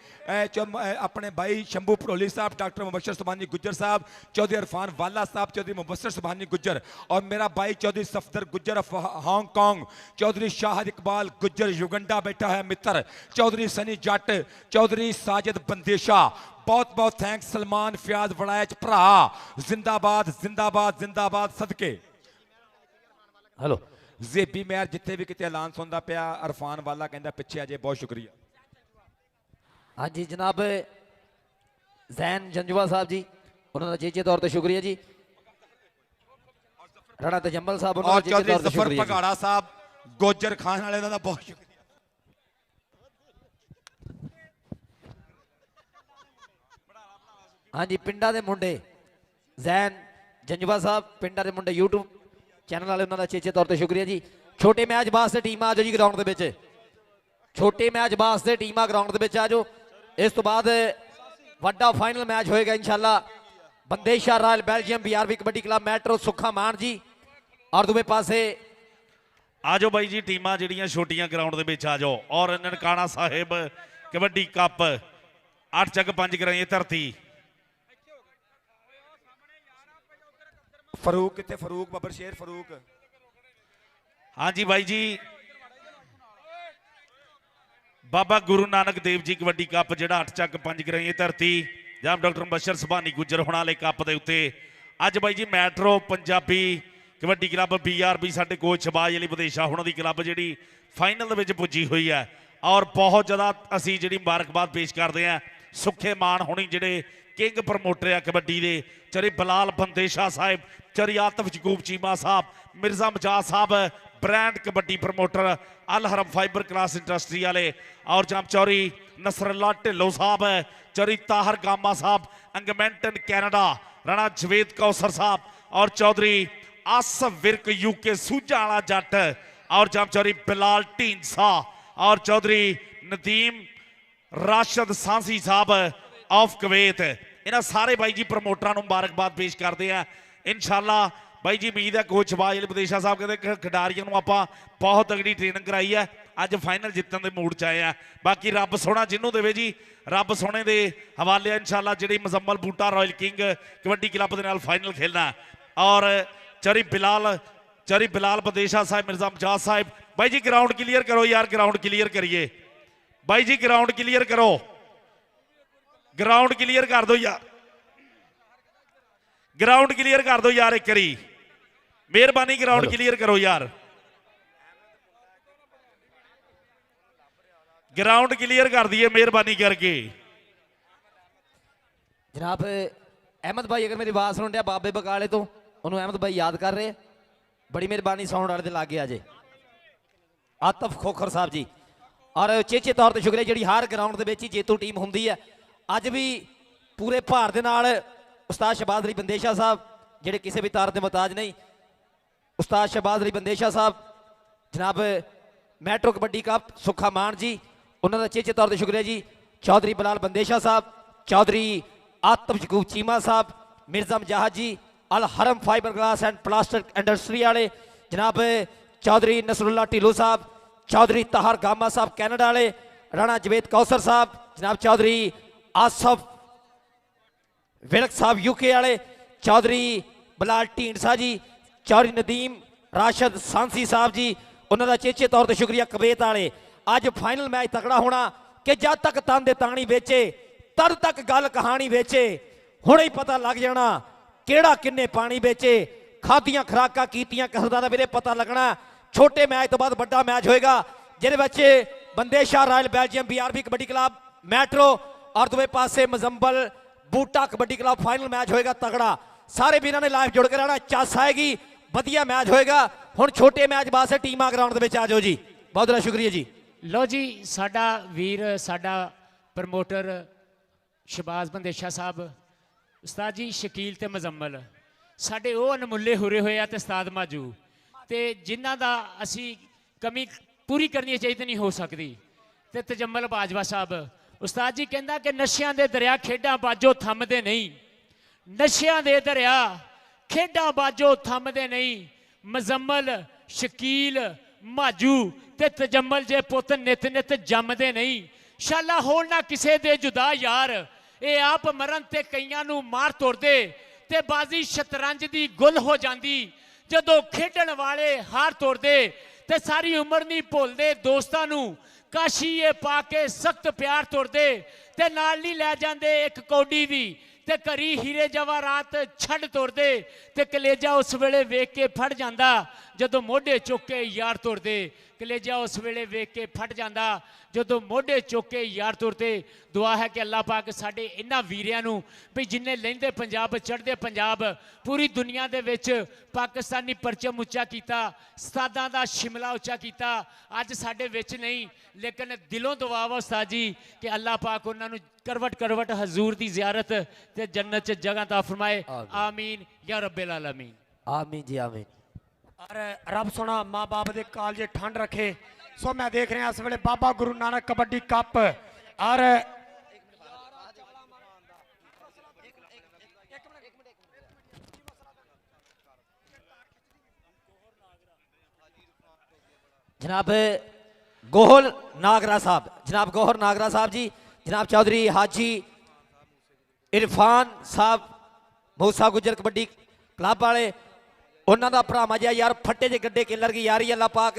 ਆਪਣੇ ਭਾਈ ਸ਼ੰਭੂ ਭਰੋਲੀ ਸਾਹਿਬ, ਡਾਕਟਰ ਮੁਬਸ਼ਰ ਸੁਭਾਨੀ ਗੁੱਜਰ ਸਾਹਿਬ, ਚੌਧਰੀ ਇਰਫਾਨ ਵਾਲਾ ਸਾਹਿਬ, ਚੌਧਰੀ ਮੁਬਸ਼ਰ ਸੁਭਾਨੀ ਗੁੱਜਰ और मेरा भाई Chaudhry Safdar Gujjar of Hong Kong, Chaudhry Shahid Iqbal Gujjar Uganda बैठा है मित्र, चौधरी सनी जट, चौधरी साजिद बंदेशा, बहुत बहुत थैंक्स। सलमान फयाज वड़ायच भरा, जिंदाबाद जिंदाबाद जिंदाबाद सदके। हलो ਜ਼ੇਬੀ ਮੈਰ ਜਿੱਥੇ ਵੀ ਕਿਤੇ ਐਲਾਨ ਸੁਣਦਾ ਪਿਆ, ਅਰਫਾਨ ਵਾਲਾ ਕਹਿੰਦਾ ਪਿੱਛੇ ਅਜੇ। ਬਹੁਤ ਸ਼ੁਕਰੀਆ। ਹਾਂਜੀ ਜਨਾਬ ਜ਼ੈਨ ਜੰਜਵਾ ਸਾਹਿਬ ਜੀ, ਉਹਨਾਂ ਦਾ ਚੇਚੇ ਤੌਰ ਤੇ ਸ਼ੁਕਰੀਆ ਜੀ। ਰਾਣਾ ਤਜੰਮਲ ਸਾਹਿਬ ਉਹਨਾਂ ਦਾ ਚੇਚੇ ਤੌਰ ਤੇ ਸ਼ੁਕਰੀਆ। ਭਗਾੜਾ ਸਾਹਿਬ, ਗੋਜਰ ਖਾਨ ਵਾਲੇ ਉਹਨਾਂ ਦਾ ਬਹੁਤ ਸ਼ੁਕਰੀਆ। ਹਾਂਜੀ ਪਿੰਡਾਂ ਦੇ ਮੁੰਡੇ ਜ਼ੈਨ ਜੰਜਵਾ ਸਾਹਿਬ, ਪਿੰਡਾਂ ਦੇ ਮੁੰਡੇ YouTube ਚੈਨਲ ਵਾਲੇ, ਉਹਨਾਂ ਦਾ ਚੇਚੇ ਤੌਰ ਤੇ ਸ਼ੁਕਰੀਆ ਜੀ। ਛੋਟੇ ਮੈਚ ਵਾਸਤੇ ਟੀਮਾਂ ਆ ਜਾਓ ਜੀ ਗਰਾਊਂਡ ਦੇ ਵਿੱਚ। ਛੋਟੇ ਮੈਚ ਵਾਸਤੇ ਟੀਮਾਂ ਗਰਾਊਂਡ ਦੇ ਵਿੱਚ ਆ ਜਾਓ। ਇਸ ਤੋਂ ਬਾਅਦ ਵੱਡਾ ਫਾਈਨਲ ਮੈਚ ਹੋਏਗਾ ਇਨਸ਼ਾਅੱਲਾ। Bandesha royal Belgium BRB kabaddi club metro Sukha Maan ji, ਔਰ ਦੂਵੇ ਪਾਸੇ ਆ ਜਾਓ ਬਾਈ ਜੀ ਟੀਮਾਂ ਜਿਹੜੀਆਂ ਛੋਟੀਆਂ ਗਰਾਊਂਡ ਦੇ ਵਿੱਚ ਆ ਜਾਓ। ਔਰ ਨਨਕਾਣਾ ਸਾਹਿਬ ਕਬੱਡੀ ਕੱਪ 8 ਚੱਕ 5 ਗਰਾਈਏ ਧਰਤੀ। ਫਰੂਕ ਕਿੱਥੇ? ਫਰੂਕ ਬੱਬਰ ਸ਼ੇਰ ਫਰੂਕ। ਹਾਂਜੀ ਬਾਈ ਜੀ ਬਾਬਾ ਗੁਰੂ ਨਾਨਕ ਦੇਵ ਜੀ ਕਬੱਡੀ ਕੱਪ ਜਿਹੜਾ 8 ਚੱਕ 5 ਗਰਾਈਏ ਧਰਤੀ ਜਨਾਬ ਡਾਕਟਰ ਮੁਬਸ਼ਰ ਸੁਭਾਨੀ ਗੁੱਜਰ ਹੋਣਾ ਵਾਲੇ ਕੱਪ ਦੇ ਉੱਤੇ ਅੱਜ ਬਾਈ ਜੀ metro Punjabi kabaddi club BRB ਸਾਡੇ ਕੋਚ ਸ਼ਬਾਜ ਅਲੀ ਵਿਦੇਸ਼ਾ ਹੁਣਾਂ ਦੀ ਕਲੱਬ ਜਿਹੜੀ ਫਾਈਨਲ ਦੇ ਵਿੱਚ ਪੁੱਜੀ ਹੋਈ ਹੈ। ਔਰ ਬਹੁਤ ਜ਼ਿਆਦਾ ਅਸੀਂ ਜਿਹੜੀ ਮੁਬਾਰਕਬਾਦ ਪੇਸ਼ ਕਰਦੇ ਹਾਂ ਸੁੱਖੇ ਮਾਨ ਹੁਣੀ ਜਿਹੜੇ ਕਿੰਗ ਪ੍ਰਮੋਟਰ ਆ ਕਬੱਡੀ ਦੇ, ਚਰੀ ਬਲਾਲ ਬੰਦੇਸ਼ਾ ਸਾਹਿਬ, ਚਰੀ ਆਤਫ ਯਕੂਬ ਚੀਮਾ ਸਾਹਿਬ, ਮਿਰਜ਼ਾ ਮਜਾਦ ਸਾਹਿਬ ब्रांड कबड्डी प्रमोटर अल हरम फाइबर क्लास इंडस्ट्री वाले और जनाब चौरी नसरुल्लाह ढिल्लो साहब है, चौरी ताहर गामा साहब अंगमेंटन कैनेडा, राणा जवेद कौसर साहब और चौधरी आसफ विरक यूके सूजा वाला जट और जनाब चौरी बिलाल ढींसा और चौधरी नदीम राशिद सांसी साहब ऑफ कुवैत। इन्हां सारे भाई जी प्रमोटरां नूं मुबारकबाद पेश करते हैं इंशाअल्लाह। भाई जी उम्मीद है कोच शबाज अली विदेशा साहब कहते खिडारियों को आप बहुत तगड़ी ट्रेनिंग कराई है, अज फाइनल जितने के मूड च आए हैं। बाकी रब सोना जिन्हों देवे जी, रब सोने के हवाले इंशाअल्लाह जी Muzammil Boota royal king kabaddi club के नाल फाइनल खेलना। और चरी बिलाल विदेशा साहब, मिर्जा मजाद साहब, भाई जी ग्राउंड क्लीयर करो यार, ग्राउंड क्लीयर करिए भाई जी, ग्राउंड क्लीयर करो, ग्राउंड क्लीयर कर दो यार, ग्राउंड क्लीयर कर दो यार, एक करी मेहरबानी ग्राउंड क्लीयर करो यार, ग्राउंड क्लीयर कर दिए मेहरबानी करके। जनाब अहमद भाई अगर मेरी आवाज सुन रहा बाबे बकाले तो ਉਹਨੂੰ ਅਹਿਮਦ ਬਾਈ ਯਾਦ ਕਰ ਰਹੇ। ਬੜੀ ਮਿਹਰਬਾਨੀ ਸਾਊਂਡ ਵਾਲੇ ਦੇ ਲਾਗੇ ਆ ਜੇ ਆਤਫ ਖੋਖਰ ਸਾਹਿਬ ਜੀ। ਔਰ ਚੇਚੇ ਤੌਰ ਤੇ ਸ਼ੁਕਰੀਆ ਜਿਹੜੀ ਹਰ ਗਰਾਊਂਡ ਦੇ ਵਿੱਚ ਹੀ ਜੇਤੂ ਟੀਮ ਹੁੰਦੀ ਹੈ। ਅੱਜ ਵੀ ਪੂਰੇ ਭਾਰ ਦੇ ਨਾਲ ਉਸਤਾਦ ਸ਼ਹਬਾਜ਼ ਅਲੀ ਬੰਦੇਸ਼ਾ ਸਾਹਿਬ ਜਿਹੜੇ ਕਿਸੇ ਵੀ ਤਾਰ ਦੇ ਮੁਹਤਾਜ ਨਹੀਂ। ਉਸਤਾਦ ਸ਼ਹਬਾਜ਼ ਅਲੀ ਬੰਦੇਸ਼ਾ ਸਾਹਿਬ ਜਨਾਬ ਮੈਟਰੋ ਕਬੱਡੀ ਕੱਪ ਸੁੱਖਾ ਮਾਨ ਜੀ, ਉਹਨਾਂ ਦਾ ਚੇਚੇ ਤੌਰ ਤੇ ਸ਼ੁਕਰੀਆ ਜੀ। ਚੌਧਰੀ ਬਲਾਲ ਬੰਦੇਸ਼ਾ ਸਾਹਿਬ, ਚੌਧਰੀ ਆਤਮ ਯਕੂਬ ਚੀਮਾ ਸਾਹਿਬ, Mirza Mujahid ji, Al Haram fibre glass and plastic industry ਵਾਲੇ ਜਨਾਬ ਚੌਧਰੀ ਨਸਰੁੱਲਾ ਢਿੱਲੋਂ ਸਾਹਿਬ, ਚੌਧਰੀ ਤਾਹਰ ਗਾਮਾ ਸਾਹਿਬ ਕੈਨੇਡਾ ਵਾਲੇ, ਰਾਣਾ ਜਵੇਦ ਕੌਸਰ ਸਾਹਿਬ, ਜਨਾਬ ਚੌਧਰੀ ਆਸਫ ਵਿਲਕ ਸਾਹਿਬ ਯੂਕੇ ਵਾਲੇ, ਚੌਧਰੀ ਬਲਾਲ ਢੀਂਡਸਾ ਜੀ, ਚੌਧਰੀ ਨਦੀਮ ਰਾਸ਼ਦ ਸਾਂਸੀ ਸਾਹਿਬ ਜੀ, ਉਹਨਾਂ ਦਾ ਚੇਚੇ ਤੌਰ ਤੇ ਸ਼ੁਕਰੀਆ ਕੁਵੈਤ ਵਾਲੇ। ਅੱਜ ਫਾਈਨਲ ਮੈਚ ਤਕੜਾ ਹੋਣਾ ਕਿ ਜਦ ਤੱਕ ਤਨ ਦੇ ਤਾਣੀ ਵੇਚੇ ਤਦ ਤੱਕ ਗੱਲ ਕਹਾਣੀ ਵੇਚੇ। ਹੁਣੇ ਹੀ ਪਤਾ ਲੱਗ ਜਾਣਾ ਕਿਹੜਾ ਕਿੰਨੇ ਪਾਣੀ ਵੇਚੇ। ਖਾਧੀਆਂ ਖੁਰਾਕਾਂ ਕੀਤੀਆਂ ਕਸਰਤਾਂ ਦਾ ਵੀਰੇ ਪਤਾ ਲੱਗਣਾ। ਛੋਟੇ ਮੈਚ ਤੋਂ ਬਾਅਦ ਵੱਡਾ ਮੈਚ ਹੋਏਗਾ ਜਿਹਦੇ ਵਿੱਚ Bandesha royal Belgium BRB kabaddi club metro ਔਰ ਦੂਏ ਪਾਸੇ ਮਜ਼ੰਬਲ ਬੂਟਾ ਕਬੱਡੀ ਕਲੱਬ ਫਾਈਨਲ ਮੈਚ ਹੋਏਗਾ ਤਗੜਾ। ਸਾਰੇ ਵੀਰਾਂ ਨੇ ਲਾਈਵ ਜੁੜ ਕੇ ਰਹਿਣਾ, ਚੱਸ ਆਏਗੀ, ਵਧੀਆ ਮੈਚ ਹੋਏਗਾ। ਹੁਣ ਛੋਟੇ ਮੈਚ ਵਾਸਤੇ ਟੀਮਾਂ ਗਰਾਊਂਡ ਦੇ ਵਿੱਚ ਆ ਜਾਓ ਜੀ। ਬਹੁਤ ਬਹੁਤ ਸ਼ੁਕਰੀਆ ਜੀ। ਲੋ ਜੀ, ਸਾਡਾ ਵੀਰ ਸਾਡਾ ਪ੍ਰਮੋਟਰ ਸ਼ਹਬਾਜ਼ ਬੰਦੇਸ਼ਾ ਸਾਹਿਬ, ਉਸਤਾਦ ਜੀ ਸ਼ਕੀਲ ਤੇ ਮਜ਼ੰਮਲ ਸਾਡੇ ਉਹ ਅਨਮੁੱਲੇ ਹੁਰੇ ਹੋਏ ਆ ਤੇ ਉਸਤਾਦ ਮਾਜੂ ਤੇ ਜਿਨ੍ਹਾਂ ਦਾ ਅਸੀਂ ਕਮੀ ਪੂਰੀ ਕਰਨੀ ਚਾਹੀਦੀ ਨਹੀਂ ਹੋ ਸਕਦੀ। ਤੇ ਤਜੰਮਲ ਬਾਜਵਾ ਸਾਹਿਬ, ਉਸਤਾਦ ਜੀ ਕਹਿੰਦਾ ਕਿ ਨਸ਼ਿਆਂ ਦੇ ਦਰਿਆ ਖੇਡਾਂ ਬਾਜੋ ਥੰਮਦੇ ਨਹੀਂ, ਨਸ਼ਿਆਂ ਦੇ ਦਰਿਆ ਖੇਡਾਂ ਬਾਜੋ ਥੰਮਦੇ ਨਹੀਂ। ਮਜ਼ੰਮਲ, ਸ਼ਕੀਲ, ਮਾਜੂ ਤੇ ਤਜੰਮਲ ਜੇ ਪੁੱਤ ਨਿਤ ਨਿਤ ਜੰਮਦੇ ਨਹੀਂ। ਸ਼ਾਲਾ ਹੋਣ ਨਾ ਕਿਸੇ ਦੇ ਜੁਦਾ ਯਾਰ, ਇਹ ਆਪ ਮਰਨ ਤੇ ਕਈਆਂ ਨੂੰ ਮਾਰ ਤੋੜਦੇ ਤੇ ਬਾਜ਼ੀ ਸ਼ਤਰੰਜ ਦੀ ਗੁੱਲ ਹੋ ਜਾਂਦੀ। ਜਦੋਂ ਖੇਡਣ ਵਾਲੇ ਹਾਰ ਤੋੜਦੇ ਤੇ ਸਾਰੀ ਉਮਰ ਨਹੀਂ ਭੁੱਲਦੇ ਦੋਸਤਾਂ ਨੂੰ। ਕਾਸ਼ੀ ਇਹ ਪਾ ਕੇ ਸਖਤ ਪਿਆਰ ਤੋੜਦੇ ਤੇ ਨਾਲ ਨਹੀਂ ਲੈ ਜਾਂਦੇ ਇੱਕ ਕੌਡੀ ਵੀ ਤੇ ਘਰੀ ਹੀਰੇ ਜਵਾਹਰਾਤ ਛੱਡ ਤੋੜਦੇ ਤੇ ਕਲੇਜਾ ਉਸ ਵੇਲੇ ਵੇਖ ਕੇ ਫੜ ਜਾਂਦਾ ਜਦੋਂ ਮੋਢੇ ਚੁੱਕ ਕੇ ਯਾਰ ਤੋੜਦੇ। ਕਲੇਜਾ ਉਸ ਵੇਲੇ ਵੇਖ ਕੇ ਫਟ ਜਾਂਦਾ ਜਦੋਂ ਮੋਢੇ ਚੁੱਕ ਕੇ ਯਾਰ ਤੁਰਦੇ। ਦੁਆ ਹੈ ਕਿ ਅੱਲਾਹ ਪਾਕ ਸਾਡੇ ਇਹਨਾਂ ਵੀਰਿਆਂ ਨੂੰ ਵੀ ਜਿੰਨੇ ਲਹਿੰਦੇ ਪੰਜਾਬ ਚੜ੍ਹਦੇ ਪੰਜਾਬ ਪੂਰੀ ਦੁਨੀਆ ਦੇ ਵਿੱਚ ਪਾਕਿਸਤਾਨੀ ਪਰਚਮ ਉੱਚਾ ਕੀਤਾ, ਉਸਤਾਦਾਂ ਦਾ ਸ਼ਿਮਲਾ ਉੱਚਾ ਕੀਤਾ। ਅੱਜ ਸਾਡੇ ਵਿੱਚ ਨਹੀਂ ਲੇਕਿਨ ਦਿਲੋਂ ਦੁਆ ਵਾ ਉਸਤਾਦ ਜੀ ਕਿ ਅੱਲਾਹ ਪਾਕ ਉਹਨਾਂ ਨੂੰ ਕਰਵਟ ਕਰਵਟ ਹਜ਼ੂਰ ਦੀ ਜ਼ਿਆਰਤ ਤੇ ਜੰਨਤ 'ਚ ਜਗ੍ਹਾ ਤਾ ਫਰਮਾਏ। ਆਮੀਨ ਯਾ ਰੱਬਿਲ ਆਲਮੀਨ। ਆਮੀਨ ਜੀ ਆਮੀਨ। और रब सोना माँ बाप के कालजे ठंड रखे। सो मैं देख रहा इस वेले बाबा गुरु नानक कबड्डी कप और जनाब गोहर नागरा साहब, जनाब गोहर नागरा साहब जी, जनाब चौधरी हाजी इरफान साहब मूसा गुजर कबड्डी क्लब वाले ਉਹਨਾਂ ਦਾ ਭਰਾਵਾਂ ਜਿਹਾ ਯਾਰ ਫੱਟੇ ਜੇ ਗੱਡੇ ਕਿਲਰ ਕੀ ਯਾਰੀ ਅੱਲਾ ਪਾਕ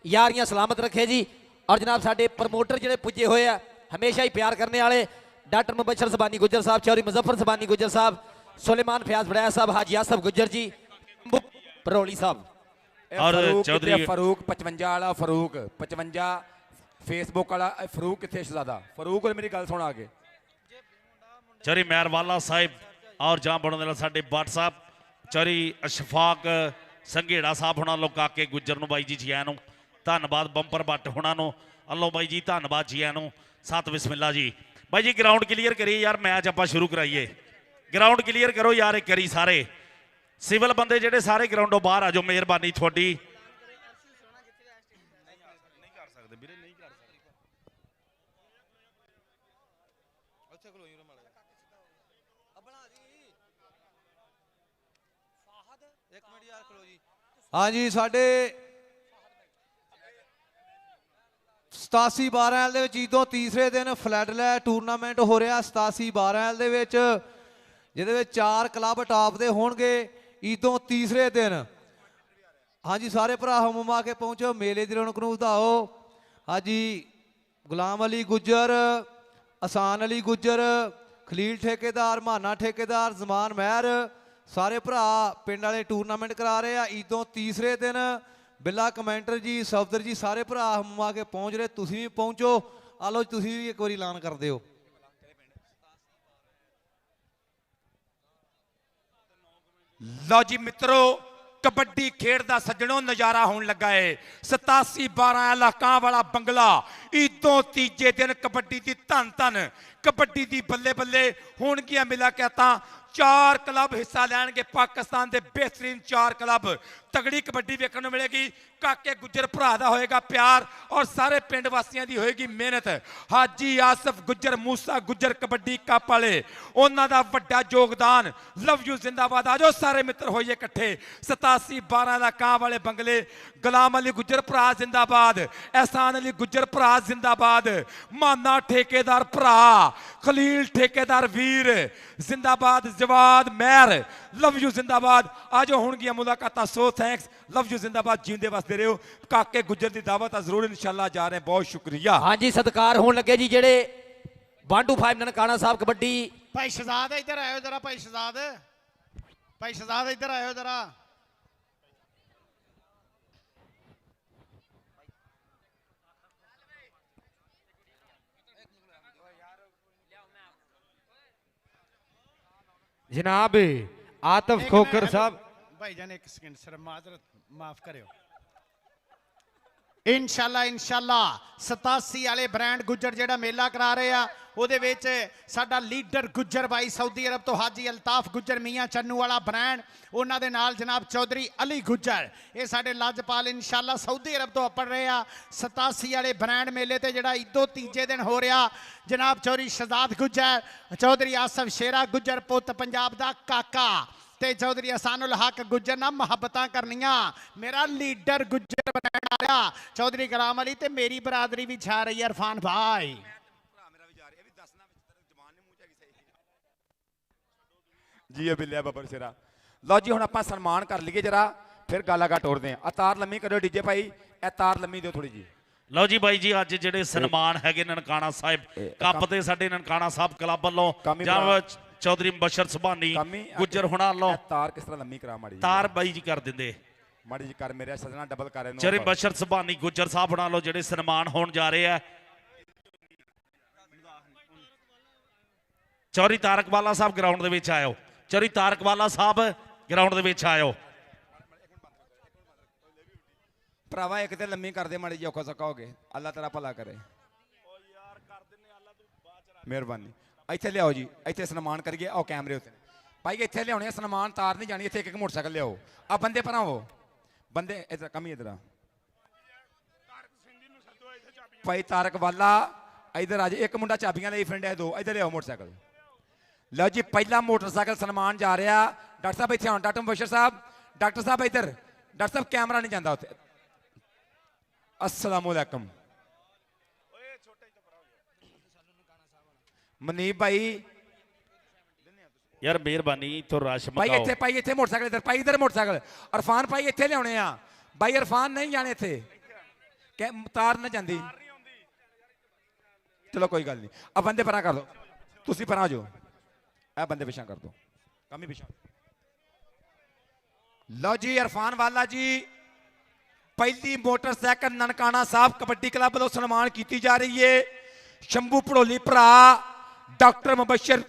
ਯਾਰੀਆਂ ਸਲਾਮਤ ਰੱਖੇ ਜੀ। ਔਰ ਜਨਾਬ ਸਾਡੇ ਪ੍ਰਮੋਟਰ ਜਿਹੜੇ ਪੁੱਜੇ ਹੋਏ ਆ ਹਮੇਸ਼ਾ ਹੀ ਪਿਆਰ ਕਰਨੇ ਵਾਲੇ ਡਾਕਟਰ ਮੁਬਸ਼ਰ ਜ਼ਬਾਨੀ ਗੁੱਜਰ ਸਾਹਿਬ, ਚੌਧਰੀ ਮੁਜ਼ੱਫਰ ਜ਼ਬਾਨੀ ਗੁੱਜਰ ਸਾਹਿਬ, ਸੁਲੇਮਾਨ ਫਿਆਜ਼ ਬੜਾਇਆ ਸਾਹਿਬ, ਹਾਜੀ ਆਸਫ ਗੁੱਜਰ ਜੀ, ਪਰੋਲੀ ਸਾਹਿਬ और चौधरी फरूक 55 वाला फरूक 55 फेसबुक वाला फरूक कितने शहजादा फरूक और मेरी गल सुन आगे चौधरी मेहरवाला साहिब और जहाँ बनने वाला साडे बट साहब चौधरी अशफाक संघेड़ा साहब होना लो काके गुजर बाई जी जी आया धन्यवाद। बंपर बट होना अल्लो बाई जी धन्यवाद जी आया सत बिस्मिल्ला जी। बाई जी ग्राउंड क्लीयर करिए यार, मैच आप शुरू कराइए। ग्राउंड क्लीयर करो यार एक करी सारे सिविल बंदे जेडे सारे ग्राउंडों बाहर आ जाओ, मेहरबानी थोड़ी। हाँ जी, साढ़े 87-12 ਦੇ ਵਿੱਚ ਜਦੋਂ ਤੀਸਰੇ ਦਿਨ ਫਲੈਟ ਲੈ ਟੂਰਨਾਮੈਂਟ ਹੋ ਰਿਹਾ 87-12 ਦੇ ਵਿੱਚ ਜਿਹਦੇ ਵਿੱਚ 4 ਕਲੱਬ ਟਾਪ ਦੇ ਹੋਣਗੇ ਇਦੋਂ ਤੀਸਰੇ ਦਿਨ। ਹਾਂਜੀ ਸਾਰੇ ਭਰਾ ਹਮਮਾ ਕੇ ਪਹੁੰਚੋ, ਮੇਲੇ ਦੀ ਰੌਣਕ ਨੂੰ ਵਧਾਓ। ਹਾਂਜੀ ਗੁਲਾਮ ਅਲੀ ਗੁੱਜਰ, ਅਸਾਨ ਅਲੀ ਗੁੱਜਰ, ਖਲੀਲ ਠੇਕੇਦਾਰ, ਮਾਨਾ ਠੇਕੇਦਾਰ, ਜ਼ਮਾਨ ਮਹਿਰ ਸਾਰੇ ਭਰਾ ਪਿੰਡ ਵਾਲੇ ਟੂਰਨਾਮੈਂਟ ਕਰਾ ਰਹੇ ਆ ਇਦੋਂ ਤੀਸਰੇ ਦਿਨ। ਬਿੱਲਾ ਕਮੈਂਟਰ ਜੀ, ਸਫਦਰ ਜੀ ਸਾਰੇ ਭਰਾ ਹਮਮਾ ਕੇ ਪਹੁੰਚ ਰਹੇ, ਤੁਸੀਂ ਵੀ ਪਹੁੰਚੋ। ਆ ਲਓ ਤੁਸੀਂ ਵੀ ਇੱਕ ਵਾਰੀ ਐਲਾਨ ਕਰ ਦਿਓ। ਲਓ ਜੀ ਮਿੱਤਰੋ, ਕਬੱਡੀ ਖੇਡ ਦਾ ਸੱਜਣੋਂ ਨਜ਼ਾਰਾ ਹੋਣ ਲੱਗਾ ਏ। 87-12 ਇਲਾਕਾਂ ਵਾਲਾ ਬੰਗਲਾ ਈਦੋਂ ਤੀਜੇ ਦਿਨ ਕਬੱਡੀ ਦੀ ਧੰਨ ਧੰਨ, ਕਬੱਡੀ ਦੀ ਬੱਲੇ ਬੱਲੇ ਹੋਣਗੀਆਂ ਮੁਲਾਕਾਤਾਂ। 4 ਕਲੱਬ ਹਿੱਸਾ ਲੈਣਗੇ, ਪਾਕਿਸਤਾਨ ਦੇ ਬਿਹਤਰੀਨ 4 ਕਲੱਬ। ਤਗੜੀ ਕਬੱਡੀ ਵੇਖਣ ਨੂੰ ਮਿਲੇਗੀ। ਕਾਕੇ ਗੁੱਜਰ ਭਰਾ ਦਾ ਹੋਏਗਾ ਪਿਆਰ ਔਰ ਸਾਰੇ ਪਿੰਡ ਵਾਸੀਆਂ ਦੀ ਹੋਏਗੀ ਮਿਹਨਤ। ਹਾਜੀ ਆਸਫ ਗੁੱਜਰ, ਮੂਸਾ ਗੁੱਜਰ ਕਬੱਡੀ ਕੱਪ ਵਾਲੇ, ਉਹਨਾਂ ਦਾ ਵੱਡਾ ਯੋਗਦਾਨ। ਲਵ ਯੂ ਜ਼ਿੰਦਾਬਾਦ। ਆਜੋ ਸਾਰੇ ਮਿੱਤਰ ਹੋਈਏ ਇਕੱਠੇ। 87-12 ਦਾ ਕਾਂ ਵਾਲੇ ਬੰਗਲੇ। ਗੁਲਾਮ ਅਲੀ ਗੁੱਜਰ ਭਰਾ ਜ਼ਿੰਦਾਬਾਦ, ਅਹਿਸਾਨ ਅਲੀ ਗੁੱਜਰ ਭਰਾ ਜ਼ਿੰਦਾਬਾਦ, ਮਾਨਾ ਠੇਕੇਦਾਰ ਭਰਾ, ਖਲੀਲ ਠੇਕੇਦਾਰ ਵੀਰ ਜ਼ਿੰਦਾਬਾਦ, ਜਵਾਦ ਮਹਿਰ ਲਵ ਯੂ ਜ਼ਿੰਦਾਬਾਦ। ਆਜੋ ਹੋਣਗੀਆਂ ਮੁਲਾਕਾਤਾਂ। ਸੋ ਥੈਂਕਸ, ਲਵ ਯੂ ਜ਼ਿੰਦਾਬਾਦ। ਜਿੰਦੇ ਵਸਦੇ ਰਹੋ। ਕਾਕੇ ਗੁੱਜਰ ਦੀ ਦਾਵਤ ਆ ਜ਼ਰੂਰ ਇਨਸ਼ਾਅੱਲਾ ਜਾ ਰਹੇ। ਬਹੁਤ ਸ਼ੁਕਰੀਆ। ਹਾਂਜੀ ਸਤਿਕਾਰ ਹੋਣ ਲੱਗੇ ਜੀ ਜਿਹੜੇ 1 to 5 ਨਨਕਾਣਾ ਸਾਹਿਬ ਕਬੱਡੀ। ਭਾਈ ਸ਼ਹਜ਼ਾਦ ਇੱਧਰ ਆਇਓ ਜਰਾ, ਭਾਈ ਸ਼ਹਜ਼ਾਦ, ਭਾਈ ਸ਼ਹਜ਼ਾਦ ਇੱਧਰ ਆਇਓ ਜਰਾ। ਜਨਾਬ ਆਤਫ ਖੋਖਰ ਸਾਹਿਬ। ਭਾਈਜਾਨ ਇੱਕ ਸਕਿੰਟ ਸਰ, ਮਾਜ਼ਰਤ ਮਾਫ ਕਰਿਓ। ਇਨਸ਼ਾਅੱਲਾ 87 ਵਾਲੇ ਬ੍ਰਾਂਡ ਗੁੱਜਰ ਜਿਹੜਾ ਮੇਲਾ ਕਰਾ ਰਹੇ ਆ, ਉਹਦੇ ਵਿੱਚ ਸਾਡਾ ਲੀਡਰ ਗੁੱਜਰ ਬਾਈ ਸਾਊਦੀ ਅਰਬ ਤੋਂ ਹਾਜੀ ਅਲਤਾਫ ਗੁੱਜਰ ਮੀਆਂ ਚੰਨੂ ਵਾਲਾ ਬ੍ਰਾਂਡ, ਉਹਨਾਂ ਦੇ ਨਾਲ ਜਨਾਬ ਚੌਧਰੀ ਅਲੀ ਗੁੱਜਰ, ਇਹ ਸਾਡੇ ਲਾਜਪਾਲ ਇਨਸ਼ਾਅੱਲਾ ਸਾਊਦੀ ਅਰਬ ਤੋਂ ਆਪੜ ਰਹੇ ਆ। 87 ਵਾਲੇ ਬ੍ਰਾਂਡ ਮੇਲੇ ਤੇ ਜਿਹੜਾ ਈਦੋਂ ਤੀਜੇ ਦਿਨ ਹੋ ਰਿਹਾ, ਜਨਾਬ ਚੌਧਰੀ ਸ਼ਹਜ਼ਾਦ ਗੁੱਜਰ, ਚੌਧਰੀ ਆਸਫ ਸ਼ੇਰਾ ਗੁੱਜਰ ਪੁੱਤ ਪੰਜਾਬ ਦਾ ਕਾਕਾ, ਤੇ ਚੌਧਰੀ ਅਸਾਨੁਲ ਹਕ ਗੁੱਜਰ ਨਾਲ ਮੁਹੱਬਤਾਂ ਕਰਨੀਆਂ। ਮੇਰਾ ਲੀਡਰ ਗੁੱਜਰ ਬ੍ਰਾਂਡ ਆ ਰਿਹਾ, ਚੌਧਰੀ ਗੁਲਾਮ ਅਲੀ, ਤੇ ਮੇਰੀ ਬਰਾਦਰੀ ਵੀ ਛਾ ਰਹੀ ਹੈ ਇਰਫਾਨ ਭਾਈ। ਜੀ ਬਿੱਲਿਆ ਬੱਬਰ ਸਿਰਾ। ਲਓ ਜੀ ਹੁਣ ਆਪਾਂ ਸਨਮਾਨ ਕਰ ਲਈਏ ਜਰਾ, ਫਿਰ ਗਾਲਾਗਾ ਟੋੜਦੇ ਆ। ਤਾਰ ਲੰਮੀ ਕਰਿਓ ਡੀਜੇ ਭਾਈ, ਇਹ ਤਾਰ ਲੰਮੀ ਦਿਓ ਥੋੜੀ ਜੀ। ਲਓ ਜੀ ਬਾਈ ਜੀ, ਅੱਜ ਜਿਹੜੇ ਸਨਮਾਨ ਹੈਗੇ ਨਨਕਾਣਾ ਸਾਹਿਬ ਕੱਪ ਤੇ ਸਾਡੇ ਨਨਕਾਣਾ ਸਾਹਿਬ ਕਲੱਬ ਵੱਲੋਂ ਜਾਂ ਚੌਧਰੀ ਮੁਬਸ਼ਰ ਸੁਭਾਨੀ ਗੁੱਜਰ ਹੁਣਾਂ ਵੱਲੋਂ ਤਾਰ ਕਿਸ ਤਰ੍ਹਾਂ ਲੰਮੀ ਕਰਾ ਮਾੜੀ ਤਾਰ ਬਾਈ ਜੀ ਕਰ ਦਿੰਦੇ। ਮਾੜੀ ਜੀ ਕਰ ਮੇਰੇ ਸਜਣਾ, ਡਬਲ ਕਰ ਇਹਨੂੰ। ਚੌਧਰੀ ਮੁਬਸ਼ਰ ਸੁਭਾਨੀ ਗੁੱਜਰ ਸਾਹਿਬ ਹੁਣਾਂ ਵੱਲੋਂ ਜਿਹੜੇ ਸਨਮਾਨ ਹੋਣ ਜਾ ਰਹੇ ਆ। ਚੌਧਰੀ ਤਾਰਕਵਾਲਾ ਸਾਹਿਬ ਗਰਾਊਂਡ ਦੇ ਵਿੱਚ ਆਇਓ। ਚੌਧਰੀ ਤਾਰਕਵਾਲਾ ਸਾਹਿਬ ਗਰਾਊਂਡ ਦੇ ਵਿੱਚ ਆਇਓ। ਭਰਾਵਾ ਇੱਕ ਤੇ ਲੰਮੀ ਕਰਦੇ ਮਾੜੀ ਜੀ, ਔਖਾ ਸੌਖਾ ਹੋ ਗਏ। ਅੱਲਾ ਤੇਰਾ ਭਲਾ ਕਰੇ। ਮਿਹਰਬਾਨੀ। ਇੱਥੇ ਲਿਆਓ ਜੀ, ਇੱਥੇ ਸਨਮਾਨ ਕਰੀਏ। ਆਓ ਕੈਮਰੇ ਉੱਤੇ ਭਾਈ, ਇੱਥੇ ਲਿਆਉਣੇ ਸਨਮਾਨ, ਤਾਰ ਨਹੀਂ ਜਾਣੀ। ਇੱਥੇ ਇੱਕ ਮੋਟਰਸਾਈਕਲ ਲਿਆਓ। ਆ ਬੰਦੇ ਪਰਾਂ ਹੋ, ਬੰਦੇ ਇਧਰ ਕਮੀ ਇਧਰ ਭਾਈ ਤਾਰਕ ਵਾਲਾ ਇਧਰ ਆ ਜੀ। ਇੱਕ ਮੁੰਡਾ ਚਾਬੀਆਂ ਲਈ ਫਿਰੰਡ ਹੈ, 2 ਇਧਰ ਲਿਆਓ ਮੋਟਰਸਾਈਕਲ। ਲਓ ਜੀ ਪਹਿਲਾ ਮੋਟਰਸਾਈਕਲ ਸਨਮਾਨ ਜਾ ਰਿਹਾ। ਡਾਕਟਰ ਸਾਹਿਬ ਇੱਥੇ ਆਉਣ। ਡਾਕਟਰ ਮੁਬਸ਼ਰ ਸਾਹਿਬ, ਡਾਕਟਰ ਸਾਹਿਬ ਇੱਧਰ। ਡਾਕਟਰ ਸਾਹਿਬ ਕੈਮਰਾ ਨਹੀਂ ਜਾਂਦਾ ਉੱਥੇ। अस्सलाम वालेकुम मनीब भाई यार मेहरबानी तो रश भाई इत्थे भाई इत्थे मोटरसाइकिल इधर भाई इधर मोटरसाइकिल इरफान भाई इत्थे लियाने आ भाई इरफान नहीं जाने इत्थे क्या तार ना जांदी चलो कोई गल नहीं अब बंदे परा कर दो तुसी परा जाओ ए बंदे पिछा कर दो कमी पिछा लो जी इरफान वाला जी पहली मोटरसाइकिल ननकाना साहब कबड्डी क्लब वालों सन्मान की जा रही है शंभू भड़ोली भरा डॉक्टर मुबशर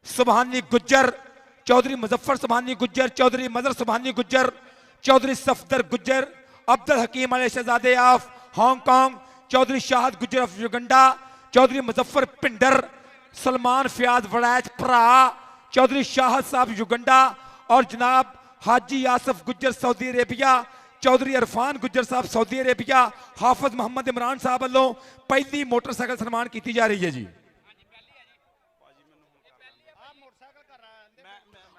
सुबहानी गुज्जर चौधरी मुजफ्फर सुबहानी गुज्जर चौधरी मजर Subhani Gujjar Chaudhary Safdar Gujjar Abdul Hakeem Ali Shahzade of Hong Kong Chaudhry Shahid Gujjar of Uganda Chaudhry Muzaffar Pindar Salman Fayaz Waraich भरा चौधरी शाहद साहब युगंडा और जनाब Haji Asif Gujjar Saudi Arabia Chaudhry Irfan Gujjar Sahab Saudi Arabia Hafiz Mohammad Imran Sahab वालों पहली मोटरसाइकिल सन्मान की जा रही है जी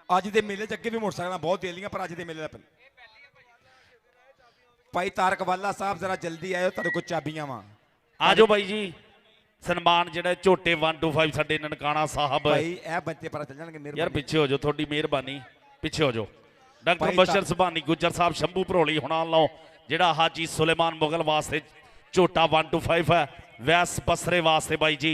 अज के मेले अगे भी मोटरसाइकिल बहुत दे लिया पर अज के मेले का भाई तारक वाला साहब जरा जल्दी आयो तेरे को चाबियां वा आ जाओ भाई जी सन्मान जेड़ा झोटे 1 to 5 साडे ननकाना साहब भाई ए बच्चे पर चल जाणगे यार पीछे हो जाओ थोड़ी मेहरबानी पीछे हो जाओ डॉक्टर मुबशर सुबहानी गुज्जर साहब शंभू भड़ोली हुणा लो जेड़ा हाजी सुलेमान मुगल वास्ते झोटा 1 to 5 है वैस बसरे वास्ते भाई जी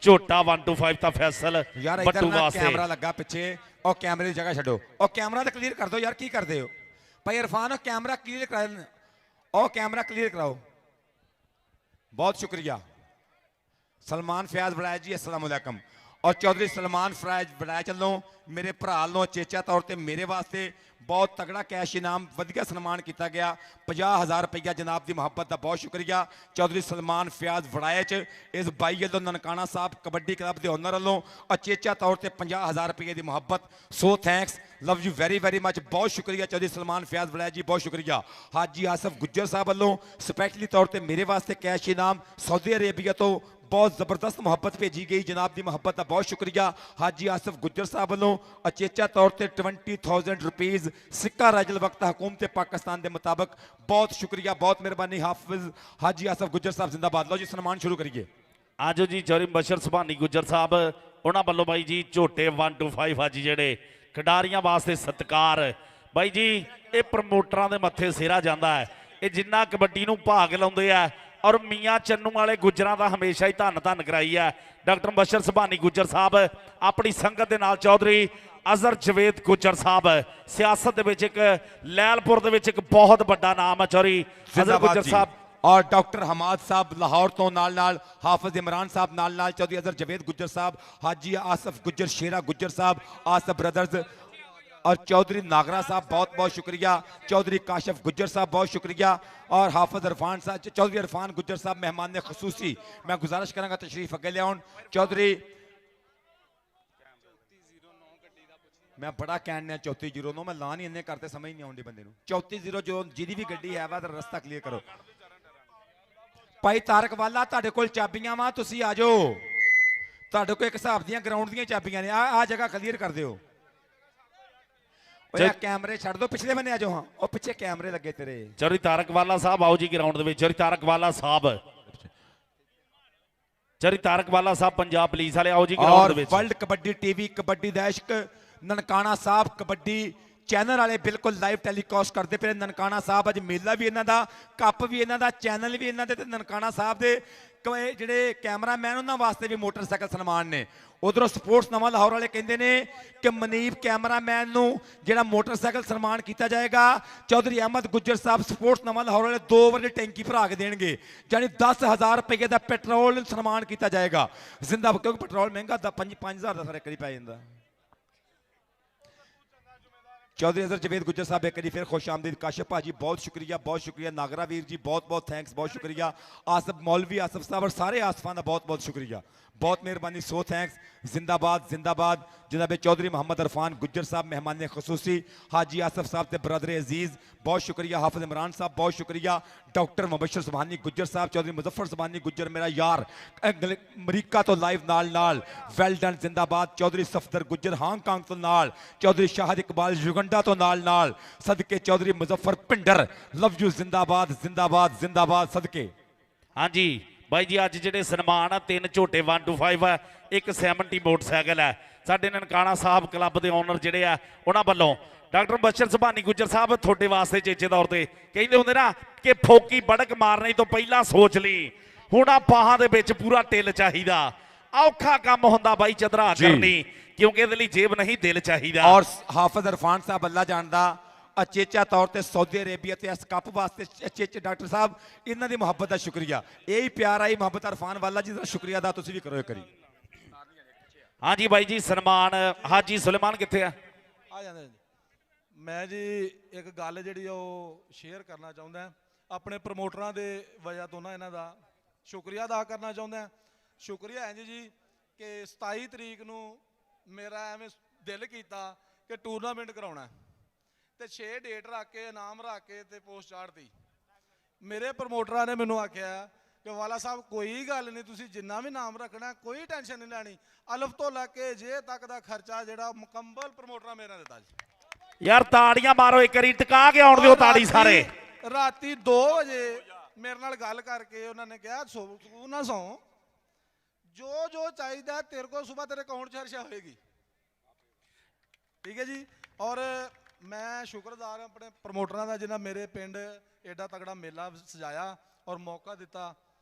झोटा 1 to 5 ता फैसल यार बट्टू वास्ते कैमरा लगा पीछे और कैमरे की जगह छड्डो और कैमरा तो क्लीयर कर दो यार की करदे हो भाई इरफान कैमरा क्लीयर करा और कैमरा क्लीयर कराओ बहुत शुक्रिया सलमान फयाज बड़ाया जी अस्सलाम वालेकुम ਔਰ ਚੌਧਰੀ ਸਲਮਾਨ ਫਰਾਜ ਬੜਾਇਆ ਚੱਲੋਂ ਮੇਰੇ ਭਰਾ ਵੱਲੋਂ ਚੇਚਾ ਤੌਰ ਤੇ ਮੇਰੇ ਵਾਸਤੇ ਬਹੁਤ ਤਗੜਾ ਕੈਸ਼ ਇਨਾਮ ਵਧੀਆ ਸਨਮਾਨ ਕੀਤਾ ਗਿਆ 50,000 ਰੁਪਈਆ ਜਨਾਬ ਦੀ ਮੁਹੱਬਤ ਦਾ ਬਹੁਤ ਸ਼ੁਕਰੀਆ ਚੌਧਰੀ ਸਲਮਾਨ ਫਿਆਜ਼ ਵੜਾਏ ਚ ਇਸ ਬਾਈ ਵੱਲੋਂ ਨਨਕਾਣਾ ਸਾਹਿਬ ਕਬੱਡੀ ਕਲੱਬ ਦੇ ਓਨਰ ਵੱਲੋਂ ਅਚੇਚਾ ਤੌਰ ਤੇ 50,000 ਰੁਪਏ ਦੀ ਮੁਹੱਬਤ so thanks love you very very much ਬਹੁਤ ਸ਼ੁਕਰੀਆ ਚੌਧਰੀ ਸਲਮਾਨ ਫਿਆਜ਼ ਵੜਾਇਆ ਜੀ ਬਹੁਤ ਸ਼ੁਕਰੀਆ ਹਾਜੀ ਆਸਫ ਗੁੱਜਰ ਸਾਹਿਬ ਵੱਲੋਂ ਸਪੈਸ਼ਲੀ ਤੌਰ ਤੇ ਮੇਰੇ ਵਾਸਤੇ ਕੈਸ਼ ਇਨਾਮ ਸਾਊਦੀ ਅਰੇਬੀਆ ਤੋਂ ਬਹੁਤ ਜ਼ਬਰਦਸਤ ਮੁਹੱਬਤ ਭੇਜੀ ਗਈ ਜਨਾਬ ਦੀ ਮੁਹੱਬਤ ਦਾ ਬਹੁਤ ਸ਼ੁਕਰੀਆ ਹਾਜੀ ਆਸਫ ਗੁੱਜਰ ਸਾਹਿਬ ਵੱਲੋਂ ਅਚੇਚਾ ਤੌਰ ਤੇ 20,000 ਰੁਪੀਜ਼ ਸਿੱਕਾ ਰਾਜਲ ਵਕਤ ਹਕੂਮਤ ਪਾਕਿਸਤਾਨ ਦੇ ਮੁਤਾਬਕ ਬਹੁਤ ਸ਼ੁਕਰੀਆ ਬਹੁਤ ਮਿਹਰਬਾਨੀ ਹਾਫਿਜ਼ ਹਾਜੀ ਆਸਫ ਗੁੱਜਰ ਸਾਹਿਬ ਜ਼ਿੰਦਾਬਾਦ ਲਓ ਜੀ ਸਨਮਾਨ ਸ਼ੁਰੂ ਕਰੀਏ ਆਜੋ ਜੀ ਚੌਧਰੀ ਮੁਬਸ਼ਰ ਸੁਭਾਨੀ ਗੁੱਜਰ ਸਾਹਿਬ ਉਹਨਾਂ ਵੱਲੋਂ ਬਾਈ ਜੀ ਝੋਟੇ 1 to 5 ਅੱਜ ਜਿਹੜੇ ਖਿਡਾਰੀਆਂ ਵਾਸਤੇ ਸਤਿਕਾਰ ਬਾਈ ਜੀ ਇਹ ਪ੍ਰਮੋਟਰਾਂ ਦੇ ਮੱਥੇ ਸਿਰਾ ਜਾਂਦਾ ਹੈ ਇਹ ਜਿੰਨਾ ਕਬੱਡੀ ਨੂੰ ਭਾਗ ਲਾਉਂਦੇ ਆ ਔਰ ਮੀਆਂ ਚੰਨੂ ਵਾਲੇ ਗੁੱਜਰਾਂ ਦਾ ਹਮੇਸ਼ਾ ਹੀ ਧੰਨ ਕਰਾਈ ਹੈ ਡਾਕਟਰ ਮੁਬਸ਼ਰ ਸੁਭਾਨੀ ਗੁੱਜਰ ਸਾਹਿਬ ਆਪਣੀ ਸੰਗਤ ਦੇ ਨਾਲ ਚੌਧਰੀ ਅਜ਼ਰ ਜਵੇਦ ਗੁੱਜਰ ਸਾਹਿਬ ਸਿਆਸਤ ਦੇ ਵਿੱਚ ਇੱਕ ਲੈਲਪੁਰ ਦੇ ਵਿੱਚ ਇੱਕ ਬਹੁਤ ਵੱਡਾ ਨਾਮ ਹੈ ਚੌਧਰੀ ਅਜ਼ਰ ਗੁੱਜਰ ਸਾਹਿਬ ਔਰ ਡਾਕਟਰ ਹਮਾਦ ਸਾਹਿਬ ਲਾਹੌਰ ਤੋਂ ਨਾਲ ਹਾਫਿਜ਼ ਇਮਰਾਨ ਸਾਹਿਬ ਨਾਲ ਚੌਧਰੀ ਅਜ਼ਰ ਜਵੇਦ ਗੁੱਜਰ ਸਾਹਿਬ ਹਾਜੀ ਆਸਫ ਗੁੱਜਰ ਸ਼ੇਰਾ ਗੁੱਜਰ ਸਾਹਿਬ ਆਸਫ ਬ੍ਰਦਰਜ਼ और चौधरी नागरा साहब बहुत बहुत शुक्रिया चौधरी काशिफ गुज्जर साहब बहुत शुक्रिया और हाफिज इरफान साहब चौधरी इरफान गुज्जर साहब मेहमान ने खसूसी मैं गुजारिश करांगा तशरीफ अगे ले आउन चौधरी मैं बड़ा कहने 3409 मैं ला नहीं इन्ने करते समझ नहीं आउंदी बंदे नूं 3409 जो जिहदी भी गड्डी है वा रस्ता क्लीयर करो भाई तारक वाला तुहाडे कोल चाबियां वा तुसीं आ जाओ तुहाडे कोल एक हिसाब दियां ग्राउंड दियां चाबियां ने आ जगह क्लीयर कर दिओ कैमरे छड़ दो पिछले बने आ जाओ हाँ और पीछे कैमरे लगे तेरे चौधरी तारक वाला साहब आओ जी ग्राउंड ਦੇ ਵਿੱਚ चौधरी तारक वाला साहब चौधरी तारक वाला साहब पंजाब पुलिस वाले आओ जी ग्राउंड ਦੇ ਵਿੱਚ world kabaddi TV kabaddi दहशक Nankana Sahib kabaddi channel वाले बिल्कुल लाइव टैलीकास्ट करते पे ननकाना साहब अज मेला भी इन्हों का कप भी इन्हों का चैनल भी इन्हों के ननकाना साहब के ਜਿਹੜੇ ਕੈਮਰਾਮੈਨ ਉਹਨਾਂ ਵਾਸਤੇ ਵੀ ਮੋਟਰਸਾਈਕਲ ਸਨਮਾਨ ਨੇ ਉਧਰੋਂ ਸਪੋਰਟਸ ਨਵਾਂ ਲਾਹੌਰ ਵਾਲੇ ਕਹਿੰਦੇ ਨੇ ਕਿ ਮਨੀਬ ਕੈਮਰਾਮੈਨ ਨੂੰ ਜਿਹੜਾ ਮੋਟਰਸਾਈਕਲ ਸਨਮਾਨ ਕੀਤਾ ਜਾਏਗਾ ਚੌਧਰੀ ਅਹਿਮਦ ਗੁੱਜਰ ਸਾਹਿਬ ਸਪੋਰਟਸ ਨਵਾਂ ਲਾਹੌਰ ਵਾਲੇ 2 ਵਾਰੀ ਟੈਂਕੀ ਭਰਾ ਕੇ ਦੇਣਗੇ ਯਾਨੀ 10,000 ਰੁਪਏ ਦਾ ਪੈਟਰੋਲ ਸਨਮਾਨ ਕੀਤਾ ਜਾਏਗਾ ਜ਼ਿੰਦਾ ਕਿਉਂਕਿ ਪੈਟਰੋਲ ਮਹਿੰਗਾ 5,000 ਦਾ ਫਰਕ ਕਰੀ ਪੈ ਜਾਂਦਾ चौधरी अजहर जवेद गुज्जर साहब एक बार फिर खुश आमदीद काशिफ भाजी बहुत शुक्रिया नागरा वीर जी बहुत थैंक्स बहुत शुक्रिया आसफ मौलवी आसफ साहब और सारे आसफान का बहुत शुक्रिया बहुत मेहरबानी सो थैंक्स जिंदाबाद जनाब चौधरी मोहम्मद इरफान गुज्जर साहब मेहमान खसूसी हाजी आसफ साहब ते बरदर अजीज़ बहुत शुक्रिया हाफिज इमरान साहब बहुत शुक्रिया डॉक्टर मुबशर सुबहानी गुज्जर साहब चौधरी मुजफ्फर सुबहानी गुज्जर मेरा यार अमरीका तो लाइव नाल वेल डन जिंदाबाद चौधरी सफदर गुज्जर हांगकांग तो नाल चौधरी शाहिद इकबाल युगंडा तो नाल सदके चौधरी मुजफ्फर पिंडर लव यू जिंदाबाद सदके हाँ जी ਬਾਈ ਜੀ ਅੱਜ ਜਿਹੜੇ ਸਨਮਾਨ ਆ 3 ਝੋਟੇ 1 to 5 ਆ ਇੱਕ 70 ਮੋਟਰਸਾਈਕਲ ਹੈ ਸਾਡੇ ਨਨਕਾਣਾ ਸਾਹਿਬ ਕਲੱਬ ਦੇ ਓਨਰ ਜਿਹੜੇ ਆ ਉਹਨਾਂ ਵੱਲੋਂ ਡਾਕਟਰ ਮੁਬਸ਼ਰ ਸੁਭਾਨੀ ਗੁੱਜਰ ਸਾਹਿਬ ਤੁਹਾਡੇ ਵਾਸਤੇ ਚੇਚੇ ਤੌਰ ਤੇ ਕਹਿੰਦੇ ਹੁੰਦੇ ਨਾ ਕਿ ਫੋਕੀ ਬੜਕ ਮਾਰਨੇ ਤੋਂ ਪਹਿਲਾਂ ਸੋਚ ਲਈ ਹੁਣ ਆ ਬਾਹਾਂ ਦੇ ਵਿੱਚ ਪੂਰਾ ਟਿਲ ਚਾਹੀਦਾ ਔਖਾ ਕੰਮ ਹੁੰਦਾ ਬਾਈ ਚਦਰਾ ਕਰਨੀ ਕਿਉਂਕਿ ਇਹਦੇ ਲਈ ਜੇਬ ਨਹੀਂ ਦਿਲ ਚਾਹੀਦਾ ਔਰ ਹਾਫਿਜ਼ ਇਰਫਾਨ ਸਾਹਿਬ ਅੱਲਾ ਜਾਣਦਾ अचेचा तौर पर सऊदी अरेबिया ते इस कप वास्ते अचेचे डॉक्टर साहब इन्हों की मुहब्बत का शुक्रिया यही प्यार आई मुहब्बत इरफान वाला जी का शुक्रिया अदा तुसीं भी करो करी हाँ जी भाई जी सनमान हाजी सुलेमान कित्थे है आ जांदे मैं जी एक गल जिहड़ी शेयर करना चाहुंदा अपने प्रमोटरां दे वजह तो ना इन्हां दा शुक्रिया अदा करना चाहुंदा शुक्रिया इंज जी कि 27 तरीक नूं मेरा एवें दिल कीता कि टूरनामेंट कराउणा ਤੇ 6 ਡੇਟ ਰੱਖ ਕੇ ਇਨਾਮ ਰੱਖ ਕੇ ਤੇ ਪੋਸਟ ਚਾੜਤੀ ਮੇਰੇ ਪ੍ਰਮੋਟਰਾਂ ਨੇ ਮੈਨੂੰ ਆਖਿਆ ਕਿ ਵਾਲਾ ਸਾਹਿਬ ਕੋਈ ਗੱਲ ਨਹੀਂ ਤੁਸੀਂ ਜਿੰਨਾ ਵੀ ਨਾਮ ਰੱਖਣਾ ਕੋਈ ਟੈਨਸ਼ਨ ਨਹੀਂ ਲੈਣੀ ਅਲਫ ਤੋਂ ਲੈ ਕੇ ਜੇ ਤੱਕ ਦਾ ਖਰਚਾ ਜਿਹੜਾ ਮੁਕੰਮਲ ਪ੍ਰਮੋਟਰਾਂ ਮੇਰਾ ਦਿੱਤਾ ਜੀ ਯਾਰ ਤਾੜੀਆਂ ਮਾਰੋ ਇੱਕ ਵਾਰੀ ਟਿਕਾ ਕੇ ਆਉਣ ਦਿਓ ਤਾੜੀ ਸਾਰੇ ਰਾਤੀ 2 ਵਜੇ ਮੇਰੇ ਨਾਲ ਗੱਲ ਕਰਕੇ ਉਹਨਾਂ ਨੇ ਕਿਹਾ ਤੂੰ ਨਾ ਸੌਂ ਜੋ ਚਾਹੀਦਾ ਤੇਰੇ ਕੋਲ ਸਵੇਰ ਤੇਰੇ ਅਕਾਊਂਟ 'ਚ ਹਰਸ਼ਾ ਹੋਏਗੀ ਠੀਕ ਹੈ ਜੀ ਔਰ मैं शुक्रगुजार अपने प्रमोटरां दा जिन्हां मेरे पिंड एडा तगड़ा मेला सजाया और मौका दिता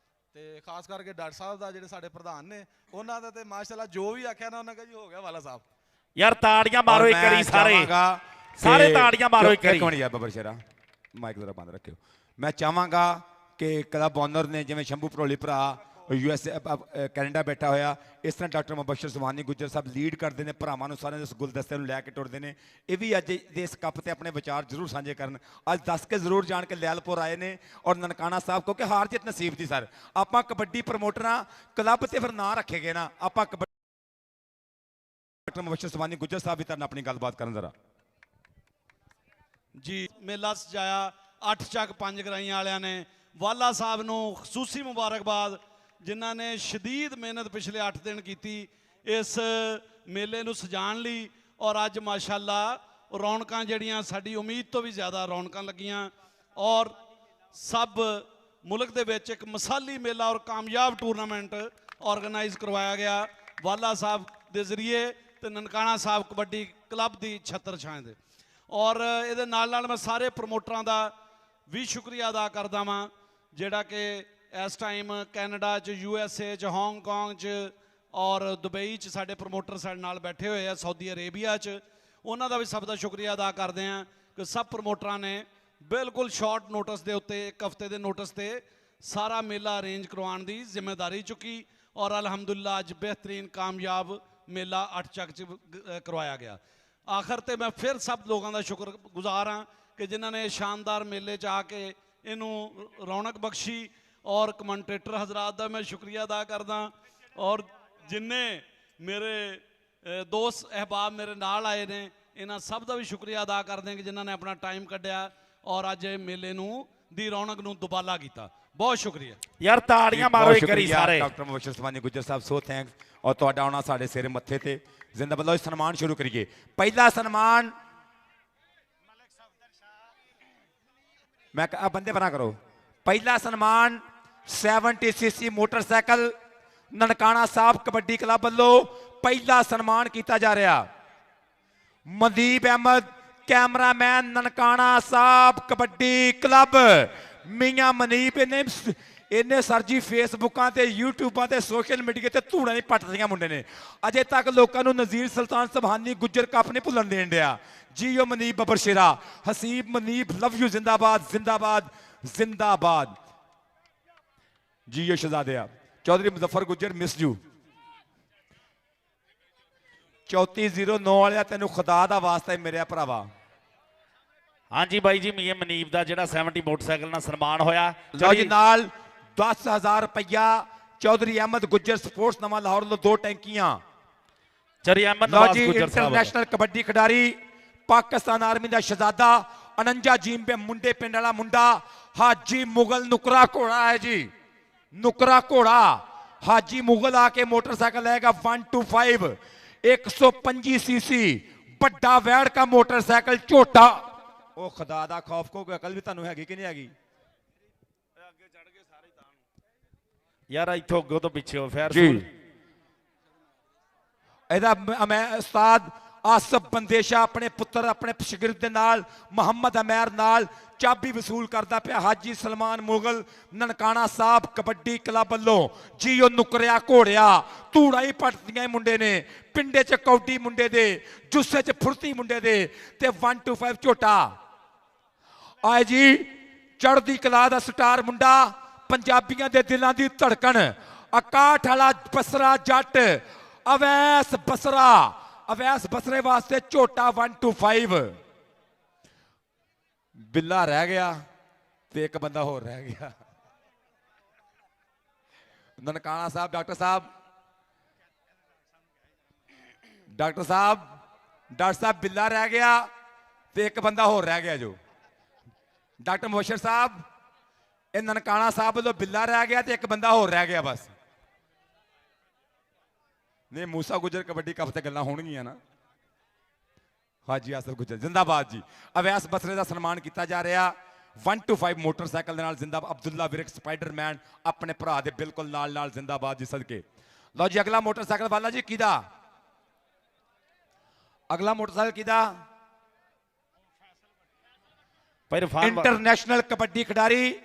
ते खास करके डॉक्टर साहब दा जिहड़े साडे प्रधान ने उन्हां दा ते माशाअल्लाह जो भी आख्या ना उन्हां कहा जी हो गया वाला साहब यार ताड़ियां मारो एक करी सारे ताड़ियां मारो एक करी कौन यार बबर शेरा माइक जरा बंद रखियो मैं चाहांगा कि क्लब ओनर ने जिवें शंभू भरोली भरा USA ਕੈਨੇਡਾ ਬੈਠਾ ਹੋਇਆ। ਇਸ ਤਰ੍ਹਾਂ ਡਾਕਟਰ ਮੁਬਸ਼ਰ ਸੁਭਾਨੀ ਗੁੱਜਰ ਸਾਹਿਬ ਲੀਡ ਕਰਦੇ ਨੇ, ਭਰਾਵਾਂ ਨੂੰ ਸਾਰਿਆਂ ਦੇ ਇਸ ਗੁਲਦਸਤੇ ਨੂੰ ਲੈ ਕੇ ਟੁਰਦੇ ਨੇ। ਇਹ ਵੀ ਅੱਜ ਦੇ ਇਸ ਕੱਪ ਤੇ ਆਪਣੇ ਵਿਚਾਰ ਜ਼ਰੂਰ ਸਾਂਝੇ ਕਰਨ। ਅੱਜ ਦੱਸ ਕੇ ਜ਼ਰੂਰ ਜਾਣ ਕੇ ਲਿਆਲਪੁਰ ਆਏ ਨੇ ਔਰ ਨਨਕਾਣਾ ਸਾਹਿਬ, ਕਿਉਂਕਿ ਹਾਰ ਜਿੱਤ ਨਸੀਬ ਦੀ ਸਰ। ਆਪਾਂ ਕਬੱਡੀ ਪ੍ਰਮੋਟਰਾਂ ਕਲੱਬ ਤੇ ਫਿਰ ਨਾਂ ਰੱਖੇ ਗਏ ਨਾ, ਆਪਾਂ ਡਾਕਟਰ ਮੁਬਸ਼ਰ ਸੁਭਾਨੀ ਗੁੱਜਰ ਸਾਹਿਬ ਵੀ ਤੁਹਾਨੂੰ ਆਪਣੀ ਗੱਲਬਾਤ ਕਰਨ ਜ਼ਰਾ ਜੀ। ਮੇਲਾ ਸਜਾਇਆ 8 ਚੱਕ 5 ਗਰਾਈਆਂ ਵਾਲਿਆਂ ਨੇ। ਵਾਲਾ ਸਾਹਿਬ ਨੂੰ ਖਸੂਸੀ ਮੁਬਾਰਕਬਾਦ, ਜਿਨ੍ਹਾਂ ਨੇ ਸ਼ਦੀਦ ਮਿਹਨਤ ਪਿਛਲੇ 8 ਦਿਨ ਕੀਤੀ ਇਸ ਮੇਲੇ ਨੂੰ ਸਜਾਉਣ ਲਈ। ਔਰ ਅੱਜ ਮਾਸ਼ਾਅੱਲਾ ਰੌਣਕਾਂ ਜਿਹੜੀਆਂ ਸਾਡੀ ਉਮੀਦ ਤੋਂ ਵੀ ਜ਼ਿਆਦਾ ਰੌਣਕਾਂ ਲੱਗੀਆਂ ਔਰ ਸਭ ਮੁਲਕ ਦੇ ਵਿੱਚ ਇੱਕ ਮਿਸਾਲੀ ਮੇਲਾ ਔਰ ਕਾਮਯਾਬ ਟੂਰਨਾਮੈਂਟ ਆਰਗੇਨਾਈਜ਼ ਕਰਵਾਇਆ ਗਿਆ ਵਾਲਾ ਸਾਹਿਬ ਦੇ ਜ਼ਰੀਏ ਤੇ ਨਨਕਾਣਾ ਸਾਹਿਬ ਕਬੱਡੀ ਕਲੱਬ ਦੀ ਛਤਰ ਛਾਂ ਦੇ। ਔਰ ਇਹਦੇ ਨਾਲ ਨਾਲ ਮੈਂ ਸਾਰੇ ਪ੍ਰਮੋਟਰਾਂ ਦਾ ਵੀ ਸ਼ੁਕਰੀਆ ਅਦਾ ਕਰਦਾ ਵਾਂ, ਜਿਹੜਾ ਕਿ ਇਸ ਟਾਈਮ ਕੈਨੇਡਾ 'ਚ, USA 'ਚ, ਹਾਂਗਕਾਂਗ 'ਚ ਔਰ ਦੁਬਈ 'ਚ ਸਾਡੇ ਪ੍ਰਮੋਟਰ ਸਾਡੇ ਨਾਲ ਬੈਠੇ ਹੋਏ ਆ, ਸਾਊਦੀ ਅਰੇਬੀਆ 'ਚ। ਉਹਨਾਂ ਦਾ ਵੀ ਸਭ ਦਾ ਸ਼ੁਕਰੀਆ ਅਦਾ ਕਰਦੇ ਹਾਂ ਕਿ ਸਭ ਪ੍ਰਮੋਟਰਾਂ ਨੇ ਬਿਲਕੁਲ ਸ਼ਾਰਟ ਨੋਟਿਸ ਦੇ ਉੱਤੇ, 1 ਹਫ਼ਤੇ ਦੇ ਨੋਟਿਸ ਤੇ ਸਾਰਾ ਮੇਲਾ ਅਰੇਂਜ ਕਰਵਾਉਣ ਦੀ ਜ਼ਿੰਮੇਵਾਰੀ ਚੁੱਕੀ ਔਰ ਅਲਹਮਦੁਲਿਲਾ ਅੱਜ ਬਿਹਤਰੀਨ ਕਾਮਯਾਬ ਮੇਲਾ 8 ਚੱਕ 'ਚ ਕਰਵਾਇਆ ਗਿਆ। ਆਖਰ ਤੇ ਮੈਂ ਫਿਰ ਸਭ ਲੋਕਾਂ ਦਾ ਸ਼ੁਕਰਗੁਜ਼ਾਰ ਹਾਂ ਕਿ ਜਿਨ੍ਹਾਂ ਨੇ ਸ਼ਾਨਦਾਰ ਮੇਲੇ 'ਚ ਆ ਕੇ ਇਹਨੂੰ ਰੌਣਕ ਬਖਸ਼ੀ ਔਰ ਕਮੈਂਟੇਟਰ ਹਜ਼ਰਾਤ ਦਾ ਮੈਂ ਸ਼ੁਕਰੀਆ ਅਦਾ ਕਰਦਾ ਔਰ ਜਿੰਨੇ ਮੇਰੇ ਦੋਸਤ ਅਹਿਬਾਬ ਮੇਰੇ ਨਾਲ ਆਏ ਨੇ ਇਹਨਾਂ ਸਭ ਦਾ ਵੀ ਸ਼ੁਕਰੀਆ ਅਦਾ ਕਰਦੇ ਕਿ ਜਿਨ੍ਹਾਂ ਨੇ ਆਪਣਾ ਟਾਈਮ ਕੱਢਿਆ ਔਰ ਅੱਜ ਇਹ ਮੇਲੇ ਨੂੰ ਦੀ ਰੌਣਕ ਨੂੰ ਦੁਬਾਲਾ ਕੀਤਾ। ਬਹੁਤ ਸ਼ੁਕਰੀਆ ਯਾਰ, ਤਾੜੀਆਂ ਮਾਰੋ ਇੱਕ ਵਾਰੀ ਸਾਰੇ। ਡਾਕਟਰ ਮੁਬਸ਼ਰ ਸੁਭਾਨੀ ਗੁੱਜਰ ਸਾਹਿਬ, ਸੋ ਥੈਂਕਸ ਔਰ ਤੁਹਾਡਾ ਆਉਣਾ ਸਾਡੇ ਸਿਰ ਮੱਥੇ ਤੇ ਜ਼ਿੰਦਾਬਾਦ। ਲਓ ਸਨਮਾਨ ਸ਼ੁਰੂ ਕਰੀਏ। ਪਹਿਲਾ ਸਨਮਾਨ ਮੈਂ ਬੰਦੇ ਬਣਾ ਕਰੋ। ਪਹਿਲਾ ਸਨਮਾਨ 70cc motorcycle Nankana Sahib kabaddi club ਵੱਲੋਂ ਪਹਿਲਾ ਸਨਮਾਨ ਕੀਤਾ ਜਾ ਰਿਹਾ। Mandeep Ahmad, cameraman Nankana Sahib kabaddi club. ਮੀਆਂ ਮਨੀਪ ਇਹਨੇ ਸਰ ਜੀ ਫੇਸਬੁੱਕਾਂ ਤੇ ਯੂਟਿਊਬਾਂ ਤੇ ਸੋਸ਼ਲ ਮੀਡੀਆ ਤੇ ਧੂੜਾਂ ਹੀ ਪੱਟਦੀਆਂ ਮੁੰਡੇ ਨੇ। ਅਜੇ ਤੱਕ ਲੋਕਾਂ ਨੂੰ ਨਜ਼ੀਰ ਸੁਲਤਾਨ ਸੁਭਾਨੀ ਗੁੱਜਰ ਕੱਪ ਨਹੀਂ ਭੁੱਲਣ ਦੇਣ ਡਿਆ। JIO ਮਨੀਪ Babbar Shera, Haseeb ਮਨੀਪ, love you, ਜ਼ਿੰਦਾਬਾਦ ਜ਼ਿੰਦਾਬਾਦ ਜ਼ਿੰਦਾਬਾਦ। JIO ਸ਼ਹਜ਼ਾਦਿਆ, Chaudhary Muzaffar Gujjar, miss you. 3409 ਵਾਲਿਆ, ਤੈਨੂੰ ਖੁਦਾ ਦਾ ਵਾਸਤਾ ਹੈ ਮੇਰੇ ਭਰਾਵਾ। ਹਾਂਜੀ ਬਾਈ ਜੀ, ਮੀਆਂ ਮਨੀਪ ਦਾ ਜਿਹੜਾ 70 ਮੋਟਰਸਾਈਕਲ ਨਾਲ ਸਨਮਾਨ ਹੋਇਆ। ਲਓ ਜੀ, ਨਾਲ 10,000 ਰੁਪਇਆ ਚੌਧਰੀ ਅਹਿਮਦ ਗੁੱਜਰ ਸਪੋਰਟਸ ਨਵਾਂ ਲਾਹੌਰ ਵੱਲੋਂ 2 ਟੈਂਕੀਆਂ। ਚੌਧਰੀ ਅਹਿਮਦ ਲਓ ਜੀ, ਗੁੱਜਰ ਸਾਹਿਬ ਇੰਟਰਨੈਸ਼ਨਲ ਕਬੱਡੀ ਖਿਡਾਰੀ, ਪਾਕਿਸਤਾਨ ਆਰਮੀ ਦਾ ਸ਼ਹਜ਼ਾਦਾ, 49 ਜੀਂਬੇ ਮੁੰਡੇ ਪਿੰਡ ਵਾਲਾ ਮੁੰਡਾ, ਹਾਜੀ ਮੁਗਲ ਨੁਕਰਾ ਘੋੜਾ ਹੈ ਜੀ। ਨੁਕਰਾ ਘੋੜਾ ਹਾਜੀ ਮੁਗਲ ਆ ਕੇ ਮੋਟਰਸਾਈਕਲ ਲਏਗਾ 125 125cc ਵੱਡਾ ਵੈੜ ਕਾ ਮੋਟਰਸਾਈਕਲ ਝੋਟਾ। ਉਹ ਖੁਦਾ ਦਾ ਖੌਫ, ਕੋਈ ਅਕਲ ਵੀ ਤੁਹਾਨੂੰ ਹੈਗੀ ਕਿ ਨਹੀਂ ਹੈਗੀ? ਯਾਰ ਇੱਥੋਂ ਅੱਗੋਂ ਤੋਂ ਪਿੱਛੇ ਹੋ ਫੇਰ ਜੀ। ਇਹਦਾ ਮੈਂ ਉਸਤਾਦ ਆਸਫ ਬੰਦੇਸ਼ਾ ਆਪਣੇ ਪੁੱਤਰ, ਆਪਣੇ ਸ਼ਾਗਿਰਦ ਦੇ ਨਾਲ, ਮੁਹੰਮਦ ਅਮੈਰ ਨਾਲ ਚਾਬੀ ਵਸੂਲ ਕਰਦਾ ਪਿਆ। ਹਾਜੀ ਸਲਮਾਨ ਮੁਗਲ ਨਨਕਾਣਾ ਸਾਹਿਬ ਕਬੱਡੀ ਕਲੱਬ ਵੱਲੋਂ। ਜੀ ਉਹ ਨੁਕਰਿਆ ਘੋੜਿਆ, ਧੂੜਾ ਹੀ ਪੱਟਦੀਆਂ ਮੁੰਡੇ ਨੇ, ਪਿੰਡੇ 'ਚ ਕੌਡੀ ਮੁੰਡੇ ਦੇ, ਜੁੱਸੇ 'ਚ ਫੁਰਤੀ ਮੁੰਡੇ ਦੇ ਤੇ 125 ਝੋਟਾ। ਆਏ ਜੀ, ਚੜ੍ਹਦੀ ਕਲਾ ਦਾ ਸਟਾਰ ਮੁੰਡਾ, ਪੰਜਾਬੀਆਂ ਦੇ ਦਿਲਾਂ ਦੀ ਧੜਕਣ, 61 ਵਾਲਾ ਬਸਰਾ ਜੱਟ ਅਵੈਸ ਬਸਰਾ। ਅਵੈਸ ਬਸਰੇ ਵਾਸਤੇ ਝੋਟਾ 125। ਬਿੱਲਾ ਰਹਿ ਗਿਆ ਤੇ ਇੱਕ ਬੰਦਾ ਹੋਰ ਰਹਿ ਗਿਆ। ਨਨਕਾਣਾ ਸਾਹਿਬ ਡਾਕਟਰ ਸਾਹਿਬ ਬਿੱਲਾ ਰਹਿ ਗਿਆ ਤੇ ਇੱਕ ਬੰਦਾ ਹੋਰ ਰਹਿ ਗਿਆ ਜੋ ਡਾਕਟਰ ਮੁਬਸ਼ਰ ਸਾਹਿਬ। ਇਹ ਨਨਕਾਣਾ ਸਾਹਿਬ ਵੱਲੋਂ ਬਿੱਲਾ ਰਹਿ ਗਿਆ ਤੇ ਇੱਕ ਬੰਦਾ ਹੋਰ ਰਹਿ ਗਿਆ ਬਸ। ਨਹੀਂ, ਮੂਸਾ ਗੁੱਜਰ ਕਬੱਡੀ ਕੱਪ ਤੇ ਗੱਲਾਂ ਹੋਣਗੀਆਂ ਨਾ। ਹਾਜੀ ਆਸਫ ਗੁੱਜਰ ਜ਼ਿੰਦਾਬਾਦ ਜੀ। ਅਵੈਸ ਬਸਰੇ ਦਾ ਸਨਮਾਨ ਕੀਤਾ ਜਾ ਰਿਹਾ 125 ਮੋਟਰਸਾਈਕਲ ਦੇ ਨਾਲ। ਜ਼ਿੰਦਾਬਾਦ ਅਬਦੁੱਲਾ ਵਿਰਕ ਸਪਾਈਡਰਮੈਨ ਆਪਣੇ ਭਰਾ ਦੇ ਬਿਲਕੁਲ ਨਾਲ ਜ਼ਿੰਦਾਬਾਦ ਜੀ ਸਦਕੇ। ਲਓ ਜੀ, ਅਗਲਾ ਮੋਟਰਸਾਈਕਲ ਵਾਲਾ ਜੀ ਕਿਹਦਾ? ਅਗਲਾ ਮੋਟਰਸਾਈਕਲ ਕਿਹਦਾ? ਇੰਟਰਨੈਸ਼ਨਲ ਕਬੱਡੀ ਖਿਡਾਰੀ,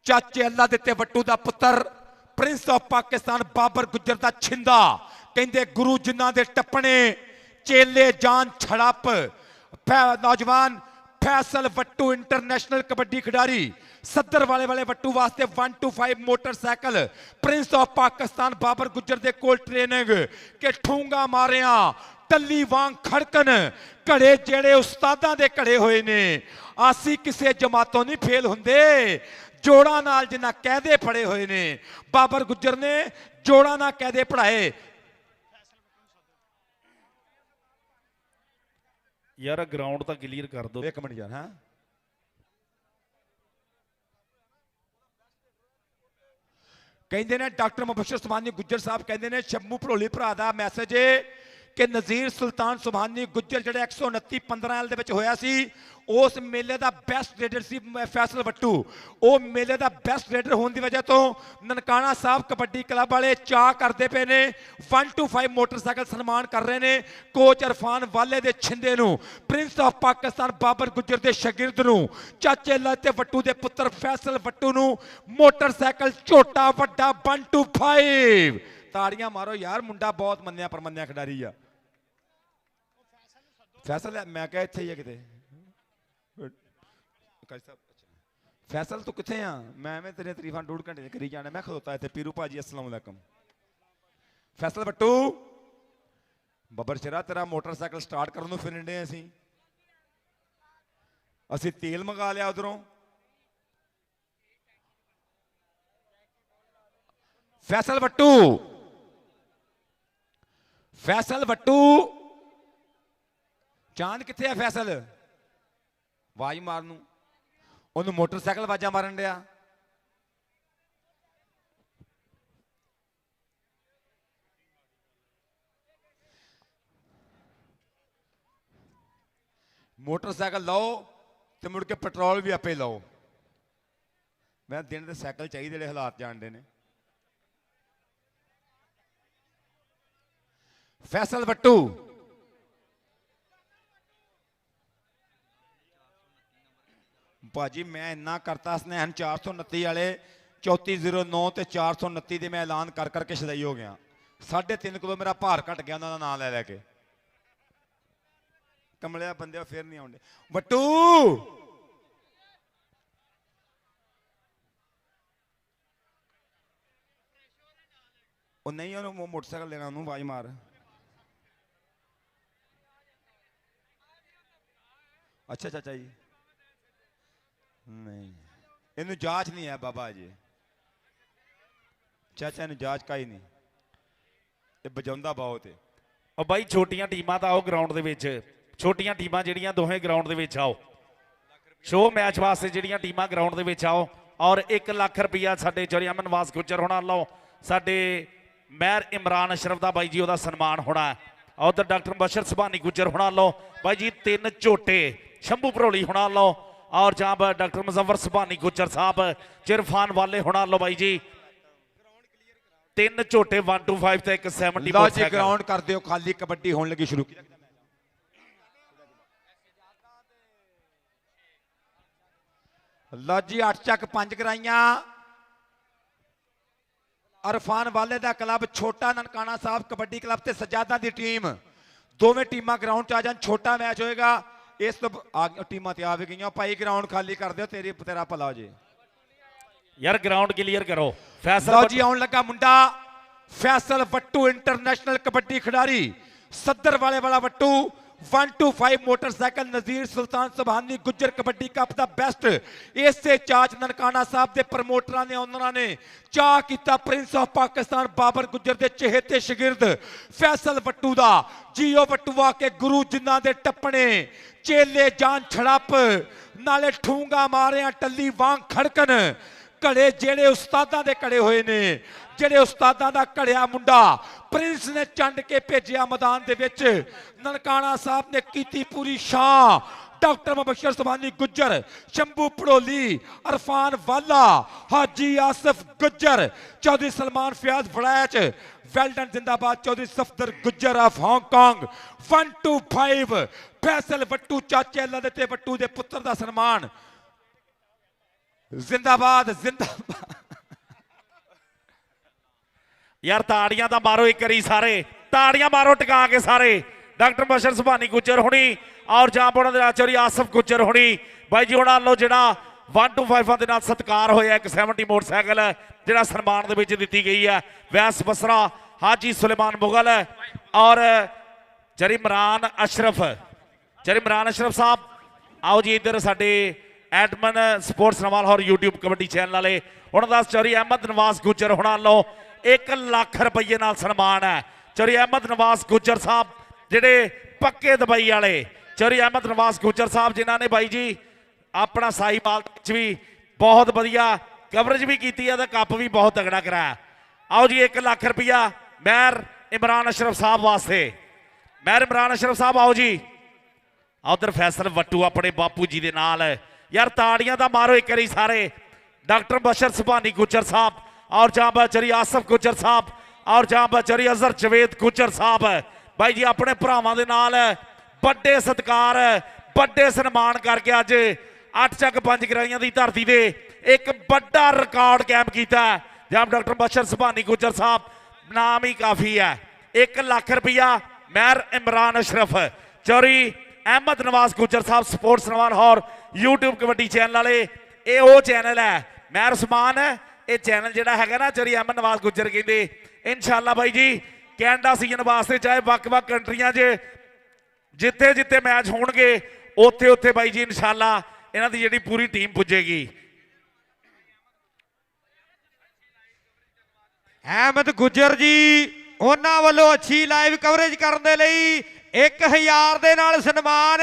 ਚਾਚੇ ਅੱਲਾ ਦਿੱਤੇ ਵੱਟੂ ਦਾ ਪੁੱਤਰ, ਪ੍ਰਿੰਸ ਆਫ ਪਾਕਿਸਤਾਨ ਬਾਬਰ ਗੁੱਜਰ ਦਾ ਛਿੰਦਾ। ਕਹਿੰਦੇ ਗੁਰੂ ਜਿਨ੍ਹਾਂ ਦੇ ਟੱਪਣੇ ਚੇਲੇ ਜਾਨ ਛੜਪ। ਨੌਜਵਾਨ ਫੈਸਲ ਵੱਟੂ ਇੰਟਰਨੈਸ਼ਨਲ ਕਬੱਡੀ ਖਿਡਾਰੀ, ਸੱਦਰ ਵਾਲੇ ਵੱਟੂ ਵਾਸਤੇ 125 motorcycle prince of Pakistan Babar Gujjar ਦੇ ਕੋਲ ਟ੍ਰੇਨਿੰਗ ਕਿ ਠੂੰਗਾ ਮਾਰਿਆ ਟੱਲੀ ਵਾਂਗ ਖੜਕਣ ਘੜੇ ਜਿਹੜੇ ਉਸਤਾਦਾਂ ਦੇ ਘੜੇ ਹੋਏ ਨੇ। ਅਸੀਂ ਕਿਸੇ ਜਮਾਤੋਂ ਨਹੀਂ ਫੇਲ ਹੁੰਦੇ, ਜੋੜਾਂ ਨਾਲ ਜਿੰਨਾ ਕਾਇਦੇ ਫੜੇ ਹੋਏ ਨੇ। ਬਾਬਰ ਗੁੱਜਰ ਨੇ ਜੋੜਾਂ ਨਾਲ ਕਾਇਦੇ ਪੜਾਏ। ਯਾਰ ਗਰਾਊਂਡ ਤਾਂ ਕਲੀਅਰ ਕਰ ਦਿਓ। ਇੱਕ ਮਿੰਟ ਯਾਰ। ਹਾਂ ਕਹਿੰਦੇ ਨੇ ਡਾਕਟਰ ਮੁਬਸ਼ਰ ਸੁਭਾਨੀ ਗੁੱਜਰ ਸਾਹਿਬ ਕਹਿੰਦੇ ਨੇ ਸ਼ੰਭੂ ਭੜੋਲੀ ਭਰਾ ਦਾ ਮੈਸੇਜ ਹੈ ਕਿ ਨਜ਼ੀਰ ਸੁਲਤਾਨ ਸੁਭਾਨੀ ਗੁੱਜਰ ਜਿਹੜੇ 129 15 ਦੇ ਵਿੱਚ ਹੋਇਆ ਸੀ, ਉਸ ਮੇਲੇ ਦਾ ਬੈਸਟ ਰੇਡਰ ਸੀ ਫੈਸਲ ਵੱਟੂ। ਉਹ ਮੇਲੇ ਦਾ ਬੈਸਟ ਰੇਡਰ ਹੋਣ ਦੀ ਵਜ੍ਹਾ ਤੋਂ ਨਨਕਾਣਾ ਸਾਹਿਬ ਕਬੱਡੀ ਕਲੱਬ ਵਾਲੇ ਚਾਅ ਕਰਦੇ ਪਏ ਨੇ। 125 ਮੋਟਰਸਾਈਕਲ ਸਨਮਾਨ ਕਰ ਰਹੇ ਨੇ ਕੋਚ ਇਰਫਾਨ ਵਾਲੇ ਦੇ ਛਿੰਦੇ ਨੂੰ, ਪ੍ਰਿੰਸ ਆਫ ਪਾਕਿਸਤਾਨ ਬਾਬਰ ਗੁੱਜਰ ਦੇ ਸ਼ਾਗਿਰਦ ਨੂੰ, ਚਾਚੇ ਲਾਤੇ ਵੱਟੂ ਦੇ ਪੁੱਤਰ ਫੈਸਲ ਵੱਟੂ ਨੂੰ ਮੋਟਰਸਾਈਕਲ ਝੋਟਾ ਵੱਡਾ 125। ਤਾੜੀਆਂ ਮਾਰੋ ਯਾਰ, ਮੁੰਡਾ ਬਹੁਤ ਮੰਨਿਆ ਪਰਮੰਨਿਆ ਖਿਡਾਰੀ ਆ ਫੈਸਲ। ਮੈਂ ਕਿਹਾ ਇੱਥੇ ਹੀ ਆ ਕਿਤੇ। ਫੈਸਲ ਤੂੰ ਕਿੱਥੇ ਆ? ਮੈਂ ਐਵੇਂ ਤੇਰੀਆਂ ਤਾਰੀਫਾਂ 2 ਘੰਟੇ ਕਰੀ ਜਾਣਾ। ਮੈਂ ਖਲੋਤਾ ਇੱਥੇ। ਪੀਰੂ ਭਾਜੀ ਅਸਲਾਮ ਅਲੈਕਮ। ਫੈਸਲ ਬੱਟੂ ਬੱਬਰ ਸ਼ਰਾ ਤੇਰਾ ਮੋਟਰਸਾਈਕਲ ਸਟਾਰਟ ਕਰਨ ਨੂੰ ਫਿਰਨ ਡੇ ਅਸੀਂ ਤੇਲ ਮੰਗਾ ਲਿਆ ਉਧਰੋਂ। ਫੈਸਲ ਬੱਟੂ, ਫੈਸਲ ਬੱਟੂ ਚਾਂਦ ਕਿੱਥੇ ਆ? ਫੈਸਲ ਆਵਾਜ਼ ਮਾਰਨ ਨੂੰ, ਉਹਨੂੰ ਮੋਟਰਸਾਈਕਲ ਆਵਾਜ਼ਾਂ ਮਾਰਨ ਡਿਆ। ਮੋਟਰਸਾਈਕਲ ਲਓ ਤੇ ਮੁੜ ਕੇ ਪੈਟਰੋਲ ਵੀ ਆਪੇ ਲਓ। ਮੈਂ ਦਿਨ ਦੇ ਸਾਈਕਲ ਚਾਹੀਦੇ ਜਿਹੜੇ ਹਾਲਾਤ ਜਾਣਦੇ ਨੇ। ਫੈਸਲ ਬੱਟੂ ਭਾਜੀ ਮੈਂ ਇੰਨਾ ਕਰਤਾ ਸਨੈਹਨ 429 ਵਾਲੇ 3409 ਤੇ 429 ਦੇ ਮੈਂ ਐਲਾਨ ਕਰ ਕਰਕੇ ਸ਼ਦਾਈ ਹੋ ਗਿਆ। 3.5 ਕਿਲੋ ਮੇਰਾ ਭਾਰ ਘਟ ਗਿਆ ਉਹਨਾਂ ਦਾ ਨਾਮ ਲੈ ਲੈ ਕੇ। ਕਮਲਿਆ ਬੰਦੇ ਫਿਰ ਨਹੀਂ ਆਉਂਦੇ। ਬੱਟੂ ਉਹ ਨਹੀਂ, ਉਹਨੂੰ ਮੋਟਰਸਾਈਕਲ ਲੈਣਾ, ਉਹਨੂੰ ਆਵਾਜ਼ ਮਾਰ। ਅੱਛਾ ਚਾਚਾ ਜੀ, ਨਹੀਂ ਇਹਨੂੰ ਜਾਂਚ ਨਹੀਂ ਹੈ ਬਾਬਾ ਜੀ, ਚਾਚਾ ਨੂੰ ਜਾਂਚ ਕਾਈ ਨਹੀਂ, ਇਹ ਵਜਾਉਂਦਾ ਬਹੁਤ ਹੈ। ਉਹ ਬਾਈ ਛੋਟੀਆਂ ਟੀਮਾਂ ਤਾਂ ਆਓ ਗਰਾਊਂਡ ਦੇ ਵਿੱਚ, ਛੋਟੀਆਂ ਟੀਮਾਂ ਜਿਹੜੀਆਂ ਦੋਹੇ ਗਰਾਊਂਡ ਦੇ ਵਿੱਚ ਆਓ। ਸ਼ੋਅ ਮੈਚ ਵਾਸਤੇ ਜਿਹੜੀਆਂ ਟੀਮਾਂ ਗਰਾਊਂਡ ਦੇ ਵਿੱਚ ਆਓ। ਔਰ 1 ਲੱਖ ਰੁਪਇਆ ਸਾਡੇ ਚੌਰੀ ਅਮਨ ਵਾਸ ਗੁੱਜਰ ਹੋਣਾ ਲਓ। ਸਾਡੇ ਮਹਿਰ ਇਮਰਾਨ ਅਸ਼ਰਫ ਦਾ ਬਾਈ ਜੀ ਉਹਦਾ ਸਨਮਾਨ ਹੋਣਾ। ਉਧਰ ਡਾਕਟਰ ਬਸ਼ਰ ਸੁਭਾਨੀ ਗੁੱਜਰ ਹੋਣਾ ਲਓ ਬਾਈ ਜੀ 3 ਝੋਟੇ। ਸ਼ੰਭੂ ਭਰੋਲੀ ਹੋਣਾ ਲਓ ਔਰ ਜਾਂ ਡਾਕਟਰ ਮੁਜ਼ੱਫਰ ਸੁਭਾਨੀ ਗੁੱਜਰ ਸਾਹਿਬ ਇਰਫਾਨ ਵਾਲੇ ਹੋਣਾ ਲਓ ਬਾਈ ਜੀ 3 ਝੋਟੇ 125 ਤੇ 170। ਲਓ ਜੀ ਗਰਾਊਂਡ ਕਰ ਦਿਓ ਖਾਲੀ, ਕਬੱਡੀ ਹੋਣ ਲੱਗੀ ਸ਼ੁਰੂ। ਲਓ ਜੀ 8 ਚੱਕ 5 ਕਰਾਈਆਂ। ਇਰਫਾਨ ਵਾਲੇ ਦਾ ਕਲੱਬ ਛੋਟਾ ਨਨਕਾਣਾ ਸਾਹਿਬ ਕਬੱਡੀ ਕਲੱਬ ਤੇ ਸਜਾਦਾ ਦੀ ਟੀਮ, ਦੋਵੇਂ ਟੀਮਾਂ ਗਰਾਊਂਡ 'ਚ ਆ ਜਾਣ। ਛੋਟਾ ਮੈਚ ਹੋਏਗਾ। ਇਸ ਤੋਂ ਟੀਮਾਂ ਤੇ ਆ ਵੀ ਗਈਆਂ। ਭਾਈ ਗਰਾਊਂਡ ਖਾਲੀ ਕਰ ਦਿਓ, ਤੇਰਾ ਭਲਾ ਹੋ ਜੇ ਯਾਰ। ਗਰਾਊਂਡ ਕਲੀਅਰ ਕਰੋ। ਫੈਸਲ ਜੀ ਆਉਣ ਲੱਗਾ ਮੁੰਡਾ ਫੈਸਲ ਵੱਟੂ, ਇੰਟਰਨੈਸ਼ਨਲ ਕਬੱਡੀ ਖਿਡਾਰੀ, ਸੱਦਰ ਵਾਲਾ ਵੱਟੂ। 125 ਮੋਟਰਸਾਈਕਲ ਨਜ਼ੀਰ ਸੁਲਤਾਨ ਸੁਭਾਨੀ ਗੁੱਜਰ ਕਬੱਡੀ ਕੱਪ ਦਾ ਬੈਸਟ। ਇਸੇ ਚਾਚ ਨਨਕਾਣਾ ਸਾਹਿਬ ਦੇ ਪ੍ਰਮੋਟਰਾਂ ਨੇ, ਉਹਨਾਂ ਨੇ ਚਾਹ ਕੀਤਾ ਪ੍ਰਿੰਸ ਆਫ ਪਾਕਿਸਤਾਨ ਬਾਬਰ ਗੁੱਜਰ ਦੇ ਚਹੇਤੇ ਸ਼ਾਗਿਰਦ ਫੈਸਲ ਵੱਟੂ ਦਾ। ਜੀਓ ਵੱਟੂਆ ਕੇ ਗੁਰੂ ਜਿਨ੍ਹਾਂ ਦੇ ਟੱਪਣੇ ਚੇਲੇ ਜਾਨ ਛੜਪ, ਨਾਲੇ ਠੂੰਗਾ ਮਾਰਿਆ ਟੱਲੀ ਵਾਂਗ ਖੜਕਣ ਘੜੇ ਜਿਹੜੇ ਉਸਤਾਦਾਂ ਦੇ ਘੜੇ ਹੋਏ ਨੇ। ਜਿਹੜੇ ਉਸਤਾਦਾਂ ਦਾ ਘੜਿਆ ਮੁੰਡਾ ਪ੍ਰਿੰਸ ਨੇ ਚੰਡ ਕੇ ਭੇਜਿਆ ਮੈਦਾਨ ਦੇ ਵਿੱਚ। ਨਨਕਾਣਾ ਸਾਹਿਬ ਨੇ ਕੀਤੀ ਪੂਰੀ ਸ਼ਾਨ। ਡਾਕਟਰ ਮੁਬਸ਼ਰ ਸੁਭਾਨੀ ਗੁੱਜਰ, ਸ਼ੰਭੂ ਭੜੋਲੀ, ਇਰਫਾਨ ਵਾਲਾ, ਹਾਜੀ ਆਸਫ ਗੁੱਜਰ, ਚੌਧਰੀ ਸਲਮਾਨ ਫਿਆਜ਼ ਵੜੈਚ, ਵੈਲਡਨ ਜ਼ਿੰਦਾਬਾਦ, ਚੌਧਰੀ ਸਫਦਰ ਗੁੱਜਰ ਆਫ ਹਾਂਗਕਾਂਗ। 125 ਫੈਸਲ ਵੱਟੂ, ਚਾਚੇ ਅੱਲਾ ਦੇ ਵੱਟੂ ਦੇ ਪੁੱਤਰ ਦਾ ਸਨਮਾਨ। ਜ਼ਿੰਦਾਬਾਦ ਜ਼ਿੰਦਾਬਾਦ। ਯਾਰ ਤਾੜੀਆਂ ਤਾਂ ਮਾਰੋ ਇੱਕ ਵਾਰੀ ਸਾਰੇ, ਤਾੜੀਆਂ ਮਾਰੋ ਟਿਕਾ ਕੇ ਸਾਰੇ। ਡਾਕਟਰ ਬਸ਼ਰ ਸੁਭਾਨੀ ਗੁੱਜਰ ਹੋਣੀ ਔਰ ਜਾਂ ਉਹਨਾਂ ਦੇ ਆਚਾਰੀ ਆਸਫ ਗੁੱਜਰ ਹੋਣੀ ਬਾਈ ਜੀ ਉਹਨਾਂ ਵੱਲੋਂ ਜਿਹੜਾ 125 ਦੇ ਨਾਲ ਸਤਿਕਾਰ ਹੋਇਆ। ਇੱਕ 70 ਮੋਟਰਸਾਈਕਲ ਜਿਹੜਾ ਸਨਮਾਨ ਦੇ ਵਿੱਚ ਦਿੱਤੀ ਗਈ ਹੈ। ਵੈਸ ਬਸਰਾ ਹਾਜੀ ਸੁਲੇਮਾਨ ਮੁਗਲ ਔਰ ਜਰੀਮਰਾਨ ਅਸ਼ਰਫ ਸਾਹਿਬ। ਆਓ ਜੀ ਇੱਧਰ ਸਾਡੇ ਐਡਮਨ ਸਪੋਰਟਸ ਨਵਾਲ ਔਰ YouTube ਕਬੱਡੀ ਚੈਨਲ ਵਾਲੇ ਉਹਨਾਂ ਦਾ ਚੌਰੀ ਅਹਿਮਦ ਨਵਾਜ਼ ਗੁੱਜਰ ਹੋਣਾ ਵੱਲੋਂ 1 ਲੱਖ ਰੁਪਏ ਨਾਲ ਸਨਮਾਨ ਹੈ। ਚੌਰੀ ਅਹਿਮਦ ਨਵਾਜ਼ ਗੁੱਜਰ ਸਾਹਿਬ ਜਿਹੜੇ ਪੱਕੇ ਦੁਬਈ ਵਾਲੇ, ਚੌਰੀ ਅਹਿਮਦ ਨਵਾਜ਼ ਗੁੱਜਰ ਸਾਹਿਬ ਜਿਨ੍ਹਾਂ ਨੇ ਬਾਈ ਜੀ ਆਪਣਾ ਸਾਈਵਾਲ ਵਿੱਚ ਵੀ ਬਹੁਤ ਵਧੀਆ ਕਵਰੇਜ ਵੀ ਕੀਤੀ ਹੈ ਤੇ ਕੱਪ ਵੀ ਬਹੁਤ ਤਗੜਾ ਕਰਾਇਆ। ਆਓ ਜੀ 1 ਲੱਖ ਰੁਪਇਆ ਮੈਰ ਇਮਰਾਨ ਅਸ਼ਰਫ ਸਾਹਿਬ ਵਾਸਤੇ। ਮੈਰ ਇਮਰਾਨ ਅਸ਼ਰਫ ਸਾਹਿਬ ਆਓ ਜੀ। ਉਧਰ ਫੈਸਲ ਵੱਟੂ ਆਪਣੇ ਬਾਪੂ ਜੀ ਦੇ ਨਾਲ ਯਾਰ ਤਾੜੀਆਂ ਦਾ ਮਾਰੋ ਇੱਕ ਵਾਰੀ ਸਾਰੇ। ਡਾਕਟਰ ਬਸ਼ਰ ਸੁਭਾਨੀ ਗੁੱਜਰ ਸਾਹਿਬ ਔਰ ਜਾਂਬਾ ਚਰੀ ਆਸਫ ਗੁੱਜਰ ਸਾਹਿਬ ਔਰ ਜਾਂਬਾ ਚਰੀ ਅਜ਼ਰ ਜਵੇਦ ਗੁੱਜਰ ਸਾਹਿਬ ਬਾਈ ਜੀ ਆਪਣੇ ਭਰਾਵਾਂ ਦੇ ਨਾਲ ਵੱਡੇ ਸਤਿਕਾਰ ਵੱਡੇ ਸਨਮਾਨ ਕਰਕੇ ਅੱਜ 8 ਚੱਕ 5 ਗਰਾਈਆਂ ਦੀ ਧਰਤੀ ਦੇ ਇੱਕ ਵੱਡਾ ਰਿਕਾਰਡ ਕਾਇਮ ਕੀਤਾ। ਜਾਂ ਡਾਕਟਰ ਬਸ਼ਰ ਸੁਭਾਨੀ ਗੁੱਜਰ ਸਾਹਿਬ ਨਾਮ ਹੀ ਕਾਫੀ ਹੈ। 1 ਲੱਖ ਰੁਪਇਆ ਮੈਰ ਇਮਰਾਨ ਅਸ਼ਰਫ ਚੌਰੀ ਅਹਿਮਦ ਨਵਾਜ਼ ਗੁੱਜਰ ਸਾਹਿਬ ਸਪੋਰਟਸ ਨਵਾਲ ਔਰ YouTube ਕਬੱਡੀ ਚੈਨਲ ਵਾਲੇ। ਇਹ ਉਹ ਚੈਨਲ ਹੈ ਮੈਰ ਉਸਮਾਨ ਇਹ ਚੈਨਲ ਜਿਹੜਾ ਹੈਗਾ ਨਾ ਚੌਰੀ ਅਹਿਮਦ ਨਵਾਜ਼ ਗੁੱਜਰ ਕਹਿੰਦੇ ਇਨਸ਼ਾਅੱਲਾ ਬਾਈ ਜੀ ਕੈਨੇਡਾ ਸੀਜ਼ਨ ਵਾਸਤੇ ਚਾਹੇ ਵੱਖ-ਵੱਖ ਕੰਟਰੀਆਂ 'ਚ ਜਿੱਥੇ ਮੈਚ ਹੋਣਗੇ ਉੱਥੇ ਬਾਈ ਜੀ ਇਨਸ਼ਾਅੱਲਾ ਇਹਨਾਂ ਦੀ ਜਿਹੜੀ ਪੂਰੀ ਟੀਮ ਪੁੱਜੇਗੀ। ਅਹਿਮਦ ਗੁੱਜਰ ਜੀ ਉਹਨਾਂ ਵੱਲੋਂ ਅੱਛੀ ਲਾਈਵ ਕਵਰੇਜ ਕਰਨ ਦੇ ਲਈ 1000 ਦੇ ਨਾਲ ਸਨਮਾਨ।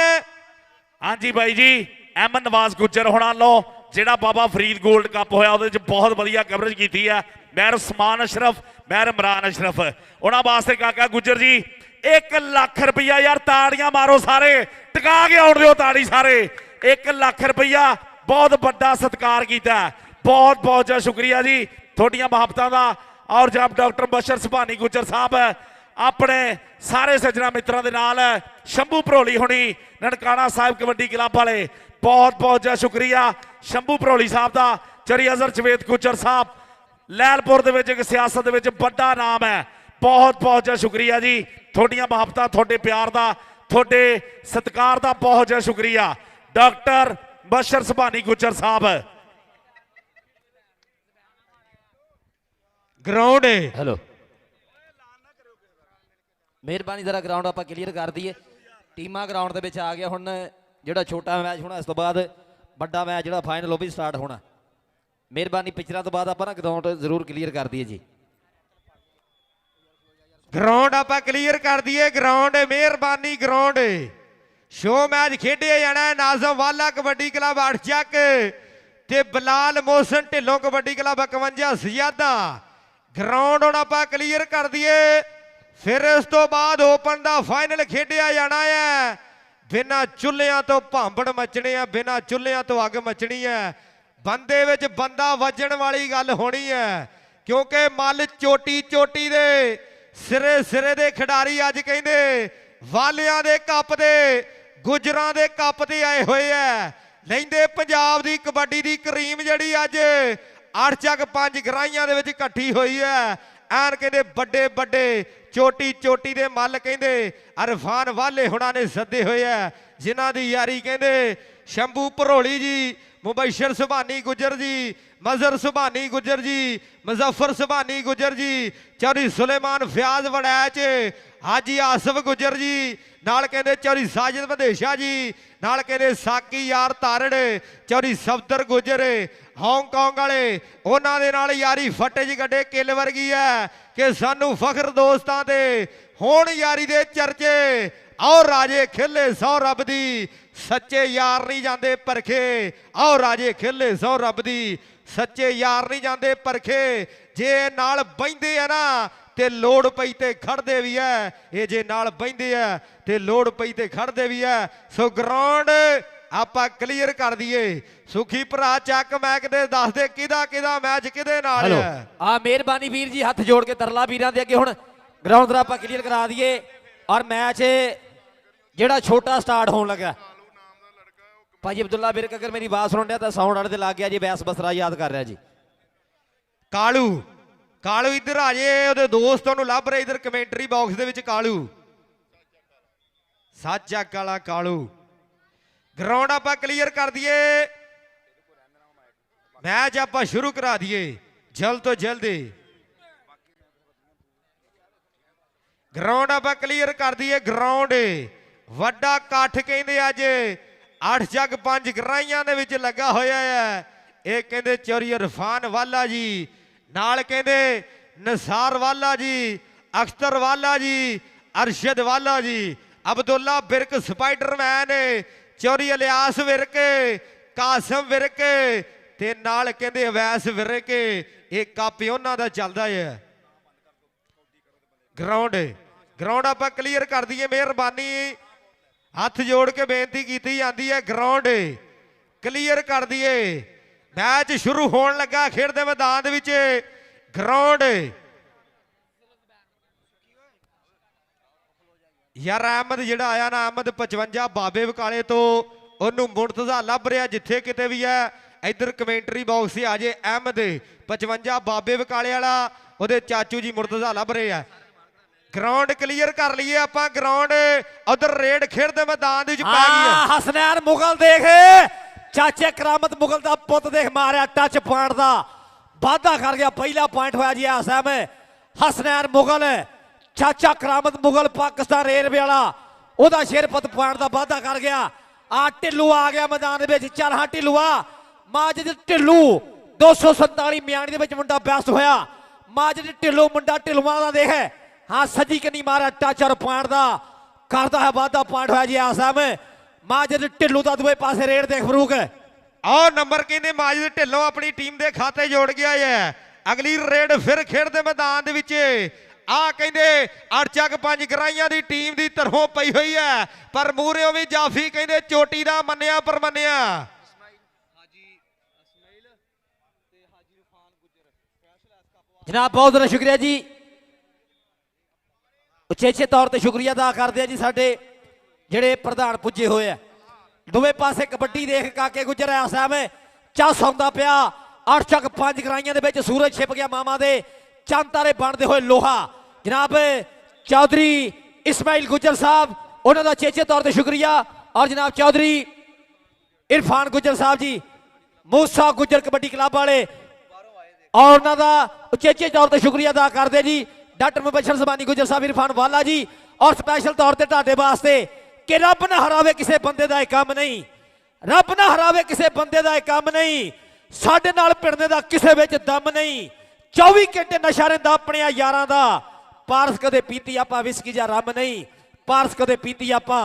ਹਾਂਜੀ ਬਾਈ ਜੀ ਅਹਿਮਦ ਨਵਾਜ਼ ਗੁੱਜਰ ਹੋਣਾ ਵੱਲੋਂ ਜਿਹੜਾ ਬਾਬਾ ਫਰੀਦ 골ਡ ਕੱਪ ਹੋਇਆ ਉਹਦੇ 'ਚ ਬਹੁਤ ਵਧੀਆ ਕਵਰੇਜ ਕੀਤੀ ਹੈ। ਮੈਰ ਉਸਮਾਨ ਅਸ਼ਰਫ ਮੈਰ ਇਮਰਾਨ ਅਸ਼ਰਫ ਉਹਨਾਂ ਵਾਸਤੇ ਕਾਕਾ ਗੁੱਜਰ ਜੀ 1 ਲੱਖ ਰੁਪਇਆ ਯਾਰ ਤਾੜੀਆਂ ਮਾਰੋ ਸਾਰੇ ਟਿਕਾ ਕੇ ਆਉਣ ਦਿਓ ਤਾੜੀ ਸਾਰੇ। 1 ਲੱਖ ਰੁਪਇਆ ਬਹੁਤ ਵੱਡਾ ਸਤਿਕਾਰ ਕੀਤਾ। ਬਹੁਤ ਬਹੁਤ ਸ਼ੁਕਰੀਆ ਜੀ ਤੁਹਾਡੀਆਂ ਮੁਹੱਬਤਾਂ ਦਾ। ਔਰ ਜਬ ਡਾਕਟਰ ਬਸ਼ਰ ਸੁਭਾਨੀ ਗੁੱਜਰ ਸਾਹਿਬ ਆਪਣੇ ਸਾਰੇ ਸੱਜਣਾ ਮਿੱਤਰਾਂ ਦੇ ਨਾਲ ਸ਼ੰਭੂ ਭਰੋਲੀ ਹੋਣੀ ਨਨਕਾਣਾ ਸਾਹਿਬ ਕਬੱਡੀ ਕਲੱਬ ਵਾਲੇ ਬਹੁਤ ਬਹੁਤ ਸ਼ੁਕਰੀਆ ਸ਼ੰਭੂ ਭਰੋਲੀ ਸਾਹਿਬ ਦਾ। ਚਰੀ ਅਜ਼ਰ ਜਵੇਦ ਗੁੱਜਰ ਸਾਹਿਬ ਲੈਲਪੁਰ ਦੇ ਵਿੱਚ ਇੱਕ ਸਿਆਸਤ ਦੇ ਵਿੱਚ ਵੱਡਾ ਨਾਮ ਹੈ। ਬਹੁਤ ਬਹੁਤ ਸ਼ੁਕਰੀਆ ਜੀ ਤੁਹਾਡੀਆਂ ਮੁਹੱਬਤਾਂ ਤੁਹਾਡੇ ਪਿਆਰ ਦਾ ਤੁਹਾਡੇ ਸਤਿਕਾਰ ਦਾ ਬਹੁਤ ਜ਼ਿਆਦਾ ਸ਼ੁਕਰੀਆ ਡਾਕਟਰ ਬਸ਼ਰ ਸੁਭਾਨੀ ਗੁੱਜਰ ਸਾਹਿਬ। ਗਰਾਊਂਡ ਹੈਲੋ ਮਿਹਰਬਾਨੀ ਜ਼ਰਾ ਗਰਾਊਂਡ ਆਪਾਂ ਕਲੀਅਰ ਕਰ ਦਈਏ। ਟੀਮਾਂ ਗਰਾਊਂਡ ਦੇ ਵਿੱਚ ਆ ਗਿਆ। ਹੁਣ ਜਿਹੜਾ ਛੋਟਾ ਮੈਚ ਹੋਣਾ ਇਸ ਤੋਂ ਬਾਅਦ ਵੱਡਾ ਮੈਚ ਜਿਹੜਾ ਫਾਈਨਲ ਉਹ ਵੀ ਸਟਾਰਟ ਹੋਣਾ। ਮਿਹਰਬਾਨੀ ਪਿਕਚਰਾਂ ਤੋਂ ਬਾਅਦ ਆਪਾਂ ਨਾ ਗਰਾਊਂਡ ਜ਼ਰੂਰ ਕਲੀਅਰ ਕਰ ਦਈਏ ਜੀ। ਗਰਾਊਂਡ ਆਪਾਂ ਕਲੀਅਰ ਕਰ ਦਈਏ। ਗਰਾਊਂਡ ਮਿਹਰਬਾਨੀ ਗਰਾਊਂਡ ਸ਼ੋ ਮੈਚ ਖੇਡਿਆ ਜਾਣਾ ਨਾਜ਼ਮ ਵਾਲਾ ਕਬੱਡੀ ਕਲੱਬ 8 ਚੱਕ ਤੇ ਬਲਾਲ ਮੋਹਸਨ ਢਿੱਲੋਂ ਕਬੱਡੀ ਕਲੱਬ 51 ਸਜਾਦਾ। ਗਰਾਊਂਡ ਹੁਣ ਆਪਾਂ ਕਲੀਅਰ ਕਰ ਦਈਏ। ਫਿਰ ਇਸ ਤੋਂ ਬਾਅਦ ਓਪਨ ਦਾ ਫਾਈਨਲ ਖੇਡਿਆ ਜਾਣਾ ਹੈ। ਬਿਨਾਂ ਚੁੱਲ੍ਹਿਆਂ ਤੋਂ ਭਾਂਬੜ ਮਚਣੇ ਆ ਬਿਨਾਂ ਚੁੱਲ੍ਹਿਆਂ ਤੋਂ ਅੱਗ ਮਚਣੀ ਹੈ। ਬੰਦੇ ਵਿੱਚ ਬੰਦਾ ਵੱਜਣ ਵਾਲੀ ਗੱਲ ਹੋਣੀ ਹੈ ਕਿਉਂਕਿ ਮੱਲ ਚੋਟੀ ਦੇ ਸਿਰੇ ਦੇ ਖਿਡਾਰੀ ਅੱਜ ਕਹਿੰਦੇ ਵਾਲਿਆਂ ਦੇ ਕੱਪ ਦੇ ਗੁਜਰਾਂ ਦੇ ਕੱਪ ਤੇ ਆਏ ਹੋਏ ਆ। ਲੈਂਦੇ ਪੰਜਾਬ ਦੀ ਕਬੱਡੀ ਦੀ ਕਰੀਮ ਜਿਹੜੀ ਅੱਜ 8 ਚੱਕ 5 ਗਰਾਈਆਂ ਦੇ ਵਿੱਚ ਇਕੱਠੀ ਹੋਈ ਹੈ। ਐਨ ਕਹਿੰਦੇ ਵੱਡੇ ਚੋਟੀ ਦੇ ਮੱਲ ਕਹਿੰਦੇ ਅਰਫਾਨ ਵਾਲੇ ਹੁਣਾਂ ਨੇ ਸੱਦੇ ਹੋਏ ਆ ਜਿਨ੍ਹਾਂ ਦੀ ਯਾਰੀ ਕਹਿੰਦੇ ਸ਼ੰਭੂ ਭਰੋਲੀ ਜੀ ਮੁਬਸ਼ਰ ਸੁਭਾਨੀ ਗੁੱਜਰ ਜੀ ਮਜ਼ਰ ਸੁਭਾਨੀ ਗੁੱਜਰ ਜੀ ਮੁਜ਼ੱਫਰ ਸੁਭਾਨੀ ਗੁੱਜਰ ਜੀ ਚੌਰੀ ਸੁਲੇਮਾਨ ਫਿਆਜ਼ ਵੜੈਚ ਹਾਜੀ ਆਸਫ ਗੁੱਜਰ ਜੀ ਨਾਲ ਕਹਿੰਦੇ ਚੌਰੀ ਸਾਜਿਦ ਮਧੇਸ਼ਾ ਜੀ ਨਾਲ ਕਹਿੰਦੇ ਸਾਕੀ ਯਾਰ ਤਾਰੜ ਚੌਰੀ ਸਫਦਰ ਗੁੱਜਰ ਹਾਂਗਕਾਂਗ ਵਾਲੇ ਉਹਨਾਂ ਦੇ ਨਾਲ ਯਾਰੀ ਫੱਟੇ ਜੀ ਗੱਡੇ ਕਿੱਲ ਵਰਗੀ ਹੈ ਕਿ ਸਾਨੂੰ ਫਖਰ ਦੋਸਤਾਂ ਦੇ ਹੋਣ ਯਾਰੀ ਦੇ ਚਰਚੇ। ਆਓ ਰਾਜੇ ਖੇਲੇ ਸੌ ਰੱਬ ਦੀ ਸੱਚੇ ਯਾਰ ਨਹੀਂ ਜਾਂਦੇ ਪਰਖੇ। ਆਓ ਰਾਜੇ ਖੇਲੇ ਸੌ ਰੱਬ ਦੀ ਸੱਚੇ ਯਾਰ ਨਹੀਂ ਜਾਂਦੇ ਪਰਖੇ। ਜੇ ਨਾਲ ਬਹਿੰਦੇ ਆ ਨਾ ਤੇ ਲੋੜ ਪਈ ਤੇ ਖੜਦੇ ਵੀ ਐ। ਇਹ ਜੇ ਨਾਲ ਬਹਿੰਦੇ ਆ ਤੇ ਲੋੜ ਪਈ ਤੇ ਖੜਦੇ ਵੀ ਐ। ਸੋ ਗਰਾਊਂਡ ਆਪਾਂ ਕਲੀਅਰ ਕਰ ਦਈਏ। ਸੁਖੀ ਭਰਾ ਚੱਕ ਮੈਚ ਦੇ ਦੱਸ ਦੇ ਕਿਹਦਾ ਮੈਚ ਕਿਹਦੇ ਨਾਲ ਹੈ। ਆ ਮਿਹਰਬਾਨੀ ਵੀਰ ਜੀ ਹੱਥ ਜੋੜ ਕੇ ਤਰਲਾ ਵੀਰਾਂ ਦੇ ਅੱਗੇ ਹੁਣ ਗਰਾਊਂਡ ਦਾ ਆਪਾਂ ਕਲੀਅਰ ਕਰਾ ਦਈਏ ਔਰ ਮੈਚ ਜਿਹੜਾ ਛੋਟਾ ਸਟਾਰਟ ਹੋਣ ਲੱਗਾ। ਭਾਜੀ ਅਬਦੁੱਲਾ ਬਿਰਕ ਅਗਰ ਮੇਰੀ ਆਵਾਜ਼ ਸੁਣ ਰਿਹਾ ਤਾਂ ਸਾਊਂਡ ਵਾਲੇ ਤੇ ਲੱਗ ਗਿਆ ਜੀ। ਵੈਸ ਬਸਰਾ ਯਾਦ ਕਰ ਰਿਹਾ ਜੀ। ਕਾਲੂ ਇੱਧਰ ਆ ਜੇ ਉਹਦੇ ਦੋਸਤ ਉਹਨੂੰ ਲੱਭ ਰਹੇ ਇੱਧਰ ਕਮੈਂਟਰੀ ਬਾਕਸ ਦੇ ਵਿੱਚ। ਕਾਲੂ ਸੱਚ ਚੱਕ ਵਾਲਾ ਕਾਲੂ। ਗਰਾਊਂਡ ਆਪਾਂ ਕਲੀਅਰ ਕਰ ਦਈਏ। ਮੈਚ ਆਪਾਂ ਸ਼ੁਰੂ ਕਰਾ ਦਈਏ ਜਲਦ ਤੋਂ ਜਲਦੀ। ਗਰਾਊਂਡ ਆਪਾਂ ਕਲੀਅਰ ਕਰ ਦਈਏ। ਗਰਾਊਂਡ ਵੱਡਾ ਇਕੱਠ ਕਹਿੰਦੇ ਅੱਜ 8 ਜੱਗ 5 ਗਰਾਈਆਂ ਦੇ ਵਿੱਚ ਲੱਗਾ ਹੋਇਆ ਹੈ। ਇਹ ਕਹਿੰਦੇ ਚੋਰੀ ਇਰਫਾਨ ਵਾਲਾ ਜੀ, ਨਾਲ ਕਹਿੰਦੇ ਨਸਾਰ ਵਾਲਾ ਜੀ, ਅਖਤਰ ਵਾਲਾ ਜੀ, ਅਰਸ਼ਦ ਵਾਲਾ ਜੀ, ਅਬਦੁੱਲਾ ਬਿਰਕ ਸਪਾਈਡਰਮੈਨ, ਚੋਰੀ ਇਲਿਆਸ ਵਿਰਕ, ਕਾਸਮ ਵਿਰਕ ਤੇ ਨਾਲ ਕਹਿੰਦੇ ਅਵੈਸ ਵਿਰਕ। ਇਹ ਕੱਪ ਉਹਨਾਂ ਦਾ ਚੱਲਦਾ ਹੈ। ਗਰਾਊਂਡ ਆਪਾਂ ਕਲੀਅਰ ਕਰ ਦਈਏ, ਮਿਹਰਬਾਨੀ ਹੱਥ ਜੋੜ ਕੇ ਬੇਨਤੀ ਕੀਤੀ ਜਾਂਦੀ ਹੈ। ਗਰਾਊਂਡ ਕਲੀਅਰ ਕਰ ਦਈਏ। ਮੈਚ ਸ਼ੁਰੂ ਹੋਣ ਲੱਗਾ ਖੇਡ ਦੇ ਮੈਦਾਨ ਦੇ ਵਿੱਚ। ਗਰਾਊਂਡ ਯਾਰ ਅਹਿਮਦ ਜਿਹੜਾ ਆਇਆ ਨਾ, ਅਹਿਮਦ 55 ਬਾਬੇ ਬਕਾਲੇ ਤੋਂ, ਉਹਨੂੰ ਮੁਰਤਜ਼ਾ ਲੱਭ ਰਿਹਾ ਜਿੱਥੇ ਕਿਤੇ ਵੀ ਹੈ। ਇੱਧਰ ਕਮੈਂਟਰੀ ਬਾਕਸ 'ਤੇ ਆ ਜੇ ਅਹਿਮਦ 55 ਬਾਬੇ ਬਕਾਲੇ ਵਾਲਾ, ਉਹਦੇ ਚਾਚੂ ਜੀ ਮੁਰਤਜ਼ਾ ਲੱਭ ਰਹੇ ਆ। ਗਰਾਊਂਡ ਕਲੀਅਰ ਕਰ ਲਈਏ ਆਪਾਂ। ਗਰਾਊਂਡ ਉਧਰ ਰੇਡ ਖੇਡਦੇ ਮੈਦਾਨ ਦੇ ਵਿੱਚ ਪੈ ਗਈ ਹੈ। ਹਸਨੈਨ ਮੁਗਲ ਦੇਖ, ਚਾਚੇ ਕਰਾਮਤ ਮੁਗਲ ਦਾ ਪੁੱਤ ਦੇਖ, ਮਾਰਿਆ ਟੱਚ ਪੁਆਇੰਟ ਦਾ ਵਾਧਾ ਕਰ ਗਿਆ। ਪਹਿਲਾ ਪੁਆਇੰਟ ਹੋਇਆ ਜੀ ਆਸਮ ਹਸਨੈਨ ਮੁਗਲ, ਚਾਚਾ ਕਰਾਮਤ ਮੁਗਲ ਪਾਕਿਸਤਾਨ ਰੇਲਵੇ ਵਾਲਾ, ਉਹਦਾ ਸ਼ੇਰਪਤ ਪੁਆਇੰਟ ਦਾ ਵਾਧਾ ਕਰ ਗਿਆ। ਆ ਢਿੱਲੂ ਆ ਗਿਆ ਮੈਦਾਨ ਦੇ ਵਿੱਚ। ਚੱਲ ਹਾਂ ਢਿੱਲੂਆ, ਮਾਜਿਦ ਢਿੱਲੂ 247 ਮਿਆਣੀ ਦੇ ਵਿੱਚ ਮੁੰਡਾ ਬੈਸਟ ਹੋਇਆ। ਮਾਜਿਦ ਢਿੱਲੂ ਮੁੰਡਾ ਢਿੱਲੂਆਂ ਦਾ ਦੇਖ, ਹਾਂ ਸੱਜੀ ਕੰਨੀ ਮਾਰਿਆ ਟੱਚ ਔਰ ਪੁਆਇੰਟ ਦਾ ਕਰਦਾ ਹੈ ਵਾਧਾ। ਪੁਆਇੰਟ ਹੋਇਆ ਜੀ ਆਸਮ ਮਾਜਿਦ ਢਿੱਲੂ ਦਾ ਦੂਏ ਪਾਸੇ ਰੇਡ ਦੇਖ ਫਰੂਕ। ਆਹ ਨੰਬਰ ਕਹਿੰਦੇ ਮਾਜਿਦ ਢਿੱਲੋਂ ਆਪਣੀ ਟੀਮ ਦੇ ਖਾਤੇ ਜੋੜ ਗਿਆ ਹੈ। ਅਗਲੀ ਰੇਡ ਫਿਰ ਖੇਡਦੇ ਮੈਦਾਨ ਦੇ ਵਿੱਚ। ਆ ਕਹਿੰਦੇ 8 ਚੱਕ 5 ਗਰਾਈਆਂ ਦੀ ਟੀਮ ਦੀ ਤਰ੍ਹਾਂ ਪਈ ਹੋਈ ਹੈ, ਪਰ ਮੂਹਰਿਓਂ ਵੀ ਜਾਫੀ ਕਹਿੰਦੇ ਚੋਟੀ ਦਾ ਮੰਨਿਆ ਪਰ ਮੰਨਿਆ। ਜਨਾਬ ਬਹੁਤ ਬਹੁਤ ਸ਼ੁਕਰੀਆ ਜੀ, ਉਚੇਚੇ ਤੌਰ ਤੇ ਸ਼ੁਕਰੀਆ ਅਦਾ ਕਰਦੇ ਆ ਜੀ ਸਾਡੇ ਜਿਹੜੇ ਪ੍ਰਧਾਨ ਪੁੱਜੇ ਹੋਏ ਆ। ਦੋਵੇਂ ਪਾਸੇ ਕਬੱਡੀ ਦੇਖ ਕਾਕੇ ਗੁੱਜਰ ਆ ਸਾਹਿਬ ਚੱਸ ਆਉਂਦਾ ਪਿਆ। 8 ਚੱਕ 5 ਗਰਾਈਆਂ ਦੇ ਵਿੱਚ ਸੂਰਜ ਛਿਪ ਗਿਆ ਮਾਮਾ ਦੇ, ਚੰਦ ਤਾਰੇ ਬਣਦੇ ਹੋਏ ਲੋਹਾ। ਜਨਾਬ ਚੌਧਰੀ ਇਸਮਾਈਲ ਗੁੱਜਰ ਸਾਹਿਬ, ਉਹਨਾਂ ਦਾ ਚੇਚੇ ਤੌਰ ਤੇ ਸ਼ੁਕਰੀਆ। ਔਰ ਜਨਾਬ ਚੌਧਰੀ ਇਰਫਾਨ ਗੁੱਜਰ ਸਾਹਿਬ ਜੀ, ਮੂਸਾ ਗੁੱਜਰ ਕਬੱਡੀ ਕਲੱਬ ਵਾਲੇ, ਔਰ ਉਹਨਾਂ ਦਾ ਉਚੇਚੇ ਤੌਰ ਤੇ ਸ਼ੁਕਰੀਆ ਅਦਾ ਕਰਦੇ ਜੀ। ਡਾਕਟਰ ਮੁਬਸ਼ਰ ਜ਼ਬਾਨੀ ਗੁੱਜਰ ਸਾਹਿਬ, ਇਰਫਾਨ ਵਾਲਾ ਜੀ, ਔਰ ਸਪੈਸ਼ਲ ਤੌਰ ਤੇ ਤੁਹਾਡੇ ਵਾਸਤੇ ਕਿ ਰੱਬ ਨਾ ਹਰਾਵੇ ਕਿਸੇ ਬੰਦੇ ਦਾ ਇਹ ਕੰਮ ਨਹੀਂ, ਰੱਬ ਨਾ ਹਰਾਵੇ ਕਿਸੇ ਬੰਦੇ ਦਾ ਇਹ ਕੰਮ ਨਹੀਂ। ਸਾਡੇ ਨਾਲ ਪਿੰਡਦੇ ਦਾ ਕਿਸੇ ਵਿੱਚ ਦਮ ਨਹੀਂ। 24 ਘੰਟੇ ਨਸ਼ਾ ਰਹਿੰਦਾ ਆਪਣੇ ਯਾਰਾਂ ਦਾ। ਪਾਰਸ ਕਦੇ ਪੀਤੀ ਆਪਾਂ ਵਿਸਕੀ ਜਾਂ ਰਮ ਨਹੀਂ, ਪਾਰਸ ਕਦੇ ਪੀਤੀ ਆਪਾਂ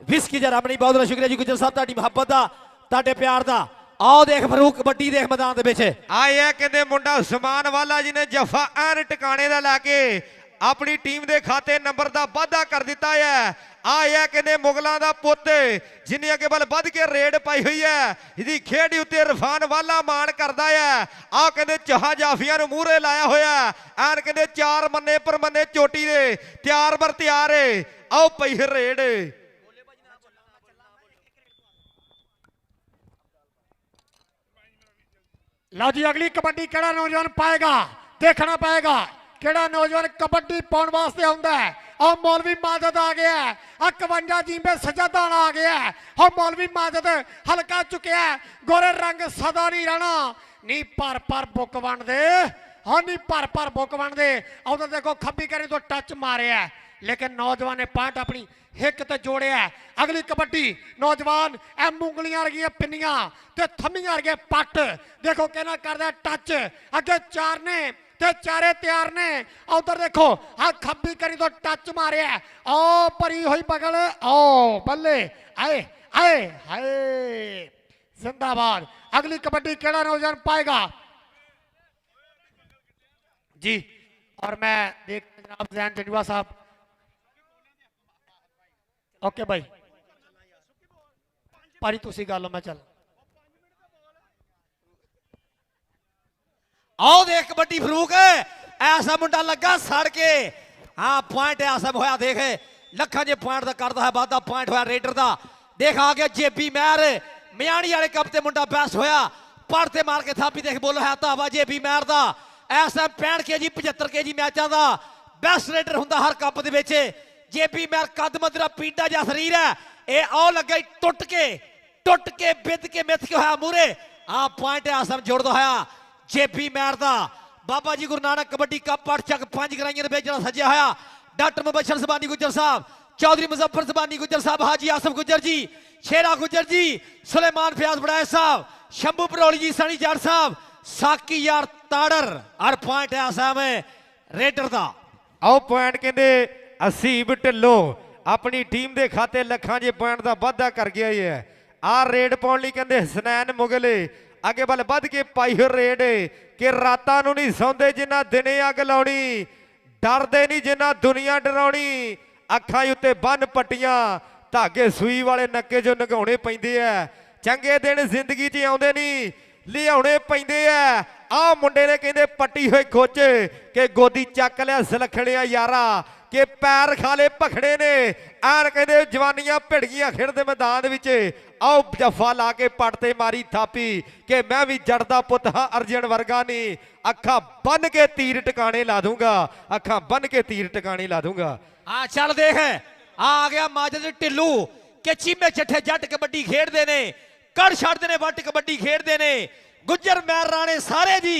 ਵਿਸਕੀ ਜਾਂ ਰਮ ਨਹੀਂ। ਬਹੁਤ ਬਹੁਤ ਸ਼ੁਕਰੀਆ ਜੀ ਗੁੱਜਰ ਸਾਹਿਬ, ਤੁਹਾਡੀ ਮੁਹੱਬਤ ਦਾ, ਤੁਹਾਡੇ ਪਿਆਰ ਦਾ। ਆਓ ਦੇਖ ਫਰੂਕ ਕਬੱਡੀ ਦੇਖ ਮੈਦਾਨ ਦੇ ਵਿੱਚ। ਆਇਆ ਕਹਿੰਦੇ ਮੁੰਡਾ ਉਸਮਾਨ ਵਾਲਾ ਜੀ ਨੇ ਜਫਾ ਐਨ ਟਿਕਾਣੇ ਦਾ ਲੈ ਕੇ ਆਪਣੀ ਟੀਮ ਦੇ ਖਾਤੇ ਨੰਬਰ ਦਾ ਵਾਧਾ ਕਰ ਦਿੱਤਾ ਹੈ। ਆਇਆ ਕਹਿੰਦੇ ਮੁਗਲਾਂ ਦਾ ਪੁੱਤ ਜਿੰਨੇ ਅੱਗੇ ਵੱਲ ਵੱਧ ਕੇ ਰੇਡ ਪਾਈ ਹੋਈ ਹੈ, ਇਹਦੀ ਖੇਡ ਉੱਤੇ ਇਰਫਾਨ ਵਾਲਾ ਮਾਣ ਕਰਦਾ ਹੈ। ਆ ਕਹਿੰਦੇ ਚਾਹ ਜਾਫੀਆਂ ਨੂੰ ਮੂਹਰੇ ਲਾਇਆ ਹੋਇਆ ਐਨ ਕਹਿੰਦੇ 4 ਮੰਨੇ ਪਰ ਮੰਨੇ ਚੋਟੀ ਦੇ ਤਿਆਰ ਬਰ ਤਿਆਰ। ਆਓ ਪਈ ਰੇਡ। ਲਓ ਜੀ ਅਗਲੀ ਕਬੱਡੀ ਕਿਹੜਾ ਨੌਜਵਾਨ ਪਾਏਗਾ, ਦੇਖਣਾ ਪਏਗਾ ਕਿਹੜਾ ਨੌਜਵਾਨ ਕਬੱਡੀ ਪਾਉਣ ਵਾਸਤੇ ਆਉਂਦਾ ਹੈ। और मौलवी माजद आ गया है, 51 जीबे सजादान आ गया है। और मौलवी माजद हल्का चुकिया है, गोरे रंग सदा नहीं रहना। नी पर बुक बन दे, हाँ नी पर बुक बन दे। उधर देखो खब्बी करी तो टच मारे है, लेकिन नौजवान ने पॉइंट अपनी हिक ते जोड़े है। अगली कबड्डी नौजवान ए मुंगलियां वर्गियां पिन्नियां ते थम्मियां वर्गे पट देखो कहना करदा टच। अगे 4 ने ते चारे तैयार ने। उधर देखो हाँ खब्बी करी तो टच मारे है। ओ परी हुई बगल, ओ बल्ले आए आए हाय जिंदाबाद। अगली कबड्डी केड़ा नौजवान पाएगा जी। और मैं देख जनाब जैन जंडुआ साहब, ओके भाई पारी तुसी गल मैं चल। आओ देख कबड्डी फरूक ऐसा मुंडा लगा सड़ के। हाँ पॉइंट ऐसा होया देख लखा जे पॉइंट का करता है वादा पॉइंट होया रेडर का। देख आ गया जेबी मैर मियाणी वाले कप ते मुंडा बेस्ट होया पड़ते मार के थापी देख बोलो है तावा जेबी मैर दा। ऐसा 65 kg 75 kg मैचों का बेस्ट रेडर हुंदा हर कप दे विच। जेबी मैर कद मदरा पींडा जा शरीर है। ये आओ लगा टुट के बिद के मिथ के होया मूरे। ਆ ਪੁਆਇੰਟ ਆਸਮ ਜੋੜਦਾ ਹੋਇਆ ਜੇਪੀ ਮੈਰ ਦਾ ਬਾਬਾ ਜੀ ਗੁਰੂ ਨਾਨਕ ਕਬੱਡੀ ਕੱਪ ਪੜ ਚੱਕ 5 ਗਰਾਈਆਂ ਦੇ ਵਿੱਚ ਜਿਹੜਾ ਸੱਜਿਆ ਹੋਇਆ ਡਾਕਟਰ ਮੁਬਸ਼ਰ ਜ਼ਬਾਨੀ ਗੁੱਜਰ ਸਾਹਿਬ, ਚੌਧਰੀ ਮੁਜ਼ੱਫਰ ਜ਼ਬਾਨੀ ਗੁੱਜਰ ਸਾਹਿਬ, ਹਾਜੀ ਆਸਫ ਗੁੱਜਰ ਜੀ, ਸ਼ੇਰਾ ਗੁੱਜਰ ਜੀ, ਸੁਲੇਮਾਨ ਫਿਆਜ਼ ਬੜਾਏ ਸਾਹਿਬ, शंभू परोली जी, सनी जाट साहब, साकी यार ताड़र और पॉइंट है आसाम रेडर दा। आओ पॉइंट कहते असीब ढिल्लों अपनी टीम के खाते लखा जे पॉइंट का वाधा कर गया ही है। आ रेड पाने लई कहते हसनैन मुगले अगे बल वध के पाई हो रेड कि रातां नूं नहीं सौंदे जिन्ना दिने अग लाउणी, डरदे नहीं जिन्ना दुनिया डराउणी, अखां उत्ते बन पट्टियां धागे सूई वाले नक्के जो नगाउणे पैंदे आ, चंगे दिन जिंदगी च आउंदे नहीं लियाउणे पैंदे आ। आ मुंडे ने कहंदे पट्टी होई खोच के गोदी चक लिया सलखड़िया यारा के पैर खाले भखड़े ने ऐन कहंदे जवानियां भिड़गियां खेडदे मैदान विच। आओ जफा ला के पट ते मारी थापी के मैं भी जड़दा पुत हां अर्जन वर्गा नहीं, अखा बन के तीर टिकाने ला दूंगा, अखा बन के तीर टिकाने ला दूंगा। हाँ चल देख आ गया माजिद ढिल्लू के चीमे चट्ठे जट कबड्डी खेडदे ने, कड़ छड़दे ने वट कबड्डी खेडदे ने, गुज्जर मैर राणे सारे जी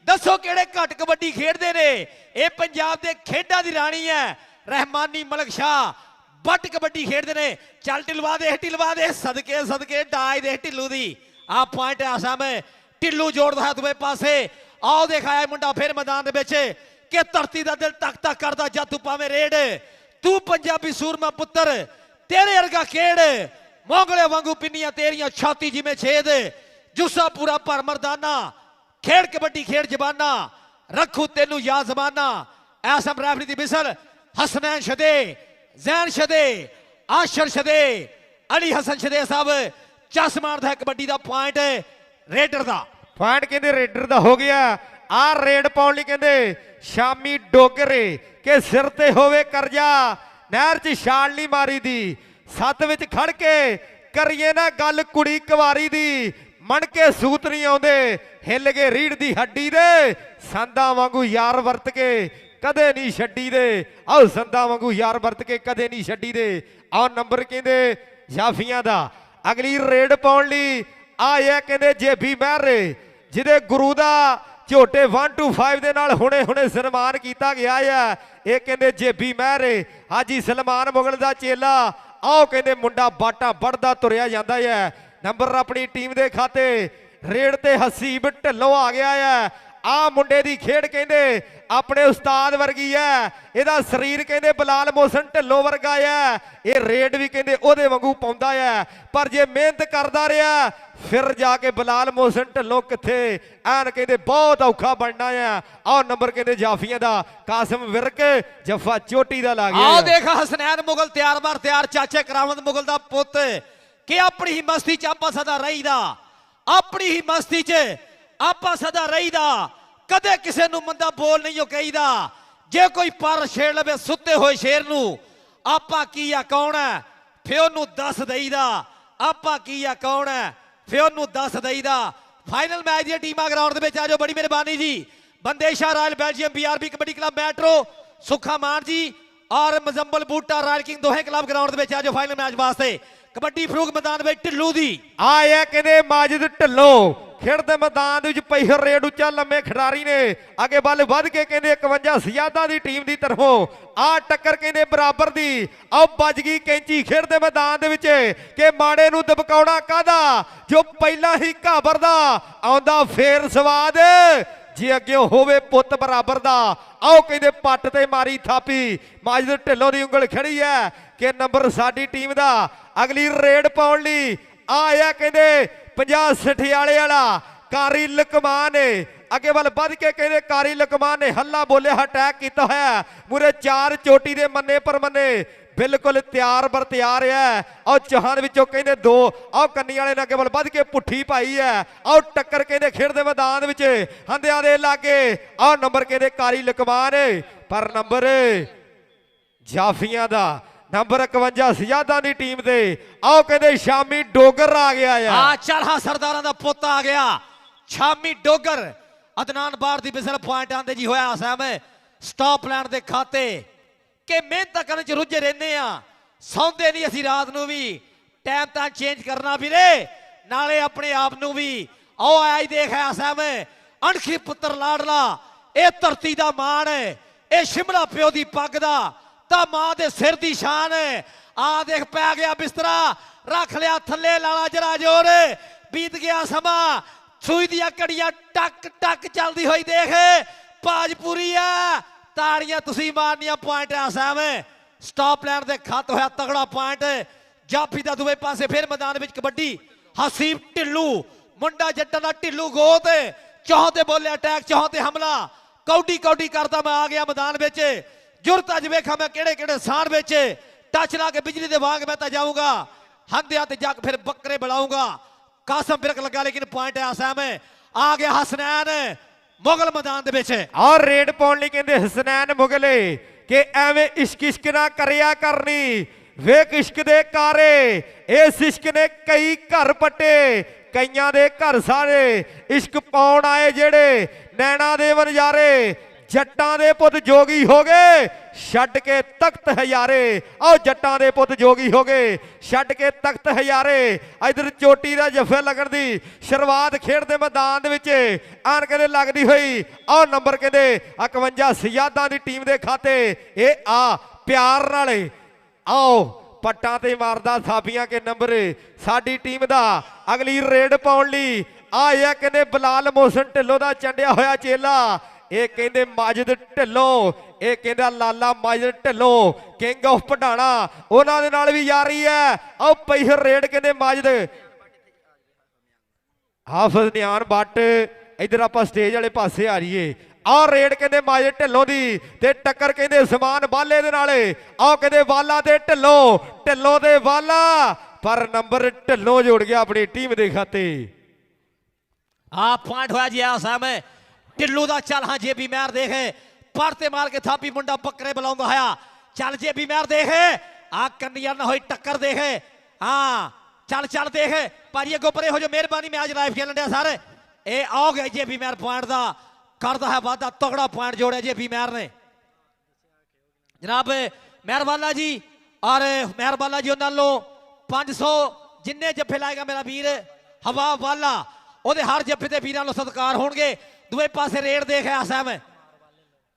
दसो किहड़े घट कबड्डी खेडदे ने। ये पंजाब दे खेडां दी राणी है रहमानी मलक शाह वट कबड्डी खेडदे ने। चल ढिलवा दे सदके सदके डाज दे ढिल्लू दी। आ पॉइंट है आसाम ढिल्लू जोड़दा है दूए पासे। आओ दिखाया मुंडा फिर मैदान दे विच कि धरती दा दिल तक तक करदा जद तू पावे रेड, तू पंजाबी सूरमा पुत्तर तेरे अर्गा खेड़, मोंगले वांगू पिन्नियां तेरियां छाती जिमें छेद, जुस्सा पूरा भर मरदाना खेड़ कबड्डी खेड़ जबाना, रखू तेनू याद जमाना। ऐसम रैफरी दी बिसल Hasnain shade, Jain shade, Ashar shade, Ali Hasan shade साहब चस मारदा है कबड्डी दा पॉइंट रेडर दा। पॉइंट कहंदे रेडर दा हो गया। आ रेड पाउण लई कहंदे शामी डोगरे के सिर ते होवे करजा, नहर च छाल नहीं मारी दी, सत विच खड़ के करिए ना गल कुड़ी कुवारी दी, मन के सूत नहीं आउंदे हिल के रीढ़ दी हड्डी दे, संदा वांगू यार वरत के कदे नहीं छड्डी दे। आओ संदा वांगू यार वरत के कदे नहीं छड्डी दे। आओ नंबर कहंदे जाफियां दा। अगली रेड पाउण लई आया कहंदे जेबी महर जिहदे गुरु दा झोटे 1 to 5 दे नाल हुणे हुणे सन्मान किया गया है। ये कहंदे जेबी महर हाजी सलमान मुगल दा चेला। आओ कहंदे मुंडा बाटा बढ़दा तुरिया जांदा है। नंबर अपनी टीम दे खाते रेड ते हसीब ढिल्लों आ गया है। आ मुंडे दी खेड कहंदे अपने उस्ताद वर्गी है, इहदा शरीर कहंदे बलाल मोहसन ढिल्लों वर्गा है, ये रेड भी कहंदे ओहदे वांगू पाउंदा है, पर जे मेहनत करदा रहा फिर जाके बलाल मोहसन ढिल्लों किथे ऐन कहंदे बहुत औखा बनना है। आओ नंबर कहंदे जाफियां दा कासिम विरक जफा चोटी दा ला गया। आओ देखा हसनैन मुगल तैयार बार तैयार चाचे करामत मुगल दा पुत कि अपनी ही मस्ती च आपा सदा रहीदा, अपनी ही मस्ती च आपा सदा रहीदा, कदे किसे नू मंदा बोल नहीं हो कहीदा। जे कोई पर छेड़ लवे सुते होए शेर नू आपा की आ कौन है फिर ओनू दस दईदा, आपा की आ कौन है फिर ओनू दस दईदा। फाइनल मैच दी टीमां ग्राउंड दे विच आ जाओ, बड़ी मेहरबानी जी। Bandesha royal Belgium BRB kabaddi club metro Sukha Maan ji और मजम्बल बूटा रॉयल किंग दोहे क्लब ग्राउंड दे विच आ जाओ फाइनल मैच वास्ते। कबड्डी फरूक मैदान में ढिल्लू दी आया कहंदे माजिद ढिल्लों खेडदे मैदान विच पई हो रेड उच्चा लम्मे खिडारी ने अगे बल वध के कहंदे 51 सियादा दी टीम दी तरफों आ टक्कर कहंदे बराबर दी। आओ बज गई कैंची खेडदे मैदान दे विच के माड़े नू दबकाउणा कादा जो पहला ही घाबरदा आउंदा फेर स्वाद जे अगे होवे पुत बराबर दा। आओ कहंदे पट ते मारी थापी माजिद ढिल्लों दी उंगल खड़ी है कि नंबर साडी टीम दा। अगली रेड पाउण लई आया कहंदे 50-60 वाला कारी लकमान अगे वाल वध के कहंदे कारी लकमान ने हल्ला बोलिया अटैक किया होया मुरे 4 चोटी दे मन्ने पर मन्ने बिल्कुल तैयार बर तैयार है। और चौहान विचों कहंदे 2 आओ कन्नी वाले ने अगे वाल वध के पुट्ठी पाई है। आओ टक्कर कहंदे खेडदे मैदान विच हंदियां दे लागे। आओ नंबर कहंदे कारी लकमान पर नंबर जाफियां दा नंबर 51 सियादा दी टीम दे। आओ कहंदे शामी डोगर आ गया है। आ चल हा सरदारां दा पुੱਤ आ गया शामी डोगर। अदनान बार दी बिसल पॉइंट आंदे जी होया आसाम स्टॉप लैंड दे खाते कि मेहनत करने च रुझे रहने आ, सौंदे नहीं असी रात नू भी टाइम तां चेंज करना वीरे नाले अपने आप नू भी। ਆਓ ਆਇਆ ਹੀ ਦੇਖ ਐ ਸਾਵੇਂ ਅਣਖੀ ਪੁੱਤਰ ਲਾਡਲਾ ਇਹ ਧਰਤੀ ਦਾ ਮਾਣ ਹੈ ਇਹ ਸ਼ਿਮਲਾ ਪਿਓ ਦੀ ਪੱਗ ਦਾ ਤਾਂ ਮਾਂ ਦੇ ਸਿਰ ਦੀ ਸ਼ਾਨ ਹੈ ਆ ਦੇਖ ਪੈ ਗਿਆ ਬਿਸਤਰਾ ਰੱਖ ਲਿਆ ਥੱਲੇ ਲਾਲਾ ਜਰਾ ਜੋਰ ਬੀਤ ਗਿਆ ਸਮਾਂ ਸੂਈ ਦੀਆਂ ਕੜੀਆਂ ਟਕ ਟਕ ਚੱਲਦੀ ਹੋਈ ਦੇਖ ਬਾਜ ਪੂਰੀ ਆ ਤਾੜੀਆਂ ਤੁਸੀਂ ਮਾਰਨੀਆਂ ਪੁਆਇੰਟ ਆ ਸਾਵੇਂ ਸਟਾਪ ਲਾਈਨ ਦੇ ਖੱਤ ਹੋਇਆ ਤਗੜਾ ਪੁਆਇੰਟ ਜਾਫੀ ਦਾ ਦੂਏ ਪਾਸੇ ਫਿਰ ਮੈਦਾਨ ਵਿੱਚ ਕਬੱਡੀ ਹਸੀਬ ਢਿੱਲੂ ਮੁੰਡਾ ਜੱਟਾਂ ਦਾ ਢਿੱਲੂ ਗੋਤ ਚੌਹਾਂ ਤੇ ਬੋਲੇ ਅਟੈਕ ਚੌਹਾਂ ਤੇ ਹਮਲਾ ਕੌਡੀ ਕੌਡੀ ਕਰਦਾ ਮੈਂ ਆ ਗਿਆ ਮੈਦਾਨ ਵਿੱਚ ਜੁਰਤ ਅੱਜ ਵੇਖਾਂ ਮੈਂ ਕਿਹੜੇ ਕਿਹੜੇ ਸਾਨ ਵਿੱਚ ਟੱਚ ਲਾ ਕੇ ਬਿਜਲੀ ਦੇ ਵਾਂਗ ਮੈਂ ਤਾਂ ਜਾਊਂਗਾ ਹੰਦਿਆਂ ਤੇ ਜੱਗ ਫਿਰ ਬੱਕਰੇ ਬੁਲਾਊਂਗਾ ਕਾਸਮ ਬਿਰਕ ਲੱਗਾ ਲੇਕਿਨ ਪੁਆਇੰਟ ਆ ਸਾਵੇਂ ਆ ਗਿਆ ਹਸਨੈਨ ਮੁਗਲ ਮੈਦਾਨ ਦੇ ਵਿੱਚ ਔਰ ਰੇਡ ਪਾਉਣ ਲਈ ਕਹਿੰਦੇ ਹਸਨੈਨ ਮੁਗਲੇ ਕਿ ਐਵੇਂ ਇਸ਼ਕ ਇਸ਼ਕ ਨਾ ਕਰਿਆ ਕਰਨੀ ਵੇਖ ਇਸ਼ਕ ਦੇ ਕਾਰੇ ਇਸ ਇਸ਼ਕ ਨੇ ਕਈ ਘਰ ਪੱਟੇ ਕਈਆਂ ਦੇ ਘਰ ਸਾਰੇ ਇਸ਼ਕ ਪਾਉਣ ਆਏ ਜਿਹੜੇ ਨੈਣਾ ਦੇ ਵਨਜਾਰੇ ਜੱਟਾਂ ਦੇ ਪੁੱਤ ਜੋਗੀ ਹੋ ਗਏ ਛੱਡ ਕੇ ਤਖਤ ਹਜ਼ਾਰੇ ਆਓ ਜੱਟਾਂ ਦੇ ਪੁੱਤ ਜੋਗੀ ਹੋ ਗਏ ਛੱਡ ਕੇ ਤਖਤ ਹਜ਼ਾਰੇ ਇਧਰ ਚੋਟੀ ਦਾ ਜਫੇ ਲੱਗਣ ਦੀ ਸ਼ੁਰੂਆਤ ਖੇਡ ਦੇ ਮੈਦਾਨ ਦੇ ਵਿੱਚ ਆਣ ਕਹਿੰਦੇ ਲੱਗਦੀ ਹੋਈ ਆਹ ਨੰਬਰ ਕਹਿੰਦੇ 51 ਸਯਾਦਾਂ ਦੀ ਟੀਮ ਦੇ ਖਾਤੇ ਇਹ ਆ ਪਿਆਰ ਨਾਲੇ ਆਓ ਪੱਟਾਂ ਤੇ ਮਾਰਦਾ ਥਾਪੀਆਂ ਕੇ ਨੰਬਰ ਸਾਡੀ ਟੀਮ ਦਾ ਅਗਲੀ ਰੇਡ ਪਾਉਣ ਲਈ ਆਇਆ ਕਹਿੰਦੇ ਬਲਾਲ ਮੋਹਸਨ ਢਿੱਲੋਂ ਦਾ ਚੰਡਿਆ ਹੋਇਆ ਚੇਲਾ ਇਹ ਕਹਿੰਦੇ ਮਾਜਿਦ ਢਿੱਲੋਂ ਇਹ ਕਹਿੰਦਾ ਲਾਲਾ ਮਾਜਿਦ ਢਿੱਲੋਂ ਕਿੰਗ ਆਫ ਪਢਾਣਾ ਉਹਨਾਂ ਦੇ ਨਾਲ ਵੀ ਯਾਰੀ ਹੈ ਆਓ ਪਈ ਰੇਡ ਕਹਿੰਦੇ ਮਾਜਿਦ ਹਾਫਿਜ਼ ਨਿਆਨ ਬੱਟ ਇਧਰ ਆਪਾਂ ਸਟੇਜ ਵਾਲੇ ਪਾਸੇ ਆ ਜਾਈਏ ਆਹ ਰੇਡ ਕਹਿੰਦੇ ਮਾਜਿਦ ਢਿੱਲੋਂ ਦੀ ਤੇ ਟੱਕਰ ਕਹਿੰਦੇ ਸਮਾਨ ਬਾਲੇ ਦੇ ਨਾਲ ਆਓ ਕਹਿੰਦੇ ਵਾਲਾ ਤੇ ਢਿੱਲੋਂ ਦੇ ਵਾਲਾ ਪਰ ਨੰਬਰ ਢਿੱਲੋਂ ਜੋੜ ਗਿਆ ਆਪਣੀ ਟੀਮ ਦੇ ਖਾਤੇ ਆ ਪੁਆਇੰਟ ਹੋਇਆ ਜੀ ਆ ਸਾਹਮਣੇ ਢਿੱਲੂ ਦਾ ਚੱਲ ਹਾਂ ਜੇਬੀ ਮੈਰ ਦੇਖੇ ਪਰ ਤੇ ਮਾਰ ਕੇ ਥਾਪੀ ਮੁੰਡਾ ਬੱਕਰੇ ਬੁਲਾਉਂਦਾ ਹੋਇਆ ਚੱਲ ਜੇਬੀ ਮੈਰ ਦੇਖੇ ਆ ਕੰਨੀਆਂ ਨਾ ਹੋਈ ਟੱਕਰ ਦੇਖੇ ਹਾਂ ਚੱਲ ਦੇਖੇ ਭਾਜੀ ਅੱਗੋਂ ਪਰੇ ਹੋ ਜਾ ਮਿਹਰਬਾਨੀ ਮੈਂ ਅੱਜ ਲਾਈਵ ਖੇਲਣ ਡਿਆ ਸਾਰੇ ਇਹ ਆਓ ਗਿਆ ਜੇਬੀ ਮੈਰ ਪੁਆਇੰਟ ਦਾ ਕਰਦਾ ਹੈ ਵਾਦਾ ਤਗੜਾ ਪੁਆਇੰਟ ਜੋੜਿਆ ਜੇਬੀ ਮੈਰ ਨੇ ਜਨਾਬ ਮਿਹਰਬਾਨਾ ਜੀ ਔਰ ਮਿਹਰਬਾਨਾ ਜੀ ਉਹਨਾਂ ਨੂੰ 500 ਜਿੰਨੇ ਜੱਫੇ ਲਾਏਗਾ ਮੇਰਾ ਵੀਰ ਹਵਾ ਵਾਲਾ ਉਹਦੇ ਹਰ ਜੱਫੇ ਤੇ ਵੀਰਾਂ ਨੂੰ ਸਤਿਕਾਰ ਹੋਣਗੇ ਦੂਏ ਪਾਸੇ ਰੇਡ ਦੇਖ ਆਸਾਮ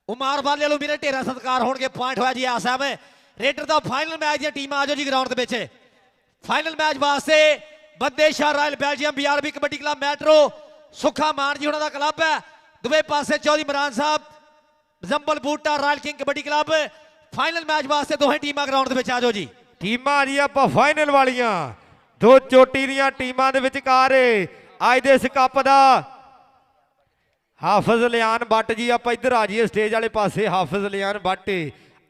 ਉਮਾਰ ਵਾਲੇ ਨੂੰ ਵੀਰੇ ਢੇਰਾ ਸਤਿਕਾਰ ਹੋਣਗੇ ਪੁਆਇੰਟ ਹੋਇਆ ਜੀ ਆਸਾਮ ਰੇਡਰ ਦਾ ਫਾਈਨਲ ਮੈਚ ਦੀਆਂ ਟੀਮਾਂ ਆਜੋ ਜੀ ਗਰਾਊਂਡ ਦੇ ਵਿੱਚ ਫਾਈਨਲ ਮੈਚ ਵਾਸਤੇ Bandesha royal Belgium BRB kabaddi club metro Sukha Maan ji ਉਹਨਾਂ ਦਾ ਕਲੱਬ ਹੈ ਦੂਏ ਪਾਸੇ Chaudhry Imran Sahib Muzammil Boota royal king kabaddi club final match ਵਾਸਤੇ ਦੋਹੇ ਟੀਮਾਂ ਗਰਾਊਂਡ ਦੇ ਵਿੱਚ ਆਜੋ ਜੀ ਟੀਮਾਂ ਜੀ ਆਪਾਂ ਫਾਈਨਲ ਵਾਲੀਆਂ ਦੋ ਚੋਟੀ ਦੀਆਂ ਟੀਮਾਂ ਦੇ ਵਿਚਕਾਰ ਅੱਜ ਦੇ ਇਸ ਕੱਪ ਦਾ ਹਾਫਿਜ਼ ਲਿਆਨ ਬੱਟ ਜੀ ਆਪਾਂ ਇੱਧਰ ਆ ਜਾਈਏ ਸਟੇਜ ਵਾਲੇ ਪਾਸੇ ਹਾਫਿਜ਼ ਲਿਆਨ ਬੱਟ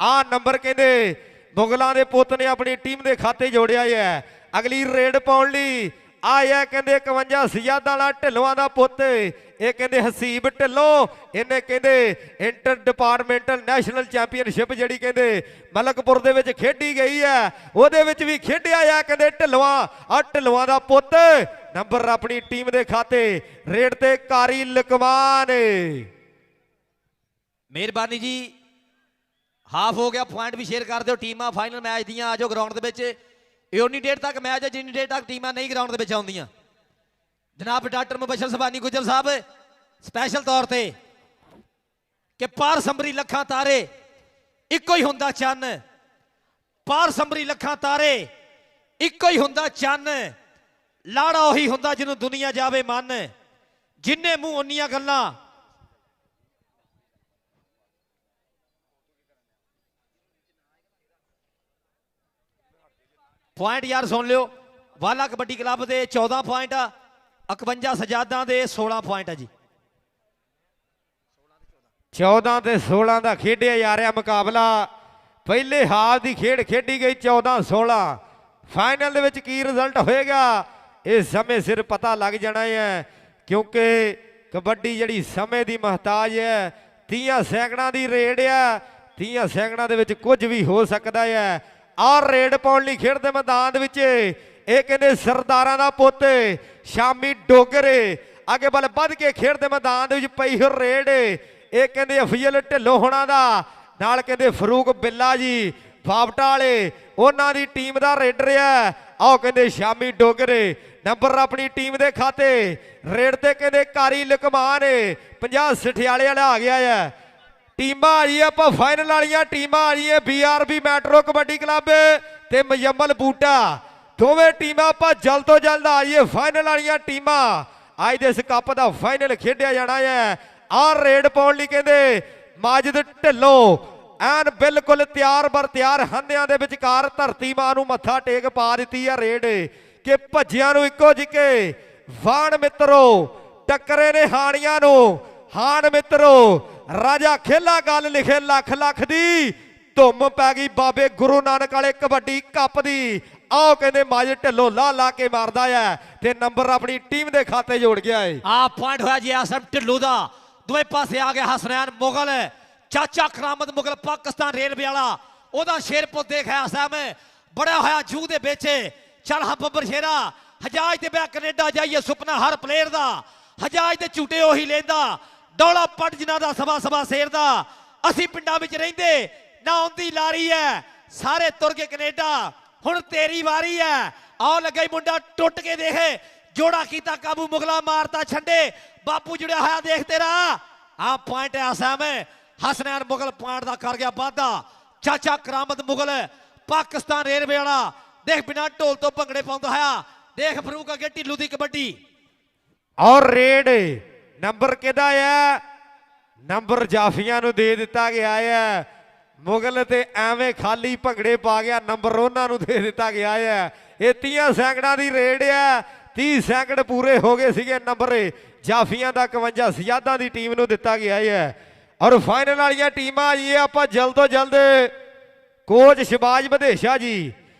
ਆਹ ਨੰਬਰ ਕਹਿੰਦੇ ਮੁਗਲਾਂ ਦੇ ਪੁੱਤ ਨੇ ਆਪਣੀ ਟੀਮ ਦੇ ਖਾਤੇ ਜੋੜਿਆ ਹੈ ਅਗਲੀ ਰੇਡ ਪਾਉਣ ਲਈ ਆਇਆ ਕਹਿੰਦੇ 51 ਸਯਾਦਾਂ ਵਾਲਾ ਢਿੱਲੋਂ ਦਾ ਪੁੱਤ ਇਹ ਕਹਿੰਦੇ ਹਸੀਬ ਢਿੱਲੋਂ ਇਹਨੇ ਕਹਿੰਦੇ ਇੰਟਰ ਡਿਪਾਰਟਮੈਂਟਲ ਨੈਸ਼ਨਲ ਚੈਂਪੀਅਨਸ਼ਿਪ ਜਿਹੜੀ ਕਹਿੰਦੇ ਮਲਕਪੁਰ ਦੇ ਵਿੱਚ ਖੇਡੀ ਗਈ ਹੈ ਉਹਦੇ ਵਿੱਚ ਵੀ ਖੇਡਿਆ ਆ ਕਹਿੰਦੇ ਢਿੱਲੋਂ ਦਾ ਪੁੱਤ ਨੰਬਰ ਆਪਣੀ ਟੀਮ ਦੇ ਖਾਤੇ ਰੇਡ ਤੇ ਕਾਰੀ ਲਕਮਾਨ ਮਿਹਰਬਾਨੀ ਜੀ ਹਾਫ ਹੋ ਗਿਆ ਪੁਆਇੰਟ ਵੀ ਸ਼ੇਅਰ ਕਰ ਦਿਓ ਟੀਮਾਂ ਫਾਈਨਲ ਮੈਚ ਦੀਆਂ ਆਜੋ ਗਰਾਊਂਡ ਦੇ ਵਿੱਚ ਇਹ ਉਨੀ ਡੇਟ ਤੱਕ ਮੈਚ ਹੈ ਜਿੰਨੀ ਡੇਟ ਤੱਕ ਟੀਮਾਂ ਨਹੀਂ ਗਰਾਊਂਡ ਦੇ ਵਿੱਚ ਆਉਂਦੀਆਂ ਜਨਾਬ ਡਾਕਟਰ ਮੁਬਸ਼ਰ ਸਬਾਨੀ ਗੁਜਰ ਸਾਹਿਬ ਸਪੈਸ਼ਲ ਤੌਰ ਤੇ ਕਿ ਪਾਰ ਸੰਭਰੀ ਲੱਖਾਂ ਤਾਰੇ ਇੱਕੋ ਹੀ ਹੁੰਦਾ ਚੰਨ ਪਾਰ ਸੰਭਰੀ ਲੱਖਾਂ ਤਾਰੇ ਇੱਕੋ ਹੀ ਹੁੰਦਾ ਚੰਨ ਲਾੜਾ ਉਹੀ ਹੁੰਦਾ ਜਿਹਨੂੰ ਦੁਨੀਆ ਜਾਵੇ ਮੰਨ ਜਿੰਨੇ ਮੂੰਹ ਉਨੀਆਂ ਗੱਲਾਂ ਪੁਆਇੰਟ ਯਾਰ ਸੁਣ ਲਿਓ ਵਾਲਾ ਕਬੱਡੀ ਕਲੱਬ ਦੇ 14 ਪੁਆਇੰਟ ਆ 51 ਸਜਾਦਾਂ ਦੇ 16 ਪੁਆਇੰਟ ਆ ਜੀ 14 ਤੇ 16 ਦਾ ਖੇਡਿਆ ਜਾ ਰਿਹਾ ਮੁਕਾਬਲਾ ਪਹਿਲੇ ਹਾਫ ਦੀ ਖੇਡ ਖੇਡੀ ਗਈ 14-16 ਫਾਈਨਲ ਦੇ ਵਿੱਚ ਕੀ ਰਿਜ਼ਲਟ ਹੋਏਗਾ ਇਹ ਸਮੇਂ ਸਿਰ ਪਤਾ ਲੱਗ ਜਾਣਾ ਹੈ ਕਿਉਂਕਿ ਕਬੱਡੀ ਜਿਹੜੀ ਸਮੇਂ ਦੀ ਮਹਤਾਜ ਹੈ 30 ਸੈਕਿੰਡਾਂ ਦੀ ਰੇਡ ਆ 30 ਸੈਕਿੰਡਾਂ ਦੇ ਵਿੱਚ ਕੁਝ ਵੀ ਹੋ ਸਕਦਾ ਹੈ ਆਹ ਰੇਡ ਪਾਉਣ ਲਈ ਖੇਡਦੇ ਮੈਦਾਨ ਦੇ ਵਿੱਚ ਇਹ ਕਹਿੰਦੇ ਸਰਦਾਰਾਂ ਦਾ ਪੁੱਤ ਸ਼ਾਮੀ ਡੋਗਰੇ ਅੱਗੇ ਵੱਲ ਵੱਧ ਕੇ ਖੇਡਦੇ ਮੈਦਾਨ ਦੇ ਵਿੱਚ ਪਈ ਹੋ ਰੇਡ ਇਹ ਕਹਿੰਦੇ ਅਫਜ਼ਲ ਢਿੱਲੋਂ ਹੋਣਾ ਦਾ ਨਾਲ ਕਹਿੰਦੇ ਫਰੂਕ ਬਿੱਲਾ ਜੀ ਬਾਬਟਾ ਵਾਲੇ ਉਹਨਾਂ ਦੀ ਟੀਮ ਦਾ ਰੇਡਰ ਆ ਆਓ ਕਹਿੰਦੇ ਸ਼ਾਮੀ ਡੋਗਰੇ ਨੰਬਰ ਆਪਣੀ ਟੀਮ ਦੇ ਖਾਤੇ ਰੇਡ ਤੇ ਕਹਿੰਦੇ ਕਾਰੀ ਲਕਮਾਨ 50 ਸਠਿਆਲੇ ਵਾਲਾ ਆ ਗਿਆ ਹੈ ਟੀਮਾਂ ਆ ਜੀ ਆਪਾਂ ਫਾਈਨਲ ਵਾਲੀਆਂ ਟੀਮਾਂ ਆ ਜੀ BRB ਮੈਟਰੋ ਕਬੱਡੀ ਕਲੱਬ ਤੇ ਮੁਜ਼ੰਮਲ ਬੂਟਾ ਦੋਵੇਂ ਟੀਮਾਂ ਆਪਾਂ ਜਲਦ ਤੋਂ ਜਲਦ ਆ ਜਾਈਏ ਫਾਈਨਲ ਵਾਲੀਆਂ ਟੀਮਾਂ ਅੱਜ ਦੇ ਇਸ ਕੱਪ ਦਾ ਫਾਈਨਲ ਖੇਡਿਆ ਜਾਣਾ ਹੈ ਆਹ ਰੇਡ ਪਾਉਣ ਲਈ ਕਹਿੰਦੇ ਮਾਜਿਦ ਢਿੱਲੋਂ ਐਨ ਬਿਲਕੁਲ ਤਿਆਰ ਬਰ ਤਿਆਰ ਹੰਨਿਆਂ ਦੇ ਵਿਚਕਾਰ ਧਰਤੀ ਮਾਂ ਨੂੰ ਮੱਥਾ ਟੇਕ ਪਾ ਦਿੱਤੀ ਆ ਰੇਡ ਕਿ ਭੱਜਿਆਂ ਨੂੰ ਇੱਕੋ ਜਿੱਕੇ ਵਾਣ ਮਿੱਤਰੋ ਟੱਕਰੇ ਨੇ ਹਾਣੀਆਂ ਨੂੰ ਹਾਣ ਮਿੱਤਰੋ ਰਾਜਾ ਖੇਲਾ ਗੱਲ ਲਿਖੇ ਲੱਖ ਲੱਖ ਦੀ ਧੁੰਮ ਪੈ ਗਈ ਬਾਬੇ ਗੁਰੂ ਨਾਨਕ ਵਾਲੇ ਕਬੱਡੀ ਕੱਪ ਦੀ ਆਓ ਕਹਿੰਦੇ ਮਾਜਿਦ ਢਿੱਲੋਂ ਲਾ ਕੇ ਮਾਰਦਾ ਹੈ ਤੇ ਨੰਬਰ ਆਪਣੀ ਟੀਮ ਦੇ ਖਾਤੇ ਜੋੜ ਗਿਆ ਹੈ ਆ ਪੁਆਇੰਟ ਹੋਇਆ ਜੀ ਆਸਮ ਢਿੱਲੋਂ ਦਾ ਦੋਵੇਂ ਪਾਸੇ ਆ ਗਿਆ ਹਸਨੈਨ ਮੁਗਲ ਚਾਚਾ ਕਰਾਮਤ ਮੁਗਲ ਪਾਕਿਸਤਾਨ ਰੇਲਵੇ ਵਾਲਾ ਉਹਦਾ ਸ਼ੇਰਪੁਰ ਦੇਖਿਆ ਆਸਮ ਬੜਾ ਹੋਇਆ ਜੂ ਦੇ ਵਿੱਚ ਚੱਲ ਹਾਂ ਬੱਬਰ ਸ਼ੇਰਾ ਹਜਾਜ ਤੇ ਬੈ ਕੈਨੇਡਾ ਜਾਈਏ ਸੁਪਨਾ ਹਰ ਪਲੇਅਰ ਦਾ ਹਜਾਜ ਤੇ ਝੂਟੇ ਉਹੀ ਲੈਂਦਾ ਡੋਲਾ ਪੱਟ ਜਿਨ੍ਹਾਂ ਦਾ ਸਵਾ ਸ਼ੇਰ ਦਾ ਅਸੀਂ ਪਿੰਡਾਂ ਵਿੱਚ ਰਹਿੰਦੇ ਨਾ ਆਉਂਦੀ ਲਾਰੀ ਹੈ ਸਾਰੇ ਤੁਰ ਕੇ ਕੈਨੇਡਾ ਹੁਣ ਤੇਰੀ ਵਾਰੀ ਹੈ ਆਓ ਲੱਗਾ ਹੀ ਮੁੰਡਾ ਟੁੱਟ ਕੇ ਦੇਖੇ ਜੋੜਾ ਕੀਤਾ ਕਾਬੂ ਮੁਗਲਾ ਮਾਰਤਾ ਛੰਡੇ ਬਾਪੂ ਜੁੜਿਆ ਹੋਇਆ ਦੇਖ ਤੇਰਾ ਆ ਪੁਆਇੰਟ ਆਸਾਮ ਹਸਨੈਨ ਮੁਗਲ ਪੁਆਇੰਟ ਦਾ ਕਰ ਗਿਆ ਵਾਧਾ ਚਾਚਾ ਕਰਾਮਤ ਮੁਗਲ ਪਾਕਿਸਤਾਨ ਰੇਲਵੇ ਵਾਲਾ ਦੇਖ ਬਿਨਾਂ ਢੋਲ ਤੋਂ ਭੰਗੜੇ ਪਾਉਂਦਾ ਹੋਇਆ ਦੇਖ ਫਰੂਕ ਅੱਗੇ ਢਿੱਲੂ ਦੀ ਕਬੱਡੀ ਔਰ ਰੇਡ ਨੰਬਰ ਕਿਹਦਾ ਹੈ ਨੰਬਰ ਜਾਫੀਆਂ ਨੂੰ ਦੇ ਦਿੱਤਾ ਗਿਆ ਹੈ ਮੁਗਲ ਤੇ ਐਵੇਂ ਖਾਲੀ ਭੰਗੜੇ ਪਾ ਗਿਆ ਨੰਬਰ ਉਹਨਾਂ ਨੂੰ ਦੇ ਦਿੱਤਾ ਗਿਆ ਹੈ ਇਹ 30 ਸੈਕਿੰਡਾਂ ਦੀ ਰੇਡ ਹੈ 30 ਸੈਕਿੰਡ ਪੂਰੇ ਹੋ ਗਏ ਸੀਗੇ ਨੰਬਰ ਜਾਫੀਆਂ ਦਾ 51 ਸਜਾਦਾਂ ਦੀ ਟੀਮ ਨੂੰ ਦਿੱਤਾ ਗਿਆ ਹੈ ਔਰ ਫਾਈਨਲ ਵਾਲੀਆਂ ਟੀਮਾਂ ਜੀ ਆਪਾਂ ਜਲਦ ਤੋਂ ਜਲਦ ਕੋਚ ਸ਼ਿਬਾਜ ਵਧੇਸ਼ਾ ਜੀ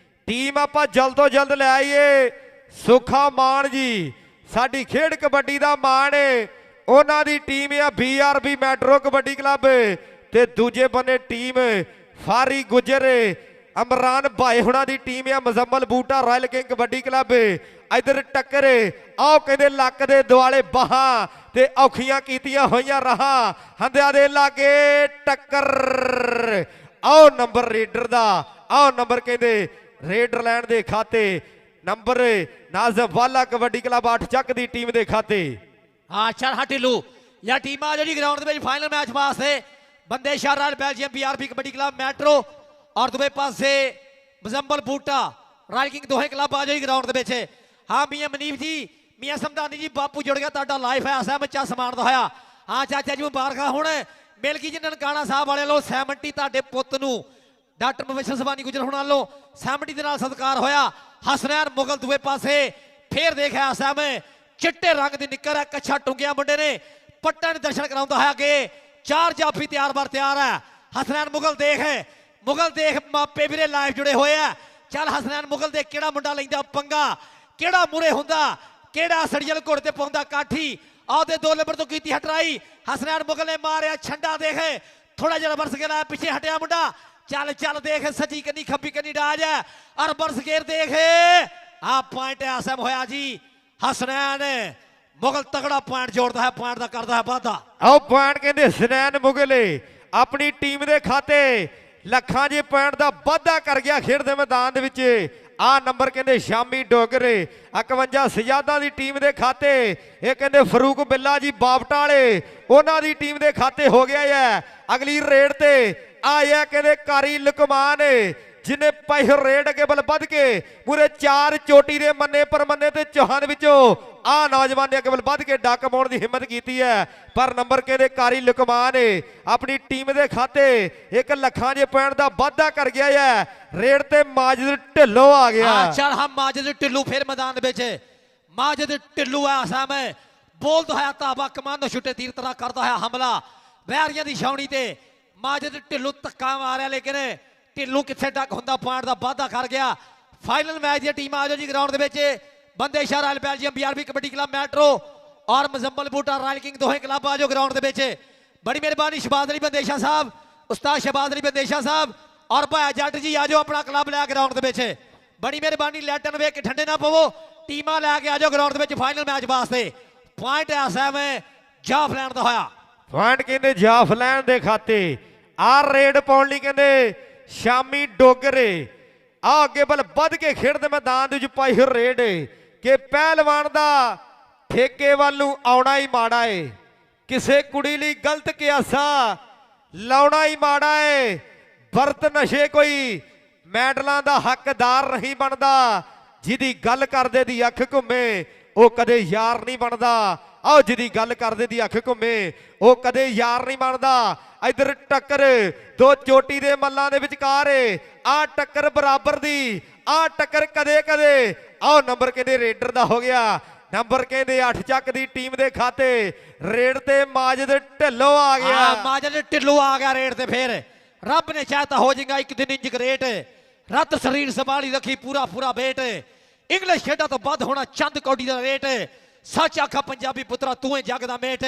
ਟੀਮ ਆਪਾਂ ਜਲਦ ਤੋਂ ਜਲਦ ਲੈ ਆਈਏ ਸੁਖਾ ਮਾਨ ਜੀ ਸਾਡੀ ਖੇਡ ਕਬੱਡੀ ਦਾ ਮਾਣ ਉਹਨਾਂ ਦੀ ਟੀਮ ਆ BRB ਮੈਟਰੋ ਕਬੱਡੀ ਕਲੱਬ ਤੇ ਦੂਜੇ ਬੰਨੇ ਟੀਮ ਫਾਰੀ ਗੁਜਰ ਅਮਰਾਨ ਭਾਈ ਹੁਣਾਂ ਦੀ ਟੀਮ ਆ Muzammil Boota royal king kabaddi club ਇਧਰ ਟੱਕਰ ਆਓ ਕਹਿੰਦੇ ਲੱਕ ਦੇ ਦੁਆਲੇ ਬਾਹਾਂ ਤੇ ਔਖੀਆਂ ਕੀਤੀਆਂ ਹੋਈਆਂ ਰਹਾ ਹੰਦਿਆਂ ਦੇ ਲਾਗੇ ਟੱਕਰ ਆਓ ਨੰਬਰ ਰੇਡਰ ਦਾ ਆਓ ਨੰਬਰ ਕਹਿੰਦੇ ਰੇਡਰ ਲੈਣ ਦੇ ਖਾਤੇ ਨੰਬਰ ਨਾਜ਼ਮ ਵਾਲਾ ਕਬੱਡੀ ਕਲੱਬ 8 ਚੱਕ ਦੀ ਟੀਮ ਦੇ ਖਾਤੇ ਹਾਂ ਚੱਲ ਹਾਂ ਢਿੱਲੂ ਯਾ ਟੀਮਾਂ ਜਿਹੜੀ ਗਰਾਊਂਡ ਦੇ ਵਿੱਚ ਫਾਈਨਲ ਮੈਚ ਵਾਸਤੇ Bandesha royal Belgium BRB kabaddi club metro ਔਰ ਦੂਜੇ ਪਾਸੇ ਮੁਜ਼ੰਮਲ ਬੂਟਾ ਰਾਇਲ ਕਿੰਗ ਦੋਹੇ ਕਲੱਬ ਆ ਜਾਈ ਗਰਾਊਂਡ ਦੇ ਵਿੱਚ ਹਾਂ ਮੀਆਂ ਮਨੀਫ ਜੀ ਮੀਆਂ ਸਮਦਾਨੀ ਜੀ ਬਾਪੂ ਜੁੜ ਗਿਆ ਤੁਹਾਡਾ ਲਾਈਫ ਹੈ ਅਸਾਂ ਬੱਚਾ ਸਮਾਨਦਾ ਹੋਇਆ ਹਾਂ ਚਾਚਾ ਜੀ ਮੁਬਾਰਕਾਂ ਹੁਣ ਮਿਲ ਗਈ ਜੀ ਨਨਕਾਣਾ ਸਾਹਿਬ ਵਾਲੇ ਲੋ 70 ਤੁਹਾਡੇ ਪੁੱਤ ਨੂੰ ਡਾਕਟਰ ਮਵਿਸ਼ਰ ਸਬਾਨੀ ਗੁਜਰ ਹੁਣਾਂ ਲੋ 70 ਦੇ ਨਾਲ ਸਤਿਕਾਰ ਹੋਇਆ ਹਸਨੈਨ ਮੁਗਲ ਦੂਏ ਪਾਸੇ ਫੇਰ ਦੇਖਿਆ ਅਸਾਂ ਚਿੱਟੇ ਰੰਗ ਦੀ ਨਿੱਕਰ ਹੈ ਕੱਛਾ ਟੁੰਗਿਆ ਮੁੰਡੇ ਨੇ ਪੱਟਾਂ ਦੇ ਦਰਸ਼ਨ ਕਰਾਉਂਦਾ ਹੋਇਆ ਅੱਗੇ ਚਾਰ ਜਾਫੀ ਤਿਆਰ ਹੈ ਹਸਨੈਨ ਮੁਗਲ ਦੇਖ ਮਾਪੇ ਵੀਰੇ ਲਾਈਵ ਜੁੜੇ ਹੋਏ ਆ ਚੱਲ ਹਸਨੈਨ ਮੁਗਲ ਦੇ ਕਿਹੜਾ ਮੁੰਡਾ ਲੈਂਦਾ ਪੰਗਾ ਕਿਹੜਾ ਮੂਰੇ ਹੁੰਦਾ ਕਿਹੜਾ ਸੜੀਅਲ ਘੋੜੇ ਤੇ ਪਾਉਂਦਾ ਕਾਠੀ ਆਉਦੇ 2 ਨੰਬਰ ਤੋਂ ਕੀਤੀ ਹਟਰਾਈ ਹਸਨੈਨ ਮੁਗਲ ਨੇ ਮਾਰਿਆ ਛੰਡਾ ਦੇਖ ਥੋੜਾ ਜਿਹਾ ਬਰਸ ਕੇ ਲਾਇਆ ਪਿੱਛੇ ਹਟਿਆ ਮੁੰਡਾ ਚੱਲ ਦੇਖ ਸੱਜੀ ਕੰਨੀ ਖੱਬੀ ਕੰਨੀ ਡਾਜ ਔਰ ਬਰਸ ਗੇਰ ਦੇਖ ਆ ਪੁਆਇੰਟ ਆਸਮ ਹੋਇਆ ਜੀ ਹਸਨੈਨ ਮੁਗਲ ਤਗੜਾ ਪੁਆਇੰਟ ਜੋੜਦਾ ਹੈ ਪੁਆਇੰਟ ਦਾ ਕਰਦਾ ਹੈ ਵਾਧਾ ਆਓ ਪੁਆਇੰਟ ਕਹਿੰਦੇ ਹਸਨੈਨ ਮੁਗਲ ਆਪਣੀ ਟੀਮ ਦੇ ਖਾਤੇ ਲੱਖਾਂ ਜੇ ਪੁਆਇੰਟ ਦਾ ਵਾਧਾ ਕਰ ਗਿਆ ਖੇਡ ਦੇ ਮੈਦਾਨ ਦੇ ਵਿੱਚ ਆ ਨੰਬਰ ਕਹਿੰਦੇ ਸ਼ਾਮੀ ਡੋਗਰੇ 51 ਸਜਾਦਾਂ ਦੀ ਟੀਮ ਦੇ ਖਾਤੇ ਇਹ ਕਹਿੰਦੇ ਫਰੂਕ ਬਿੱਲਾ ਜੀ ਬਾਬਟਾ ਵਾਲੇ ਉਹਨਾਂ ਦੀ ਟੀਮ ਦੇ ਖਾਤੇ ਹੋ ਗਿਆ ਹੈ ਅਗਲੀ ਰੇਡ ਤੇ ਆਇਆ ਕਹਿੰਦੇ ਕਾਰੀ ਲੁਕਮਾਨ ਜਿਨੇ ਪੈਸੇ ਰੇਡ ਅੱਗੇ ਬਲ ਵੱਧ ਕੇ ਪੂਰੇ 4 ਚੋਟੀ ਦੇ ਮੰਨੇ ਪਰ ਮੰਨੇ ਤੇ ਚੌਹਾਨ ਵਿੱਚੋਂ ਆ ਨੌਜਵਾਨ ਨੇ ਅੱਗੇ ਬਲ ਵੱਧ ਕੇ ਡੱਕ ਪਾਉਣ ਦੀ ਹਿੰਮਤ ਕੀਤੀ ਹੈ ਪਰ ਨੰਬਰ ਕਹਿੰਦੇ ਕਾਰੀ ਲੁਕਮਾਨ ਆਪਣੀ ਟੀਮ ਦੇ ਖਾਤੇ 1 ਲੱਖਾਂ ਜੇ ਪੁਆਇੰਟ ਦਾ ਵਾਧਾ ਕਰ ਗਿਆ ਹੈ ਰੇਡ ਤੇ ਮਾਜਿਦ ਢਿੱਲੋਂ ਆ ਗਿਆ ਚੱਲ ਹਾਂ ਮਾਜਿਦ ਢਿੱਲੋਂ ਫਿਰ ਮੈਦਾਨ ਦੇ ਵਿੱਚ ਮਾਜਿਦ ਢਿੱਲੋਂ ਆ ਸਾਹਮਣੇ ਬੋਲਦਾ ਹੋਇਆ ਤਾਬਾ ਕਮਾਂਡੋ ਛੁੱਟੇ ਤੀਰ ਤਰ੍ਹਾਂ ਕਰਦਾ ਹੋਇਆ ਹਮਲਾ ਵੈਰੀਆਂ ਦੀ ਛਾਉਣੀ ਤੇ ਮਾਜਿਦ ਢਿੱਲੋਂ ਧੱਕਾ ਮਾਰਿਆ ਲੇਕਿਨ ਢਿੱਲੋਂ ਕਿੱਥੇ ਤੱਕ ਹੁੰਦਾ ਪੁਆਇੰਟ ਦਾ ਵਾਧਾ ਕਰ ਗਿਆ ਫਾਈਨਲ ਮੈਚ ਦੀਆਂ ਟੀਮਾਂ ਆ ਜਾਓ ਜੀ ਗਰਾਊਂਡ ਦੇ ਵਿੱਚ Bandesha royal Belgium BRB kabaddi club metro ਔਰ ਮੁਜ਼ੰਮਲ ਬੂਟਾ ਰਾਇਲ ਕਿੰਗ ਦੋਹੇ ਕਲੱਬ ਆ ਜਾਓ ਗਰਾਊਂਡ ਦੇ ਵਿੱਚ ਬੜੀ ਮਿਹਰਬਾਨੀ ਸ਼ਹਬਾਜ਼ ਅਲੀ ਬੰਦੇਸ਼ਾ ਸਾਹਿਬ ਉਸਤਾਦ ਸ਼ਹਬਾਜ਼ ਅਲੀ ਬੰਦੇਸ਼ਾ ਸਾਹਿਬ ਔਰ ਭਾਇਆ ਜੱਟ ਜੀ ਆ ਜਾਓ ਆਪਣਾ ਕਲੱਬ ਲੈ ਗਰਾਊਂਡ ਦੇ ਵਿੱਚ ਬੜੀ ਮਿਹਰਬਾਨੀ ਲੈਟਨ ਵੇਖ ਕੇ ਠੰਡੇ ਨਾ ਪਵੋ ਟੀਮਾਂ ਲੈ ਕੇ ਆ ਜਾਓ ਗਰਾਊਂਡ ਦੇ ਵਿੱਚ ਫਾਈਨਲ ਮੈਚ ਵਾਸਤੇ ਪੁਆਇੰਟ ਆ ਸਾਹਿਬ ਜਾਫ ਲੈਣ ਦਾ ਹੋਇਆ ਪੁਆਇੰਟ ਕਹਿੰਦੇ ਜਾਫ ਲੈਣ ਦੇ ਖਾਤੇ ਆ ਰੇਡ ਪਾਉਣ ਲਈ ਕਹਿੰਦੇ ਸ਼ਾਮੀ ਡੋਗਰੇ ਆ ਅੱਗੇ ਬਲ ਵੱਧ ਕੇ ਖੇਡ ਦੇ ਮੈਦਾਨ ਦੇ ਵਿੱਚ ਪਾਈ ਹੋ ਰੇਡ ਕਿ ਪਹਿਲਵਾਨ ਦਾ ਠੇਕੇ ਵੱਲ ਨੂੰ ਆਉਣਾ ਹੀ ਮਾੜਾ ਏ, ਕਿਸੇ ਕੁੜੀ ਲਈ ਗਲਤ ਕਿਆਸਾ ਲਾਉਣਾ ਹੀ ਮਾੜਾ ਏ। ਵਰਤ ਨਸ਼ੇ ਕੋਈ ਮੈਡਲਾਂ ਦਾ ਹੱਕਦਾਰ ਨਹੀਂ ਬਣਦਾ, ਜਿਹਦੀ ਗੱਲ ਕਰਦੇ ਦੀ ਅੱਖ ਘੁੰਮੇ ਉਹ ਕਦੇ ਯਾਰ ਨਹੀਂ ਬਣਦਾ। ਆਓ ਜਿਹਦੀ ਗੱਲ ਕਰਦੇ ਦੀ ਅੱਖ ਘੁੰਮੇ ਉਹ ਕਦੇ ਯਾਰ ਨਹੀਂ ਬਣਦਾ। ਇਧਰ ਟੱਕਰ ਦੋ ਚੋਟੀ ਦੇ ਮੱਲਾਂ ਦੇ ਵਿਚਕਾਰ ਆ ਟੱਕਰ ਬਰਾਬਰ ਦੀ, ਆ ਟੱਕਰ ਕਦੇ ਕਦੇ। ਆਓ ਨੰਬਰ ਕਹਿੰਦੇ ਰੇਡਰ ਦਾ ਹੋ ਗਿਆ, ਨੰਬਰ ਕਹਿੰਦੇ 8 ਚੱਕ ਦੀ ਟੀਮ ਦੇ ਖਾਤੇ। ਰੇਡ ਤੇ ਮਾਜਦ ਢਿੱਲੋਂ ਆ ਗਿਆ, ਮਾਜਦ ਢਿੱਲੋਂ ਆ ਗਿਆ ਰੇਡ ਤੇ। ਫਿਰ ਰੱਬ ਨੇ ਚਾਹਤਾ ਹੋ ਜਾਏਗਾ ਇੱਕ ਦਿਨ ਇੰਜ ਗ੍ਰੇਟ, ਰੱਤ ਸਰੀਰ ਸੰਭਾਲੀ ਰੱਖੀ ਪੂਰਾ ਪੂਰਾ ਵੇਟ। ਇੰਗਲਿਸ਼ ਖੇਡਾਂ ਤੋਂ ਵੱਧ ਹੋਣਾ ਚੰਦ ਕੌਡੀ ਦਾ ਰੇਟ। ਸੱਚ ਆਖਾ ਪੰਜਾਬੀ ਪੁੱਤਰਾ ਤੂੰ ਹੈ ਜੱਗ ਦਾ ਮੇਟ,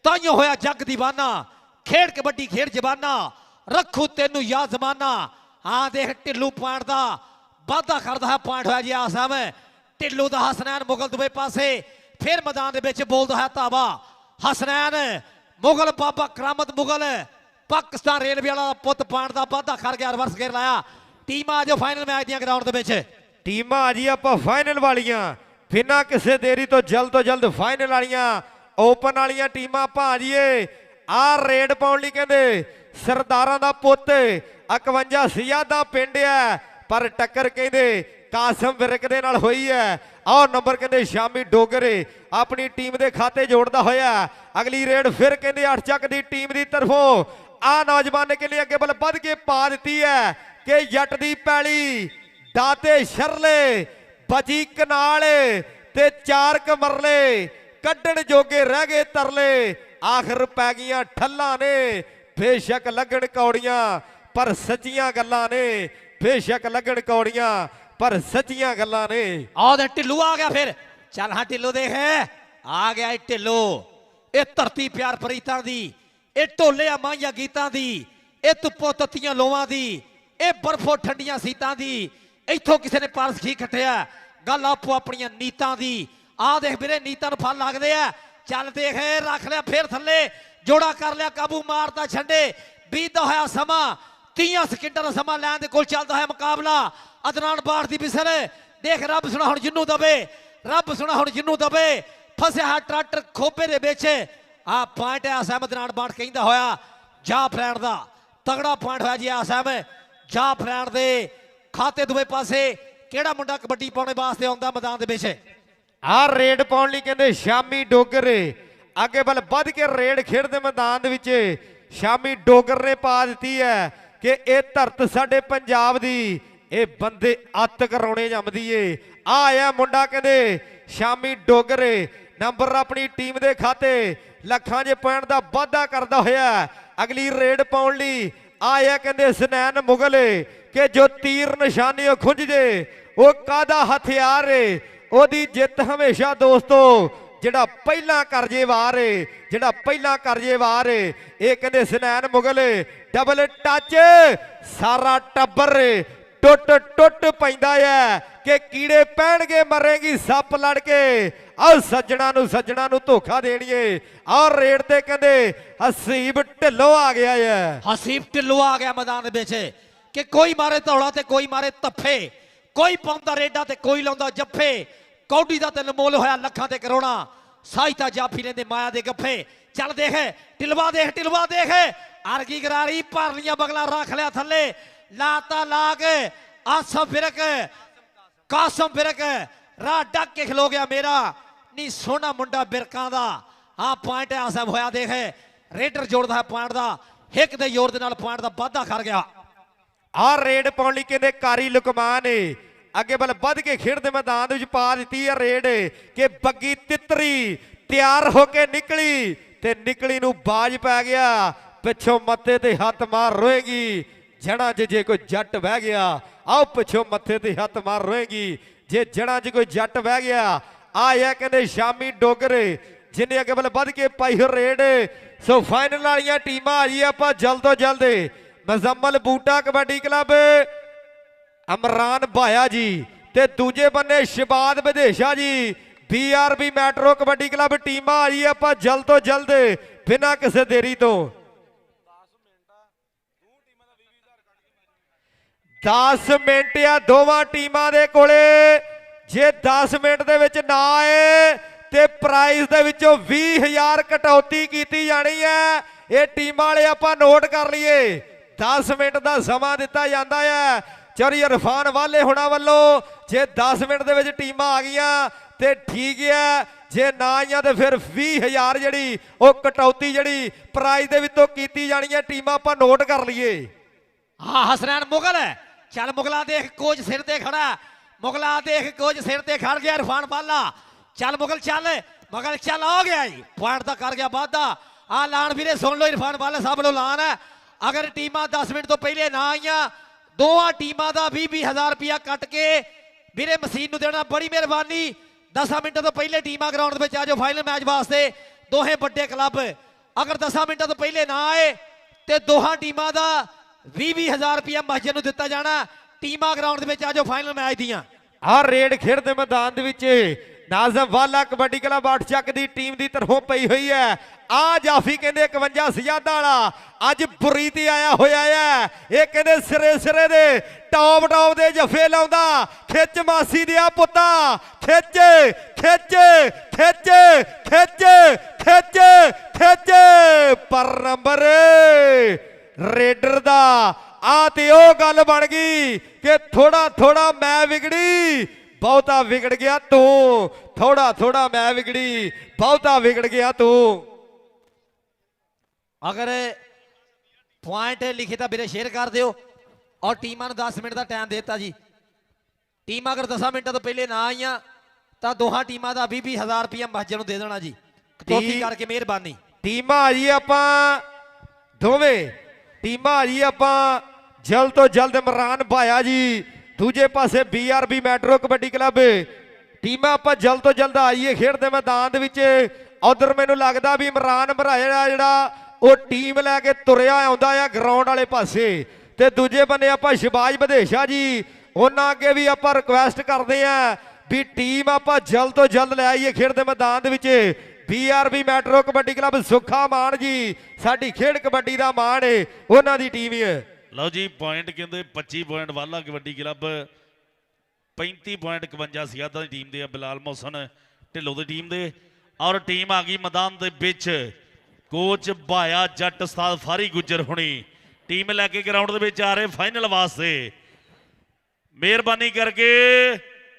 ਤਾਈਓ ਹੋਇਆ ਜੱਗ ਦੀਵਾਨਾ। ਖੇਡ ਕਬੱਡੀ ਖੇਡ ਜਵਾਨਾ, ਰੱਖੂ ਤੈਨੂੰ ਯਾਦ ਜ਼ਮਾਨਾ। ਹਾਂ ਦੇਖ ਢਿੱਲੂ ਪੁਆਇੰਟ ਦਾ ਵਾਧਾ ਕਰਦਾ ਹੈ, ਪੁਆਇੰਟ ਹੋਇਆ ਜੀ ਆਸਮ ਢਿੱਲੂ ਦਾ। ਹਸਨੈਨ ਮੁਗਲ ਦੂਏ ਪਾਸੇ ਫਿਰ ਮੈਦਾਨ ਦੇ ਵਿੱਚ ਬੋਲਦਾ ਹੈ ਧਾਵਾ। ਹਸਨੈਨ ਮੁਗਲ ਬਾਬਾ ਕਰਾਮਤ ਮੁਗਲ ਪਾਕਿਸਤਾਨ ਰੇਲਵੇ ਵਾਲਾ ਦਾ ਪੁੱਤ ਪੁਆਇੰਟ ਦਾ ਵਾਧਾ ਕਰ ਗਿਆ, ਰਿਵਰਸ ਗੇਰ ਲਾਇਆ। ਟੀਮਾਂ ਆ ਜਾਓ ਫਾਈਨਲ ਮੈਚ ਦੀਆਂ ਗਰਾਊਂਡ ਦੇ ਵਿੱਚ। ਟੀਮਾਂ ਆ ਜੀ ਆਪਾਂ ਫਾਈਨਲ ਵਾਲੀਆਂ, ਬਿਨਾਂ ਕਿਸੇ ਦੇਰੀ ਤੋਂ ਜਲਦ ਫਾਈਨਲ ਵਾਲੀਆਂ ਓਪਨ ਵਾਲੀਆਂ ਟੀਮਾਂ ਆਪਾਂ ਆ ਜੀਏ। ਆ ਰੇਡ ਪਾਉਣ ਲਈ ਕਹਿੰਦੇ ਸਰਦਾਰਾਂ ਦਾ ਪੁੱਤ 51 ਸਿਆਦਾ ਪਿੰਡ ਹੈ, ਪਰ ਟੱਕਰ ਕਹਿੰਦੇ ਕਾਸਮ ਵਿਰਕ ਦੇ ਨਾਲ ਹੋਈ ਹੈ। ਆਹ ਨੰਬਰ ਕਹਿੰਦੇ ਸ਼ਾਮੀ ਡੋਗਰੇ ਆਪਣੀ ਟੀਮ ਦੇ ਖਾਤੇ ਜੋੜਦਾ ਹੋਇਆ। ਅਗਲੀ ਰੇਡ ਫਿਰ ਕਹਿੰਦੇ 8 ਚੱਕ ਦੀ ਟੀਮ ਦੀ ਤਰਫੋਂ ਆ ਨੌਜਵਾਨ ਨੇ ਕਹਿੰਦੇ ਅੱਗੇ ਬਲ ਵੱਧ ਕੇ ਪਾ ਦਿੱਤੀ ਹੈ ਕਿ ਜੱਟ ਦੀ ਪੈਲੀ ਦਾਤੇ ਸ਼ਰਲੇ ਬਜੀ ਕਨਾਲ ਤੇ 4 ਕਮਰਲੇ ਕੱਢਣ ਜੋਗੇ ਰਹਿ ਗਏ ਤਰਲੇ। ਆਖਰ ਪੈ ਗਈਆਂ ਠੱਲਾਂ ਨੇ, ਬੇਸ਼ੱਕ ਲੱਗਣ ਕੌੜੀਆਂ ਪਰ ਸੱਚੀਆਂ ਗੱਲਾਂ ਨੇ, ਬੇਸ਼ੱਕ ਲੱਗਣ ਕੌੜੀਆਂ ਪਰ ਸੱਚੀਆਂ ਗੱਲਾਂ ਨੇ। ਆਹ ਦੇ ਢਿੱਲੂ ਆ ਗਿਆ ਫਿਰ। ਚੱਲ ਹਾਂ ਢਿੱਲੂ ਦੇਖ ਆ ਗਿਆ ਢਿੱਲੂ। ਇਹ ਧਰਤੀ ਪਿਆਰ ਪ੍ਰੀਤਾਂ ਦੀ, ਇਹ ਢੋਲੇ ਆ ਮਾਈਆਂ ਗੀਤਾਂ ਦੀ, ਇਹ ਧੁੱਪੋਂ ਤੱਤੀਆਂ ਲੋਵਾਂ ਦੀ, ਇਹ ਬਰਫੋਂ ਠੰਡੀਆਂ ਸੀਤਾਂ ਦੀ। ਇੱਥੋਂ ਕਿਸੇ ਨੇ ਪਾਰਸ ਖੀ ਖੱਟਿਆ, ਗੱਲ ਆਪੋ ਆਪਣੀਆਂ ਨੀਤਾਂ ਦੀ। ਆਹ ਦੇਖ ਵੀਰੇ ਨੀਤਾਂ ਨੂੰ ਫਲ ਲੱਗਦੇ ਆ। ਚੱਲ ਦੇਖ ਰੱਖ ਲਿਆ ਫਿਰ ਥੱਲੇ, ਜੋੜਾ ਕਰ ਲਿਆ ਕਾਬੂ, ਮਾਰਦਾ ਛੰਡੇ। ਬੀਤਦਾ ਹੋਇਆ ਸਮਾਂ 30 ਸਕਿੰਟਾਂ ਦਾ ਸਮਾਂ ਲੈਣ ਦੇ ਕੋਲ ਚੱਲਦਾ ਹੈ ਮੁਕਾਬਲਾ। ਅਦਨਾਨ ਬਾੜ ਦੀ ਬਿਸਰ ਦੇਖ, ਰੱਬ ਸੁਣਾ ਹੁਣ ਜਿੰਨੂੰ ਦਵੇ, ਰੱਬ ਸੁਣਾ ਹੁਣ ਜਿੰਨੂੰ ਦਵੇ। ਫਸਿਆ ਹੈ ਟਰੈਕਟਰ ਖੋਪੇ ਦੇ ਵਿੱਚ। ਆ ਪੁਆਇੰਟ ਹੈ ਅਸਮ ਅਦਨਾਨ ਬਾੜ ਕਹਿੰਦਾ ਹੋਇਆ ਜਾ ਫਰੈਂਡ ਦਾ ਤਗੜਾ ਪੁਆਇੰਟ ਹੋਇਆ ਜੀ ਅਸਮ ਜਾ ਫਰੈਂਡ ਦੇ ਖਾਤੇ ਦੂਏ ਪਾਸੇ। ਕਿਹੜਾ ਮੁੰਡਾ ਕਬੱਡੀ ਪਾਉਣੇ ਵਾਸਤੇ ਆਉਂਦਾ ਮੈਦਾਨ ਦੇ ਵਿੱਚ? ਆ ਰੇਡ ਪਾਉਣ ਲਈ ਕਹਿੰਦੇ ਸ਼ਾਮੀ ਡੋਗਰ ਅੱਗੇ ਬਲ ਵੱਧ ਕੇ ਰੇਡ ਖੇਡਦੇ ਮੈਦਾਨ ਦੇ ਵਿੱਚ। ਸ਼ਾਮੀ ਡੋਗਰ ਨੇ ਪਾ ਦਿੱਤੀ ਹੈ ਕਿ ਇਹ ਧਰਤ ਸਾਡੇ ਪੰਜਾਬ ਦੀ, ਇਹ ਬੰਦੇ ਅੱਤ ਕਰਾਉਣੇ ਜੰਮਦੀ ਏ। ਆ ਆਇਆ ਮੁੰਡਾ ਕਹਿੰਦੇ ਸ਼ਾਮੀ ਡੋਗਰ, ਨੰਬਰ ਆਪਣੀ ਟੀਮ ਦੇ ਖਾਤੇ ਲੱਖਾਂ ਜੇ ਪੁਆਇੰਟ ਦਾ ਵਾਧਾ ਕਰਦਾ ਹੋਇਆ। ਅਗਲੀ ਰੇਡ ਪਾਉਣ ਲਈ ਆਇਆ ਕਹਿੰਦੇ ਸੁਨੈਨ ਮੁਗਲ ਕਿ ਜੋ ਤੀਰ ਨਿਸ਼ਾਨੀ ਉਹ ਖੁੰਝ ਜੇ ਉਹ ਕਾਦਾ ਹਥਿਆਰ ਏ। ਉਹਦੀ ਜਿੱਤ ਹਮੇਸ਼ਾ ਦੋਸਤੋ ਜਿਹੜਾ ਪਹਿਲਾਂ ਕਰਜੇ ਵਾਰ ਏ, ਜਿਹੜਾ ਪਹਿਲਾਂ ਕਰਜੇ ਵਾਰ ਏ। ਇਹ ਕਹਿੰਦੇ ਸੁਨੈਨ ਮੁਗਲ ਡਬਲ ਟੱਚ ਸਾਰਾ ਟੱਬਰ ਟੁੱਟ ਪੈਂਦਾ ਹੈ ਕਿ ਕੀੜੇ ਪੈਣਗੇ ਮਰੇਗੀ ਸੱਪ ਲੜ ਕੇ। ਆਹ ਸੱਜਣਾ ਨੂੰ ਧੋਖਾ ਦੇਣੀਏ। ਆਹ ਰੇਡ ਤੇ ਕਹਿੰਦੇ ਹਸੀਬ ਢਿੱਲੋਂ ਆ ਗਿਆ ਹੈ। ਹਸੀਬ ਢਿੱਲੋਂ ਆ ਗਿਆ ਮੈਦਾਨ ਦੇ ਵਿੱਚ ਕਿ ਕੋਈ ਮਾਰੇ ਧੌਲਾ ਤੇ ਕੋਈ ਮਾਰੇ ਤੱਫੇ, ਕੋਈ ਪਾਉਂਦਾ ਰੇਡਾ ਤੇ ਕੋਈ ਲਾਉਂਦਾ ਜੱਫੇ। ਕੌਡੀ ਦਾ ਤੇ ਮੁੱਲ ਹੋਇਆ ਲੱਖਾਂ ਤੇ ਕਰੋੜਾਂ, ਸਾਈਤਾ ਜਾਫੀ ਲੈਂਦੇ ਮਾਇਆ ਦੇ ਗੱਫੇ। ਚੱਲ ਦੇਖ ਢਿਲਵਾ ਦੇਖ ਅਰਗੀ ਗਰਾਰੀ ਭਰ ਲੀਆਂ ਬਗਲਾ ਰੱਖ ਲਿਆ ਥੱਲੇ, ਲਾਤਾ ਲਾਗ ਆਸਮ ਫਿਰਕ ਕਾਸਮ ਫਿਰਕ ਰਾਹ ਡੱਕ ਕੇ ਖਲੋ ਗਿਆ ਮੇਰਾ ਨੀ ਸੋਹਣਾ ਮੁੰਡਾ ਬਿਰਕਾਂ ਦਾ। ਆ ਪੁਆਇੰਟ ਆਸਮ ਹੋਇਆ ਦੇਖ ਰੇਡਰ ਜੋੜਦਾ ਹੈ ਪੁਆਇੰਟ ਦਾ, ਹਿੱਕ ਦੇ ਜ਼ੋਰ ਦੇ ਨਾਲ ਪੁਆਇੰਟ ਦਾ ਵਾਧਾ ਕਰ ਗਿਆ। ਆ ਰੇਡ ਪਾਉਣ ਲਈ ਕਹਿੰਦੇ ਕਾਰੀ ਲੁਕਮਾਨ ਅੱਗੇ ਬਲ ਵੱਧ ਕੇ ਖੇਡਦੇ ਮੈਦਾਨ ਦੇ ਵਿੱਚ ਪਾ ਦਿੱਤੀ ਹੈ ਰੇਡ ਕਿ ਬੱਗੀ ਤਿੱਤਰੀ ਤਿਆਰ ਹੋ ਕੇ ਨਿਕਲੀ ਤੇ ਨਿਕਲੀ ਨੂੰ ਬਾਜ ਪੈ ਗਿਆ। ਪਿੱਛੋਂ ਮੱਥੇ ਤੇ ਹੱਥ ਮਾਰ ਰੋਏਗੀ ਜਣਾ ਜੇ ਕੋਈ ਜੱਟ ਬਹਿ ਗਿਆ। ਆਓ ਪਿੱਛੋਂ ਮੱਥੇ ਤੇ ਹੱਥ ਮਾਰ ਰੋਏਗੀ ਜੇ ਜਣਾ ਜੇ ਕੋਈ ਜੱਟ ਬਹਿ ਗਿਆ। ਆਇਆ ਕਹਿੰਦੇ ਸ਼ਾਮੀ ਡੋਗਰ ਜਿੰਨੇ ਅੱਗੇ ਬਲ ਵੱਧ ਕੇ ਪਾਈ ਹੋ ਰੇਡ। ਸੋ ਫਾਈਨਲ ਵਾਲੀਆਂ ਟੀਮਾਂ ਆ ਜੀ ਆਪਾਂ ਜਲਦ ਤੋਂ ਜਲਦ। ਮਜ਼ੰਮਲ ਬੂਟਾ ਕਬੱਡੀ ਕਲੱਬ ਅਮਰਾਨ ਭਾਇਆ ਜੀ ਤੇ ਦੂਜੇ ਬੰਨੇ ਸ਼ਬਾਦ ਵਿਦੇਸ਼ਾ ਜੀ BRB ਮੈਟਰੋ ਕਬੱਡੀ ਕਲੱਬ ਟੀਮਾਂ ਆ ਜੀ ਆਪਾਂ ਜਲਦ ਤੋਂ ਜਲਦ ਬਿਨਾਂ ਕਿਸੇ ਦੇਰੀ ਤੋਂ। 10 ਮਿੰਟ ਆ ਦੋਵਾਂ ਟੀਮਾਂ ਦੇ ਕੋਲੇ। ਜੇ 10 ਮਿੰਟ ਦੇ ਵਿੱਚ ਨਾ ਆਏ ਤੇ ਪ੍ਰਾਈਜ਼ ਦੇ ਵਿੱਚੋਂ 20,000 ਕਟੌਤੀ ਕੀਤੀ ਜਾਣੀ ਹੈ। ਇਹ ਟੀਮਾਂ ਵਾਲੇ ਆਪਾਂ ਨੋਟ ਕਰ ਲਈਏ। 10 ਮਿੰਟ ਦਾ ਸਮਾਂ ਦਿੱਤਾ ਜਾਂਦਾ ਹੈ ਚੌਰੀ ਇਰਫਾਨ ਵਾਲੇ ਹੁਣਾਂ ਵੱਲੋਂ। ਜੇ 10 ਮਿੰਟ ਦੇ ਵਿੱਚ ਟੀਮਾਂ ਆ ਗਈਆਂ ਤੇ ਠੀਕ ਹੈ, ਜੇ ਨਾ ਆਈਆਂ ਤੇ ਫਿਰ 20,000 ਜਿਹੜੀ ਉਹ ਕਟੌਤੀ ਜਿਹੜੀ ਪ੍ਰਾਈਜ਼ ਦੇ ਵਿੱਚੋਂ ਕੀਤੀ ਜਾਣੀ ਹੈ। ਟੀਮਾਂ ਆਪਾਂ ਨੋਟ ਕਰ ਲਈਏ। ਹਾਂ ਹਸਨੈਨ ਮੁਗਲ ਹੈ। ਚੱਲ ਮੁਗਲਾ ਦੇਖ ਕੋਚ ਸਿਰ ਤੇ ਖੜਾ। ਮੁਗਲਾ ਦੇਖ ਕੋਚ ਸਿਰ ਤੇ ਖੜ ਗਿਆ ਇਰਫਾਨ ਵਾਲਾ। ਚੱਲ ਮੁਗਲ ਚੱਲ ਮਗਲ ਚੱਲ ਆ ਗਿਆ ਜੀ। ਪੁਆਇੰਟ ਤਾਂ ਕਰ ਗਿਆ ਵਾਧਾ। ਆ ਲਾਣ ਵੀਰੇ ਸੁਣ ਲਓ ਇਰਫਾਨ ਵਾਲਾ ਸਾਹਿਬ ਵੱਲੋਂ ਲਾਣ ਹੈ। ਅਗਰ ਟੀਮਾਂ 10 ਮਿੰਟ ਤੋਂ ਪਹਿਲੇ ਨਾ ਆਈਆਂ ਦੋਵਾਂ ਟੀਮਾਂ ਦਾ 20,000 ਰੁਪਇਆ ਕੱਟ ਕੇ ਵੀਰੇ ਮਸੀਨ ਨੂੰ ਦੇਣਾ। ਬੜੀ ਮਿਹਰਬਾਨੀ। 10 ਮਿੰਟਾਂ ਤੋਂ ਪਹਿਲੇ ਟੀਮਾਂ ਗਰਾਊਂਡ ਦੇ ਵਿੱਚ ਆ ਜਾਓ ਫਾਈਨਲ ਮੈਚ ਵਾਸਤੇ। ਦੋਹੇ ਵੱਡੇ ਕਲੱਬ ਅਗਰ 10 ਮਿੰਟਾਂ ਤੋਂ ਪਹਿਲੇ ਨਾ ਆਏ ਤੇ ਦੋਹਾਂ ਟੀਮਾਂ ਦਾ 20,000 ਰੁਪਇਆ ਮਸਜਿਦ ਨੂੰ ਦਿੱਤਾ ਜਾਣਾ। ਟੀਮਾਂ ਗਰਾਊਂਡ ਦੇ ਵਿੱਚ ਆ ਜਾਓ ਫਾਈਨਲ ਮੈਚ ਦੀਆਂ। ਆਹ ਰੇਡ ਖੇਡਦੇ ਮੈਦਾਨ ਦੇ ਵਿੱਚ ਨਾਜ਼ਮ ਵਾਲਾ ਕਬੱਡੀ ਕਲੱਬ 8 ਚੱਕ ਦੀ ਟੀਮ ਦੀ ਤਰਫੋਂ ਪਈ ਹੋਈ ਹੈ। ਆ ਜਾਫੀ ਕਹਿੰਦੇ 51 ਸਜਾਦਾ ਵਾਲਾ ਅੱਜ ਬੁਰੀ ਤੇ ਆਇਆ ਹੋਇਆ ਹੈ। ਇਹ ਕਹਿੰਦੇ ਸਿਰੇ ਸਿਰੇ ਦੇ ਟੌਪ ਦੇ ਜਫੇ ਲਾਉਂਦਾ। ਖਿੱਚ ਮਾਸੀ ਦਿਆ ਪੁੱਤਾ ਖਿੱਚ ਖਿੱਚ ਖਿੱਚ ਖਿੱਚ ਖਿੱਚ ਖਿੱਚ ਪਰ ਨੰਬਰ ਰੇਡਰ ਦਾ। ਆ ਤੇ ਉਹ ਗੱਲ ਬਣ ਗਈ ਕਿ ਥੋੜਾ ਥੋੜਾ ਮੈਂ ਵਿਗੜੀ ਬਹੁਤਾ ਵਿਗੜ ਗਿਆ ਤੂੰ। ਥੋੜਾ ਥੋੜਾ ਮੈਂ ਵਿਗੜੀ ਬਹੁਤਾ ਵਿਗੜ ਗਿਆ ਤੂੰ। ਅਗਰ ਪੁਆਇੰਟ ਲਿਖੇ ਤਾਂ ਵੀਰੇ ਸ਼ੇਅਰ ਕਰ ਦਿਓ ਔਰ ਟੀਮਾਂ ਨੂੰ 10 ਮਿੰਟ ਦਾ ਟਾਈਮ ਦੇ ਦਿੱਤਾ ਜੀ। ਟੀਮਾਂ ਅਗਰ 10 ਮਿੰਟਾਂ ਤੋਂ ਪਹਿਲੇ ਨਾ ਆਈਆਂ ਤਾਂ ਦੋਹਾਂ ਟੀਮਾਂ ਦਾ 20,000 ਰੁਪਇਆ ਮਸਜਿਦ ਨੂੰ ਦੇ ਦੇਣਾ ਜੀ। ਕਟੌਤੀ ਕਰਕੇ ਮਿਹਰਬਾਨੀ। ਟੀਮਾਂ ਆ ਜੀ ਆਪਾਂ ਦੋਵੇਂ ਟੀਮਾਂ ਆ ਜੀ ਆਪਾਂ ਜਲਦ ਤੋਂ ਜਲਦ ਇਮਰਾਨ ਭਾਇਆ ਜੀ। ਦੂਜੇ ਪਾਸੇ BRB ਮੈਟਰੋ ਕਬੱਡੀ ਕਲੱਬ ਟੀਮਾਂ ਆਪਾਂ ਜਲਦ ਤੋਂ ਜਲਦ ਆਈਏ ਖੇਡ ਦੇ ਮੈਦਾਨ ਦੇ ਵਿੱਚ। ਉਧਰ ਮੈਨੂੰ ਲੱਗਦਾ ਵੀ ਇਮਰਾਨ ਭਰਾਇਆ ਜਿਹੜਾ ਉਹ ਟੀਮ ਲੈ ਕੇ ਤੁਰਿਆ ਆਉਂਦਾ ਆ ਗਰਾਊਂਡ ਵਾਲੇ ਪਾਸੇ। ਤੇ ਦੂਜੇ ਬੰਨੇ ਆਪਾਂ ਸ਼ਬਾਜ ਵਧੇਸ਼ਾ ਜੀ ਉਹਨਾਂ ਅੱਗੇ ਵੀ ਆਪਾਂ ਰਿਕੁਐਸਟ ਕਰਦੇ ਆ ਵੀ ਟੀਮ ਆਪਾਂ ਜਲਦ ਤੋਂ ਜਲਦ ਲੈ ਆਈਏ ਖੇਡ ਦੇ ਮੈਦਾਨ ਦੇ ਵਿੱਚ। BRB metro kabaddi club Sukha Maan ਜੀ ਸਾਡੀ ਖੇਡ ਕਬੱਡੀ ਦਾ ਮਾਣ ਏ ਉਹਨਾਂ ਦੀ ਟੀਮ ਹੈ। ਲਓ ਜੀ ਪੁਆਇੰਟ ਕਹਿੰਦੇ 25 ਪੁਆਇੰਟ ਵਾਲਾ ਕਬੱਡੀ ਕਲੱਬ 35 ਪੁਆਇੰਟ 51 ਸਿਆਦਾਂ ਦੀ ਟੀਮ ਦੇ ਆ। ਬਿਲਾਲ ਮੋਹਸਨ ਢਿੱਲੋਂ ਦੀ ਟੀਮ ਦੇ ਔਰ ਟੀਮ ਆ ਗਈ ਮੈਦਾਨ ਦੇ ਵਿੱਚ। ਕੋਚ ਭਾਇਆ ਜੱਟ ਉਸਤਾਦ ਫਾਰੀ ਗੁੱਜਰ ਹੁਣੀ ਟੀਮ ਲੈ ਕੇ ਗਰਾਊਂਡ ਦੇ ਵਿੱਚ ਆ ਰਹੇ ਫਾਈਨਲ ਵਾਸਤੇ। ਮਿਹਰਬਾਨੀ ਕਰਕੇ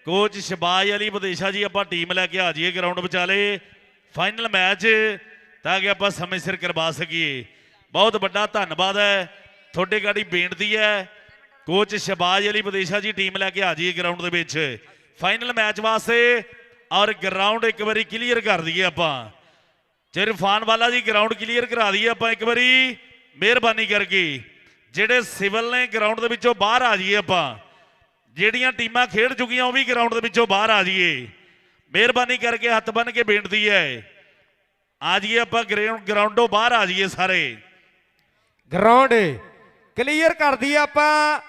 ਕੋਚ ਸ਼ਬਾਜ ਅਲੀ ਵਿਦੇਸ਼ਾ ਜੀ ਆਪਾਂ ਟੀਮ ਲੈ ਕੇ ਆ ਜਾਈਏ ਗਰਾਊਂਡ ਵਿਚਾਲੇ ਫਾਈਨਲ ਮੈਚ ਤਾਂ ਕਿ ਆਪਾਂ ਸਮੇਂ ਸਿਰ ਕਰਵਾ ਸਕੀਏ। ਬਹੁਤ ਵੱਡਾ ਧੰਨਵਾਦ ਹੈ ਤੁਹਾਡੇ ਗਾੜੀ ਬੇਨਤੀ ਹੈ ਕੋਚ ਸ਼ਬਾਜ ਅਲੀ ਵਿਦੇਸ਼ਾ ਜੀ ਟੀਮ ਲੈ ਕੇ ਆ ਜਾਈਏ ਗਰਾਊਂਡ ਦੇ ਵਿੱਚ ਫਾਈਨਲ ਮੈਚ ਵਾਸਤੇ। ਔਰ ਗਰਾਊਂਡ ਇੱਕ ਵਾਰੀ ਕਲੀਅਰ ਕਰ ਦਈਏ ਆਪਾਂ। ਇਰਫਾਨ ਵਾਲਾ ਜੀ ਗਰਾਊਂਡ ਕਲੀਅਰ ਕਰਾ ਦਈਏ ਆਪਾਂ ਇੱਕ ਵਾਰੀ ਮਿਹਰਬਾਨੀ ਕਰਕੇ। ਜਿਹੜੇ ਸਿਵਲ ਨੇ ਗਰਾਊਂਡ ਦੇ ਵਿੱਚੋਂ ਬਾਹਰ ਆ ਜਾਈਏ ਆਪਾਂ। ਜਿਹੜੀਆਂ ਟੀਮਾਂ ਖੇਡ ਚੁੱਕੀਆਂ ਉਹ ਵੀ ਗਰਾਊਂਡ ਦੇ ਵਿੱਚੋਂ ਬਾਹਰ ਆ ਜਾਈਏ ਮਿਹਰਬਾਨੀ ਕਰਕੇ। ਹੱਥ ਬੰਨ ਕੇ ਬੇਨਤੀ ਹੈ ਆ ਜਾਈਏ ਆਪਾਂ ਗਰਾਊਂਡੋਂ ਬਾਹਰ ਆ ਜਾਈਏ ਸਾਰੇ। ਗਰਾਊਂਡ ਕਲੀਅਰ ਕਰ ਦਈਏ ਆਪਾਂ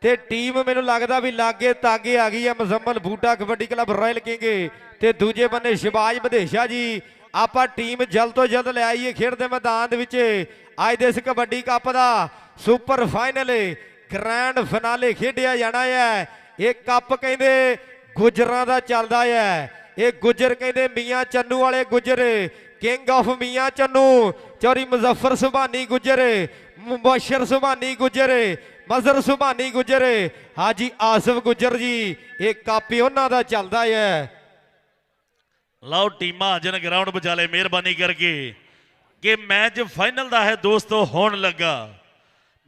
ਤੇ ਟੀਮ ਮੈਨੂੰ ਲੱਗਦਾ ਵੀ ਲਾਗੇ ਤਾਗੇ ਆ ਗਈ ਹੈ। ਮੁਜ਼ੰਮਲ ਬੂਟਾ ਕਬੱਡੀ ਕਲੱਬ ਰਾਇਲ ਕਿੰਗ ਤੇ ਦੂਜੇ ਬੰਨੇ ਸ਼ਬਾਜ ਵਧੇਸ਼ਾ ਜੀ। ਆਪਾਂ ਟੀਮ ਜਲਦ ਤੋਂ ਜਲਦ ਲੈ ਆਈਏ ਖੇਡ ਦੇ ਮੈਦਾਨ ਦੇ ਵਿੱਚ। ਅੱਜ ਦੇ ਇਸ ਕਬੱਡੀ ਕੱਪ ਦਾ ਸੁਪਰ ਫਾਈਨਲ ਗ੍ਰੈਂਡ ਫਿਨਾਲੇ ਖੇਡਿਆ ਜਾਣਾ ਹੈ। ਇਹ ਕੱਪ ਕਹਿੰਦੇ ਗੁੱਜਰਾਂ ਦਾ ਚੱਲਦਾ ਹੈ। ਇਹ ਗੁੱਜਰ ਕਹਿੰਦੇ ਮੀਆਂ ਚੰਨੂ ਵਾਲੇ ਗੁੱਜਰ ਕਿੰਗ ਆਫ ਮੀਆਂ ਚੰਨੂ ਚੌਰੀ ਮੁਜ਼ੱਫਰ ਸੁਭਾਨੀ ਗੁੱਜਰ ਮੁਬਸ਼ਰ ਸੁਭਾਨੀ ਗੁੱਜਰ ਮਜ਼ਰ ਸੁਭਾਨੀ ਗੁੱਜਰ ਹਾਜੀ ਆਸਫ ਗੁੱਜਰ ਜੀ। ਇਹ ਕੱਪ ਉਹਨਾਂ ਦਾ ਚੱਲਦਾ ਹੈ। ਲਓ ਟੀਮਾਂ ਜਨ ਗਰਾਊਂਡ ਵਿਚਾਲੇ ਮਿਹਰਬਾਨੀ ਕਰਕੇ ਕਿ ਮੈਚ ਫਾਈਨਲ ਦਾ ਹੈ ਦੋਸਤੋ ਹੋਣ ਲੱਗਾ।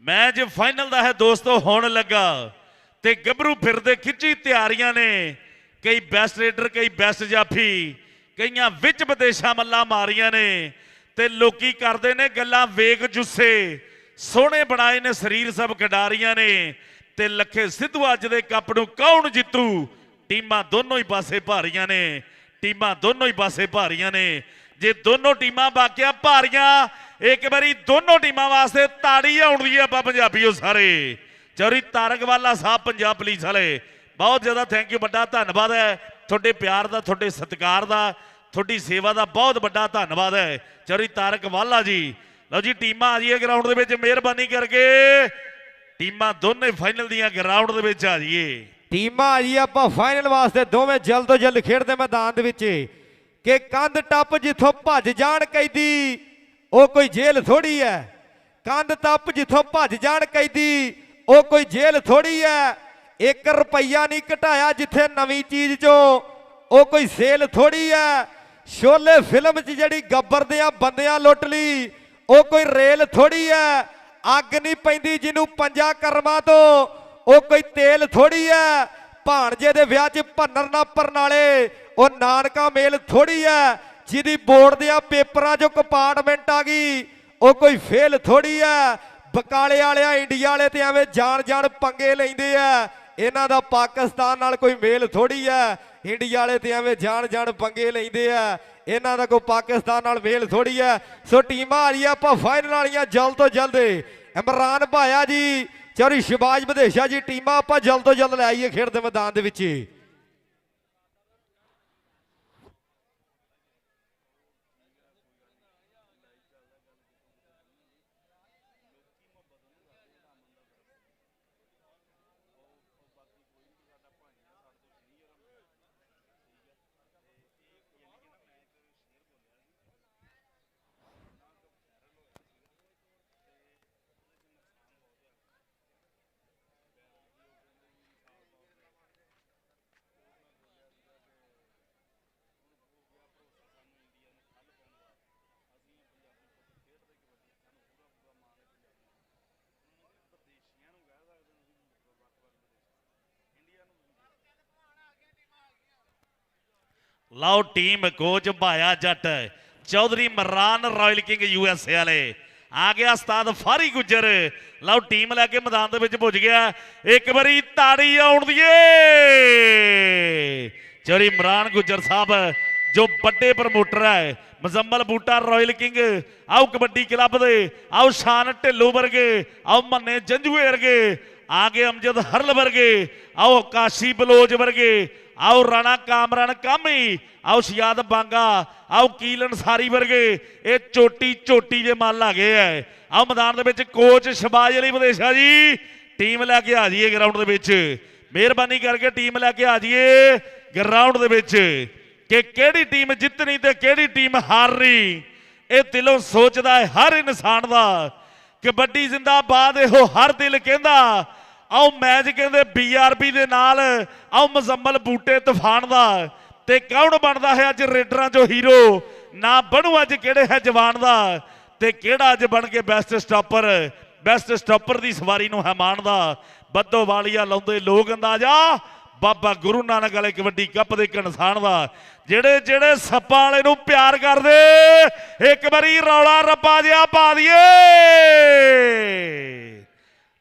ਮੈਚ ਫਾਈਨਲ ਦਾ ਹੈ ਦੋਸਤੋ ਹੋਣ ਲੱਗਾ ਤੇ ਗੱਭਰੂ ਫਿਰਦੇ ਖਿੱਚੀ ਤਿਆਰੀਆਂ ਨੇ। ਕਈ ਬੈਸਟ ਰੇਡਰ ਕਈ ਬੈਸਟ ਜਾਫੀ ਕਈਆਂ ਵਿੱਚ ਵਿਦੇਸ਼ਾਂ ਮੱਲਾਂ ਮਾਰੀਆਂ ਨੇ ਤੇ ਲੋਕੀ ਕਰਦੇ ਨੇ ਗੱਲਾਂ ਵੇਗ ਜੁੱਸੇ ਸੋਹਣੇ ਬਣਾਏ ਨੇ ਸਰੀਰ ਸਭ ਖਿਡਾਰੀਆਂ ਨੇ ਤੇ ਲੱਖੇ ਸਿੱਧੂ ਅੱਜ ਦੇ ਕੱਪ ਨੂੰ ਕੌਣ ਜਿੱਤੂ। ਟੀਮਾਂ ਦੋਨੋਂ ਹੀ ਪਾਸੇ ਭਾਰੀਆਂ ਨੇ ਟੀਮਾਂ ਦੋਨੋਂ ਹੀ ਪਾਸੇ ਭਾਰੀਆਂ ਨੇ। ਜੇ ਦੋਨੋਂ ਟੀਮਾਂ ਬਾਕੀਆਂ ਭਾਰੀਆਂ ਇੱਕ ਵਾਰੀ ਦੋਨੋਂ ਟੀਮਾਂ ਵਾਸਤੇ ਤਾੜੀ ਆਉਣੀ ਹੈ ਆਪਾਂ ਪੰਜਾਬੀਓ ਸਾਰੇ। ਚੌਰੀ ਤਾਰਕ ਵਾਲਾ ਸਾਹਿਬ ਪੰਜਾਬ ਪੁਲਿਸ ਵਾਲੇ ਬਹੁਤ ਜ਼ਿਆਦਾ ਥੈਂਕ ਯੂ ਵੱਡਾ ਧੰਨਵਾਦ ਹੈ ਤੁਹਾਡੇ ਪਿਆਰ ਦਾ ਤੁਹਾਡੇ ਸਤਿਕਾਰ ਦਾ ਤੁਹਾਡੀ ਸੇਵਾ ਦਾ ਬਹੁਤ ਵੱਡਾ ਧੰਨਵਾਦ ਹੈ ਚੌਰੀ ਤਾਰਕ ਵਾਲਾ ਜੀ। ਲਓ ਜੀ ਟੀਮਾਂ ਆ ਜਾਈਏ ਗਰਾਊਂਡ ਦੇ ਵਿੱਚ ਮਿਹਰਬਾਨੀ ਕਰਕੇ ਟੀਮਾਂ ਦੋਨੇ ਫਾਈਨਲ ਦੀਆਂ ਗਰਾਊਂਡ ਦੇ ਵਿੱਚ ਆ ਜਾਈਏ। ਟੀਮਾਂ ਆ ਜੀ ਆਪਾਂ ਫਾਈਨਲ ਵਾਸਤੇ ਦੋਵੇਂ ਜਲਦ ਤੋਂ ਜਲਦ ਖੇਡਦੇ ਮੈਦਾਨ ਦੇ ਵਿੱਚ ਕਿ ਕੰਧ ਟੱਪ ਜਿੱਥੋਂ ਭੱਜ ਜਾਣ ਕੈਦੀ ਉਹ ਕੋਈ ਜੇਲ੍ਹ ਥੋੜੀ ਹੈ। ਕੰਧ ਟੱਪ ਜਿੱਥੋਂ ਭੱਜ ਜਾਣ ਕੈਦੀ ਉਹ ਕੋਈ ਜੇਲ੍ਹ ਥੋੜੀ ਹੈ। 1 ਰੁਪਈਆ ਨਹੀਂ ਘਟਾਇਆ ਜਿੱਥੇ ਨਵੀਂ ਚੀਜ਼ ਚੋਂ ਉਹ ਕੋਈ ਸੇਲ ਥੋੜੀ ਹੈ। ਸ਼ੋਲੇ ਫਿਲਮ 'ਚ ਜਿਹੜੀ ਗੱਬਰ ਦਿਆਂ ਬੰਦਿਆਂ ਲੁੱਟ ਲਈ ਉਹ ਕੋਈ ਰੇਲ ਥੋੜੀ ਹੈ। ਅੱਗ ਨਹੀਂ ਪੈਂਦੀ ਜਿਹਨੂੰ ਪੰਜਾਂ ਕਰਮਾਂ ਤੋਂ ਉਹ ਕੋਈ ਤੇਲ ਥੋੜੀ ਹੈ। ਭਾਣਜੇ ਦੇ ਵਿਆਹ 'ਚ ਭੰਨਰ ਨਾ ਪਰਨਾਲੇ ਉਹ ਨਾਨਕਾ ਮੇਲ ਥੋੜੀ ਹੈ। ਜਿਹਦੀ ਬੋਰਡ ਦੇ ਪੇਪਰਾਂ 'ਚੋਂ ਕੰਪਾਰਟਮੈਂਟ ਆ ਗਈ ਉਹ ਕੋਈ ਫੇਲ ਥੋੜੀ ਹੈ। ਬਕਾਲੇ ਵਾਲਿਆਂ ਇੰਡੀਆ ਵਾਲੇ ਤੇ ਐਵੇਂ ਜਾਣ ਪੰਗੇ ਲੈਂਦੇ ਆ। ਇਹਨਾਂ ਦਾ ਪਾਕਿਸਤਾਨ ਨਾਲ ਕੋਈ ਮੇਲ ਥੋੜੀ ਹੈ। ਇੰਡੀਆ ਵਾਲੇ ਤੇ ਐਵੇਂ ਜਾਣ ਪੰਗੇ ਲੈਂਦੇ ਆ। ਇਹਨਾਂ ਦਾ ਕੋਈ ਪਾਕਿਸਤਾਨ ਨਾਲ ਮੇਲ ਥੋੜੀ ਹੈ। ਸੋ ਟੀਮਾਂ ਆ ਰਹੀਆਂ ਆਪਾਂ ਫਾਈਨਲ ਵਾਲੀਆਂ ਜਲਦ ਤੋਂ ਜਲਦ। ਇਮਰਾਨ ਭਾਇਆ ਜੀ, ਚੌਧਰੀ ਸ਼ਿਬਾਜ ਵਧੇਸ਼ਾ ਜੀ, ਟੀਮਾਂ ਆਪਾਂ ਜਲਦ ਤੋਂ ਜਲਦ ਲੈ ਆਈਏ ਖੇਡ ਦੇ ਮੈਦਾਨ ਦੇ ਵਿੱਚ। ਲਓ ਟੀਮ ਕੋਚ ਭਾਇਆ ਜੱਟ, Chaudhary Imran royal king USA ਵਾਲੇ ਆ ਗਿਆ। ਉਸਤਾਦ ਫਾਰੀ ਗੁੱਜਰ ਲਓ ਟੀਮ ਲੈ ਕੇ ਮੈਦਾਨ ਦੇ ਵਿੱਚ ਪੁੱਜ ਗਿਆ। ਇੱਕ ਵਾਰੀ ਤਾੜੀ ਆਉਣ ਦੀਏ। ਚੌਧਰੀ ਇਮਰਾਨ ਗੁੱਜਰ ਸਾਹਿਬ ਜੋ ਵੱਡੇ ਪ੍ਰਮੋਟਰ ਹੈ, ਮੁਜ਼ੰਮਲ ਬੂਟਾ ਰਾਇਲ ਕਿੰਗ, ਆਓ ਕਬੱਡੀ ਕਲੱਬ ਦੇ, ਆਓ ਸ਼ਾਨ ਢਿੱਲੋਂ ਵਰਗੇ, ਆਓ ਮੰਨੇ ਜੰਜੂਏ ਵਰਗੇ, ਆਗੇ ਅਮਜਦ ਹਰਲ ਵਰਗੇ, ਆਓ ਕਾਸ਼ੀ ਬਲੋਚ ਵਰਗੇ, ਆਓ ਰਾਣਾ ਕਾਮਰਾਨ ਕਾਮੀ, ਆਓ ਸ਼ਿਆਦ ਬਾਂਗਾ, ਆਓ ਕੀਲਨ ਸਾਰੀ ਵਰਗੇ ਇਹ ਝੋਟੀ ਦੇ ਮੱਲ ਆ ਗਏ ਐ। ਆਓ ਮੈਦਾਨ ਦੇ ਵਿੱਚ ਕੋਚ ਸ਼ਿਬਾਜ ਅਲੀ ਵਧੇਸ਼ਾ ਜੀ, ਟੀਮ ਲੈ ਕੇ ਆ ਜਾਈਏ ਗਰਾਊਂਡ ਦੇ ਵਿੱਚ। ਮਿਹਰਬਾਨੀ ਕਰਕੇ ਟੀਮ ਲੈ ਕੇ ਆ ਜਾਈਏ ਗਰਾਊਂਡ ਦੇ ਵਿੱਚ ਕਿ ਕਿਹੜੀ ਟੀਮ ਜਿੱਤਣੀ ਤੇ ਕਿਹੜੀ ਟੀਮ ਹਾਰਨੀ ਇਹ ਦਿਲੋਂ ਸੋਚਦਾ ਹੈ ਹਰ ਇਨਸਾਨ ਦਾ। ਕਬੱਡੀ ਜ਼ਿੰਦਾਬਾਦ ਇਹੋ ਹਰ ਦਿਲ ਕਹਿੰਦਾ। ਆਓ ਮੈਚ ਕਹਿੰਦੇ BRB ਦੇ ਨਾਲ, ਆਓ ਮੁਜ਼ੰਮਲ ਬੂਟੇ ਤੂਫਾਨ ਦਾ। ਤੇ ਕੌਣ ਬਣਦਾ ਹੈ ਅੱਜ ਰੇਡਰਾਂ ਚੋਂ ਹੀਰੋ, ਨਾ ਬਣੂ ਅੱਜ ਕਿਹੜੇ ਹੈ ਜਵਾਨ ਦਾ, ਤੇ ਕਿਹੜਾ ਅੱਜ ਬਣ ਕੇ ਬੈਸਟ ਸਟਾਪਰ ਦੀ ਸਵਾਰੀ ਨੂੰ ਹੈ ਮਾਣਦਾ। ਬੱਦੋ ਵਾਲੀਆ ਲਾਉਂਦੇ ਲੋਕ ਅੰਦਾਜ਼ਾ ਬਾਬਾ ਗੁਰੂ ਨਾਨਕ ਵਾਲੇ ਕਬੱਡੀ ਕੱਪ ਦੇ ਇਨਸਾਨ ਦਾ। ਜਿਹੜੇ ਸੱਪਾਂ ਵਾਲੇ ਨੂੰ ਪਿਆਰ ਕਰਦੇ ਇੱਕ ਵਾਰੀ ਰੌਲਾ ਰੱਪਾ ਜਿਹਾ ਪਾ ਦਈਏ।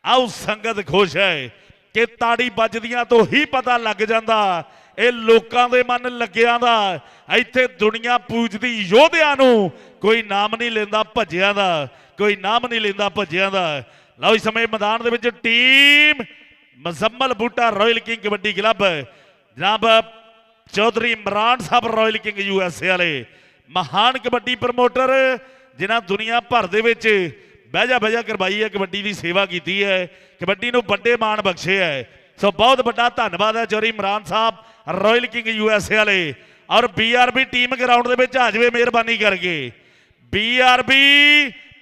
ਆਓ ਸੰਗਤ ਖੁਸ਼ ਹੈ ਕਿ ਤਾੜੀ ਵੱਜਦੀਆਂ ਤੋਂ ਹੀ ਪਤਾ ਲੱਗ ਜਾਂਦਾ ਇਹ ਲੋਕਾਂ ਦੇ ਮਨ ਲੱਗਿਆਂ ਦਾ। ਇੱਥੇ ਦੁਨੀਆ ਪੂਜਦੀ ਯੋਧਿਆਂ ਨੂੰ, ਕੋਈ ਨਾਮ ਨਹੀਂ ਲੈਂਦਾ ਭੱਜਿਆਂ ਦਾ, ਕੋਈ ਨਾਮ ਨਹੀਂ ਲੈਂਦਾ ਭੱਜਿਆਂ ਦਾ। ਲਓ ਇਸ ਸਮੇਂ ਮੈਦਾਨ ਦੇ ਵਿੱਚ team Muzammil Boota royal king kabaddi club, ਜਨਾਬ ਚੌਧਰੀ ਇਮਰਾਨ ਸਾਹਿਬ ਰਾਇਲ ਕਿੰਗ USA ਵਾਲੇ ਮਹਾਨ ਕਬੱਡੀ ਪ੍ਰਮੋਟਰ, ਜਿਨ੍ਹਾਂ ਦੁਨੀਆ ਭਰ ਦੇ ਵਿੱਚ ਬਹਿਜਾ ਕਰਵਾਈ ਹੈ, ਕਬੱਡੀ ਦੀ ਸੇਵਾ ਕੀਤੀ ਹੈ, ਕਬੱਡੀ ਨੂੰ ਵੱਡੇ ਮਾਣ ਬਖਸ਼ੇ ਹੈ। ਸੋ ਬਹੁਤ ਵੱਡਾ ਧੰਨਵਾਦ ਹੈ ਚੌਧਰੀ ਇਮਰਾਨ ਸਾਹਿਬ ਰਾਇਲ ਕਿੰਗ USA ਵਾਲੇ। ਔਰ BRB ਟੀਮ ਗਰਾਊਂਡ ਦੇ ਵਿੱਚ ਆ ਜਾਵੇ ਮਿਹਰਬਾਨੀ ਕਰਕੇ। BRB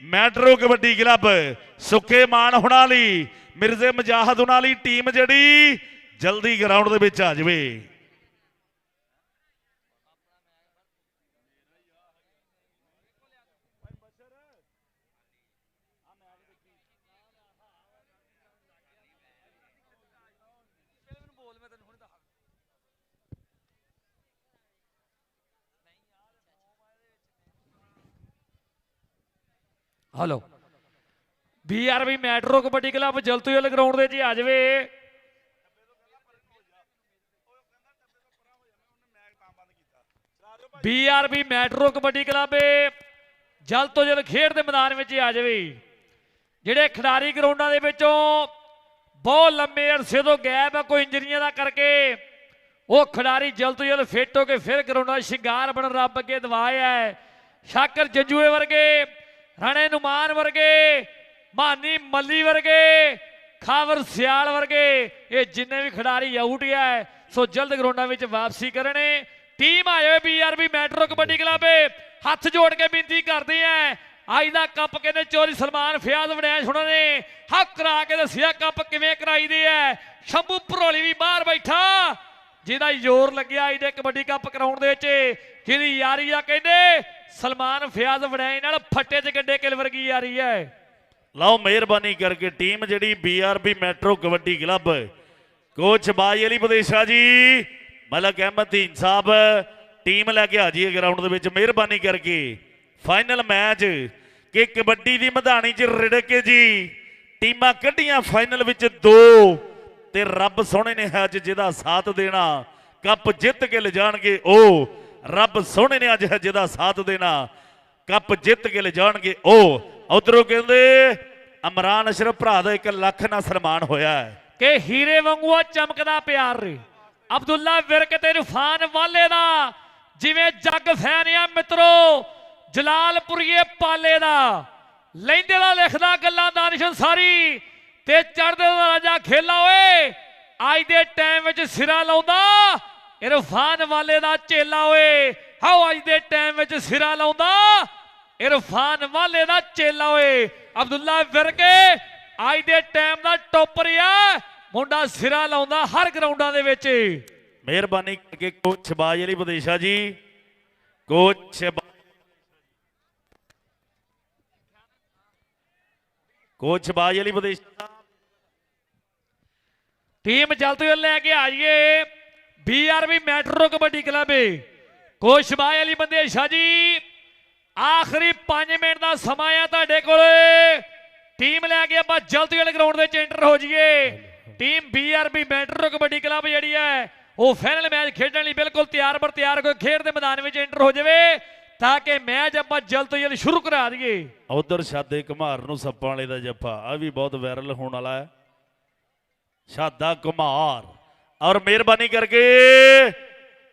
ਮੈਟਰੋ ਕਬੱਡੀ ਕਲੱਬ ਸੁੱਖੇ ਮਾਨ ਹੁਣਾਂ ਵਾਲੀ, ਮਿਰਜ਼ੇ ਮਜਾਹਦ ਹੁਣਾਂ ਵਾਲੀ ਟੀਮ ਜਿਹੜੀ ਜਲਦੀ ਗਰਾਊਂਡ ਦੇ ਵਿੱਚ ਆ ਜਾਵੇ। Hello BRB metro kabaddi club ਜਲਤੂਜਲ ਗਰਾਊਂਡ ਦੇ ਜੀ ਆ ਜਾਵੇ। BRB ਮੈਟਰੋ ਕਬੱਡੀ ਕਲੱਬ ਜਲਦ ਤੋਂ ਜਲਦ ਖੇਡ ਦੇ ਮੈਦਾਨ ਵਿੱਚ ਆ ਜਾਵੇ। ਜਿਹੜੇ ਖਿਡਾਰੀ ਗਰਾਊਂਡਾਂ ਦੇ ਵਿੱਚੋਂ ਬਹੁਤ ਲੰਮੇ ਅਰਸੇ ਤੋਂ ਗੈਪ ਹੈ ਕੋਈ ਇੰਜਰੀਆਂ ਦਾ ਕਰਕੇ, ਉਹ ਖਿਡਾਰੀ ਜਲਦ ਤੋਂ ਜਲਦ ਫਿੱਟ ਹੋ ਕੇ ਫਿਰ ਗਰਾਊਂਡਾਂ ਸ਼ਿੰਗਾਰ ਬਣ ਰੱਬ ਅੱਗੇ ਦਵਾਇਆ ਹੈ। ਸ਼ਾਕਰ ਜੰਜੂਏ ਵਰਗੇ, ਰਾਣੇ ਨੁਮਾਨ ਵਰਗੇ, ਮਾਨੀ ਮੱਲੀ ਵਰਗੇ ਖਾਵਰ ਸਿਆਲ ਵਰਗੇ ਇਹ ਜਿੰਨੇ ਵੀ ਖਿਡਾਰੀ ਆਊਟ ਹੈ ਸੋ ਜਲਦ ਗਰਾਊਂਡਾਂ ਵਿੱਚ ਵਾਪਸੀ ਕਰਨੇ। ਟੀਮ ਆਏ ਹੋਏ BRB ਮੈਟਰੋ ਕਬੱਡੀ ਕਲੱਬ ਹੱਥ ਜੋੜ ਕੇ ਬੇਨਤੀ ਕਰਦੇ ਆ ਅੱਜ ਦਾ ਕੱਪ ਕਹਿੰਦੇ ਚੋਰੀ ਸਲਮਾਨ ਫਿਆਜ਼ ਵੜੈਸ਼ ਉਹਨਾਂ ਨੇ ਹੱਕ ਕਰਾ ਕੇ ਦੱਸਿਆ ਕੱਪ ਕਿਵੇਂ ਕਰਾਈਦੇ ਆ। ਸ਼ੰਭੂ ਭਰੋਲੀ ਵੀ ਬਾਹਰ ਬੈਠਾ ਜਿਹਦਾ ਜ਼ੋਰ ਲੱਗਿਆ ਇਹਦੇ ਕਬੱਡੀ ਕੱਪ ਕਰਾਉਣ ਦੇ ਵਿੱਚ ਜਿਹਦੀ ਯਾਰੀ ਆ ਕਹਿੰਦੇ ਸਲਮਾਨ ਫਿਆਜ਼ ਵੜੈਸ਼ ਨਾਲ ਫੱਟੇ 'ਚ ਗੱਡੇ ਕਿਲ ਵਰਗੀ ਯਾਰੀ ਹੈ। ਲਓ ਮਿਹਰਬਾਨੀ ਕਰਕੇ ਟੀਮ ਜਿਹੜੀ BRB metro kabaddi club coach ਬਾਈ ਅਲੀ ਵਿਦੇਸ਼ਾ ਜੀ ਮਲਕ ਅਹਿਮਦ ਧੀਨ ਸਾਹਿਬ ਟੀਮ ਲੈ ਕੇ ਆ ਜਾਈਏ ਗਰਾਊਂਡ ਦੇ ਵਿੱਚ ਮਿਹਰਬਾਨੀ ਕਰਕੇ। ਫਾਈਨਲ ਮੈਚ ਕਿ ਕਬੱਡੀ ਦੀ ਮਧਾਣੀ 'ਚ ਰਿੜਕ ਕੇ ਜੀ ਟੀਮਾਂ ਕੱਢੀਆਂ ਫਾਈਨਲ ਵਿੱਚ 2 ਤੇ ਰੱਬ ਸੋਹਣੇ ਨੇ ਅੱਜ ਜਿਹਦਾ ਸਾਥ ਦੇਣਾ ਕੱਪ ਜਿੱਤ ਕੇ ਲਿਜਾਣਗੇ ਉਹ ਰੱਬ ਸੋਹਣੇ ਨੇ ਅੱਜ ਜਿਹਦਾ ਸਾਥ ਦੇਣਾ ਕੱਪ ਜਿੱਤ ਕੇ ਲਿਜਾਣਗੇ ਉਹ। ਉਧਰੋਂ ਕਹਿੰਦੇ ਇਮਰਾਨ ਅਸ਼ਰਫ ਭਰਾ ਦਾ 1 ਲੱਖ ਨਾਲ ਸਨਮਾਨ ਹੋਇਆ ਹੈ ਕਿ ਹੀਰੇ ਵਾਂਗੂ ਆ ਚਮਕਦਾ ਪਿਆਰ ਅਬਦੁੱਲਾ ਵਿਰਕ ਤੇ ਇਰਫਾਨ ਵਾਲੇ ਦਾ ਜਿਵੇਂ ਜੱਗ ਫੈਨ ਆ ਮਿੱਤਰੋ ਜਲਾਲਪੁਰੀਏ ਪਾਲੇ ਦਾ ਲੈਂਦੇ ਦਾ ਲਿਖਦਾ ਗੱਲਾਂ ਦਾਨਿਸ਼ ਅੰਸਾਰੀ ਤੇ ਚੜ੍ਹਦੇ ਦਾ ਰਾਜਾ ਖੇਲਾ ਓਏ ਅੱਜ ਦੇ ਟਾਈਮ ਵਿੱਚ ਸਿਰਾ ਲਾਉਂਦਾ ਇਰਫਾਨ ਵਾਲੇ ਦਾ ਚੇਲਾ ਓਏ ਹਾਓ ਅੱਜ ਦੇ ਟਾਈਮ ਵਿੱਚ ਸਿਰਾ ਲਾਉਂਦਾ ਇਰਫਾਨ ਵਾਲੇ ਦਾ ਚੇਲਾ ਓਏ ਅਬਦੁੱਲਾ ਵਿਰਕ ਅੱਜ ਦੇ ਟਾਈਮ ਦਾ ਟੋਪਰ ਆ ਮੁੰਡਾ ਸਿਰਾ ਲਾਉਂਦਾ ਹਰ ਗਰਾਊਂਡਾਂ ਦੇ ਵਿੱਚ। ਮਿਹਰਬਾਨੀ ਕਰਕੇ ਕੋਚ ਬਾਈ ਅਲੀ ਵਿਦੇਸ਼ਾ ਜੀ ਕੋਚ ਬਾਈ ਅਲੀ ਵਿਦੇਸ਼ਾ ਟੀਮ ਜਲਦੀ ਲੈ ਕੇ ਆਈਏ BRB metro kabaddi club coach ਬਾਈ ਅਲੀ ਵਿਦੇਸ਼ਾ ਜੀ ਆਖਰੀ 5 ਮਿੰਟ ਦਾ ਸਮਾਂ ਆ ਤੁਹਾਡੇ ਕੋਲ ਟੀਮ ਲੈ ਕੇ ਆਪਾਂ ਜਲਦੀ ਵਾਲੇ ਗਰਾਊਂਡ ਦੇ ਵਿੱਚ ਐਂਟਰ ਹੋ ਜਾਈਏ। Team BRB metro kabaddi club ਜਿਹੜੀ ਹੈ ਉਹ ਫਾਈਨਲ ਮੈਚ ਖੇਡਣ ਲਈ ਬਿਲਕੁਲ ਤਿਆਰ ਬਰ ਤਿਆਰ ਕੋਈ ਖੇਡ ਦੇ ਮੈਦਾਨ ਵਿੱਚ ਐਂਟਰ ਹੋ ਜਾਵੇ ਤਾਂ ਕਿ ਮੈਚ ਆਪਾਂ ਜਲਦ ਤੋਂ ਜਲਦ ਸ਼ੁਰੂ ਕਰਾ ਦਈਏ। ਉਧਰ ਸ਼ਾਦੇ ਘੁਮਾਰ ਨੂੰ ਸੱਪਾਂ ਵਾਲੇ ਦਾ ਜੱਫਾ ਆ ਵੀ ਬਹੁਤ ਵਾਇਰਲ ਹੋਣ ਵਾਲਾ ਹੈ ਸ਼ਾਦਾ ਘੁਮਾਰ ਔਰ ਮਿਹਰਬਾਨੀ ਕਰਕੇ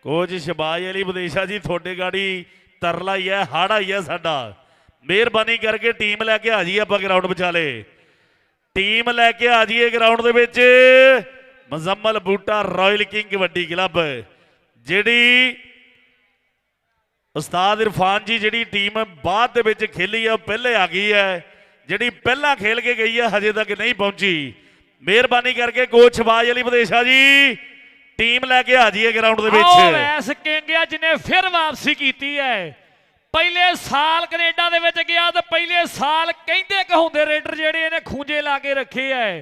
ਕੋਚ ਸ਼ਬਾਜ ਅਲੀ ਵਿਦੇਸ਼ਾ ਜੀ ਤੁਹਾਡੇ ਗਾੜੀ ਤਰਲਾ ਹੀ ਹੈ ਹਾੜਾ ਹੀ ਹੈ ਸਾਡਾ ਮਿਹਰਬਾਨੀ ਕਰਕੇ ਟੀਮ ਲੈ ਕੇ ਆ ਜਾਈਏ ਆਪਾਂ ਗਰਾਊਂਡ ਵਿਚਾਲੇ ਟੀਮ ਲੈ ਕੇ ਆ ਜਾਈਏ ਗਰਾਊਂਡ ਦੇ ਵਿੱਚ Muzammil Boota royal king kabaddi club ਜਿਹੜੀ ਉਸਤਾਦ ਇਰਫਾਨ ਜੀ ਜਿਹੜੀ ਟੀਮ ਬਾਅਦ ਦੇ ਵਿੱਚ ਖੇਲੀ ਆ ਪਹਿਲੇ ਆ ਗਈ ਹੈ ਜਿਹੜੀ ਪਹਿਲਾਂ ਖੇਲ ਕੇ ਗਈ ਹੈ ਹਜੇ ਤੱਕ ਨਹੀਂ ਪਹੁੰਚੀ। ਮਿਹਰਬਾਨੀ ਕਰਕੇ ਕੋਚ ਸ਼ਬਾਜ ਅਲੀ ਵਿਦੇਸ਼ਾ ਜੀ ਟੀਮ ਲੈ ਕੇ ਆ ਜਾਈਏ ਗਰਾਊਂਡ ਦੇ ਵਿੱਚ। ਐਸ ਕਿੰਗਿਆ ਜਿਹਨੇ ਫਿਰ ਵਾਪਸੀ ਕੀਤੀ ਹੈ ਪਹਿਲੇ ਸਾਲ ਕੈਨੇਡਾ ਦੇ ਵਿੱਚ ਗਿਆ ਤੇ ਪਹਿਲੇ ਸਾਲ ਕਹਿੰਦੇ ਕਹਾਉਂਦੇ ਰੇਡਰ ਜਿਹੜੇ ਇਹਨੇ ਖੂੰਜੇ ਲਾ ਕੇ ਰੱਖੇ ਐ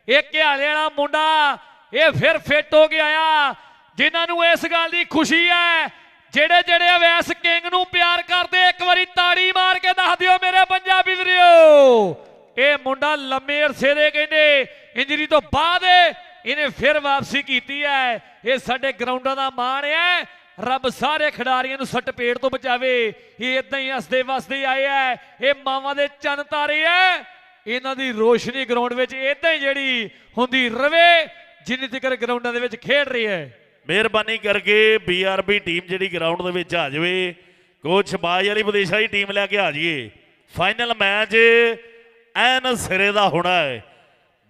ਇਹ ਘਿਆਲੇ ਵਾਲਾ ਮੁੰਡਾ ਇਹ ਫਿਰ ਫਿੱਟ ਹੋ ਗਿਆ ਆ ਜਿਨ੍ਹਾਂ ਨੂੰ ਇਸ ਗੱਲ ਦੀ ਖੁਸ਼ੀ ਹੈ ਜਿਹੜੇ ਜਿਹੜੇ ਅਵੈਸ ਕਿੰਗ ਨੂੰ ਪਿਆਰ ਕਰਦੇ ਇੱਕ ਵਾਰੀ ਤਾੜੀ ਮਾਰ ਕੇ ਦੱਸ ਦਿਓ ਮੇਰੇ ਪੰਜਾਬੀ ਵੀਰੋ ਇਹ ਮੁੰਡਾ ਲੰਮੇ ਅਰਸੇ ਦੇ ਕਹਿੰਦੇ ਇੰਜਰੀ ਤੋਂ ਬਾਅਦ ਇਹਨੇ ਫਿਰ ਵਾਪਸੀ ਕੀਤੀ ਹੈ ਇਹ ਸਾਡੇ ਗਰਾਊਂਡਾਂ ਦਾ ਮਾਣ ਹੈ ਰੱਬ ਸਾਰੇ ਖਿਡਾਰੀਆਂ ਨੂੰ ਸੱਟ ਪੇਟ ਤੋਂ ਬਚਾਵੇ ਇਹ ਇਦਾਂ ਹੀ ਹੱਸਦੇ ਵਸਦੇ ਆਏ ਐ ਇਹ ਮਾਵਾਂ ਦੇ ਚੰਨ ਤਾਰੇ ਐ ਇਹਨਾਂ ਦੀ ਰੋਸ਼ਨੀ ਗਰਾਊਂਡ ਵਿੱਚ ਇਦਾਂ ਹੀ ਜਿਹੜੀ ਹੁੰਦੀ ਰਵੇ ਜਿੰਨੀ ਤੱਕ ਗਰਾਊਂਡਾਂ ਦੇ ਵਿੱਚ ਖੇਡ ਰਹੀ ਹੈ। ਮਿਹਰਬਾਨੀ ਕਰਕੇ BRB ਟੀਮ ਜਿਹੜੀ ਗਰਾਊਂਡ ਦੇ ਵਿੱਚ ਆ ਜਾਵੇ ਕੋਚ ਸ਼ਬਾਜ ਅਲੀ ਵਿਦੇਸ਼ਾ ਦੀ ਟੀਮ ਲੈ ਕੇ ਆ ਜਾਈਏ ਫਾਈਨਲ ਮੈਚ ਐਨ ਸਿਰੇ ਦਾ ਹੋਣਾ ਹੈ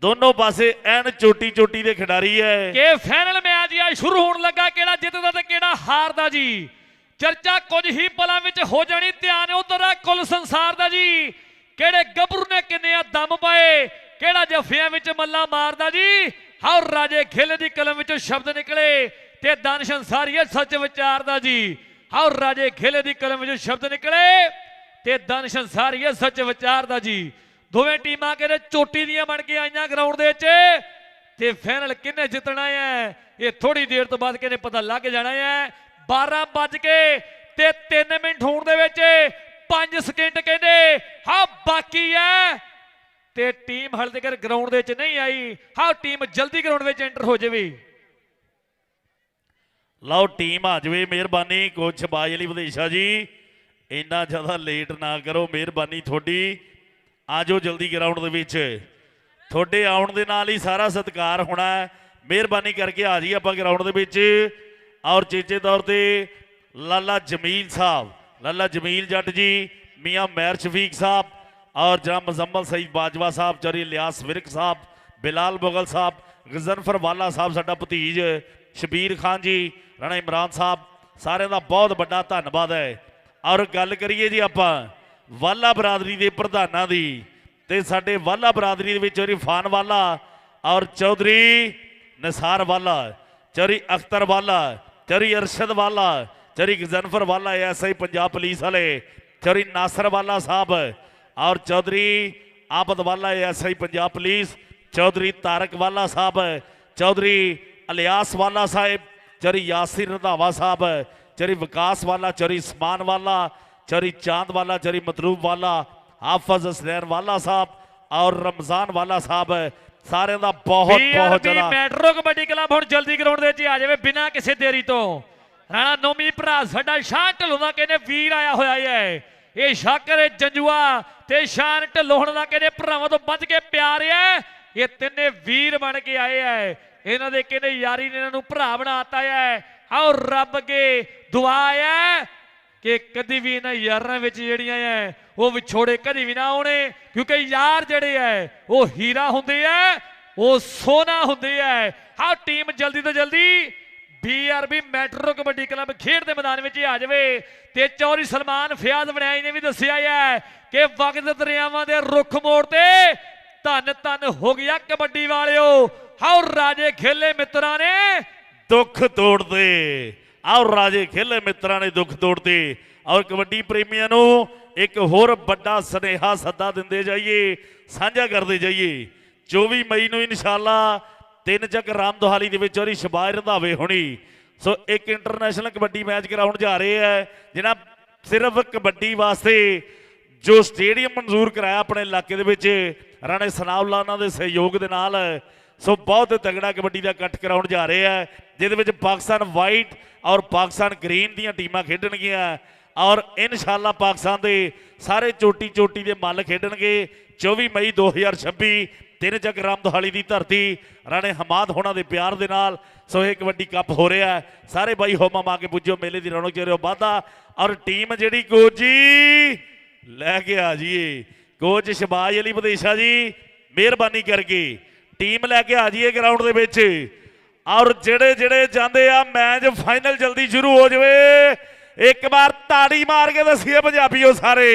ਦੋਨੋਂ ਪਾਸੇ ਐਨ ਚੋਟੀ ਚੋਟੀ ਦੇ ਖਿਡਾਰੀ ਹੈ ਕਿ ਫਾਈਨਲ ਮੈਚ ਆ ਸ਼ੁਰੂ ਹੋਣ ਲੱਗਾ ਕਿਹੜਾ ਜਿੱਤਦਾ ਤੇ ਕਿਹੜਾ ਹਾਰਦਾ ਜੀ ਚਰਚਾ ਕੁਝ ਹੀ ਪਲਾਂ ਵਿੱਚ ਹੋ ਜਾਣੀ ਧਿਆਨ ਉਧਰ ਆ ਕੁੱਲ ਸੰਸਾਰ ਦਾ ਜੀ ਕਿਹੜੇ ਗੱਭਰੂ ਨੇ ਕਿੰਨੇ ਆ ਦਮ ਪਾਏ ਕਿਹੜਾ ਜੱਫਿਆਂ ਵਿੱਚ ਮੱਲਾ ਮਾਰਦਾ ਜੀ ਹਰ ਰਾਜੇ ਖੇਲੇ ਦੀ ਕਲਮ ਵਿੱਚੋਂ ਸ਼ਬਦ ਨਿਕਲੇ ਤੇ ਦਾਨਿਸ਼ ਅੰਸਾਰੀ ਸੱਚ ਵਿਚਾਰਦਾ ਜੀ ਹਰ ਰਾਜੇ ਖੇਲੇ ਦੀ ਕਲਮ ਵਿੱਚੋਂ ਸ਼ਬਦ ਨਿਕਲੇ ਤੇ ਦਾਨਿਸ਼ ਅੰਸਾਰੀ ਸੱਚ ਵਿਚਾਰਦਾ ਜੀ ਦੋਵੇਂ ਟੀਮਾਂ ਕਿਹੜੇ ਚੋਟੀ ਦੀਆਂ ਬਣ ਕੇ ਆਈਆਂ ਗਰਾਊਂਡ ਦੇ ਵਿੱਚ ਤੇ ਫਾਈਨਲ ਕਿਹਨੇ ਜਿੱਤਣਾ ਹੈ ਇਹ ਥੋੜੀ ਦੇਰ ਤੋਂ ਬਾਅਦ ਕਿਹਨੇ ਪਤਾ ਲੱਗ ਜਾਣਾ ਹੈ 12 ਵੱਜ ਕੇ ਤੇ 3 ਮਿੰਟ ਹੋਣ ਦੇ ਵਿੱਚ 5 ਸਕਿੰਟ ਕਹਿੰਦੇ ਹਾਂ ਬਾਕੀ ਹੈ ਤੇ ਟੀਮ ਹਾਲੇ ਤੱਕ ਗਰਾਊਂਡ ਦੇ ਵਿੱਚ ਨਹੀਂ ਆਈ ਹਾਂ ਟੀਮ ਜਲਦੀ ਗਰਾਊਂਡ ਵਿੱਚ ਐਂਟਰ ਹੋ ਜਾਵੇ ਲਓ ਟੀਮ ਆ ਜਾਵੇ ਮਿਹਰਬਾਨੀ ਕੋਚ ਸ਼ਬਾਜ ਅਲੀ ਵਿਦੇਸ਼ਾ ਜੀ ਇੰਨਾ ਜ਼ਿਆਦਾ ਲੇਟ ਨਾ ਕਰੋ ਮਿਹਰਬਾਨੀ ਤੁਹਾਡੀ ਆਜੋ ਜਲਦੀ ਗਰਾਊਂਡ ਦੇ ਵਿੱਚ ਤੁਹਾਡੇ ਆਉਣ ਦੇ ਨਾਲ ਹੀ ਸਾਰਾ ਸਤਿਕਾਰ ਹੋਣਾ ਹੈ ਮਿਹਰਬਾਨੀ ਕਰਕੇ ਆ ਜੀ ਆਪਾਂ ਗਰਾਊਂਡ ਦੇ ਵਿੱਚ ਔਰ ਚੇਚੇ ਤੌਰ ਤੇ ਲਾਲਾ ਜਮੀਲ ਸਾਹਿਬ ਲਾਲਾ ਜਮੀਲ ਜੱਟ ਜੀ ਮੀਆਂ ਮੈਰ ਸ਼ਫੀਕ ਸਾਹਿਬ और जनाब मुजम्मल सईद बाजवा साहब चौधरी इलियास विरक साहब ਬਿਲਾਲ ਮੁਗਲ ਸਾਹਿਬ, ਗਜ਼ਨਫਰ ਵਾਲਾ ਸਾਹਿਬ, ਸਾਡਾ ਭਤੀਜ ਸ਼ਬੀਰ ਖਾਨ ਜੀ, ਰਾਣਾ ਇਮਰਾਨ ਸਾਹਿਬ, ਸਾਰਿਆਂ ਦਾ ਬਹੁਤ ਵੱਡਾ ਧੰਨਵਾਦ ਹੈ। ਔਰ ਗੱਲ ਕਰੀਏ ਜੀ ਆਪਾਂ ਵਾਲਾ ਬਰਾਦਰੀ ਦੇ ਪ੍ਰਧਾਨਾਂ ਦੀ, ਤੇ ਸਾਡੇ ਵਾਲਾ ਬਰਾਦਰੀ ਦੇ ਵਿੱਚ ਇਰਫਾਨ ਵਾਲਾ ਔਰ ਚੌਧਰੀ ਨਿਸਾਰ ਵਾਲਾ, ਚੌਧਰੀ ਅਖਤਰ ਵਾਲਾ, ਚੌਧਰੀ ਅਰਸ਼ਦ ਵਾਲਾ, ਚੌਧਰੀ ਗਜ਼ਨਫਰ ਵਾਲਾ ਐਸਆਈ ਪੰਜਾਬ ਪੁਲਿਸ ਵਾਲੇ, ਚੌਧਰੀ ਨਾਸਰ ਵਾਲਾ ਸਾਹਿਬ ਔਰ ਚੌਧਰੀ ਆਬਦ ਵਾਲਾ ਐਸਆਈ ਪੰਜਾਬ ਪੁਲਿਸ, ਚੌਧਰੀ ਤਾਰਕ ਵਾਲਾ ਸਾਹਿਬ, ਚੌਧਰੀ ਅਲਿਆਸ ਵਾਲਾ ਸਾਹਿਬ, ਚੌਧਰੀ ਯਾਸਿਰ ਰੰਧਾਵਾ ਸਾਹਿਬ, ਚੌਧਰੀ ਵਿਕਾਸ ਵਾਲਾ, ਚੌਧਰੀ ਸਮਾਨ ਵਾਲਾ, ਚੌਧਰੀ ਚਾਂਦ ਵਾਲਾ, ਚੌਧਰੀ ਮਤਲੂਬ ਵਾਲਾ, ਹਾਫਜ਼ ਹਸਨੈਨ ਵਾਲਾ ਸਾਹਿਬ ਔਰ ਰਮਜ਼ਾਨ ਵਾਲਾ ਸਾਹਿਬ, ਸਾਰਿਆਂ ਦਾ ਬਹੁਤ ਬਹੁਤ ਜ਼ਿਆਦਾ। ਮੈਟਰੋ ਕਬੱਡੀ ਕਲੱਬ ਹੁਣ ਜਲਦੀ ਗਰਾਊਂਡ ਦੇ ਵਿੱਚ ਆ ਜਾਵੇ ਬਿਨਾਂ ਕਿਸੇ ਦੇਰੀ ਤੋਂ। ਰਾਣਾ ਨੌਮੀ ਭਰਾ ਸਾਡਾ ਸ਼ਾਨ ਢਿੱਲੋਂ ਦਾ ਕਹਿੰਦੇ ਵੀਰ ਆਇਆ ਹੋਇਆ ਹੈ। ਇਹ ਸ਼ਾਕਰ ਜੰਜੂਆ ਤੇ ਸ਼ਾਨ ਢਿੱਲੋਂ ਦਾ ਕਹਿੰਦੇ ਭਰਾਵਾਂ ਤੋਂ ਵੱਧ ਕੇ ਪਿਆਰ ਹੈ। ਇਹ ਤਿੰਨੇ ਵੀਰ ਬਣ ਕੇ ਆਏ ਹੈ। ਇਹਨਾਂ ਦੇ ਕਹਿੰਦੇ ਯਾਰੀ ਨੇ ਇਹਨਾਂ ਨੂੰ ਭਰਾ ਬਣਾਤਾ ਹੈ। ਆਓ ਰੱਬ ਅੱਗੇ ਦੁਆ ਹੈ ਕਿ ਕਦੀ ਵੀ ਇਹਨਾਂ ਯਾਰਾਂ ਵਿੱਚ ਜਿਹੜੀਆਂ ਹੈ ਉਹ ਵਿਛੋੜੇ ਕਦੀ ਵੀ ਨਾ ਆਉਣੇ, ਕਿਉਂਕਿ ਯਾਰ ਜਿਹੜੇ ਹੈ ਉਹ ਹੀਰਾ ਹੁੰਦੇ ਹੈ, ਉਹ ਸੋਨਾ ਹੁੰਦੇ ਹੈ। ਆਹ ਟੀਮ ਜਲਦੀ ਤੋਂ ਜਲਦੀ BRB ਮੈਟਰੋ ਕਬੱਡੀ ਕਲੱਬ ਖੇਡ ਦੇ ਮੈਦਾਨ ਵਿੱਚ ਆ ਜਾਵੇ। ਤੇ ਚੌਧਰੀ ਸਲਮਾਨ ਫਿਆਜ਼ ਵਣਾਈ ਨੇ ਵੀ ਦੱਸਿਆ ਹੈ ਕਿ ਵਕਤ ਦਰਿਆਵਾਂ ਦੇ ਰੁੱਖ ਮੋੜ ਤੇ ਧੰਨ ਧੰਨ ਹੋ ਗਿਆ ਕਬੱਡੀ ਵਾਲਿਓ। ਆਓ ਰਾਜੇ ਖੇਲੇ ਮਿੱਤਰਾਂ ਨੇ ਦੁੱਖ ਤੋੜਦੇ, ਆਓ ਰਾਜੇ ਖੇਲੇ ਮਿੱਤਰਾਂ ਨੇ ਦੁੱਖ ਤੋੜਦੇ। ਔਰ ਕਬੱਡੀ ਪ੍ਰੇਮੀਆਂ ਨੂੰ ਇੱਕ ਹੋਰ ਵੱਡਾ ਸੁਨੇਹਾ ਸੱਦਾ ਦਿੰਦੇ ਜਾਈਏ, ਸਾਂਝਾ ਕਰਦੇ ਜਾਈਏ। 24 ਮਈ ਨੂੰ ਇਨਸ਼ਾਅੱਲਾ 3 ਚੱਕ ਰਾਮਦੁਹਾਲੀ ਦੇ ਵਿੱਚ ਔਰ ਸ਼ਬਾਇਰ ਰੰਧਾਵੇ ਹੋਣੀ। ਸੋ ਇੱਕ ਇੰਟਰਨੈਸ਼ਨਲ ਕਬੱਡੀ ਮੈਚ ਕਰਾਉਣ ਜਾ ਰਹੇ ਹੈ, ਜਿਹਨਾਂ ਸਿਰਫ ਕਬੱਡੀ ਵਾਸਤੇ ਜੋ ਸਟੇਡੀਅਮ ਮਨਜ਼ੂਰ ਕਰਾਇਆ ਆਪਣੇ ਇਲਾਕੇ ਦੇ ਵਿੱਚ ਰਾਣੇ ਸਨਾਉल्ला ਉਹਨਾਂ ਦੇ ਸਹਿਯੋਗ ਦੇ ਨਾਲ। ਸੋ ਬਹੁਤ ਤਗੜਾ ਕਬੱਡੀ ਦਾ ਇਕੱਠ ਕਰਾਉਣ ਜਾ ਰਹੇ ਹੈ, ਜਿਹਦੇ ਵਿੱਚ ਪਾਕਿਸਤਾਨ ਵਾਈਟ ਔਰ ਪਾਕਿਸਤਾਨ ਗ੍ਰੀਨ ਦੀਆਂ ਟੀਮਾਂ ਖੇਡਣਗੀਆਂ। ਔਰ ਇਨਸ਼ਾਅੱਲਾ ਪਾਕਿਸਤਾਨ ਦੇ ਸਾਰੇ ਚੋਟੀ ਦੇ ਮੱਲ ਖੇਡਣਗੇ 24 ਮਈ 2026 3 ਚੱਕ ਰਾਮਦੁਹਾਲੀ ਦੀ ਧਰਤੀ ਰਾਣੇ ਹਮਾਦ ਹੋਣਾ ਦੇ ਪਿਆਰ ਦੇ ਨਾਲ। ਸੋ ਇਹ ਕਬੱਡੀ ਕੱਪ ਹੋ ਰਿਹਾ ਹੈ। ਸਾਰੇ ਬਾਈ ਹੋਮਾ ਮਾ ਕੇ ਪੁੱਜੋ, ਮੇਲੇ ਦੀ ਰੌਣਕ ਚ ਵਾਧਾ। ਔਰ ਟੀਮ ਜਿਹੜੀ ਕੋਚ ਜੀ ਲੈ ਕੇ ਆ ਜਾਈਏ, ਕੋਚ ਸ਼ਬਾਜ ਅਲੀ ਵਿਦੇਸ਼ਾ ਜੀ ਮਿਹਰਬਾਨੀ ਕਰਕੇ ਟੀਮ ਲੈ ਕੇ ਆ ਜਾਈਏ ਗਰਾਊਂਡ ਦੇ ਵਿੱਚ। ਔਰ ਜਿਹੜੇ ਜਾਂਦੇ ਆ ਮੈਚ ਫਾਈਨਲ ਜਲਦੀ ਸ਼ੁਰੂ ਹੋ ਜਾਵੇ। ਇੱਕ ਵਾਰ ਤਾੜੀ ਮਾਰ ਕੇ ਦੱਸੀਏ ਪੰਜਾਬੀਓ ਸਾਰੇ,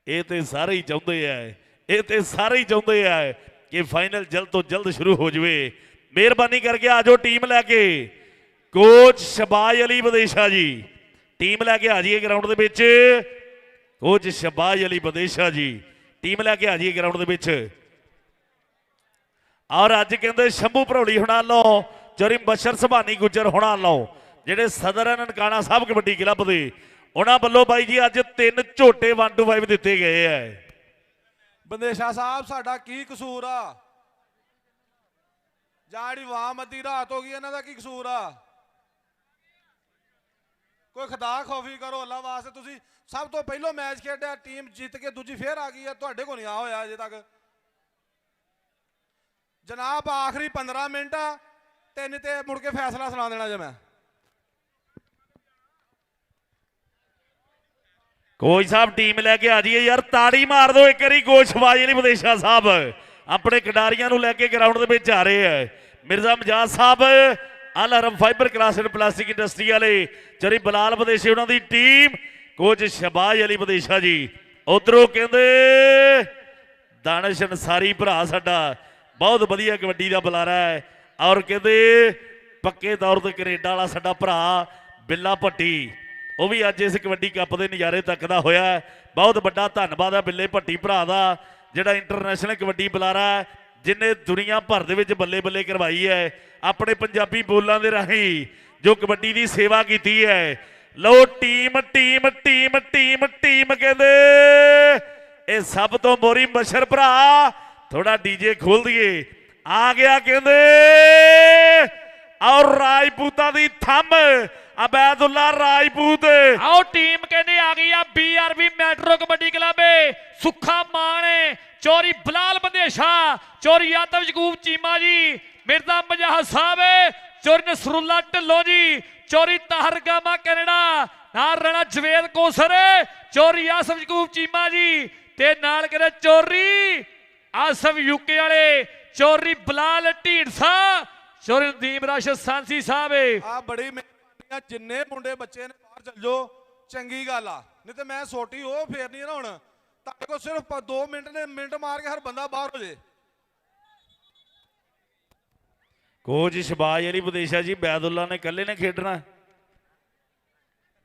ਇਹ ਤੇ ਸਾਰੇ ਹੀ ਚਾਹੁੰਦੇ ਆ, ਇਹ ਤੇ ਸਾਰੇ ਹੀ ਚਾਹੁੰਦੇ ਆ ਕਿ ਫਾਈਨਲ ਜਲਦ ਤੋਂ ਜਲਦ ਸ਼ੁਰੂ ਹੋ ਜਾਵੇ। ਮਿਹਰਬਾਨੀ ਕਰਕੇ ਆ ਜਾਓ ਟੀਮ ਲੈ ਕੇ। ਕੋਚ ਸ਼ਬਾਜ ਅਲੀ ਵਿਦੇਸ਼ਾ ਜੀ ਟੀਮ ਲੈ ਕੇ ਆ ਜਾਈਏ ਗਰਾਊਂਡ ਦੇ ਵਿੱਚ। ਕੋਚ ਸ਼ਬਾਜ ਅਲੀ ਵਿਦੇਸ਼ਾ ਜੀ ਟੀਮ ਲੈ ਕੇ ਆ ਜਾਈਏ ਗਰਾਊਂਡ ਦੇ ਵਿੱਚ। ਔਰ ਅੱਜ ਕਹਿੰਦੇ ਸ਼ੰਭੂ ਭਰੌਲੀ ਹੋਣਾ ਲਓ, ਚੌਧਰੀ ਬਸ਼ਰ ਸੁਭਾਨੀ ਗੁੱਜਰ ਹੋਣਾ ਲਓ, ਜਿਹੜੇ ਸਦਰ ਨਨਕਾਣਾ ਸਾਹਿਬ ਕਬੱਡੀ ਕਲੱਬ ਦੇ, ਉਹਨਾਂ ਵੱਲੋਂ ਬਾਈ ਜੀ ਅੱਜ 3 ਝੋਟੇ 1-5 ਦਿੱਤੇ ਗਏ ਹੈ। ਬੰਦੇਸ਼ਾ ਸਾਹਿਬ ਸਾਡਾ ਕੀ ਕਸੂਰ ਆ? ਜਾਂ ਜਿਹੜੀ ਵਾਮ ਅੱਧੀ ਰਾਤ ਹੋ ਗਈ ਇਹਨਾਂ ਦਾ ਕੀ ਕਸੂਰ ਆ? ਕੋਈ ਖੁਦਾ ਖੌਫੀ ਕਰੋ ਅੱਲਾ ਵਾਸਤੇ। ਤੁਸੀਂ ਸਭ ਤੋਂ ਪਹਿਲਾਂ ਮੈਚ ਖੇਡਿਆ, ਟੀਮ ਜਿੱਤ ਕੇ ਦੂਜੀ ਫੇਰ ਆ ਗਈ ਹੈ, ਤੁਹਾਡੇ ਕੋਲ ਨਹੀਂ ਆ ਹੋਇਆ ਅਜੇ ਤੱਕ। ਜਨਾਬ ਆਖਰੀ 15 ਮਿੰਟ ਆ, 3 ਤੇ ਮੁੜ ਕੇ ਫੈਸਲਾ ਸੁਣਾ ਦੇਣਾ ਜੇ ਮੈਂ। ਕੋਚ ਸਾਹਿਬ ਟੀਮ ਲੈ ਕੇ ਆ ਜਾਈਏ ਯਾਰ, ਤਾੜੀ ਮਾਰ ਦਿਓ ਇੱਕ ਵਾਰੀ। ਕੋਚ ਸ਼ਬਾਜ ਅਲੀ ਵਿਦੇਸ਼ਾ ਸਾਹਿਬ ਆਪਣੇ ਖਿਡਾਰੀਆਂ ਨੂੰ ਲੈ ਕੇ ਗਰਾਊਂਡ ਦੇ ਵਿੱਚ ਆ ਰਹੇ ਹੈ। Mirza Mujahid Sahib Al Haram fibre glass and plastic industry ਵਾਲੇ, ਚੌਧਰੀ ਬਲਾਲ ਵਿਦੇਸ਼ੀ ਉਹਨਾਂ ਦੀ ਟੀਮ, ਕੋਚ ਸ਼ਬਾਜ ਅਲੀ ਵਿਦੇਸ਼ਾ ਜੀ। ਉਧਰੋਂ ਕਹਿੰਦੇ ਦਾਨਿਸ਼ ਅਨਸਾਰੀ ਭਰਾ ਸਾਡਾ ਬਹੁਤ ਵਧੀਆ ਕਬੱਡੀ ਦਾ ਬੁਲਾਰਾ ਹੈ। ਔਰ ਕਹਿੰਦੇ ਪੱਕੇ ਤੌਰ ਤੇ ਕੈਨੇਡਾ ਵਾਲਾ ਸਾਡਾ ਭਰਾ ਬਿੱਲਾ ਭੱਟੀ, ਉਹ ਵੀ ਅੱਜ ਇਸ ਕਬੱਡੀ ਕੱਪ ਦੇ ਨਜ਼ਾਰੇ ਤੱਕਦਾ ਹੋਇਆ। ਬਹੁਤ ਵੱਡਾ ਧੰਨਵਾਦ ਹੈ ਬਿੱਲੇ ਭੱਟੀ ਭਰਾ ਦਾ, ਜਿਹੜਾ ਇੰਟਰਨੈਸ਼ਨਲ ਕਬੱਡੀ ਬੁਲਾਰਾ, ਜਿਨੇ ਦੁਨੀਆ ਭਰ ਦੇ ਵਿੱਚ ਬੱਲੇ ਬੱਲੇ ਕਰਵਾਈ ਹੈ ਆਪਣੇ ਪੰਜਾਬੀ ਬੋਲਾਂ ਦੇ ਰਾਹੀਂ, ਜੋ ਕਬੱਡੀ ਦੀ ਸੇਵਾ ਕੀਤੀ ਹੈ। ਲਓ team team team team team ਕਹਿੰਦੇ ਇਹ ਸਭ ਤੋਂ ਮੋਰੀ ਬਸ਼ਰ ਭਰਾ, ਥੋੜਾ ਡੀਜੇ ਖੋਲ ਦਈਏ, ਆ ਗਿਆ ਕਹਿੰਦੇ। ਔਰ ਰਾਜਪੂਤਾਂ ਦੀ ਥੰਮ ਅਬੈਦੁੱਲਾ ਰਾਜਪੂਤ। ਆਓ ਟੀਮ ਕਹਿੰਦੇ ਆ ਗਈ ਆ BRB ਮੈਟਰੋ ਕਬੱਡੀ ਕਲੱਬ। ਸੁੱਖਾ ਮਾਣ, ਚੌਧਰੀ ਬਲਾਲ ਬੰਦੇਸ਼ਾ, ਚੌਧਰੀ ਆਤਮ ਯਕੂਬ ਚੀਮਾ ਜੀ, ਮਿਰਜ਼ਾ ਮਜਾਹਦ ਸਾਹਿਬ, ਚੌਧਰੀ ਨਸਰੁੱਲਾ ਢਿੱਲੋਂ ਜੀ, ਚੌਧਰੀ ਤਾਹਰ ਗਾਮਾ ਕੈਨੇਡਾ, ਨਾਲ ਰਾਣਾ ਜਵੇਦ ਕੋਸਰ, ਚੌਧਰੀ ਆਸਮ ਯਕੂਬ ਚੀਮਾ ਜੀ, ਤੇ ਨਾਲ ਕਹਿੰਦੇ ਚੌਧਰੀ ਆਸਫ ਯੂਕੇ ਵਾਲੇ, ਚੌਧਰੀ ਬਲਾਲ ਢੀਂਡਸਾ, ਚੌਧਰੀ ਨਦੀਮ ਰਾਸ਼ਦ ਸਾਂਸੀ ਸਾਹਿਬ। ਆ ਬੜੀ ਮਿਹਰਬਾਨੀ ਆ, ਜਿੰਨੇ ਮੁੰਡੇ ਬੱਚੇ ਨੇ ਬਾਹਰ ਚੱਲ ਜਾਓ, ਚੰਗੀ ਗੱਲ ਆ। ਨਹੀਂ ਤੇ ਮੈਂ ਸੋਟੀ ਉਹ ਫੇਰਨੀ ਆ ਨਾ। ਹੁਣ ਤੁਹਾਡੇ ਕੋਲ ਸਿਰਫ 2 ਮਿੰਟ ਮਾਰ ਕੇ ਹਰ ਬੰਦਾ ਬਾਹਰ ਹੋ ਜੇ। ਕੋਚ ਸ਼ਬਾਜ ਅਲੀ ਵਿਦੇਸ਼ਾ ਜੀ, ਬੈਦੁੱਲਾ ਨੇ ਇਕੱਲੇ ਨੇ ਖੇਡਣਾ।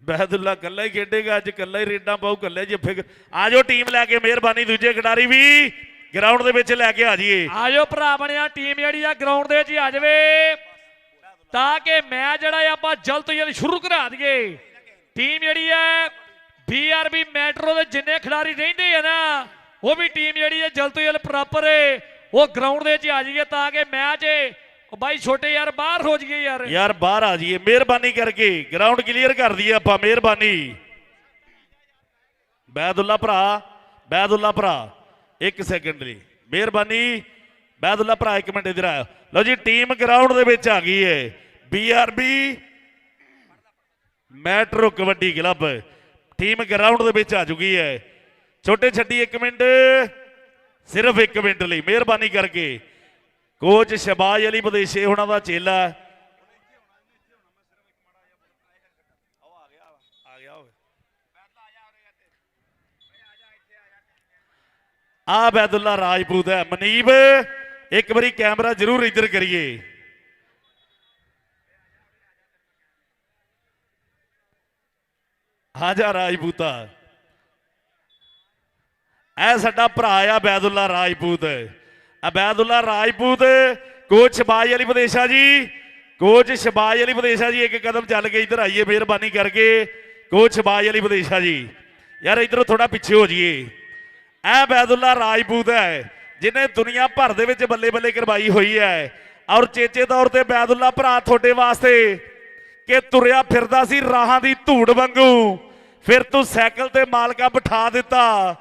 ਬੈਦੁੱਲਾ ਇਕੱਲਾ ਹੀ ਖੇਡੇਗਾ ਅੱਜ, ਇਕੱਲਾ ਹੀ ਰੇਡਾਂ ਪਾਊ, ਇਕੱਲੇ ਜੱਫੇ। ਆ ਜਾਓ ਟੀਮ ਲੈ ਕੇ, ਮਿਹਰਬਾਨੀ ਦੂਜੇ ਖਿਡਾਰੀ ਵੀ ਗਰਾਊਂਡ ਦੇ ਵਿੱਚ ਲੈ ਕੇ ਆ ਜਾਈਏ। ਆ ਜਾਓ ਭਰਾ ਬਣਿਆ, ਟੀਮ ਜਿਹੜੀ ਆ ਗਰਾਊਂਡ ਦੇ ਵਿੱਚ ਹੀ ਆ ਜਾਵੇ ਤਾਂ ਕਿ ਮੈਚ ਜਿਹੜਾ ਆਪਾਂ ਜਲਦ ਤੋਂ ਜਲਦ ਸ਼ੁਰੂ ਕਰਾ ਦਈਏ। ਟੀਮ ਜਿਹੜੀ ਹੈ BRB ਮੈਟਰੋ ਦੇ ਜਿੰਨੇ ਖਿਡਾਰੀ ਰਹਿੰਦੇ ਆ ਨਾ, ਉਹ ਵੀ ਟੀਮ ਜਿਹੜੀ ਹੈ ਜਲਦ ਤੋਂ ਜਲਦ ਪ੍ਰੋਪਰ ਉਹ ਗਰਾਊਂਡ ਦੇ ਵਿੱਚ ਆ ਜਾਈਏ ਤਾਂ ਕਿ ਮੈਚ ਉਹ ਬਾਈ ਛੋਟੇ ਯਾਰ ਬਾਹਰ ਹੋ ਜਾਈਏ ਯਾਰ ਬਾਹਰ ਆ ਜਾਈਏ, ਮਿਹਰਬਾਨੀ ਕਰਕੇ ਗਰਾਊਂਡ ਕਲੀਅਰ ਕਰ ਦਈਏ ਆਪਾਂ, ਮਿਹਰਬਾਨੀ। ਬੈਦੁੱਲਾ ਭਰਾ 1 ਸੈਕਿੰਡ ਲਈ ਮਿਹਰਬਾਨੀ। ਬੈਦੁੱਲਾ ਭਰਾ 1 ਮਿੰਟ ਇਧਰ ਆਇਆ। ਲਓ ਜੀ ਟੀਮ ਗਰਾਊਂਡ ਦੇ ਵਿੱਚ ਆ ਗਈ ਹੈ। BRB metro kabaddi club team ground ਦੇ ਵਿੱਚ ਆ ਚੁੱਕੀ ਹੈ। ਛੋਟੇ ਛੱਡੀ 1 ਮਿੰਟ, ਸਿਰਫ 1 ਮਿੰਟ ਲਈ ਮਿਹਰਬਾਨੀ ਕਰਕੇ। ਕੋਚ ਸ਼ਬਾਜ ਅਲੀ ਵਿਦੇਸ਼ੇ ਉਹਨਾਂ ਦਾ ਚੇਲਾ ਆ ਬੈਦੁੱਲਾ ਰਾਜਪੂਤ ਹੈ। ਮਨੀਬ ਇੱਕ ਵਾਰੀ ਕੈਮਰਾ ਜ਼ਰੂਰ ਇੱਧਰ ਕਰੀਏ। ਆਜਾ ਰਾਜਪੂਤਾ, ਇਹ ਸਾਡਾ ਭਰਾ ਆ ਬੈਦੁੱਲਾ ਰਾਜਪੂਤ। ਅਬੈਦੁੱਲਾ ਰਾਜਪੂਤ, ਕੋਚ ਸ਼ਬਾਜ ਅਲੀ ਵਿਦੇਸ਼ਾ ਜੀ, ਕੋਚ ਸ਼ਬਾਜ ਅਲੀ ਵਿਦੇਸ਼ਾ ਜੀ 1 ਕਦਮ ਚੱਲ ਕੇ ਇੱਧਰ ਆਈਏ ਮਿਹਰਬਾਨੀ ਕਰਕੇ। ਕੋਚ ਸ਼ਬਾਜ ਅਲੀ ਵਿਦੇਸ਼ਾ ਜੀ ਯਾਰ ਇੱਧਰੋਂ ਥੋੜਾ ਪਿੱਛੇ ਹੋ ਜਾਈਏ। ਇਹ ਬੈਦੁੱਲਾ ਰਾਜਪੂਤ ਹੈ ਜਿਹਨੇ ਦੁਨੀਆ ਭਰ ਦੇ ਵਿੱਚ ਬੱਲੇ ਬੱਲੇ ਕਰਵਾਈ ਹੋਈ ਹੈ। ਔਰ ਚੇਚੇ ਤੌਰ ਤੇ ਬੈਦੁੱਲਾ ਭਰਾ ਤੁਹਾਡੇ ਵਾਸਤੇ ਕਿ ਤੁਰਿਆ ਫਿਰਦਾ ਸੀ ਰਾਹਾਂ ਦੀ ਧੂੜ ਵਾਂਗੂ, ਫਿਰ ਤੂੰ ਸਾਈਕਲ ਤੇ ਮਾਲਕਾ ਬਿਠਾ ਦਿੱਤਾ।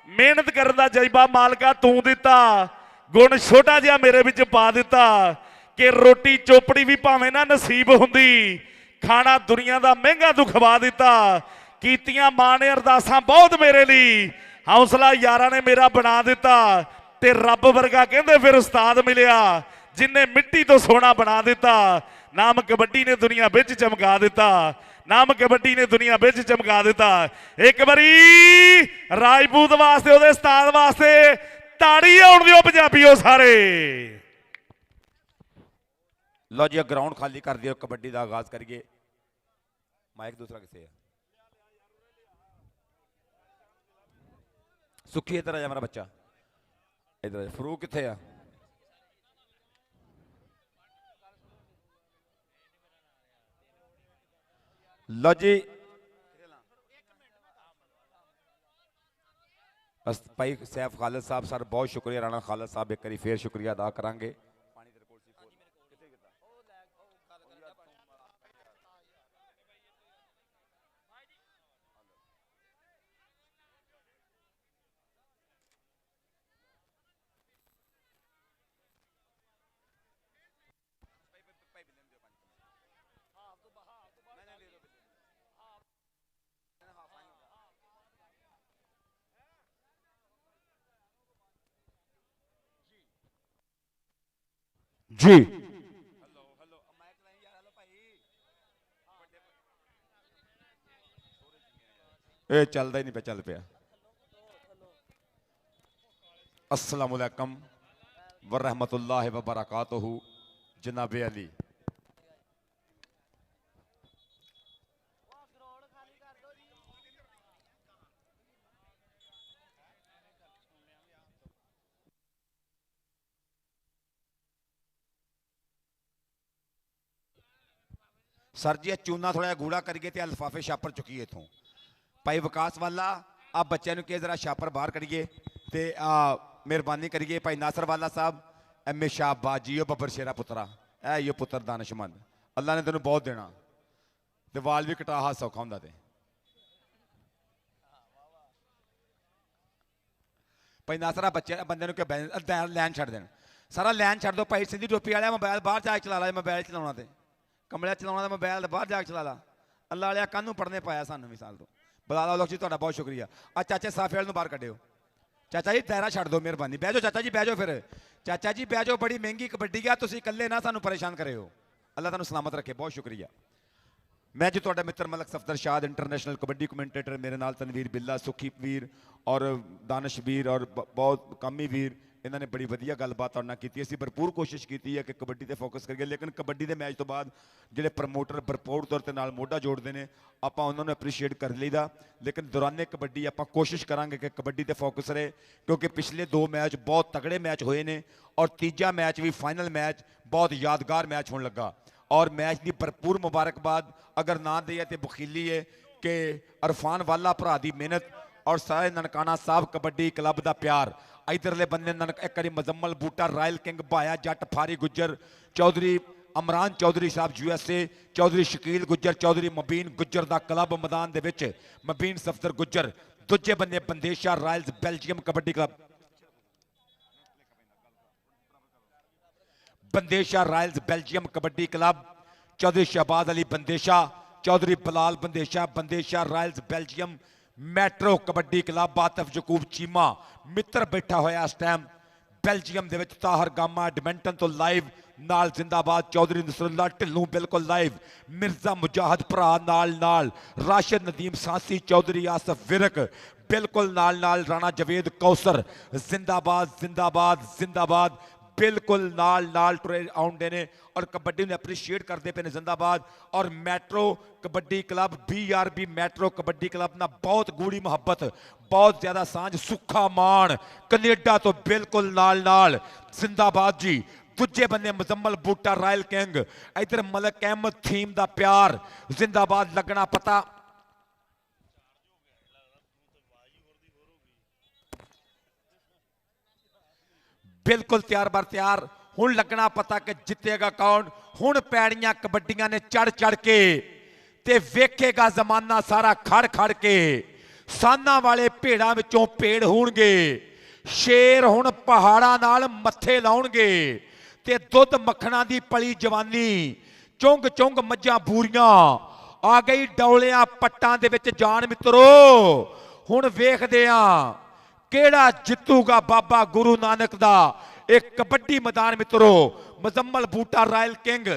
ਮਿਹਨਤ ਕਰਨ ਦਾ ਜਜ਼ਬਾ ਮਾਲਕਾ ਤੂੰ ਦਿੱਤਾ, ਗੁਣ ਛੋਟਾ ਜਿਹਾ ਮੇਰੇ ਵਿੱਚ ਪਾ ਦਿੱਤਾ ਕਿ ਰੋਟੀ ਚੋਪੜੀ ਵੀ ਭਾਵੇਂ ਨਾ ਨਸੀਬ ਹੁੰਦੀ, ਖਾਣਾ ਦੁਨੀਆ ਦਾ ਮਹਿੰਗਾ ਤੂੰ ਖਵਾ ਦਿੱਤਾ। ਕੀਤੀਆਂ ਮਾਂ ਨੇ ਅਰਦਾਸਾਂ ਬਹੁਤ ਮੇਰੇ ਲਈ, ਹੌਸਲਾ ਯਾਰਾਂ ਨੇ ਮੇਰਾ ਬਣਾ ਦਿੱਤਾ। ਤੇ ਰੱਬ ਵਰਗਾ ਕਹਿੰਦੇ ਫਿਰ ਉਸਤਾਦ ਮਿਲਿਆ ਜਿਨੇ ਮਿੱਟੀ ਤੋਂ ਸੋਨਾ ਬਣਾ ਦਿੱਤਾ। ਨਾਮ ਕਬੱਡੀ ਨੇ ਦੁਨੀਆ ਵਿੱਚ ਚਮਕਾ ਦਿੱਤਾ, ਨਾਮ ਕਬੱਡੀ ਨੇ ਦੁਨੀਆ ਵਿੱਚ ਚਮਕਾ ਦਿੱਤਾ। ਇੱਕ ਵਾਰੀ ਰਾਜਪੂਤ ਵਾਸਤੇ, ਉਹਦੇ ਉਸਤਾਦ ਵਾਸਤੇ ਤਾੜੀ ਆਉਣ ਦਿਓ ਪੰਜਾਬੀਓ ਸਾਰੇ। ਲਓ ਜੀ ਗਰਾਊਂਡ ਖਾਲੀ ਕਰ ਦਿਓ, ਕਬੱਡੀ ਦਾ ਆਗਾਜ਼ ਕਰੀਏ। ਮਾਈਕ ਦੂਸਰਾ ਕਿੱਥੇ ਹੈ? ਸੁੱਖੀ ਇੱਧਰ ਆ ਜਾ ਮੇਰਾ ਬੱਚਾ, ਇੱਧਰ ਆ। ਫਰੂਕ ਕਿੱਥੇ ਆ? ਲਓ ਜੀ ਭਾਈ ਸੈਫ ਖਾਲਦ ਸਾਹਿਬ ਸਰ ਬਹੁਤ ਸ਼ੁਕਰੀਆ। ਰਾਣਾ ਖਾਲਦ ਸਾਹਿਬ ਇੱਕ ਵਾਰੀ ਫੇਰ ਸ਼ੁਕਰੀਆ ਅਦਾ ਕਰਾਂਗੇ। ਜੀ ਇਹ ਚੱਲਦਾ ਹੀ ਨਹੀਂ ਪਿਆ, ਚੱਲ ਪਿਆ। अस्सलामु अलैकुम व रहमतुल्लाहि व बरकातुहू। जनाब अली सर जी चूना थोड़ा गूड़ा करिए तो लिफाफे छापर चुकीए इथों। भाई विकास वाला आप बच्चों को जरा छापर बाहर करिए तो मेहरबानी करिए। भाई नासर वाला साहब एम ए शाहबाज जी बब्बर शेरा पुत्रा, ए यो पुत्र दानिशमंद, अल्लाह ने तेन बहुत देना तो वाल भी कटा हाथ सौखा होंगे। भाई नासरा बच्चे बंदे लैन छड़ देन, सारा लैन छड़ दो। भाई सीधी टोपी वाले मोबाइल बाहर जाके चला ला, मोबाइल चलाना तो कमलिया चलाना मोबाइल बाहर जाके चला ला। अल्लाह वाले कानू पढ़ने पाया सानू भी साल तो। बलाला लोग जी तुहाडा बहुत शुक्रिया। आ चाचे साफे वाले बाहर कढ़ियो, ਚਾਚਾ ਜੀ ਦਾਇਰਾ ਛੱਡ ਦਿਓ ਮਿਹਰਬਾਨੀ, ਬਹਿ ਜਾਓ ਚਾਚਾ ਜੀ, ਬਹਿ ਜਾਓ ਫਿਰ ਚਾਚਾ ਜੀ, ਬਹਿ ਜਾਓ। ਬੜੀ ਮਹਿੰਗੀ ਕਬੱਡੀ ਆ, ਤੁਸੀਂ ਇਕੱਲੇ ਨਾ ਸਾਨੂੰ ਪਰੇਸ਼ਾਨ ਕਰਿਓ। ਅੱਲਾ ਤੁਹਾਨੂੰ ਸਲਾਮਤ ਰੱਖੇ, ਬਹੁਤ ਸ਼ੁਕਰੀਆ। ਮੈਂ ਜੀ ਤੁਹਾਡਾ ਮਿੱਤਰ ਮਲਕ ਸਫਦਰ ਸ਼ਾਦ, ਇੰਟਰਨੈਸ਼ਨਲ ਕਬੱਡੀ ਕਮੈਂਟੇਟਰ। ਮੇਰੇ ਨਾਲ ਤਨਵੀਰ ਬਿੱਲਾ, ਸੁਖੀ ਵੀਰ ਔਰ ਦਾਨਿਸ਼ ਵੀਰ ਔਰ ਬਹੁਤ ਕਾਮੀ ਵੀਰ, ਇਹਨਾਂ ਨੇ ਬੜੀ ਵਧੀਆ ਗੱਲਬਾਤ ਤੁਹਾਡੇ ਨਾਲ ਕੀਤੀ। ਅਸੀਂ ਭਰਪੂਰ ਕੋਸ਼ਿਸ਼ ਕੀਤੀ ਹੈ ਕਿ ਕਬੱਡੀ ਤੇ ਫੋਕਸ ਕਰੀਏ, ਲੇਕਿਨ ਕਬੱਡੀ ਦੇ ਮੈਚ ਤੋਂ ਬਾਅਦ ਜਿਹੜੇ ਪ੍ਰਮੋਟਰ ਭਰਪੂਰ ਤੌਰ 'ਤੇ ਨਾਲ ਮੋਢਾ ਜੋੜਦੇ ਨੇ, ਆਪਾਂ ਉਹਨਾਂ ਨੂੰ ਐਪਰੀਸ਼ੀਏਟ ਕਰ ਲਈਦਾ। ਲੇਕਿਨ ਦੌਰਾਨੇ ਕਬੱਡੀ ਆਪਾਂ ਕੋਸ਼ਿਸ਼ ਕਰਾਂਗੇ ਕਿ ਕਬੱਡੀ ਤੇ ਫੋਕਸ ਰਹੇ, ਕਿਉਂਕਿ ਪਿਛਲੇ 2 ਮੈਚ ਬਹੁਤ ਤਗੜੇ ਮੈਚ ਹੋਏ ਨੇ ਔਰ ਤੀਜਾ ਮੈਚ ਵੀ ਫਾਈਨਲ ਮੈਚ ਬਹੁਤ ਯਾਦਗਾਰ ਮੈਚ ਹੋਣ ਲੱਗਾ। ਔਰ ਮੈਚ ਦੀ ਭਰਪੂਰ ਮੁਬਾਰਕਬਾਦ ਅਗਰ ਨਾ ਦਈਏ ਤੇ ਬਖੀਲੀ ਹੈ ਕਿ ਅਰਫਾਨ ਵਾਲਾ ਭਰਾ ਦੀ ਮਿਹਨਤ ਔਰ ਸਾਰੇ ਨਨਕਾਣਾ ਸਾਹਿਬ ਕਬੱਡੀ ਕਲੱਬ ਦਾ ਪਿਆਰ। ਇਧਰਲੇ ਬੰਦੇ ਇੱਕ ਵਾਰੀ ਮਜ਼ੰਮਲ ਬੂਟਾ, ਰਾਇਲ ਕਿੰਗ ਭਾਇਆ ਜੱਟ, ਫਾਰੀ ਗੁੱਜਰ ਚੌਧਰੀ, ਅਮਰਾਨ ਚੌਧਰੀ ਸਾਹਿਬ USA, ਚੌਧਰੀ ਸ਼ਕੀਲ ਗੁੱਜਰ, ਚੌਧਰੀ ਮਬੀਨ ਗੁੱਜਰ ਦਾ ਕਲੱਬ ਮੈਦਾਨ ਦੇ ਵਿੱਚ, ਮਬੀਨ ਸਫਦਰ ਗੁੱਜਰ। ਦੂਜੇ ਬੰਦੇ Bandesha royals Belgium kabaddi club, Bandesha royals Belgium kabaddi club, Chaudhry Shahbaz Ali Bandesha, Chaudhry Bilal Bandesha, Bandesha royals Belgium metro kabaddi club, Atif Yaqoob Cheema ਮਿੱਤਰ ਬੈਠਾ ਹੋਇਆ ਇਸ ਟਾਈਮ ਬੈਲਜੀਅਮ ਦੇ ਵਿੱਚ, ਤਾਹਰ ਗਾਮਾ ਐਡਮਿੰਟਨ ਤੋਂ ਲਾਈਵ ਨਾਲ ਜ਼ਿੰਦਾਬਾਦ, ਚੌਧਰੀ ਨਸਰੁੱਲਾ ਢਿੱਲੋਂ ਬਿਲਕੁਲ ਲਾਈਵ, ਮਿਰਜ਼ਾ ਮੁਜਾਹਦ ਭਰਾ ਨਾਲ, ਰਾਸ਼ਦ ਨਦੀਮ ਸਾਂਸੀ, ਚੌਧਰੀ ਆਸਫ ਵਿਰਕ ਬਿਲਕੁਲ ਨਾਲ, ਰਾਣਾ ਜਵੇਦ ਕੌਸਰ ਜ਼ਿੰਦਾਬਾਦ ਜ਼ਿੰਦਾਬਾਦ ਜ਼ਿੰਦਾਬਾਦ ਬਿਲਕੁਲ ਨਾਲ ਟੁਰੇ ਆਉਂਦੇ ਨੇ ਔਰ ਕਬੱਡੀ ਨੂੰ ਐਪਰੀਸ਼ੀਏਟ ਕਰਦੇ ਪਏ ਨੇ ਜ਼ਿੰਦਾਬਾਦ। ਔਰ metro kabaddi club BRB metro kabaddi club ਨਾਲ ਬਹੁਤ ਗੂੜੀ ਮੁਹੱਬਤ, ਬਹੁਤ ਜ਼ਿਆਦਾ ਸਾਂਝ, ਸੁੱਖਾ ਮਾਣ ਕੈਨੇਡਾ ਤੋਂ ਬਿਲਕੁਲ ਨਾਲ ਜ਼ਿੰਦਾਬਾਦ ਜੀ। ਦੂਜੇ ਬੰਦੇ ਮੁਜ਼ੰਮਲ ਬੂਟਾ ਰਾਇਲ ਕਿੰਗ, ਇਧਰ ਮਲਕ ਅਹਿਮਦ ਥੀਮ ਦਾ ਪਿਆਰ ਜ਼ਿੰਦਾਬਾਦ, ਲੱਗਣਾ ਪਤਾ ਬਿਲਕੁਲ ਤਿਆਰ ਬਰ ਤਿਆਰ। ਹੁਣ ਲੱਗਣਾ ਪਤਾ ਕਿ ਜਿੱਤੇਗਾ ਕੌਣ। ਹੁਣ ਪੈਣੀਆਂ ਕਬੱਡੀਆਂ ਨੇ ਚੜ ਕੇ ਤੇ ਵੇਖੇਗਾ ਜ਼ਮਾਨਾ ਸਾਰਾ ਖੜ ਕੇ। ਸਾਨਾਂ ਵਾਲੇ ਭੇੜਾਂ ਵਿੱਚੋਂ ਭੇੜ ਹੋਣਗੇ, ਸ਼ੇਰ ਹੁਣ ਪਹਾੜਾਂ ਨਾਲ ਮੱਥੇ ਲਾਉਣਗੇ ਤੇ ਦੁੱਧ ਮੱਖਣਾ ਦੀ ਪਲੀ ਜਵਾਨੀ, ਚੁੰਗ ਮੱਝਾਂ ਬੂਰੀਆਂ ਆ ਗਈ ਡੌਲਿਆਂ ਪੱਟਾਂ ਦੇ ਵਿੱਚ ਜਾਨ ਮਿੱਤਰੋ। ਹੁਣ ਵੇਖਦੇ ਆ ਕਿਹੜਾ ਜਿੱਤੂਗਾ ਬਾਬਾ ਗੁਰੂ ਨਾਨਕ ਦਾ ਇਹ ਕਬੱਡੀ ਮੈਦਾਨ ਮਿੱਤਰੋ। ਮੁਜ਼ੰਮਲ ਬੂਟਾ ਰਾਇਲ ਕਿੰਗ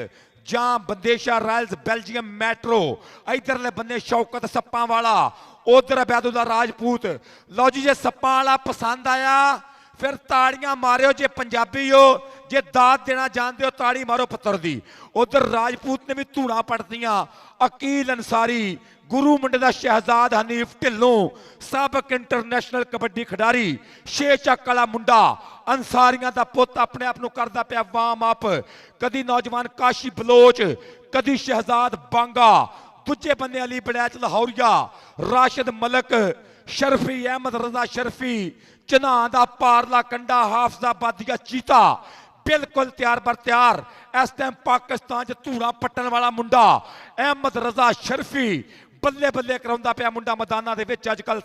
ਜਾਂ ਬੰਦੇਸ਼ਾ ਰਾਇਲਸ ਬੈਲਜੀਅਮ ਮੈਟਰੋ, ਇਧਰਲੇ ਬੰਦੇ ਸ਼ੌਕਤ ਸੱਪਾਂ ਵਾਲਾ, ਉਧਰ ਅਬੈਦੁੱਲਾ ਰਾਜਪੂਤ। ਲਓ ਜੀ, ਜੇ ਸੱਪਾਂ ਵਾਲਾ ਪਸੰਦ ਆਇਆ ਫਿਰ ਤਾੜੀਆਂ ਮਾਰਿਓ ਜੇ ਪੰਜਾਬੀ ਹੋ, ਜੇ ਦਾਤ ਦੇਣਾ ਜਾਣਦੇ ਹੋ ਤਾੜੀ ਮਾਰੋ ਪੁੱਤਰ ਦੀ। ਉਧਰ ਰਾਜਪੂਤ ਨੇ ਵੀ ਧੂਣਾ ਪੜਦੀਆਂ, ਅਕੀਲ ਅੰਸਾਰੀ, ਗੁਰੂ ਮੁੰਡੇ ਦਾ ਸ਼ਹਿਜ਼ਾਦ ਹਨੀਫ ਢਿੱਲੋਂ, ਸਾਬਕ ਇੰਟਰਨੈਸ਼ਨਲ ਕਬੱਡੀ ਖਿਡਾਰੀ, ਛੇ ਚੱਕ ਵਾਲਾ ਮੁੰਡਾ, ਅੰਸਾਰੀਆਂ ਦਾ ਪੁੱਤ, ਆਪਣੇ ਆਪ ਨੂੰ ਕਰਦਾ ਪਿਆ ਵਾਰਮ ਅਪ। ਕਦੀ ਨੌਜਵਾਨ ਕਾਸ਼ੀ ਬਲੋਚ, ਕਦੀ ਸ਼ਹਿਜ਼ਾਦ ਬਾਂਗਾ, ਦੂਜੇ ਬੰਦੇ ਅਲੀ ਬੜੈਚ ਲਾਹੌਰੀਆ, ਰਾਸ਼ਦ ਮਲਕ, ਸ਼ਰਫੀ ਅਹਿਮਦ ਰਜ਼ਾ ਸ਼ਰਫੀ, ਚਨਾਹ ਦਾ ਪਾਰਲਾ ਕੰਡਾ, ਹਾਫਜ਼ਾਬਾਦੀਆ ਚੀਤਾ ਬਿਲਕੁਲ ਤਿਆਰ ਬਰ ਤਿਆਰ। ਇਸ ਟਾਈਮ ਪਾਕਿਸਤਾਨ 'ਚ ਧੂਣਾ ਪੱਟਣ ਵਾਲਾ ਮੁੰਡਾ ਅਹਿਮਦ ਰਜ਼ਾ ਸ਼ਰਫੀ ਬੱਲੇ ਕਰਾਉਂਦਾ ਪਿਆ ਮੁੰਡਾ ਮੈਦਾਨਾਂ ਦੇ ਵਿੱਚ ਅੱਜ ਕੱਲ।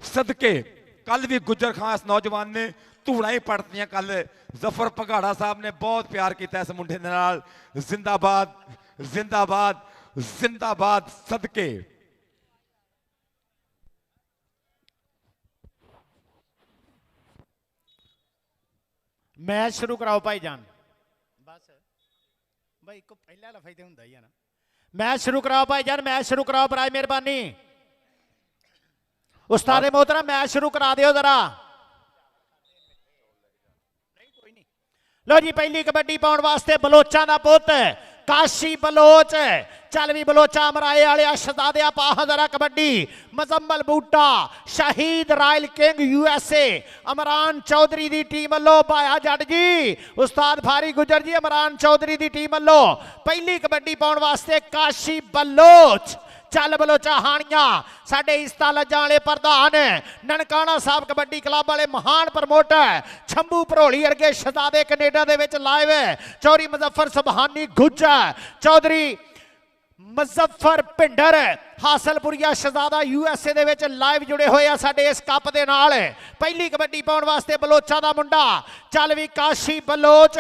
ਸਦਕੇ ਕੱਲ ਵੀ ਗੁੱਜਰ ਖਾਨ ਇਸ ਨੌਜਵਾਨ ਨੇ ਧੂਣਾ ਹੀ ਪੜਤੀਆਂ। ਕੱਲ ਜ਼ਫਰ ਪਘਾੜਾ ਸਾਹਿਬ ਨੇ ਬਹੁਤ ਪਿਆਰ ਕੀਤਾ ਇਸ ਮੁੰਡੇ ਦੇ ਨਾਲ। ਜ਼ਿੰਦਾਬਾਦ ਸਦਕੇ। ਮੈਚ ਸ਼ੁਰੂ ਕਰਾਓ ਭਾਈਜਾਨ। ਬਸ ਭਾਈ ਕੋ ਪਹਿਲਾ ਲਫ਼ਜ਼ ਤੇ ਹੁੰਦਾ ਹੀ ਆ ਨਾ। मैच शुरू कराओ भाईजान, मैच शुरू कराओ बराए मेहरबानी। उस्ताद मोहतरम मैच शुरू करा दियो जरा। लो जी, पहली कबड्डी पाउण वास्ते बलोचा दा पुत काशी बलोच, चल भी बलोचा मराए वाले शहजादिया पा जरा कबड्डी। मुजम्मल बूटा, शहीद royal king USA, Imran Chaudhry दी टीम वालों भाया जट जी, उस्ताद फारी गुजर जी, अमरान चौधरी दी टीम वालों पहली कबड्डी पाउण वास्ते काशी बलोच। चल बलोचा हानिया साडे इस्ता लज्जा वाले प्रधान ननकाना साहब कबड्डी क्लब वाले महान प्रमोटर छंबू भरोली वर्गे शहजादे कनेडा दे विच लाइव है। चौधरी मुजफ्फर सुबहानी गुज्जर, चौधरी मुजफ्फर पिंडर, ਹਾਸਲਪੁਰੀਆ ਸ਼ਹਜ਼ਾਦਾ USA ਦੇ ਵਿੱਚ ਲਾਈਵ ਜੁੜੇ ਹੋਏ ਆ ਸਾਡੇ ਇਸ ਕੱਪ ਦੇ ਨਾਲ। ਪਹਿਲੀ ਕਬੱਡੀ ਪਾਉਣ ਵਾਸਤੇ ਬਲੋਚਾਂ ਦਾ ਮੁੰਡਾ ਚੱਲ ਵੀ ਕਾਸ਼ੀ ਬਲੋਚ,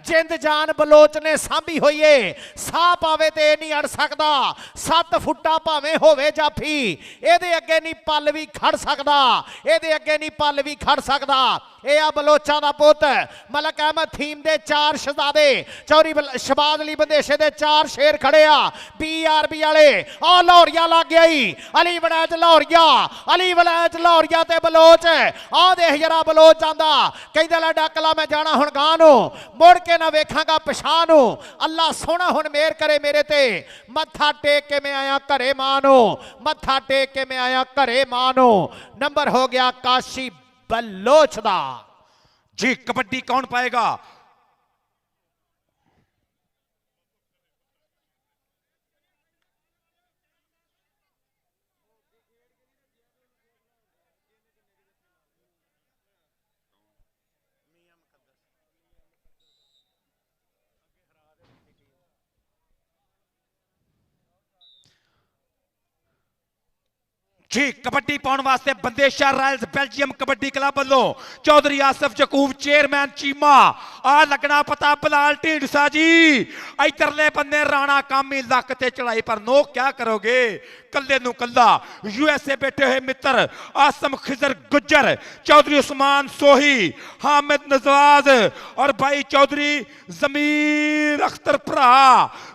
ਜਿੰਦ ਜਾਨ ਬਲੋਚ ਨੇ ਸਾਂਭੀ ਹੋਈ ਏ। ਸਾਹ ਪਾਵੇ ਤੇ ਇਹ ਨਹੀਂ ਅੜ ਸਕਦਾ, 7 ਫੁੱਟਾ ਭਾਵੇਂ ਹੋਵੇ ਜਾਫੀ, ਇਹਦੇ ਅੱਗੇ ਨਹੀਂ ਪੱਲ ਵੀ ਖੜ ਸਕਦਾ, ਇਹਦੇ ਅੱਗੇ ਨਹੀਂ ਪੱਲ ਵੀ ਖੜ ਸਕਦਾ। ਇਹ ਆ ਬਲੋਚਾਂ ਦਾ ਪੁੱਤ ਮਲਕ ਅਹਿਮਦ ਥੀਮ ਦੇ 4 ਸ਼ਹਜ਼ਾਦੇ, ਚੌਰੀ ਸ਼ਬਾਜ਼ ਅਲੀ ਬੰਦੇਸ਼ੇ ਦੇ 4 ਸ਼ੇਰ ਖੜੇ ਆ। BRB ਵਾਲੇ ਆ ਲਾਹੌਰੀਆ ਲੱਗ ਗਿਆ ਈ, ਅਲੀ ਵਲੈਤ ਲਾਹੌਰੀਆ, ਅਲੀ ਵਲੈਤ ਲਾਹੌਰੀਆ ਤੇ ਬਲੋਚ। ਆ ਦੇਖ ਜਰਾ ਬਲੋਚ ਜਾਂਦਾ, ਕਹਿੰਦਾ ਲੈ ਡੱਕਲਾ ਮੈਂ ਜਾਣਾ ਹੁਣ ਗਾਂ ਨੂੰ, ਮੁੜ ਕੇ ਨਾ ਵੇਖਾਂਗਾ ਪਛਾਣ ਨੂੰ। ਅੱਲਾ ਸੋਹਣਾ ਹੁਣ ਮੇਰ ਕਰੇ ਮੇਰੇ ਤੇ, ਮੱਥਾ ਟੇਕ ਕੇ ਮੈਂ ਆਇਆ ਘਰੇ ਮਾਂ ਨੂੰ, ਮੱਥਾ ਟੇਕ ਕੇ ਮੈਂ ਆਇਆ ਘਰੇ ਮਾਂ ਨੂੰ। ਨੰਬਰ ਹੋ ਗਿਆ ਕਾਸ਼ੀ बलोच दा जी। कबड्डी कौन पाएगा? जी कबड्डी पाउण वास्ते Bandesha royals Belgium kabaddi club वालों चौधरी आसिफ यकूब चेयरमैन चीमा आ लगना पता बलाल ढींडसा जी। इधरले बंदे राणा कामी लक ते चढ़ाई पर नो क्या करोगे, कल्ले नू कल्ला USA बैठे हुए मित्र आसम खिजर गुज्जर, चौधरी उस्मान सोही, हामिद नजवाज और भाई चौधरी जमीर अख्तर भरा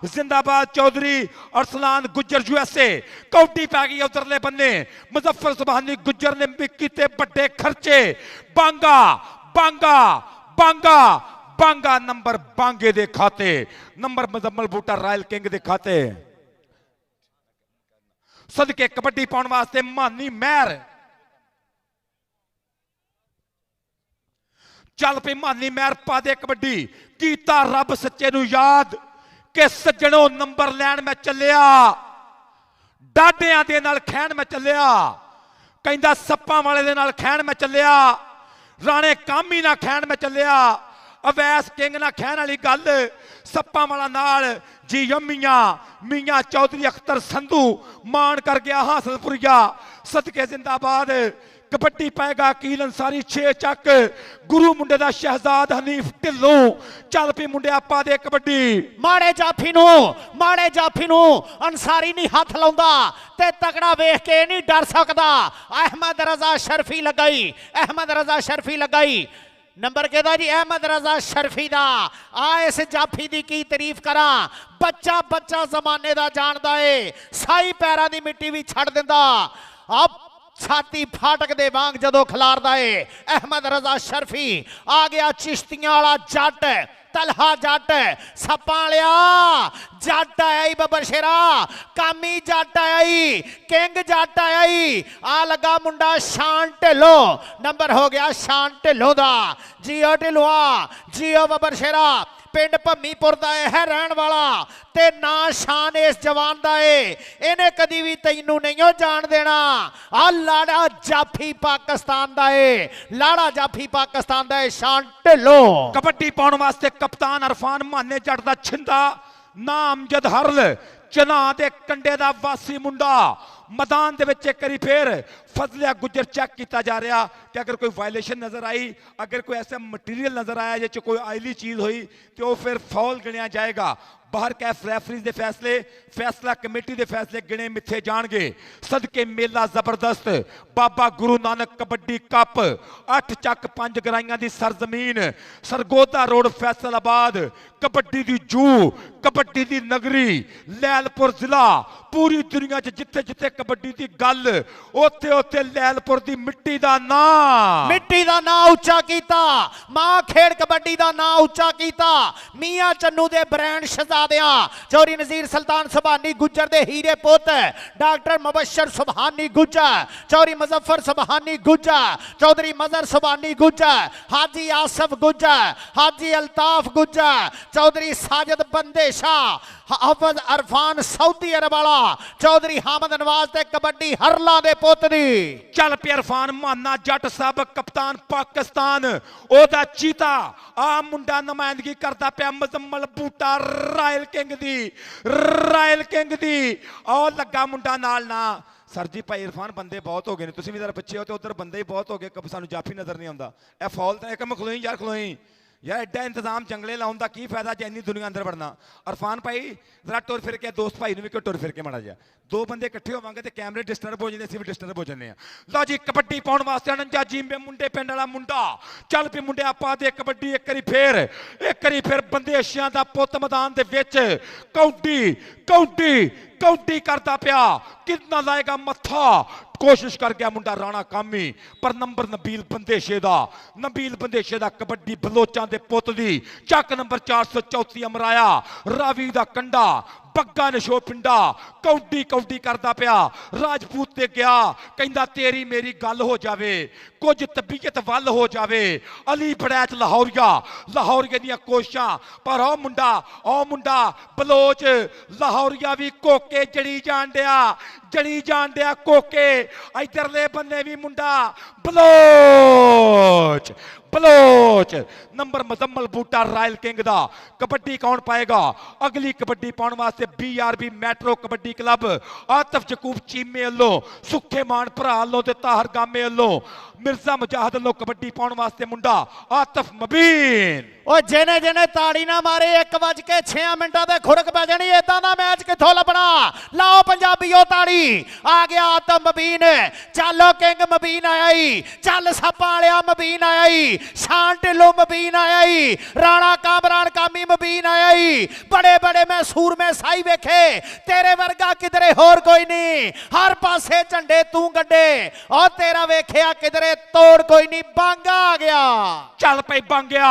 जिंदाबाद, चौधरी अरसलान गुज्जर USA। कौटी पै गई उधरले बन्ने मुजफ्फर सुबहानी गुज्जर ने भी किते बड़े खर्चे। बांगा बांगा बांगा बांगा नंबर बांगे दे खाते, number Muzammil Boota royal king दे खाते। सदके कबड्डी पाउण वास्ते मानी महर चल पई, मानी महर पा दे कबड्डी। कीता रब सच्चे नू याद कि सज्जणों नंबर लैन मैं चलिया, डाडियां दे नाल खैण मैं चलिया, कहंदा सप्पां वाले दे नाल खैण मैं चलिया, राणे कामी ना खैण मैं चलिया, अवैस किंग ना खैण वाली गल सप्पां वाला नाल जी। मियां मियां चौधरी अख्तर संधू मान कर गया हासलपुरिया, सदके जिंदाबाद। कबड्डी पाएगा कील अंसारी 6 चक, गुरु मुंडे दा शहजाद हनीफ ढिल्लों। चल पी मुंडे आपा दे कबड्डी। माड़े जाफी नू अंसारी नहीं हाथ लाउंदा ते तगड़ा वेख के नहीं डर सकदा। अहमद रजा शर्फी लगाई, अहमद रजा शर्फी लगाई। नंबर कहदा जी अहमद रजा शर्फी दा। आ इस जाफी दी की तारीफ करा, बच्चा बच्चा जमाने दा जानदा है, साई पैरां दी मिट्टी भी छड़ दिंदा। अब छाती फाटक दे वांग जदों खिलारदा है अहमद रजा शर्फी। आ गया चिश्तियां वाला जट, तलहा जट, सपालिया जट आई, बबर शेरा कामी जट आई, किंग जट आई। आ लगा मुंडा शान ढिल्लों, नंबर हो गया शान ढिल्लों दा। जियो ढिल्लोआ, जियो बबर शेरा, पिंड भम्मीपुर दा है रहन वाला ते ना शान इस जवान दा है, इन्हें कदी भी तैनू नहीं जान देना। आ लाड़ा जाफी पाकिस्तान दा है, लाड़ा जाफी पाकिस्तान दा है शान ढिल्लों। कबड्डी पाउण वास्ते कप्तान अरफान माने जट दा छिंदा, नाम जद हरल चना दे कंडे दा वासी मुंडा। मैदान दे विच एक बारी फिर फजलिया गुज्जर चेक किया जा रहा कि अगर कोई वायलेशन नजर आई, अगर कोई ऐसा मटीरियल नजर आया जिस कोई आयली चीज हुई तो फिर फौल गिणिया जाएगा। बाहर कैफ रेफरीज के फैसले, फैसला कमेटी के फैसले गिणे मिथे जाणगे। सदके मेला जबरदस्त बाबा गुरु नानक कबड्डी कप 8 चक 5 गराइयां दी सरजमीन, सरगोदा रोड फैसलाबाद। कबड्डी दी जू, कबड्डी दी नगरी, लैलपुर जिला। पूरी दुनिया च जिथे जिथे कबड्डी दी गल, ओथे ओथे लैलपुर दी मिट्टी दा नां उच्चा कीता। मां खेड़ कबड्डी दा नां उच्चा कीता। मियां चन्नू दे ब्रांड शहजादियां, चौधरी नजीर सुल्तान सुबहानी गुज्जर दे हीरे पुत, डॉक्टर मुबशर सुबहानी गुज्जर, चौधरी मुजफ्फर सुबहानी गुज्जर, चौधरी मजर सुबहानी गुज्जर, हाजी आसिफ गुज्जर, हाजी अल्ताफ गुज्जर, चौधरी साजिद बंदेशा, हाफिज अरफान सऊदी अरब वाला, चौधरी हामिद नवाज ते कबड्डी हरला दे पुत दी ਚੱਲ ਪਿਆ ਇਰਫਾਨ ਮਾਨਾ ਜੱਟ ਸਾਬਕ ਕਪਤਾਨ ਪਾਕਿਸਤਾਨ ਉਹਦਾ ਚੀਤਾ ਆ ਮੁੰਡਾ ਨੁਮਾਇੰਦਗੀ ਕਰਦਾ ਪਿਆ ਮੁਜ਼ੰਮਲ ਬੂਟਾ ਰਾਇਲ ਕਿੰਗ ਦੀ ਉਹ ਲੱਗਾ ਮੁੰਡਾ ਨਾਲ ਨਾ ਸਰ ਜੀ ਭਾਈ ਇਰਫਾਨ ਬੰਦੇ ਬਹੁਤ ਹੋ ਗਏ ਨੇ ਤੁਸੀਂ ਵੀ ਜ਼ਰਾ ਪਿੱਛੇ ਹੋ ਤੇ ਉਧਰ ਬੰਦੇ ਹੀ ਬਹੁਤ ਹੋ ਗਏ ਕਬ ਸਾਨੂੰ ਜਾਫੀ ਨਜ਼ਰ ਨਹੀਂ ਆਉਂਦਾ ਇਹ ਫੌਲ ਤਾਂ ਇੱਕ ਖਲੋਈ ਯਾਰ ਖਲੋਈ ਯਾਰ ਐਡਾ ਇੰਤਜ਼ਾਮ ਜੰਗਲੇ ਲਾਉਣ ਦਾ ਕੀ ਫਾਇਦਾ ਜੇ ਇੰਨੀ ਦੁਨੀਆ ਅੰਦਰ ਵੜਨਾ ਇਰਫਾਨ ਭਾਈ ਜ਼ਰਾ ਟੁਰ ਫਿਰ ਕੇ ਦੋਸਤ ਭਾਈ ਨੂੰ ਵੀ ਟੁਰ ਫਿਰ ਕੇ ਮਾੜਾ ਜਿਹਾ ਦੋ ਬੰਦੇ ਇਕੱਠੇ ਹੋਵਾਂਗੇ ਤੇ ਕੈਮਰੇ ਡਿਸਟਰਬ ਹੋ ਜਾਂਦੇ ਅਸੀਂ ਵੀ ਡਿਸਟਰਬ ਹੋ ਜਾਂਦੇ ਆ ਲਓ ਜੀ ਕਬੱਡੀ ਪਾਉਣ ਵਾਸਤੇ ਅਨੰਜਾ ਜੀਂਬੇ ਮੁੰਡੇ ਪਿੰਡ ਵਾਲਾ ਮੁੰਡਾ ਚੱਲ ਵੀ ਮੁੰਡਿਆ ਪਾ ਦੇ ਕਬੱਡੀ ਇੱਕ ਵਾਰੀ ਫੇਰ ਬੰਦੇਸ਼ਾਂ ਦਾ ਪੁੱਤ ਮੈਦਾਨ ਦੇ ਵਿੱਚ ਕੌਡੀ ਕਰਦਾ ਪਿਆ ਕਿੰਨਾ ਲਾਏਗਾ ਮੱਥਾ ਕੋਸ਼ਿਸ਼ ਕਰ ਗਿਆ ਮੁੰਡਾ ਰਾਣਾ ਕਾਮੀ ਪਰ ਨੰਬਰ ਨਬੀਲ ਬੰਦੇਸ਼ੇ ਦਾ ਕਬੱਡੀ ਬਲੋਚਾਂ ਦੇ ਪੁੱਤ ਦੀ ਚੱਕ ਨੰਬਰ 434 ਅਮਰਾਇਆ ਰਾਵੀ ਦਾ ਕੰਡਾ ਬੱਗਾ ਨਸ਼ੋ ਪਿੰਡਾ ਕੌਡੀ ਕਰਦਾ ਪਿਆ ਰਾਜਪੂਤ ਤੇ ਗਿਆ ਕਹਿੰਦਾ ਤੇਰੀ ਮੇਰੀ ਗੱਲ ਹੋ ਜਾਵੇ ਕੁਝ ਤਬੀਅਤ ਵੱਲ ਹੋ ਜਾਵੇ ਅਲੀ ਬੜੈਚ ਲਾਹੌਰੀਆ ਦੀਆਂ ਕੋਸ਼ਾਂ ਪਰ ਉਹ ਮੁੰਡਾ ਬਲੋਚ ਲਾਹੌਰੀਆ ਵੀ ਕੋਕੇ ਜੜੀ ਜਾਣ ਡਿਆ ਕੋਕੇ ਇਧਰਲੇ ਬੰਨੇ ਵੀ ਮੁੰਡਾ Baloch number Muzammil Boota royal king ਦਾ ਕਬੱਡੀ ਕੌਣ ਪਾਏਗਾ ਅਗਲੀ ਕਬੱਡੀ ਪਾਉਣ ਵਾਸਤੇ BRB ਮੈਟਰੋ ਕਬੱਡੀ ਕਲੱਬ ਆਤਫ ਜਕੂਬ ਚੀਮੇ ਵੱਲੋਂ ਸੁੱਖੇ ਮਾਨ ਭਰਾ ਵੱਲੋਂ ਤੇ ਤਾਹਰ ਗਾਮੇ ਵੱਲੋਂ ਮਿਰਜ਼ਾ ਮੁਜਾਹਦ ਵੱਲੋਂ ਕਬੱਡੀ ਪਾਉਣ ਵਾਸਤੇ ਮੁੰਡਾ ਆਤਫ ਮਬੀਨ ਉਹ ਜਿਹਨੇ ਤਾੜੀ ਨਾ ਮਾਰੇ 1:06 ਮਿੰਟਾਂ ਦੇ ਖੁਰਕ ਪੈ ਜਾਣੀ ਇਦਾਂ ਦਾ ਮੈਚ ਕਿੱਥੋਂ ਲੱਭਣਾ ਲਾਓ ਪੰਜਾਬੀਓ ਤਾੜੀ ਆ ਗਿਆ ਆਤਮ ਮਬੀਨ ਚੱਲੋ ਕਿੰਗ ਮਬੀਨ ਆਇਆ ਈ ਚੱਲ ਸੱਪਾਂ ਵਾਲਿਆ ਮਬੀਨ ਆਇਆ ਈ ਸ਼ਾਨ ਢਿੱਲੋਂ ਮਬੀਨ ਆਇਆ ਈ ਰਾਣਾ ਕਾਮਰਾਨ ਕਾਮੀ ਮਬੀਨ ਆਇਆ ਈ ਬੜੇ ਮੈਂ ਸੂਰਮੇ ਸਾਈ ਵੇਖੇ ਤੇਰੇ ਵਰਗਾ ਕਿਧਰੇ ਹੋਰ ਕੋਈ ਨਹੀਂ ਹਰ ਪਾਸੇ ਝੰਡੇ ਤੂੰ ਗੱਡੇ ਉਹ ਤੇਰਾ ਵੇਖਿਆ ਕਿਧਰੇ ਤੋੜ ਕੋਈ ਨਹੀਂ ਬਾਂਗਾ ਆ ਗਿਆ ਚੱਲ ਪਈ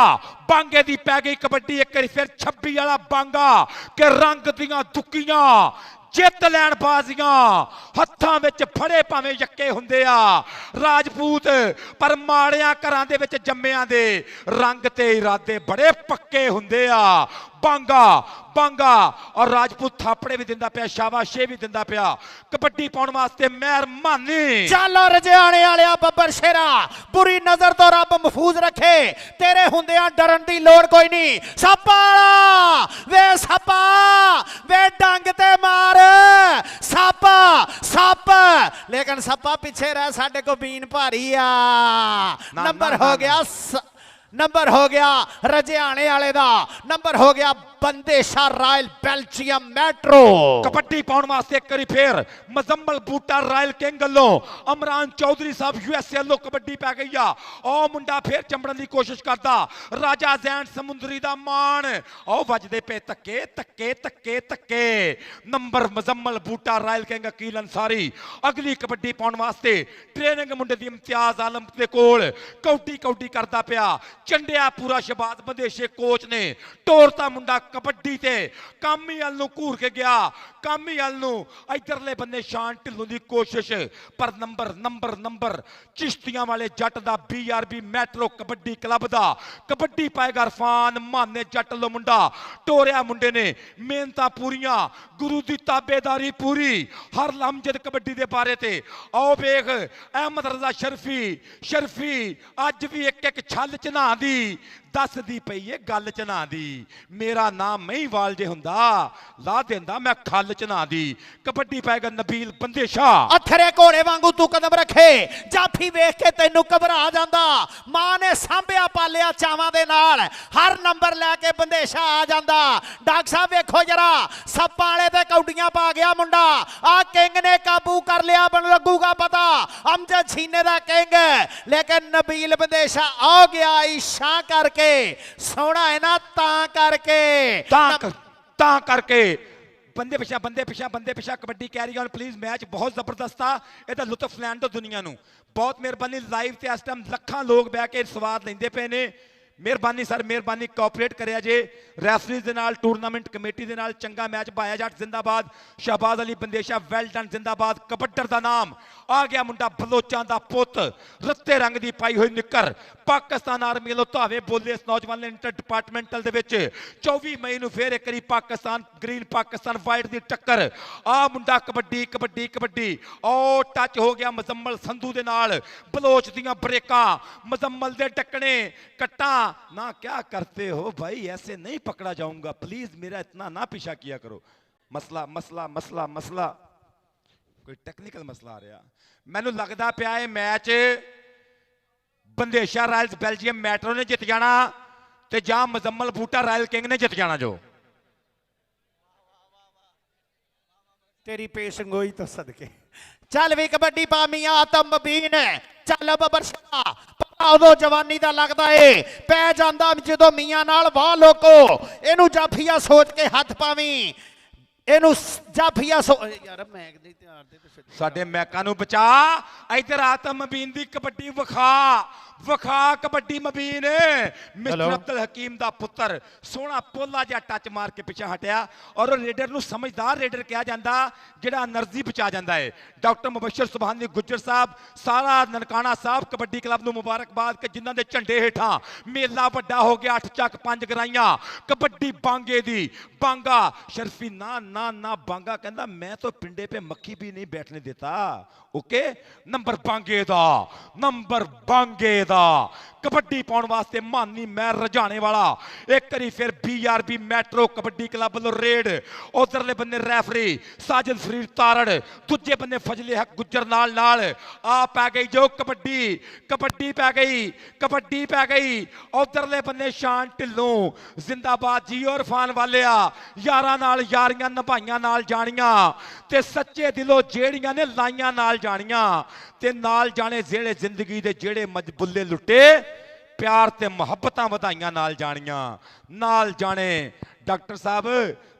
ਬਾਂਗੇ ਦੀ ਪੈ ਗਈ ਕਬੱਡੀ ਇੱਕ ਵਾਰੀ ਫਿਰ 26 ਵਾਲਾ ਬਾਂਗਾ ਕਿ ਰੰਗ ਦੀਆਂ ਦੁੱਕੀਆਂ ਜਿੱਤ ਲੈਣ ਬਾਜ਼ੀਆਂ ਹੱਥਾਂ ਵਿੱਚ ਫੜੇ ਭਾਵੇਂ ਯੱਕੇ ਹੁੰਦੇ ਆ ਰਾਜਪੂਤ ਪਰ ਮਾੜਿਆਂ ਘਰਾਂ ਦੇ ਵਿੱਚ ਜੰਮਿਆਂ ਦੇ ਰੰਗ ਤੇ ਇਰਾਦੇ ਬੜੇ ਪੱਕੇ ਹੁੰਦੇ ਆ ਬਾਂਗਾ ਔਰ ਰਾਜਪੂਤ ਥਾਪੜੇ ਵੀ ਦਿੰਦਾ ਪਿਆ ਸ਼ਾਬਾਸ਼ੇ ਵੀ ਦਿੰਦਾ ਪਿਆ ਕਬੱਡੀ ਪਾਉਣ ਵਾਸਤੇ ਮਿਹਰਬਾਨੀ ਚੱਲ ਰਜਿਆਣੇ ਵਾਲਿਆ ਬੱਬਰ ਸ਼ੇਰਾ ਬੁਰੀ ਨਜ਼ਰ ਤੋਂ ਰੱਬ ਮਹਿਫੂਜ਼ ਰੱਖੇ ਤੇਰੇ ਹੁੰਦਿਆਂ ਡਰਨ ਦੀ ਲੋੜ ਕੋਈ ਨਹੀਂ ਸੱਪਾ ਵੇ ਡੰਗ ਤੇ ਮਾਰ ਸੱਪ ਲੇਕਿਨ ਸੱਪਾ ਪਿੱਛੇ ਰਹਿ ਸਾਡੇ ਕੋ ਬੀਨ ਭਾਰੀ ਆ ਨੰਬਰ ਹੋ ਗਿਆ ਰਜਿਆਣੇ ਵਾਲੇ ਦਾ ਨੰਬਰ ਹੋ ਗਿਆ Bandesha royal Belgium metro kabaddi ਪਾਉਣ ਵਾਸਤੇ ਇੱਕ ਵਾਰੀ ਫੇਰ ਮੁਜ਼ੰਮਲ ਬੂਟਾ ਰਾਇਲ ਕਿੰਗ ਵੱਲੋਂ ਅਮਰਾਨ ਚੌਧਰੀ ਸਾਹਿਬ USA ਵੱਲੋਂ ਕਬੱਡੀ ਪੈ ਗਈ ਆ ਉਹ ਮੁੰਡਾ ਫੇਰ ਚੰਬੜਨ ਦੀ ਕੋਸ਼ਿਸ਼ ਕਰਦਾ ਰਾਜਾ ਜ਼ੈਨ ਸਮੁੰਦਰੀ ਦਾ ਮਾਣ ਉਹ ਵੱਜਦੇ ਪਏ ਧੱਕੇ number Muzammil Boota royal king Aqeel Ansari ਅਗਲੀ ਕਬੱਡੀ ਪਾਉਣ ਵਾਸਤੇ ਟ੍ਰੇਨਿੰਗ ਮੁੰਡੇ ਦੀ ਇਮਤਿਆਜ਼ ਆਲਮ ਦੇ ਕੋਲ ਕੌਡੀ ਕਰਦਾ ਪਿਆ ਚੰਡਿਆ ਪੂਰਾ ਸ਼ਬਾਜ਼ ਬੰਦੇਸ਼ੇ ਕੋਚ ਨੇ ਟੋਰਤਾ ਮੁੰਡਾ ਕਬੱਡੀ ਤੇ ਕਾਮੀ ਵੱਲ ਨੂੰ ਘੂਰ ਕੇ ਗਿਆ ਕਾਮੀ ਵੱਲ ਨੂੰ ਇਧਰਲੇ ਬੰਨੇ ਸ਼ਾਨ ਢਿੱਲੋਂ ਦੀ ਕੋਸ਼ਿਸ਼ ਪਰ ਨੰਬਰ ਚਿਸ਼ਤੀਆਂ ਵਾਲੇ ਜੱਟ ਦਾ BRB ਮੈਟਰੋ ਕਬੱਡੀ ਕਲੱਬ ਦਾ ਕਬੱਡੀ ਪਾਏਗਾ ਇਰਫਾਨ ਮਾਨੇ ਜੱਟ ਲੋ ਮੁੰਡਾ ਟੋਰਿਆ ਮੁੰਡੇ ਨੇ ਮਿਹਨਤਾਂ ਪੂਰੀਆਂ ਗੁਰੂ ਦੀ ਤਾਬੇਦਾਰੀ ਪੂਰੀ ਹਰ ਲਮਜਦ ਕਬੱਡੀ ਦੇ ਬਾਰੇ ਤੇ ਆਓ ਵੇਖ ਅਹਿਮਦ ਰਜ਼ਾ ਸ਼ਰਫੀ ਅੱਜ ਵੀ ਇੱਕ ਛੱਲ ਚਨਾ ਦੀ ਦੱਸਦੀ ਪਈ ਏ ਗੱਲ ਚਨਾ ਦੀ ਮੇਰਾ ਨਾਮ ਮਹੀਵਾਲ ਜੇ ਹੁੰਦਾ ਲਾ ਦਿੰਦਾ ਮੈਂ ਖੱਲ ਚਨਾ ਦੀ ਕਬੱਡੀ ਪਾਏਗਾ ਨਬੀਲ ਬੰਦੇਸ਼ਾ ਅਥਰੇ ਘੋੜੇ ਵਾਂਗੂ ਤੂੰ ਕਦਮ ਰੱਖੇ ਜਾਫੀ ਵੇਖ ਕੇ ਤੈਨੂੰ ਘਬਰਾ ਜਾਂਦਾ ਮਾਂ ਨੇ ਸਾਂਭਿਆ ਪਾਲਿਆ ਚਾਵਾਂ ਦੇ ਨਾਲ ਹਰ ਨੰਬਰ ਲੈ ਕੇ ਬੰਦੇਸ਼ਾ ਆ ਜਾਂਦਾ ਡਾਕਟਰ ਸਾਹਿਬ ਵੇਖੋ ਜਰਾ ਸੱਪਾਂ ਵਾਲੇ ਤੇ ਕੌਡੀਆਂ ਪਾ ਗਿਆ ਮੁੰਡਾ ਆ ਕਿੰਗ ਨੇ ਕਾਬੂ ਕਰ ਲਿਆ ਬਣ ਲੱਗੂਗਾ ਪਤਾ ਅਮਜਦ ਛੀਨੇ ਦਾ ਕਿੰਗ ਲੇਕਿਨ ਨਬੀਲ ਬੰਦੇਸ਼ਾ ਆ ਗਿਆ ਇਸ਼ਾ ਕਰਕੇ ਸੋਹਣਾ ਹੈ ਨਾ ਤਾਂ ਕਰਕੇ ਬੰਦੇ ਪਿਛਾ kabaddi carry on please match ਬਹੁਤ ਜ਼ਬਰਦਸਤ ਆ ਇਹਦਾ ਲੁਤਫ ਲੈਣ ਤੋਂ ਦੁਨੀਆ ਨੂੰ ਬਹੁਤ ਮਿਹਰਬਾਨੀ ਲਾਈਵ ਤੇ ਇਸ ਟਾਈਮ ਲੱਖਾਂ ਲੋਕ ਬਹਿ ਕੇ ਸਵਾਦ ਲੈਂਦੇ ਪਏ ਨੇ ਮਿਹਰਬਾਨੀ ਸਰ, ਮਿਹਰਬਾਨੀ ਕੋਆਪਰੇਟ ਕਰਿਆ ਜੇ ਰੈਫਰੀਜ਼ ਦੇ ਨਾਲ, ਟੂਰਨਾਮੈਂਟ ਕਮੇਟੀ ਦੇ ਨਾਲ। ਚੰਗਾ ਮੈਚ ਪਾਇਆ ਜੱਟ ਜ਼ਿੰਦਾਬਾਦ, ਸ਼ਹਬਾਜ਼ ਅਲੀ ਬੰਦੇਸ਼ਾ ਵੈਲ ਡਨ ਜ਼ਿੰਦਾਬਾਦ। ਕਬੱਡਰ ਦਾ ਨਾਮ ਆ ਗਿਆ ਮੁੰਡਾ, ਬਲੋਚਾਂ ਦਾ ਪੁੱਤ, ਰੱਤੇ ਰੰਗ ਦੀ ਪਾਈ ਹੋਈ ਨਿੱਕਰ, ਪਾਕਿਸਤਾਨ ਆਰਮੀ ਵੱਲੋਂ ਧਾਵੇ ਬੋਲੇ ਇਸ ਨੌਜਵਾਨ ਨੇ ਇੰਟਰ ਡਿਪਾਰਟਮੈਂਟਲ ਦੇ ਵਿੱਚ। 24 ਮਈ ਨੂੰ ਫੇਰ ਇੱਕ ਵਾਰੀ ਪਾਕਿਸਤਾਨ ਗ੍ਰੀਨ ਪਾਕਿਸਤਾਨ ਵਾਈਟ ਦੀ ਟੱਕਰ। ਆ ਮੁੰਡਾ ਕਬੱਡੀ ਕਬੱਡੀ ਕਬੱਡੀ, ਉਹ ਟੱਚ ਹੋ ਗਿਆ ਮੁਜ਼ੰਮਲ ਸੰਧੂ ਦੇ ਨਾਲ। ਬਲੋਚ ਦੀਆਂ ਬ੍ਰੇਕਾਂ, ਮੁਜ਼ੰਮਲ ਦੇ ਟੱਕਣੇ, ਕੱਟਾਂ ना क्या करते हो भाई, ऐसे नहीं पकड़ा जाऊंगा, प्लीज मेरा इतना ना पीछा किया करो। मसला मसला मसला मसला कोई टेक्निकल मसला आ रहा। मैनू लगता पिया है match Bandesha royals Belgium metro ने जित जाना ते जां मुजम्मल बूटा रॉयल किंग ने जित जाना। जो तेरी पेशंगोई तो सदके चल भी कबड्डी पा मियां आतम बीन चल बबर शाह। ਉਦੋਂ ਜਵਾਨੀ ਦਾ ਲੱਗਦਾ ਏ, ਪੈ ਜਾਂਦਾ ਜਦੋਂ ਮੀਆਂ ਨਾਲ ਵਾਹ ਲੋਕੋ। ਇਹਨੂੰ ਜਾਫੀਆ ਸੋਚ ਕੇ ਹੱਥ ਪਾਵੀਂ, ਇਹਨੂੰ ਜਾਫੀਆ ਯਾਰ ਮੈਕ ਦੇ ਧਿਆਨ ਦੇ ਸਾਡੇ ਮੈਕਾਂ ਨੂੰ ਬਚਾ। ਇੱਧਰ ਆਤਮ ਮਬੀਨ ਦੀ ਕਬੱਡੀ ਵਿਖਾ, ਵਿਖਾ ਕਬੱਡੀ ਮਬੀਨ। ਮਿਸਟਰ ਅਬਦੁਲ ਹਕੀਮ ਦਾ ਪੁੱਤਰ ਸੋਹਣਾ ਪੋਲਾ ਜਿਹਾ ਟੱਚ ਮਾਰ ਕੇ ਪਿੱਛੇ ਹਟਿਆ। ਔਰ ਉਹ ਰੇਡਰ ਨੂੰ ਸਮਝਦਾਰ ਰੇਡਰ ਕਿਹਾ ਜਾਂਦਾ, ਜਿਹੜਾ એનર્ਜੀ ਬਚਾ ਜਾਂਦਾ ਹੈ। ਡਾਕਟਰ ਮੁਬਸ਼ਰ ਸੁਬਹਾਨੀ ਗੁੱਜਰ ਸਾਹਿਬ, ਸਾਰਾ ਨਨਕਾਣਾ ਸਾਹਿਬ ਕਬੱਡੀ ਕਲੱਬ ਨੂੰ ਮੁਬਾਰਕਬਾਦ ਕਿ ਜਿਨ੍ਹਾਂ ਦੇ ਝੰਡੇ ਹੇਠਾਂ ਮੇਲਾ ਵੱਡਾ ਹੋ ਗਿਆ। 8 ਚੱਕ 5 ਗਰਾਈਆਂ ਕਬੱਡੀ ਬਾਂਗੇ ਦੀ। ਬਾਂਗਾ ਸ਼ਰਫੀ ਨਾ ਨਾ ਨਾ ਬਾਂਗਾ ਕਹਿੰਦਾ ਮੈਂ ਤਾਂ ਪਿੰਡੇ पे मक्खी भी नहीं बैठने देता। ओके नंबर बांगे दा, नंबर बांगे दा। कबड्डी पाउण वास्ते मानी मैं रजाने वाला। एक करी फिर BRB मैट्रो कबड्डी क्लब वालों रेड। उधरले बन्ने रैफरी साजिद फरीद तारड़, दूजे बन्ने फजले हक गुज्जर नाल नाल। आ पै गई जो कबड्डी, कबड्डी पै गई, कबड्डी पै गई। उधरले बन्ने शान ढिल्लों जिंदाबाद जी और फान वाले यारां नाल यारियां निभाइयां नाल जानियां ते सच्चे दिलों जेड़ियां ने लाइयां नाल जानियां ते नाल जाने जेड़े जिंदगी दे जेड़े मजबुल्ले लुटे प्यार ते मुहब्बतां वधाइयां नाल जानियां। नाल जाने डॉक्टर साहब,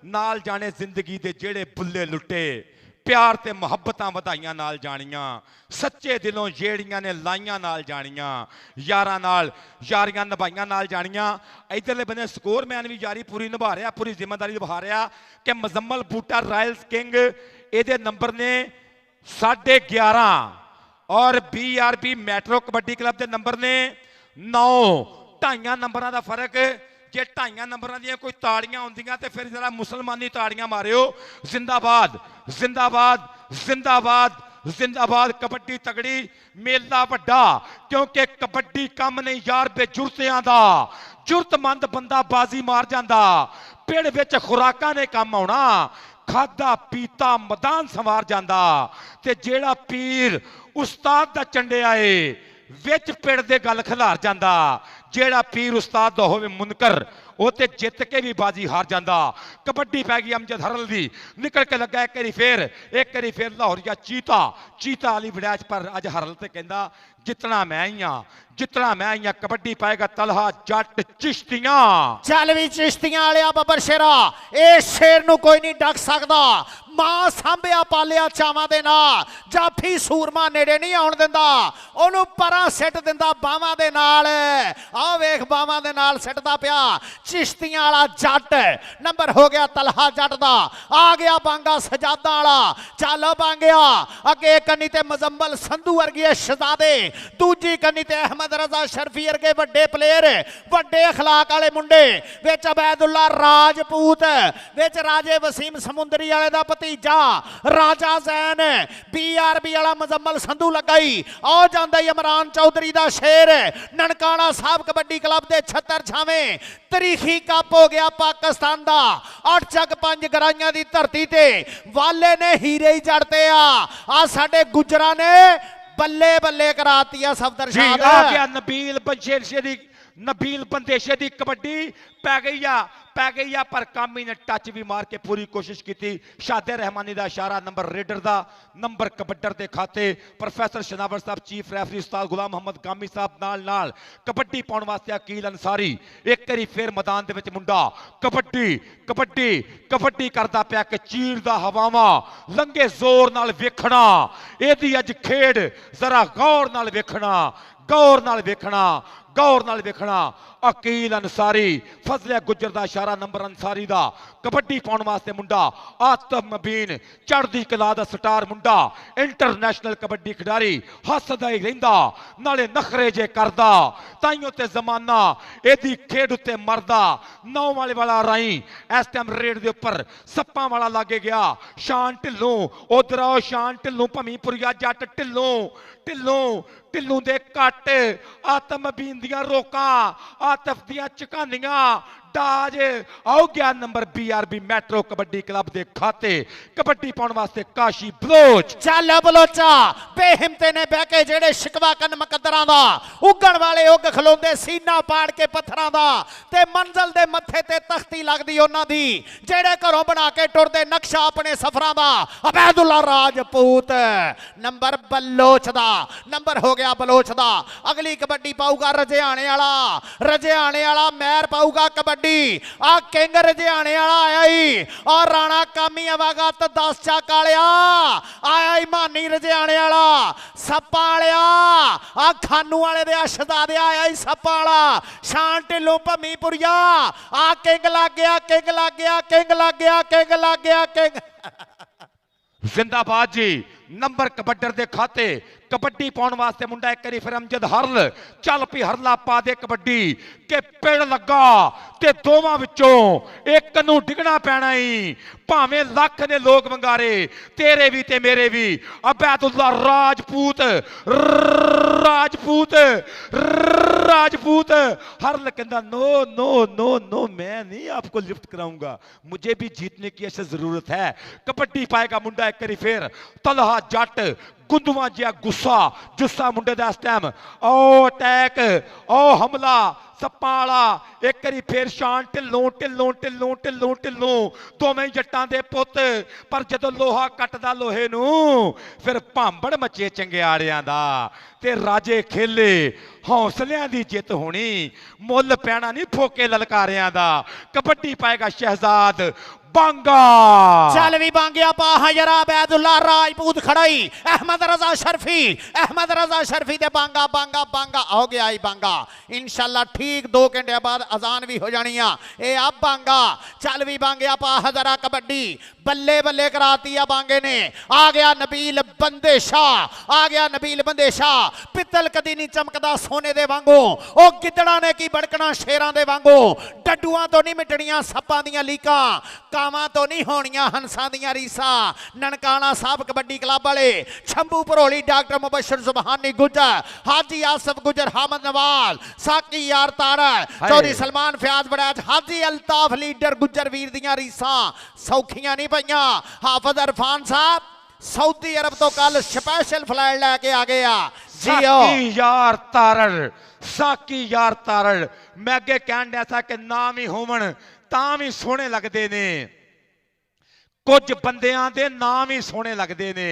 नाल जाने जिंदगी दे जेड़े बुल्ले लुटे प्यार ते मुहब्बतां वधाइयां नाल जानियां। सच्चे दिलों जेड़ियां ने लाइयां नाल जानियां, यारां नाल यारियां निभाइयां नाल जानियां। इधरले बने स्कोर मैन भी यारी पूरी निभा रहा, पूरी जिम्मेदारी निभा रहा कि मुजम्मल बूटा रॉयल्स किंग ਇਹਦੇ ਨੰਬਰ ਨੇ 11.5 ਔਰ BRB ਮੈਟਰੋ ਕਬੱਡੀ ਕਲੱਬ ਦੇ ਨੰਬਰ ਨੇ 9। 2.5 ਨੰਬਰਾਂ ਦਾ ਫਰਕ। ਜੇ 2.5 ਨੰਬਰਾਂ ਦੀਆਂ ਕੋਈ ਤਾੜੀਆਂ ਹੁੰਦੀਆਂ ਤੇ ਫਿਰ ਜਰਾ ਮੁਸਲਮਾਨੀ ਤਾੜੀਆਂ ਮਾਰਿਓ। ਜ਼ਿੰਦਾਬਾਦ ਜ਼ਿੰਦਾਬਾਦ ਜ਼ਿੰਦਾਬਾਦ ਜ਼ਿੰਦਾਬਾਦ। ਕਬੱਡੀ ਤਗੜੀ, ਮੇਲਾ ਵੱਡਾ, ਕਿਉਂਕਿ ਕਬੱਡੀ ਕੰਮ ਨਹੀਂ ਯਾਰ ਬੇਜੁਰਤਿਆਂ ਦਾ। ਜੁਰਤਮੰਦ ਬੰਦਾ ਬਾਜ਼ੀ ਮਾਰ ਜਾਂਦਾ। ਪਿੰਡ ਵਿੱਚ ਖੁਰਾਕਾਂ ਨੇ ਕੰਮ ਆਉਣਾ। ਖਾਦਾ ਪੀਤਾ ਮੈਦਾਨ ਸੰਵਾਰ ਜਾਂਦਾ। ਤੇ ਜਿਹੜਾ ਪੀਰ ਉਸਤਾਦ ਦਾ ਚੰਡਿਆ ਏ ਵਿੱਚ ਪਿੰਡ ਦੇ ਗੱਲ ਖਿਲਾਰ ਜਾਂਦਾ। ਜਿਹੜਾ ਪੀਰ ਉਸਤਾਦ ਦਾ ਹੋਵੇ ਮੁਨਕਰ ਉਹ ਤੇ ਜਿੱਤ ਕੇ ਵੀ ਬਾਜੀ ਹਾਰ ਜਾਂਦਾ। ਕਬੱਡੀ ਪੈ ਗਈ ਅਮਜਦ ਹਰਲ ਦੀ, ਨਿਕਲ ਕੇ ਲੱਗਾ ਇੱਕ ਵਾਰੀ ਫੇਰ ਲਾਹੌਰੀਆ ਚੀਤਾ ਵਾਲੀ ਵਿੜਾਚ। ਪਰ ਅੱਜ ਹਰਲ ਤੇ ਕਹਿੰਦਾ ਜਿੱਤਣਾ ਮੈਂ ਹੀ ਆ, ਜਿੱਤਣਾ ਮੈਂ ਹੀ ਆ। ਕਬੱਡੀ ਪਾਏਗਾ ਤਲਹਾ ਜੱਟ ਚਿਸ਼ਤੀਆਂ। ਚੱਲ ਵੀ ਚਿਸ਼ਤੀਆਂ ਵਾਲਿਆ ਬੱਬਰ ਸ਼ੇਰਾ, ਇਹ ਸ਼ੇਰ ਨੂੰ ਕੋਈ ਨਹੀਂ ਡੱਕ ਸਕਦਾ। ਮਾਂ ਸਾਂਭਿਆ ਪਾਲਿਆ ਚਾਵਾਂ ਦੇ ਨਾਲ। ਜਾਫੀ ਸੂਰਮਾ ਨੇੜੇ ਨਹੀਂ ਆਉਣ ਦਿੰਦਾ, ਉਹਨੂੰ ਪਰਾਂ ਸਿੱਟ ਦਿੰਦਾ ਬਾਹਾਂ ਦੇ ਨਾਲ। ਆਹ ਵੇਖ ਬਾਹਾਂ ਦੇ ਨਾਲ ਸਿੱਟਦਾ ਪਿਆ ਚਿਸ਼ਤੀਆਂ ਵਾਲਾ ਜੱਟ। ਨੰਬਰ ਹੋ ਗਿਆ ਤਲਹਾ ਜੱਟ ਦਾ। ਆ ਗਿਆ ਬਾਂਗਾ ਸਜਾਦਾ ਵਾਲਾ। ਚੱਲ ਬਾਂਗਿਆ ਅੱਗੇ ਕੰਨੀ ਤੇ ਮੁਜ਼ੰਮਲ ਸੰਧੂ ਵਰਗੇ ਸ਼ਹਜ਼ਾਦੇ, ਦੂਜੀ ਕੰਨੀ ਤੇ ਅਹਿਮਦ ਰਜ਼ਾ ਸ਼ਰਫੀ ਵਰਗੇ ਵੱਡੇ ਪਲੇਅਰ, ਵੱਡੇ ਅਖਲਾਕ ਵਾਲੇ ਮੁੰਡੇ। ਵਿੱਚ ਅਬੈਦੁੱਲਾ ਰਾਜਪੂਤ, ਵਿੱਚ ਰਾਜੇ ਵਸੀਮ ਸਮੁੰਦਰੀ ਵਾਲੇ ਦਾ ਭਤੀਜਾ ਰਾਜਾ ਜ਼ੈਨ। BRB ਵਾਲਾ ਮੁਜ਼ੰਮਲ ਸੰਧੂ ਲੱਗਾ। ਆ ਜਾਂਦਾ ਇਮਰਾਨ ਚੌਧਰੀ ਦਾ ਸ਼ੇਰ। ਨਨਕਾਣਾ ਸਾਹਿਬ ਕਬੱਡੀ ਕਲੱਬ ਦੇ 76 ਛਾਵੇਂ ਤਰੀਖੀ ਕੱਪ ਹੋ ਗਿਆ ਪਾਕਿਸਤਾਨ ਦਾ। 8 ਚੱਕ 5 ਗਰਾਈਆਂ ਦੀ ਧਰਤੀ ਤੇ ਵਾਲੇ ਨੇ ਹੀਰੇ ਹੀ ਜੜਤੇ ਆ ਸਾਡੇ ਗੁਜਰਾਂ ਨੇ ਬੱਲੇ ਬੱਲੇ ਕਰਾਤੀ ਆ ਸਫਦਰ ਸ਼ਾਹ। ਆ ਗਿਆ ਨਬੀਲ ਬੰਦੇਸ਼ੇ ਦੀ ਕਬੱਡੀ ਪੈ ਗਈ ਆ ਪਰ ਕਾਮੀ ਨੇ ਟੱਚ ਵੀ ਮਾਰ ਕੇ ਪੂਰੀ ਕੋਸ਼ਿਸ਼ ਕੀਤੀ। ਸ਼ਾਦੇ ਰਹਿਮਾਨੀ ਦਾ ਇਸ਼ਾਰਾ, ਨੰਬਰ ਰੇਡਰ ਦਾ, ਨੰਬਰ ਕਬੱਡਰ ਦੇ ਖਾਤੇ। ਪ੍ਰੋਫੈਸਰ ਸ਼ਨਾਵਰ ਸਾਹਿਬ, ਚੀਫ ਰੈਫਰੀ ਉਸਤਾਦ ਗੁਲਾਮ ਮੁਹੰਮਦ ਗਾਮੀ ਸਾਹਿਬ ਨਾਲ ਕਬੱਡੀ ਪਾਉਣ ਵਾਸਤੇ ਅਕੀਲ ਅਨਸਾਰੀ। ਇੱਕ ਵਾਰੀ ਫੇਰ ਮੈਦਾਨ ਦੇ ਵਿੱਚ ਮੁੰਡਾ ਕਬੱਡੀ ਕਬੱਡੀ ਕਬੱਡੀ ਕਰਦਾ ਪਿਆ ਕਿ ਚੀਰਦਾ ਹਵਾਵਾਂ ਲੰਘੇ ਜ਼ੋਰ ਨਾਲ ਵੇਖਣਾ। ਇਹਦੀ ਅੱਜ ਖੇਡ ਜ਼ਰਾ ਗੌਰ ਨਾਲ ਵੇਖਣਾ, ਗੌਰ ਨਾਲ ਵੇਖਣਾ, ਗੌਰ ਨਾਲ ਵੇਖਣਾ। ਅਕੀਲ ਅਨਸਾਰੀ, ਫਜ਼ਲੇ ਗੁੱਜਰ ਦਾ ਇਸ਼ਾਰਾ ਨੰਬਰ ਅਨਸਾਰੀ ਦਾ, ਕਬੱਡੀ ਪਾਉਣ ਵਾਸਤੇ ਮੁੰਡਾ ਆਤਮ ਮਬੀਨ, ਚੜ੍ਹਦੀ ਕਲਾ ਦਾ ਸਟਾਰ ਮੁੰਡਾ, ਇੰਟਰਨੈਸ਼ਨਲ ਕਬੱਡੀ ਖਿਡਾਰੀ, ਹੱਸਦਾ ਹੀ ਰਹਿੰਦਾ ਨਾਲੇ ਨਖਰੇ ਜੇ ਕਰਦਾ, ਤਾਈਓ ਤੇ ਜ਼ਮਾਨਾ ਇਹਦੀ ਖੇਡ ਉੱਤੇ ਮਰਦਾ। 9 ਵਾਲਾ ਰਾਈ ਇਸ ਟਾਈਮ ਰੇਡ ਦੇ ਉੱਪਰ ਸੱਪਾਂ ਵਾਲਾ ਲਾਗੇ ਗਿਆ, ਸ਼ਾਨ ਢਿੱਲੋਂ ਉਧਰ ਆਓ, ਸ਼ਾਨ ਢਿੱਲੋਂ ਭਮੀਪੁਰੀਆ ਜੱਟ ਢਿੱਲੋਂ ਢਿੱਲੋਂ ਦੇ ਕੱਟ, ਆਤਮ ਮਬੀਨ ਦੀਆਂ ਰੋਕਾਂ, ਆਤਫ ਦੀਆਂ ਝਕਾਨੀਆਂ, ਤਾਜ ਆਓ ਗਿਆ number BRB metro kabaddi club ਦੇ ਖਾਤੇ, ਕਬੱਡੀ ਪਾਉਣ ਵਾਸਤੇ ਕਾਸ਼ੀ ਬਲੋਚ। ਚੱਲ ਬਲੋਚਾ ਬੇਹਿੰਮਤੇ ਨੇ ਬਹਿ ਕੇ ਜਿਹੜੇ ਸ਼ਿਕਵਾ ਕੰਨ ਮੁਕੱਦਰਾਂ ਦਾ, ਉੱਗਣ ਵਾਲੇ ਉੱਗ ਖਲੋਂਦੇ ਸੀਨਾ ਪਾੜ ਕੇ ਪੱਥਰਾਂ ਦਾ, ਤੇ ਮੰਜ਼ਲ ਦੇ ਮੱਥੇ ਤੇ ਤਖਤੀ ਲੱਗਦੀ ਉਹਨਾਂ ਦੀ, ਜਿਹੜੇ ਘਰੋਂ ਬਣਾ ਕੇ ਟੁਰਦੇ ਨਕਸ਼ਾ ਆਪਣੇ ਸਫਰਾਂ ਦਾ। ਅਬੈਦੁੱਲਾ ਰਾਜਪੂਤ ਨੰਬਰ ਬਲੋਚ ਦਾ, ਨੰਬਰ ਹੋ ਗਿਆ ਬਲੋਚ ਦਾ। ਅਗਲੀ ਕਬੱਡੀ ਪਾਊਗਾ ਰਜਿਆਣੇ ਵਾਲਾ ਮਹਿਰ ਪਾਊਗਾ ਕਬੱਡੀ। ਆ ਕਿੰਗ ਰਜਿਆਣੇ ਵਾਲਾ ਆਇਆ ਹੀ, ਆ ਰਾਣਾ ਕਾਮੀ ਅਵਾਗਤ 10 ਚੱਕ ਵਾਲਿਆ ਆਇਆ ਹੀ, ਮਾਨੀ ਰਜਿਆਣੇ ਵਾਲਾ, ਸੱਪਾਂ ਵਾਲਿਆ ਆ ਖਾਨੂ ਵਾਲੇ ਦੇ ਅਸ਼ਦਾਦੇ ਆਇਆ ਹੀ, ਸੱਪਾਂ ਵਾਲਾ, ਸ਼ਾਨ ਢਿੱਲੋਂ ਭਮੀਪੁਰੀਆ ਆ ਕਿੰਗ ਲੱਗ ਗਿਆ ਜ਼ਿੰਦਾਬਾਦ ਜੀ। ਨੰਬਰ ਕਬੱਡਰ ਦੇ ਖਾਤੇ, ਕਬੱਡੀ ਪਾਉਣ ਵਾਸਤੇ ਮੁੰਡਾ ਇੱਕ ਵਾਰੀ ਫਿਰ ਅਮਜਦ ਹਰਲ, ਚੱਲ ਪਈ ਹਰਲਾ ਪਾ ਦੇ ਕਬੱਡੀ, ਕਿ ਪਿੜ ਲੱਗਾ ਤੇ ਦੋਵਾਂ ਵਿੱਚੋਂ ਇੱਕ ਨੂੰ ਡਿੱਗਣਾ ਪੈਣਾ ਹੀ, ਭਾਵੇਂ ਲੱਖ ਨੇ ਲੋਕ ਵੰਗਾਰੇ, ਤੇਰੇ ਵੀ ਤੇ ਮੇਰੇ ਵੀ। ਅਬੈਦੁੱਲਾ राजपूत हरल कहता नो मैं नहीं आपको लिफ्ट कराऊंगा, मुझे भी जीतने की ऐसी जरूरत है। कबड्डी पाएगा मुंडा एक बारी फिर, तलहा जट गुंदवा जिहा जुस्सा मुंडे दा इस टाइम, ओ अटैक ओ हमला सप्पां वाला, एक बारी फिर शान ढिल्लों दोवें जट्टां दे पुत, पर जदों लोहा कटदा लोहे नूं फिर भांबड़ मचे चंगियाड़ियां दा ते राजे खेले, हौसलियां दी जित होनी, मुल पैना नहीं फोके ललकारियां दा। कबड्डी पाएगा शहजाद बांगा, चल भी बांगिया पा हजरा अबैदुल्ला राजपूत खड़ाई, अहमद रजा शर्फी ते बांगा हो गया ही बांगा। इंशाल्लाह ठीक 2 घंटे बाद अजान भी हो जानी आ। ए अब बांगा चल भी बांगिया पा हजरा कबड्डी बल्ले कराती है बांगे ने। आ गया नबील बंदे शाह, पित्तल कदी नहीं चमकदा सोने दे वांगू, ओ गिद्दड़ा ने की बड़कना शेरां दे वांगू, डड्डूआं तो नहीं मिटणियां सप्पां दियां लीकां, कावां तो नहीं होणियां हंसां दियां रीसां। ननकाना साहब कबड्डी क्लब वाले, शंभू भरोली, डॉक्टर मुबशर सुबहानी गुजर, हाजी आसफ गुजर, हामद नवाज, साकी यार तारा, चौधरी सलमान फयाज बड़ैच, हाजी अल्ताफ लीडर गुजर वीर दियां रीसां सौखियां नहीं पईयां। हाफिज इरफान साहब सऊदी अरब तो कल स्पेशल फ्लाइट लैके आ गए आ। साकी यार तारड़ मैं अगे कहन दिया था कि नाम ही होवन तां भी सोहने लगदे ने, कुछ बंदियां दे नाम ही सोहने लगदे ने,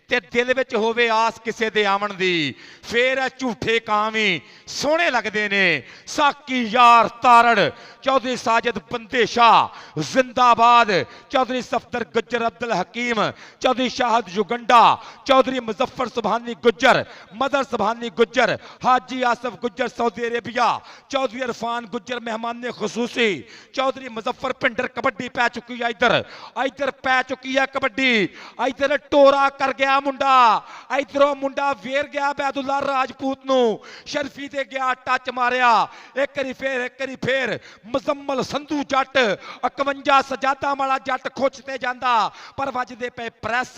ते दिल विच होवे आस किसे दे आवन दी, फिर झूठे काम ही सोहने लगदे ने। साकी यार तारड़, चौधरी साजिद बंदे शाह जिंदाबाद, चौधरी सफदर गुज्जर अब्दुल हकीम, चौधरी शाहद युगंडा, चौधरी मुजफ्फर सुबहानी गुज्जर, मदर सुबहानी गुज्जर, हाजी आसफ गुज्जर सऊदी अरेबिया, चौधरी इरफान गुज्जर मेहमान खसूसी, चौधरी मुजफ्फर पिंडर कबड्डी पै चुकी है, इधर पै चुकी है कबड्डी, इधर टोरा कर गया मुंडा, इधरों मुंडा वेर गया अबैदुल्ला राजपूत नूं, शर्फी ते गया टच मारिया, एक करी फिर मुजम्मल संधू जट 51 सजादा वाला जट खुचते जांदा, पर वजदे पे प्रेस।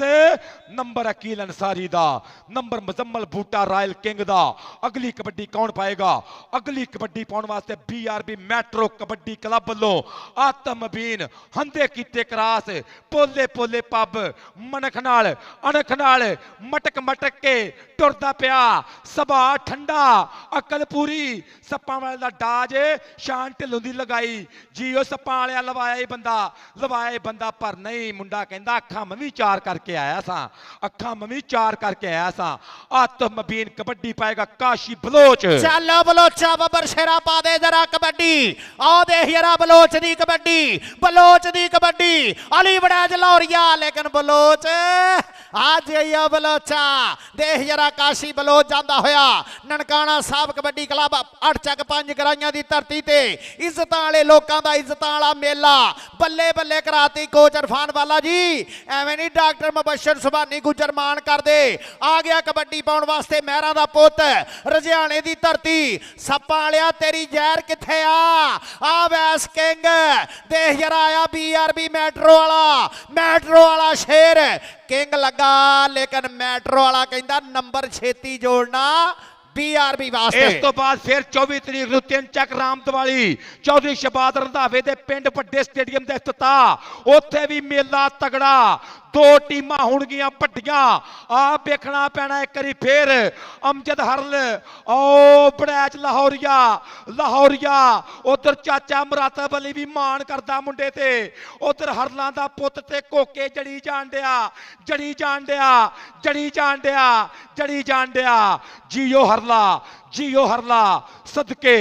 नंबर अकील अंसारी दा, number Muzammil Boota royal king दा। अगली कबड्डी कौन पाएगा? अगली कबड्डी पाउण वास्ते BRB मैट्रो कबड्डी क्लब वालों आतम मबीन हंदे कीते क्रास, पोले पब मनख नाल अणख नाल मटक के टुरदा पिया, सबा ठंडा अकल पूरी, सप्पां वाले दा डाज शान ढिल्लों दी लगाई जी, ओ सप्पां वाले लवाया ही बंदा पर नहीं, मुंडा कहंदा अखां मैं भी चार करके आया सा। आतम मबीन कबड्डी पाएगा काशी बलोच, चलो बलोचा बबर शेरा पा दे जरा कबड्डी, आओ दे यारा बलोच दी कबड्डी अली बड़ा ਜੈਜ ਲੌਰੀਆ ਲੇਕਿਨ ਬਲੋਚ ਅੱਜ ਇਹ ਬਲੋਚਾ ਦੇਖ ਜਰਾ ਕਾਸ਼ੀ ਬਲੋਚ ਜਾਂਦਾ ਹੋਇਆ ਨਨਕਾਣਾ ਸਾਹਿਬ ਕਬੱਡੀ ਕਲੱਬ 8 ਚੱਕ 5 ਗਰਾਈਆਂ ਦੀ ਧਰਤੀ ਤੇ ਇੱਜ਼ਤਾਂ ਵਾਲੇ ਲੋਕਾਂ ਦਾ ਇੱਜ਼ਤਾਂ ਵਾਲਾ ਮੇਲਾ ਬੱਲੇ ਬੱਲੇ ਕਰਾਤੀ ਕੋਚ ਇਰਫਾਨ ਵਾਲਾ ਜੀ। ਐਵੇਂ ਨਹੀਂ ਡਾਕਟਰ ਮੁਬਸ਼ਰ ਸੁਭਾਨੀ ਗੁੱਜਰ ਮਾਨ ਕਰਦੇ ਆ ਗਿਆ ਕਬੱਡੀ ਪਾਉਣ ਵਾਸਤੇ ਮਹਿਰਾਂ ਦਾ ਪੁੱਤ ਰਜਿਆਣੇ ਦੀ ਧਰਤੀ ਸੱਪਾਂ ਵਾਲਿਆ ਤੇਰੀ ਜ਼ਹਿਰ ਕਿੱਥੇ ਆ ਵੈਸ ਕਿੰਗ ਦੇਖ ਜਰਾ ਆਇਆ BRB ਮੈਟਰੋ ਵਾਲਾ ਸ਼ੇਰ ਕਿੰਗ ਲੱਗਾ ਲੇਕਿਨ ਮੈਟਰੋ ਵਾਲਾ ਕਹਿੰਦਾ ਨੰਬਰ ਛੇਤੀ ਜੋੜਨਾ BRB ਵਾਸਤੇ। ਇਸ ਤੋਂ ਬਾਅਦ ਫਿਰ 24 ਤਰੀਕ ਨੂੰ 3 ਚੱਕ ਰਾਮ ਦਿਵਾਲੀ ਚੌਧਰੀ ਸ਼ਬਾਦ ਰੰਧਾਵੇ ਦੇ ਪਿੰਡ ਵੱਡੇ ਸਟੇਡੀਅਮ ਦਾ ਇਫਤਤਾਹ ਉੱਥੇ ਵੀ ਮੇਲਾ ਤਗੜਾ 2 ਟੀਮਾਂ ਹੋਣਗੀਆਂ ਵੱਡੀਆਂ ਆ ਵੇਖਣਾ ਪੈਣਾ ਇੱਕ ਵਾਰੀ ਫੇਰ ਅਮਜਦ ਹਰਲ ਓ ਬੜੈਚ ਲਾਹੌਰੀਆ ਉਧਰ ਚਾਚਾ ਮੁਰਾਤਬ ਅਲੀ ਵੀ ਮਾਣ ਕਰਦਾ ਮੁੰਡੇ ਤੇ ਉਧਰ ਹਰਲਾਂ ਦਾ ਪੁੱਤ ਤੇ ਕੋਕੇ ਜੜੀ ਜਾਣ ਡਿਆ ਜੀਓ ਹਰਲਾ ਸਦਕੇ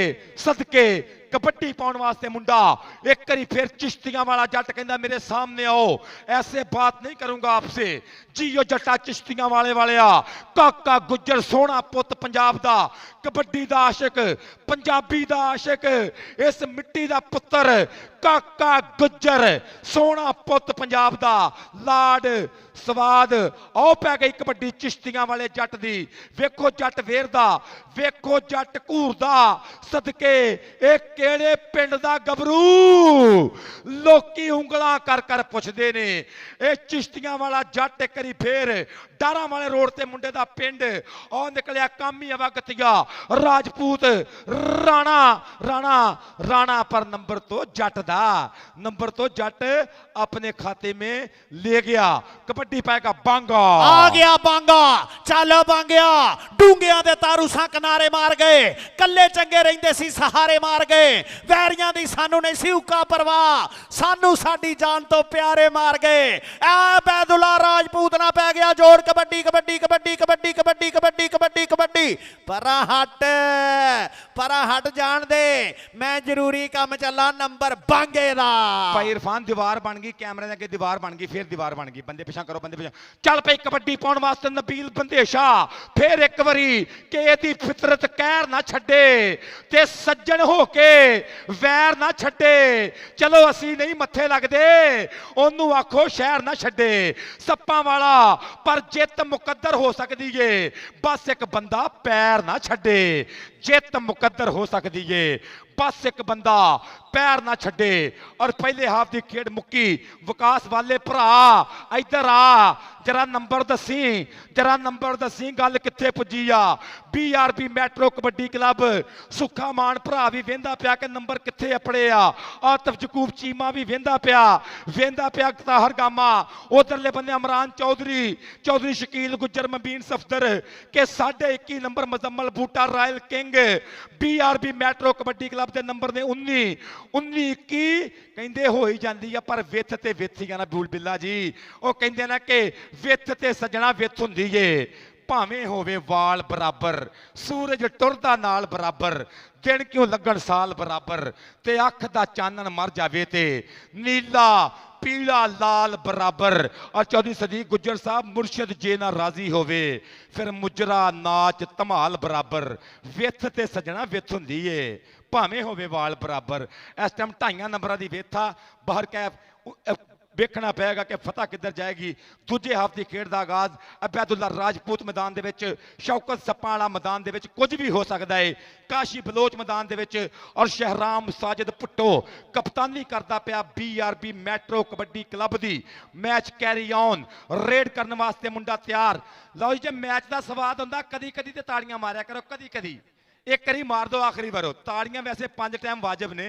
कबड्डी पाने वास्ते मुंडा एक करी फिर चिश्तियां वाला जट कहंदा मेरे सामने आओ ऐसे बात नहीं करूंगा आपसे जियो जट्टा चिश्तियां वाले काका गुज्जर सोना पुत पंजाब दा कबड्डी दा आशिक पंजाबी दा आशिक इस मिट्टी दा पुत्र काका गुज्जर सोना पुत पंजाब दा लाड स्वाद आओ पै गई कबड्डी चिश्तियां वाले जट दी वेखो जट वेरदा वेखो जट घूरदा सदके एक ਕਿਹੜੇ ਪਿੰਡ ਦਾ ਗੱਭਰੂ ਲੋਕੀ ਉਂਗਲਾਂ ਕਰ ਪੁੱਛਦੇ ਨੇ ਇਹ ਚਿਸ਼ਤੀਆਂ ਵਾਲਾ ਜੱਟ ਇੱਕ ਵਾਰੀ ਫੇਰ ਡਾਰਾਂ ਵਾਲੇ ਰੋਡ ਤੇ ਮੁੰਡੇ ਦਾ ਪਿੰਡ ਉਹ ਨਿਕਲਿਆ ਕਾਮੀ ਅਵਗਤੀਆ ਰਾਜਪੂਤ ਰਾਣਾ ਪਰ ਨੰਬਰ ਤੋਂ ਜੱਟ अपने खाते में ले गया कबड्डी पाएगा बांगा आ गया बांगा चल बांगिया डूंगिया दे तारूसा किनारे मार गए कल्ले चंगे रहिंदे सी सहारे मार गए वैरियां दी सानू नहीं सी उका परवाह सानू साडी जान तो प्यारे मार गए ए बैदुल्ला राजपूत ना पै गया जोड़ कबड्डी परा हट जान दे मैं जरूरी काम चला नंबर बांगे दा भाई इरफान दीवार बन गई कैमरे दे अगे दीवार बन गई फिर दीवार बन गई बंदे पिछा करो बंदे पिछा चल पई कबड्डी पाउण वास्ते नबील बंदेशा फिर एक बारी कि एदी फितरत कहर ना छड्डे ते सज्जन हो के वैर ना छड्डे चलो असी नहीं मत्थे लगदे ओनू आखो शहर ना छड्डे सप्पां वाला पर जित मुकद्दर हो सकदी है बस एक बंदा पैर ना छड्डे जित मुकद्दर हो सकती है बस एक बंदा पैर ना छड्डे और पहले हाफ की खेड मुक्की विकास वाले भरा इधर आ जरा नंबर दसी गल कित्थे पुजी आ BRB मैट्रो कबड्डी क्लब सुखा मान भरा भी वेंदा पिया कि नंबर कित्थे अपड़े आ आतिफ जकूब चीमा भी वेंदा पिया ताहर गामा उधरले बंदे इमरान चौधरी शकील गुज्जर मबीन सफदर के 21.5 number Muzammil Boota royal king BRB metro kabaddi club के नंबर ने 19 कहते हो ही जाती है पर विथ ते विथ ही ना बूल बिल्ला जी वो कहते ना कि विथ ते सजना विथ हुंदी जे भावें होवे वाल बराबर सूरज टुरदा नाल बराबर दिन क्यों लगन साल बराबर ते अख दा चानन मर जावे ते नीला पीला लाल बराबर और चौधरी सदीक गुज्जर साहब मुर्शद जे ना राजी होवे फिर मुजरा नाच धमाल बराबर विथ ते सजना विथ हुंदी है भावें होवे वाल बराबर इस टाइम 2.5 नंबर की विथ आ बाहर कैफ वेखना पेगा कि फतह किधर जाएगी दूजे हाफ की खेड का आगाज अबैदुल्ला राजपूत मैदान दे विच शौकत सप्पा वाला मैदान दे विच कुछ भी हो सकता है काशी बलोच मैदान दे विच और शहराम साजिद पुट्टो कप्तानी करता पिया BRB metro kabaddi club the match carry on red करने वास्ते मुंडा तैयार लो जी मैच का स्वाद हुंदा कदी कदी ते ताड़ियां मारिया करो कदी एक करी मार दो आखिरी बारो ताड़ियां वैसे 5 टाइम वाजिब ने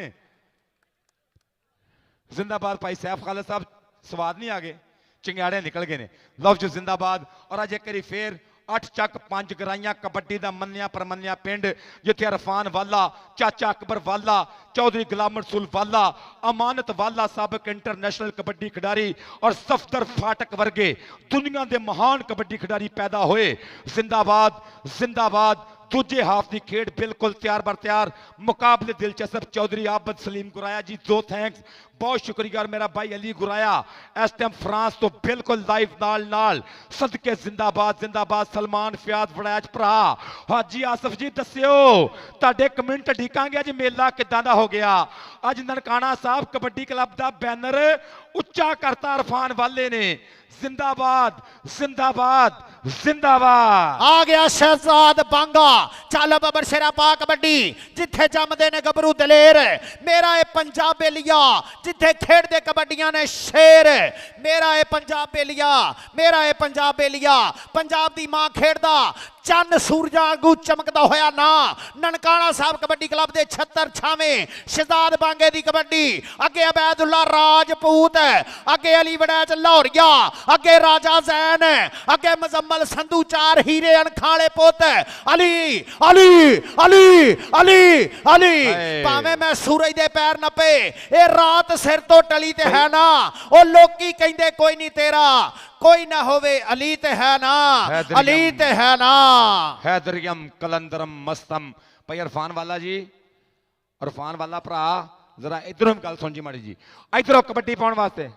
जिंदाबाद भाई सैफ खालिद साहब स्वाद नहीं आ गए चिंगाड़े निकल गए ने लव जो जिंदाबाद और अज एक बारी फिर 8 ਚੱਕ 5 ਗਰਾਈਆਂ कबड्डी का मन्निया परमन्निया पिंड जिथे इरफान वाला चाचा अकबर वाला चौधरी गुलाम रसूल वाला अमानत वाला सबक इंटरनेशनल कबड्डी खिडारी और सफदर फाटक वर्गे दुनिया के महान कबड्डी खिडारी पैदा होए जिंदाबाद दूजे हाफ की खेड बिल्कुल तैयार बर तैयार मुकाबले दिलचस्प चौधरी आबद सलीम गुराया जी 2 थैंक्स बहुत शुक्रिया। मेरा भाई अली गुराया इस टाइम फ्रांस तो बिल्कुल लाइव नाल सदके जिंदाबाद जिंदाबाद। सलमान फयाज वड़ैच भरा हाजी आसफ जी दस्सियो तुहाडे कमेंट ढीकांगे अज मेला किदां दा हो गया। अज ननकाना साहब कबड्डी क्लब का बैनर उच्चा करता इरफान वाले ने। जिंदाबाद जिंदाबाद जिंदाबाद। आ गया शहजाद बांगा चल बबर शेरा पा कबड्डी जिथे जमदे ने गबरू दलेर। मेरा ये पंजाब बेलिया जिथे खेडदे कबड्डियां ने शेर। मेरा ये पंजाब बेलिया मेरा ये पंजाब बेलिया पंजाब दी मां खेडदा चंद सूरजा आगू चमकदा होया ना। ननकाना साहब कबड्डी क्लब दे 76 छावें शहजाद बांगे दी कबड्डी। अगे अबैदुल्ला राजपूत अगे अली वड़ैच लाहौरिया अगे राजा जैन अगे मुजम्मल संधू चार हीरे अनखाले पुत अली अली अली अली अली। भावें मैं सूरज दे पैर नपे ए रात सिर तो टली ते है ना। ओ लोकी कहंदे कोई नहीं तेरा कोई ना होवे अली ते है ना अली ते है ना। हैदरियम कलंदरम मस्तम। भाई इरफान वाला जी इरफान वाला भरा जरा इधरों गल सुन जी माड़ी जी इधरों कबड्डी पाउण वास्ते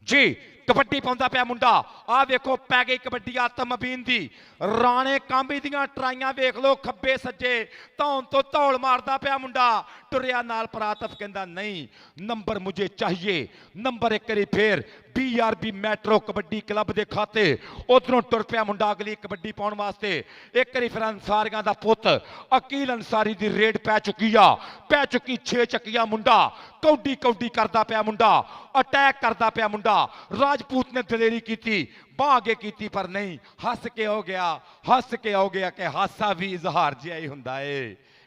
जी कबड्डी पाउंदा पिया मुंडा। आ वेखो पै गई कबड्डी आतम अबीन दी। राणे कांबी दियां ट्राइयां वेख लो खब्बे सज्जे धौन तो धौल मारदा पिया मुंडा। टुरिया नाल परातफ कहंदा नहीं नंबर मुझे चाहिए। नंबर एक करी फिर BRB मैट्रो कबड्डी क्लब दे खाते उधरों टुर पिया मुंडा अगली कबड्डी पाउण वास्ते। एक करी फिर अंसारियां दा पुत अकील अंसारी दी रेड पै चुकी 6 चक्किया मुंडा। कौडी कौडी करदा पिया मुंडा अटैक करदा पिया मुंडा। राजपूत ने दलेरी की बाह अगे की पर नहीं हस के हो गया कि हासा भी इजहार जिहा ही हुंदा है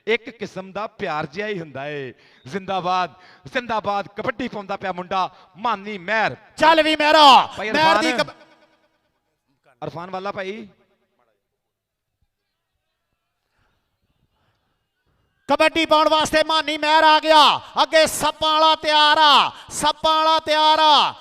एक किस्म का प्यार जिहा ही हुंदा है। जिंदाबाद जिंदाबाद कबड्डी पाउंदा पिया मुंडा मानी महर चल भी मेरा महर दी इरफान वाला भाई कबड्डी पाउण वास्ते मानी महर आ गया। अगे सप्पां वाला तैयार आ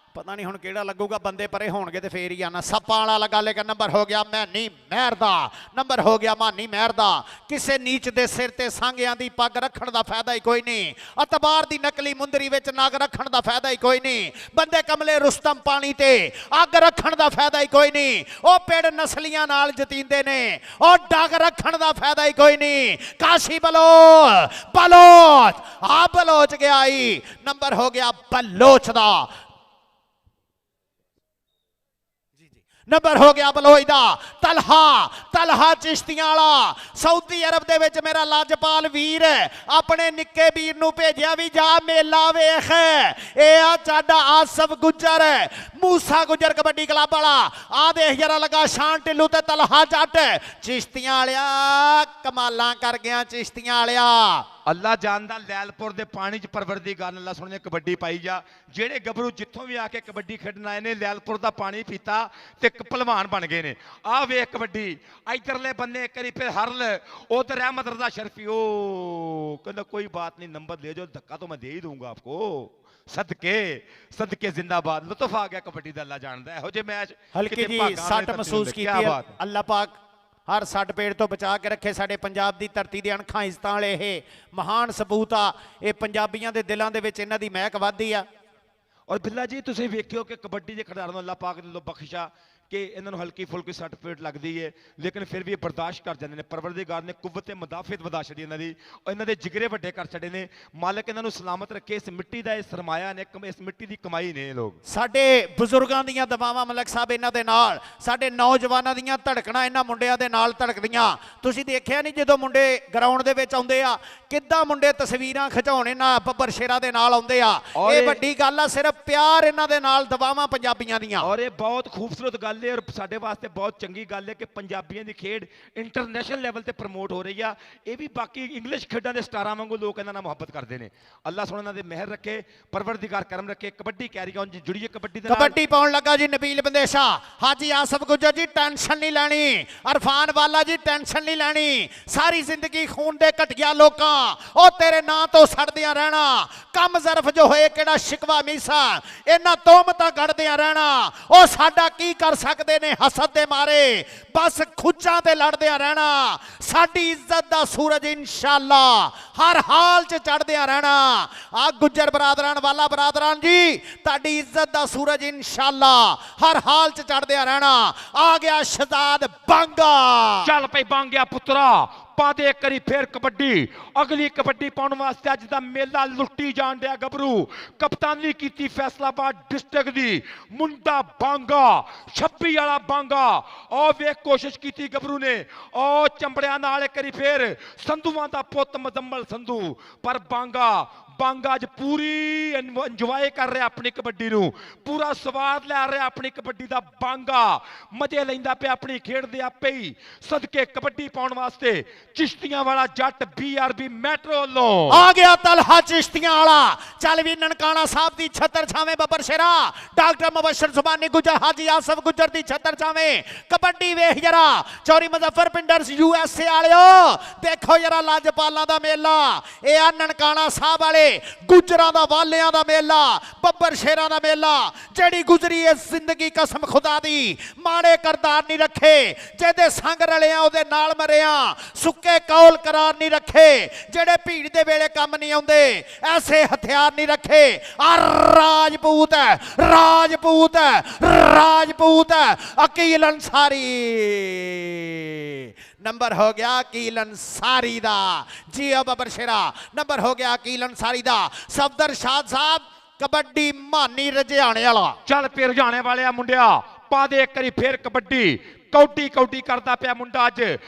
पता नहीं हुण केड़ा लगूगा बंदे परे होणगे ते फेर ही आना। सप्पां वाला लगा लेकिन नंबर हो गया मानी महर दा नंबर हो गया मानी महर दा। किसे नीच दे सिर ते सांगियां दी पग रखण दा फायदा ही कोई नहीं। अतबार दी नकली मुंदरी विच नग रखण दा फायदा ही कोई नहीं। बंदे कमले रुस्तम पानी ते अग रखण दा फायदा ही कोई नहीं। ओ पेड़ नस्लियां नाल जतींदे ने ओ डग रखण दा फायदा ही कोई नहीं। काशी बलोच आ बलोच गया ही नंबर हो गया बलोच दा। नंबर हो गया बलोच दा। तलहा चिश्तियां वाला सऊदी अरब दे विच मेरा लाजपाल वीर अपने निक्के वीर नूं भेजिया भी जा मेला वेख। ए आ चाडा आसफ गुज्जर मूसा गुज्जर कबड्डी क्लब वाला आ देख जरा लगा शान टिल्लू ते तलहा जट चिश्तियां वालिया कमालां कर गया चिश्तियां वालिया। अल्लाह जानदा लैलपुर दे पानी च परवरदिगार अल्लाह सुने कबड्डी पाई जा। जेड़े गबरू जिथों भी आके कबड्डी खेडन आए ने लैलपुर दा पानी पीता ते पहलवान बन गए ने। आ वेख कबड्डी इधरले बन्ने करी फिर हरल उधर अहमद रजा शर्फी ओ कहंदा कोई बात नहीं नंबर ले जाओ धक्का तो मैं दे ही दूंगा आपको। सदके जिंदाबाद लुत्फ आ गया कबड्डी दा। अल्लाह जानदा है हो जे मैच हल्की जी सट महसूस की अल्लाह पाक हर सट पेड़ तो बचा के रखे। साडे पंजाब दी धरती दे अणखां इज्जतां वाले ये महान सबूत आ। ये पंजाबियां दे दिलां दे विच इन्हां दी महक वधदी आ। और बिल्ला जी तुसीं वेखियो कि कबड्डी दे खिडारियां नूं अल्लाह पाक ने बख्शिशा कि इन्होंने हल्की फुल्की सट पेट लगती है लेकिन फिर भी बर्दाश्त कर जाते हैं। परवरदिगार ने कुव्वत मुदाफियत वधा छड़ी इन्होंने और इन्होंने जिगरे वड्डे कर छड़े ने। मालिक इन्होंने सलामत रखे। इस मिट्टी का सरमाया ने इस मिट्टी की कमाई ने। लोग साडे बुजुर्गां दीयां दवावां मलक साहब इन्हां दे नाल साडे नौजवानां दीयां धड़कणां इन्हां मुंडियां दे नाल धड़कदियां। तुसीं देखिया नहीं जदों मुंडे ग्राउंड दे विच आउंदे आ किद्दां मुंडे तस्वीरां खिचाउण इन्हां बब्बर शेरा दे नाल आउंदे आ। इह वड्डी गल आ सिर्फ प्यार इन्हां दे नाल दवावां पंजाबियां दीयां। और ये बहुत खूबसूरत गल है और साडे वास्ते बहुत चंगी गल है कि पंजाबियों की खेड इंटरनेशनल लेवल पे प्रमोट हो रही है। ये भी बाकी इंग्लिश खेडों के स्टारां वांगू लोग इन्हां नाल मुहब्बत करते हैं। अल्लाह सोहना इन्हां दे मेहर रखे परवरदिगार करम रखे। कबड्डी कैरी ऑन जी जुड़िए कबड्डी दे नाल। कबड्डी पाउण लगा जी नबील बंदेशा हाजी आसफ गुज्जर जी टेंशन नहीं लैनी। इरफान वाला जी टेंशन नहीं लैनी। सारी जिंदगी खून दे घटिया लोकां ओ तेरे नां तो सड़दियां रहना। कम ज़रफ जो होए केड़ा शिकवा मीसा इन्हां तोहमतां गढ़दियां रहना। ओ साडा की कर ਸਕਦੇ ਨੇ ਹਸਦ ਦੇ ਮਾਰੇ। ਬਸ ਖੁੱਚਾਂ ਤੇ ਲੜਦਿਆਂ ਰਹਿਣਾ। ਸਾਡੀ ਇੱਜ਼ਤ ਦਾ ਸੂਰਜ ਇਨਸ਼ਾਅੱਲਾ ਹਰ ਹਾਲ 'ਚ ਚੜ੍ਹਦਿਆਂ ਰਹਿਣਾ। ਆ ਗੁੱਜਰ ਬਰਾਦਰਾਨ ਵਾਲਾ ਬਰਾਦਰਾਨ ਜੀ, ਤੁਹਾਡੀ ਇੱਜ਼ਤ ਦਾ ਸੂਰਜ ਇਨਸ਼ਾਅੱਲਾ ਹਰ ਹਾਲ 'ਚ ਚੜ੍ਹਦਿਆਂ ਰਹਿਣਾ। ਆ ਗਿਆ ਸ਼ਹਜ਼ਾਦ ਬਾਂਗਾ। ਚੱਲ ਪਈ ਬਾਂਗਿਆ ਪੁੱਤਰਾ, ਪਾ ਦੇ ਇੱਕ ਵਾਰੀ ਫੇਰ ਕਬੱਡੀ। ਅਗਲੀ ਕਬੱਡੀ ਪਾਉਣ ਵਾਸਤੇ ਅੱਜ ਦਾ ਮੇਲਾ ਲੁੱਟੀ ਜਾਣ ਡਿਆ ਗੱਭਰੂ। ਕਪਤਾਨੀ ਕੀਤੀ ਫੈਸਲਾਬਾਦ ਡਿਸਟ੍ਰਿਕਟ ਦੀ ਮੁੰਡਾ ਬਾਂਗਾ, 26 ਵਾਲਾ ਬਾਂਗਾ। ਉਹ ਵੇਖ ਕੋਸ਼ਿਸ਼ ਕੀਤੀ ਗੱਭਰੂ ਨੇ, ਉਹ ਚੰਬੜਿਆਂ ਨਾਲ ਇੱਕ ਵਾਰੀ ਫੇਰ ਸੰਧੂਆਂ ਦਾ ਪੁੱਤ ਮੁਜ਼ੰਮਲ ਸੰਧੂ। ਪਰ ਬਾਂਗਾ ਅੱਜ ਪੂਰੀ ਇੰਜੋਏ ਕਰ ਰਿਹਾ ਆਪਣੀ ਕਬੱਡੀ ਨੂੰ, ਪੂਰਾ ਸਵਾਦ ਲੈ ਰਿਹਾ ਆਪਣੀ ਕਬੱਡੀ ਦਾ। ਬਾਂਗਾ ਮਜ਼ੇ ਲੈਂਦਾ ਪਿਆ ਆਪਣੀ ਖੇਡ ਦੇ ਆਪੇ ਹੀ। ਸਦਕੇ ਕਬੱਡੀ ਪਾਉਣ ਵਾਸਤੇ ਚਿਸ਼ਤੀਆਂ ਵਾਲਾ ਜੱਟ BRB ਮੈਟਰੋ ਵੱਲੋਂ ਆ ਗਿਆ ਤਲਹਾ ਚਿਸ਼ਤੀਆਂ ਵਾਲਾ। ਚੱਲ ਵੀ ਨਨਕਾਣਾ ਸਾਹਿਬ ਦੀ ਛੱਤਰ ਛਾਵੇਂ ਬੱਬਰ ਸ਼ੇਰਾ, ਡਾਕਟਰ ਮੁਬਸ਼ਰ ਜ਼ੁਬਾਨੀ ਗੁੱਜਰ, ਹਾਜੀ ਆਸਫ ਗੁੱਜਰ ਦੀ ਛੱਤਰ ਛਾਵੇਂ ਕਬੱਡੀ ਵੇਖ ਜਰਾ। ਚੌਰੀ ਮੁਜ਼ੱਫਰ ਪਿੰਡਰਸ USA ਵਾਲਿਓ, ਦੇਖੋ ਜਰਾ ਲਾਜਪਾਲਾਂ ਦਾ ਮੇਲਾ। ਇਹ ਆ ਨਨਕਾਣਾ ਸਾਹਿਬ ਵਾਲੇ ਗੁਜਰਾਂ ਦਾ, ਵਾਲਿਆਂ ਦਾ ਮੇਲਾ, ਬੱਬਰ ਸ਼ੇਰਾਂ ਦਾ ਮੇਲਾ। ਜਿਹੜੀ ਗੁਜ਼ਰੀ ਹੈ ਜ਼ਿੰਦਗੀ ਕਸਮ ਖੁਦਾ ਦੀ, ਮਾੜੇ ਕਰਤਾਰ ਨਹੀਂ ਰੱਖੇ। ਜਿਹਦੇ ਸੰਗ ਰਲਿਆ ਉਹਦੇ ਨਾਲ ਮਰਿਆ, ਸੁੱਕੇ ਕੌਲ ਕਰਾਰ ਨਹੀਂ ਰੱਖੇ। ਜਿਹੜੇ ਭੀੜ ਦੇ ਵੇਲੇ ਕੰਮ ਨਹੀਂ ਆਉਂਦੇ, ਐਸੇ ਹਥਿਆਰ ਨਹੀਂ ਰੱਖੇ। ਆ ਰਾਜਪੂਤ ਹੈ, ਰਾਜਪੂਤ ਹੈ, ਰਾਜਪੂਤ ਹੈ। ਅਕੀਲ ਅੰਸਾਰੀ ਨੰਬਰ ਹੋ ਗਿਆ ਅਕੀਲ ਅੰਸਾਰੀ ਦਾ। ਜੀ ਬੱਬਰ ਸ਼ੇਰਾ ਨੰਬਰ ਹੋ ਗਿਆ ਅਕੀਲ ਅੰਸਾਰੀ ਦਾ। ਸਫਦਰ ਸ਼ਾਦ ਸਾਹਿਬ ਕਬੱਡੀ ਮਾਨੀ ਰੁਝਾਣੇ ਵਾਲਾ। ਚੱਲ ਪੇ ਰੁਝਾਣੇ ਵਾਲਿਆ ਮੁੰਡਿਆ, ਪਾ ਦੇ ਇੱਕ ਵਾਰੀ ਫੇਰ ਕਬੱਡੀ। ਕੌਡੀ ਕਰਦਾ ਪਿਆ ਮੁੰਡਾ ਅੱਜ।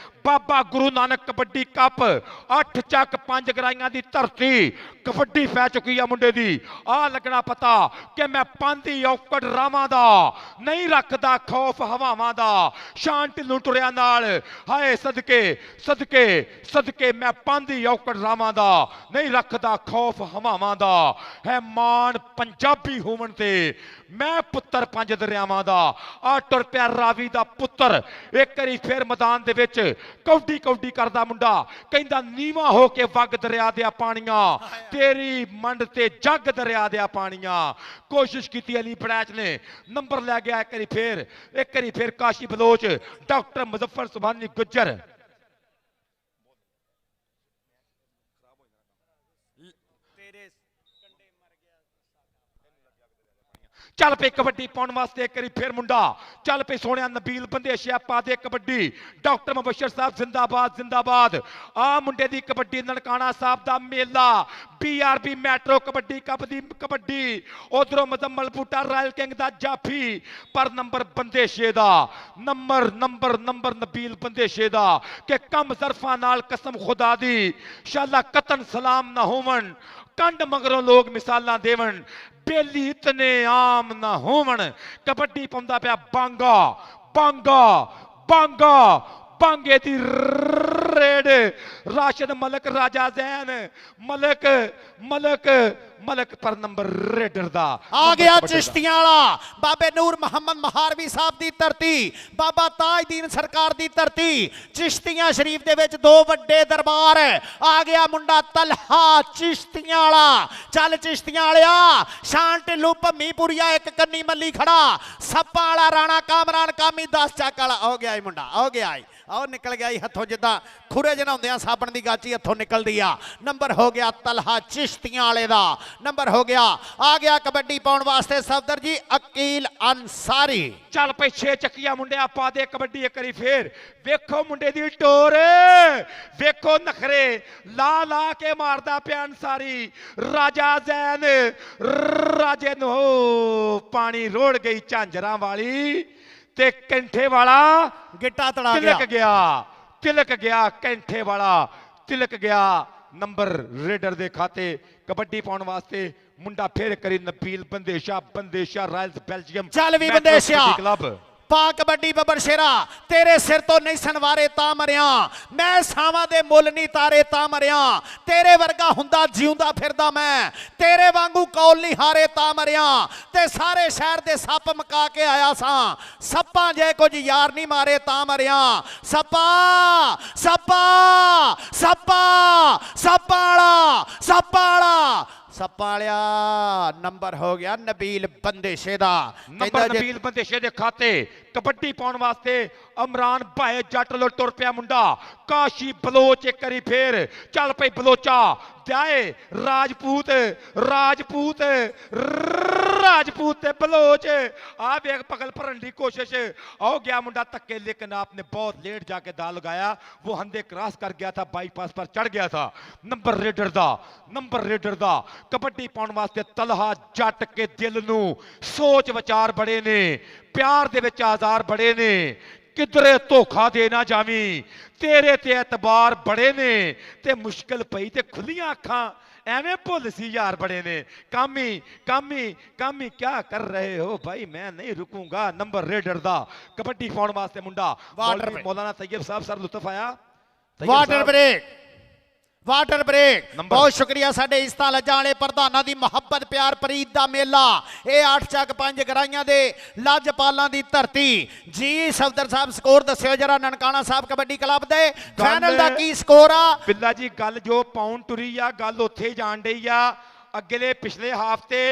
ਬਾਬਾ ਗੁਰੂ ਨਾਨਕ ਕਬੱਡੀ ਕੱਪ 8 ਚੱਕ 5 ਗਰਾਈਆਂ ਦੀ ਧਰਤੀ ਕਬੱਡੀ ਪੈ ਚੁੱਕੀ ਆ ਮੁੰਡੇ ਦੀ। ਆ ਲੱਗਣਾ ਪਤਾ ਕਿ ਮੈਂ ਪਾਂਦੀ ਔਕੜ ਰਾਵਾਂ ਦਾ, ਨਹੀਂ ਰੱਖਦਾ ਖੌਫ ਹਵਾਵਾਂ ਦਾ। ਸ਼ਾਨ ਢਿੱਲੋਂ ਟੁਰਿਆ ਨਾਲ, ਹਾਏ ਸਦਕੇ ਮੈਂ ਪਾਂਦੀ ਔਕੜ ਰਾਵਾਂ ਦਾ, ਨਹੀਂ ਰੱਖਦਾ ਖੌਫ ਹਵਾਵਾਂ ਦਾ। ਹੈ ਮਾਣ ਪੰਜਾਬੀ ਹੋਵਣ ਤੇ ਮੈਂ ਪੁੱਤਰ 5 ਦਰਿਆਵਾਂ ਦਾ। ਆ ਟੁਰ ਪਿਆ ਰਾਵੀ ਦਾ ਪੁੱਤਰ। ਇੱਕ ਵਾਰੀ ਫੇਰ ਮੈਦਾਨ ਦੇ ਵਿੱਚ ਕੌਡੀ ਕਰਦਾ ਮੁੰਡਾ, ਕਹਿੰਦਾ ਨੀਵਾ ਹੋ ਕੇ ਵਗ ਦਰਿਆ ਦਿਆ ਪਾਣੀਆਂ, ਤੇਰੀ ਮੰਡ ਤੇ ਜੱਗ ਦਰਿਆ ਦਿਆ ਪਾਣੀਆਂ। ਕੋਸ਼ਿਸ਼ ਕੀਤੀ ਅਲੀ ਬੜੈਚ ਨੇ, ਨੰਬਰ ਲੈ ਗਿਆ ਇੱਕ ਵਾਰੀ ਫੇਰ ਕਾਸ਼ੀ ਬਲੋਚ, ਡਾਕਟਰ ਮੁਜ਼ੱਫਰ ਸੁਬਾਨੀ ਗੁੱਜਰ। ਚੱਲ ਪਈ ਕਬੱਡੀ ਪਾਉਣ ਵਾਸਤੇ ਇੱਕ ਵਾਰੀ ਫੇਰ ਮੁੰਡਾ। ਚੱਲ ਪਈ ਸੋਹਣਿਆ ਨਬੀਲ ਬੰਦੇਸ਼ਿਆ, ਪਾ ਦੇ ਕਬੱਡੀ। ਡਾਕਟਰ ਮੁਬਸ਼ਰ ਸਾਹਿਬ ਜ਼ਿੰਦਾਬਾਦ। ਆ ਮੁੰਡੇ ਦੀ ਕਬੱਡੀ ਨਨਕਾਣਾ ਸਾਹਿਬ ਦਾ ਮੇਲਾ, BRB ਮੈਟਰੋ ਕਬੱਡੀ ਕੱਪ ਦੀ ਕਬੱਡੀ। ਉਧਰੋਂ ਮੁਜ਼ੰਮਲ ਬੂਟਾ ਰਾਇਲ ਕਿੰਗ ਦਾ ਜਾਫੀ। ਪਰ ਨੰਬਰ ਬੰਦੇਸ਼ੇ ਦਾ, ਨੰਬਰ ਨਬੀਲ ਬੰਦੇਸ਼ੇ ਦਾ। ਕਿ ਕਮ ਜ਼ਰਫਾਂ ਨਾਲ ਕਸਮ ਖੁਦਾ ਦੀ, ਸ਼ਾਲਾ ਕਤਨ ਸਲਾਮ ਨਾ ਹੋਵਣ, ਕੰਡ ਮਗਰੋਂ ਲੋਕ ਮਿਸਾਲਾਂ ਦੇਵਣ, ਬੇਲੀ ਇਤਨੇ ਆਮ ਨਾ ਹੋਵਣ। ਕਬੱਡੀ ਪਾਉਂਦਾ ਪਿਆ ਬਾਂਗੇ ਦੀ ਰੇਡ। ਰਾਸ਼ਦ ਮਲਕ, ਰਾਜਾ ਜ਼ੈਨ ਮਲਕ ਪਰ ਨੰਬਰ ਰੇਡਰ ਦਾ। ਆ ਗਿਆ ਚਿਸ਼ਤੀਆਂ ਵਾਲਾ, ਬਾਬੇ ਨੂਰ ਮੁਹੰਮਦ ਮਹਾਰਵੀ ਸਾਹਿਬ ਦੀ ਧਰਤੀ, ਬਾਬਾ ਤਾਜਦੀਨ ਸਰਕਾਰ ਦੀ ਧਰਤੀ। ਚਿਸ਼ਤੀਆਂ ਸ਼ਰੀਫ ਦੇ ਵਿੱਚ 2 ਵੱਡੇ ਦਰਬਾਰ। ਆ ਗਿਆ ਮੁੰਡਾ ਤਲਹਾ ਚਿਸ਼ਤੀਆਂ ਵਾਲਾ। ਚੱਲ ਚਿਸ਼ਤੀਆਂ ਵਾਲਿਆ, ਸ਼ਾਨ ਢਿੱਲੋਂ ਭੰਮੀਪੁਰੀਆ, ਇੱਕ ਕੰਨੀ ਮੱਲੀ ਖੜਾ, ਸੱਪਾਂ ਵਾਲਾ ਰਾਣਾ ਕਾਮਰਾਨ ਕਾਮੀ 10 ਚੱਕ ਵਾਲਾ। ਹੋ ਗਿਆ ਹੀ ਮੁੰਡਾ, ਹੋ ਗਿਆ ਹੀ, ਆਹ ਨਿਕਲ ਗਿਆ ਹੀ ਹੱਥੋਂ, ਜਿੱਦਾਂ ਖੁਰੇ ਜਨਾਉਂਦਿਆਂ ਸਾਬਣ ਦੀ ਗਾਚੀ ਹੱਥੋਂ ਨਿਕਲਦੀ ਆ। ਨੰਬਰ ਹੋ ਗਿਆ ਤਲਹਾ ਚਿਸ਼ਤੀਆਂ ਵਾਲੇ ਦਾ। ਨੰਬਰ ਹੋ ਗਿਆ। ਆ ਗਿਆ ਕਬੱਡੀ ਪਾਉਣ ਵਾਸਤੇ ਸਫਦਰ ਜੀ ਅਕੀਲ ਅੰਸਾਰੀ। ਚੱਲ ਪਈ 6 ਚੱਕੀਆਂ ਮੁੰਡਿਆ, ਪਾ ਦੇ ਕਬੱਡੀ ਇੱਕ ਵਾਰੀ ਫੇਰ। ਵੇਖੋ ਮੁੰਡੇ ਦੀ ਟੋਰ, ਵੇਖੋ ਨਖਰੇ ਲਾ ਕੇ ਮਾਰਦਾ ਪਿਆ ਅੰਸਾਰੀ। ਰਾਜਾ ਜ਼ੈਨ, ਰਾਜੇ ਨੂੰ ਪਾਣੀ ਰੋੜ ਗਈ ਝਾਂਜਰਾਂ ਵਾਲੀ, ਤੇ ਕੈਂਠੇ ਵਾਲਾ ਗਿੱਟਾ ਤੜਾ ਤਿਲਕ ਗਿਆ ਕੈਂਠੇ ਵਾਲਾ ਤਿਲਕ ਗਿਆ। ਨੰਬਰ ਰੇਡਰ ਦੇ ਖਾਤੇ ਕਬੱਡੀ ਪਾਉਣ ਵਾਸਤੇ ਮੁੰਡਾ ਫੇਰ ਕਰੀ ਨਬੀਲ ਬੰਦੇਸ਼ਾ ਰਾਇਲਸ ਬੈਲਜੀਅਮ। ਚੱਲ ਵੀ ਬੰਦੇਸ਼ਾ ਪਾ ਕਬੱਡੀ ਬੱਬਰ ਸ਼ੇਰਾ। ਤੇਰੇ ਸਿਰ ਤੋਂ ਨਹੀਂ ਸਨਵਾਰੇ ਤਾਂ ਮਰਿਆ, ਮੈਂ ਸਾਵਾਂ ਦੇ ਮੁੱਲ ਨਹੀਂ ਤਾਰੇ ਤਾਂ ਮਰਿਆ। ਤੇਰੇ ਵਰਗਾ ਹੁੰਦਾ ਜਿਉਂਦਾ ਫਿਰਦਾ ਮੈਂ, ਤੇਰੇ ਵਾਂਗੂ ਕੌਲ ਨਹੀਂ ਹਾਰੇ ਤਾਂ ਮਰਿਆ। ਤੇ ਸਾਰੇ ਸ਼ਹਿਰ ਦੇ ਸੱਪ ਮਕਾ ਕੇ ਆਇਆ ਸਾਂ, ਸੱਪਾਂ ਜੇ ਕੁਝ ਯਾਰ ਨਹੀਂ ਮਾਰੇ ਤਾਂ ਮਰਿਆ। ਸੱਪਾ ਵਾਲਾ ਸੱਪਾਂ ਵਾਲਿਆ ਨੰਬਰ ਹੋ ਗਿਆ ਨਬੀਲ ਬੰਦੇਸ਼ੇ ਦਾ। ਨੰਬਰ ਨਬੀਲ ਬੰਦੇਸ਼ੇ ਦੇ ਖਾਤੇ ਕਬੱਡੀ ਪਾਉਣ ਵਾਸਤੇ ਇਮਰਾਨ ਭਾਏ ਜੱਟ ਲੋ ਤੁਰ ਪਿਆ ਮੁੰਡਾ। ਕਾਸ਼ੀ ਬਲੋਚ ਇੱਕ ਵਾਰੀ ਫੇਰ ਚੱਲ ਪਈ ਬਲੋਚਾ ਦਿਆਏ ਰਾਜਪੂਤ ਰਾਜਪੂਤ ਰਾਜਪੂਤ ਤੇ ਬਲੋਚ ਆ ਵੇਖ ਪਗਲ ਭਰਨ ਦੀ ਕੋਸ਼ਿਸ਼ ਹੋ ਗਿਆ ਮੁੰਡਾ ਧੱਕੇ, लेकिन आपने बहुत लेट जाके दाल लगाया, वो हंदे क्रॉस कर गया था, बाईपास पर चढ़ गया था। नंबर रेडर दा कबड्डी पाउण वास्ते तलहा जट के दिल नू सोच विचार बड़े ने, प्यार दे विच आज़ार बड़े ने, किधरे धोखा दे ना जावी, तेरे ते एतबार बड़े ने ते मुश्किल पई ते खुलियां अखां एवें भुल सी यार बड़े ने। कामी कामी कामी क्या कर रहे हो भाई, मैं नहीं रुकूंगा। नंबर रेडर दा कबड्डी पाउण वास्ते मुंडा मौलाना तैयब साहब सर लुत्फ आया। वाटर ब्रेक बहुत शुक्रिया साडे इस्ता लज्जा वाले प्रधानां दी मुहब्बत प्यार प्रीत दा मेला। ये 8 ਚੱਕ 5 ਗਰਾਈਆਂ ਦੇ ਲੱਜਪਾਲਾਂ ਦੀ ਧਰਤੀ जी। सफदर साहब स्कोर दस्सिओ जरा ननकाना साहब कबड्डी क्लब दे फाइनल दा की स्कोर आ। बिल्ला जी गल जो पाउंड टुरी आ गल उत्थे ही जान डई आ। अगले पिछले हाफते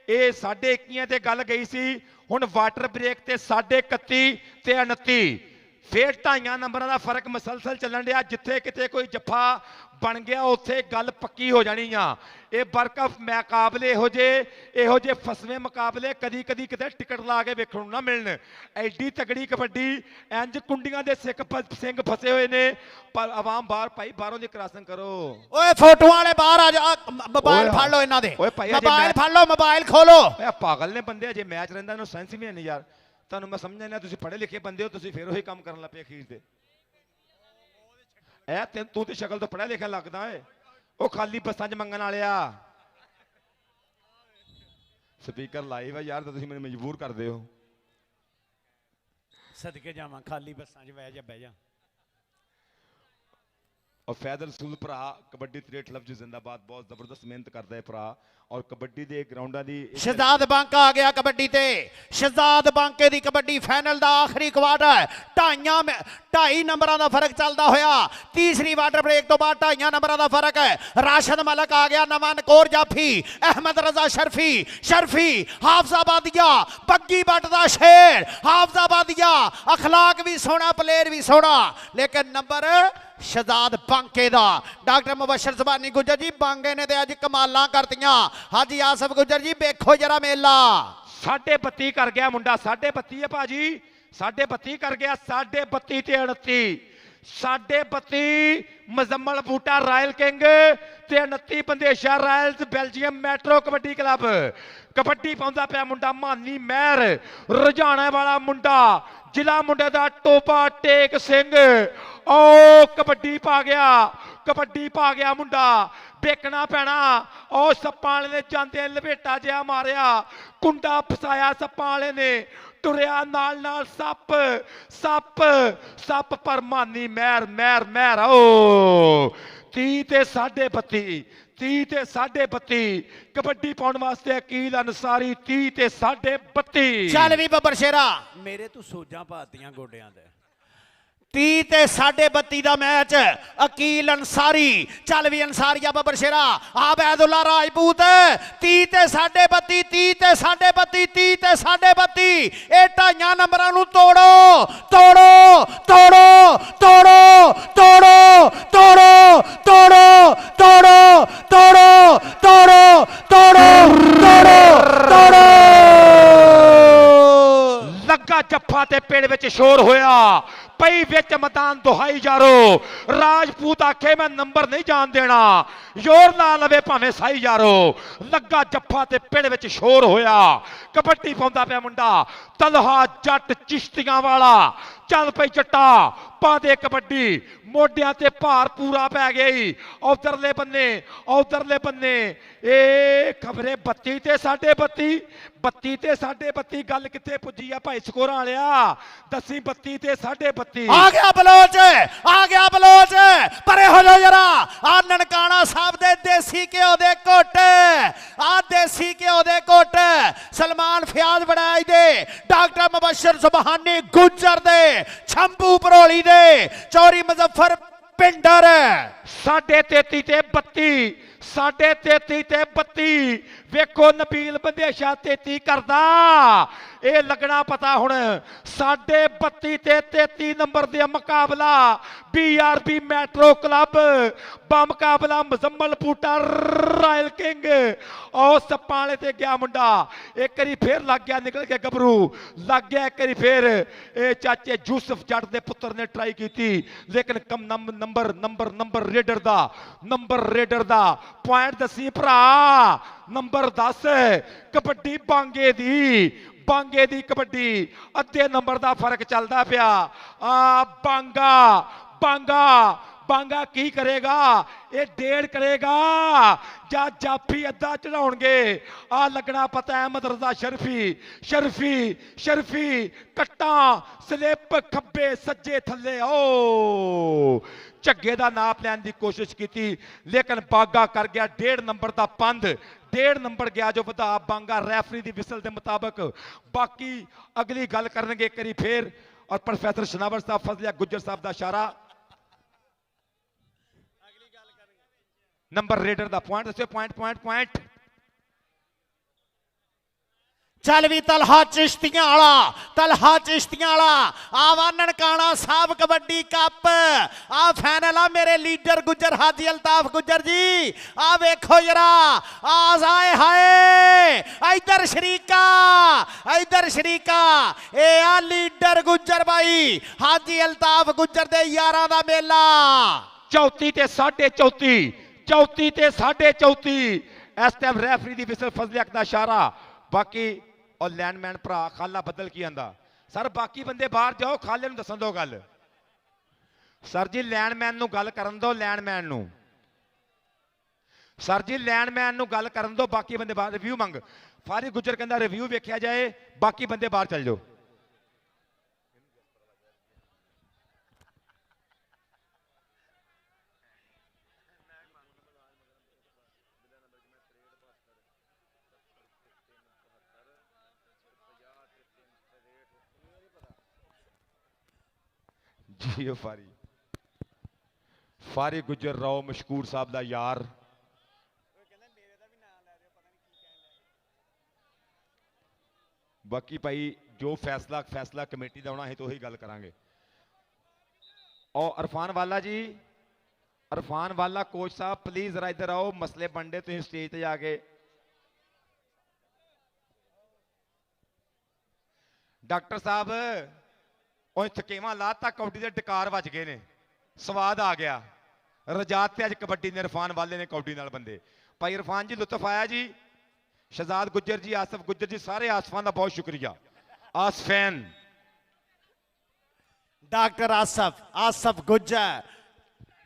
ये 21.5 ते गल गई सी, हुण वाटर ब्रेक ते 31.5 ते 29 फिर 2.5 नंबरां दा फर्क मसलसल चलन दिया। जिथे किते कोई जफ्फा बन गया उत्थे गल पक्की हो जानी आ। ये वर्ल्ड कप मुकाबले इहो जे फसवे मुकाबले कदी कदी किते टिकट ला के वेखण नूं ना मिलण। एडी तगड़ी कबड्डी इंज कुंडियां दे सिंग फसे हुए ने, पर आवाम बाहर भाई बाहरों दी क्रॉसिंग करो। ओए फोटो वाले बाहर आ जा, मोबाइल फड़ लो इन्हां दे, मोबाइल फड़ लो, मोबाइल खोलो। ए पागल ने बंदे अजे मैच रहिंदा इन्हां सेंस भी नहीं यार। ਤੁਹਾਨੂੰ ਮੈਂ ਸਮਝਿਆ ਨਹੀਂ, ਤੁਸੀਂ ਪੜ੍ਹੇ ਲਿਖੇ ਬੰਦੇ ਹੋ, ਤੁਸੀਂ ਫਿਰ ਉਹੀ ਕੰਮ ਕਰਨ ਲੱਗ ਪਏ ਅਖੀਰ ਤੇ। ਐ ਤੂੰ ਤੇ ਸ਼ਕਲ ਤੋਂ ਪੜ੍ਹਿਆ ਲਿਖਿਆ ਲੱਗਦਾ ਏ। ਉਹ ਖਾਲੀ ਬੱਸਾਂ 'ਚ ਮੰਗਣ ਵਾਲਿਆ ਸਪੀਕਰ ਲਾਈਵ ਆ ਯਾਰ, ਤਾਂ ਤੁਸੀਂ ਮੈਨੂੰ ਮਜਬੂਰ ਕਰਦੇ ਹੋ। ਸਦਕੇ ਜਾਵਾਂ ਖਾਲੀ ਬੱਸਾਂ 'ਚ ਬਹਿ ਜਾ। और फैद रसूल भरा कबड्डी 63 लफ्ज जिंदाबाद, बहुत जबरदस्त मेहनत करता है भरा। और कबड्डी दे ग्राउंडा दी शहजाद बांका आ गया कबड्डी ते। शहजाद बांके दी कबड्डी फाइनल दा आखिरी क्वार्टर 2.5 नंबरां दा फर्क चलदा होया। तीसरी वाटर ब्रेक तो बाद 2.5 नंबरां दा फर्क है। राशिद मलक आ गया, नवान कोर जाफी, अहमद रजा शर्फी हाफजाबादिया, बग्गी बट दा शेर हाफजाबादिया। अखलाक भी सोना, प्लेयर भी सोना, लेकिन नंबर शहजाद बांके दा। डॉक्टर मुबशर ज़बानी गुजर जी बांगे ने ते अज कमालां करतियां। हाजी आसफ गुजर जी देखो जरा मेला। 32.5 कर गया मुंडा, 32.5 है भाजी, 32.5 कर गया। 32.5 ते 29, 32.5 मजम्मल बूटा रॉयल किंग ते 29 Bandesha royals Belgium metro kabaddi club. Kabaddi पाउंदा पिया मुंडा मानी महर, रुझाने वाला मुंडा, जिला मुंडे दा टोपा टेक सिंह। ओ कबड्डी पा गया मुंडा, बेकना पैना। ओ सप्पां वाले ने जांदे लपेटा जिहा मारिया, कुंडा फसाया सप्पां वाले ने, टुरिया नाल सप पर मानी महर। ओ 30 ते 32.5 कबड्डी पाउण वास्ते अकील अंसारी 30 ते 32.5। चल भी बब्बर शेरा मेरे तू सोजां पातियां गोडियां दे। 30 ते 32.5 दा मैच अकील अंसारी। चल भी अंसारिया बब्बर शेरा आबैदुल्ला राजपूत 30 ते 32.5 30 ते 32.5 30 ते 32.5। ए 2.5 नंबरां नूं तोड़ो तोड़ो तोड़ो तोड़ो तोड़ो तोड़ो तोड़ो तोड़ो तोड़ो तोड़ो तोड़ो तोड़ो तोड़ो। लगा जफ्फा ते पेड़ विच शोर होया, पई विच मैदान दुहाई जारो। राजपूत आखे मैं नंबर नहीं जान देना, जोर ला लवे भावें साई जारो। लगा जफ्फा ते पेड़ विच शोर होया, कबड्डी पाउंदा पिया मुंडा तलहा जट चिश्तियां वाला। चल पई जट्टा पा दे कबड्डी, मोढियां ते भार पूरा पै गई। उधरले बन्ने ए खबरे 32 ते 32.5 32 ते 32.5 गल किथे पुजी आ भाई स्कोर वालिया, दसी 32 ते 32.5। आ गया बलोच परे हो जाओ जरा। आ ननकाना साहब दे देसी घ्यो दे घुट सलमान फयाज बड़ाई दे, डॉक्टर मुबशर सुबहानी गुजर दे, शंभू भरोली दे, चौरी मुजफ्फर पिंडर। 33 ते 32 33.5 ਤੇ 32 ਵੇਖੋ ਨਬੀਲ ਬੰਦੇਸ਼ਾ 33 ਕਰਦਾ ਇਹ ਲੱਗਣਾ ਪਤਾ ਹੁਣ 32.5 ਤੇ 33 ਨੰਬਰ ਦੇ ਮੁਕਾਬਲਾ BRB ਮੈਟਰੋ ਕਲੱਬ ਮੁਕਾਬਲਾ ਮੁਜ਼ੰਮਲ ਬੂਟਾ ਰਾਇਲ ਕਿੰਗ ਉਹ ਸੱਪਾਂ ਵਾਲੇ ਤੇ ਗਿਆ ਮੁੰਡਾ ਇੱਕ ਵਾਰੀ ਫੇਰ ਲੱਗ ਗਿਆ ਨਿਕਲ ਕੇ ਗੱਭਰੂ ਲੱਗ ਗਿਆ ਇੱਕ ਵਾਰੀ ਫੇਰ ਇਹ ਚਾਚੇ ਯੂਸਫ ਜੱਟ ਦੇ ਪੁੱਤਰ ਨੇ ਟਰਾਈ ਕੀਤੀ ਲੇਕਿਨ ਕਮ ਨੰਬਰ ਰੇਡਰ ਦਾ ਪੁਆਇੰਟ ਦੱਸੀ ਭਰਾ ਨੰਬਰ 10 ਕਬੱਡੀ ਬਾਂਗੇ ਦੀ ਕਬੱਡੀ ਅੱਧੇ ਨੰਬਰ ਦਾ ਫਰਕ ਚੱਲਦਾ ਪਿਆ ਆ ਬਾਂਗਾ ਕੀ ਕਰੇਗਾ ਇਹ ਡੇਢ ਕਰੇਗਾ ਜਾਂ ਜਾਫੀ ਅੱਧਾ ਚੜਾਉਣਗੇ ਆ ਲੱਗਣਾ ਪਤਾ ਅਹਿਮਦ ਰਜ਼ਾ ਸ਼ਰਫੀ ਕੱਟਾਂ ਸਲਿੱਪ ਖੱਬੇ ਸੱਜੇ ਥੱਲੇ ਓ ਝੱਗੇ ਦਾ ਨਾਪ ਲੈਣ ਦੀ ਕੋਸ਼ਿਸ਼ ਕੀਤੀ ਲੇਕਿਨ ਬਾਗਾ ਕਰ ਗਿਆ 1.5 ਨੰਬਰ ਦਾ ਪੰਧ 1.5 ਨੰਬਰ ਗਿਆ ਜੋ ਵਧਾ ਬਾਂਗਾ ਰੈਫਰੀ ਦੀ ਵਿਸਲ ਦੇ ਮੁਤਾਬਕ ਬਾਕੀ ਅਗਲੀ ਗੱਲ ਕਰਨਗੇ ਇੱਕ ਵਾਰੀ ਫੇਰ ਔਰ ਪ੍ਰੋਫੈਸਰ ਸ਼ਨਾਵਰ ਸਾਹਿਬ ਫਜ਼ਲਿਆ ਗੁੱਜਰ ਸਾਹਿਬ ਦਾ ਇਸ਼ਾਰਾ ਨੰਬਰ ਰੇਡਰ ਦਾ ਪੁਆਇੰਟ ਦੱਸਿਓ ਪੁਆਇੰਟ ਚੱਲ ਵੀ ਤਲਹਾ ਚਿਸ਼ਤੀਆਂ ਵਾਲਾ ਆਵਾ ਨਨਕਾਣਾ ਸਾਹਿਬ ਕਬੱਡੀ ਕੱਪ ਆ ਫਾਈਨਲ ਆ ਮੇਰੇ ਲੀਡਰ ਗੁੱਜਰ ਹਾਜੀ ਅਲਤਾਫ ਗੁੱਜਰ ਜੀ ਆ ਵੇਖੋ ਜਰਾ ਆਏ ਹਾਏ ਇਧਰ ਸ਼ਰੀਕਾ ਇਹ ਆ ਲੀਡਰ ਗੁੱਜਰ ਬਾਈ ਹਾਜੀ ਅਲਤਾਫ ਗੁੱਜਰ ਦੇ ਯਾਰਾਂ ਦਾ ਮੇਲਾ 34 ਤੇ 34.5 ਇਸ ਟਾਈਮ ਰੈਫਰੀ ਦੀ ਵਿਸਲ ਫਜ਼ਲ ਹਕ ਦਾ ਇਸ਼ਾਰਾ ਬਾਕੀ ਔਰ ਲੈਂਡਮੈਨ ਭਰਾ ਖਾਲਾ ਬਦਲ ਕੀ ਆਂਦਾ ਸਰ ਬਾਕੀ ਬੰਦੇ ਬਾਹਰ ਜਾਓ ਖਾਲੇ ਨੂੰ ਦੱਸਣ ਦਿਓ ਗੱਲ ਸਰ ਜੀ ਲੈਂਡਮੈਨ ਨੂੰ ਗੱਲ ਕਰਨ ਦਿਓ ਗੱਲ ਕਰਨ ਦਿਓ ਬਾਕੀ ਬੰਦੇ ਬਾਹਰ ਰਿਵਿਊ ਮੰਗ ਫਾਰਿਕ ਗੁੱਜਰ ਕਹਿੰਦਾ ਰਿਵਿਊ ਵੇਖਿਆ ਜਾਏ ਬਾਕੀ ਬੰਦੇ ਬਾਹਰ ਚੱਲ ਜਾਓ ਜੀ ਫਾਰੀ ਗੁੱਜਰ ਰਾਓ ਮਸ਼ਕੂਰ ਸਾਹਿਬ ਦਾ ਯਾਰ ਬਾਕੀ ਭਾਈ ਜੋ ਫੈਸਲਾ ਕਮੇਟੀ ਦਾ ਹੋਣਾ ਹੈ ਤਾਂ ਉਹੀ ਗੱਲ ਕਰਾਂਗੇ ਔਰ ਅਰਫਾਨ ਵਾਲਾ ਕੋਚ ਸਾਹਿਬ ਪਲੀਜ਼ ਜ਼ਰਾ ਇੱਧਰ ਆਓ ਮਸਲੇ ਬੰਡੇ ਤੁਸੀਂ ਸਟੇਜ ਤੇ ਜਾ ਕੇ ਡਾਕਟਰ ਸਾਹਿਬ ਉਹ ਥਕੇਵਾਂ ਲਾਤਾ ਕਬੱਡੀ ਦੇ ਡਕਾਰ ਵੱਜ ਗਏ ਨੇ ਸਵਾਦ ਆ ਗਿਆ ਰਜਾਤ ਤੇ ਅੱਜ ਕਬੱਡੀ ਨੇ ਇਰਫਾਨ ਵਾਲੇ ਨੇ ਕਬੱਡੀ ਨਾਲ ਬੰਦੇ ਭਾਈ ਇਰਫਾਨ ਜੀ ਲੁਤਫ ਆਇਆ ਜੀ ਸ਼ਹਜ਼ਾਦ ਗੁੱਜਰ ਜੀ ਆਸਫ ਗੁੱਜਰ ਜੀ ਸਾਰੇ ਆਸਫਾਂ ਦਾ ਬਹੁਤ ਸ਼ੁਕਰੀਆ ਆਸਫੈਨ ਡਾਕਟਰ ਆਸਫ ਗੁੱਜਰ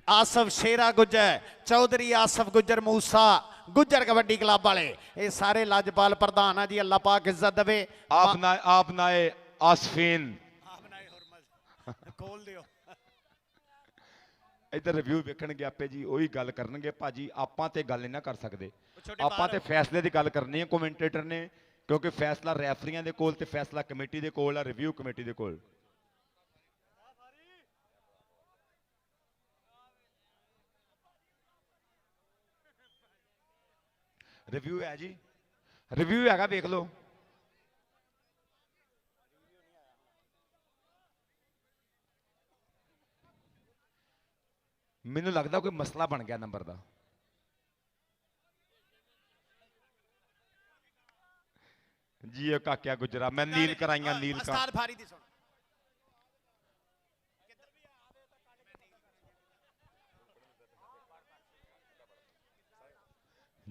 ਆਸਫ ਸ਼ੇਰਾ ਗੁੱਜਰ ਚੌਧਰੀ ਆਸਫ ਗੁੱਜਰ ਮੂਸਾ ਗੁੱਜਰ ਕਬੱਡੀ ਕਲੱਬ ਵਾਲੇ ਇਹ ਸਾਰੇ ਲਾਜਪਾਲ ਪ੍ਰਧਾਨ ਆ ਜੀ ਅੱਲਾਹ ਪਾਕ ਇੱਜ਼ਤ ਦੇਵੇ ਆਪ ਨਾਏ ਆਸਫੀਨ ਖੋਲ ਦਿਓ ਇੱਧਰ ਰਿਵਿਊ ਵੇਖਣਗੇ ਆਪੇ ਜੀ ਉਹੀ ਗੱਲ ਕਰਨਗੇ ਭਾਜੀ ਆਪਾਂ ਤੇ ਗੱਲ ਨਹੀਂ ਨਾ ਕਰ ਸਕਦੇ ਆਪਾਂ ਤੇ ਫੈਸਲੇ ਦੀ ਗੱਲ ਕਰਨੀ ਹੈ ਕਮੈਂਟੇਟਰ ਨੇ ਕਿਉਂਕਿ ਫੈਸਲਾ ਰੈਫਰੀਆਂ ਦੇ ਕੋਲ ਤੇ ਫੈਸਲਾ ਕਮੇਟੀ ਦੇ ਕੋਲ ਆ ਰਿਵਿਊ ਕਮੇਟੀ ਦੇ ਕੋਲ ਰਿਵਿਊ ਹੈ ਜੀ ਰਿਵਿਊ ਹੈਗਾ ਵੇਖ ਲਓ ਮੈਨੂੰ ਲੱਗਦਾ ਕੋਈ ਮਸਲਾ ਬਣ ਗਿਆ ਨੰਬਰ ਦਾ ਜੀ ਕਾਕਿਆ ਗੁਜਰਾ ਮੈਂ ਨੀਲ ਕਰਾਈਆਂ ਨੀਲ ਕਾ ਉਸਤਾਦ ਫਾਰੀ ਦੀ ਸੁਣ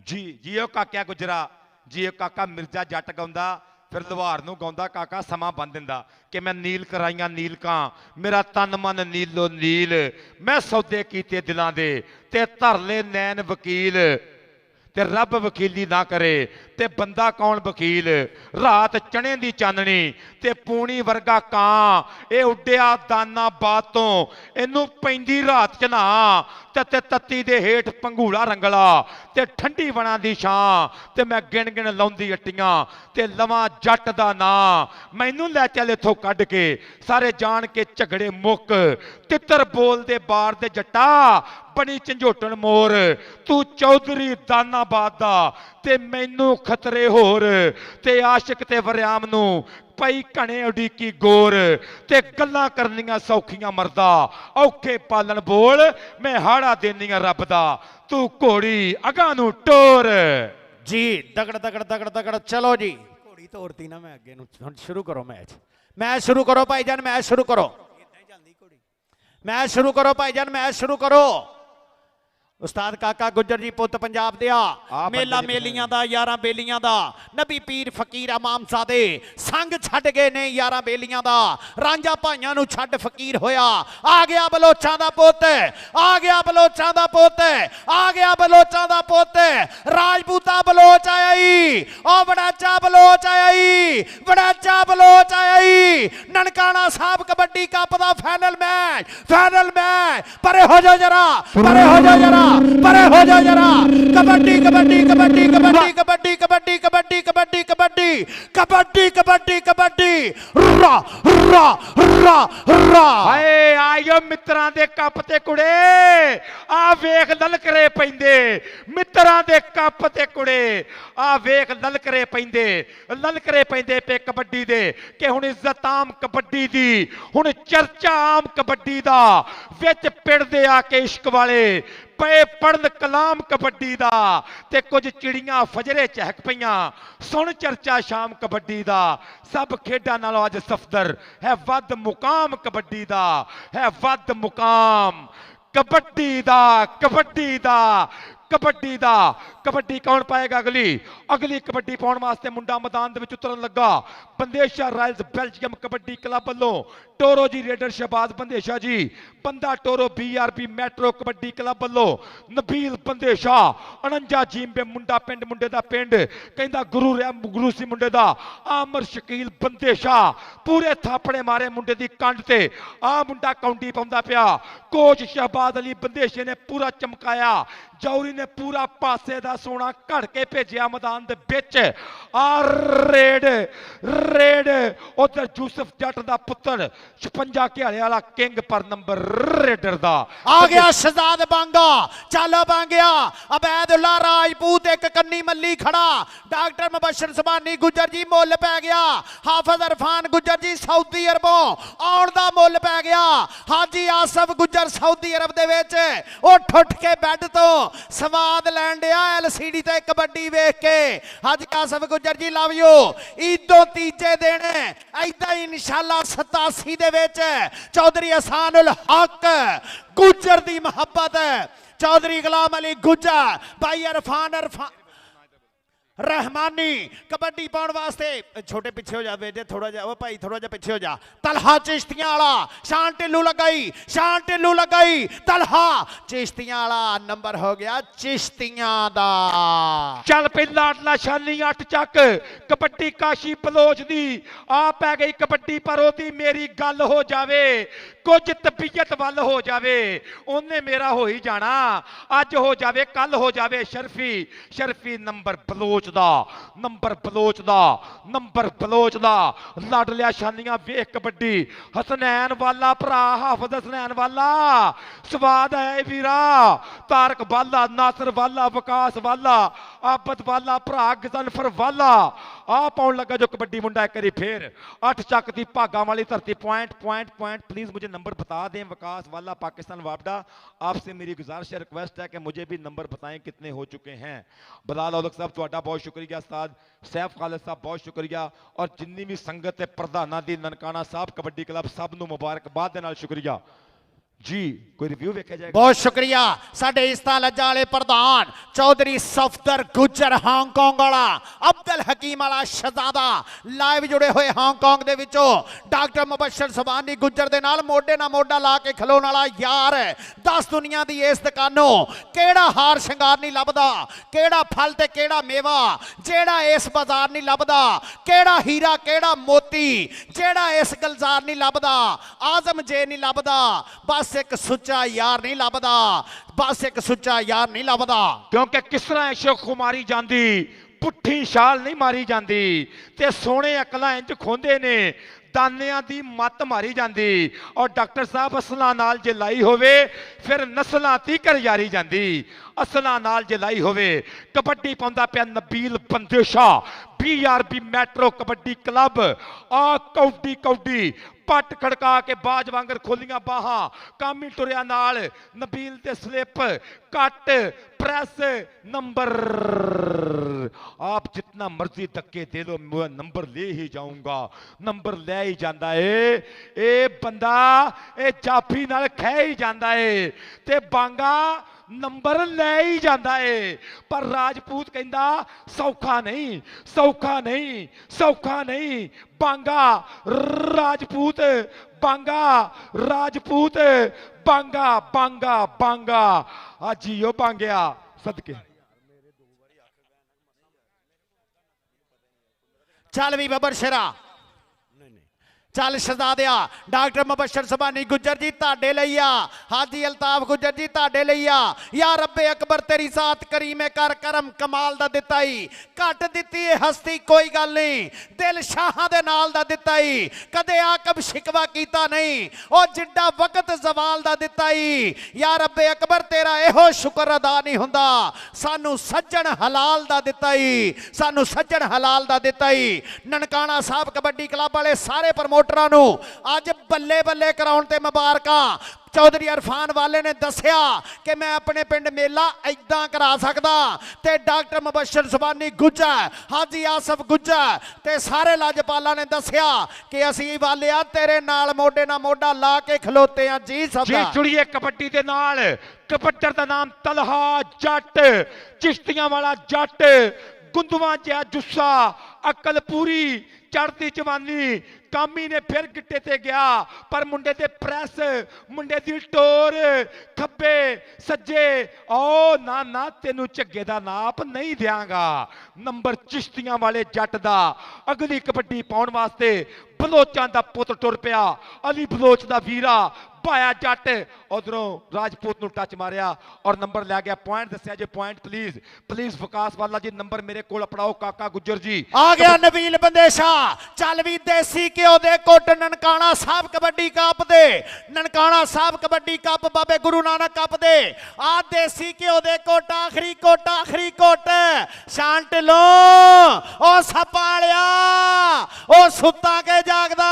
ਜੀ ਉਹ ਕਾਕਿਆ ਗੁਜਰਾ ਜੀ ਉਹ ਕਾਕਾ ਮਿਰਜ਼ਾ ਜੱਟ ਗਾਉਂਦਾ ਫਿਰ ਲਵਾਰ ਨੂੰ ਗਾਉਂਦਾ ਕਾਕਾ ਸਮਾਂ ਬੰਨ ਦਿੰਦਾ ਕਿ ਮੈਂ ਨੀਲ ਕਰਾਈਆਂ ਨੀਲ ਕਾਂ ਮੇਰਾ ਤਨ ਮਨ ਨੀਲੋ ਨੀਲ ਮੈਂ ਸੌਦੇ ਕੀਤੇ ਦਿਲਾਂ ਦੇ ਤੇ ਧਰ ਲੈ ਨੈਣ ਵਕੀਲ ਤੇ ਰੱਬ ਵਕੀਲੀ ਨਾ ਕਰੇ ਤੇ ਬੰਦਾ ਕੌਣ ਵਕੀਲ ਰਾਤ ਚਣੇ ਦੀ ਚਾਨਣੀ ਤੇ ਪੂਣੀ ਵਰਗਾ ਕਾਂ ਇਹ ਉੱਡਿਆ ਦਾਨਾ ਬਾਤ ਤੋਂ ਇਹਨੂੰ ਪੈਂਦੀ ਰਾਤ ਚ ਨਾ ਤੇ ਤੱਤੀ ਦੇ ਹੇਠ ਪੰਘੂੜਾ ਰੰਗਲਾ ਤੇ ਠੰਡੀ ਵਣਾ ਦੀ ਛਾਂ ਤੇ ਮੈਂ ਗਿਣ ਲਾਉਂਦੀ ਅੱਟੀਆਂ ਤੇ ਲਵਾਂ ਜੱਟ ਦਾ ਨਾਂ ਮੈਨੂੰ ਲੈ ਚੱਲ ਇੱਥੋਂ ਕੱਢ ਕੇ ਸਾਰੇ ਜਾਣ ਕੇ ਝਗੜੇ ਮੁੱਕ ਤਿੱਤਰ ਬੋਲਦੇ ਬਾਰ ਦੇ ਜੱਟਾ ਬਣੀ ਝੰਜੋਟਣ ਮੋਰ, ਤੂੰ ਚੌਧਰੀ ਦਾਨਾਬਾਦ ਦਾ ਤੇ ਮੈਨੂੰ ਖਤਰੇ ਹੋਰ, ਤੇ ਆਸ਼ਿਕ ਤੇ ਵਰਿਆਮ ਨੂੰ ਪਈ ਘਣੇ ਉਡੀਕੀ ਗੋਰ, ਤੇ ਗੱਲਾਂ ਕਰਨੀਆਂ ਸੌਖੀਆਂ ਮਰਦਾ, ਔਖੇ ਪਾਲਣ ਬੋਲ ਮੈਂ ਹਾੜਾ ਦੇਨੀਆਂ ਰੱਬ ਦਾ, ਤੂੰ ਘੋੜੀ ਅਗਾਂ ਨੂੰ ਟੋਰ। ਜੀ ਦਗੜ ਦਗੜ ਦਗੜ ਦਗੜ, ਚਲੋ ਜੀ ਘੋੜੀ ਤੋੜਤੀ ਨਾ ਮੈਂ ਅੱਗੇ ਨੂੰ। ਹੁਣ ਸ਼ੁਰੂ ਕਰੋ ਮੈਚ ਸ਼ੁਰੂ ਕਰੋ ਭਾਈਜਾਨ, ਮੈਚ ਸ਼ੁਰੂ ਕਰੋ, ਮੈਚ ਸ਼ੁਰੂ ਕਰੋ ਭਾਈਜਾਨ, ਮੈਚ ਸ਼ੁਰੂ ਕਰੋ। ਉਸਤਾਦ ਕਾਕਾ ਗੁੱਜਰ ਜੀ ਪੁੱਤ ਪੰਜਾਬ ਦਿਆ, ਮੇਲਾ ਮੇਲੀਆਂ ਦਾ ਯਾਰਾਂ ਬੇਲੀਆਂ ਦਾ, ਨਬੀ ਪੀਰ ਫਕੀਰ ਇਮਾਮਜ਼ਾਦੇ ਸੰਗ ਛੱਡ ਗਏ ਨੇ ਯਾਰਾਂ ਬੇਲੀਆਂ ਦਾ, ਰਾਂਝਾ ਭਾਈਆਂ ਨੂੰ ਛੱਡ ਫਕੀਰ ਹੋਇਆ, ਆ ਗਿਆ ਬਲੋਚਾਂ ਦਾ ਪੁੱਤ, ਆ ਗਿਆ ਬਲੋਚਾਂ ਦਾ ਪੁੱਤ, ਆ ਗਿਆ ਬਲੋਚਾਂ ਦਾ ਪੁੱਤ, ਰਾਜਪੂਤਾ ਬਲੋਚ ਆਇਆ ਈ, ਉਹ ਵੜਾਚਾ ਬਲੋਚ ਆਇਆ ਈ, ਵੜਾਚਾ ਬਲੋਚ ਆਇਆ ਈ। ਨਨਕਾਣਾ ਸਾਹਿਬ ਕਬੱਡੀ ਕੱਪ ਦਾ ਫਾਈਨਲ ਮੈਚ, ਪਰੇ ਹੋ ਜਾ ਜਰਾ, ਪਰੇ ਹੋ ਜਾ ਜਰਾ, ਪਰੇ ਹੋ ਜਾ ਜਰਾ। ਕਬੱਡੀ ਕਬੱਡੀ ਕਬੱਡੀ ਕਬੱਡੀ ਕਬੱਡੀ ਕਬੱਡੀ ਕਬੱਡੀ ਕਬੱਡੀ ਕਬੱਡੀ ਕਬੱਡੀ ਕਬੱਡੀ ਕਬੱਡੀ, ਰਾ ਰਾ ਰਾ ਰਾ। ਹਾਏ ਆਇਓ ਮਿੱਤਰਾਂ ਦੇ ਕੱਪ ਤੇ ਕੁੜੇ, ਆ ਵੇਖ ਲਲਕਰੇ ਪੈਂਦੇ, ਮਿੱਤਰਾਂ ਦੇ ਕੱਪ ਤੇ ਕੁੜੇ, ਆ ਵੇਖ ਲਲਕਰੇ ਪੈਂਦੇ ਪੇ ਕਬੱਡੀ ਦੇ, ਕਿ ਹੁਣ ਇੱਜ਼ਤ ਆਮ ਕਬੱਡੀ ਦੀ, ਹੁਣ ਚਰਚਾ ਆਮ ਕਬੱਡੀ ਦਾ, ਵਿੱਚ ਪਿੜਦੇ ਆ ਕੇ ਇਸ਼ਕ ਵਾਲੇ ਪਏ ਪੜਨ ਕਲਾਮ ਕਬੱਡੀ ਦਾ, ਤੇ ਕੁਝ ਚਿੜੀਆਂ ਫਜਰੇ ਚਹਿਕ ਪਈਆਂ, ਸੁਣ ਚਰਚਾ ਸ਼ਾਮ ਕਬੱਡੀ ਦਾ। ਸਭ ਖੇਡਾਂ ਨਾਲੋਂ ਅੱਜ ਸਫਦਰ ਹੈ ਵੱਧ ਮੁਕਾਮ ਕਬੱਡੀ ਦਾ, ਹੈ ਵੱਧ ਮੁਕਾਮ ਕਬੱਡੀ ਦਾ, ਕਬੱਡੀ ਦਾ, ਕਬੱਡੀ ਦਾ। ਕਬੱਡੀ ਕੌਣ ਪਾਏਗਾ ਅਗਲੀ ਕਬੱਡੀ ਪਾਉਣ ਵਾਸਤੇ ਮੁੰਡਾ ਮੈਦਾਨ ਦੇ ਵਿੱਚ ਉਤਰਨ ਲੱਗਾ। Bandesha royals Belgium kabaddi club ਵੱਲੋਂ ਟੋਰੋ ਜੀ ਰੇਡਰ ਸ਼ਹਬਾਜ਼ ਬੰਦੇਸ਼ਾ ਜੀ, ਬੰਦਾ Toro BRB metro kabaddi club ਵੱਲੋਂ ਨਬੀਲ ਬੰਦੇਸ਼ਾ, 49 ਜੀਂਬੇ ਮੁੰਡਾ ਪਿੰਡ, ਮੁੰਡੇ ਦਾ ਪਿੰਡ ਕਹਿੰਦਾ ਗੁਰੂ ਸੀ ਮੁੰਡੇ ਦਾ, ਆਮਰ ਸ਼ਕੀਲ ਬੰਦੇਸ਼ਾ ਪੂਰੇ ਥਾਪੜੇ ਮਾਰੇ ਮੁੰਡੇ ਦੀ ਕੰਡ ਤੇ, ਆ ਮੁੰਡਾ ਕੌਂਡੀ ਪਾਉਂਦਾ ਪਿਆ। ਕੋਚ ਸ਼ਹਬਾਜ਼ ਅਲੀ ਬੰਦੇਸ਼ੇ ਨੇ ਪੂਰਾ ਚਮਕਾਇਆ, ਜੌਰੀ ਨੇ ਪੂਰਾ ਪਾਸੇ ਦਾ ਸੋਨਾ ਘੜ ਕੇ ਭੇਜਿਆ ਮੈਦਾਨ ਦੇ ਵਿੱਚ। ਆ ਰੇਡ ਉਧਰ ਯੂਸਫ ਜੱਟ ਦਾ ਪੁੱਤਰ 56 ਘਿਆਲੇ ਵਾਲਾ ਕਿੰਗ ਪਰ ਨੰਬਰ ਰੇਡਰ ਦਾ ਆ ਗਿਆ। ਸ਼ਹਜ਼ਾਦ ਬਾਂਗਾ ਚੱਲ ਬਾਂਗਿਆ, ਅਬੈਦੁੱਲਾ ਰਾਜਪੂਤ ਇੱਕ ਕੰਨੀ ਮੱਲੀ ਖੜਾ, ਡਾਕਟਰ ਮੁਬਸ਼ਰ ਸੁਬਾਨੀ ਗੁੱਜਰ ਜੀ ਮੁੱਲ ਪੈ ਗਿਆ, ਹਾਫਿਜ਼ ਇਰਫਾਨ ਗੁੱਜਰ ਜੀ ਸਾਊਦੀ ਅਰਬੋਂ ਆਉਣ ਦਾ ਮੁੱਲ ਪੈ ਗਿਆ। ਹਾਜੀ ਆਸਫ ਗੁੱਜਰ ਸਾਊਦੀ ਅਰਬ ਦੇ ਵਿੱਚ ਉੱਠ ਕੇ ਬੈੱਡ ਤੋਂ ਸਵਾਦ ਲੈਣ ਡਿਆ LCD ਤੇ ਕਬੱਡੀ ਵੇਖ ਕੇ। ਹਾਜੀ ਆਸਫ ਗੁੱਜਰ ਜੀ ਲਵ ਯੂ। ਈਦੋਂ ਤੀਜੇ ਦਿਨ ਏਦਾਂ ਹੀ ਇਨਸ਼ਾਅੱਲਾ 87 ਦੇ ਵਿੱਚ ਚੌਧਰੀ ਅਸਾनुल हक गुज्जर दी मोहब्बत, चौधरी गुलाम अली गुज्जर, भाई इरफान रहमानी कबड्डी पाउण वास्ते छोटे पीछे हो जा बेटे, थोड़ा जा वो भाई थोड़ा जा पीछे हो जा। तलहा चिश्तियां वाला शान टिल्लू लगाई, तलहा चिश्तियां वाला नंबर हो गया चिश्तियां दा। चल पे लाडला शानी 8 चक कबड्डी काशी बलोच दी, आ पै गई कबड्डी पर ओदी मेरी गल हो जावे, कुछ तबीयत वल हो जावे, ओने मेरा हो ही जाना, अज हो जावे कल हो जावे। शर्फी नंबर बलोच नंबर बलोच दा लड़ लिया शानियां वेख कबड्डी। हसनैन वाला भरा हाफिज हसनैन वाला स्वाद है वीरा, तारक वाला नासर वाला विकास वाला आबद वाला भरा गजनफर वाला आ पाउन लगा जो कबड्डी मुंडा एक फिर 8 चक दी भागा वाली धरती। पॉइंट प्लीज मुझे नंबर बता दें। विकास वाला पाकिस्तान वापडा, आपसे मेरी गुजारिश है रिक्वेस्ट है कि मुझे भी नंबर बताएं कितने हो चुके हैं। बलाल औलख साहब तुहाडा बहुत शुक्रिया, उस्ताद सैफ खालिद साहब बहुत शुक्रिया, और जिन्नी भी संगत है प्रधाना दी ननकाना साहब कबड्डी क्लब सब नूं मुबारकबाद दे नाल शुक्रिया जी। कोई रिव्यू वेखिया जाएगा? बहुत शुक्रिया साडे इस्ता लज्जा वाले प्रधान चौधरी सफदर गुज्जर हांगकांग वाला, अब्दुल हकीम वाला शहजादा लाइव जुड़े हुए हांगकांग दे विचों, डॉक्टर मुबशर सुबानी गुज्जर दे नाल मोढे ना मोढा ला के खलोण वाला यार। 10 दुनिया दी इस दुकानों केड़ा हार शंगार नहीं लभदा, केड़ा फल ते केड़ा मेवा जेड़ा इस बाजार नहीं लभदा, केड़ा हीरा केड़ा मोती जेड़ा इस गुलजार नहीं लभदा, आजम जे नहीं लभदा, बस एक सुच्चा यार नहीं लभदा, बस एक सुच्चा यार नहीं लभदा। क्योंकि किस तरह इश्क मारी जांदी, पुट्ठी छाल नहीं मारी जाती, ते सोने अकलां इंज खोंदे ने ਦਾਨਿਆਂ ਦੀ ਮੱਤ ਮਾਰੀ ਜਾਂਦੀ। ਔਰ ਡਾਕਟਰ ਸਾਹਿਬ ਅਸਲਾਂ ਨਾਲ ਜੇ ਲਾਈ ਹੋਵੇ ਫਿਰ ਨਸਲਾਂ ਤੀਕਰ ਯਾਰੀ ਜਾਂਦੀ। ਅਸਲਾਂ ਨਾਲ ਜੇ ਲਾਈ ਹੋਵੇ। ਕਬੱਡੀ ਪਾਉਂਦਾ ਪਿਆ ਨਬੀਲ ਬੰਦਿਸ਼ਾ BRB ਮੈਟਰੋ ਕਬੱਡੀ ਕਲੱਬ। ਆ ਕੌਡੀ ਕੌਡੀ ਪੱਟ ਖੜਕਾ ਕੇ ਬਾਜ ਵਾਂਗਰ ਖੋਲੀਆਂ ਬਾਹਾਂ, ਕਾਮੀ ਟੁਰਿਆ ਨਾਲ ਨਬੀਲ ਤੇ ਸਲਿੱਪ ਕੱਟ प्रेस नंबर। आप जितना मर्जी धक्के दे दो मैं नंबर ले ही जाऊंगा, नंबर ले ही जाता है। ए बंदा ए जाफी नाल खै ही जाता है ते बांगा नंबर ले ही जाता है। पर राजपूत कहता सौखा नहीं, सौखा नहीं, सौखा नहीं। बांगा राजपूत, बांगा राजपूत, बांगा बांगा बांगा। जियो बांगया सदके। चल भी बबर शेरा, चल शहजादिया। डॉक्टर मुबशर सुभानी गुज्जर जी ताडे लई आ, हाजी अल्ताफ गुज्जर जी ताडे लई आ। या रब्बे अकबर तेरी जात करीमे कर करम कमाल दा दिता ही। घट दिती है हस्ती कोई गल नहीं, दिल शाहां दे नाल दा दिता ही। कदे आकब शिकवा कीता नहीं, ओ जिड्डा वक्त जवाल दा दिता ही। या रब्बे अकबर तेरा एहो शुक्र अदा नहीं हुंदा, सानू सज्जन हलाल दा दिता ही, सानू सज्जन हलाल दा दिता ही। ननकाना साहब कबड्डी क्लब वाले सारे प्रमोटरां नूं अज बल्ले बल्ले कराउण ते मुबारकां। चौधरी इरफान वाले ने दसिया कि मैं अपने पिंड मेला इदां करा सकदा ते डॉक्टर मुबशर सुभानी गुज्जर, हाजी आसफ गुज्जर ते सारे लाजपाला ने दसिया कि असीं वालिया तेरे नाल मोढे नाल मोढा ला के खलोते हैं जी। सब जी जुड़िए कबड्डी दे नाल। कबड्डर दा नाम तलहा जट, चिश्तियां वाला जट, गुंदवा जिहा जुस्सा, अकल पूरी, चढ़ती जवानी। कामी ने फिर गिट्टे ते गया पर मुंडे ते प्रेस, मुंडे दी टोर, खब्बे सज्जे। ओ ना ना तेनू झग्गे दा नाप नहीं देंगा। नंबर चिश्तियां वाले जट दा। अगली कबड्डी पाउण वास्ते बलोचां दा पुत्र टुर पिया, अली बलोच दा वीरा भाया जट। उधरों राजपूत नू टच मारिया और नंबर लै गया। पॉइंट दसिया जे, पॉइंट प्लीज प्लीज विकास वाला जी नंबर मेरे कोल अपनाओ। काका गुज्जर जी आ गया नबील बंदेशा। चल भी देसी घ्यो दे कुट ननकाना साहब कबड्डी कप दे, ननकाना साहब कबड्डी कप बाबे गुरु नानक कप दे। आ देसी घ्यो दे कुट, आखिरी कुट, आखिरी कुट। शांत लो ओ सपालिया, ओ सुता के जागदा।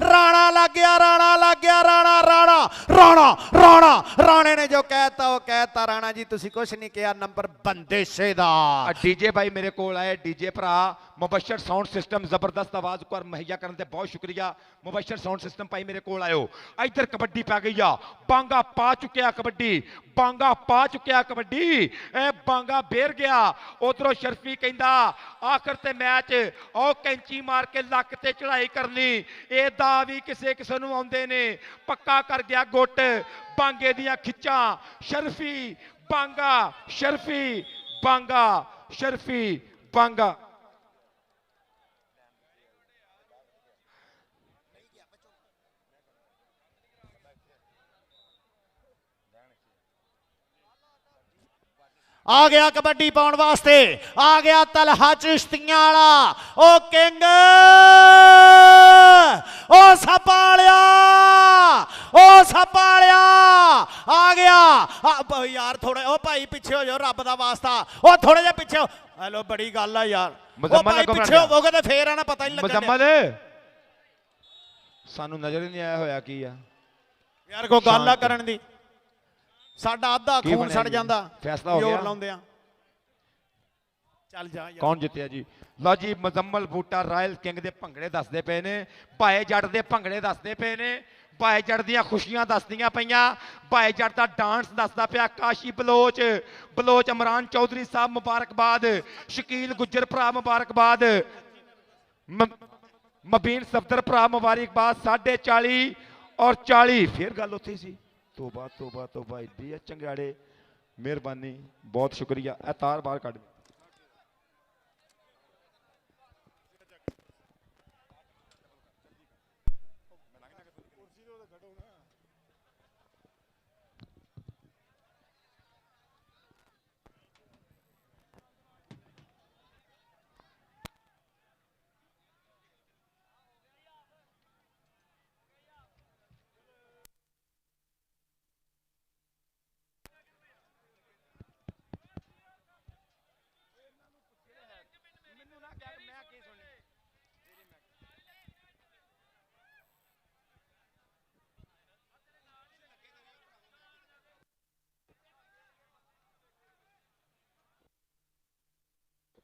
राणा लग गया, राणा लग गया, राणा राणा राणा राणा। राणे ने जो कहता वो कहता। राणा जी तुसी कुछ नहीं किया। नंबर बंदेशे दा। डीजे भाई मेरे को आए, डीजे भरा मुबशर साउंड सिस्टम जबरदस्त आवाज को मुहैया करने ते बहुत शुक्रिया। मुबशर साउंड सिस्टम भाई मेरे को आयो। इधर कबड्डी पै गई आ, बांगा पा चुकिया कबड्डी, बांगा पा चुकिया कबड्डी। ए बांगा बेर गया। उधरों शर्फी कहंदा आखिर ते मैच ओ कैंची मार के लक ते चढ़ाई करनी। ए दा भी किसे किसे नूं आउंदे ने। पक्का कर गया गुट, बांगे दियां खिच्चां। शर्फी बांगा, शर्फी बांगा, शर्फी बांगा। आ गया कबड्डी पाउण वास्ते, आ गया तलहा चिश्तियां वाला। ओ किंग, ओ सपालिया, ओ सपालिया आ गया। यार थोड़े ओ भाई पीछे हो जाओ रब दा वास्ता। ओ थोड़े जे पीछे हो। हेलो बड़ी गल है यार। ओ भाई पीछे होवोगे ते फेर आना पता नहीं लगेगा। मुजम्मल सानू नजर ही नहीं आया होया की आ यार को गल करन दी। साडा आधा खून सड़ जांदा। फैसला हो गया। लाउंदे आ। चल जा यार। कौन जितया जी? लो जी मुजम्मल बूटा रॉयल किंग दे भंगड़े दसदे पे ने, भाए जट दे भंगड़े दसदे पे ने, भाए जट दियां खुशियां दसदियां पईयां, भाए जट दा डांस दसदा पिया। काशी बलोच, बलोच इमरान चौधरी साहब मुबारकबाद, शकील गुज्जर भरा मुबारकबाद, मबीन सफदर भरा मुबारकबाद। 40.5 और 40 फिर गल उत्थे सी। तोबा तोबा तोबा इदी है चंगाड़े। मेहरबानी बहुत शुक्रिया। ए तार बाहर कट।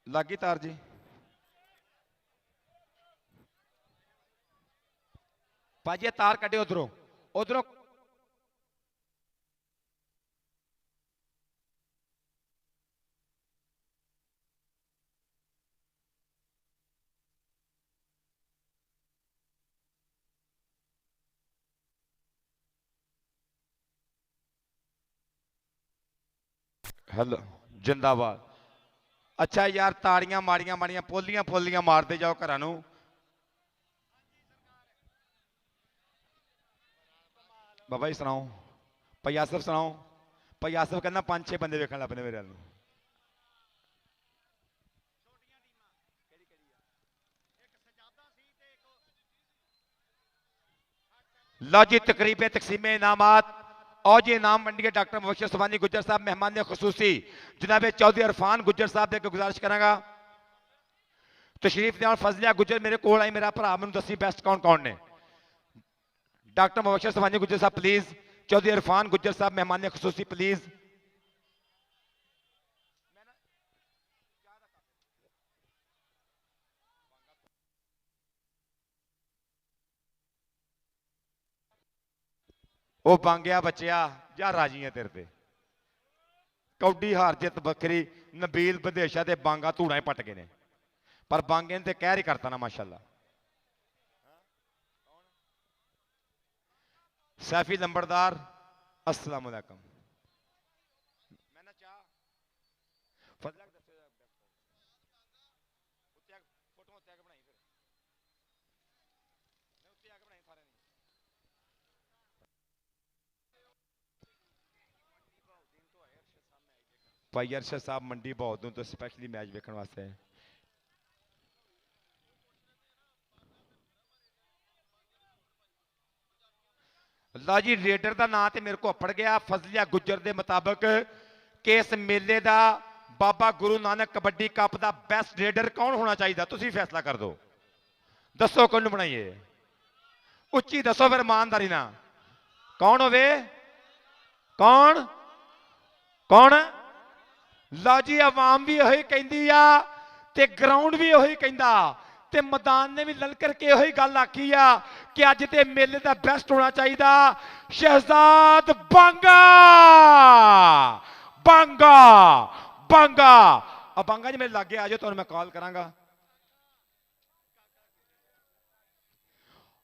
ਲੱਗੀ ਤਾਰ ਜੀ। ਭਾਜੀ ਇਹ ਤਾਰ ਕੱਢਿਓ ਉਧਰੋਂ, ਉਧਰੋਂ। हेलो जिंदाबाद। अच्छा यार ताड़ियां माड़ियां माड़ियां पोलियां पोलियां मारते जाओ घरां नूं। बाबा जी सुनाओ, भाई आसफ सुनाओ। भाई आसफ कहना 5-6 बंदे वेखण लग पे मेरे वाल। लो जी तकरीबे तकसीमे इनामात और जी इनाम मंडी डॉक्टर मुबशर सुभानी गुज्जर साहब मेहमान खसूसी जनाब चौधरी इरफान गुज्जर साहब के गुजारिश करांगा तशरीफ लिया। फजलिया गुज्जर मेरे को आई, मेरा भरा मैं दसी बेस्ट कौन कौन ने। डॉक्टर मुबशर सुभानी गुज्जर साहब प्लीज, चौधरी इरफान गुज्जर साहब मेहमान खसूसी प्लीज। ਉਹ ਬਾਂਗਿਆ ਬੱਚਿਆ ਜਾਂ ਰਾਜੀ ਹੈ ਤੇਰੇ ਤੇ। ਕੌਡੀ ਹਾਰ ਜਿੱਤ ਬੱਕਰੀ ਨਬੀਲ ਵਿਦੇਸ਼ਾ ਤੇ ਬਾਂਗਾ ਧੂੜਾਂ ਹੀ ਪੱਟ ਗਏ ਨੇ, ਪਰ ਬਾਂਗੇ ਨੇ ਤੇ ਕਹਿਰ ਹੀ ਕਰਤਾ ਨਾ ਮਾਸ਼ਾਅੱਲਾ। ਸੈਫੀ ਲੰਬੜਦਾਰ अस्सलाम वालेकुम। भाई अरशद साहब मंडी बहुत दूर तो स्पैशली मैच देखने वास्ते। अल्लाह जी रेडर का नाम तो मेरे को अपड़ गया। फजलिया गुज्जर के मुताबिक कि इस मेले का बाबा गुरु नानक कबड्डी कप का बेस्ट रेडर कौन होना चाहिए, तुम फैसला कर दो। दसो कौन बनाइए, उच्ची दसो फिर ईमानदारी ना कौन होवे, कौन कौन। लो जी आवाम भी यही कहती आ ते ग्राउंड भी यही कहता ते मैदान ने भी ललकर के यही गल आखी आ कि अज ते मेले का बेस्ट होना चाहिए शहजाद बांगा। बांगा बांगा अब बांगा जी मेरे लागे आ जाओ तो मैं कॉल करांगा।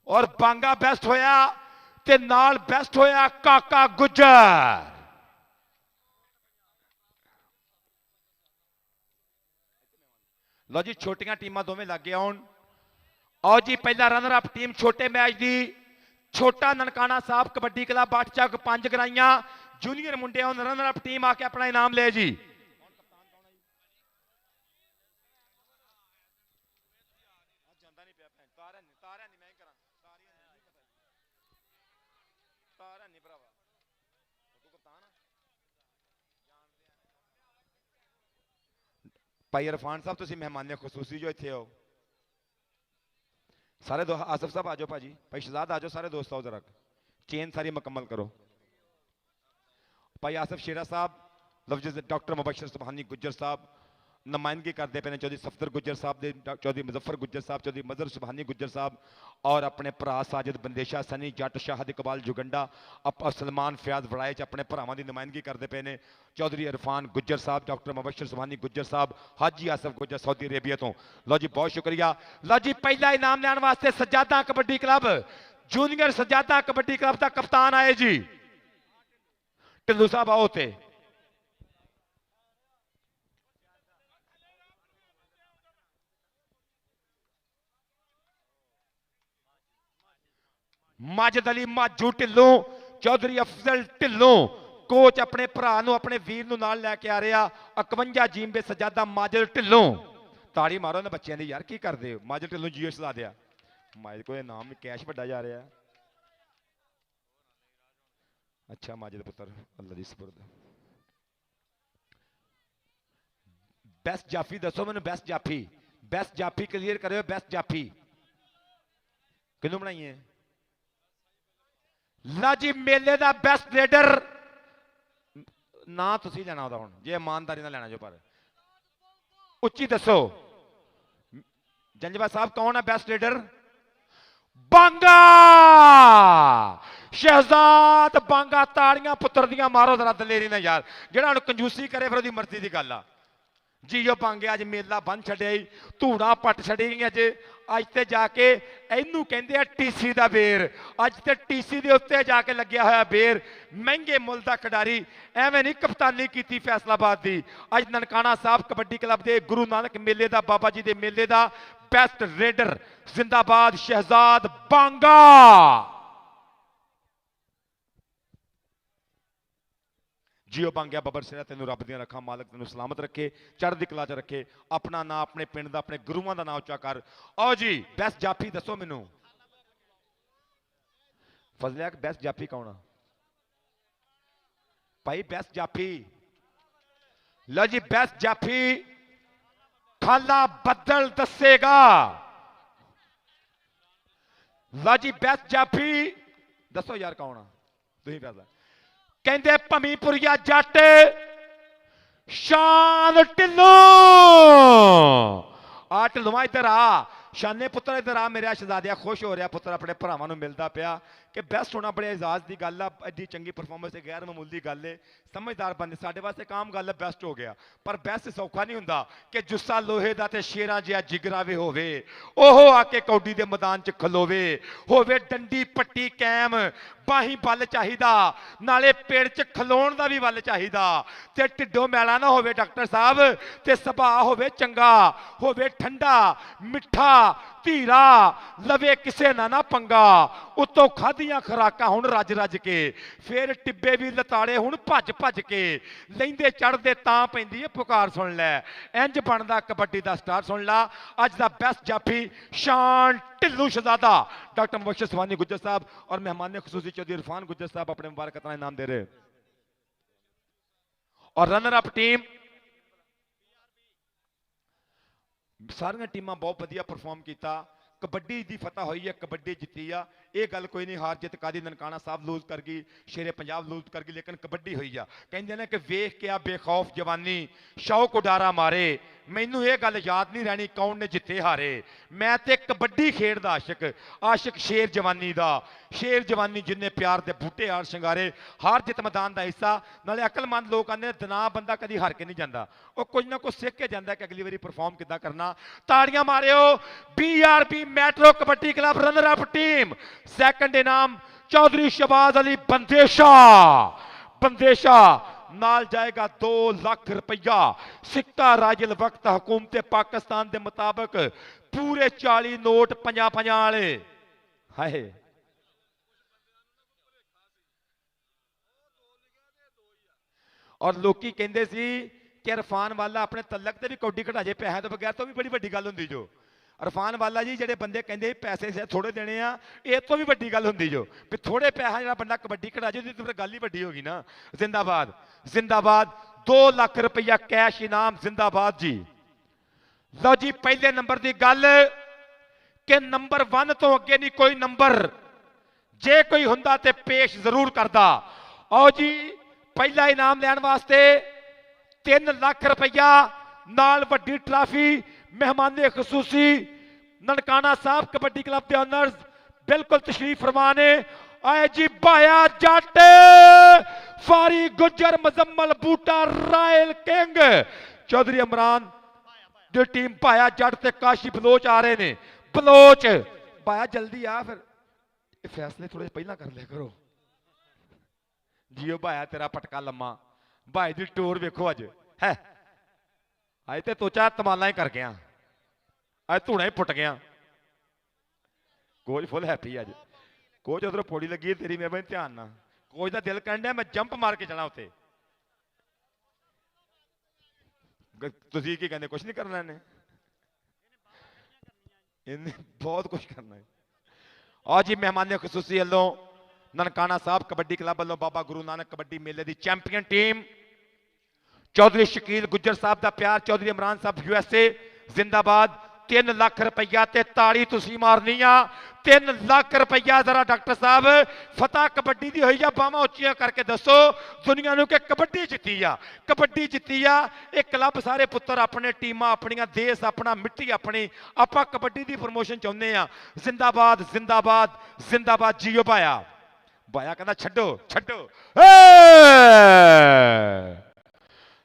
और बांगा बेस्ट होया ते नाल बेस्ट होया काका गुज्जर। लो जी छोटियां टीमां दोवें लागे आउण। आओ जी पहला रनर अप टीम छोटे मैच दी छोटा ननकाना साहब कबड्डी क्लब बाटचक 5 गराइयां जूनियर मुंडे रनर अप टीम आके अपना इनाम ले जी। भाई इरफान साहब तुम मेहमान खसूसी जो इतने हो सारे दो। आसफ साहब आ जाओ भाजी, भाई शहजाद आ जाओ, सारे दोस्त आओ जरा चेन सारी मुकम्मल करो। भाई आसफ शेरा साहब लफ्ज डॉक्टर मुबशर सुभानी गुज्जर साहब नुमाइंदगी करते पे चौधरी सफदर गुज्जर साहब दे, चौधरी मुजफ्फर गुज्जर साहब, चौधरी मजहर सुभानी गुज्जर साहब और अपने भरा साजिद बंदेशा सनी जट शाहद इकबाल जुगंडा सलमान फयाज वड़ाए च अपने भरावां की नुमाइंदगी करते पे ने। चौधरी इरफान गुज्जर साहब, डॉक्टर मुबशर सुभानी गुज्जर साहब, हाजी आसफ गुज्जर सऊदी अरेबिया तो। लो जी बहुत शुक्रिया। लो जी पहला इनाम लैन वास्ते Sajjada kabaddi club junior Sajjada kabaddi club का कप्तान आए जी ढिल्लू साहब आओ थे। माजिद अली माजू ढिल्लों, चौधरी अफजल ढिल्लों कोच अपने भरा अपने वीर नाल लैके आ रहा 51 जींबे सजादा माजिद ढिल्लों। ताड़ी मारो ना बच्चों की यार की करते हो। माजिद ढिल्लों जीएस ला दिया माजिद को नाम कैश बड़ा जा रहा। अच्छा माजिद पुत्र अल्लाह दी सुपुर्द। बेस्ट जाफी दसो मैंने, बेस्ट जाफी, बेस्ट जाफी क्लियर करो। बेस्ट जाफी किनू बनाई है? ला जी मेले का बेस्ट रेडर ना तुसी लेना हुण जे ईमानदारी ना लेना जो पर ਉੱਚੀ ਦੱਸੋ ਜੰਜਵਾ ਸਾਹਿਬ ਕੌਣ ਹੈ ਬੈਸਟ ਲੀਡਰ? ਬਾਂਗਾ ਸ਼ਹਿਜ਼ਾਦ ਬਾਂਗਾ। ਤਾੜੀਆਂ ਪੁੱਤਰ ਦੀਆਂ ਮਾਰੋ ਜ਼ਰਾ ਦਲੇਰੀ ਨਾਲ ਯਾਰ, ਜਿਹੜਾ ਹੁਣ ਕੰਜੂਸੀ ਕਰੇ ਫਿਰ ਉਹਦੀ ਮਰਜ਼ੀ ਦੀ ਗੱਲ ਆ। ਜੀਓ ਬਾਂਗੇ ਅੱਜ ਮੇਲਾ ਬੰਨ ਛੱਡਿਆ, ਧੂੜਾਂ ਪੱਟ ਛੱਡੀਆਂ ਅੱਜ। ਅੱਜ ਤੇ ਜਾ ਕੇ ਇਹਨੂੰ ਕਹਿੰਦੇ ਆ ਟੀਸੀ ਦਾ ਬੇਰ। ਅੱਜ ਤੇ ਟੀਸੀ ਦੇ ਉੱਤੇ ਜਾ ਕੇ ਲੱਗਿਆ ਹੋਇਆ ਬੇਰ। ਮਹਿੰਗੇ ਮੁੱਲ ਦਾ ਖਿਡਾਰੀ, ਐਵੇਂ ਨਹੀਂ ਕਪਤਾਨੀ ਕੀਤੀ ਫੈਸਲਾਬਾਦ ਦੀ। ਅੱਜ ਨਨਕਾਣਾ ਸਾਹਿਬ ਕਬੱਡੀ ਕਲੱਬ ਦੇ ਗੁਰੂ ਨਾਨਕ ਮੇਲੇ ਦਾ, ਬਾਬਾ ਜੀ ਦੇ ਮੇਲੇ ਦਾ ਬੈਸਟ ਰੇਡਰ ਜ਼ਿੰਦਾਬਾਦ ਸ਼ਹਿਜ਼ਾਦ ਬਾਂਗਾ। ਜਿਉ ਬਾਂਗਿਆ ਬੱਬਰ ਸਿਰਾ, ਤੈਨੂੰ ਰੱਬ ਦੀਆਂ ਰੱਖਾਂ, ਮਾਲਕ ਤੈਨੂੰ ਸਲਾਮਤ ਰੱਖੇ, ਚੜ੍ਹਦੀ ਕਲਾ 'ਚ ਰੱਖੇ। ਆਪਣਾ ਨਾਂ, ਆਪਣੇ ਪਿੰਡ ਦਾ, ਆਪਣੇ ਗੁਰੂਆਂ ਦਾ ਨਾਂ ਉੱਚਾ ਕਰ। ਆਓ ਜੀ ਬੈਸਟ ਜਾਫੀ ਦੱਸੋ ਮੈਨੂੰ। ਫਜ਼ਲਿਆ ਬੈਸਟ ਜਾਫੀ ਕੌਣ ਆ ਭਾਈ? ਬੈਸਟ ਜਾਫੀ ਲਓ ਜੀ, ਬੈਸਟ ਜਾਫੀ ਖਾਲਾ ਬੱਦਲ ਦੱਸੇਗਾ। ਲਓ ਜੀ ਬੈਸਟ ਜਾਫੀ ਦੱਸੋ ਯਾਰ ਕੌਣ ਆ? ਤੁਸੀਂ ਫੈਸਲਾ। ਕਹਿੰਦੇ ਭਮੀਪੁਰੀਆ ਜੱਟ ਸ਼ਾਨ ਢਿੱਲੋਂ। ਆ ਢਿੱਲੋਂ ਇੱਧਰ ਆ, ਸ਼ਾਨੇ ਪੁੱਤਰ ਇੱਧਰ ਆ। ਮੇਰਾ ਸ਼ਹਿਜ਼ਾਦਿਆ ਖੁਸ਼ ਹੋ ਰਿਹਾ ਪੁੱਤਰ, ਆਪਣੇ ਭਰਾਵਾਂ ਨੂੰ ਮਿਲਦਾ ਪਿਆ ਕਿ ਬੈਸਟ ਹੋਣਾ ਬੜੇ ਇਜਾਜ਼ ਦੀ ਗੱਲ ਆ। ਐਡੀ ਚੰਗੀ ਪਰਫਾਰਮੈਂਸ ਹੈ, ਗੈਰ ਮਾਮੂਲੀ ਗੱਲ ਹੈ। ਸਮਝਦਾਰ ਬੰਦੇ ਸਾਡੇ ਵਾਸਤੇ ਕਾਮ ਗੱਲ ਹੈ, ਬੈਸਟ ਹੋ ਗਿਆ। ਪਰ ਬੈਸਟ ਸੌਖਾ ਨਹੀਂ ਹੁੰਦਾ ਕਿ ਜੁੱਸਾ ਲੋਹੇ ਦਾ ਤੇ ਸ਼ੇਰਾਂ ਜਿਹਾ ਜਿਗਰਾ ਵੀ ਹੋਵੇ। ਉਹ ਆ ਕੇ ਕੌਡੀ ਦੇ ਮੈਦਾਨ 'ਚ ਖਲੋਵੇ, ਹੋਵੇ ਡੰਡੀ ਪੱਟੀ ਕੈਮ, ਬਾਹੀਂ ਵੱਲ ਚਾਹੀਦਾ, ਨਾਲੇ ਪੇੜ 'ਚ ਖਲੋਣ ਦਾ ਵੀ ਵੱਲ ਚਾਹੀਦਾ, ਤੇ ਢਿੱਡੋਂ ਮੈਲਾ ਨਾ ਹੋਵੇ ਡਾਕਟਰ ਸਾਹਿਬ, ਤੇ ਸੁਭਾਅ ਹੋਵੇ ਚੰਗਾ, ਹੋਵੇ ਠੰਡਾ ਮਿੱਠਾ ਧੀਰਾ, ਲਵੇ ਕਿਸੇ ਨਾ ਪੰਗਾ। ਉੱਤੋਂ ਖਾਧੀਆਂ ਖੁਰਾਕਾਂ ਹੁਣ ਰੱਜ ਰੱਜ ਕੇ, ਫੇਰ ਟਿੱਬੇ ਵੀ ਲਤਾੜੇ ਹੁਣ ਭੱਜ ਭੱਜ ਕੇ, ਲੈਂਦੇ ਚੜ੍ਹਦੇ ਤਾਂ ਪੈਂਦੀ ਹੈ ਪੁਕਾਰ। ਸੁਣ ਲੈ ਇੰਜ ਬਣਦਾ ਕਬੱਡੀ ਦਾ ਸਟਾਰ। ਸੁਣ ਲਾ ਅੱਜ ਦਾ ਬੈਸਟ ਜਾਫੀ ਸ਼ਾਨ ਢਿੱਲੋਂ ਸ਼ਹਿਜ਼ਾਦਾ डॉक्टर मुबशर सुभानी गुज्जर साहब और मेहमान खुसूसी चौधरी इरफान गुज्जर साहब अपने मुबारकताना इनाम दे रहे। और रनर अप टीम सारियां टीमां बहुत वधिया परफॉर्म किया। कबड्डी की फतह हुई है, कबड्डी जीती आ, ये गल कोई नहीं। हार जित कादी ननकाना साहब लूज कर गई, शेरे पंजाब लूज कर गई, लेकिन कबड्डी हुई आ। कहते हैं कि वेख के आ बेखौफ जवानी शौक उडारा मारे। मैनू ये गल याद नहीं रहनी कौन ने जिते हारे। मैं ते कबड्डी खेड दा आशिक, आशिक शेर जवानी दा। शेर जवानी जिन्ने प्यार दे बूटे हार शंगारे। हार जित मैदान का हिस्सा। नाले अकलमंद लोग आते दना बंदा कभी हार के नहीं जाता, वो कुछ ना कुछ सीख के जाता कि अगली बारी परफॉर्म किद्दां करना। ताड़ियां मारियो BRB metro kabaddi club runner up team. Second इनाम चौधरी शहबाज अली बंदेशा। बंदेशा नाल जाएगा 2 लाख रुपया। सिक्का राजल वक्त हुकूमत पाकिस्तान के मुताबिक पूरे 40 नोट 50-50 वाले। हाय और लोकी कहते सी कि इरफान वाला अपने तलक से भी कौडी कढ़ा जे पैसे तो बगैर तो भी बड़ी वड्डी गल हुंदी जो। इरफान वाला जी जेडे बंदे कहते पैसे से थोड़े देने आ, ये तो भी वड्डी गल हुंदी जो। भी थोड़े पैसा जो बंदा कबड्डी कढ़ा जे तो फिर गल ही वड्डी होगी ना। जिंदाबाद जिंदाबाद। 2 लाख रुपया कैश इनाम जिंदाबाद जी। लो जी पहले नंबर की गल कि नंबर 1 तो अगे नहीं कोई नंबर, जे कोई हुंदा ते पेश जरूर करदा। आओ जी पहला इनाम लैन वास्ते 3 लाख रुपया नाल वड्डी ट्राफी मेहमाने खसूसी ननकाना साहब कबड्डी क्लब के ओनर्स बिल्कुल तशरीफ फरमा ने आए जी। भाया जट फारी गुजर मजम्मल बूटा रायल किंग चौधरी इमरान जो टीम भाया जट ते काशी बलोच आ रहे ने। बलोच भाया जल्दी आ, फिर फैसले थोड़े पहला कर लिया करो। जियो भाया तेरा पटका लम्मा। भाई दी टोर वेखो अज है, अज तो तोचा तमाला ही कर गया, अज धूना ही पुट गया। कोच फुल हैप्पी अज। कोच उधर पौड़ी लगी तेरी मेहरबानी ध्यान ना। कोच का दिल कहन दिया मैं जंप मार के चला उत्ते। तुसीं की कहंदे कुछ नहीं करना इन्हें बहुत कुछ करना है। आज जी मेहमान खसूसी वालों ननकाना साहब कबड्डी क्लब वालों बाबा गुरु नानक कबड्डी मेले की चैंपियन टीम चौधरी शकील गुज्जर साहब का प्यार, चौधरी इमरान साहब USA जिंदाबाद। 3 ਲੱਖ ਰੁਪਈਆ ਤੇ ਤਾੜੀ ਤੁਸੀਂ ਮਾਰਨੀ ਆ 3 ਲੱਖ ਰੁਪਈਆ। ਜ਼ਰਾ ਡਾਕਟਰ ਸਾਹਿਬ ਫਤਿਹ ਕਬੱਡੀ ਦੀ ਹੋਈ ਜਾਂ ਬਾਹਾਂ ਉੱਚੀਆਂ ਕਰਕੇ ਦੱਸੋ ਦੁਨੀਆ ਨੂੰ ਕਿ ਕਬੱਡੀ ਜਿੱਤੀ ਆ, ਕਬੱਡੀ ਜਿੱਤੀ ਆ। ਇਹ ਕਲੱਬ ਸਾਰੇ ਪੁੱਤਰ ਆਪਣੇ, ਟੀਮਾਂ ਆਪਣੀਆਂ, ਦੇਸ਼ ਆਪਣਾ, ਮਿੱਟੀ ਆਪਣੀ, ਆਪਾਂ ਕਬੱਡੀ ਦੀ ਪ੍ਰਮੋਸ਼ਨ ਚਾਹੁੰਦੇ ਆ। ਜ਼ਿੰਦਾਬਾਦ ਜ਼ਿੰਦਾਬਾਦ ਜ਼ਿੰਦਾਬਾਦ ਜੀਓ ਭਾਇਆ। ਭਾਇਆ ਕਹਿੰਦਾ ਛੱਡੋ ਛੱਡੋ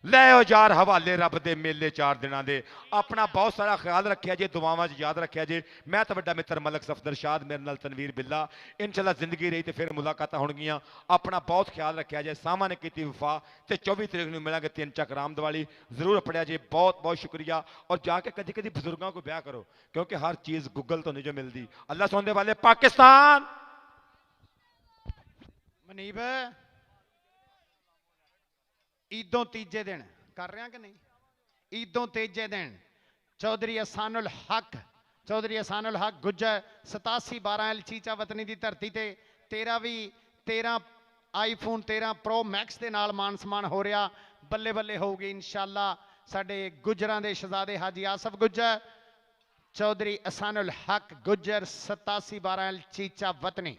ਲੈ ਆਓ ਯਾਰ ਹਵਾਲੇ ਰੱਬ ਦੇ ਮੇਲੇ 4 ਦਿਨਾਂ ਦੇ। ਆਪਣਾ ਬਹੁਤ ਸਾਰਾ ਖਿਆਲ ਰੱਖਿਆ ਜੇ, ਦੁਆਵਾਂ 'ਚ ਯਾਦ ਰੱਖਿਆ ਜੇ। ਮੈਂ ਤਾਂ ਵੱਡਾ ਮਿੱਤਰ ਮਲਕ ਸਫਦਰ ਸ਼ਾਦ, ਮੇਰੇ ਨਾਲ ਤਨਵੀਰ ਬਿੱਲਾ। ਇਨਸ਼ਾਅੱਲਾ ਜ਼ਿੰਦਗੀ ਰਹੀ ਤੇ ਫਿਰ ਮੁਲਾਕਾਤਾਂ ਹੋਣਗੀਆਂ। ਆਪਣਾ ਬਹੁਤ ਖਿਆਲ ਰੱਖਿਆ ਜੇ। ਸਾਹਮਣੇ ਕੀਤੀ ਵਫਾ ਤੇ 24 ਤਰੀਕ ਨੂੰ ਮਿਲਾਂਗੇ 3 ਚੱਕ ਰਾਮ ਦੀਵਾਲੀ। ਜ਼ਰੂਰ ਪੜਿਆ ਜੇ। ਬਹੁਤ ਬਹੁਤ ਸ਼ੁਕਰੀਆ। ਔਰ ਜਾ ਕੇ ਕਦੀ ਕਦੀ ਬਜ਼ੁਰਗਾਂ को ब्याह करो क्योंकि हर चीज़ गूगल तो नहीं जो मिलती। अल्लाह सुनने वाले पाकिस्तान। ਮਨੀਬ ਈਦੋਂ ਤੀਜੇ ਦਿਨ ਕਰ ਰਿਹਾ ਕਿ ਨਹੀਂ? ਈਦੋਂ ਤੀਜੇ ਦਿਨ ਚੌਧਰੀ ਅਸਾनुल हक, ਚੌਧਰੀ ਅਸਾनुल हक ਗੁੱਜਰ 8712 ਐਲ ਚੀਚਾ ਵਤਨੀ ਦੀ ਧਰਤੀ ਤੇ ਤੇਰਾ ਵੀ 13 ਆਈਫੋਨ 13 ਪ੍ਰੋ ਮੈਕਸ ਦੇ ਨਾਲ ਮਾਨ ਸਨਮਾਨ ਹੋ ਰਿਹਾ। ਬੱਲੇ ਬੱਲੇ ਹੋਊਗੀ ਇਨਸ਼ਾਅੱਲਾ। ਸਾਡੇ ਗੁੱਜਰਾਂ ਦੇ ਸ਼ਹਜ਼ਾਦੇ ਹਾਜੀ ਆਸਫ ਗੁੱਜਰ, ਚੌਧਰੀ ਅਸਾनुल हक ਗੁੱਜਰ 8712 ਐਲ ਚੀਚਾ ਵਤਨੀ।